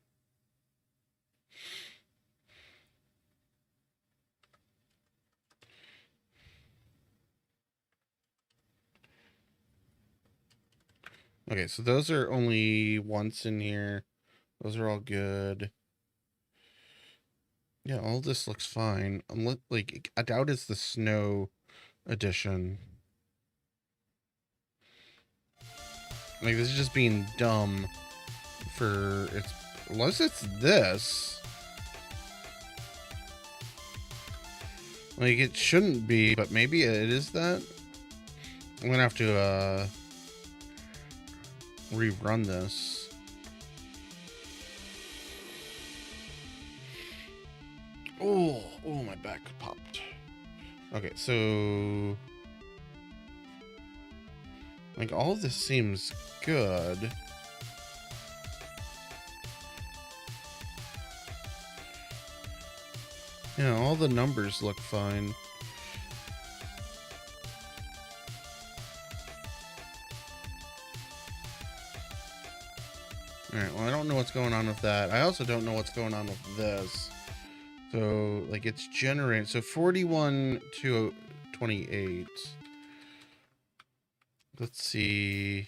Okay, so those are only once in here. Those are all good. Yeah, all this looks fine. Like, I doubt it's the snow edition. Like, this is just being dumb for its... Unless it's this. Like, it shouldn't be, but maybe it is that. I'm gonna have to, rerun this. Oh, my back popped. Okay, so like all of this seems good. Yeah, all the numbers look fine. Alright, well, I don't know what's going on with that. I also don't know what's going on with this. So, like, it's generating. So, 41 to 28. Let's see.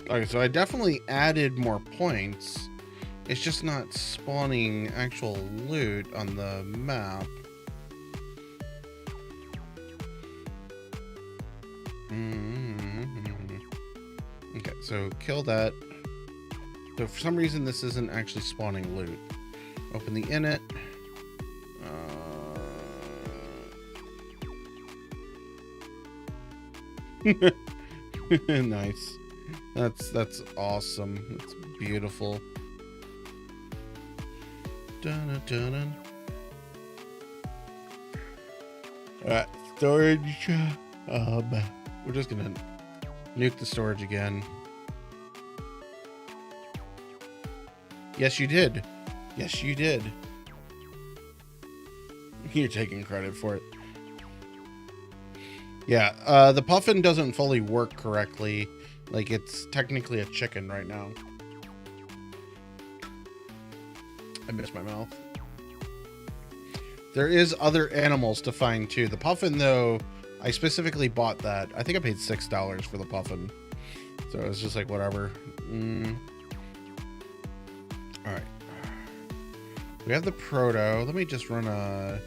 Okay, so I definitely added more points. It's just not spawning actual loot on the map. Okay, so kill that. So for some reason this isn't actually spawning loot. Open the init. Nice. That's awesome. It's beautiful. Dun, dun, dun. Alright, storage. We're just gonna nuke the storage again. Yes, you did. Yes, you did. You're taking credit for it. Yeah, the puffin doesn't fully work correctly. Like, it's technically a chicken right now. I missed my mouth. There is other animals to find too. The puffin, though, I specifically bought that. I think I paid $6 for the puffin. So it was just like, whatever. Alright. We have the proto. Let me just run a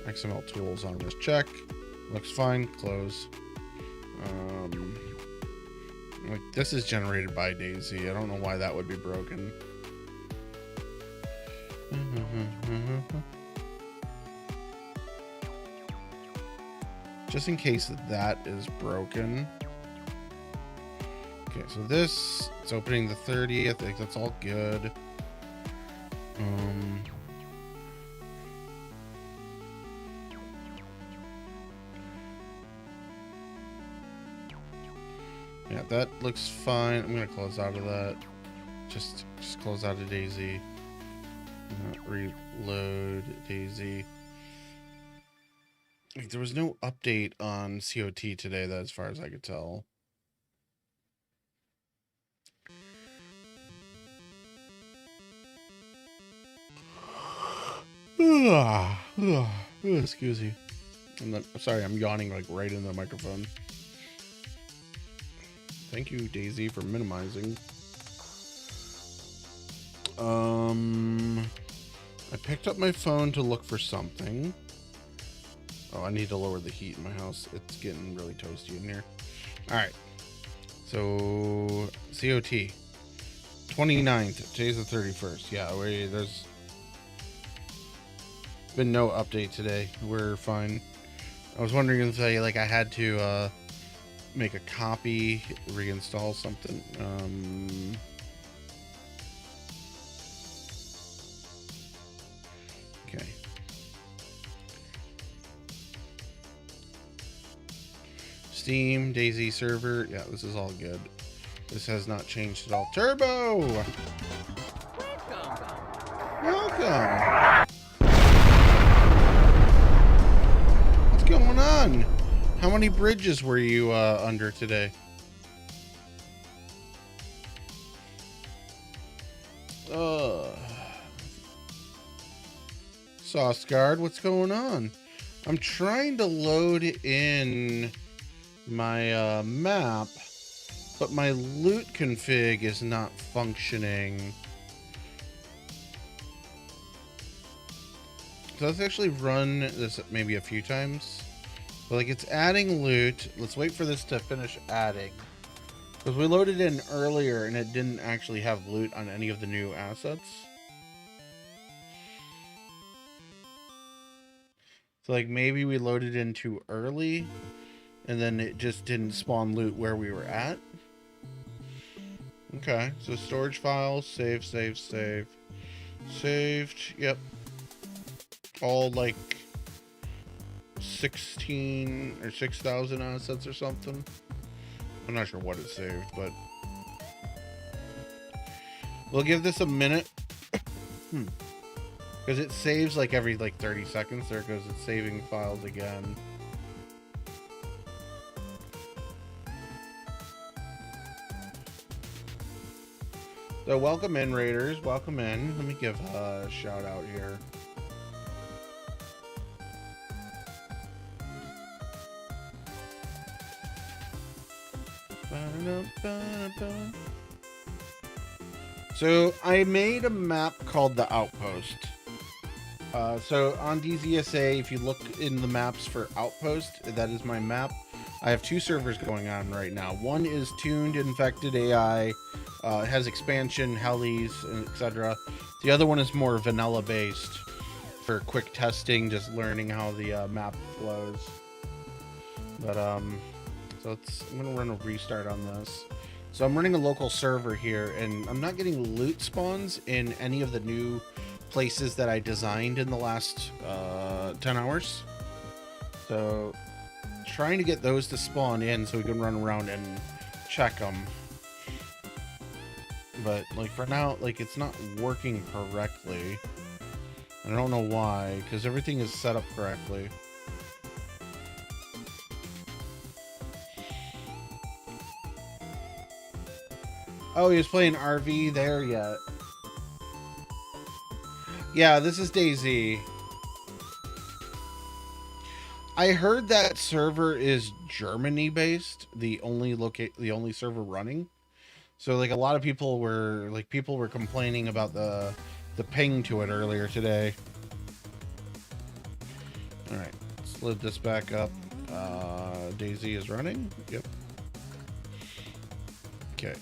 XML tools on this. Check. Looks fine. Close. Like, this is generated by DayZ. I don't know why that would be broken. Just in case that is broken. Okay, so this, it's opening the 30th. I think that's all good. Yeah, that looks fine. I'm gonna close out of that. Just close out of DayZ. Reload DayZ. Like, there was no update on COT today, that as far as I could tell. Excuse me. I'm sorry, I'm yawning like right in the microphone. Thank you, DayZ, for minimizing. I picked up my phone to look for something. Oh, I need to lower the heat in my house. It's getting really toasty in here. All right. So, COT. 29th. Today's the 31st. Yeah, there's been no update today. We're fine. I was wondering if I had to make a copy, reinstall something. Okay. Steam, DayZ server. Yeah, this is all good. This has not changed at all. Turbo! Welcome! What's going on? How many bridges were you under today? Sauceguard, what's going on? I'm trying to load in my map, but my loot config is not functioning. So let's actually run this maybe a few times. But like, it's adding loot. Let's wait for this to finish adding. Because we loaded in earlier and it didn't actually have loot on any of the new assets. So like maybe we loaded in too early and then it just didn't spawn loot where we were at. Okay, so storage files, save. Saved, yep. All like 16 or 6,000 assets or something. I'm not sure what it saved, but we'll give this a minute. Because it saves like every 30 seconds. There goes it's saving files again. So welcome in, Raiders. Welcome in. Let me give a shout out here. So I made a map called the Outpost. So on DZSA, if you look in the maps for Outpost, that is my map. I have two servers going on right now. One is tuned, infected AI. It has expansion, helis, etc. The other one is more vanilla based for quick testing, just learning how the map flows. But so I'm gonna run a restart on this. So I'm running a local server here, and I'm not getting loot spawns in any of the new places that I designed in the last 10 hours. So trying to get those to spawn in so we can run around and check them. But like for now, like it's not working correctly. I don't know why, because everything is set up correctly. Oh, he was playing RV there yet. Yeah, this is DayZ. I heard that server is Germany based, the only server running. So like a lot of people were complaining about the ping to it earlier today. All right, let's load this back up. DayZ is running. Yep. Okay.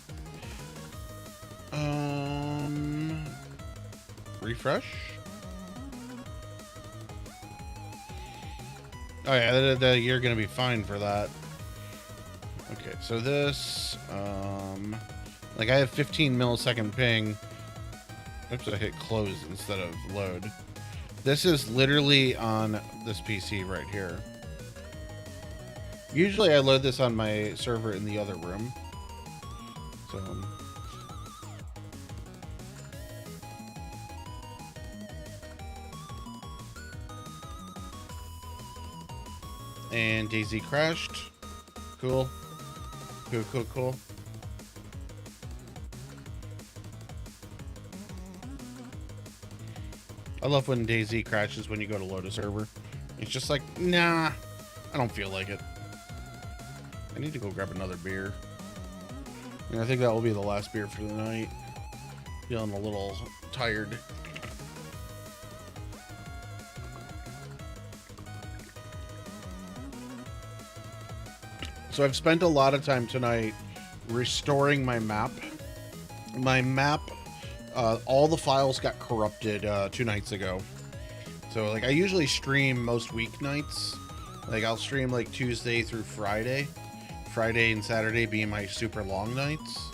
Refresh. Oh yeah, you're gonna be fine for that. Okay, so this, like I have 15 millisecond ping. Oops, I hit close instead of load. This is literally on this PC right here. Usually I load this on my server in the other room. So and DayZ crashed. Cool. Cool. I love when DayZ crashes when you go to load a server. It's just like, nah, I don't feel like it. I need to go grab another beer. And I think that will be the last beer for the night. Feeling a little tired. So I've spent a lot of time tonight restoring my map. My map, all the files got corrupted 2 nights ago. So like I usually stream most weeknights. Like I'll stream like Tuesday through Friday. Friday and Saturday being my super long nights.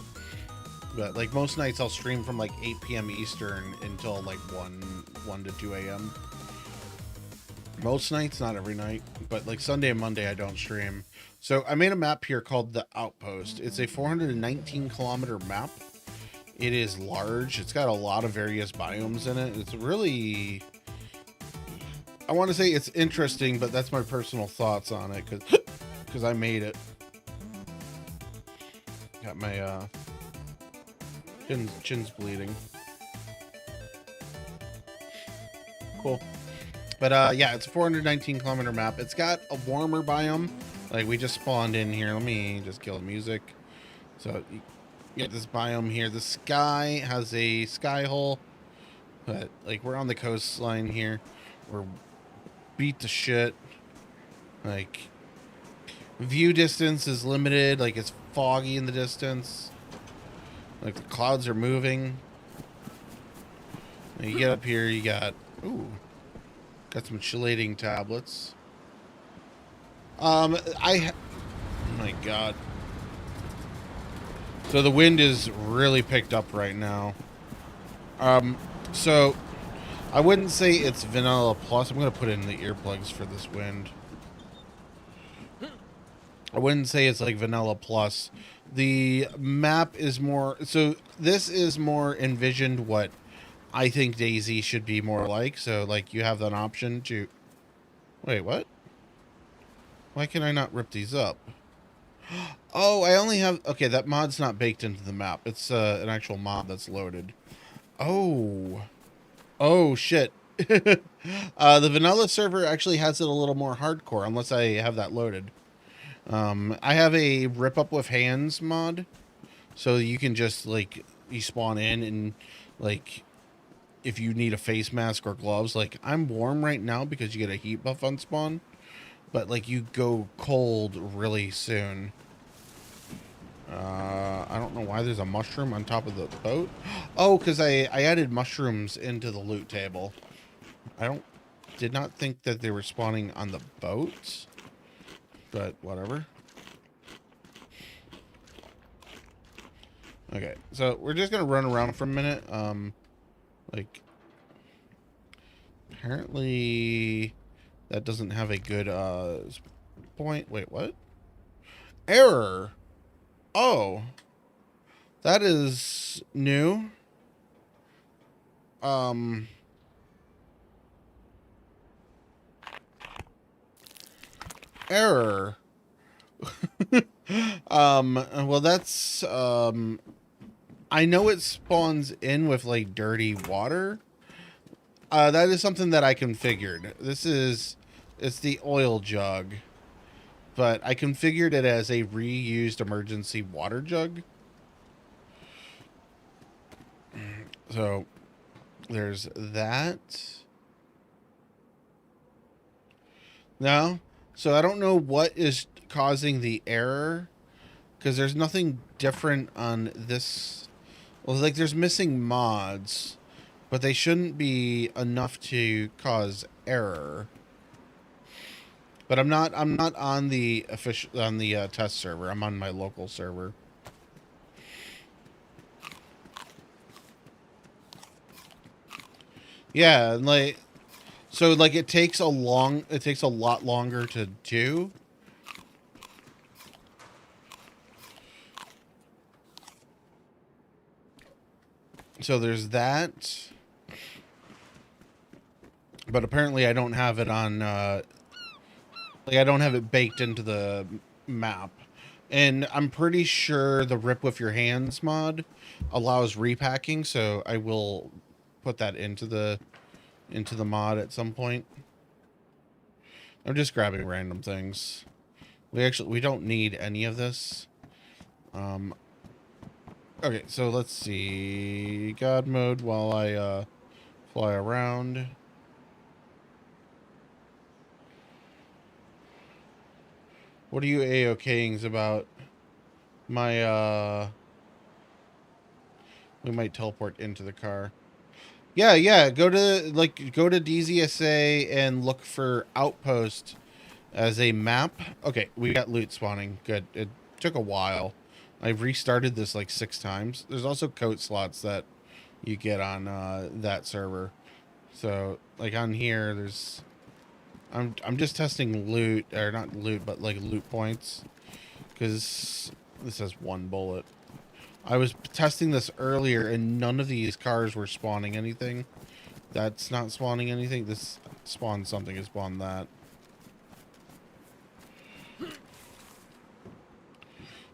But like most nights I'll stream from like 8 p.m. Eastern until like 1 to 2 a.m. Most nights, not every night, but like Sunday and Monday I don't stream. So I made a map here called the Outpost. It's a 419 kilometer map. It is large. It's got a lot of various biomes in it. It's really, I want to say it's interesting, but that's my personal thoughts on it because I made it. Got my chin's bleeding. Cool. But yeah, it's a 419 kilometer map. It's got a warmer biome. Like we just spawned in here. Let me just kill the music. So you get this biome here. The sky has a sky hole. But like we're on the coastline here. We're beat to shit. Like view distance is limited. Like it's foggy in the distance. Like the clouds are moving. Now you get up here, you got got some chelating tablets. Oh my god. So the wind is really picked up right now. So I wouldn't say it's vanilla plus. I'm gonna put in the earplugs for this wind. I wouldn't say it's like vanilla plus. The map is more, so this is more envisioned what I think DayZ should be more like. So like you have that option to, wait, what? Why can I not rip these up? Oh, I only have, okay, that mod's not baked into the map. It's an actual mod that's loaded. Oh shit. The vanilla server actually has it a little more hardcore unless I have that loaded. I have a rip up with hands mod, so you can just like you spawn in and like if you need a face mask or gloves, like I'm warm right now because you get a heat buff on spawn, but like you go cold really soon. I don't know why there's a mushroom on top of the boat. Oh, because I added mushrooms into the loot table. Did not think that they were spawning on the boat. But whatever. Okay, so we're just gonna run around for a minute. Like apparently that doesn't have a good point. Wait, what? Error. Oh, that is new. Error. Well, that's I know it spawns in with like dirty water. That is something that I configured. It's the oil jug, but I configured it as a reused emergency water jug. So there's that. No. So I don't know what is causing the error, because there's nothing different on this. Well, like there's missing mods, but they shouldn't be enough to cause error. But I'm not on the test server. I'm on my local server. Yeah, and like so like it takes a lot longer to do. So there's that. But apparently I don't have it on like I don't have it baked into the map. And I'm pretty sure the rip with your hands mod allows repacking, so I will put that into the mod at some point. I'm just grabbing random things. We don't need any of this. Okay, so let's see. God mode while I fly around. What are you A-okayings about? My, we might teleport into the car. Yeah, yeah, go to DZSA and look for Outpost as a map. Okay, we got loot spawning. Good. It took a while. I've restarted this like 6 times. There's also coat slots that you get on that server. So, like on here, there's... I'm just testing loot, or not loot, but like loot points. Because this has 1 bullet. I was testing this earlier, and none of these cars were spawning anything. That's not spawning anything. This spawned something. It spawned that.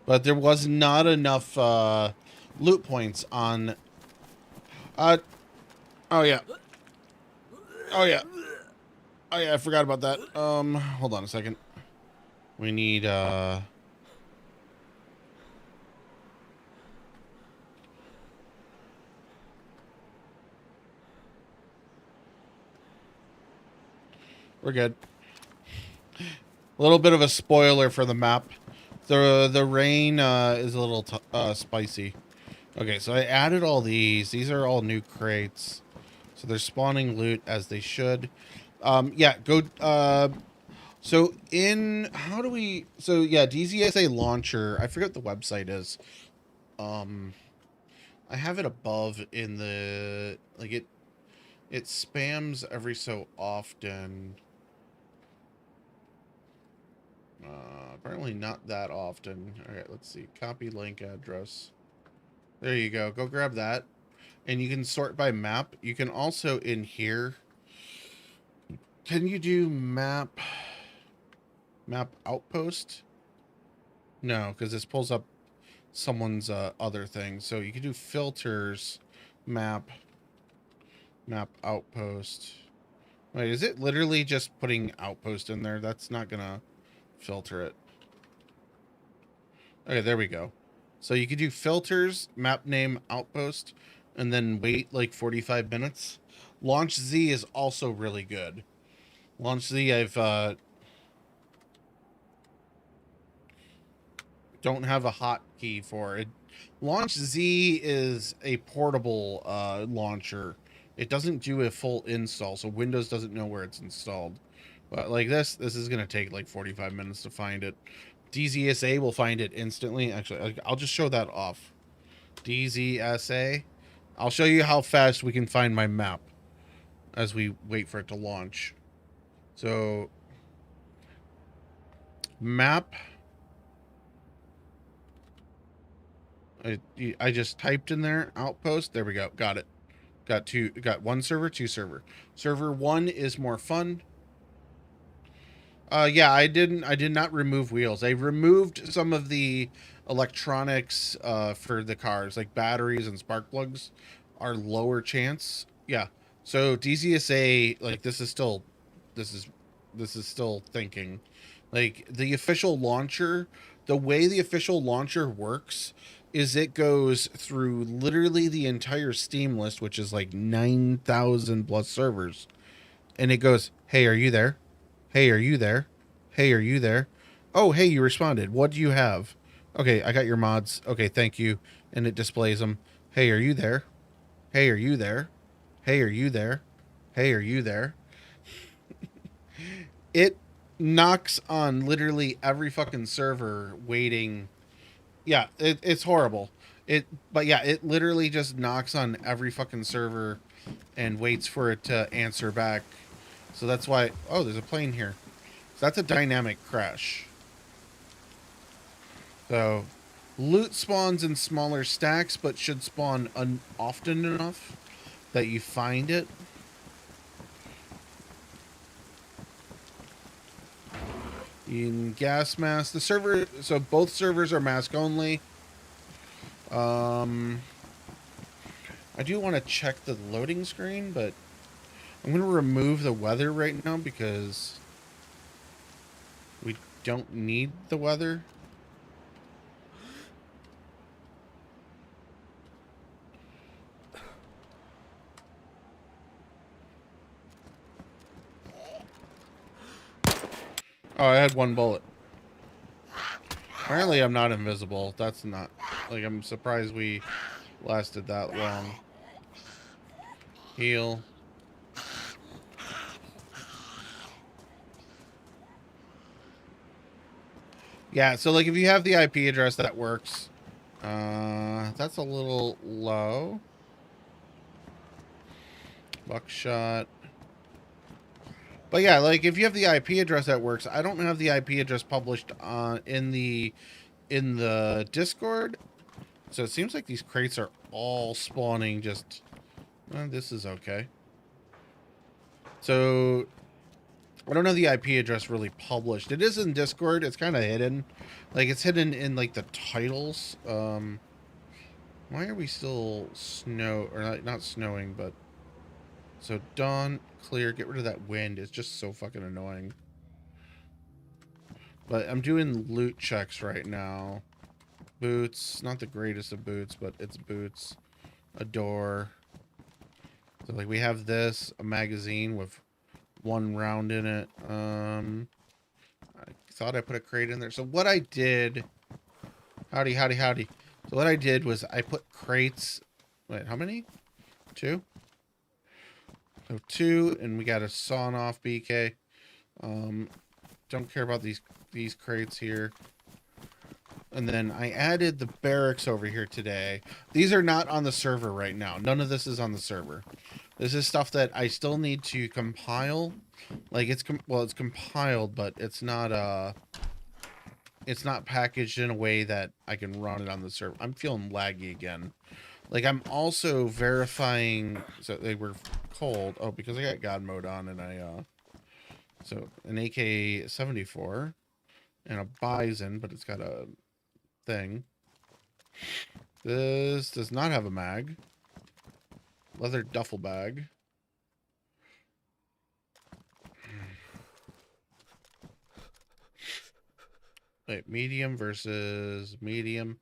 But there was not enough loot points on... oh, yeah. Oh, yeah. Oh, yeah, I forgot about that. Hold on a second. We need, we're good. A little bit of a spoiler for the map. The rain is a little spicy. Okay, so I added all these. These are all new crates. So they're spawning loot as they should. Yeah, go... so in... How do we... So, yeah, DZSA launcher. I forget what the website is. I have it above in the... Like, it spams every so often. Apparently not that often. Alright, let's see. Copy link address. There you go. Go grab that. And you can sort by map. You can also in here... Can you do map outpost? No, because this pulls up someone's other thing. So you can do filters, map outpost. Wait, is it literally just putting outpost in there? That's not gonna filter it. Okay, there we go. So you could do filters, map name, outpost, and then wait like 45 minutes. Launch Z is also really good. Launch Z, I've don't have a hotkey for it. Launch Z is a portable launcher. It doesn't do a full install, so Windows doesn't know where it's installed. But like this is gonna take like 45 minutes to find it. DZSA will find it instantly. Actually, I'll just show that off. DZSA. I'll show you how fast we can find my map as we wait for it to launch. So, map. I just typed in there outpost. There we go. Got it. Got 1 server, 2 server. Server 1 is more fun. Yeah, I did not remove wheels. I removed some of the electronics for the cars, like batteries and spark plugs are lower chance. Yeah. So DZSA, like this is still thinking. Like the official launcher, the way the official launcher works is it goes through literally the entire Steam list, which is like 9,000 plus servers. And it goes, "Hey, are you there? Hey, are you there? Hey, are you there? Oh, hey, you responded. What do you have? Okay, I got your mods. Okay, thank you." And it displays them. "Hey, are you there? Hey, are you there? Hey, are you there? Hey, are you there?" It knocks on literally every fucking server waiting. Yeah, it's horrible. But yeah, it literally just knocks on every fucking server and waits for it to answer back. So that's why... Oh, there's a plane here. So that's a dynamic crash. So, loot spawns in smaller stacks, but should spawn often enough that you find it. In gas mask, the server... So both servers are mask only. I do want to check the loading screen, but I'm going to remove the weather right now because we don't need the weather. Oh, I had 1 bullet. Apparently I'm not invisible. That's not... Like, I'm surprised we lasted that long. Heal. Yeah, so like if you have the IP address, that works. That's a little low. Buckshot. But yeah, like if you have the IP address, that works. I don't have the IP address published in the Discord, so it seems like these crates are all spawning. Just this is okay. So I don't have the IP address really published. It is in Discord. It's kind of hidden. Like, it's hidden in, like, the titles. Why are we still or not snowing, but... So, dawn, clear, get rid of that wind. It's just so fucking annoying. But I'm doing loot checks right now. Boots. Not the greatest of boots, but it's boots. A door. So, like, we have this. A magazine with... 1 round in it. I thought I put a crate in there. So what I did... Howdy. So what I did was I put crates... Wait, how many? 2? So 2, and we got a sawn off BK. Don't care about these crates here. And then I added the barracks over here today. These are not on the server right now. None of this is on the server. This is stuff that I still need to compile. Like it's compiled, but it's not packaged in a way that I can run it on the server. I'm feeling laggy again. Like I'm also verifying. So they were cold. Oh, because I got God mode on, and so an AK-74 and a Bison, but it's got a thing. This does not have a mag. Leather duffel bag. Wait, medium versus medium.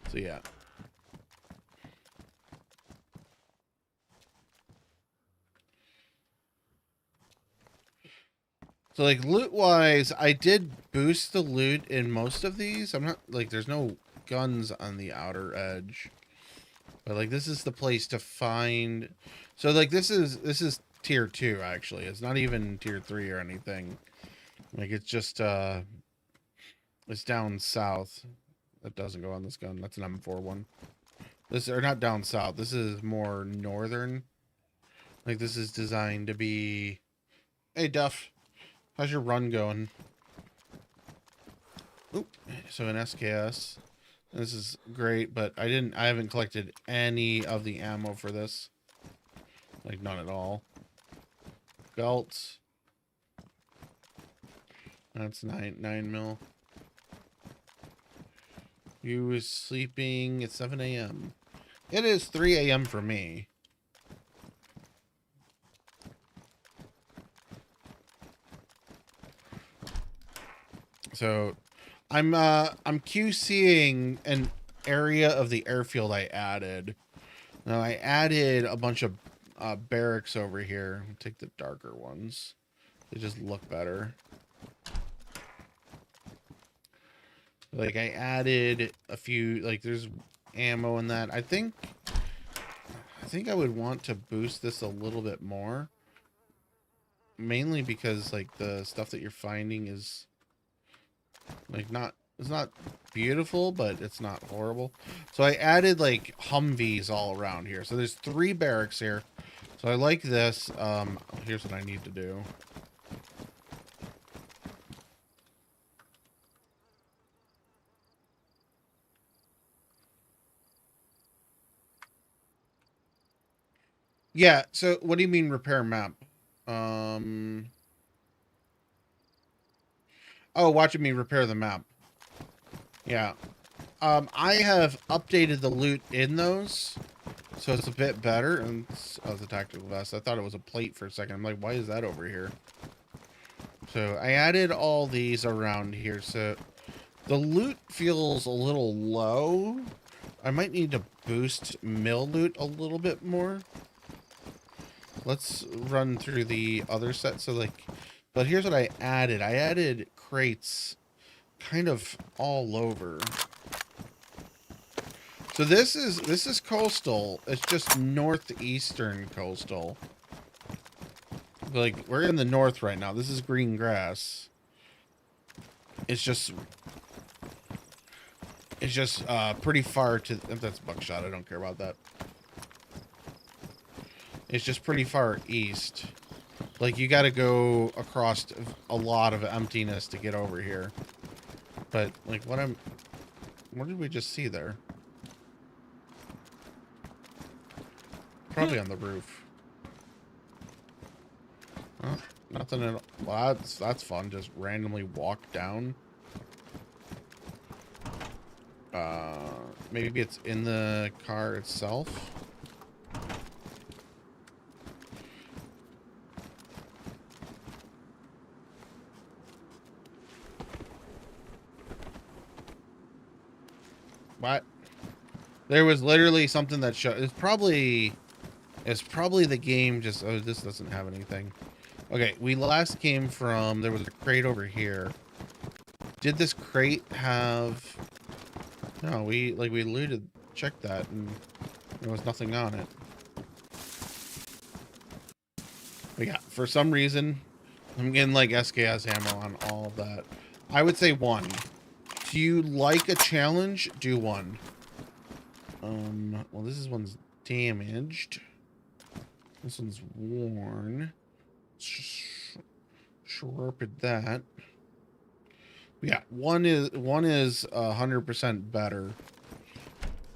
So yeah. So like loot wise, I did boost the loot in most of these. I'm not like there's no guns on the outer edge. But like this is the place to find. So like this is tier 2 actually. It's not even tier 3 or anything. Like it's just it's down south. That doesn't go on this gun. That's an M41. This or not down south. This is more northern. Like this is designed to be. Hey Duff, how's your run going? Oop. So an SKS. This is great, but I haven't collected any of the ammo for this. Like none at all. Belt. That's 9 mil. You was sleeping at 7 a.m. It is 3 a.m. for me. So I'm QCing an area of the airfield I added. Now I added a bunch of barracks over here. I'll take the darker ones. They just look better. Like I added a few, like there's ammo in that. I think I would want to boost this a little bit more. Mainly because like the stuff that you're finding is like it's not beautiful, but it's not horrible. So I added like Humvees all around here. So there's 3 barracks here. So I like this. Here's what I need to do. Yeah, so what do you mean repair map? Oh, watching me repair the map. Yeah. I have updated the loot in those, so it's a bit better. And oh, it's a tactical vest. I thought it was a plate for a second. I'm like, why is that over here? So I added all these around here, so the loot feels a little low. I might need to boost mill loot a little bit more. Let's run through the other set. So like, but here's what I added. I added crates kind of all over. So this is coastal. It's just northeastern coastal. Like, we're in the north right now. This is green grass. It's just pretty far to, if that's buckshot, I don't care about that. It's just pretty far east. Like, you got to go across a lot of emptiness to get over here. But like, what did we just see there? Probably on the roof. Oh, nothing at all. Well, that's fun. Just randomly walk down. Maybe it's in the car itself. What? There was literally something that showed. It's probably the game just. Oh, this doesn't have anything. Okay, we last came from. There was a crate over here. Did this crate have? No, we looted. Checked that, and there was nothing on it. But yeah, for some reason, I'm getting like SKS ammo on all of that. I would say 1. Do you like a challenge? Do 1. Well, this one's damaged. This one's worn. Sharpened that. Yeah, one is 100% better.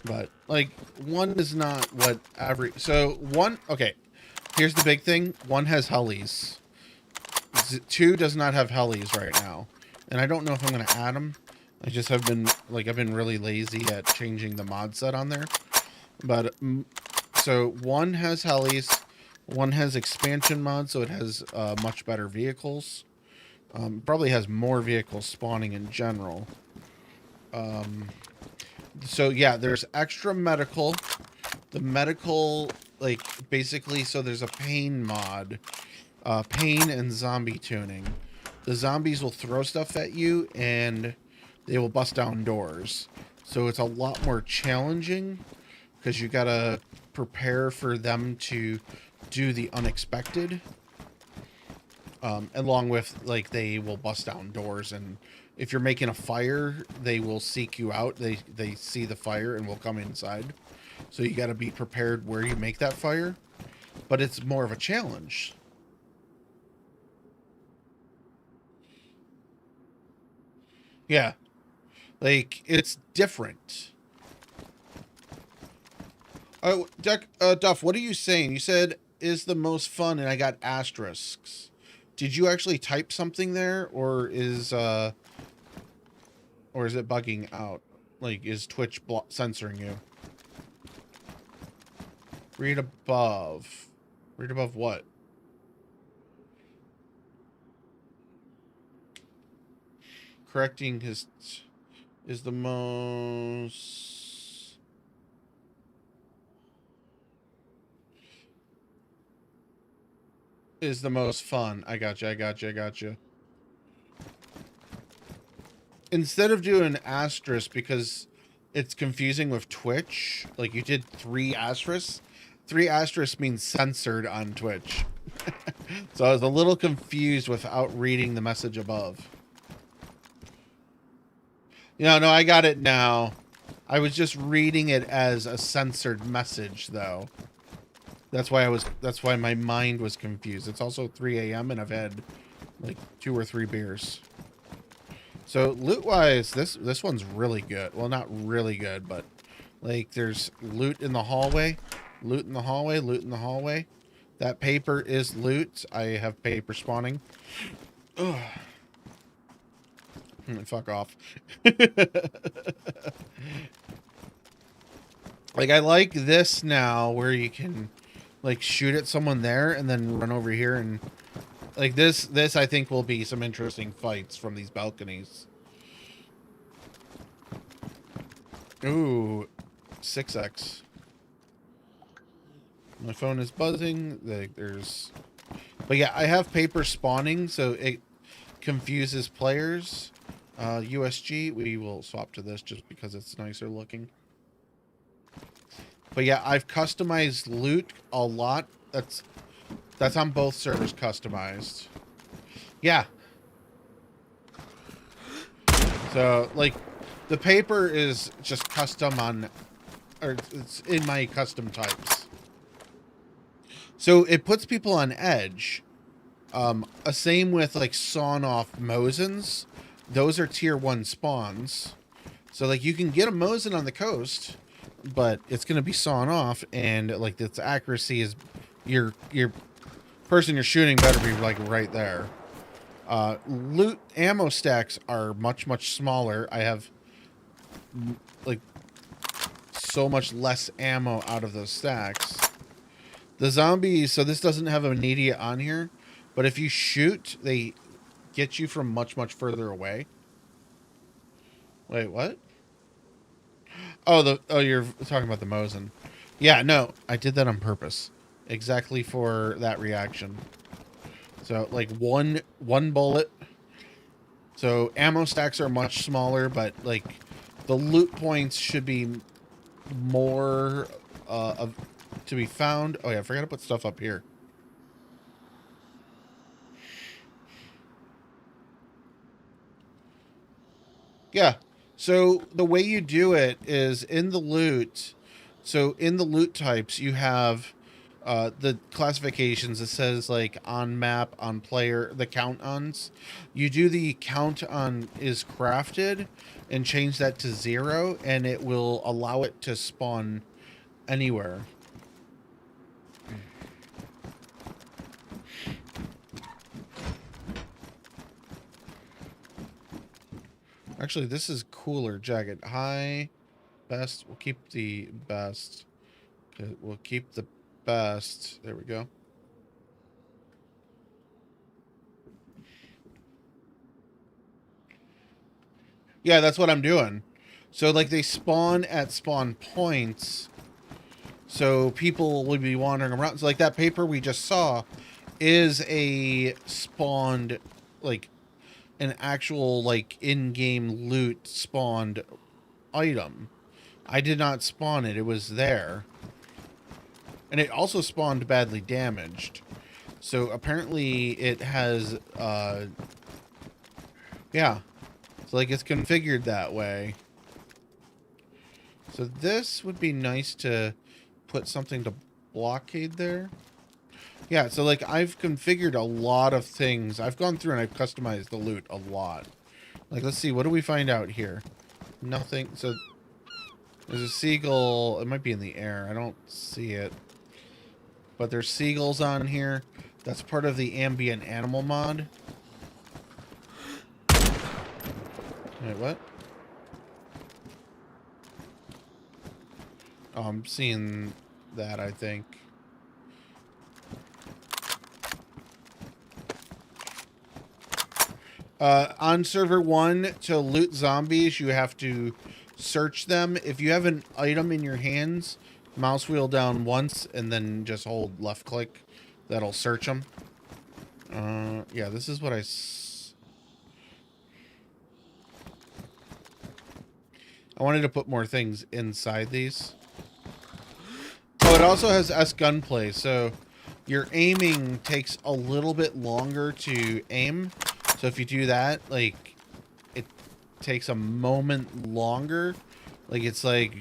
But like 1 is not what every. So 1. Okay, here's the big thing. 1 has helis. 2 does not have helis right now, and I don't know if I'm gonna add them. I just have been like, I've been really lazy at changing the mod set on there. But so 1 has helis, 1 has expansion mod, so it has much better vehicles. Probably has more vehicles spawning in general. So yeah, there's extra medical. The medical, like, basically, so there's a pain mod, pain and zombie tuning. The zombies will throw stuff at you and they will bust down doors. So it's a lot more challenging because you gotta prepare for them to do the unexpected. Along with, like, they will bust down doors, and if you're making a fire, they will seek you out. They see the fire and will come inside. So you gotta be prepared where you make that fire. But it's more of a challenge. Yeah. Like, it's different. Oh, Duff, what are you saying? You said is the most fun, and I got asterisks. Did you actually type something there, or is it bugging out? Like, is Twitch censoring you? Read above. Read above what? Correcting his is the most. Is the most fun. I got you. Instead of doing asterisk, because it's confusing with Twitch, like you did 3 asterisks. 3 asterisks means censored on Twitch. So I was a little confused without reading the message above. No, I got it now. I was just reading it as a censored message, though. That's why my mind was confused. It's also 3 a.m. and I've had like 2 or 3 beers. So loot-wise, this one's really good. Well, not really good, but like there's loot in the hallway, loot in the hallway, loot in the hallway. That paper is loot. I have paper spawning. Ugh. Fuck off. Like, I like this now where you can like shoot at someone there and then run over here, and like this I think will be some interesting fights from these balconies. Ooh, 6x. My phone is buzzing. But yeah, I have paper spawning, so it confuses players. USG, we will swap to this just because it's nicer looking. But yeah, I've customized loot a lot. That's on both servers customized. Yeah. So, like, the paper is just custom on, or it's in my custom types. So it puts people on edge. Same with like sawn off Mosins. Those are tier 1 spawns. So like you can get a Mosin on the coast, but it's going to be sawn off, and like its accuracy is your person you're shooting better be like right there. Loot ammo stacks are much smaller. I have like so much less ammo out of those stacks. The zombies, so this doesn't have immediate on here, but if you shoot, they get you from much further away. Wait, what? Oh, you're talking about the Mosin. Yeah, no, I did that on purpose. Exactly for that reaction. So, like, one bullet. So, ammo stacks are much smaller, but, like, the loot points should be more to be found. Oh, yeah, I forgot to put stuff up here. Yeah. So the way you do it is in the loot. So in the loot types, you have the classifications. It says like on map, on player, the count ons. You do the count on is crafted and change that to 0, and it will allow it to spawn anywhere. Actually, this is cooler jacket. High, best. We'll keep the best. We'll keep the best. There we go. Yeah, that's what I'm doing. So, like, they spawn at spawn points. So, people will be wandering around. So, like, that paper we just saw is a spawned, like, an actual, like, in-game loot spawned item. I did not spawn it. It was there. And it also spawned badly damaged. So, apparently, it has, yeah. So, like, it's configured that way. So, this would be nice to put something to blockade there. Yeah, so, like, I've configured a lot of things. I've gone through and I've customized the loot a lot. Like, let's see. What do we find out here? Nothing. So, there's a seagull. It might be in the air. I don't see it. But there's seagulls on here. That's part of the ambient animal mod. Wait, what? Oh, I'm seeing that, I think. On server 1, to loot zombies, you have to search them. If you have an item in your hands, mouse wheel down once, and then just hold left click. That'll search them. Yeah, this is what I wanted to put more things inside these. Oh, it also has S gunplay, so your aiming takes a little bit longer to aim. So if you do that, like, it takes a moment longer. Like, it's like,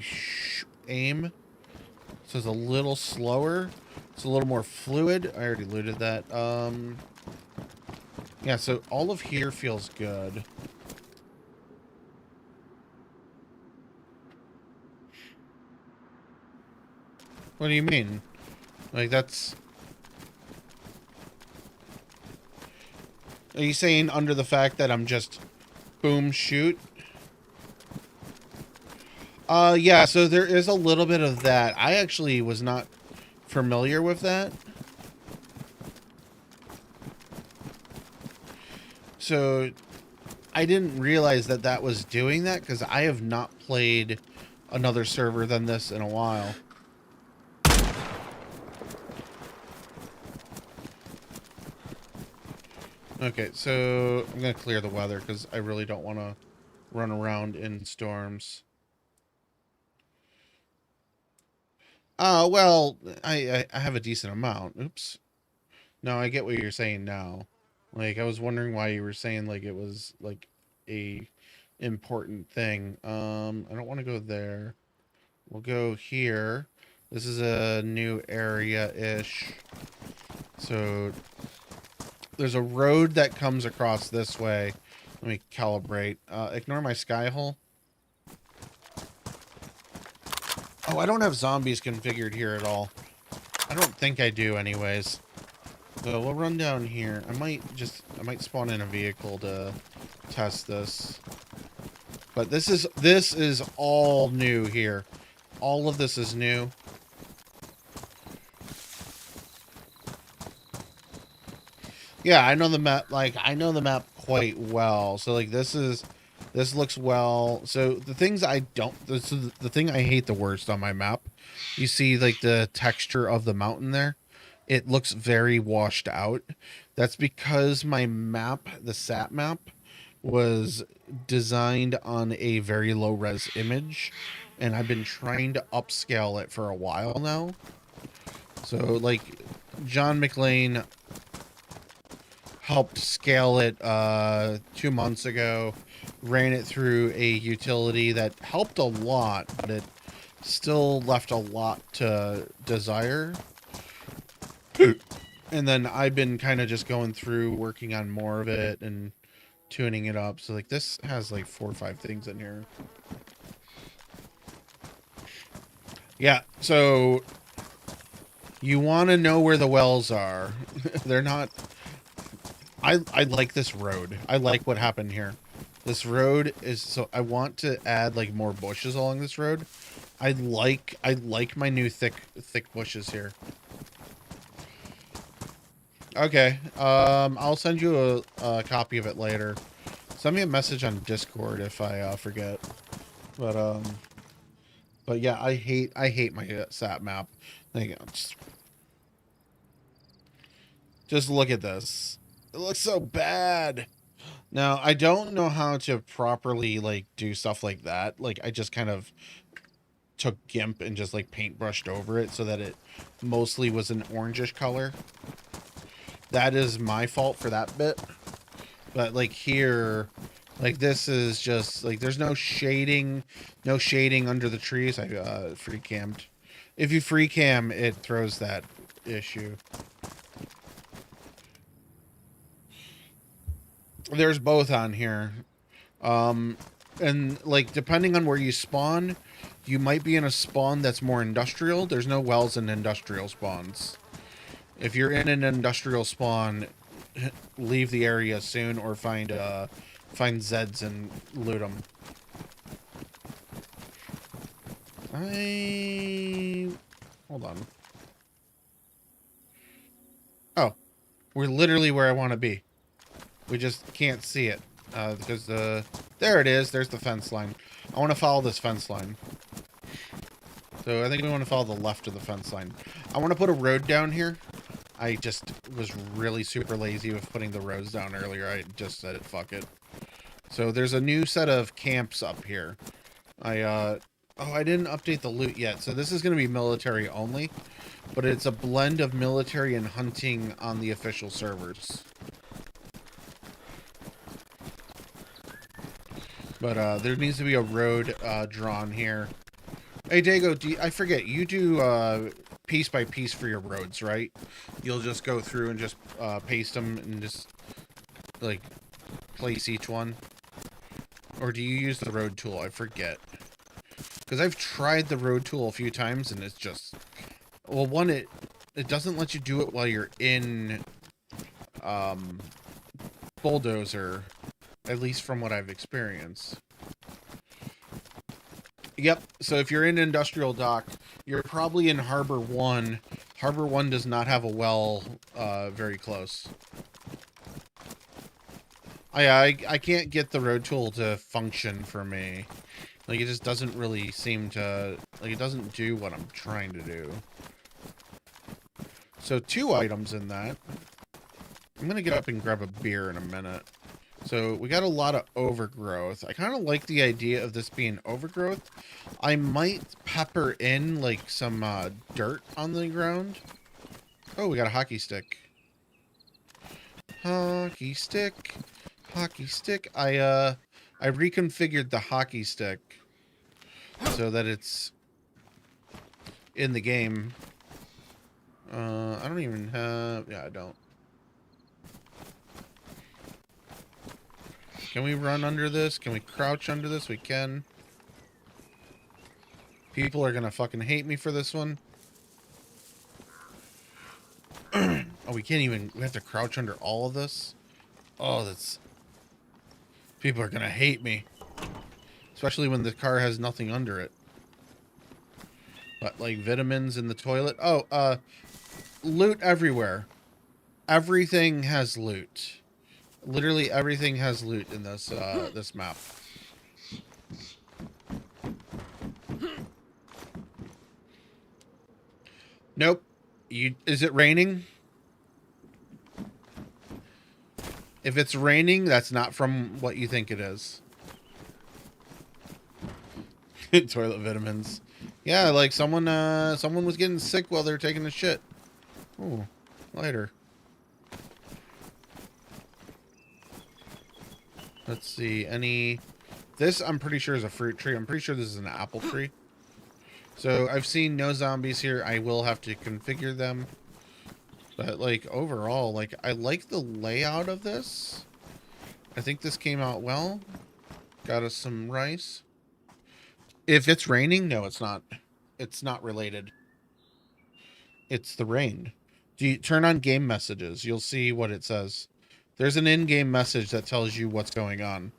aim. So it's a little slower. It's a little more fluid. I already looted that. Yeah, so all of here feels good. What do you mean? Like, that's... Are you saying under the fact that I'm just boom, shoot? Yeah, so there is a little bit of that. I actually was not familiar with that. So I didn't realize that that was doing that because I have not played another server than this in a while. Okay, so I'm gonna clear the weather because I really don't want to run around in storms. Well, I have a decent amount. Oops. No, I get what you're saying now. Like, I was wondering why you were saying, like, it was, like, a important thing. I don't want to go there. We'll go here. This is a new area-ish. So, there's a road that comes across this way. Let me calibrate. Ignore my sky hole. Oh, I don't have zombies configured here at all. I don't think I do anyways. So we'll run down here. I might spawn in a vehicle to test this. But this is all new here. All of this is new. Yeah, I know the map, like, I know the map quite well. So, like, this looks well. So, the things I don't, this is the thing I hate the worst on my map. You see, like, the texture of the mountain there? It looks very washed out. That's because my map, the sat map, was designed on a very low-res image. And I've been trying to upscale it for a while now. So, like, John McLean helped scale it 2 months ago, ran it through a utility that helped a lot, but it still left a lot to desire. And then I've been kind of just going through, working on more of it and tuning it up. So, like, this has like 4 or 5 things in here. Yeah, so you want to know where the wells are. They're not... I like this road. I like what happened here. This road is... So I want to add, like, more bushes along this road. I like my new thick bushes here. Okay. I'll send you a copy of it later. Send me a message on Discord if I forget. But yeah, I hate my sat map. Like, just look at this. It looks so bad. Now, I don't know how to properly, like, do stuff like that. Like, I just kind of took GIMP and just, like, paintbrushed over it so that it mostly was an orangish color. That is my fault for that bit. But, like, here, like, this is just, like, there's no shading under the trees. I free cammed. If you free cam, it throws that issue. There's both on here. And, like, depending on where you spawn, you might be in a spawn that's more industrial. There's no wells in industrial spawns. If you're in an industrial spawn, leave the area soon or find Zeds and loot them. Hold on. Oh, we're literally where I want to be. We just can't see it because there it is. There's the fence line. I want to follow this fence line. So I think we want to follow the left of the fence line. I want to put a road down here. I just was really super lazy with putting the roads down earlier. I just said, fuck it. So there's a new set of camps up here. I didn't update the loot yet. So this is going to be military only, but it's a blend of military and hunting on the official servers. But there needs to be a road drawn here. Hey, Dago, I forget, you do piece by piece for your roads, right? You'll just go through and just paste them and just, like, place each one? Or do you use the road tool? I forget. Because I've tried the road tool a few times and it's just... Well, one, it doesn't let you do it while you're in Bulldozer. At least from what I've experienced. Yep, so if you're in Industrial Dock, you're probably in Harbor 1. Harbor 1 does not have a well very close. I can't get the road tool to function for me. Like, it just doesn't really seem to... Like, it doesn't do what I'm trying to do. So, 2 items in that. I'm gonna get up and grab a beer in a minute. So we got a lot of overgrowth. I kind of like the idea of this being overgrowth. I might pepper in like some dirt on the ground. Oh, we got a hockey stick. Hockey stick. Hockey stick. I reconfigured the hockey stick so that it's in the game. I don't even have... Yeah, I don't. Can we run under this? Can we crouch under this? We can. People are gonna fucking hate me for this one. Oh, we can't even... We have to crouch under all of this? Oh, that's... People are gonna hate me. Especially when the car has nothing under it. But, like, vitamins in the toilet. Oh, loot everywhere. Everything has loot. Literally everything has loot in this, this map. Nope. Is it raining? If it's raining, that's not from what you think it is. Toilet vitamins. Yeah, like someone was getting sick while they were taking a shit. Ooh, lighter. Let's see, this I'm pretty sure is a fruit tree. I'm pretty sure this is an apple tree. So I've seen no zombies here. I will have to configure them. But like overall, like I like the layout of this. I think this came out well. Got us some rice. If it's raining, no, it's not. It's not related. It's the rain. Do you turn on game messages? You'll see what it says. There's an in-game message that tells you what's going on.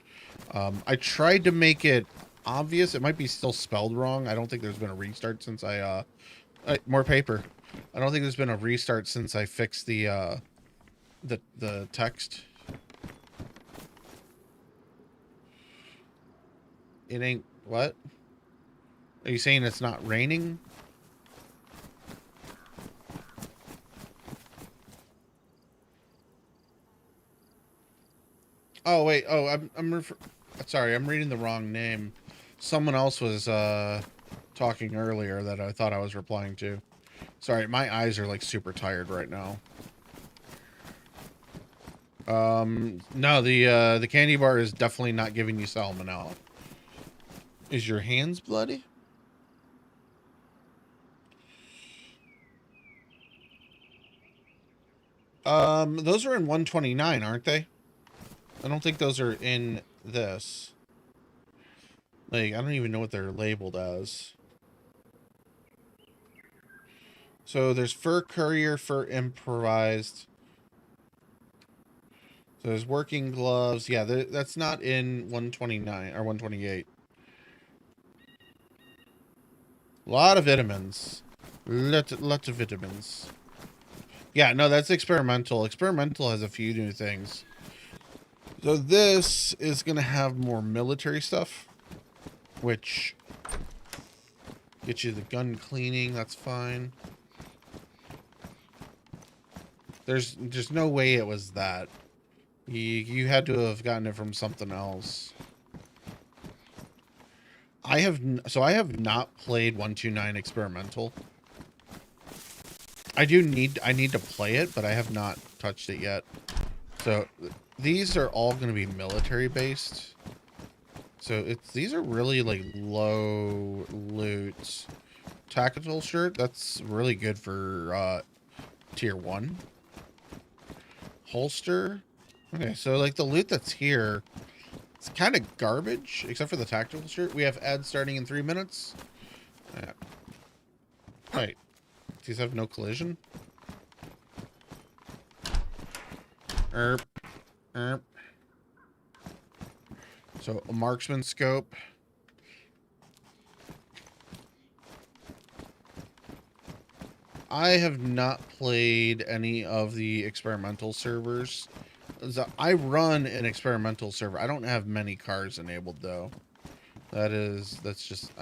I tried to make it obvious. It might be still spelled wrong. I don't think there's been a restart since more paper. I don't think there's been a restart since I fixed the text. It ain't what? Are you saying it's not raining? Oh wait. Oh, sorry. I'm reading the wrong name. Someone else was talking earlier that I thought I was replying to. Sorry, my eyes are like super tired right now. No, the candy bar is definitely not giving you salmonella. Is your hands bloody? Those are in 129, aren't they? I don't think those are in this. Like, I don't even know what they're labeled as. So there's fur courier, fur improvised. So there's working gloves. Yeah, that's not in 129 or 128. A lot of vitamins. Lots of vitamins. Yeah, no, that's experimental. Experimental has a few new things. So this is going to have more military stuff, which gets you the gun cleaning. That's fine. There's no way it was that. You had to have gotten it from something else. I have not played 129 experimental. I need to play it, but I have not touched it yet. So these are all going to be military based. So these are really like low loot. Tactical shirt, that's really good for tier 1. Holster. Okay, so like the loot that's here, it's kind of garbage, except for the tactical shirt. We have ads starting in 3 minutes. Right. These have no collision. Erp. So a marksman scope. I have not played any of the experimental servers. I run an experimental server. I don't have many cars enabled though. That's just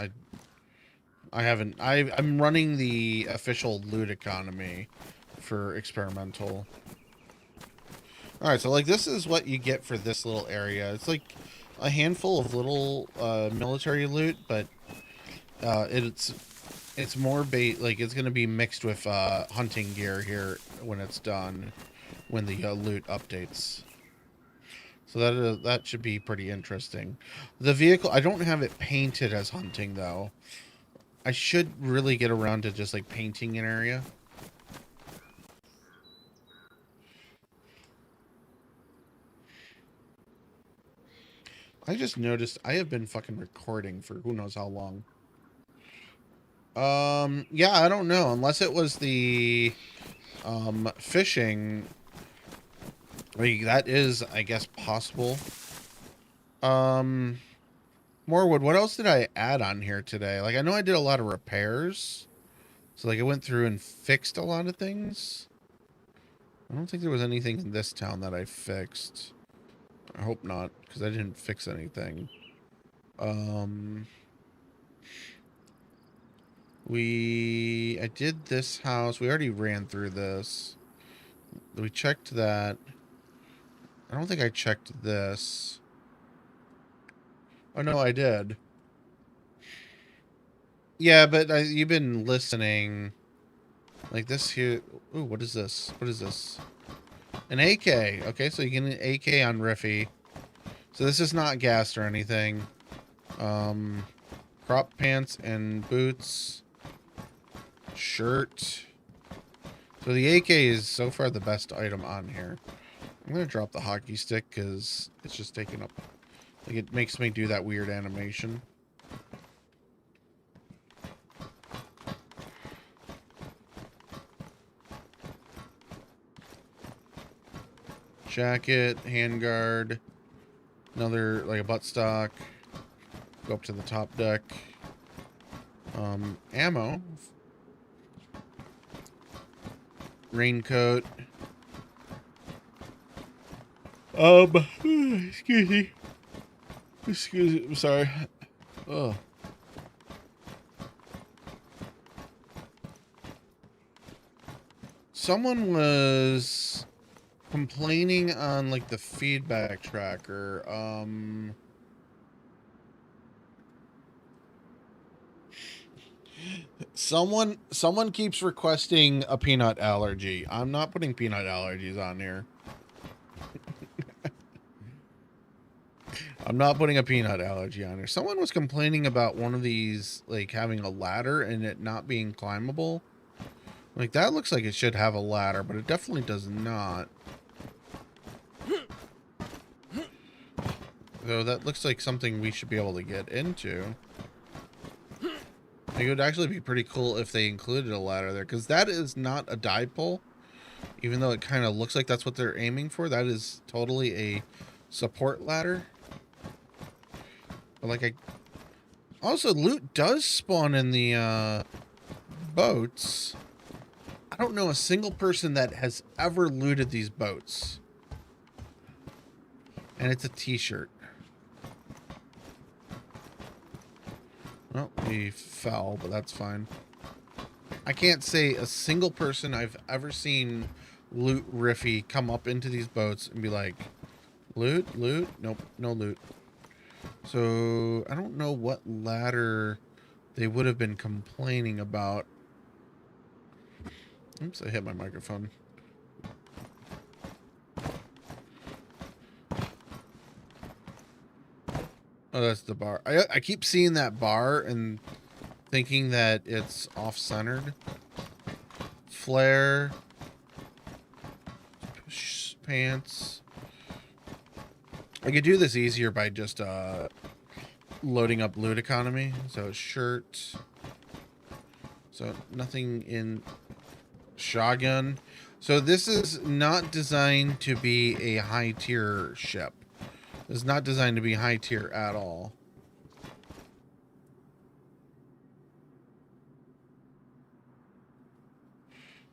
I'm running the official loot economy for experimental. All right, so like this is what you get for this little area. It's like a handful of little military loot, but it's more bait. Like it's gonna be mixed with hunting gear here when it's done, when the loot updates. So that should be pretty interesting. The vehicle, I don't have it painted as hunting though. I should really get around to just like painting an area. I just noticed I have been fucking recording for who knows how long. Yeah, I don't know. Unless it was the fishing. Like, that is, I guess, possible. Morwood, what else did I add on here today? Like, I know I did a lot of repairs. So, like, I went through and fixed a lot of things. I don't think there was anything in this town that I fixed. I hope not, because I didn't fix anything. I did this house. We already ran through this. We checked that. I don't think I checked this. Oh, no, I did. Yeah, but you've been listening. Like this here. Ooh, what is this? What is this? An AK. Okay, so you get an AK on Riffy. So this is not gassed or anything. Crop pants and boots. Shirt. So the AK is so far the best item on here. I'm going to drop the hockey stick because it's just taking up... Like, it makes me do that weird animation. Jacket, handguard, another, like a buttstock. Go up to the top deck. Ammo. Raincoat. Excuse me. Excuse me, I'm sorry. Oh. Someone was complaining on like the feedback tracker. Someone keeps requesting a peanut allergy. I'm not putting peanut allergies on here. I'm not putting a peanut allergy on here. Someone was complaining about one of these, like, having a ladder and it not being climbable. Like, that looks like it should have a ladder, but it definitely does not. Though that looks like something we should be able to get into. It would actually be pretty cool if they included a ladder there, because that is not a dive pole. Even though it kind of looks like that's what they're aiming for, that is totally a support ladder. But like, also loot does spawn in the boats. I don't know a single person that has ever looted these boats. And it's a t-shirt. Well, we fell, but that's fine. I can't say a single person I've ever seen loot Riffy come up into these boats and be like, loot, loot? Nope, no loot. So, I don't know what ladder they would have been complaining about. Oops, I hit my microphone. Oh, that's the bar. I keep seeing that bar and thinking that it's off-centered. Flare. Pants. I could do this easier by just loading up loot economy. So shirt. So nothing in shotgun. So this is not designed to be a high tier ship. It's not designed to be high tier at all.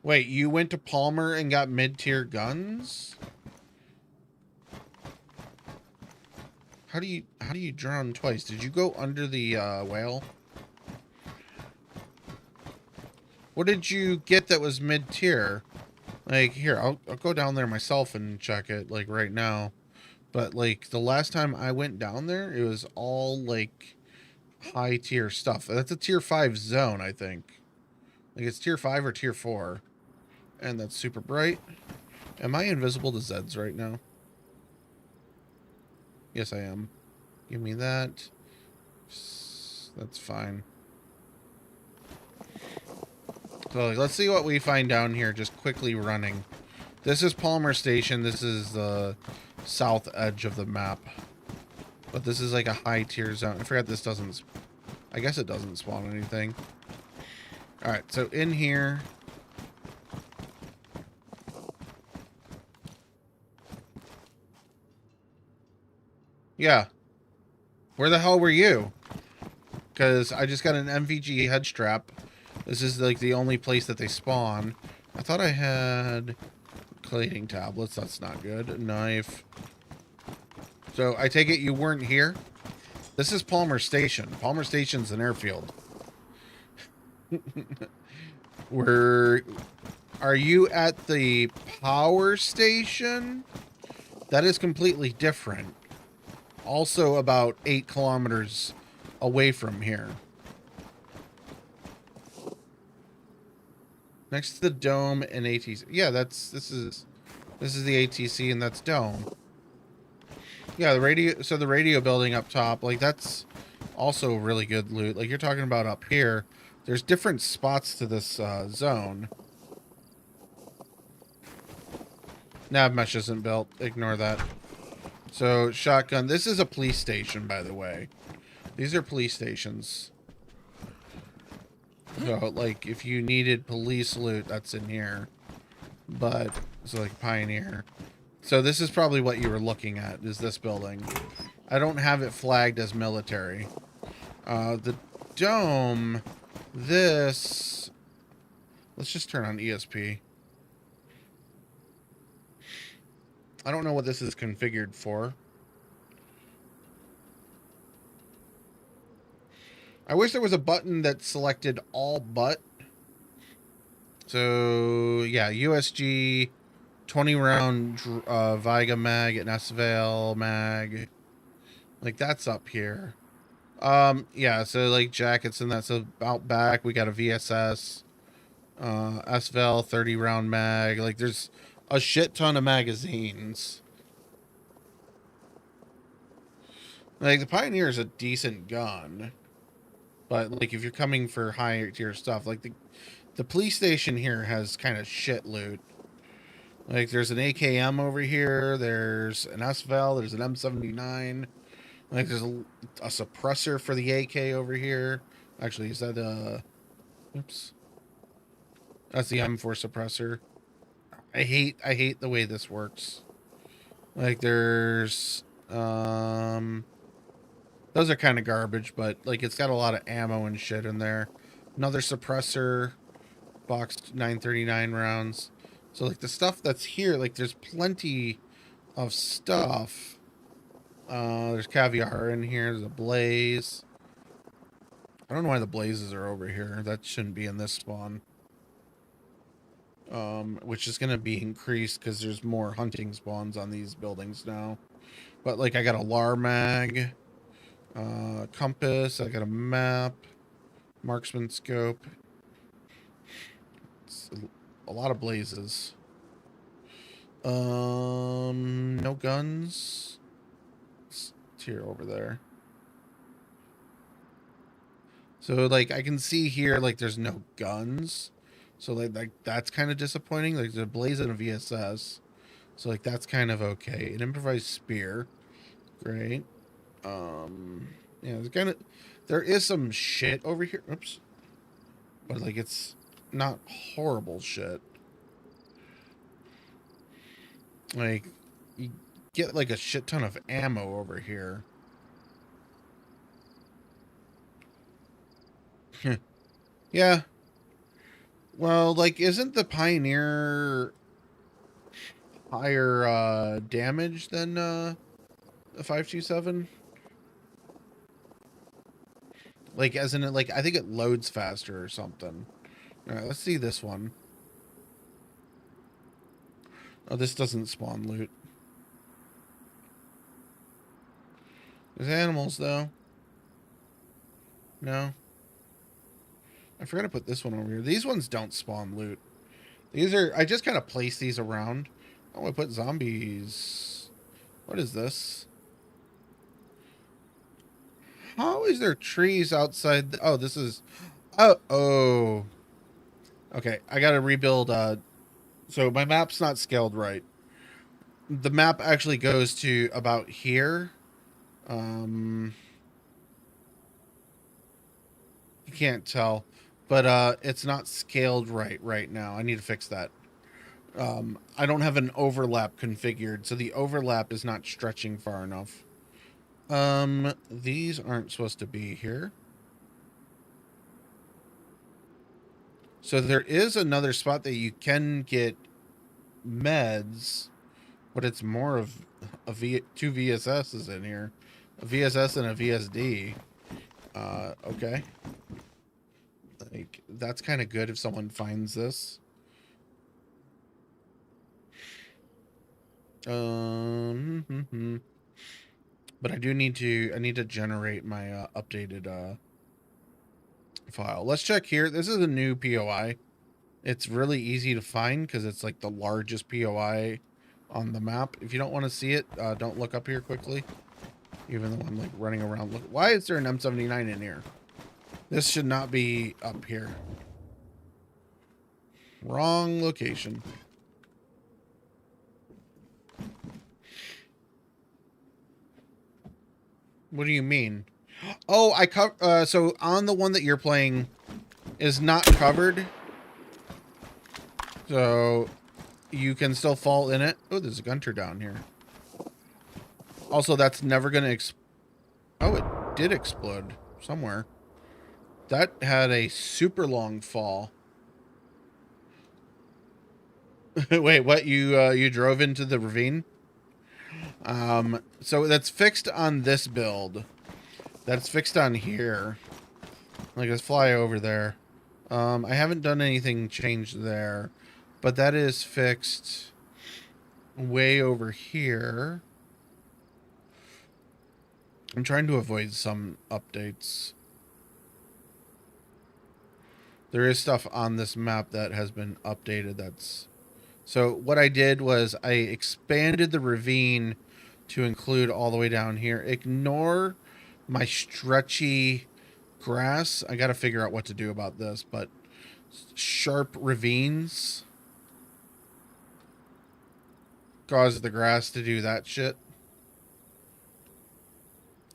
Wait, you went to Palmer and got mid-tier guns? How do you drown twice? Did you go under the whale? What did you get that was mid-tier? Like, here, I'll go down there myself and check it, like, right now. But, like, the last time I went down there, it was all, like, high tier stuff. That's a tier 5 zone, I think. Like, it's tier 5 or tier 4. And that's super bright. Am I invisible to Zeds right now? Yes, I am. Give me that. That's fine. So, like, let's see what we find down here, just quickly running. This is Palmer Station. This is the south edge of the map. But this is like a high tier zone. I forgot this doesn't... I guess it doesn't spawn anything. Alright, so in here... Yeah. Where the hell were you? Because I just got an MVG head strap. This is like the only place that they spawn. I thought I had cleaning tablets. That's not good. A knife. So I take it you weren't here? This is Palmer Station. Palmer Station's an airfield. Are you at the power station? That is completely different. Also about 8 kilometers away from here. Next to the dome and ATC. Yeah, this is the ATC and that's dome. Yeah, the radio building up top, like that's also really good loot. Like you're talking about up here, there's different spots to this zone. Nav mesh isn't built. Ignore that. So shotgun. This is a police station, by the way. These are police stations. So, like, if you needed police loot, that's in here. But, it's like Pioneer. So this is probably what you were looking at, is this building. I don't have it flagged as military. The dome, this... Let's just turn on ESP. I don't know what this is configured for. I wish there was a button that selected all but. So, yeah, USG, 20 round Viga mag, and SVL mag. Like, that's up here. Yeah, so, like, jackets and that. So, out back, we got a VSS, SVL, 30 round mag. Like, there's a shit ton of magazines. Like, the Pioneer is a decent gun. But, like, if you're coming for higher tier stuff, like, the police station here has kind of shit loot. Like, there's an AKM over here. There's an SVL. There's an M79. Like, there's a suppressor for the AK over here. Actually, is that, oops. That's the M4 suppressor. I hate the way this works. Like, there's, those are kind of garbage, but, like, it's got a lot of ammo and shit in there. Another suppressor, boxed 939 rounds. So, like, the stuff that's here, like, there's plenty of stuff. There's caviar in here. There's a blaze. I don't know why the blazes are over here. That shouldn't be in this spawn. Which is going to be increased because there's more hunting spawns on these buildings now. But, like, I got a LAR mag. Compass, I got a map, marksman scope. It's a lot of blazes. No guns. It's here over there. So, like, I can see here, like, there's no guns. So, like that's kind of disappointing. Like, there's a blaze and a VSS. So, like, that's kind of okay. An improvised spear. Great. Yeah, there is some shit over here. Oops. But, like, it's not horrible shit. Like, you get, like, a shit ton of ammo over here. Yeah. Well, like, isn't the Pioneer higher, damage than, the 527? Like, as in, like, I think it loads faster or something. All right, let's see this one. Oh, this doesn't spawn loot. There's animals, though. No. I forgot to put this one over here. These ones don't spawn loot. These are... I just kind of place these around. Oh, I put zombies. What is this? How is there trees outside? Oh, this is... Oh. Okay, I gotta rebuild... So my map's not scaled right. The map actually goes to about here. You can't tell. But it's not scaled right now. I need to fix that. I don't have an overlap configured, so the overlap is not stretching far enough. These aren't supposed to be here. So there is another spot that you can get meds, but it's more of two VSSs in here. A VSS and a VSD. Okay. Like, that's kind of good if someone finds this. But I do need to generate my updated file. Let's check here. This is a new POI. It's really easy to find because it's like the largest POI on the map. If you don't want to see it, don't look up here quickly. Even though I'm like running around. Look, why is there an M79 in here? This should not be up here. Wrong location. What do you mean? Oh, so on the one that you're playing is not covered. So you can still fall in it. Oh, there's a gunter down here. Also, that's never going to oh, it did explode somewhere. That had a super long fall. Wait, what? You drove into the ravine? So that's fixed on this build. That's fixed on here. Like, let's fly over there. I haven't done anything changed there, but that is fixed way over here. I'm trying to avoid some updates. There is stuff on this map that has been updated. So what I did was I expanded the ravine to include all the way down here. Ignore my stretchy grass. I got to figure out what to do about this, but sharp ravines cause the grass to do that shit.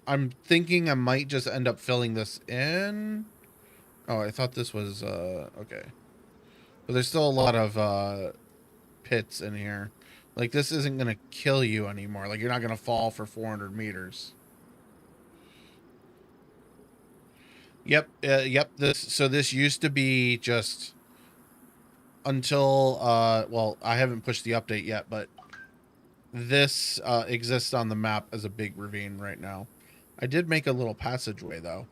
I'm thinking I might just end up filling this in. Oh, I thought this was, okay. But there's still a lot of, pits in here. Like, this isn't going to kill you anymore. Like, you're not going to fall for 400 meters. Yep, yep. This used to be just until, well, I haven't pushed the update yet, but this, exists on the map as a big ravine right now. I did make a little passageway, though.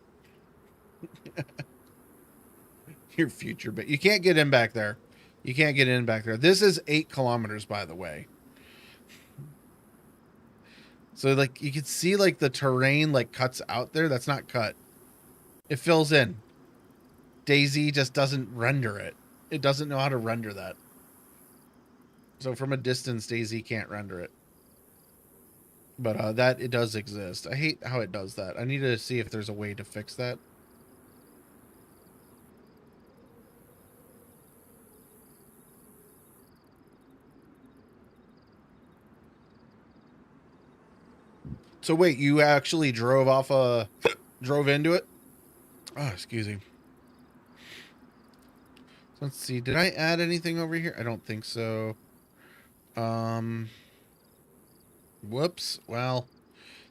Your future, but you can't get in back there. You can't get in back there. This is 8 kilometers, by the way. So, like, you can see, like, the terrain, like, cuts out there. That's not cut. It fills in. DayZ just doesn't render it. It doesn't know how to render that. So, from a distance, DayZ can't render it. But, that, it does exist. I hate how it does that. I need to see if there's a way to fix that. So wait, you actually drove into it? Oh, excuse me. Let's see. Did I add anything over here? I don't think so. Whoops. Well,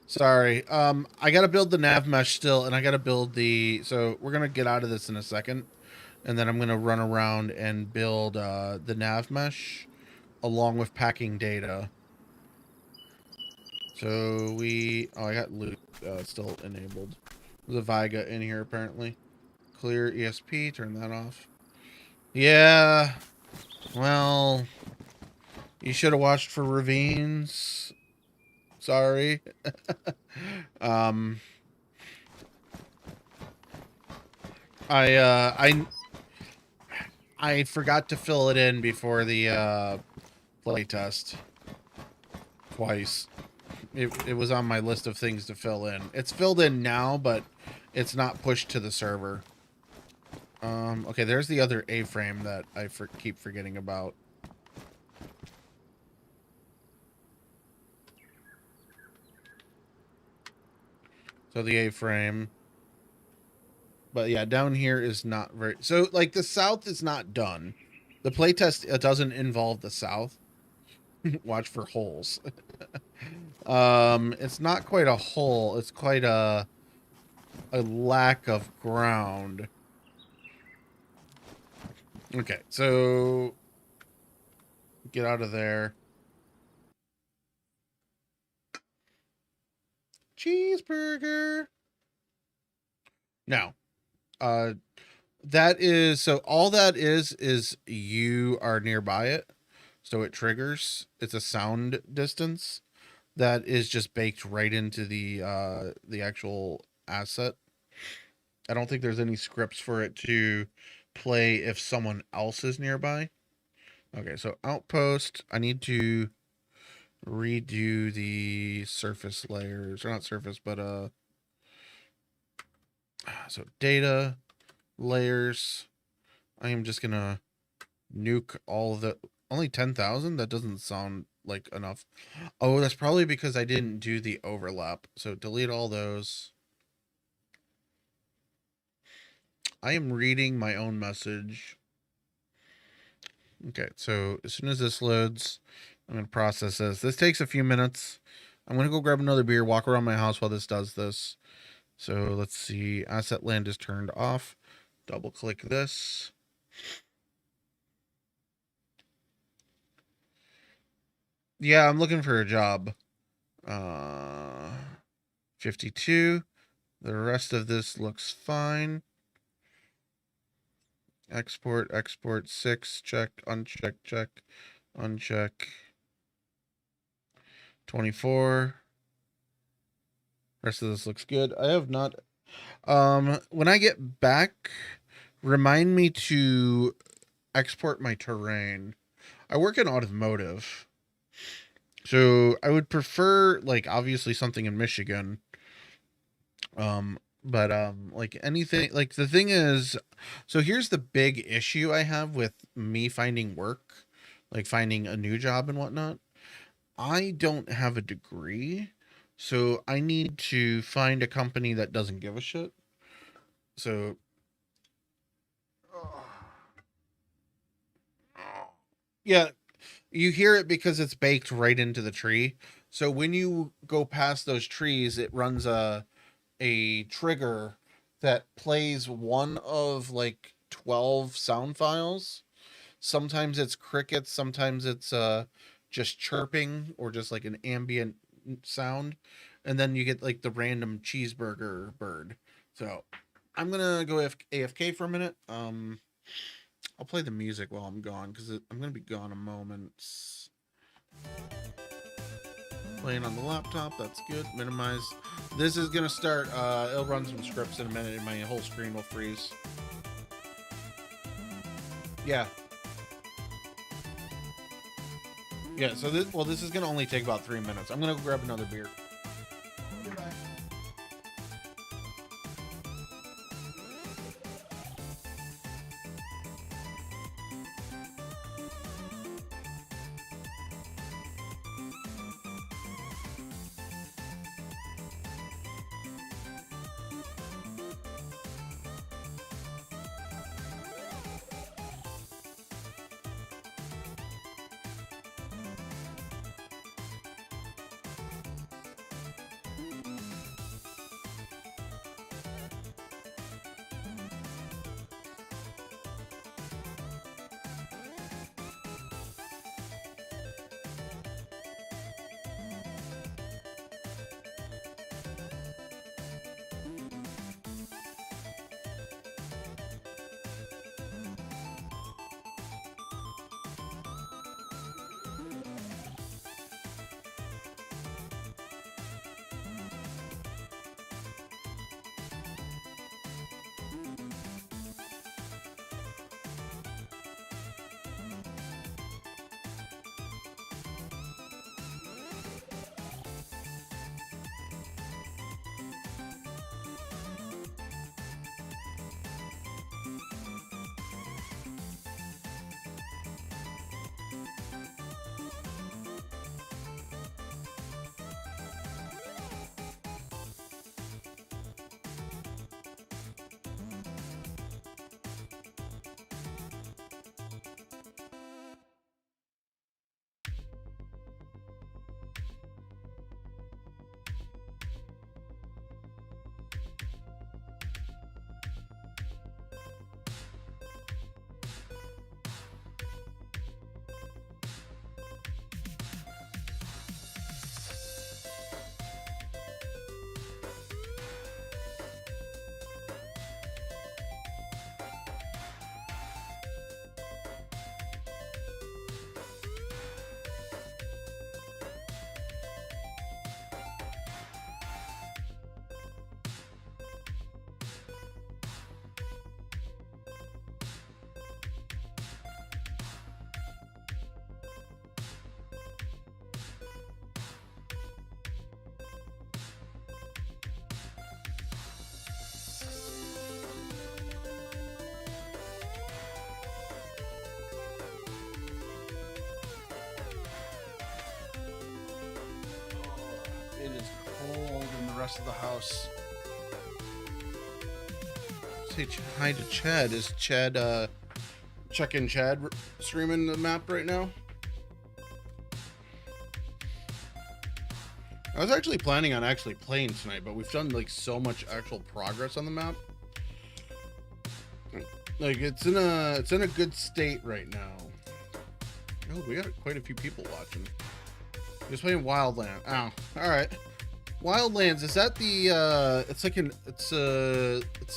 sorry. I got to build the nav mesh still, and I got to build so we're going to get out of this in a second, and then I'm going to run around and build the nav mesh along with packing data. So I got loot still enabled. There's a Viga in here apparently. Clear ESP, turn that off. Yeah, well, You should have watched for ravines. Sorry. I forgot to fill it in before the playtest twice. It was on my list of things to fill in. It's filled in now, but it's not pushed to the server. Okay, there's the other A-frame that I keep forgetting about. So the A-frame. But yeah, down here is not very... So, like, the south is not done. The playtest doesn't involve the south. Watch for holes. It's not quite a hole. It's quite a lack of ground. Okay, so... Get out of there. Cheeseburger. Now, that is, so all that is you are nearby it. So it triggers. It's a sound distance that is just baked right into the actual asset. I don't think there's any scripts for it to play if someone else is nearby. Okay, so Outpost, I need to redo the surface layers, or not surface, but so data layers. I am just gonna nuke all the only 10,000. That doesn't sound like enough. Oh, that's probably because I didn't do the overlap. So delete all those. I am reading my own message. Okay, so as soon as this loads, I'm going to process this. This takes a few minutes. I'm going to go grab another beer, walk around my house while this does this. So let's see. Asset land is turned off. Double click this. Yeah, I'm looking for a job. 52. The rest of this looks fine. Export 6, check, uncheck, check, uncheck. 24. Rest of this looks good. I have not, when I get back, remind me to export my terrain. I work in automotive, so I would prefer, like, obviously something in Michigan. But like anything, like the thing is, so here's the big issue I have with me finding work, like finding a new job and whatnot. I don't have a degree, so I need to find a company that doesn't give a shit. So yeah, you hear it because it's baked right into the tree. So when you go past those trees, it runs a trigger that plays one of like 12 sound files. Sometimes it's crickets, sometimes it's just chirping or just like an ambient sound, and then you get like the random cheeseburger bird. So I'm gonna go AFK for a minute. I'll play the music while I'm gone because I'm gonna be gone a moment. Playing on the laptop, that's good. Minimize. This is gonna start, it'll run some scripts in a minute and my whole screen will freeze. Yeah. Yeah, so this is gonna only take about 3 minutes. I'm gonna go grab another beer. rest of the house. Say hi to Chad. Is Chad, check-in Chad streaming the map right now? I was actually planning on actually playing tonight, but we've done like so much actual progress on the map. Like it's in a good state right now. Oh, we got quite a few people watching. Just playing Wildlands. Oh, all right. Wildlands, is that the it's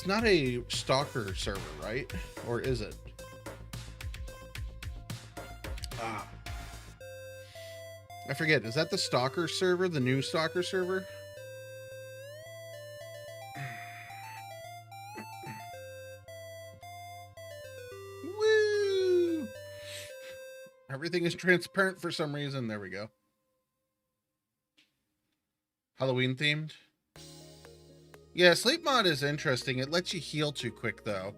not a stalker server, right? Or is it? I forget. Is that the stalker server, the new stalker server? Woo! Everything is transparent for some reason. There we go. Halloween themed. Yeah, sleep mod is interesting. It lets you heal too quick though.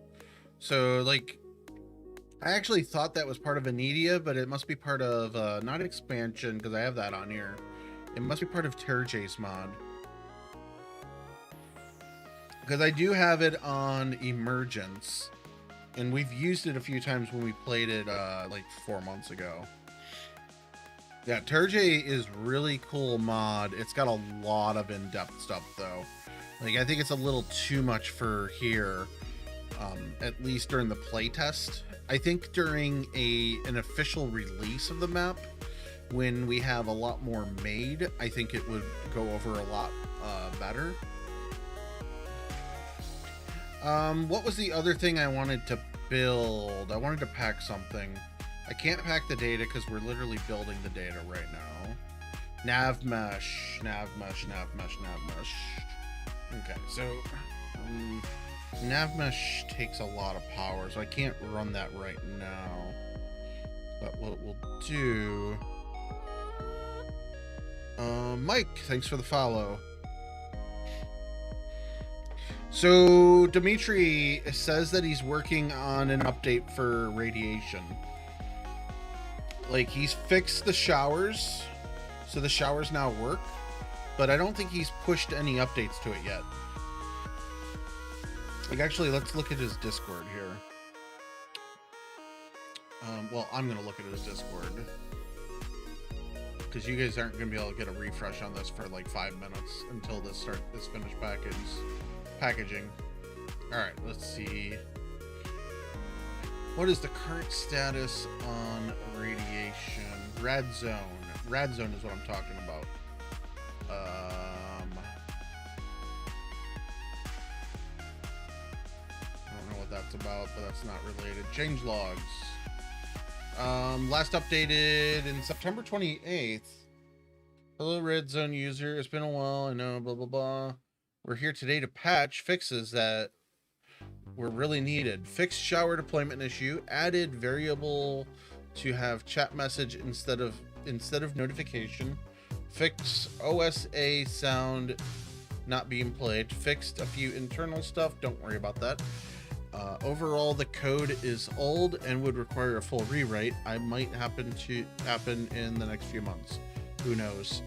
So like, I actually thought that was part of Anidia, but it must be part of not expansion, because I have that on here. It must be part of TerraJ's mod. Because I do have it on Emergence, and we've used it a few times when we played it like 4 months ago. Yeah, TerraJ is really cool mod. It's got a lot of in-depth stuff though. Like I think it's a little too much for here, at least during the playtest. I think during an official release of the map, when we have a lot more made, I think it would go over a lot better. What was the other thing I wanted to build? I wanted to pack something. I can't pack the data because we're literally building the data right now. Nav mesh. Okay, so nav mesh takes a lot of power, so I can't run that right now. But what we'll do... Mike, thanks for the follow. So Dimitri says that he's working on an update for radiation. Like he's fixed the showers, so the showers now work, but I don't think he's pushed any updates to it yet. Like actually, let's look at his Discord here. Well, I'm gonna look at his Discord because you guys aren't gonna be able to get a refresh on this for like 5 minutes until this finished packaging. All right, let's see. What is the current status on radiation? Rad zone. Rad zone is what I'm talking about. I don't know what that's about, but that's not related. Change logs. Last updated in September 28th. Hello, Red Zone user. It's been a while. I know, blah, blah, blah. We're here today to patch fixes that were really needed. Fixed shower deployment issue. Added variable to have chat message instead of notification. Fix OSA sound not being played. Fixed a few internal stuff. Don't worry about that. Overall, the code is old and would require a full rewrite. I might happen in the next few months. Who knows?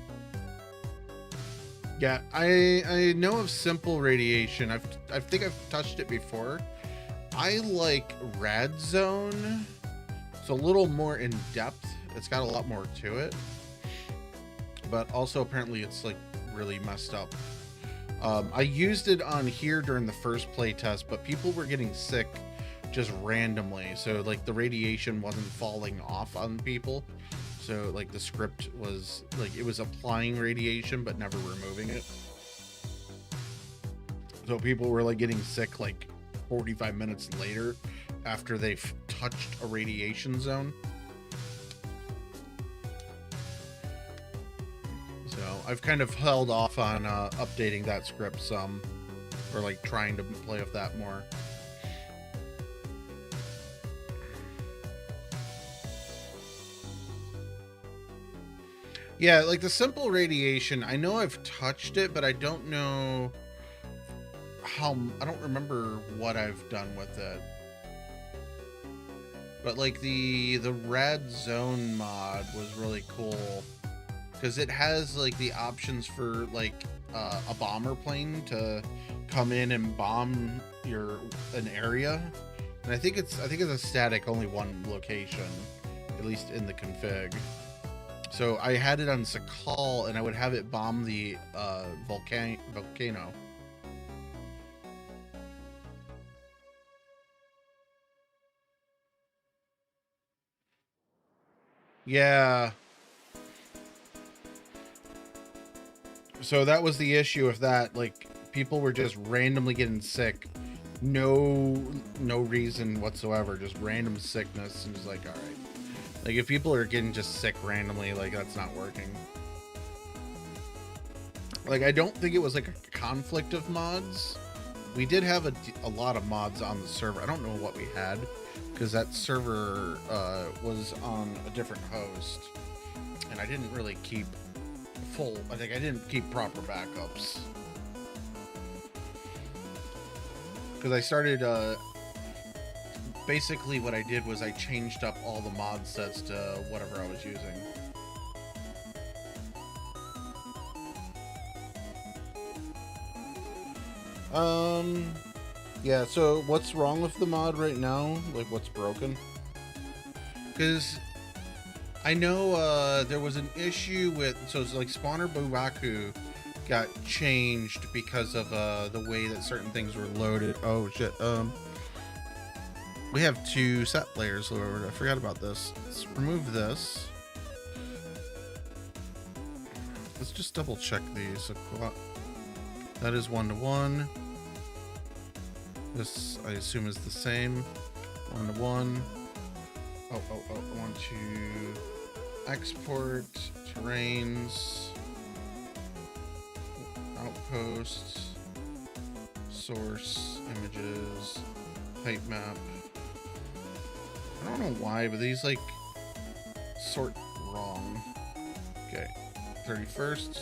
Yeah, I know of simple radiation. I think I've touched it before. I like Rad Zone. It's a little more in depth. It's got a lot more to it. But also apparently it's like really messed up. I used it on here during the first playtest, but people were getting sick just randomly. So like the radiation wasn't falling off on people. So like the script was like, it was applying radiation, but never removing it. So people were like getting sick like 45 minutes later after they've touched a radiation zone. So I've kind of held off on updating that script some, or like trying to play with that more. Yeah, like the simple radiation, I know I've touched it, but I don't know how, I don't remember what I've done with it. But like the Rad Zone mod was really cool because it has like the options for like a bomber plane to come in and bomb an area, and I think it's a static, only one location, at least in the config. So I had it on Sakhal, and I would have it bomb the volcano. Yeah. So that was the issue with that. Like, people were just randomly getting sick. No reason whatsoever. Just random sickness. And just like, all right. Like, if people are getting just sick randomly, like, that's not working. Like, I don't think it was like a conflict of mods. We did have a lot of mods on the server. I don't know what we had, because that server was on a different host, and I didn't really keep I think I didn't keep proper backups, because I started basically what I did was I changed up all the mod sets to whatever I was using. Yeah, so what's wrong with the mod right now? Like, what's broken? Because I know there was an issue with, so it's like Spawner Bubaku got changed because of the way that certain things were loaded. Oh shit. We have 2 set layers loaded. I forgot about this. Let's remove this. Let's just double check these. So that is 1-to-1. This, I assume, is the same. 1-to-1. Oh, I want to export terrains, outposts, source, images, height map. I don't know why, but these like sort wrong. Okay, 31st.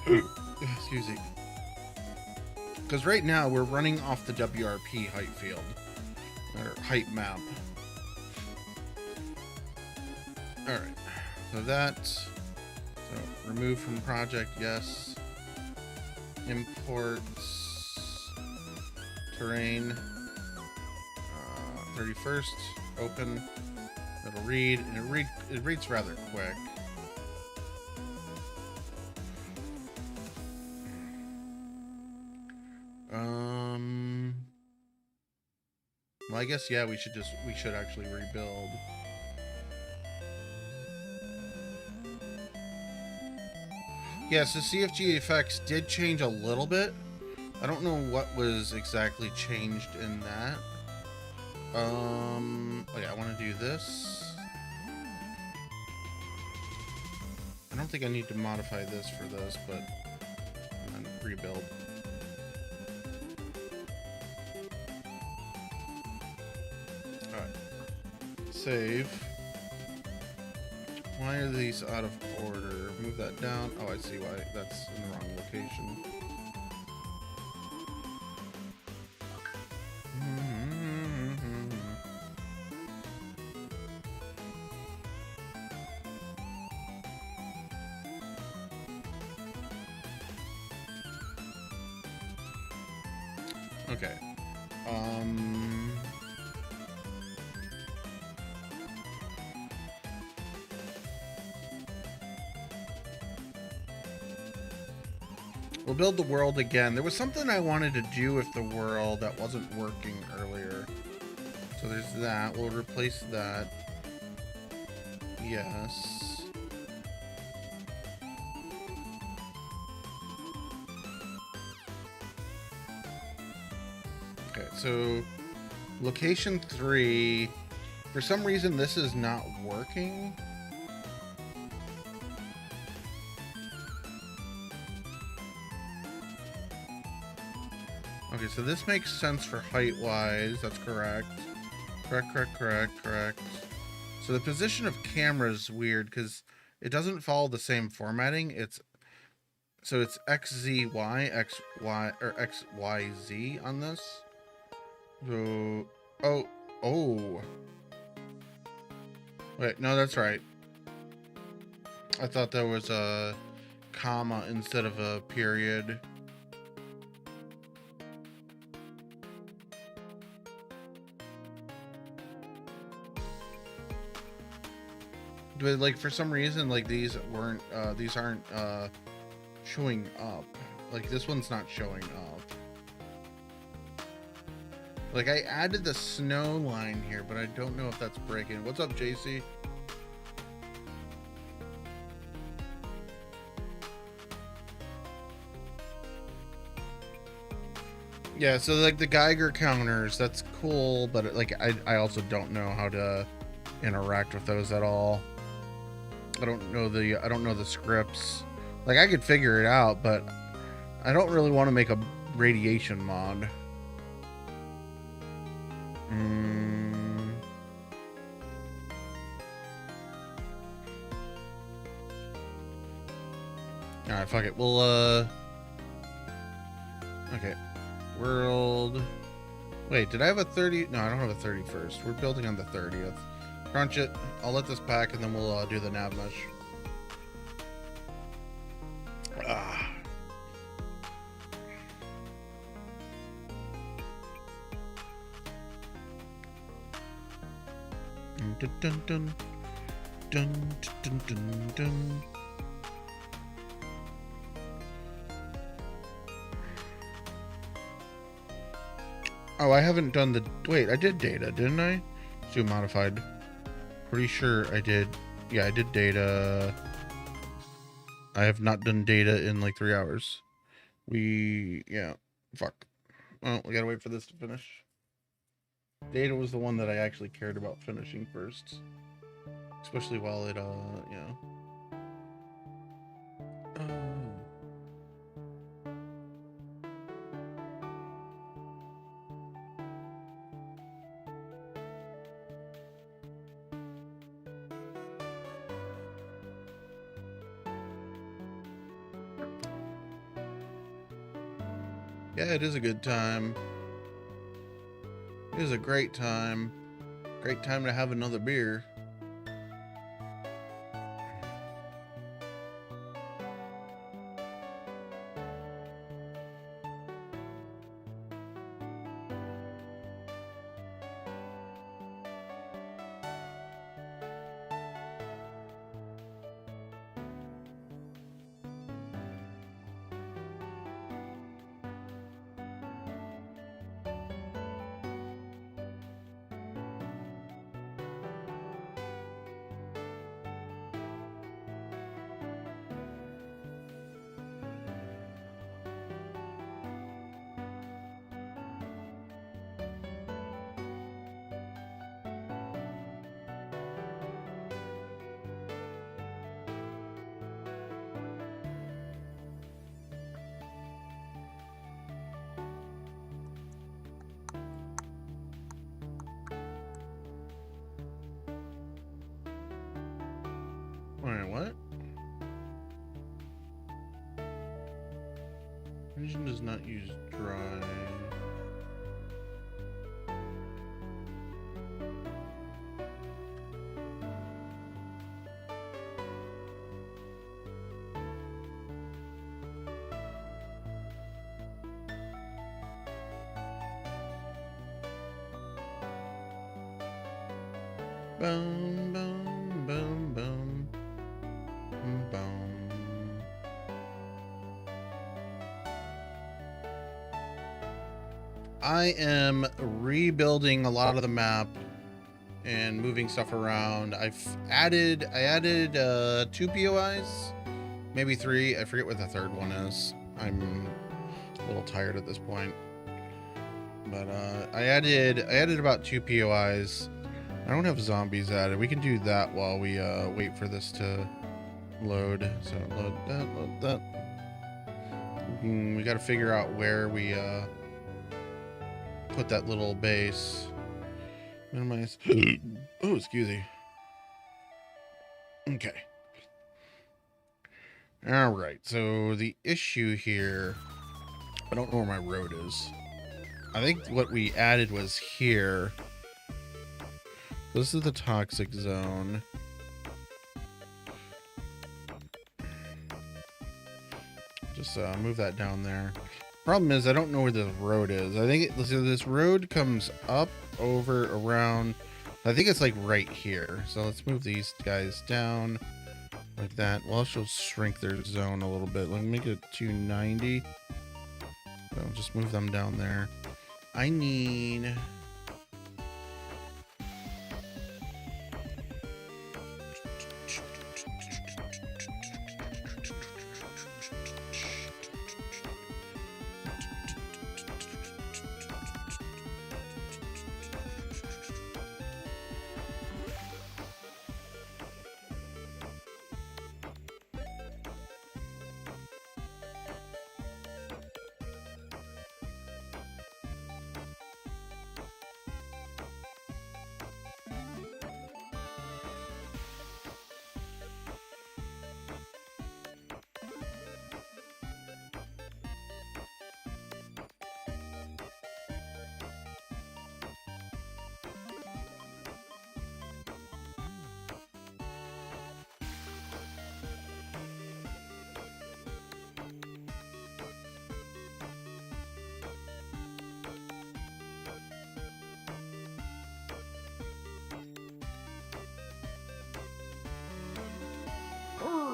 Excuse me. Because right now we're running off the WRP height field, or height map. Alright, so that's, so remove from project, yes. Imports, terrain, 31st, open, it'll read, and it reads rather quick. Well, I guess, yeah, we should actually rebuild. Yeah, so CFG effects did change a little bit. I don't know what was exactly changed in that. Okay, I want to do this. I don't think I need to modify this for this, but and then rebuild. Save. Why are these out of order? Move that down. Oh, I see why. That's in the wrong location. Okay. We'll build the world again. There was something I wanted to do with the world that wasn't working earlier. So there's that. We'll replace that. Yes. Okay, so location 3. For some reason, this is not working. Okay, so this makes sense for height-wise. That's correct. Correct. So the position of camera is weird because it doesn't follow the same formatting. It's XZY, XY, or XYZ on this. So, oh. Wait, no, that's right. I thought there was a comma instead of a period. But like for some reason, like these aren't showing up. Like this one's not showing up. Like I added the snow line here, but I don't know if that's breaking. What's up, JC? Yeah, so like the Geiger counters, that's cool, but like I also don't know how to interact with those at all. I don't know the scripts. Like I could figure it out, but I don't really want to make a radiation mod. Alright, fuck it. We'll okay. World. Wait, did I have a 30? No, I don't have a 31st. We're building on the 30th. Crunch it. I'll let this pack and then we'll do the nav mesh. Ah. Dun dun dun dun dun dun dun. Oh, I haven't done the... Wait, I did data, didn't I? Zoom modified. Pretty sure I did. Yeah, I did data. I have not done data in like 3 hours. Yeah. Fuck. Well, we gotta wait for this to finish. Data was the one that I actually cared about finishing first. Especially while it, yeah. Yeah, it is a good time. It is a great time. Great time to have another beer. Alright, what? Engine does not use dry. Boom, boom, boom, boom. Boom. I am rebuilding a lot of the map and moving stuff around. I added 2 POIs, maybe 3. I forget what the third one is. I'm a little tired at this point. But I added about 2 POIs. I don't have zombies added. We can do that while we wait for this to load. So load that. We got to figure out where we put that little base. Minimize. Oh, excuse me. Okay. All right. So the issue here, I don't know where my road is. I think what we added was here. This is the toxic zone. just move that down there. Problem is, I don't know where the road is. I think so this road comes up, over, around. I think it's like right here. So let's move these guys down like that. We'll also shrink their zone a little bit. Let me make it 290. So just move them down there. I need...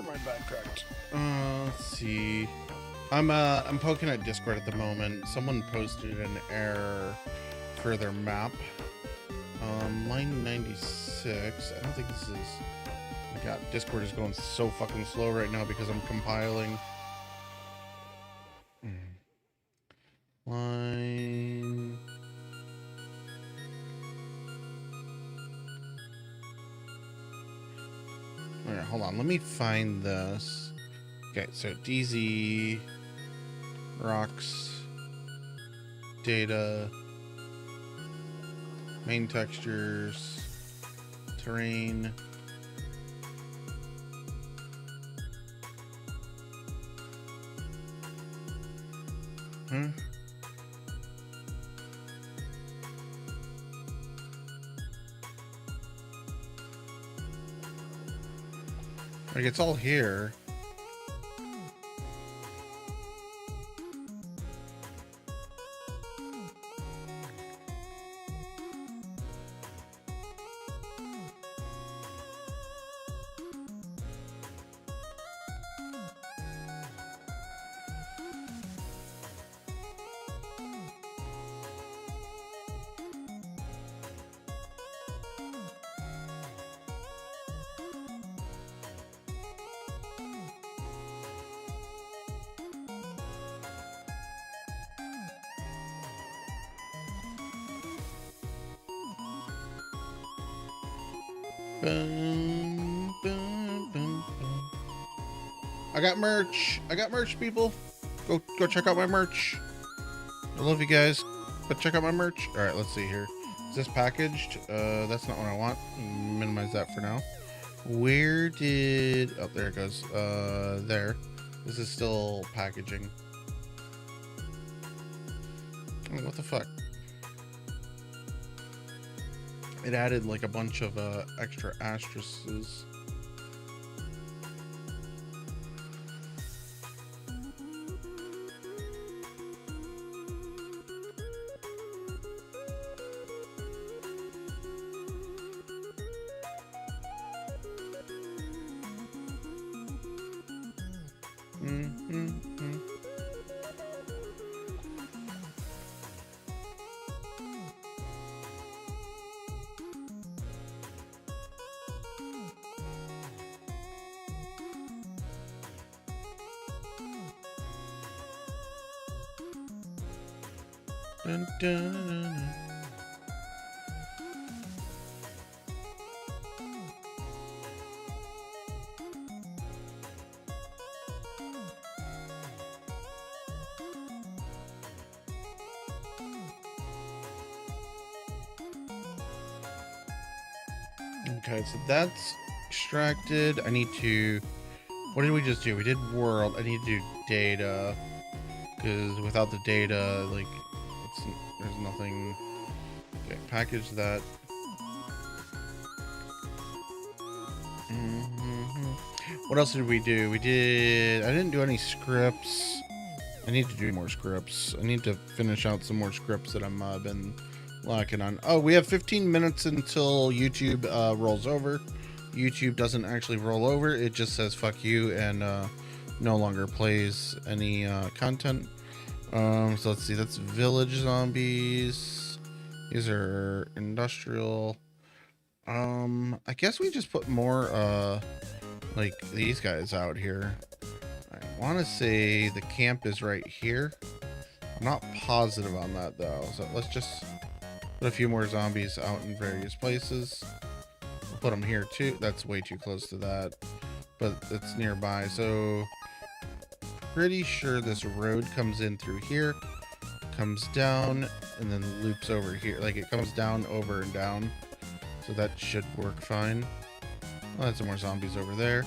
my back cracked. Let's see. I'm poking at Discord at the moment. Someone posted an error for their map. Line 96. I don't think this is. Oh my God, Discord is going so fucking slow right now because I'm compiling. Line. Alright, hold on. Let me find this. Okay, so DZ, rocks, data, main textures, terrain. Like, it's all here. I got merch. I got merch, people. Go check out my merch. I love you guys. But check out my merch. All right, let's see here. Is this packaged? That's not what I want. Minimize that for now. Where did... Oh, there it goes. There. This is still packaging. Oh, what the fuck? It added like a bunch of extra asterisks. Dun, dun, dun, dun. Okay, so that's extracted. I need to... What did we just do? We did world. I need to do data. Because without the data, like... There's nothing. Okay, package that. What else did we do? I didn't do any scripts. I need to do more scripts. I need to finish out some more scripts that I'm been locking on. Oh, we have 15 minutes until YouTube rolls over. YouTube doesn't actually roll over. It just says fuck you and no longer plays any content. So let's see. That's village zombies. These are industrial. I guess we just put more like these guys out here. I want to say the camp is right here. I'm not positive on that though. So let's just put a few more zombies out in various places. We'll put them here too. That's way too close to that, but it's nearby. So pretty sure this road comes in through here, comes down, and then loops over here. Like it comes down, over, and down. So that should work fine. I'll add some more zombies over there.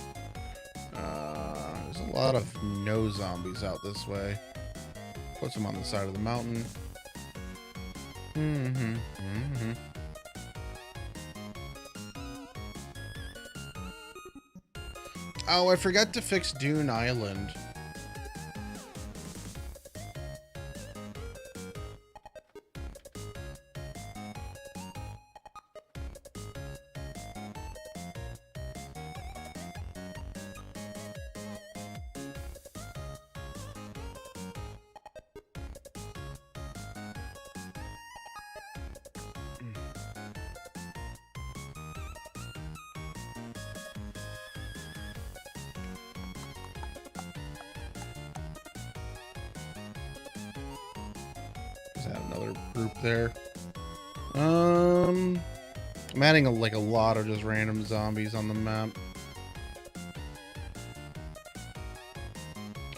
There's a lot of no zombies out this way. Put some on the side of the mountain. Oh, I forgot to fix Dune Island. Another group there. I'm adding like a lot of just random zombies on the map.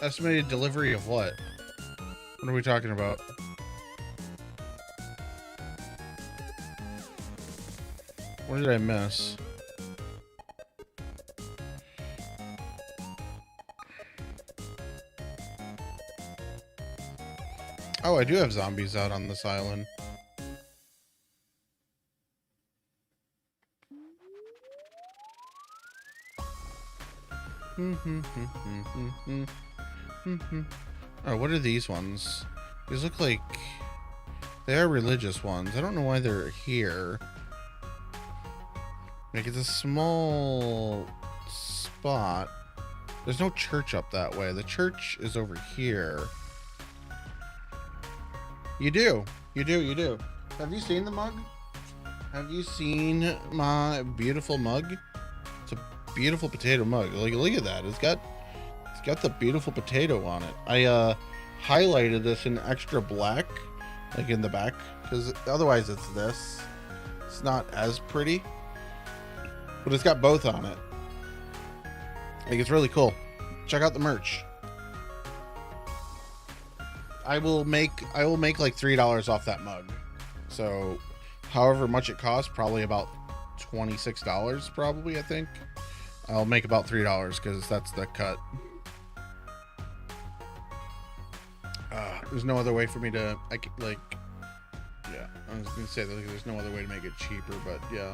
Estimated delivery of what? What are we talking about? What did I miss? Oh, I do have zombies out on this island. Oh, what are these ones? These look like they are religious ones. I don't know why they're here. Like, it's a small spot. There's no church up that way. The church is over here. You do. You do. You do. Have you seen the mug? Have you seen my beautiful mug? It's a beautiful potato mug. Look at that. It's got the beautiful potato on it. I highlighted this in extra black, like in the back, because otherwise it's this. It's not as pretty, but it's got both on it. Like, it's really cool. Check out the merch. I will make like $3 off that mug. So however much it costs, probably about $26 probably, I think. I'll make about $3 because that's the cut. There's no other way for me to, yeah, I was gonna say that there's no other way to make it cheaper, but yeah.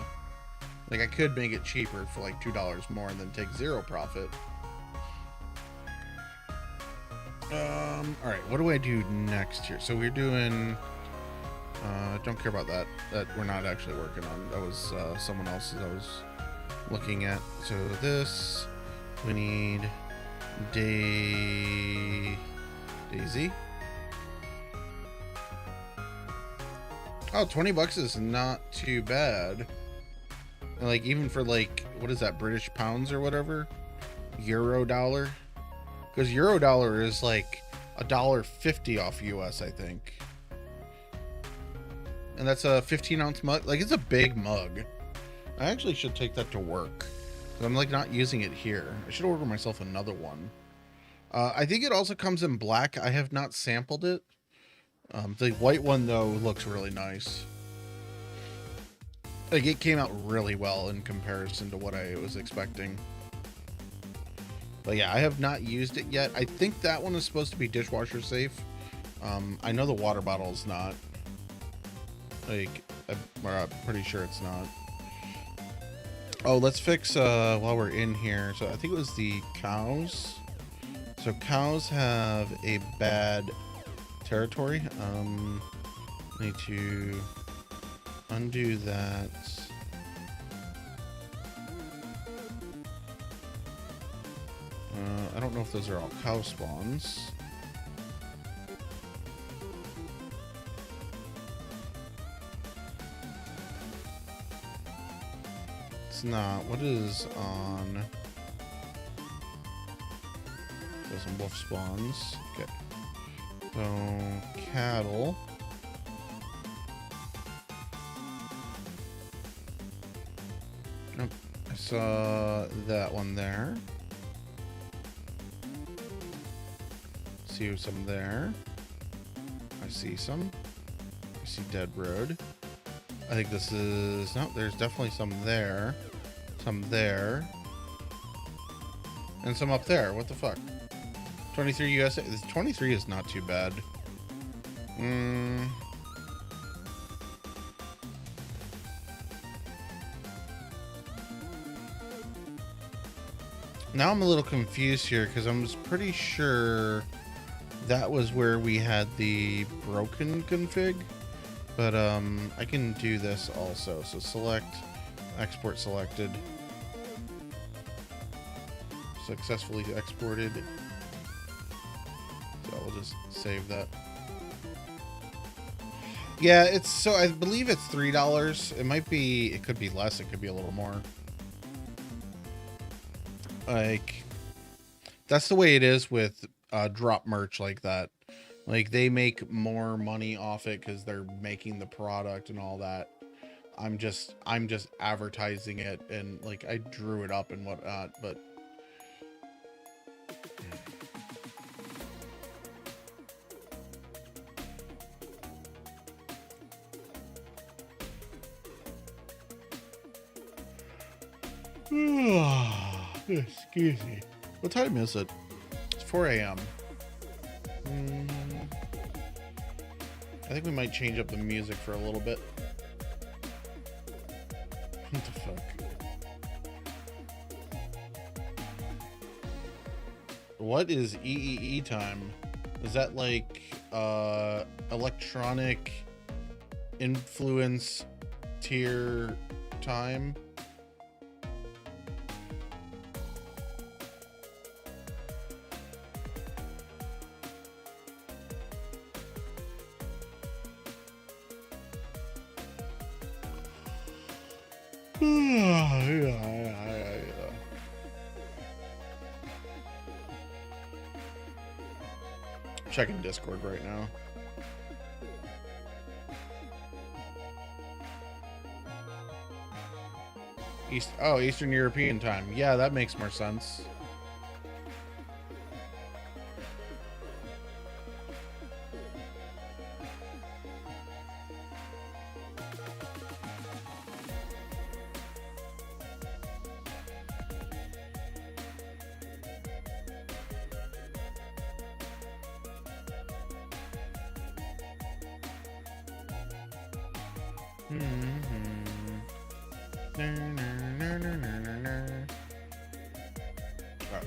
Like, I could make it cheaper for like $2 more and then take zero profit. All right, what do I do next here? So we're doing, don't care about that. That we're not actually working on. That was someone else's I was looking at. So this, we need DayZ. Oh, 20 bucks is not too bad. And like, even for like, what is that, British pounds or whatever? Euro dollar? Because Euro dollar is like $1.50 off US, I think. And that's a 15-ounce mug. Like, it's a big mug. I actually should take that to work. I'm like not using it here. I should order myself another one. I think it also comes in black. I have not sampled it. The white one though looks really nice. Like, it came out really well in comparison to what I was expecting. But yeah, I have not used it yet. I think that one is supposed to be dishwasher safe. I know the water bottle is not. Like, I'm pretty sure it's not. Oh, let's fix while we're in here. So I think it was the cows. So cows have a bad territory. Need to undo that. I don't know if those are all cow spawns. It's not. What is on? There's some wolf spawns. Okay. So cattle. Nope. I saw that one there. See some there. I see some. I see dead road. I think this is... No, there's definitely some there. Some there. And some up there. What the fuck? 23 USA. This 23 is not too bad. Now I'm a little confused here because I'm pretty sure that was where we had the broken config. But I can do this also. So select, export selected. Successfully exported. So I'll just save that. Yeah, it's so I believe it's $3. It might be, it could be less, it could be a little more. Like, that's the way it is with drop merch like that. Like, they make more money off it because they're making the product and all that. I'm just advertising it, and like I drew it up and whatnot, but excuse me. What time is it? It's 4 a.m. I think we might change up the music for a little bit. What the fuck? What is EEE time? Is that like electronic influence tier time? Checking Discord right now. Eastern European time. Yeah, that makes more sense.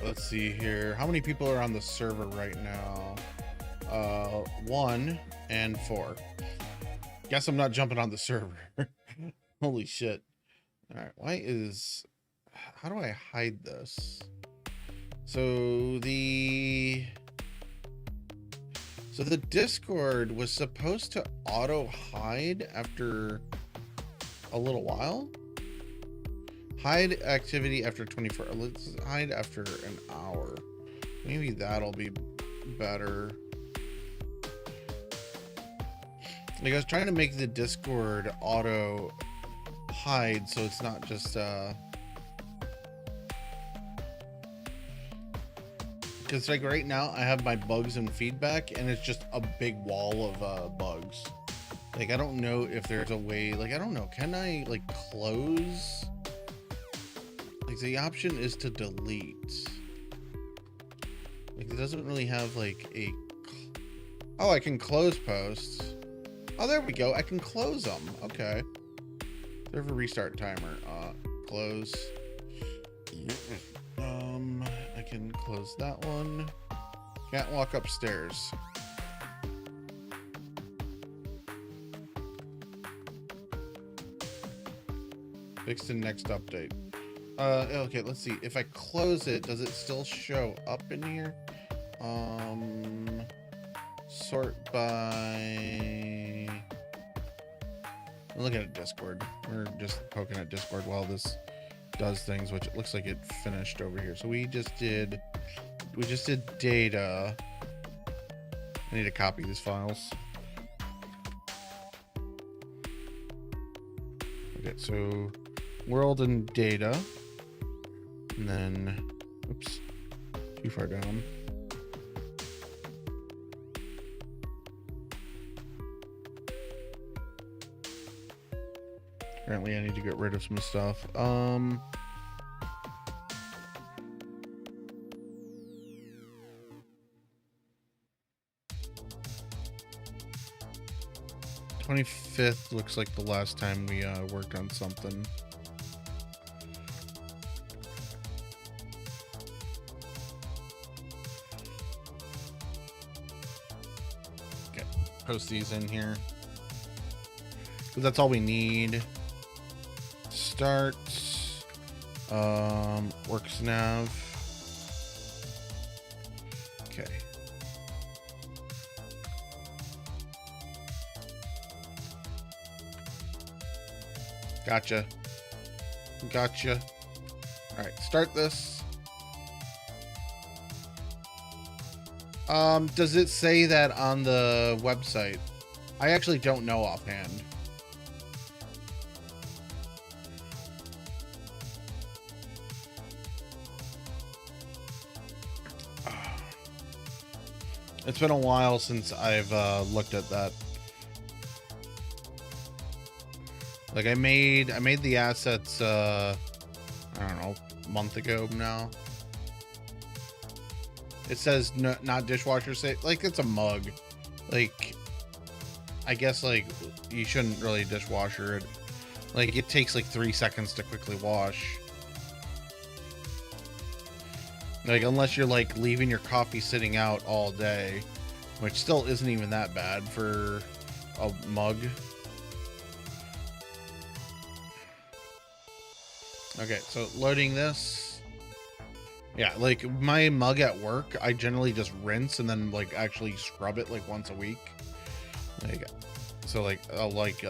Let's see here. How many people are on the server right now? 1 and 4. Guess I'm not jumping on the server. Holy shit. All right. How do I hide this? So the Discord was supposed to auto hide after a little while. Hide activity after 24. Let's hide after an hour. Maybe that'll be better. Like, I was trying to make the Discord auto hide so it's not just because like right now I have my bugs and feedback and it's just a big wall of bugs. Like, I don't know if there's a way, like, I don't know, can I like close? Like, the option is to delete. Like, it doesn't really have like a... Oh, I can close posts. Oh, there we go. I can close them. Okay. Server restart timer. close. I can close that one. Can't walk upstairs. Fixed in next update. Okay, let's see. If I close it, does it still show up in here? Sort by... I'm looking at Discord. We're just poking at Discord while this does things, which it looks like it finished over here. So we just did data. I need to copy these files. Okay, so world and data, and then oops, too far down. Apparently I need to get rid of some stuff. 25th looks like the last time we worked on something. Okay, post these in here. Because that's all we need. Start. Works nav. Okay. Gotcha. Gotcha. All right, start this. Does it say that on the website? I actually don't know offhand. It's been a while since I've looked at that. Like I made the assets I don't know, a month ago now. It says no, not dishwasher safe. Like it's a mug. Like I guess like you shouldn't really dishwasher it. Like it takes like 3 seconds to quickly wash. Like unless you're like leaving your coffee sitting out all day, which still isn't even that bad for a mug. Okay, so loading this. Yeah, like my mug at work, I generally just rinse and then like actually scrub it like once a week. Like, so like I'll like